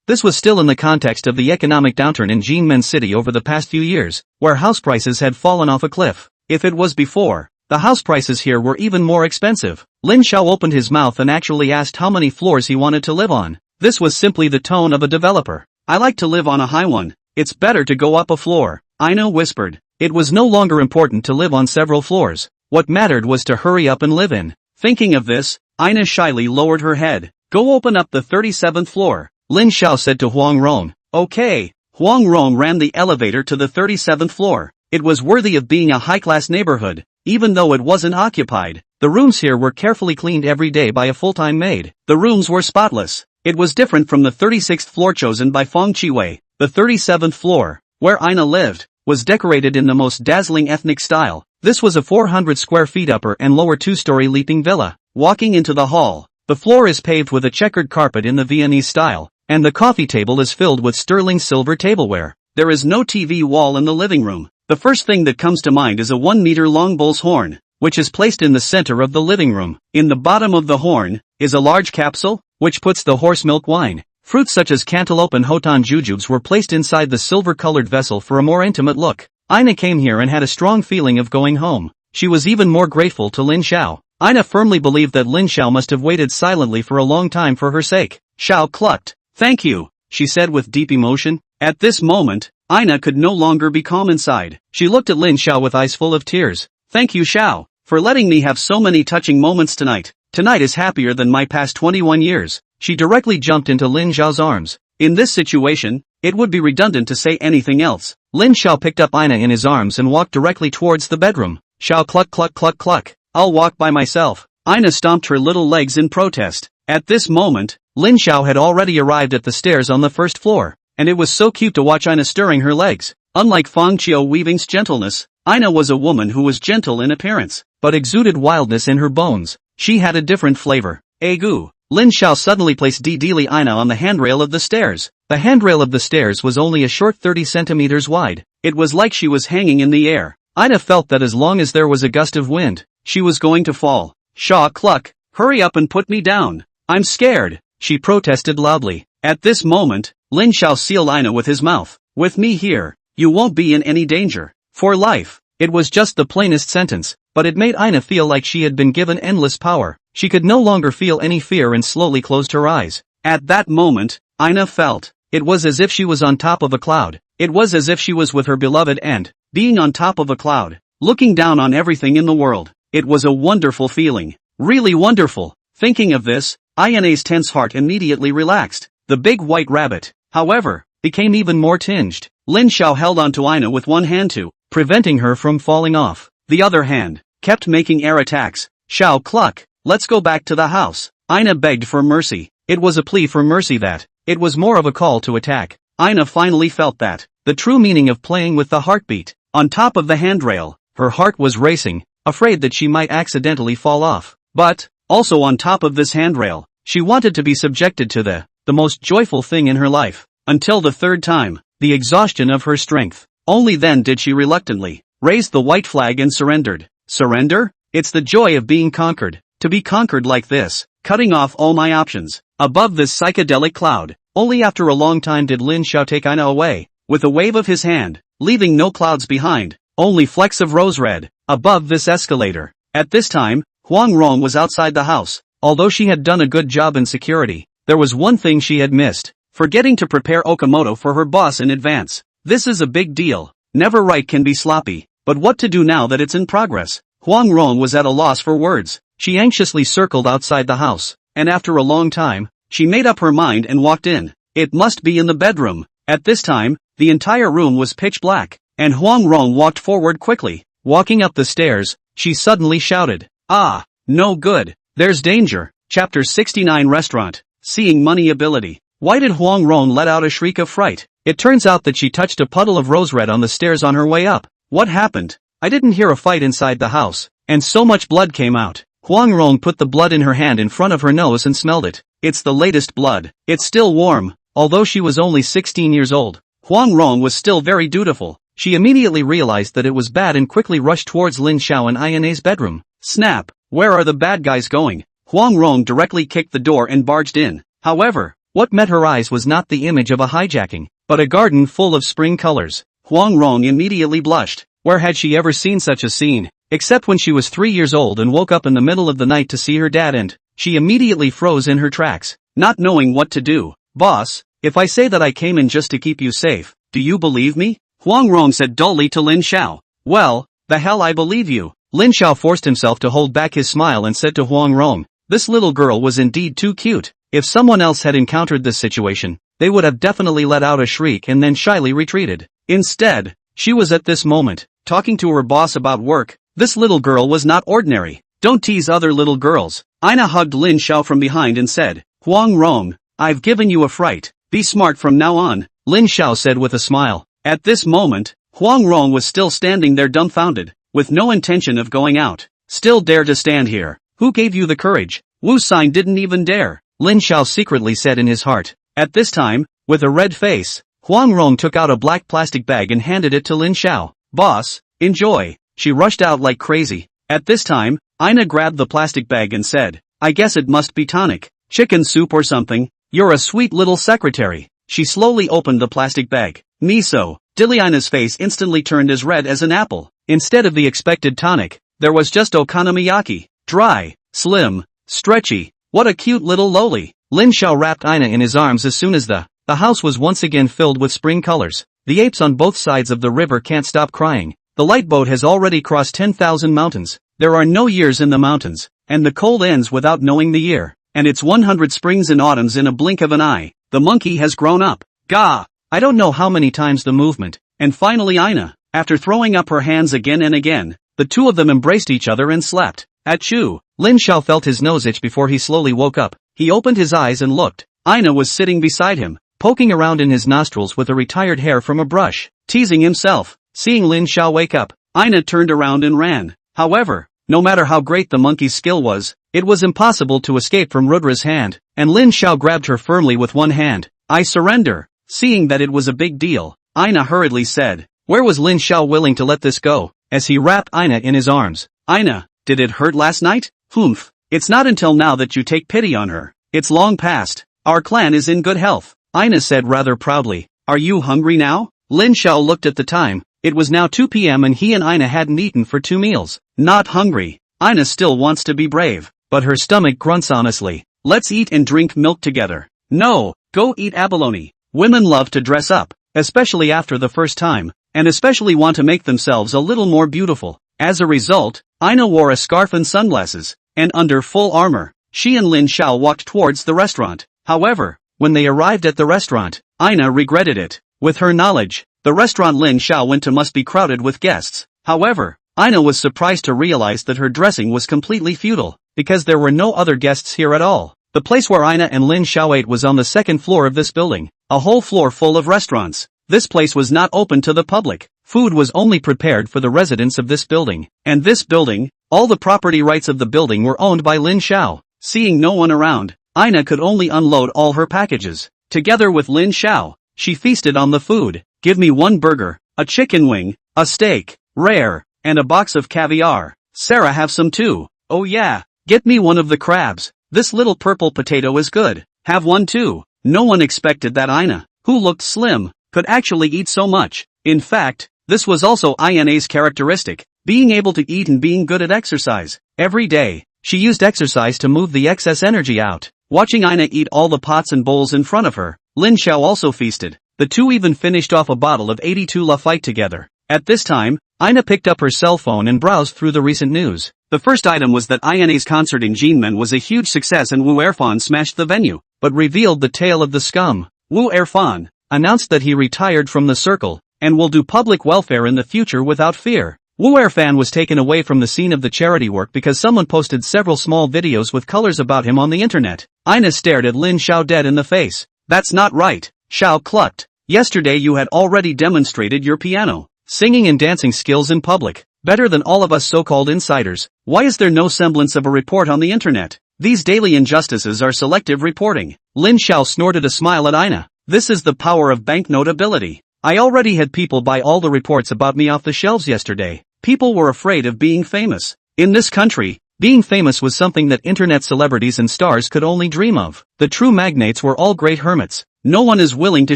This was still in the context of the economic downturn in Jinmen City over the past few years, where house prices had fallen off a cliff. If it was before, the house prices here were even more expensive. Lin Xiao opened his mouth and actually asked how many floors he wanted to live on. This was simply the tone of a developer. I like to live on a high one. It's better to go up a floor, Ina whispered. It was no longer important to live on several floors. What mattered was to hurry up and live in. Thinking of this, Ina shyly lowered her head. Go open up the 37th floor, Lin Xiao said to Huang Rong. Okay. Huang Rong ran the elevator to the 37th floor. It was worthy of being a high-class neighborhood, even though it wasn't occupied. The rooms here were carefully cleaned every day by a full-time maid. The rooms were spotless. It was different from the 36th floor chosen by Feng Qiwei. The 37th floor, where Ina lived, was decorated in the most dazzling ethnic style. This was a 400 square feet upper and lower two-story leaping villa. Walking into the hall, the floor is paved with a checkered carpet in the Viennese style, and the coffee table is filled with sterling silver tableware. There is no TV wall in the living room. The first thing that comes to mind is a 1-meter-long bull's horn, which is placed in the center of the living room. In the bottom of the horn is a large capsule, which puts the horse milk wine. Fruits such as cantaloupe and hotan jujubes were placed inside the silver-colored vessel for a more intimate look. Ina came here and had a strong feeling of going home. She was even more grateful to Lin Xiao. Ina firmly believed that Lin Xiao must have waited silently for a long time for her sake. Xiao clucked. Thank you, she said with deep emotion. At this moment, Ina could no longer be calm inside. She looked at Lin Xiao with eyes full of tears. Thank you, Xiao, for letting me have so many touching moments tonight. Tonight is happier than my past 21 years. She directly jumped into Lin Xiao's arms. In this situation, it would be redundant to say anything else. Lin Xiao picked up Ina in his arms and walked directly towards the bedroom. Xiao cluck cluck cluck cluck. I'll walk by myself. Ina stomped her little legs in protest. At this moment, Lin Xiao had already arrived at the stairs on the first floor, and it was so cute to watch Ina stirring her legs. Unlike Fang Qiu Weaving's gentleness, Ina was a woman who was gentle in appearance, but exuded wildness in her bones. She had a different flavor. Egu. Lin Xiao suddenly placed Dili Ina on the handrail of the stairs. The handrail of the stairs was only a short 30 centimeters wide. It was like she was hanging in the air. Ina felt that as long as there was a gust of wind, she was going to fall. Shaw cluck, hurry up and put me down. I'm scared, she protested loudly. At this moment, Lin Xiao sealed Ina with his mouth. With me here, you won't be in any danger. For life. It was just the plainest sentence, but it made Ina feel like she had been given endless power. She could no longer feel any fear and slowly closed her eyes. At that moment, Ina felt. It was as if she was on top of a cloud. It was as if she was with her beloved and, being on top of a cloud, looking down on everything in the world. It was a wonderful feeling. Really wonderful. Thinking of this, Ina's tense heart immediately relaxed. The big white rabbit, however, became even more tinged. Lin Xiao held onto Ina with one hand to, preventing her from falling off. The other hand, kept making air attacks. Xiao cluck, let's go back to the house. Ina begged for mercy. It was a plea for mercy that, it was more of a call to attack. Ina finally felt that, the true meaning of playing with the heartbeat. On top of the handrail, her heart was racing, afraid that she might accidentally fall off. But, also on top of this handrail, she wanted to be subjected to the most joyful thing in her life. Until the third time, the exhaustion of her strength. Only then did she reluctantly raise the white flag and surrendered. Surrender? It's the joy of being conquered. To be conquered like this, cutting off all my options. Above this psychedelic cloud, only after a long time did Lin Xiao take Ina away, with a wave of his hand, leaving no clouds behind, only flecks of rose red, above this escalator. At this time, Huang Rong was outside the house. Although she had done a good job in security, there was one thing she had missed, forgetting to prepare Okamoto for her boss in advance. This is a big deal. Never right can be sloppy, but what to do now that it's in progress? Huang Rong was at a loss for words. She anxiously circled outside the house, and after a long time, she made up her mind and walked in. It must be in the bedroom. At this time, the entire room was pitch black, and Huang Rong walked forward quickly. Walking up the stairs, she suddenly shouted, "Ah, no good. There's danger." Chapter 69 Restaurant. Seeing money ability. Why did Huang Rong let out a shriek of fright? It turns out that she touched a puddle of rose red on the stairs on her way up. What happened? I didn't hear a fight inside the house, and so much blood came out. Huang Rong put the blood in her hand in front of her nose and smelled it. It's the latest blood. It's still warm. Although she was only 16 years old, Huang Rong was still very dutiful. She immediately realized that it was bad and quickly rushed towards Lin Xiao and Ina's bedroom. Snap! Where are the bad guys going? Huang Rong directly kicked the door and barged in. However, what met her eyes was not the image of a hijacking, but a garden full of spring colors. Huang Rong immediately blushed. Where had she ever seen such a scene? Except when she was 3 years old and woke up in the middle of the night to see her dad, and she immediately froze in her tracks, not knowing what to do. "Boss, if I say that I came in just to keep you safe, do you believe me?" Huang Rong said dully to Lin Xiao. "Well, the hell I believe you." Lin Xiao forced himself to hold back his smile and said to Huang Rong, "This little girl was indeed too cute." If someone else had encountered this situation, they would have definitely let out a shriek and then shyly retreated. Instead, she was at this moment, talking to her boss about work. This little girl was not ordinary. "Don't tease other little girls." Ina hugged Lin Xiao from behind and said, "Huang Rong, I've given you a fright. Be smart from now on," Lin Xiao said with a smile. At this moment, Huang Rong was still standing there dumbfounded, with no intention of going out. "Still dare to stand here? Who gave you the courage?" Wu Sine didn't even dare, Lin Xiao secretly said in his heart. At this time, with a red face, Huang Rong took out a black plastic bag and handed it to Lin Xiao. "Boss, enjoy." She rushed out like crazy. At this time, Ina grabbed the plastic bag and said, "I guess it must be tonic, chicken soup or something. You're a sweet little secretary." She slowly opened the plastic bag. "Miso." Ina's face instantly turned as red as an apple. Instead of the expected tonic, there was just okonomiyaki. Dry, slim, stretchy. What a cute little loli. Lin Xiao wrapped Ina in his arms as soon as the house was once again filled with spring colors. The apes on both sides of the river can't stop crying. The light boat has already crossed 10,000 mountains. There are no years in the mountains, and the cold ends without knowing the year. And it's 100 springs and autumns in a blink of an eye. The monkey has grown up. Gah! I don't know how many times the movement. And finally Ina, after throwing up her hands again and again, the two of them embraced each other and slept. Achoo! Lin Xiao felt his nose itch before he slowly woke up. He opened his eyes and looked. Ina was sitting beside him, poking around in his nostrils with a retired hair from a brush, teasing himself. Seeing Lin Xiao wake up, Ina turned around and ran. However, no matter how great the monkey's skill was, it was impossible to escape from Rudra's hand, and Lin Xiao grabbed her firmly with one hand. "I surrender." Seeing that it was a big deal, Ina hurriedly said. Where was Lin Xiao willing to let this go, as he wrapped Ina in his arms? "Ina, did it hurt last night?" "Humph. It's not until now that you take pity on her. It's long past. Our clan is in good health," Ina said rather proudly. "Are you hungry now?" Lin Xiao looked at the time. It was now 2 p.m. and he and Ina hadn't eaten for 2 meals. Not hungry. Ina still wants to be brave, but her stomach grunts honestly. "Let's eat and drink milk together." "No, go eat abalone." Women love to dress up, especially after the first time, and especially want to make themselves a little more beautiful. As a result, Ina wore a scarf and sunglasses, and under full armor, she and Lin Xiao walked towards the restaurant. However, when they arrived at the restaurant, Ina regretted it. With her knowledge, the restaurant Lin Xiao went to must be crowded with guests. However, Ina was surprised to realize that her dressing was completely futile, because there were no other guests here at all. The place where Ina and Lin Xiao ate was on the second floor of this building, a whole floor full of restaurants. This place was not open to the public. Food was only prepared for the residents of this building. And this building, all the property rights of the building were owned by Lin Xiao. Seeing no one around, Ina could only unload all her packages. Together with Lin Xiao, she feasted on the food. Give me one burger, a chicken wing, a steak, rare, and a box of caviar. Sarah, have some too. Oh yeah, get me one of the crabs. This little purple potato is good. Have one too. No one expected that Ina, who looked slim, could actually eat so much. In fact, this was also Ina's characteristic, being able to eat and being good at exercise. Every day, she used exercise to move the excess energy out. Watching Ina eat all the pots and bowls in front of her, Lin Xiao also feasted. The two even finished off a bottle of 82 La Fight together. At this time, Ina picked up her cell phone and browsed through the recent news. The first item was that Ina's concert in Jinmen was a huge success and Wu Erfan smashed the venue, but revealed the tale of the scum. Wu Erfan announced that he retired from the circle, and will do public welfare in the future without fear. Wu Erfan was taken away from the scene of the charity work because someone posted several small videos with colors about him on the internet. Ina stared at Lin Xiao dead in the face. That's not right, Xiao clucked. Yesterday you had already demonstrated your piano, singing and dancing skills in public, better than all of us so-called insiders. Why is there no semblance of a report on the internet? These daily injustices are selective reporting. Lin Xiao snorted a smile at Ina. This is the power of banknote ability. I already had people buy all the reports about me off the shelves yesterday. People were afraid of being famous. In this country, being famous was something that internet celebrities and stars could only dream of. The true magnates were all great hermits. No one is willing to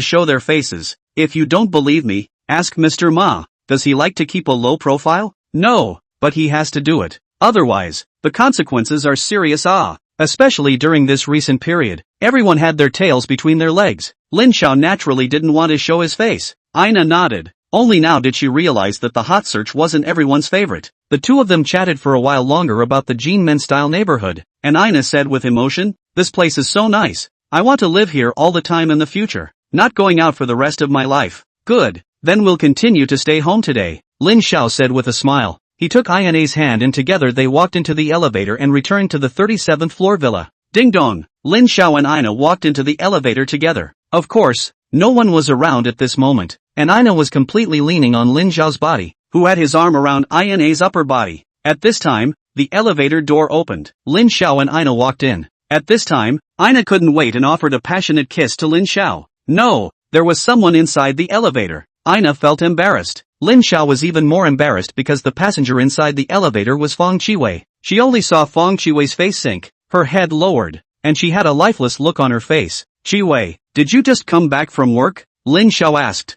show their faces. If you don't believe me, ask Mr. Ma. Does he like to keep a low profile? No, but he has to do it. Otherwise, the consequences are serious. Especially during this recent period, everyone had their tails between their legs. Lin Xiao naturally didn't want to show his face. Ina nodded. Only now did she realize that the hot search wasn't everyone's favorite. The two of them chatted for a while longer about the Jinmen-style neighborhood, and Ina said with emotion, "This place is so nice. I want to live here all the time in the future. Not going out for the rest of my life." Good. Then we'll continue to stay home today, Lin Xiao said with a smile. He took Ina's hand and together they walked into the elevator and returned to the 37th floor villa. Ding dong! Lin Xiao and Ina walked into the elevator together. Of course, no one was around at this moment, and Ina was completely leaning on Lin Xiao's body, who had his arm around Ina's upper body. At this time, the elevator door opened. Lin Xiao and Ina walked in. At this time, Ina couldn't wait and offered a passionate kiss to Lin Xiao. No, there was someone inside the elevator. Ina felt embarrassed. Lin Xiao was even more embarrassed because the passenger inside the elevator was Feng Qiwei. She only saw Feng Qiwei's face sink, her head lowered, and she had a lifeless look on her face. "Qiwei, did you just come back from work?" Lin Xiao asked.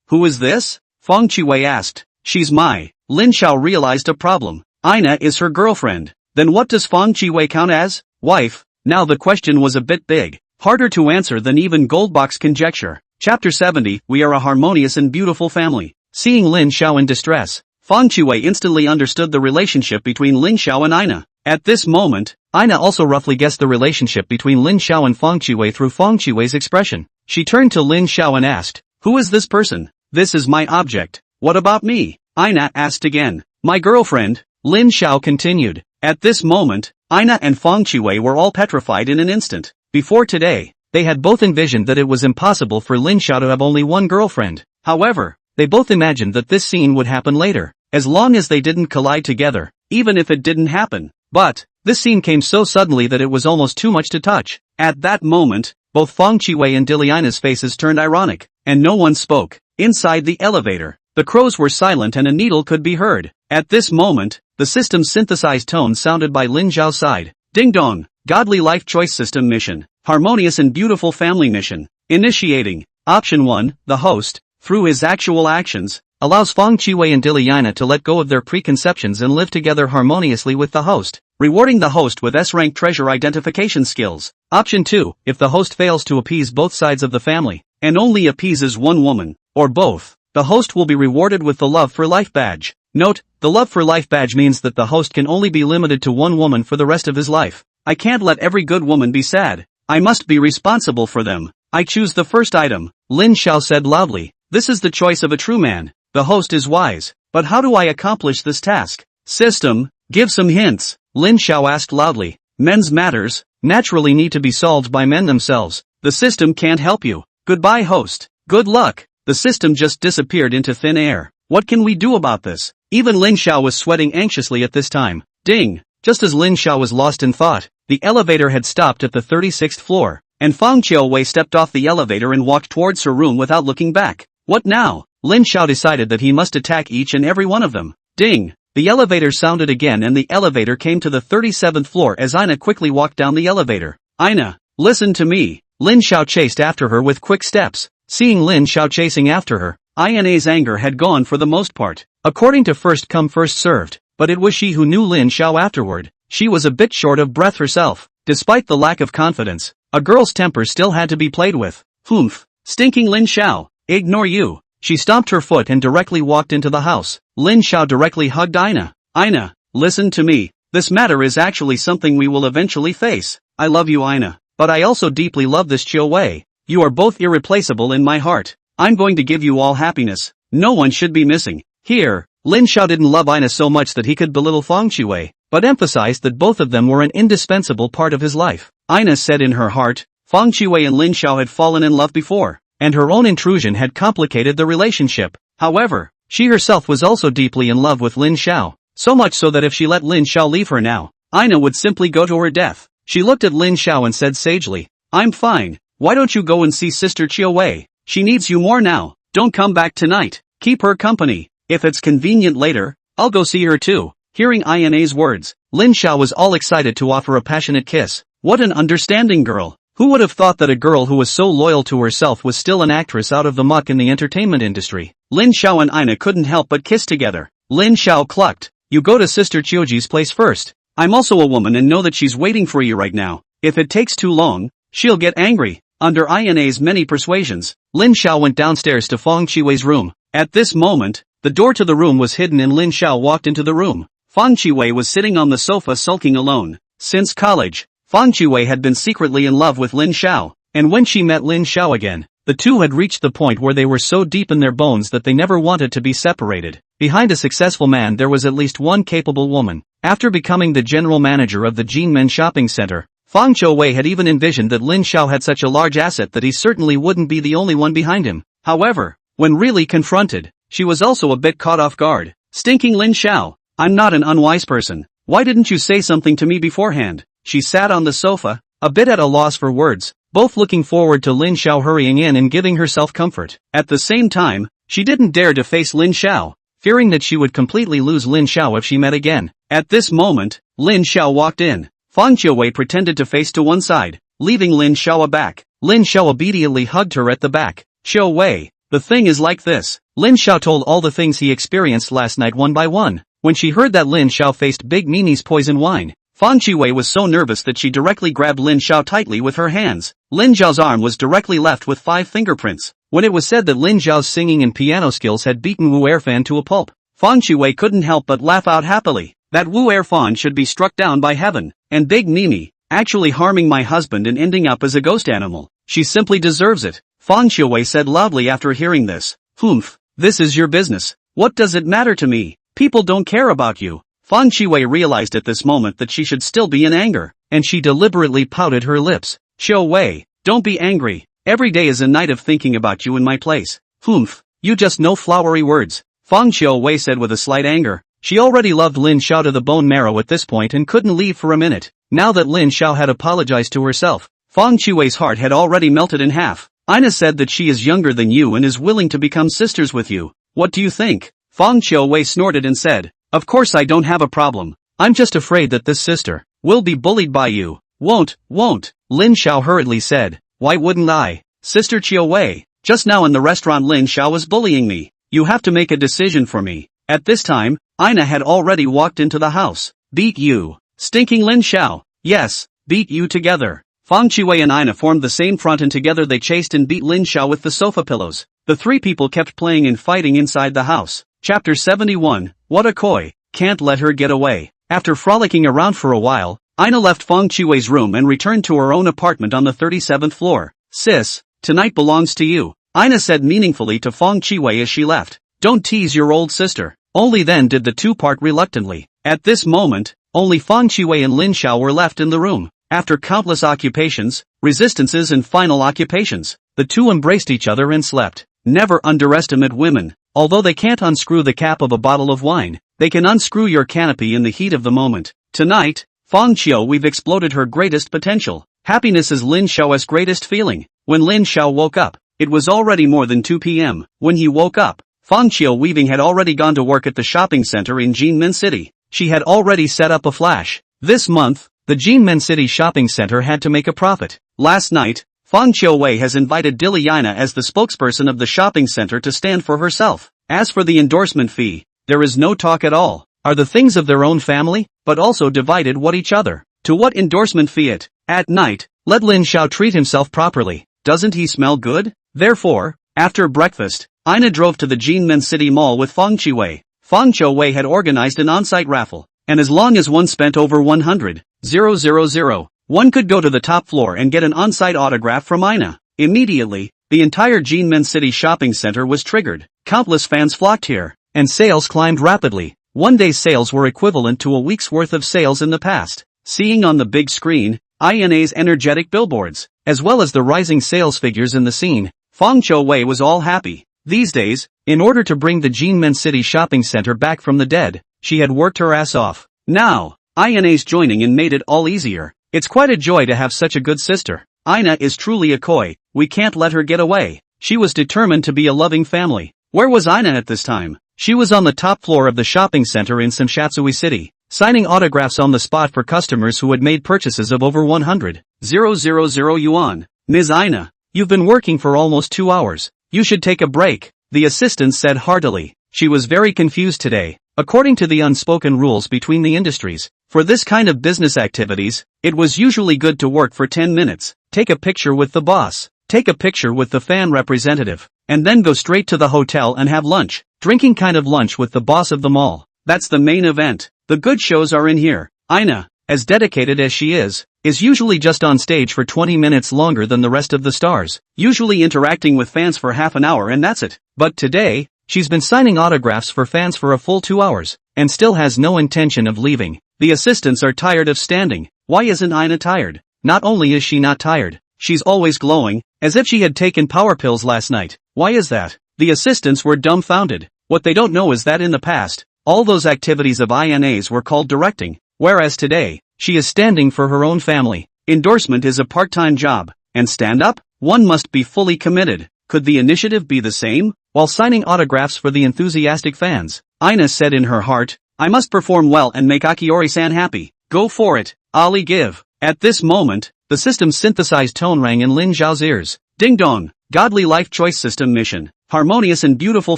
Who is this?" Feng Qiwei asked. "She's my." Lin Xiao realized a problem. Ina is her girlfriend. Then what does Feng Qiwei count as? Wife? Now the question was a bit big. Harder to answer than even Goldbox conjecture. Chapter 70, We are a harmonious and beautiful family. Seeing Lin Xiao in distress, Feng Qiwei instantly understood the relationship between Lin Xiao and Ina. At this moment, Ina also roughly guessed the relationship between Lin Xiao and Feng Qiwei through Feng Qiwei's expression. She turned to Lin Xiao and asked, "Who is this person?" "This is my object." "What about me?" Ina asked again. "My girlfriend," Lin Xiao continued. At this moment, Ina and Feng Qiwei were all petrified in an instant. Before today, they had both envisioned that it was impossible for Lin Xiao to have only one girlfriend. However, they both imagined that this scene would happen later, as long as they didn't collide together, even if it didn't happen. But, this scene came so suddenly that it was almost too much to touch. At that moment, both Feng Qiwei and Dilliana's faces turned ironic, and no one spoke. Inside the elevator, the crows were silent and a needle could be heard. At this moment, the system's synthesized tone sounded by Lin Xiao's side. Ding dong, Godly Life Choice System Mission, Harmonious and Beautiful Family Mission. Initiating. Option 1, the host, through his actual actions, allows Feng Qiwei and Dilliana to let go of their preconceptions and live together harmoniously with the host, rewarding the host with S-rank treasure identification skills. Option 2, if the host fails to appease both sides of the family, and only appeases one woman, or both, the host will be rewarded with the Love for Life badge. Note, the Love for Life badge means that the host can only be limited to one woman for the rest of his life. I can't let every good woman be sad. I must be responsible for them. I choose the first item, Lin Xiao said loudly. This is the choice of a true man. The host is wise. But how do I accomplish this task? System, give some hints, Lin Xiao asked loudly. Men's matters naturally need to be solved by men themselves. The system can't help you. Goodbye, host. Good luck. The system just disappeared into thin air. What can we do about this? Even Lin Xiao was sweating anxiously at this time. Ding! Just as Lin Xiao was lost in thought, the elevator had stopped at the 36th floor, and Fang Qiuwei stepped off the elevator and walked towards her room without looking back. What now? Lin Xiao decided that he must attack each and every one of them. Ding! The elevator sounded again and the elevator came to the 37th floor as Ina quickly walked down the elevator. Ina, listen to me. Lin Xiao chased after her with quick steps. Seeing Lin Xiao chasing after her, Ina's anger had gone for the most part. According to first come first served, but it was she who knew Lin Xiao afterward. She was a bit short of breath herself. Despite the lack of confidence, a girl's temper still had to be played with. Humph, stinking Lin Xiao, ignore you. She stomped her foot and directly walked into the house. Lin Xiao directly hugged Ina. Ina, listen to me. This matter is actually something we will eventually face. I love you, Ina, but I also deeply love this Qiuwei. You are both irreplaceable in my heart. I'm going to give you all happiness. No one should be missing. Here, Lin Xiao didn't love Ina so much that he could belittle Fang Qiuwei, but emphasized that both of them were an indispensable part of his life. Ina said in her heart, Fang Qiuwei and Lin Xiao had fallen in love before, and her own intrusion had complicated the relationship. However, she herself was also deeply in love with Lin Xiao, so much so that if she let Lin Xiao leave her now, Ina would simply go to her death. She looked at Lin Xiao and said sagely, I'm fine. Why don't you go and see Sister Qiuwei? She needs you more now. Don't come back tonight. Keep her company. If it's convenient later, I'll go see her too. Hearing Ina's words, Lin Xiao was all excited to offer a passionate kiss. What an understanding girl. Who would have thought that a girl who was so loyal to herself was still an actress out of the muck in the entertainment industry? Lin Xiao and Ina couldn't help but kiss together. Lin Xiao clucked. You go to Sister Qiuji's place first. I'm also a woman and know that she's waiting for you right now. If it takes too long, she'll get angry. Under Ina's many persuasions, Lin Xiao went downstairs to Fang Qiuwei's room. At this moment, the door to the room was hidden and Lin Xiao walked into the room. Fang Qiuwei was sitting on the sofa sulking alone. Since college, Fang Qiuwei had been secretly in love with Lin Xiao, and when she met Lin Xiao again, the two had reached the point where they were so deep in their bones that they never wanted to be separated. Behind a successful man there was at least one capable woman. After becoming the general manager of the Jinmen shopping center, Fang Qiuwei had even envisioned that Lin Xiao had such a large asset that he certainly wouldn't be the only one behind him. However, when really confronted, she was also a bit caught off guard. Stinking Lin Xiao, I'm not an unwise person. Why didn't you say something to me beforehand? She sat on the sofa, a bit at a loss for words, both looking forward to Lin Xiao hurrying in and giving herself comfort. At the same time, she didn't dare to face Lin Xiao, fearing that she would completely lose Lin Xiao if she met again. At this moment, Lin Xiao walked in. Fang Qiuwei pretended to face to one side, leaving Lin Xiao aback. Lin Xiao obediently hugged her at the back. Qiuwei, the thing is like this. Lin Xiao told all the things he experienced last night one by one. When she heard that Lin Xiao faced Big Nini's poison wine, Fang Qiuwei was so nervous that she directly grabbed Lin Xiao tightly with her hands. Lin Xiao's arm was directly left with 5 fingerprints. When it was said that Lin Xiao's singing and piano skills had beaten Wu Erfan to a pulp, Fang Qiuwei couldn't help but laugh out happily. That Wu Erfan should be struck down by heaven, and Big Nini, actually harming my husband and ending up as a ghost animal. She simply deserves it. Fang Qiuwei said loudly after hearing this. Humph, this is your business. What does it matter to me? People don't care about you. Fang Qiuwei realized at this moment that she should still be in anger, and she deliberately pouted her lips. Qiuwei, don't be angry. Every day is a night of thinking about you in my place. Humph, you just know flowery words. Fang Qiuwei said with a slight anger. She already loved Lin Xiao to the bone marrow at this point and couldn't leave for a minute. Now that Lin Xiao had apologized to herself, Fang Qiuwei's heart had already melted in half. Ina said that she is younger than you and is willing to become sisters with you. What do you think? Fang Qiuwei snorted and said, of course I don't have a problem. I'm just afraid that this sister will be bullied by you. Won't. Lin Xiao hurriedly said. Why wouldn't I? Sister Qiuwei, just now in the restaurant Lin Xiao was bullying me. You have to make a decision for me. At this time, Ina had already walked into the house. Beat you. Stinking Lin Xiao. Yes, beat you together. Fang Qiuwei and Ina formed the same front and together they chased and beat Lin Xiao with the sofa pillows. The three people kept playing and fighting inside the house. Chapter 71, What a Koi, Can't Let Her Get Away. After frolicking around for a while, Ina left Feng Chiwei's room and returned to her own apartment on the 37th floor. Sis, tonight belongs to you, Ina said meaningfully to Feng Chiwei as she left. Don't tease your old sister. Only then did the two part reluctantly. At this moment, only Feng Chiwei and Lin Xiao were left in the room. After countless occupations, resistances and final occupations, the two embraced each other and slept. Never underestimate women. Although they can't unscrew the cap of a bottle of wine, they can unscrew your canopy in the heat of the moment. Tonight, Feng Qiu we've exploded her greatest potential. Happiness is Lin Xiao's greatest feeling. When Lin Xiao woke up, it was already more than 2 p.m. When he woke up, Feng Qiu Weaving had already gone to work at the shopping center in Jinmen City. She had already set up a flash. This month, the Jinmen City shopping center had to make a profit. Last night, Feng Qiuwei has invited Diliana as the spokesperson of the shopping center to stand for herself. As for the endorsement fee, there is no talk at all. Are the things of their own family, but also divided what each other? To what endorsement fee it? At night, let Lin Xiao treat himself properly. Doesn't he smell good? Therefore, after breakfast, Ina drove to the Jinmen City Mall with Feng Qiuwei. Feng Qiuwei had organized an on-site raffle, and as long as one spent over 100,000, one could go to the top floor and get an on-site autograph from Ina. Immediately, the entire Jinmen City shopping center was triggered. Countless fans flocked here, and sales climbed rapidly. One day's sales were equivalent to a week's worth of sales in the past. Seeing on the big screen, INA's energetic billboards, as well as the rising sales figures in the scene, Feng Qiuwei was all happy. These days, in order to bring the Jinmen City shopping center back from the dead, she had worked her ass off. Now, INA's joining in made it all easier. It's quite a joy to have such a good sister. Ina is truly a koi, we can't let her get away. She was determined to be a loving family. Where was Ina at this time? She was on the top floor of the shopping center in Samshatsui City, signing autographs on the spot for customers who had made purchases of over 100,000 yuan. Ms. Ina, you've been working for almost 2 hours. You should take a break, the assistant said heartily. She was very confused today. According to the unspoken rules between the industries, for this kind of business activities, it was usually good to work for 10 minutes, take a picture with the boss, take a picture with the fan representative, and then go straight to the hotel and have lunch, drinking kind of lunch with the boss of the mall. That's the main event. The good shows are in here. Ina, as dedicated as she is usually just on stage for 20 minutes longer than the rest of the stars, usually interacting with fans for half an hour and that's it. But today, she's been signing autographs for fans for a full 2 hours, and still has no intention of leaving. The assistants are tired of standing. Why isn't Ina tired? Not only is she not tired, she's always glowing, as if she had taken power pills last night. Why is that? The assistants were dumbfounded. What they don't know is that in the past, all those activities of INA's were called directing, whereas today, she is standing for her own family. Endorsement is a part-time job, and stand-up, one must be fully committed. Could the initiative be the same? While signing autographs for the enthusiastic fans, Ina said in her heart, I must perform well and make Akiori-san happy. Go for it, Ali give. At this moment, the system's synthesized tone rang in Lin Zhao's ears. Ding dong, Godly Life Choice System mission, Harmonious and Beautiful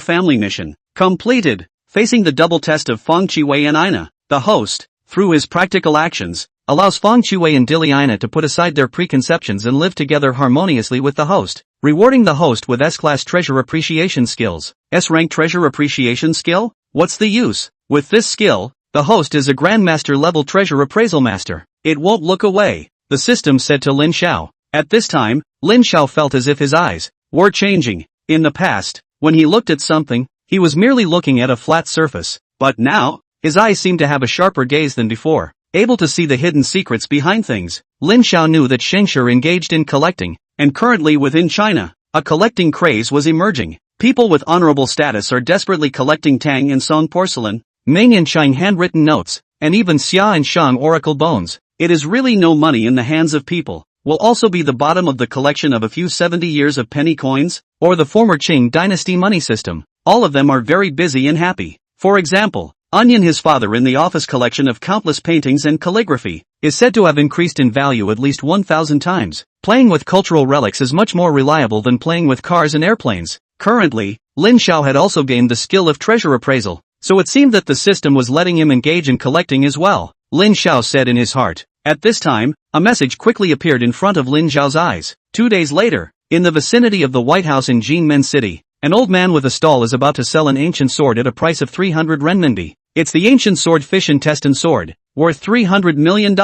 Family Mission, completed. Facing the double test of Feng Qiuwei and Ina, the host, through his practical actions, allows Feng Qiuwei and Ina to put aside their preconceptions and live together harmoniously with the host, rewarding the host with S-Class Treasure Appreciation Skills. S-Rank Treasure Appreciation Skill? What's the use? With this skill, the host is a Grandmaster level Treasure Appraisal Master. It won't look away, the system said to Lin Xiao. At this time, Lin Xiao felt as if his eyes were changing. In the past, when he looked at something, he was merely looking at a flat surface, but now, his eyes seemed to have a sharper gaze than before, able to see the hidden secrets behind things. Lin Xiao knew that Shengshi engaged in collecting, and currently within China, a collecting craze was emerging. People with honorable status are desperately collecting Tang and Song porcelain, Ming and Chang handwritten notes, and even Xia and Shang oracle bones. It is really no money in the hands of people. Will also be the bottom of the collection of a few 70 years of penny coins, or the former Qing dynasty money system. All of them are very busy and happy. For example, Onion, his father, in the office collection of countless paintings and calligraphy, is said to have increased in value at least 1,000 times. Playing with cultural relics is much more reliable than playing with cars and airplanes. Currently, Lin Xiao had also gained the skill of treasure appraisal, so it seemed that the system was letting him engage in collecting as well. Lin Xiao said in his heart. At this time, a message quickly appeared in front of Lin Xiao's eyes. 2 days later, in the vicinity of the White House in Jinmen City, An old man with a stall is about to sell an ancient sword at a price of 300 renminbi. It's the ancient sword fish intestine sword, worth $300 million.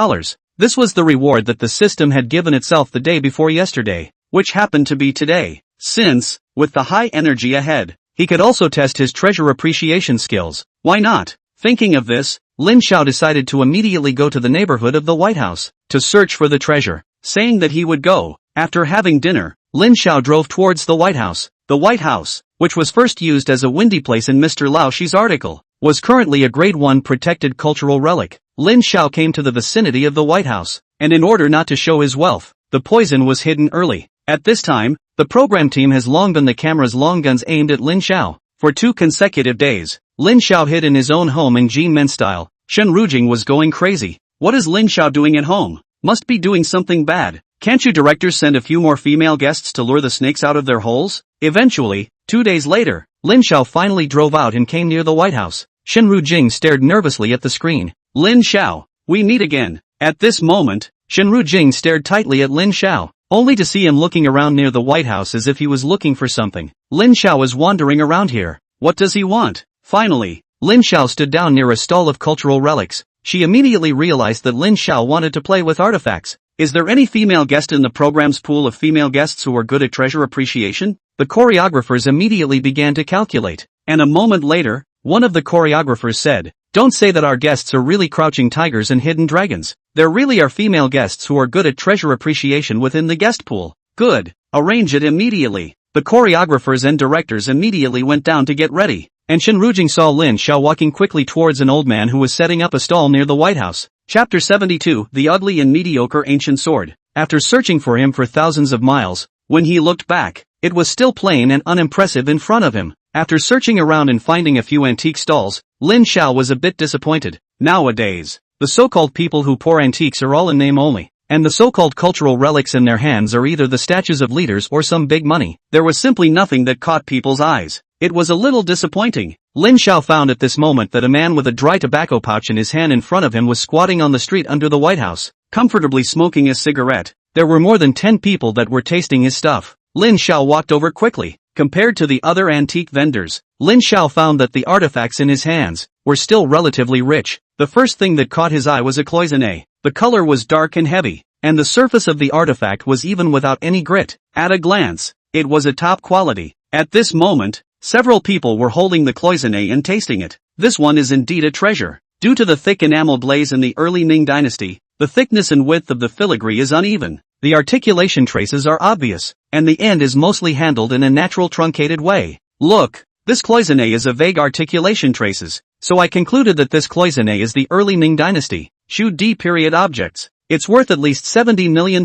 This was the reward that the system had given itself the day before yesterday, which happened to be today. Since, with the high energy ahead, he could also test his treasure appreciation skills. Why not? Thinking of this, Lin Xiao decided to immediately go to the neighborhood of the White House to search for the treasure. Saying that he would go, after having dinner, Lin Xiao drove towards the White House. The White House, which was first used as a windy place in Mr. Lao Shi's article, was currently a Grade 1 protected cultural relic. Lin Xiao came to the vicinity of the White House, and in order not to show his wealth, the poison was hidden early. At this time, the program team has long been the camera's long guns aimed at Lin Xiao. For 2 consecutive days, Lin Xiao hid in his own home in Jin Men style. Shen Rujing was going crazy. What is Lin Xiao doing at home? Must be doing something bad. Can't you directors send a few more female guests to lure the snakes out of their holes? Eventually, 2 days later, Lin Xiao finally drove out and came near the White House. Shenru Jing stared nervously at the screen. Lin Xiao, we meet again. At this moment, Shenru Jing stared tightly at Lin Xiao, only to see him looking around near the White House as if he was looking for something. Lin Xiao is wandering around here. What does he want? Finally, Lin Xiao stood down near a stall of cultural relics. She immediately realized that Lin Xiao wanted to play with artifacts. Is there any female guest in the program's pool of female guests who are good at treasure appreciation? The choreographers immediately began to calculate, and a moment later, one of the choreographers said, "Don't say that our guests are really crouching tigers and hidden dragons. There really are female guests who are good at treasure appreciation within the guest pool." Good. Arrange it immediately. The choreographers and directors immediately went down to get ready, and Shen Rujing saw Lin Xiao walking quickly towards an old man who was setting up a stall near the White House. Chapter 72, The Ugly and Mediocre Ancient Sword. After searching for him for thousands of miles, when he looked back, it was still plain and unimpressive in front of him. After searching around and finding a few antique stalls, Lin Xiao was a bit disappointed. Nowadays, the so-called people who pour antiques are all in name only, and the so-called cultural relics in their hands are either the statues of leaders or some big money. There was simply nothing that caught people's eyes. It was a little disappointing. Lin Xiao found at this moment that a man with a dry tobacco pouch in his hand in front of him was squatting on the street under the White House, comfortably smoking a cigarette. There were more than 10 people that were tasting his stuff. Lin Xiao walked over quickly. Compared to the other antique vendors, Lin Xiao found that the artifacts in his hands were still relatively rich. The first thing that caught his eye was a cloisonne. The color was dark and heavy, and the surface of the artifact was even without any grit. At a glance, it was a top quality. At this moment, several people were holding the cloisonne and tasting it. This one is indeed a treasure. Due to the thick enamel glaze in the early Ming dynasty, the thickness and width of the filigree is uneven. The articulation traces are obvious, and the end is mostly handled in a natural truncated way. Look, this cloisonne is a vague articulation traces, so I concluded that this cloisonne is the early Ming dynasty. Shu D period objects. It's worth at least $70 million.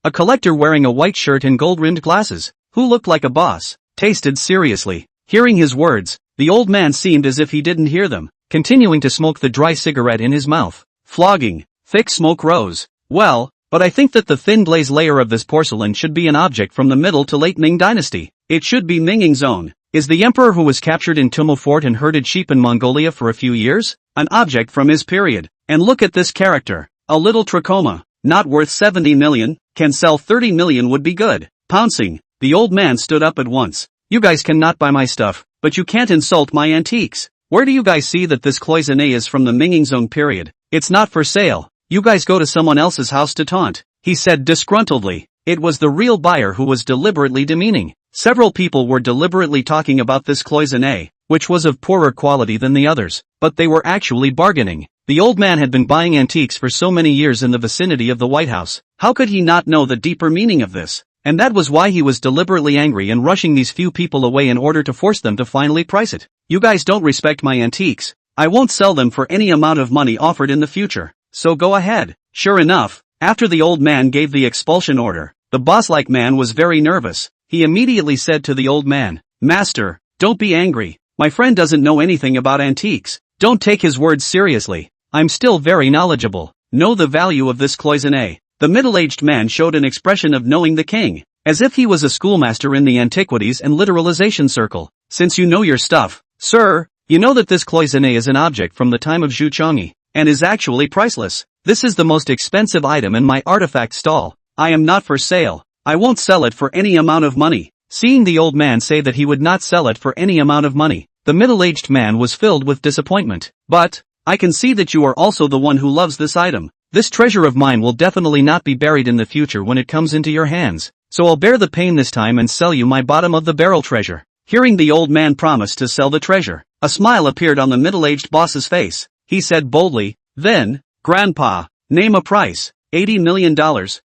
A collector wearing a white shirt and gold-rimmed glasses, who looked like a boss, tasted seriously. Hearing his words, the old man seemed as if he didn't hear them, continuing to smoke the dry cigarette in his mouth. Flogging. Thick smoke rose. Well, but I think that the thin glaze layer of this porcelain should be an object from the middle to late Ming dynasty. It should be Minging's own. Is the emperor who was captured in Tumo Fort and herded sheep in Mongolia for a few years? An object from his period. And look at this character. A little trachoma. Not worth 70 million, can sell 30 million would be good. Pouncing, the old man stood up at once. You guys cannot buy my stuff, but you can't insult my antiques. Where do you guys see that this cloisonne is from the Minging's own period? It's not for sale. You guys go to someone else's house to taunt, he said disgruntledly. It was the real buyer who was deliberately demeaning. Several people were deliberately talking about this cloisonne, which was of poorer quality than the others, but they were actually bargaining. The old man had been buying antiques for so many years in the vicinity of the White House. How could he not know the deeper meaning of this? And that was why he was deliberately angry and rushing these few people away in order to force them to finally price it. You guys don't respect my antiques. I won't sell them for any amount of money offered in the future. So go ahead. Sure enough, after the old man gave the expulsion order, the boss-like man was very nervous. He immediately said to the old man, "Master, don't be angry. My friend doesn't know anything about antiques. Don't take his words seriously. I'm still very knowledgeable. Know the value of this cloisonne." The middle-aged man showed an expression of knowing the king, as if he was a schoolmaster in the antiquities and literalization circle. Since you know your stuff, sir, you know that this cloisonne is an object from the time of Zhu Chongyi, and is actually priceless. This is the most expensive item in my artifact stall. I am not for sale. I won't sell it for any amount of money. Seeing the old man say that he would not sell it for any amount of money, the middle-aged man was filled with disappointment. But, I can see that you are also the one who loves this item. This treasure of mine will definitely not be buried in the future when it comes into your hands, so I'll bear the pain this time and sell you my bottom-of-the-barrel treasure. Hearing the old man promise to sell the treasure, a smile appeared on the middle-aged boss's face. He said boldly, "Then, Grandpa, name a price. $80 million,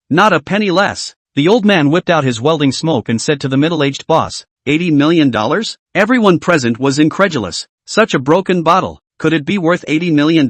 not a penny less." The old man whipped out his welding smoke and said to the middle-aged boss, $80 million? Everyone present was incredulous. Such a broken bottle, could it be worth $80 million?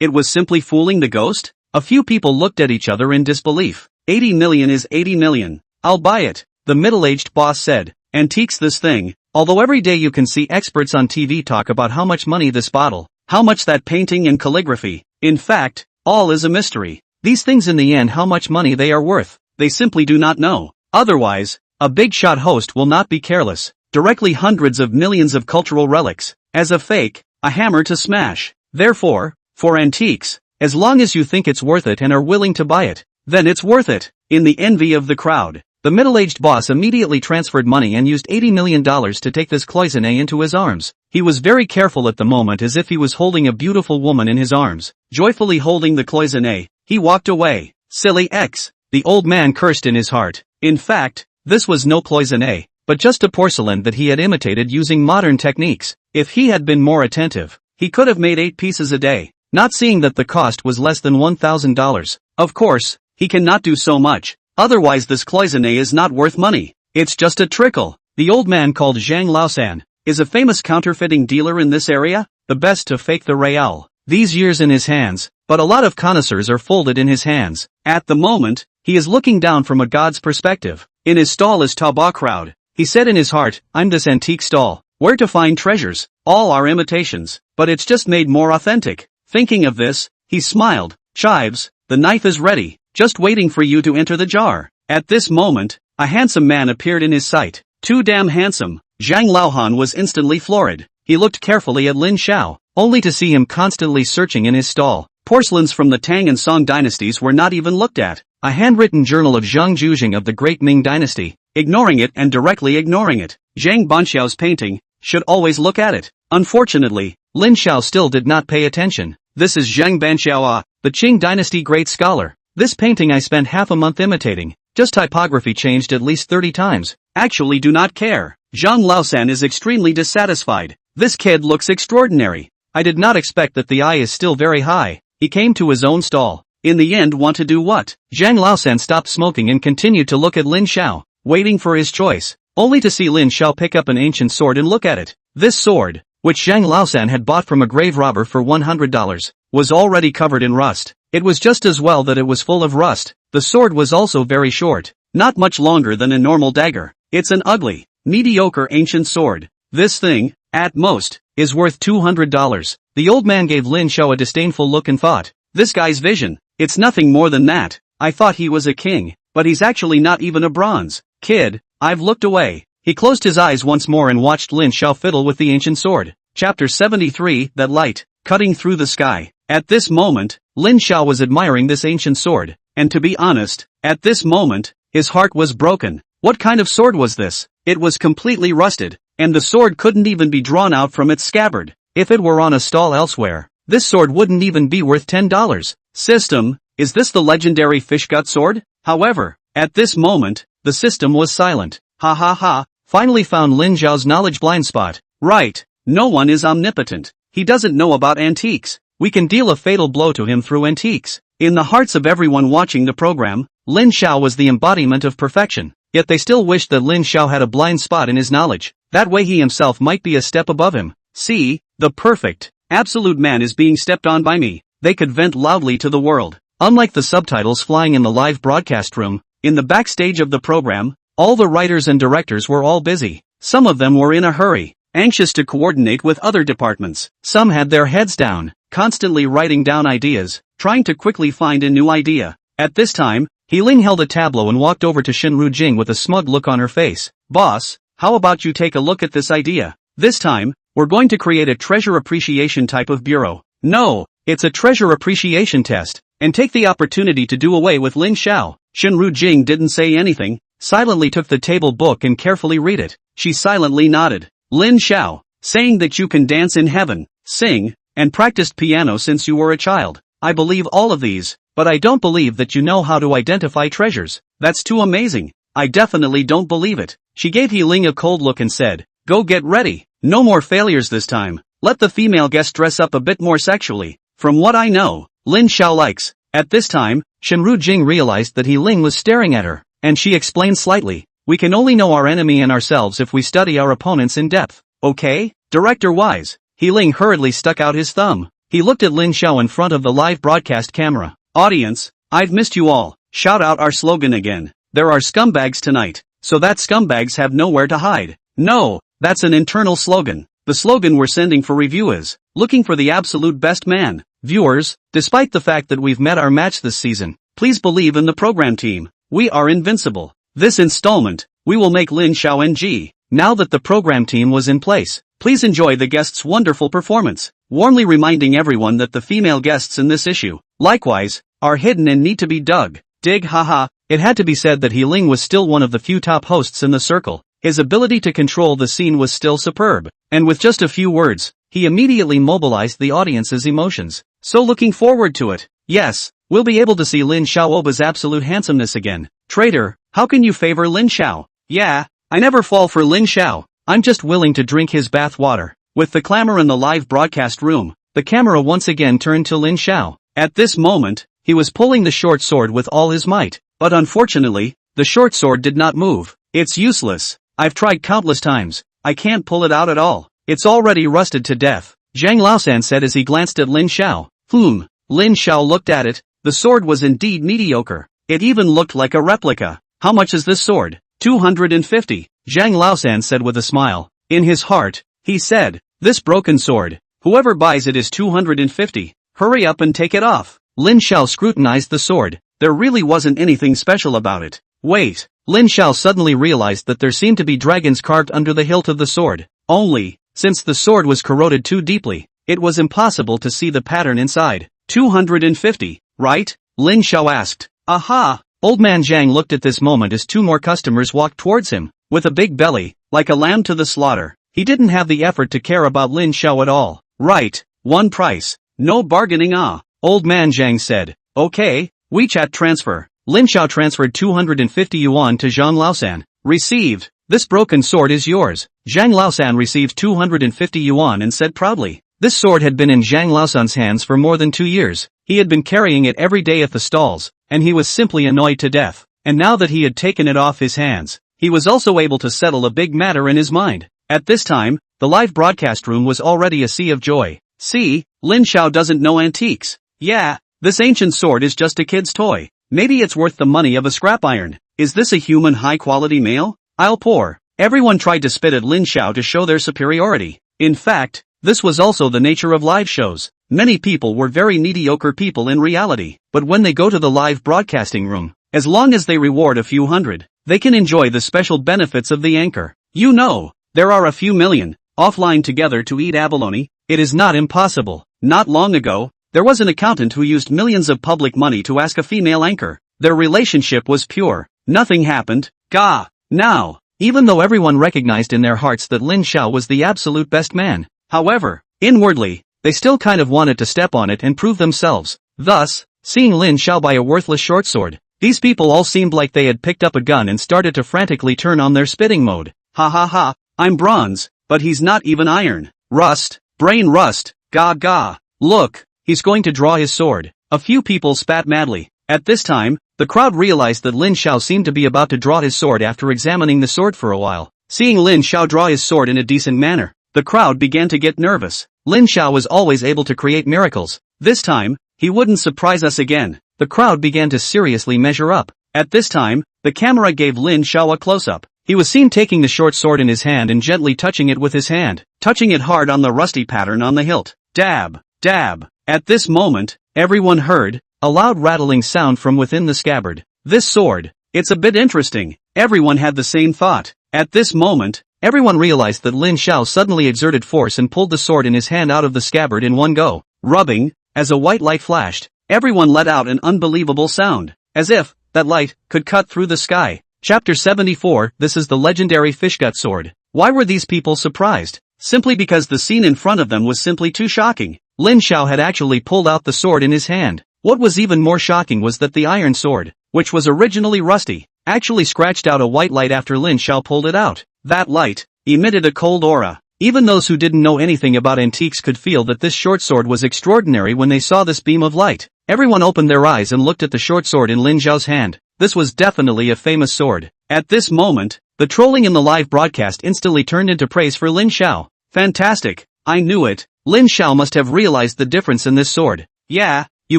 It was simply fooling the ghost? A few people looked at each other in disbelief. 80 million is 80 million. I'll buy it, the middle-aged boss said. Antiques this thing. Although every day you can see experts on TV talk about how much money this bottle, how much that painting and calligraphy. In fact, all is a mystery. These things in the end, how much money they are worth, they simply do not know. Otherwise, a big shot host will not be careless. Directly hundreds of millions of cultural relics. As a fake, a hammer to smash. Therefore, for antiques, as long as you think it's worth it and are willing to buy it, then it's worth it. In the envy of the crowd, the middle-aged boss immediately transferred money and used $80 million to take this cloisonne into his arms. He was very careful at the moment, as if he was holding a beautiful woman in his arms. Joyfully holding the cloisonne, he walked away. Silly X, the old man cursed in his heart. In fact, this was no cloisonne, but just a porcelain that he had imitated using modern techniques. If he had been more attentive, he could have made 8 pieces a day. Not seeing that the cost was less than $1,000. Of course, he cannot do so much. Otherwise this cloisonne is not worth money. It's just a trickle. The old man, called Zhang Laosan, is a famous counterfeiting dealer in this area, the best to fake the real. These years in his hands, but a lot of connoisseurs are folded in his hands. At the moment, he is looking down from a god's perspective. In his stall is Taba crowd. He said in his heart, I'm this antique stall. Where to find treasures? All are imitations, but it's just made more authentic. Thinking of this, he smiled. Chives, the knife is ready, just waiting for you to enter the jar. At this moment, a handsome man appeared in his sight. Too damn handsome. Zhang Laohan was instantly florid. He looked carefully at Lin Xiao, only to see him constantly searching in his stall. Porcelains from the Tang and Song dynasties were not even looked at. A handwritten journal of Zhang Zhuzheng of the Great Ming Dynasty. Ignoring it and directly ignoring it. Zhang Banxiao's painting, should always look at it. Unfortunately, Lin Xiao still did not pay attention. This is Zhang Banxiao, the Qing Dynasty great scholar. This painting I spent half a month imitating. Just typography changed at least 30 times. Actually do not care. Zhang Laosan is extremely dissatisfied. This kid looks extraordinary. I did not expect that the eye is still very high. He came to his own stall. In the end, want to do what? Zhang Laosan stopped smoking and continued to look at Lin Xiao, waiting for his choice, only to see Lin Xiao pick up an ancient sword and look at it. This sword, which Zhang Laosan had bought from a grave robber for $100, was already covered in rust. It was just as well that it was full of rust. The sword was also very short, not much longer than a normal dagger. It's an ugly, mediocre ancient sword. This thing, at most, is worth $200. The old man gave Lin Xiao a disdainful look and thought, this guy's vision, it's nothing more than that. I thought he was a king, but he's actually not even a bronze. Kid, I've looked away. He closed his eyes once more and watched Lin Xiao fiddle with the ancient sword. Chapter 73, That light, cutting through the sky. At this moment, Lin Xiao was admiring this ancient sword, and to be honest, at this moment, his heart was broken. What kind of sword was this? It was completely rusted, and the sword couldn't even be drawn out from its scabbard. If it were on a stall elsewhere, this sword wouldn't even be worth $10. System, is this the legendary fishgut sword? However, at this moment, the system was silent. Ha ha ha, finally found Lin Xiao's knowledge blind spot. Right, no one is omnipotent. He doesn't know about antiques. We can deal a fatal blow to him through antiques. In the hearts of everyone watching the program, Lin Xiao was the embodiment of perfection, yet they still wished that Lin Xiao had a blind spot in his knowledge. That way he himself might be a step above him. See, the perfect, absolute man is being stepped on by me. They could vent loudly to the world. Unlike the subtitles flying in the live broadcast room, in the backstage of the program, all the writers and directors were all busy. Some of them were in a hurry, anxious to coordinate with other departments. Some had their heads down, constantly writing down ideas, trying to quickly find a new idea. At this time, Ling held a tableau and walked over to Shinru Jing with a smug look on her face. Boss, how about you take a look at this idea? This time, we're going to create a treasure appreciation type of bureau. No, it's a treasure appreciation test, and take the opportunity to do away with Lin Xiao. Shinru Jing didn't say anything, silently took the table book and carefully read it. She silently nodded. Lin Xiao, saying that you can dance in heaven, sing, and practiced piano since you were a child. I believe all of these, but I don't believe that you know how to identify treasures. That's too amazing. I definitely don't believe it. She gave He Ling a cold look and said, go get ready. No more failures this time. Let the female guest dress up a bit more sexually. From what I know, Lin Xiao likes. At this time, Shenru Jing realized that He Ling was staring at her, and she explained slightly, we can only know our enemy and ourselves if we study our opponents in depth. Okay? Director-wise. He Ling hurriedly stuck out his thumb. He looked at Lin Xiao in front of the live broadcast camera. Audience, I've missed you all. Shout out our slogan again. There are scumbags tonight, so that scumbags have nowhere to hide. No, that's an internal slogan. The slogan we're sending for review is, looking for the absolute best man. Viewers, despite the fact that we've met our match this season, please believe in the program team. We are invincible. This installment, we will make Lin Xiao NG. Now that the program team was in place, please enjoy the guests' wonderful performance, warmly reminding everyone that the female guests in this issue, likewise, are hidden and need to be dug. Dig haha. It had to be said that He Ling was still one of the few top hosts in the circle. His ability to control the scene was still superb, and with just a few words, he immediately mobilized the audience's emotions. So looking forward to it. Yes, we'll be able to see Lin Xiaoba's absolute handsomeness again. Traitor, how can you favor Lin Xiao? Yeah, I never fall for Lin Xiao. I'm just willing to drink his bath water. With the clamor in the live broadcast room, the camera once again turned to Lin Xiao. At this moment, he was pulling the short sword with all his might, but unfortunately, the short sword did not move. It's useless. I've tried countless times. I can't pull it out at all. It's already rusted to death. Zhang Laosan said as he glanced at Lin Xiao. Lin Xiao looked at it. The sword was indeed mediocre. It even looked like a replica. How much is this sword? 250. Zhang Laosan said with a smile. In his heart, he said, this broken sword, whoever buys it is 250. Hurry up and take it off. Lin Xiao scrutinized the sword. There really wasn't anything special about it. Wait. Lin Xiao suddenly realized that there seemed to be dragons carved under the hilt of the sword. Only, since the sword was corroded too deeply, it was impossible to see the pattern inside. 250, right? Lin Xiao asked. Aha! Old man Zhang looked at this moment as two more customers walked towards him. With a big belly, like a lamb to the slaughter, he didn't have the effort to care about Lin Xiao at all. Right, one price. No bargaining. Old man Zhang said. Okay, WeChat transfer. Lin Xiao transferred 250 yuan to Zhang Laosan. Received. This broken sword is yours. Zhang Laosan received 250 yuan and said proudly. This sword had been in Zhang Laosan's hands for more than 2 years. He had been carrying it every day at the stalls, and he was simply annoyed to death. And now that he had taken it off his hands, he was also able to settle a big matter in his mind. At this time, the live broadcast room was already a sea of joy. See, Lin Xiao doesn't know antiques. Yeah, this ancient sword is just a kid's toy. Maybe it's worth the money of a scrap iron. Is this a human high-quality male? I'll pour. Everyone tried to spit at Lin Xiao to show their superiority. In fact, this was also the nature of live shows. Many people were very mediocre people in reality, but when they go to the live broadcasting room, as long as they reward a few hundred, they can enjoy the special benefits of the anchor. You know, there are a few million, offline together to eat abalone. It is not impossible. Not long ago, there was an accountant who used millions of public money to ask a female anchor. Their relationship was pure. Nothing happened. Gah! Now, even though everyone recognized in their hearts that Lin Xiao was the absolute best man, however, inwardly, they still kind of wanted to step on it and prove themselves. Thus, seeing Lin Xiao buy a worthless short sword, these people all seemed like they had picked up a gun and started to frantically turn on their spitting mode. Ha ha ha, I'm bronze, but he's not even iron. Rust, brain rust, gah gah. Look, he's going to draw his sword. A few people spat madly. At this time, the crowd realized that Lin Xiao seemed to be about to draw his sword after examining the sword for a while. Seeing Lin Xiao draw his sword in a decent manner, the crowd began to get nervous. Lin Xiao was always able to create miracles. This time, he wouldn't surprise us again. The crowd began to seriously measure up. At this time, the camera gave Lin Xiao a close-up. He was seen taking the short sword in his hand and gently touching it with his hand, touching it hard on the rusty pattern on the hilt. Dab, dab. At this moment, everyone heard a loud rattling sound from within the scabbard. This sword, it's a bit interesting. Everyone had the same thought. At this moment, everyone realized that Lin Xiao suddenly exerted force and pulled the sword in his hand out of the scabbard in one go. Rubbing, as a white light flashed, everyone let out an unbelievable sound, as if that light could cut through the sky. Chapter 74, This is the legendary fishgut sword. Why were these people surprised? Simply because the scene in front of them was simply too shocking. Lin Xiao had actually pulled out the sword in his hand. What was even more shocking was that the iron sword, which was originally rusty, actually scratched out a white light after Lin Xiao pulled it out. That light emitted a cold aura. Even those who didn't know anything about antiques could feel that this short sword was extraordinary when they saw this beam of light. Everyone opened their eyes and looked at the short sword in Lin Xiao's hand. This was definitely a famous sword. At this moment, the trolling in the live broadcast instantly turned into praise for Lin Xiao. Fantastic, I knew it. Lin Xiao must have realized the difference in this sword. Yeah, you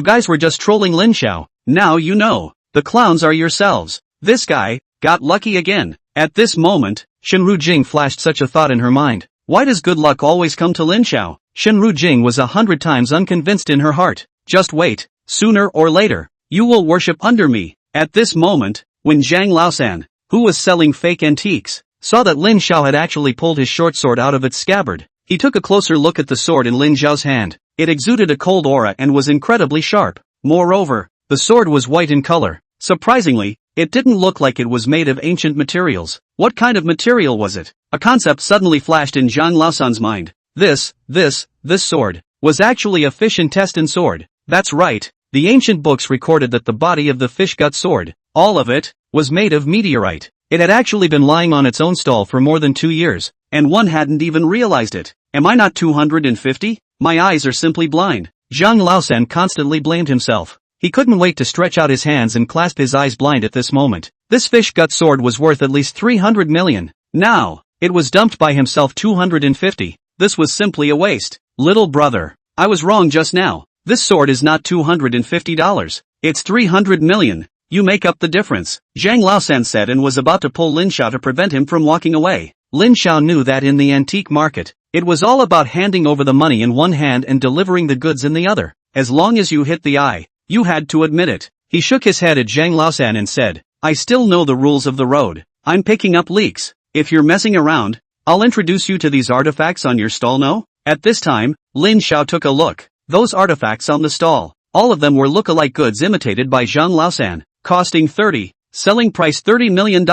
guys were just trolling Lin Xiao. Now you know. The clowns are yourselves. This guy got lucky again. At this moment, Shenru Jing flashed such a thought in her mind. Why does good luck always come to Lin Xiao? Shenru Jing was 100 times unconvinced in her heart. Just wait, sooner or later, you will worship under me. At this moment, when Zhang Laosan, who was selling fake antiques, saw that Lin Xiao had actually pulled his short sword out of its scabbard, he took a closer look at the sword in Lin Xiao's hand. It exuded a cold aura and was incredibly sharp. Moreover, the sword was white in color. Surprisingly, it didn't look like it was made of ancient materials. What kind of material was it? A concept suddenly flashed in Zhang Laosan's mind. This sword, was actually a fish intestine sword. That's right, the ancient books recorded that the body of the fish gut sword, all of it, was made of meteorite. It had actually been lying on its own stall for more than 2 years, and one hadn't even realized it. Am I not 250? My eyes are simply blind. Zhang Laosan constantly blamed himself. He couldn't wait to stretch out his hands and clasp his eyes blind at this moment. This fish gut sword was worth at least 300 million. Now, it was dumped by himself 250. This was simply a waste. Little brother, I was wrong just now. This sword is not $250. It's 300 million. You make up the difference, Zhang Laosan said and was about to pull Lin Xiao to prevent him from walking away. Lin Xiao knew that in the antique market, it was all about handing over the money in one hand and delivering the goods in the other. As long as you hit the eye, you had to admit it. He shook his head at Zhang Laosan and said, I still know the rules of the road. I'm picking up leaks. If you're messing around, I'll introduce you to these artifacts on your stall no? At this time, Lin Xiao took a look. Those artifacts on the stall, all of them were look-alike goods imitated by Zhang Laosan, costing selling price $30 million.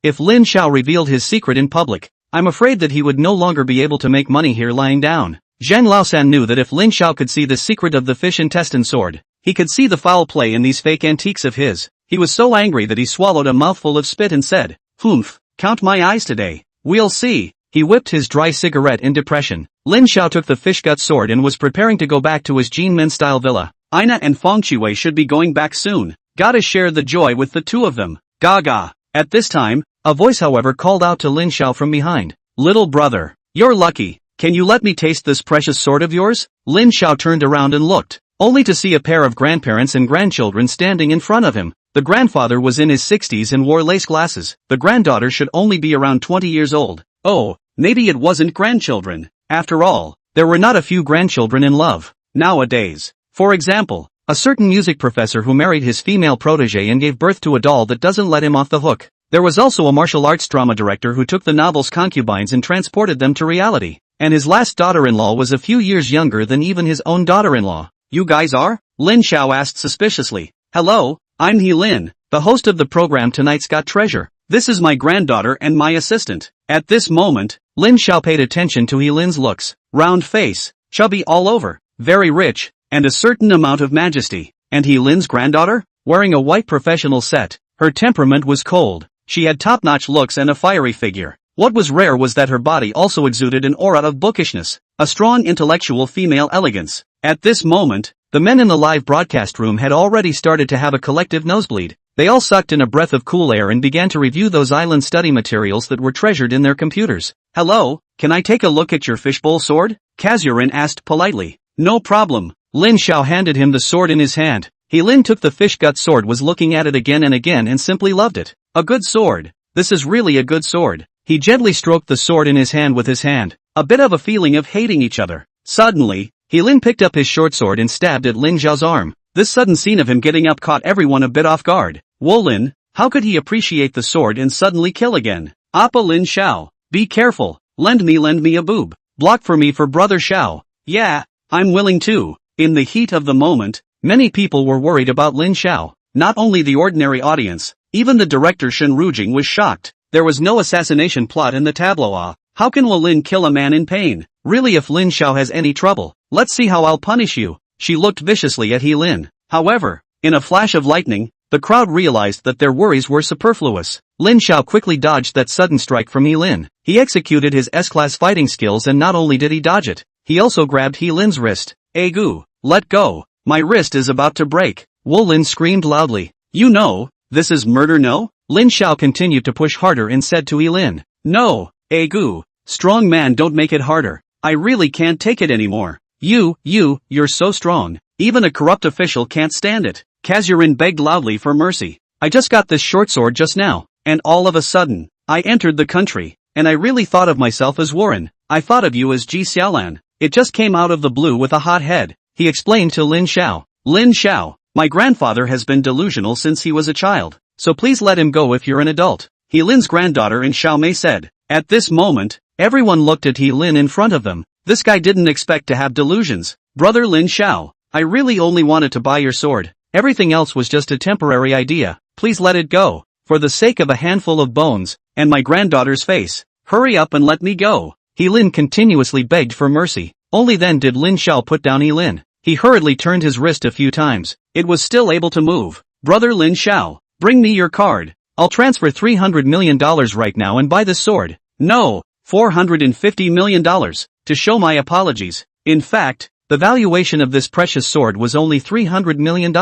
If Lin Xiao revealed his secret in public, I'm afraid that he would no longer be able to make money here lying down. Zhang Laosan knew that if Lin Xiao could see the secret of the fish intestine sword, he could see the foul play in these fake antiques of his. He was so angry that he swallowed a mouthful of spit and said, "Humph, count my eyes today. We'll see." He whipped his dry cigarette in depression. Lin Xiao took the fishgut sword and was preparing to go back to his Jinmen-style villa. Ina and Feng Qiwei should be going back soon. Gotta share the joy with the two of them. Gaga. At this time, a voice however called out to Lin Xiao from behind. Little brother, you're lucky. Can you let me taste this precious sword of yours? Lin Xiao turned around and looked, only to see a pair of grandparents and grandchildren standing in front of him. The grandfather was in his 60s and wore lace glasses. The granddaughter should only be around 20 years old. Oh, maybe it wasn't grandchildren. After all, there were not a few grandchildren in love nowadays. For example, a certain music professor who married his female protege and gave birth to a doll that doesn't let him off the hook. There was also a martial arts drama director who took the novel's concubines and transported them to reality. And his last daughter-in-law was a few years younger than even his own daughter-in-law. You guys are? Lin Xiao asked suspiciously. Hello, I'm He Lin, the host of the program Tonight's Got Treasure. This is my granddaughter and my assistant. At this moment, Lin Xiao paid attention to He Lin's looks. Round face, chubby all over, very rich, and a certain amount of majesty. And He Lin's granddaughter? Wearing a white professional set. Her temperament was cold. She had top-notch looks and a fiery figure. What was rare was that her body also exuded an aura of bookishness, a strong intellectual female elegance. At this moment, the men in the live broadcast room had already started to have a collective nosebleed. They all sucked in a breath of cool air and began to review those island study materials that were treasured in their computers. Hello, can I take a look at your fishbowl sword? Kazurin asked politely. No problem. Lin Xiao handed him the sword in his hand. He Lin took the fishgut sword, was looking at it again and simply loved it. A good sword. This is really a good sword. He gently stroked the sword in his hand with his hand. A bit of a feeling of hating each other. Suddenly, He Lin picked up his short sword and stabbed at Lin Xiao's arm. This sudden scene of him getting up caught everyone a bit off guard. Whoa Lin, how could he appreciate the sword and suddenly kill again? Appa Lin Xiao, be careful. Lend me a boob. Block for me for brother Xiao. Yeah, I'm willing to. In the heat of the moment, many people were worried about Lin Xiao. Not only the ordinary audience, Even the director Shen Rujing was shocked. There was no assassination plot in the tableau. How can Wu Lin kill a man in pain? Really, if Lin Xiao has any trouble, let's see how I'll punish you. She looked viciously at He Lin. However, in a flash of lightning, the crowd realized that their worries were superfluous. Lin Xiao quickly dodged that sudden strike from He Lin. He executed his S-class fighting skills, and not only did he dodge it, he also grabbed He Lin's wrist. Gu, let go. My wrist is about to break. Wu Lin screamed loudly. You know, this is murder, no? Lin Xiao continued to push harder and said to He Lin. No, Gu, strong man, don't make it harder. I really can't take it anymore. You're so strong. Even a corrupt official can't stand it. Kazurin begged loudly for mercy. I just got this short sword just now, and all of a sudden, I entered the country, and I really thought of myself as Warren. I thought of you as Ji Xiaolan. It just came out of the blue with a hot head, he explained to Lin Xiao. Lin Xiao, my grandfather has been delusional since he was a child, so please let him go if you're an adult, He Lin's granddaughter and Xiao Mei said. At this moment, everyone looked at He Lin in front of them. This guy didn't expect to have delusions. Brother Lin Xiao, I really only wanted to buy your sword. Everything else was just a temporary idea. Please let it go. For the sake of a handful of bones, and my granddaughter's face, hurry up and let me go. He Lin continuously begged for mercy. Only then did Lin Xiao put down He Lin. He hurriedly turned his wrist a few times. It was still able to move. Brother Lin Xiao, bring me your card. I'll transfer $300 million right now and buy this sword. No, $450 million, to show my apologies. In fact, the valuation of this precious sword was only $300 million,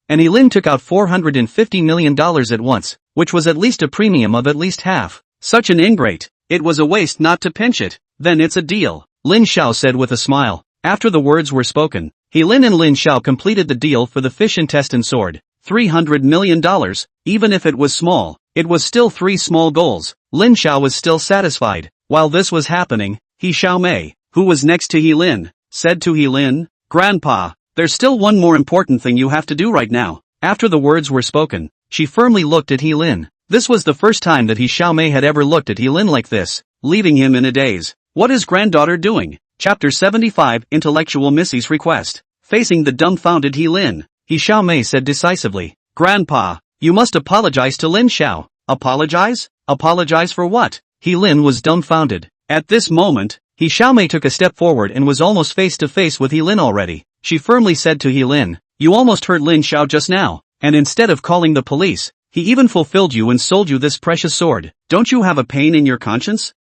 and He Lin took out $450 million at once, which was at least a premium of at least half. Such an ingrate. It was a waste not to pinch it. Then it's a deal, Lin Xiao said with a smile. After the words were spoken, He Lin and Lin Xiao completed the deal for the fish intestine sword. $300 million, even if it was small, it was still 3 small goals. Lin Xiao was still satisfied. While this was happening, He Xiao Mei, who was next to He Lin, said to He Lin, Grandpa, there's still one more important thing you have to do right now. After the words were spoken, she firmly looked at He Lin. This was the first time that He Xiao Mei had ever looked at He Lin like this, leaving him in a daze. What is granddaughter doing? Chapter 75 Intellectual Missy's Request. Facing the dumbfounded He Lin, He Xiao Mei said decisively, Grandpa, you must apologize to Lin Xiao. Apologize? Apologize for what? He Lin was dumbfounded. At this moment, He Xiao Mei took a step forward and was almost face to face with He Lin already. She firmly said to He Lin, you almost hurt Lin Xiao just now, and instead of calling the police, he even fulfilled you and sold you this precious sword. Don't you have a pain in your conscience?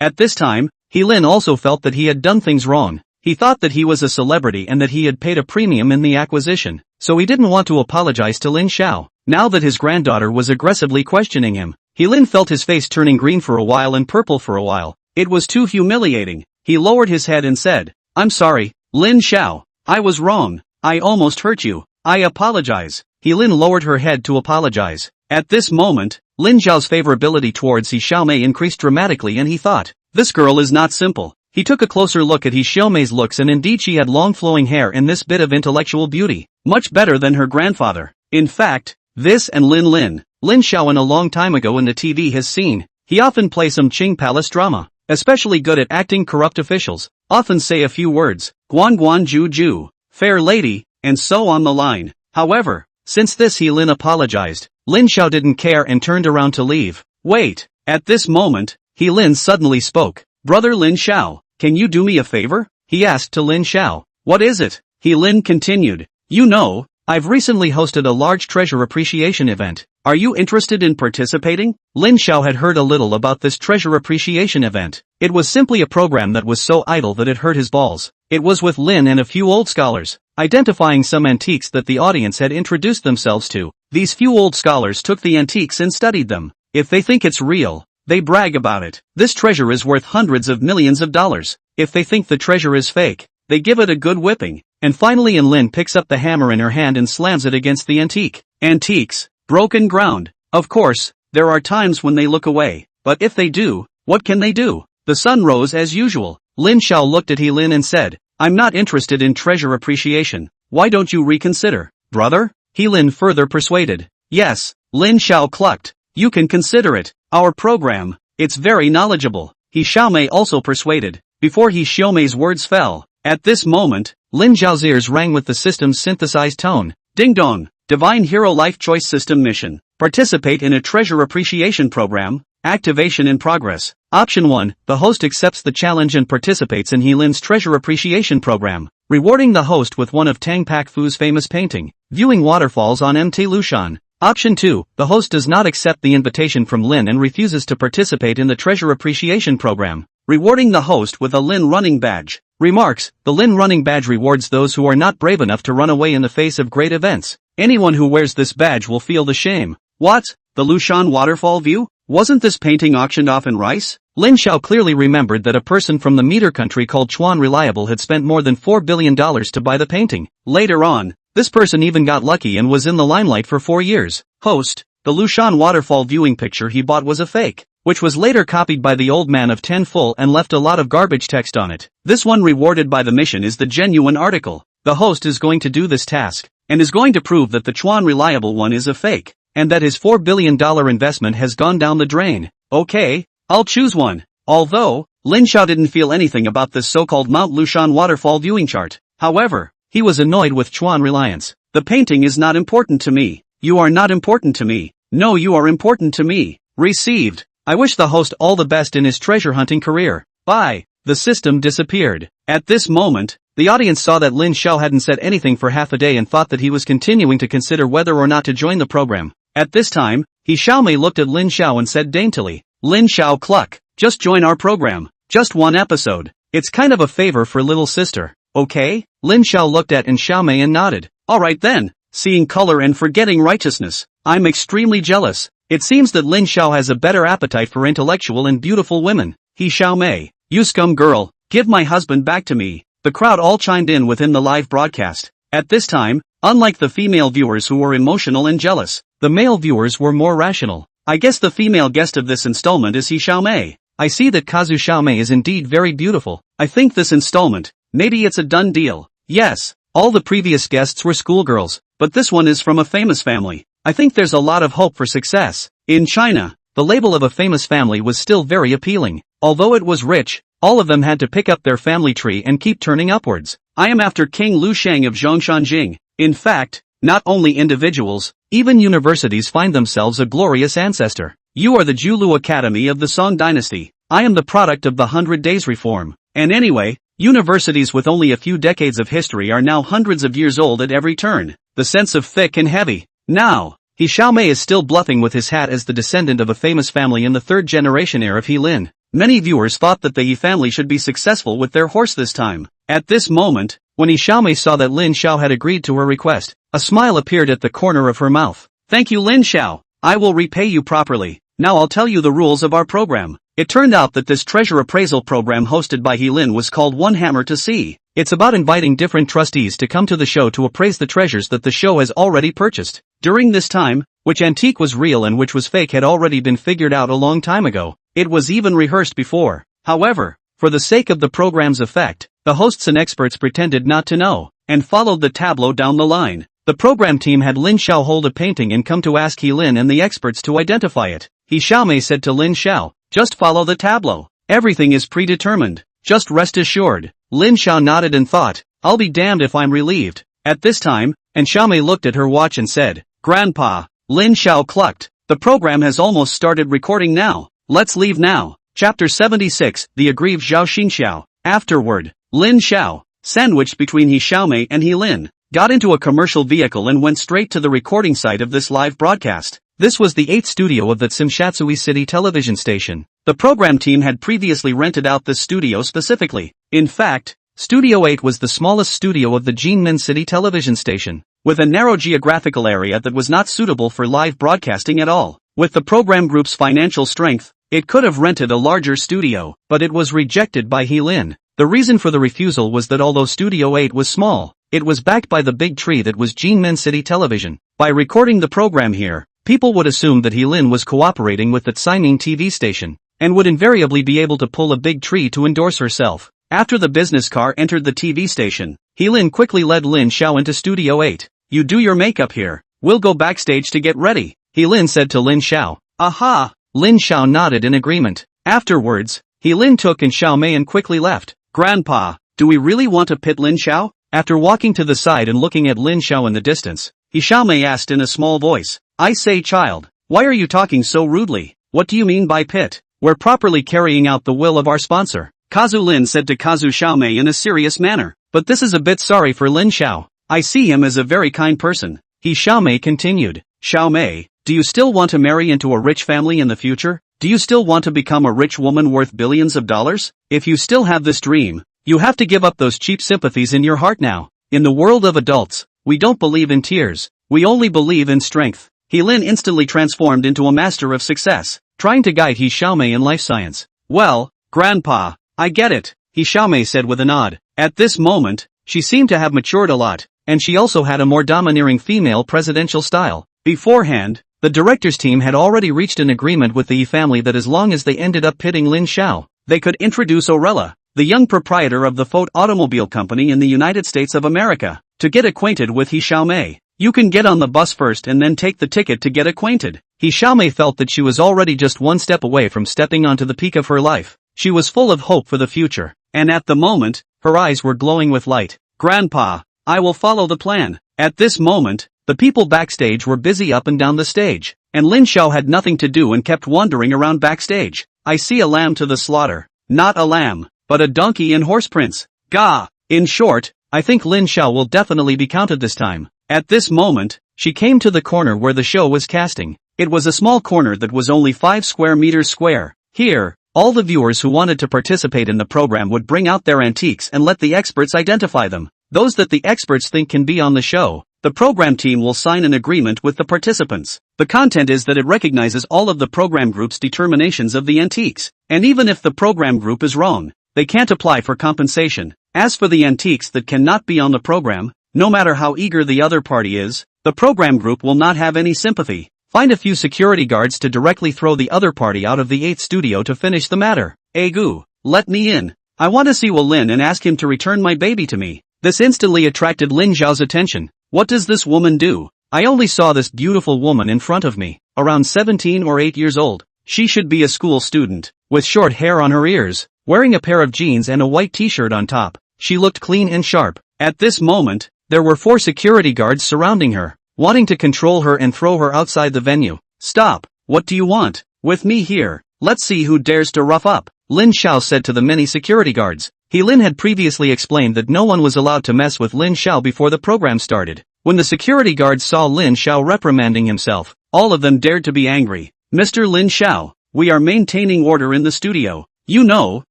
At this time, He Lin also felt that he had done things wrong. He thought that he was a celebrity and that he had paid a premium in the acquisition, so he didn't want to apologize to Lin Xiao. Now that his granddaughter was aggressively questioning him, He Lin felt his face turning green for a while and purple for a while. It was too humiliating. He lowered his head and said, I'm sorry, Lin Xiao. I was wrong. I almost hurt you. I apologize. He Lin lowered her head to apologize. At this moment, Lin Xiao's favorability towards He Xiao Mei increased dramatically, and he thought, this girl is not simple. He took a closer look at He Xiao Mei's looks, and indeed she had long flowing hair and this bit of intellectual beauty. Much better than her grandfather. In fact, this and Lin Xiao in a long time ago in the TV has seen. He often plays some Qing Palace drama. Especially good at acting corrupt officials. Often say a few words. Guan Guan Ju Ju. Fair lady, and so on the line. However, since this He Lin apologized, Lin Xiao didn't care and turned around to leave. Wait. At this moment, He Lin suddenly spoke. Brother Lin Xiao, can you do me a favor? He asked to Lin Xiao. What is it? He Lin continued. You know, I've recently hosted a large treasure appreciation event. Are you interested in participating? Lin Xiao had heard a little about this treasure appreciation event. It was simply a program that was so idle that it hurt his balls. It was with Lin and a few old scholars, identifying some antiques that the audience had introduced themselves to. These few old scholars took the antiques and studied them. If they think it's real, they brag about it. This treasure is worth hundreds of millions of dollars. If they think the treasure is fake, they give it a good whipping. And finally Lin picks up the hammer in her hand and slams it against the antique. Antiques. Broken ground. Of course, there are times when they look away, but if they do, what can they do? The sun rose as usual. Lin Xiao looked at He Lin and said, I'm not interested in treasure appreciation. Why don't you reconsider, brother? He Lin further persuaded. Yes, Lin Xiao clucked. You can consider it. Our program, it's very knowledgeable. He Xiao Mei also persuaded. Before He Xiao Mei's words fell, at this moment, Lin Zhao's ears rang with the system's synthesized tone. Ding dong. Divine Hero Life Choice System Mission. Participate in a treasure appreciation program. Activation in progress. Option 1. The host accepts the challenge and participates in Heelin's treasure appreciation program, rewarding the host with one of Tang Pak Fu's famous painting, viewing waterfalls on Mt. Lushan. Option 2. The host does not accept the invitation from Lin and refuses to participate in the treasure appreciation program, rewarding the host with a Lin running badge. Remarks: the Lin running badge rewards those who are not brave enough to run away in the face of great events. Anyone who wears this badge will feel the shame. What? The Lushan waterfall view? Wasn't this painting auctioned off in rice? Lin Xiao clearly remembered that a person from the meter country called Chuan Reliable had spent more than $4 billion to buy the painting. Later on, this person even got lucky and was in the limelight for 4 years. Host: the Lushan waterfall viewing picture he bought was a fake, which was later copied by the old man of 10 full and left a lot of garbage text on it. This one rewarded by the mission is the genuine article. The host is going to do this task, and is going to prove that the Chuan Reliable one is a fake, and that his $4 billion investment has gone down the drain. Okay, I'll choose one. Although, Lin Xiao didn't feel anything about this so-called Mount Lushan waterfall viewing chart. However, he was annoyed with Chuan Reliance. The painting is not important to me. You are not important to me. No, you are important to me. Received. I wish the host all the best in his treasure hunting career. Bye. The system disappeared. At this moment, the audience saw that Lin Xiao hadn't said anything for half a day and thought that he was continuing to consider whether or not to join the program. At this time, He Xiaomei looked at Lin Xiao and said daintily, "Lin Xiao cluck, just join our program. Just one episode. It's kind of a favor for little sister, okay?" Lin Xiao looked at Xiaomei and nodded. "Alright then, seeing color and forgetting righteousness. I'm extremely jealous. It seems that Lin Xiao has a better appetite for intellectual and beautiful women." He Xiaomei, "You scum girl, give my husband back to me." The crowd all chimed in within the live broadcast. At this time, unlike the female viewers who were emotional and jealous, the male viewers were more rational. I guess the female guest of this installment is He Xiaomei. I see that Kazu Xiaomei is indeed very beautiful. I think this installment, maybe it's a done deal. Yes, all the previous guests were schoolgirls, but this one is from a famous family. I think there's a lot of hope for success. In China, the label of a famous family was still very appealing. Although it was rich, all of them had to pick up their family tree and keep turning upwards. I am after King Lu Sheng of Zhongshanjing. In fact, not only individuals, even universities find themselves a glorious ancestor. You are the Julu Academy of the Song Dynasty. I am the product of the 100 Days Reform. And anyway, universities with only a few decades of history are now hundreds of years old at every turn. The sense of thick and heavy. Now, He Xiaomei is still bluffing with his hat as the descendant of a famous family in the third generation heir of He Lin. Many viewers thought that the He family should be successful with their horse this time. At this moment, when He Xiaomei saw that Lin Xiao had agreed to her request, a smile appeared at the corner of her mouth. "Thank you, Lin Xiao. I will repay you properly. Now I'll tell you the rules of our program." It turned out that this treasure appraisal program hosted by He Lin was called One Hammer to See. It's about inviting different trustees to come to the show to appraise the treasures that the show has already purchased. During this time, which antique was real and which was fake had already been figured out a long time ago. It was even rehearsed before. However, for the sake of the program's effect, the hosts and experts pretended not to know, and followed the tableau down the line. The program team had Lin Xiao hold a painting and come to ask He Lin and the experts to identify it. He Xiaomei said to Lin Xiao, "Just follow the tableau. Everything is predetermined. Just rest assured." Lin Xiao nodded and thought, "I'll be damned if I'm relieved." At this time, Xiaomei looked at her watch and said, "Grandpa." Lin Xiao clucked. "The program has almost started recording now. Let's leave now." Chapter 76, The Aggrieved Zhao Xingxiao. Afterward, Lin Xiao, sandwiched between He Xiaomei and He Lin, got into a commercial vehicle and went straight to the recording site of this live broadcast. This was the 8th studio of the Tsimshatsui City television station. The program team had previously rented out this studio specifically. In fact, Studio 8 was the smallest studio of the Jinmen City television station, with a narrow geographical area that was not suitable for live broadcasting at all. With the program group's financial strength, it could have rented a larger studio, but it was rejected by He Lin. The reason for the refusal was that although Studio 8 was small, it was backed by the big tree that was Jinmen City television. By recording the program here, people would assume that He Lin was cooperating with the Tsining TV station, and would invariably be able to pull a big tree to endorse herself. After the business car entered the TV station, He Lin quickly led Lin Xiao into Studio 8. "You do your makeup here. We'll go backstage to get ready," He Lin said to Lin Xiao. "Aha!" Lin Xiao nodded in agreement. Afterwards, He Lin took Xiaomei and quickly left. "Grandpa, do we really want to pit Lin Xiao?" After walking to the side and looking at Lin Xiao in the distance, He Xiaomei asked in a small voice. I say child, why are you talking so rudely? What do you mean by pit? We're properly carrying out the will of our sponsor, Kazu Lin said to Kazu Xiaomei in a serious manner. But this is a bit sorry for Lin Xiao. I see him as a very kind person. He Xiaomei continued. Xiaomei, do you still want to marry into a rich family in the future? Do you still want to become a rich woman worth billions of dollars? If you still have this dream, you have to give up those cheap sympathies in your heart now. In the world of adults, we don't believe in tears. We only believe in strength. He Lin instantly transformed into a master of success, trying to guide He Xiaomei in life science. Well, Grandpa, I get it, He Xiaomei said with a nod. At this moment, she seemed to have matured a lot, and she also had a more domineering female presidential style. Beforehand, the director's team had already reached an agreement with the Yi family that as long as they ended up pitting Lin Xiao, they could introduce Orella, the young proprietor of the Ford automobile company in the United States of America, to get acquainted with He Xiaomei. You can get on the bus first and then take the ticket to get acquainted. He Xiaomei felt that she was already just one step away from stepping onto the peak of her life. She was full of hope for the future, and at the moment, her eyes were glowing with light. Grandpa, I will follow the plan. At this moment, the people backstage were busy up and down the stage, and Lin Xiao had nothing to do and kept wandering around backstage. I see a lamb to the slaughter. Not a lamb, but a donkey and horse prince. Gah! In short, I think Lin Xiao will definitely be counted this time. At this moment, she came to the corner where the show was casting. It was a small corner that was only 5 square meters square. Here, all the viewers who wanted to participate in the program would bring out their antiques and let the experts identify them. Those that the experts think can be on the show, the program team will sign an agreement with the participants. The content is that it recognizes all of the program group's determinations of the antiques, and even if the program group is wrong, they can't apply for compensation. As for the antiques that cannot be on the program, no matter how eager the other party is, the program group will not have any sympathy. Find a few security guards to directly throw the other party out of the 8th studio to finish the matter. Egu, let me in. I want to see Wu Lin and ask him to return my baby to me. This instantly attracted Lin Xiao's attention. What does this woman do? I only saw this beautiful woman in front of me, around 17 or 8 years old. She should be a school student, with short hair on her ears, wearing a pair of jeans and a white t-shirt on top. She looked clean and sharp. At this moment, there were 4 security guards surrounding her, wanting to control her and throw her outside the venue. Stop, what do you want? With me here, let's see who dares to rough up, Lin Xiao said to the many security guards. He Lin had previously explained that no one was allowed to mess with Lin Xiao before the program started. When the security guards saw Lin Xiao reprimanding himself, all of them dared to be angry. Mr. Lin Xiao, we are maintaining order in the studio. You know,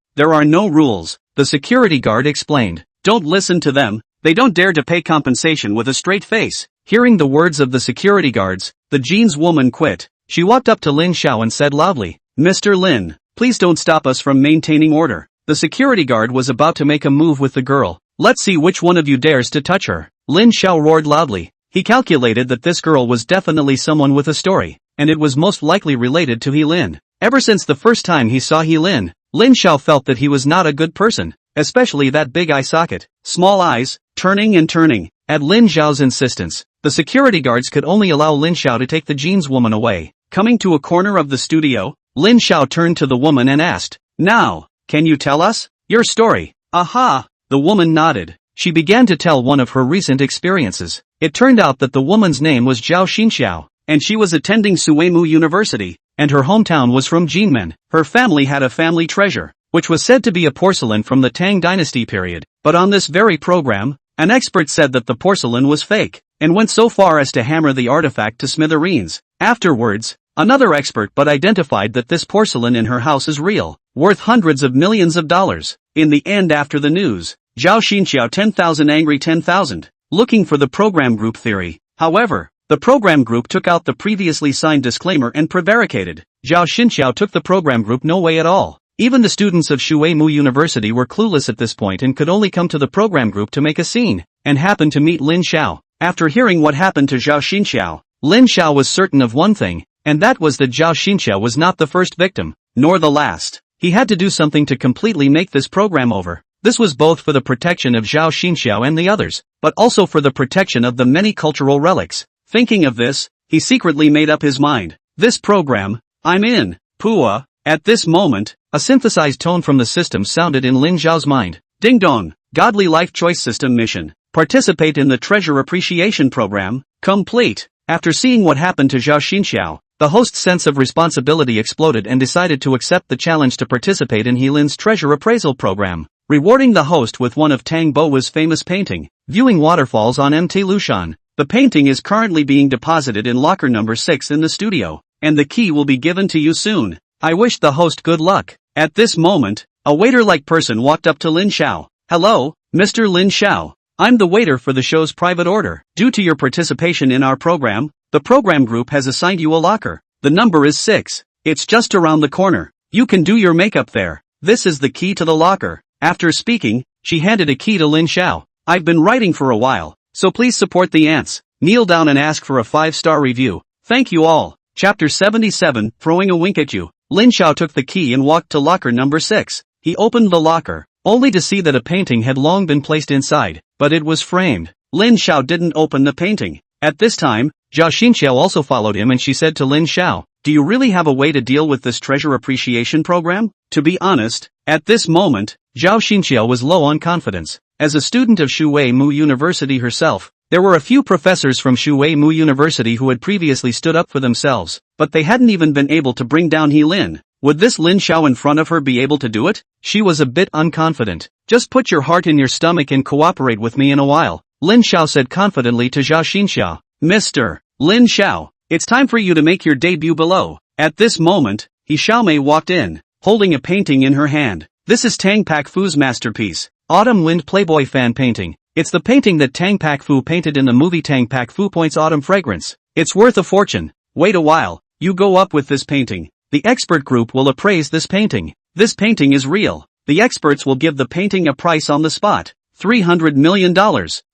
there are no rules, the security guard explained. Don't listen to them, they don't dare to pay compensation with a straight face. Hearing the words of the security guards, the jeans woman quit. She walked up to Lin Xiao and said loudly, Mr. Lin, please don't stop us from maintaining order. The security guard was about to make a move with the girl. Let's see which one of you dares to touch her. Lin Xiao roared loudly. He calculated that this girl was definitely someone with a story, and it was most likely related to He Lin. Ever since the first time he saw He Lin, Lin Xiao felt that he was not a good person, especially that big eye socket, small eyes, turning and turning. At Lin Xiao's insistence, the security guards could only allow Lin Xiao to take the jeans woman away. Coming to a corner of the studio, Lin Xiao turned to the woman and asked, Now, can you tell us your story? Aha! The woman nodded. She began to tell one of her recent experiences. It turned out that the woman's name was Zhao Xinxiao, and she was attending Suimu University, and her hometown was from Jinmen. Her family had a family treasure, which was said to be a porcelain from the Tang Dynasty period. But on this very program, an expert said that the porcelain was fake, and went so far as to hammer the artifact to smithereens. Afterwards, another expert but identified that this porcelain in her house is real, worth hundreds of millions of dollars. In the end, after the news, Zhao Xinxiao 10,000 angry 10,000, looking for the program group theory. However, the program group took out the previously signed disclaimer and prevaricated. Zhao Xinxiao took the program group no way at all. Even the students of Shuimu University were clueless at this point and could only come to the program group to make a scene, and happened to meet Lin Xiao. After hearing what happened to Zhao Xinxiao, Lin Xiao was certain of one thing, and that was that Zhao Xinxiao was not the first victim, nor the last. He had to do something to completely make this program over. This was both for the protection of Zhao Xinxiao and the others, but also for the protection of the many cultural relics. Thinking of this, he secretly made up his mind. This program, I'm in. Pua. At this moment, a synthesized tone from the system sounded in Lin Xiao's mind. Ding dong, Godly Life Choice System mission. Participate in the Treasure Appreciation Program. Complete. After seeing what happened to Zhao Xinxiao, the host's sense of responsibility exploded and decided to accept the challenge to participate in Helin's treasure appraisal program, rewarding the host with one of Tang Boa's famous painting, Viewing Waterfalls on Mt. Lushan. The painting is currently being deposited in locker number 6 in the studio, and the key will be given to you soon. I wish the host good luck. At this moment, a waiter-like person walked up to Lin Xiao. Hello, Mr. Lin Xiao. I'm the waiter for the show's private order. Due to your participation in our program, the program group has assigned you a locker. The number is 6. It's just around the corner. You can do your makeup there. This is the key to the locker. After speaking, she handed a key to Lin Xiao. I've been writing for a while, so please support the ants. Kneel down and ask for a 5-star review. Thank you all. Chapter 77, Throwing a Wink at You. Lin Xiao took the key and walked to locker number 6. He opened the locker, only to see that a painting had long been placed inside, but it was framed. Lin Xiao didn't open the painting. At this time, Zhao Xinxiao also followed him and she said to Lin Xiao, do you really have a way to deal with this treasure appreciation program? To be honest, at this moment, Zhao Xinxiao was low on confidence. As a student of Shuwei Mu University herself, there were a few professors from Shuwei Mu University who had previously stood up for themselves, but they hadn't even been able to bring down He Lin. Would this Lin Xiao in front of her be able to do it? She was a bit unconfident. Just put your heart in your stomach and cooperate with me in a while, Lin Xiao said confidently to Zhao Xinxiao. Mr. Lin Xiao, it's time for you to make your debut below. At this moment, He Xiaomei walked in, holding a painting in her hand. This is Tang Pak Fu's masterpiece, Autumn Wind Playboy fan painting. It's the painting that Tang Pak Fu painted in the movie Tang Pak Fu Points Autumn Fragrance. It's worth a fortune. Wait a while, you go up with this painting. The expert group will appraise this painting. This painting is real. The experts will give the painting a price on the spot, $300 million.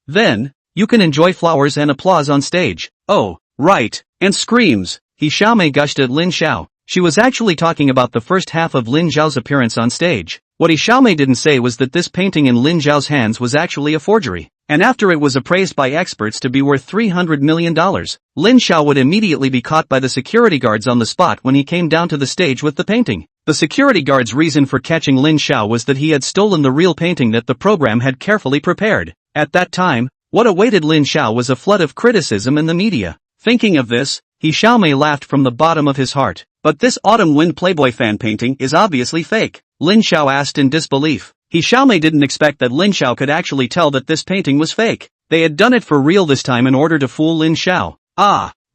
Then, you can enjoy flowers and applause on stage. Oh, right, and screams. He Xiaomei gushed at Lin Xiao. She was actually talking about the first half of Lin Xiao's appearance on stage. What He Xiaomei didn't say was that this painting in Lin Xiao's hands was actually a forgery, and after it was appraised by experts to be worth $300 million, Lin Xiao would immediately be caught by the security guards on the spot when he came down to the stage with the painting. The security guard's reason for catching Lin Xiao was that he had stolen the real painting that the program had carefully prepared. At that time, what awaited Lin Xiao was a flood of criticism in the media. Thinking of this, He Xiaomei laughed from the bottom of his heart. But this Autumn Wind Playboy fan painting is obviously fake, Lin Xiao asked in disbelief. He Xiaomei didn't expect that Lin Xiao could actually tell that this painting was fake. They had done it for real this time in order to fool Lin Xiao.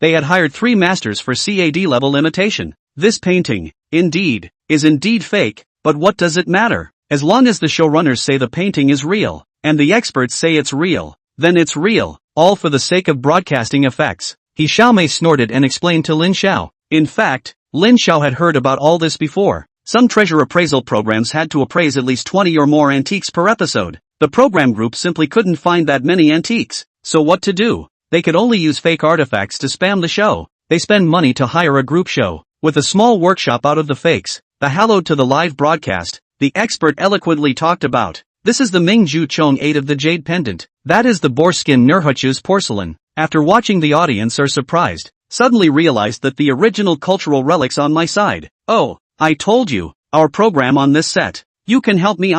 They had hired 3 masters for CAD level imitation. This painting, indeed, is indeed fake, but what does it matter? As long as the showrunners say the painting is real, and the experts say it's real, then it's real, all for the sake of broadcasting effects. He Xiaomei snorted and explained to Lin Xiao. In fact, Lin Xiao had heard about all this before. Some treasure appraisal programs had to appraise at least 20 or more antiques per episode. The program group simply couldn't find that many antiques. So what to do? They could only use fake artifacts to spam the show. They spend money to hire a group show, with a small workshop out of the fakes. The hallowed to the live broadcast, the expert eloquently talked about. This is the Mingju Chong 8 of the Jade Pendant. That is the boarskin Nurhuchu's porcelain. After watching, the audience are surprised. Suddenly realized that the original cultural relic's on my side. Oh, I told you, our program on this set. You can help me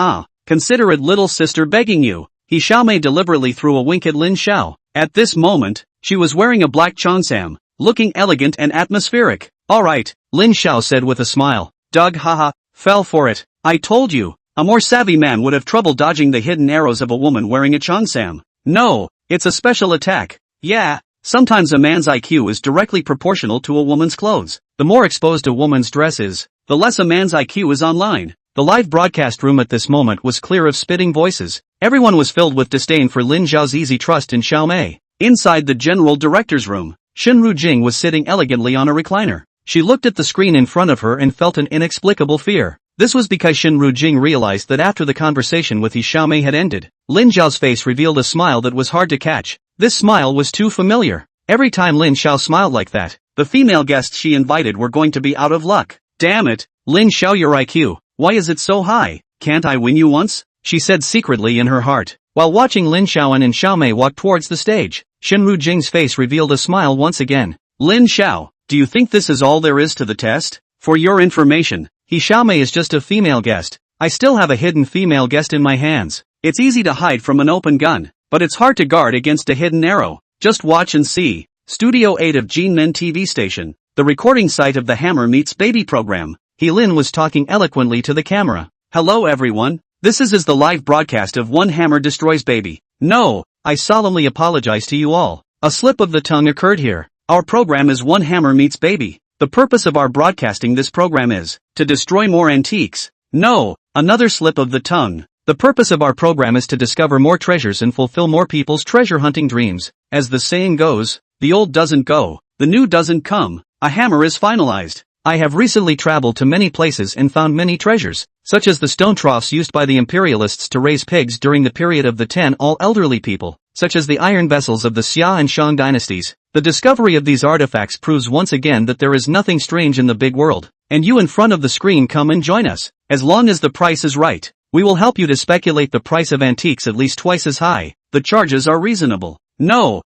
consider it, little sister begging you. He Xiaomei deliberately threw a wink at Lin Xiao. At this moment, she was wearing a black cheongsam, looking elegant and atmospheric. Alright, Lin Xiao said with a smile. Doug haha, fell for it. I told you, a more savvy man would have trouble dodging the hidden arrows of a woman wearing a cheongsam. No, it's a special attack. Yeah. Sometimes a man's IQ is directly proportional to a woman's clothes. The more exposed a woman's dress is, the less a man's IQ is online. The live broadcast room at this moment was clear of spitting voices. Everyone was filled with disdain for Lin Xiao's easy trust in Xiaomei. Inside the general director's room, Shinru Jing was sitting elegantly on a recliner. She looked at the screen in front of her and felt an inexplicable fear. This was because Shinru Jing realized that after the conversation with He Xiaomei had ended, Lin Xiao's face revealed a smile that was hard to catch. This smile was too familiar. Every time Lin Xiao smiled like that, the female guests she invited were going to be out of luck. Damn it, Lin Xiao, your IQ, why is it so high? Can't I win you once? She said secretly in her heart. While watching Lin Xiao and Xiaomei walk towards the stage, Shinru Jing's face revealed a smile once again. Lin Xiao, do you think this is all there is to the test? For your information, He Xiaomei is just a female guest. I still have a hidden female guest in my hands. It's easy to hide from an open gun, but it's hard to guard against a hidden arrow. Just watch and see. Studio 8 of Jinmen TV station, the recording site of the Hammer Meets Baby program. Lin was talking eloquently to the camera. Hello everyone, this is the live broadcast of One Hammer Destroys Baby. No, I solemnly apologize to you all. A slip of the tongue occurred here. Our program is One Hammer Meets Baby. The purpose of our broadcasting this program is to destroy more antiques. No, another slip of the tongue. The purpose of our program is to discover more treasures and fulfill more people's treasure hunting dreams. As the saying goes, the old doesn't go, the new doesn't come. A hammer is finalized. I have recently traveled to many places and found many treasures, such as the stone troughs used by the imperialists to raise pigs during the period of the 10 all elderly people, such as the iron vessels of the Xia and Shang dynasties. The discovery of these artifacts proves once again that there is nothing strange in the big world, and you in front of the screen come and join us. As long as the price is right, we will help you to speculate the price of antiques at least twice as high. The charges are reasonable. No,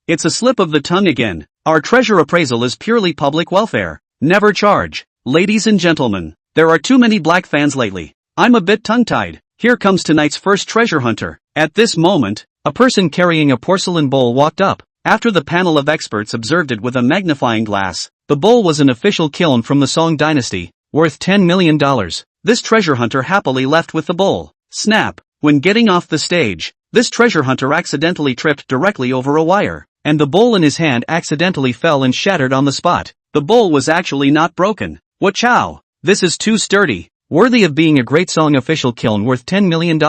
it's a slip of the tongue again. Our treasure appraisal is purely public welfare. Never charge. Ladies and gentlemen, there are too many black fans lately. I'm a bit tongue-tied. Here comes tonight's first treasure hunter. At this moment, a person carrying a porcelain bowl walked up. After the panel of experts observed it with a magnifying glass, the bowl was an official kiln from the Song dynasty, worth $10 million. This treasure hunter happily left with the bowl. Snap! When getting off the stage, this treasure hunter accidentally tripped directly over a wire, and the bowl in his hand accidentally fell and shattered on the spot. The bowl was actually not broken. Wachow! This is too sturdy. Worthy of being a great Song official kiln worth $10 million.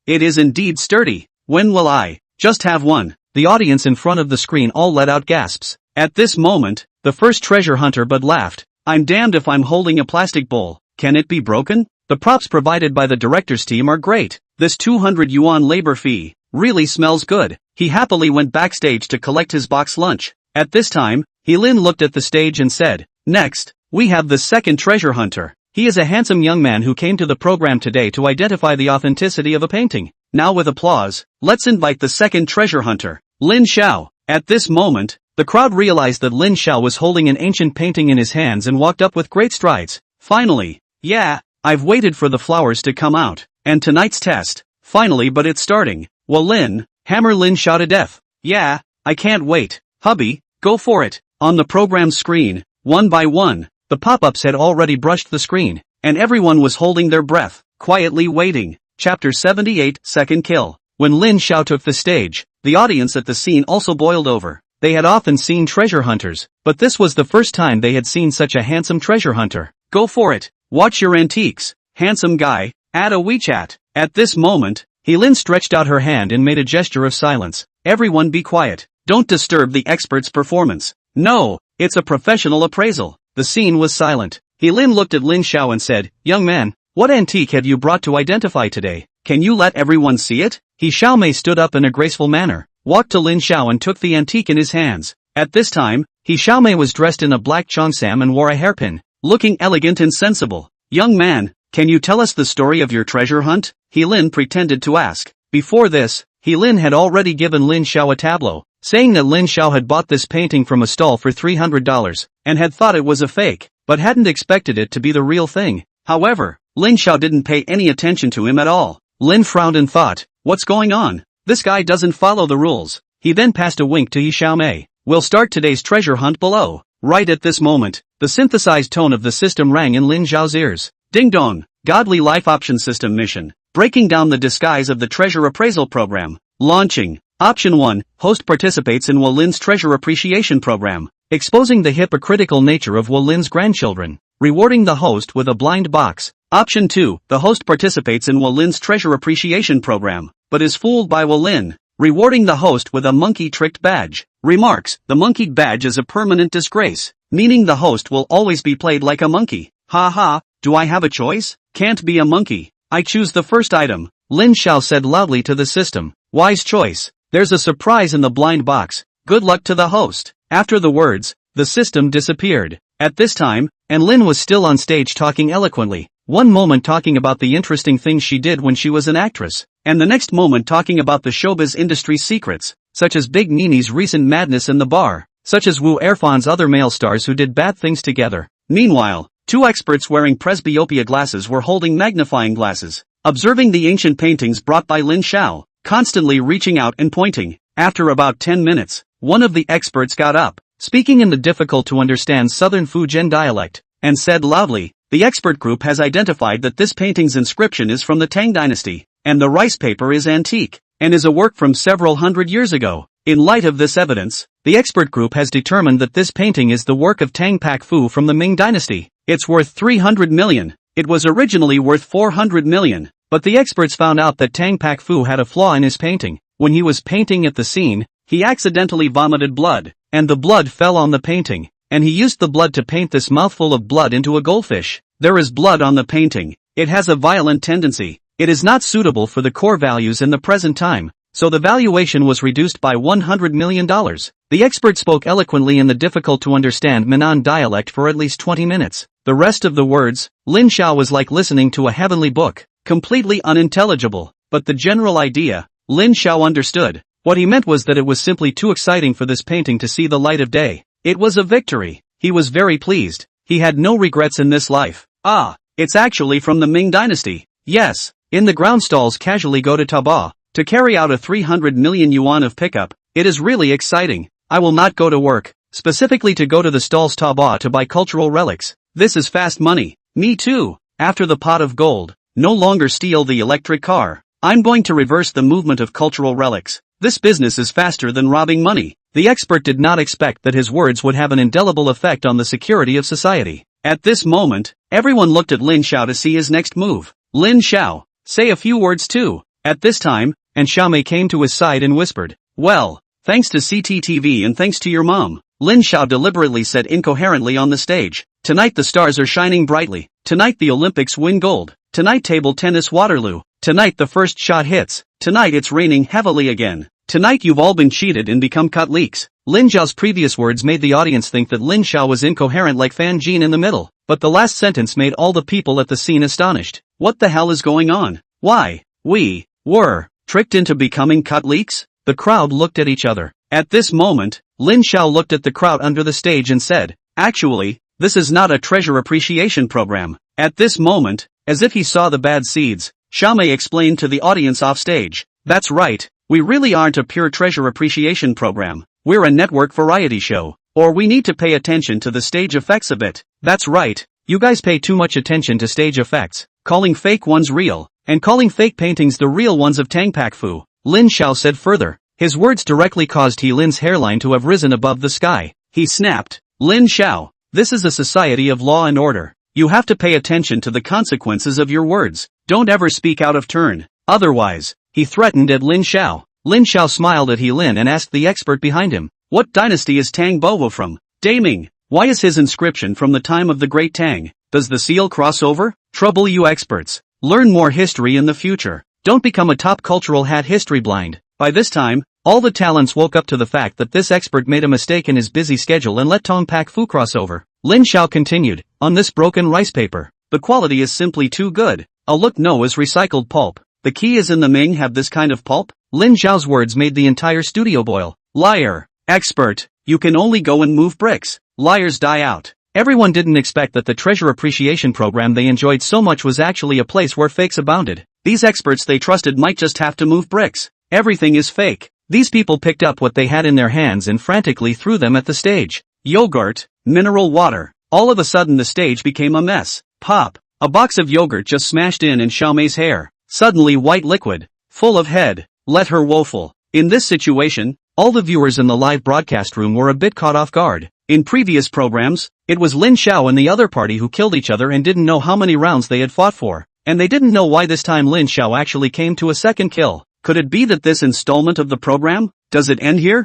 It is indeed sturdy. When will I just have one? The audience in front of the screen all let out gasps. At this moment, the first treasure hunter Bud laughed. I'm damned if I'm holding a plastic bowl. Can it be broken? The props provided by the director's team are great. This 200 yuan labor fee really smells good. He happily went backstage to collect his box lunch. At this time, Lin looked at the stage and said, "Next, we have the second treasure hunter. He is a handsome young man who came to the program today to identify the authenticity of a painting. Now with applause, let's invite the second treasure hunter, Lin Xiao." At this moment, the crowd realized that Lin Xiao was holding an ancient painting in his hands and walked up with great strides. Finally, yeah, I've waited for the flowers to come out, and tonight's test, finally but it's starting. Well Lin, Hammer Lin shouted deaf. Yeah, I can't wait. Hubby, go for it. On the program screen, one by one, the pop-ups had already brushed the screen, and everyone was holding their breath, quietly waiting. Chapter 78, Second Kill. When Lin Xiao took the stage, the audience at the scene also boiled over. They had often seen treasure hunters, but this was the first time they had seen such a handsome treasure hunter. Go for it. Watch your antiques. Handsome guy, add a WeChat. At this moment, Lin stretched out her hand and made a gesture of silence. Everyone be quiet. Don't disturb the expert's performance. No, it's a professional appraisal. The scene was silent. Lin looked at Lin Xiao and said, "Young man, what antique have you brought to identify today? Can you let everyone see it?" Xiaomei stood up in a graceful manner, walked to Lin Xiao and took the antique in his hands. At this time, Xiaomei was dressed in a black cheongsam and wore a hairpin, looking elegant and sensible. "Young man, can you tell us the story of your treasure hunt?" Lin pretended to ask. Before this, Lin had already given Lin Xiao a tableau, saying that Lin Xiao had bought this painting from a stall for $300, and had thought it was a fake, but hadn't expected it to be the real thing. However, Lin Xiao didn't pay any attention to him at all. Lin frowned and thought, what's going on? This guy doesn't follow the rules. He then passed a wink to Xiaomei. We'll start today's treasure hunt below. Right at this moment, the synthesized tone of the system rang in Lin Xiao's ears. Ding dong, Godly Life Option System Mission. Breaking down the disguise of the treasure appraisal program. Launching. Option 1, host participates in Wolin's treasure appreciation program, exposing the hypocritical nature of Wolin's grandchildren, rewarding the host with a blind box. Option 2, the host participates in Wolin's treasure appreciation program, but is fooled by Wolin, rewarding the host with a monkey-tricked badge. Remarks, the monkeyed badge is a permanent disgrace, meaning the host will always be played like a monkey. Ha ha, do I have a choice? Can't be a monkey. I choose the first item, Lin Xiao said loudly to the system. Wise choice. There's a surprise in the blind box. Good luck to the host. After the words, the system disappeared. At this time, and Lin was still on stage talking eloquently. One moment talking about the interesting things she did when she was an actress, and the next moment talking about the showbiz industry's secrets, such as Big Nini's recent madness in the bar, such as Wu Erfan's other male stars who did bad things together. Meanwhile, two experts wearing presbyopia glasses were holding magnifying glasses, observing the ancient paintings brought by Lin Xiao, constantly reaching out and pointing. After about 10 minutes, one of the experts got up, speaking in the difficult-to-understand southern Fujian dialect, and said loudly, "The expert group has identified that this painting's inscription is from the Tang dynasty, and the rice paper is antique, and is a work from several hundred years ago. In light of this evidence, the expert group has determined that this painting is the work of Tang Pak Fu from the Ming dynasty. It's worth 300 million. It was originally worth 400 million, but the experts found out that Tang Pak Fu had a flaw in his painting. When he was painting at the scene, he accidentally vomited blood, and the blood fell on the painting, and he used the blood to paint this mouthful of blood into a goldfish. There is blood on the painting. It has a violent tendency. It is not suitable for the core values in the present time, so the valuation was reduced by $100 million. The expert spoke eloquently in the difficult-to-understand Minnan dialect for at least 20 minutes. The rest of the words, Lin Xiao was like listening to a heavenly book, completely unintelligible, but the general idea, Lin Xiao understood. What he meant was that it was simply too exciting for this painting to see the light of day. It was a victory. He was very pleased. He had no regrets in this life. Ah, it's actually from the Ming dynasty. Yes. In the ground stalls casually go to Taobao to carry out a 300 million yuan of pickup. It is really exciting. I will not go to work, specifically to go to the stalls Taobao to buy cultural relics. This is fast money. Me too. After the pot of gold, no longer steal the electric car. I'm going to reverse the movement of cultural relics. This business is faster than robbing money. The expert did not expect that his words would have an indelible effect on the security of society. At this moment, everyone looked at Lin Xiao to see his next move. Lin Xiao, say a few words too. At this time, and Xiaomei came to his side and whispered, "Well, thanks to CCTV and thanks to your mom," Lin Xiao deliberately said incoherently on the stage. "Tonight the stars are shining brightly. Tonight the Olympics win gold. Tonight table tennis Waterloo. Tonight the first shot hits. Tonight it's raining heavily again. Tonight you've all been cheated and become cut leaks." Lin Xiao's previous words made the audience think that Lin Xiao was incoherent like Fan Jin in the middle, but the last sentence made all the people at the scene astonished. What the hell is going on? Why? We were tricked into becoming cut leaks? The crowd looked at each other. At this moment, Lin Xiao looked at the crowd under the stage and said, "Actually, this is not a treasure appreciation program." At this moment, as if he saw the bad seeds, Xiaomei explained to the audience off stage, "That's right, we really aren't a pure treasure appreciation program. We're a network variety show. Or we need to pay attention to the stage effects a bit." "That's right, you guys pay too much attention to stage effects, calling fake ones real, and calling fake paintings the real ones of Tang Pak Fu," Lin Xiao said further. His words directly caused He Lin's hairline to have risen above the sky. He snapped, "Lin Xiao, this is a society of law and order. You have to pay attention to the consequences of your words. Don't ever speak out of turn. Otherwise," he threatened at Lin Xiao. Lin Xiao smiled at He Lin and asked the expert behind him, "What dynasty is Tang Bowo from?" "Daming. Why is his inscription from the time of the Great Tang? Does the seal cross over?" Trouble you experts. Learn more history in the future. Don't become a top cultural hat history blind. By this time, all the talents woke up to the fact that this expert made a mistake in his busy schedule and let Tong Pak Fu cross over. Lin Xiao continued, "On this broken rice paper, the quality is simply too good. A look no is recycled pulp. The key is in the Ming have this kind of pulp?" Lin Xiao's words made the entire studio boil. "Liar. Expert, you can only go and move bricks. Liars die out." Everyone didn't expect that the treasure appreciation program they enjoyed so much was actually a place where fakes abounded. These experts they trusted might just have to move bricks. Everything is fake. These people picked up what they had in their hands and frantically threw them at the stage. Yogurt, mineral water. All of a sudden the stage became a mess. Pop. A box of yogurt just smashed in Xiaomei's hair. Suddenly white liquid. Full of head. Let her woeful. In this situation, all the viewers in the live broadcast room were a bit caught off guard. In previous programs, it was Lin Xiao and the other party who killed each other and didn't know how many rounds they had fought for. And they didn't know why this time Lin Xiao actually came to a second kill. Could it be that this installment of the program, does it end here?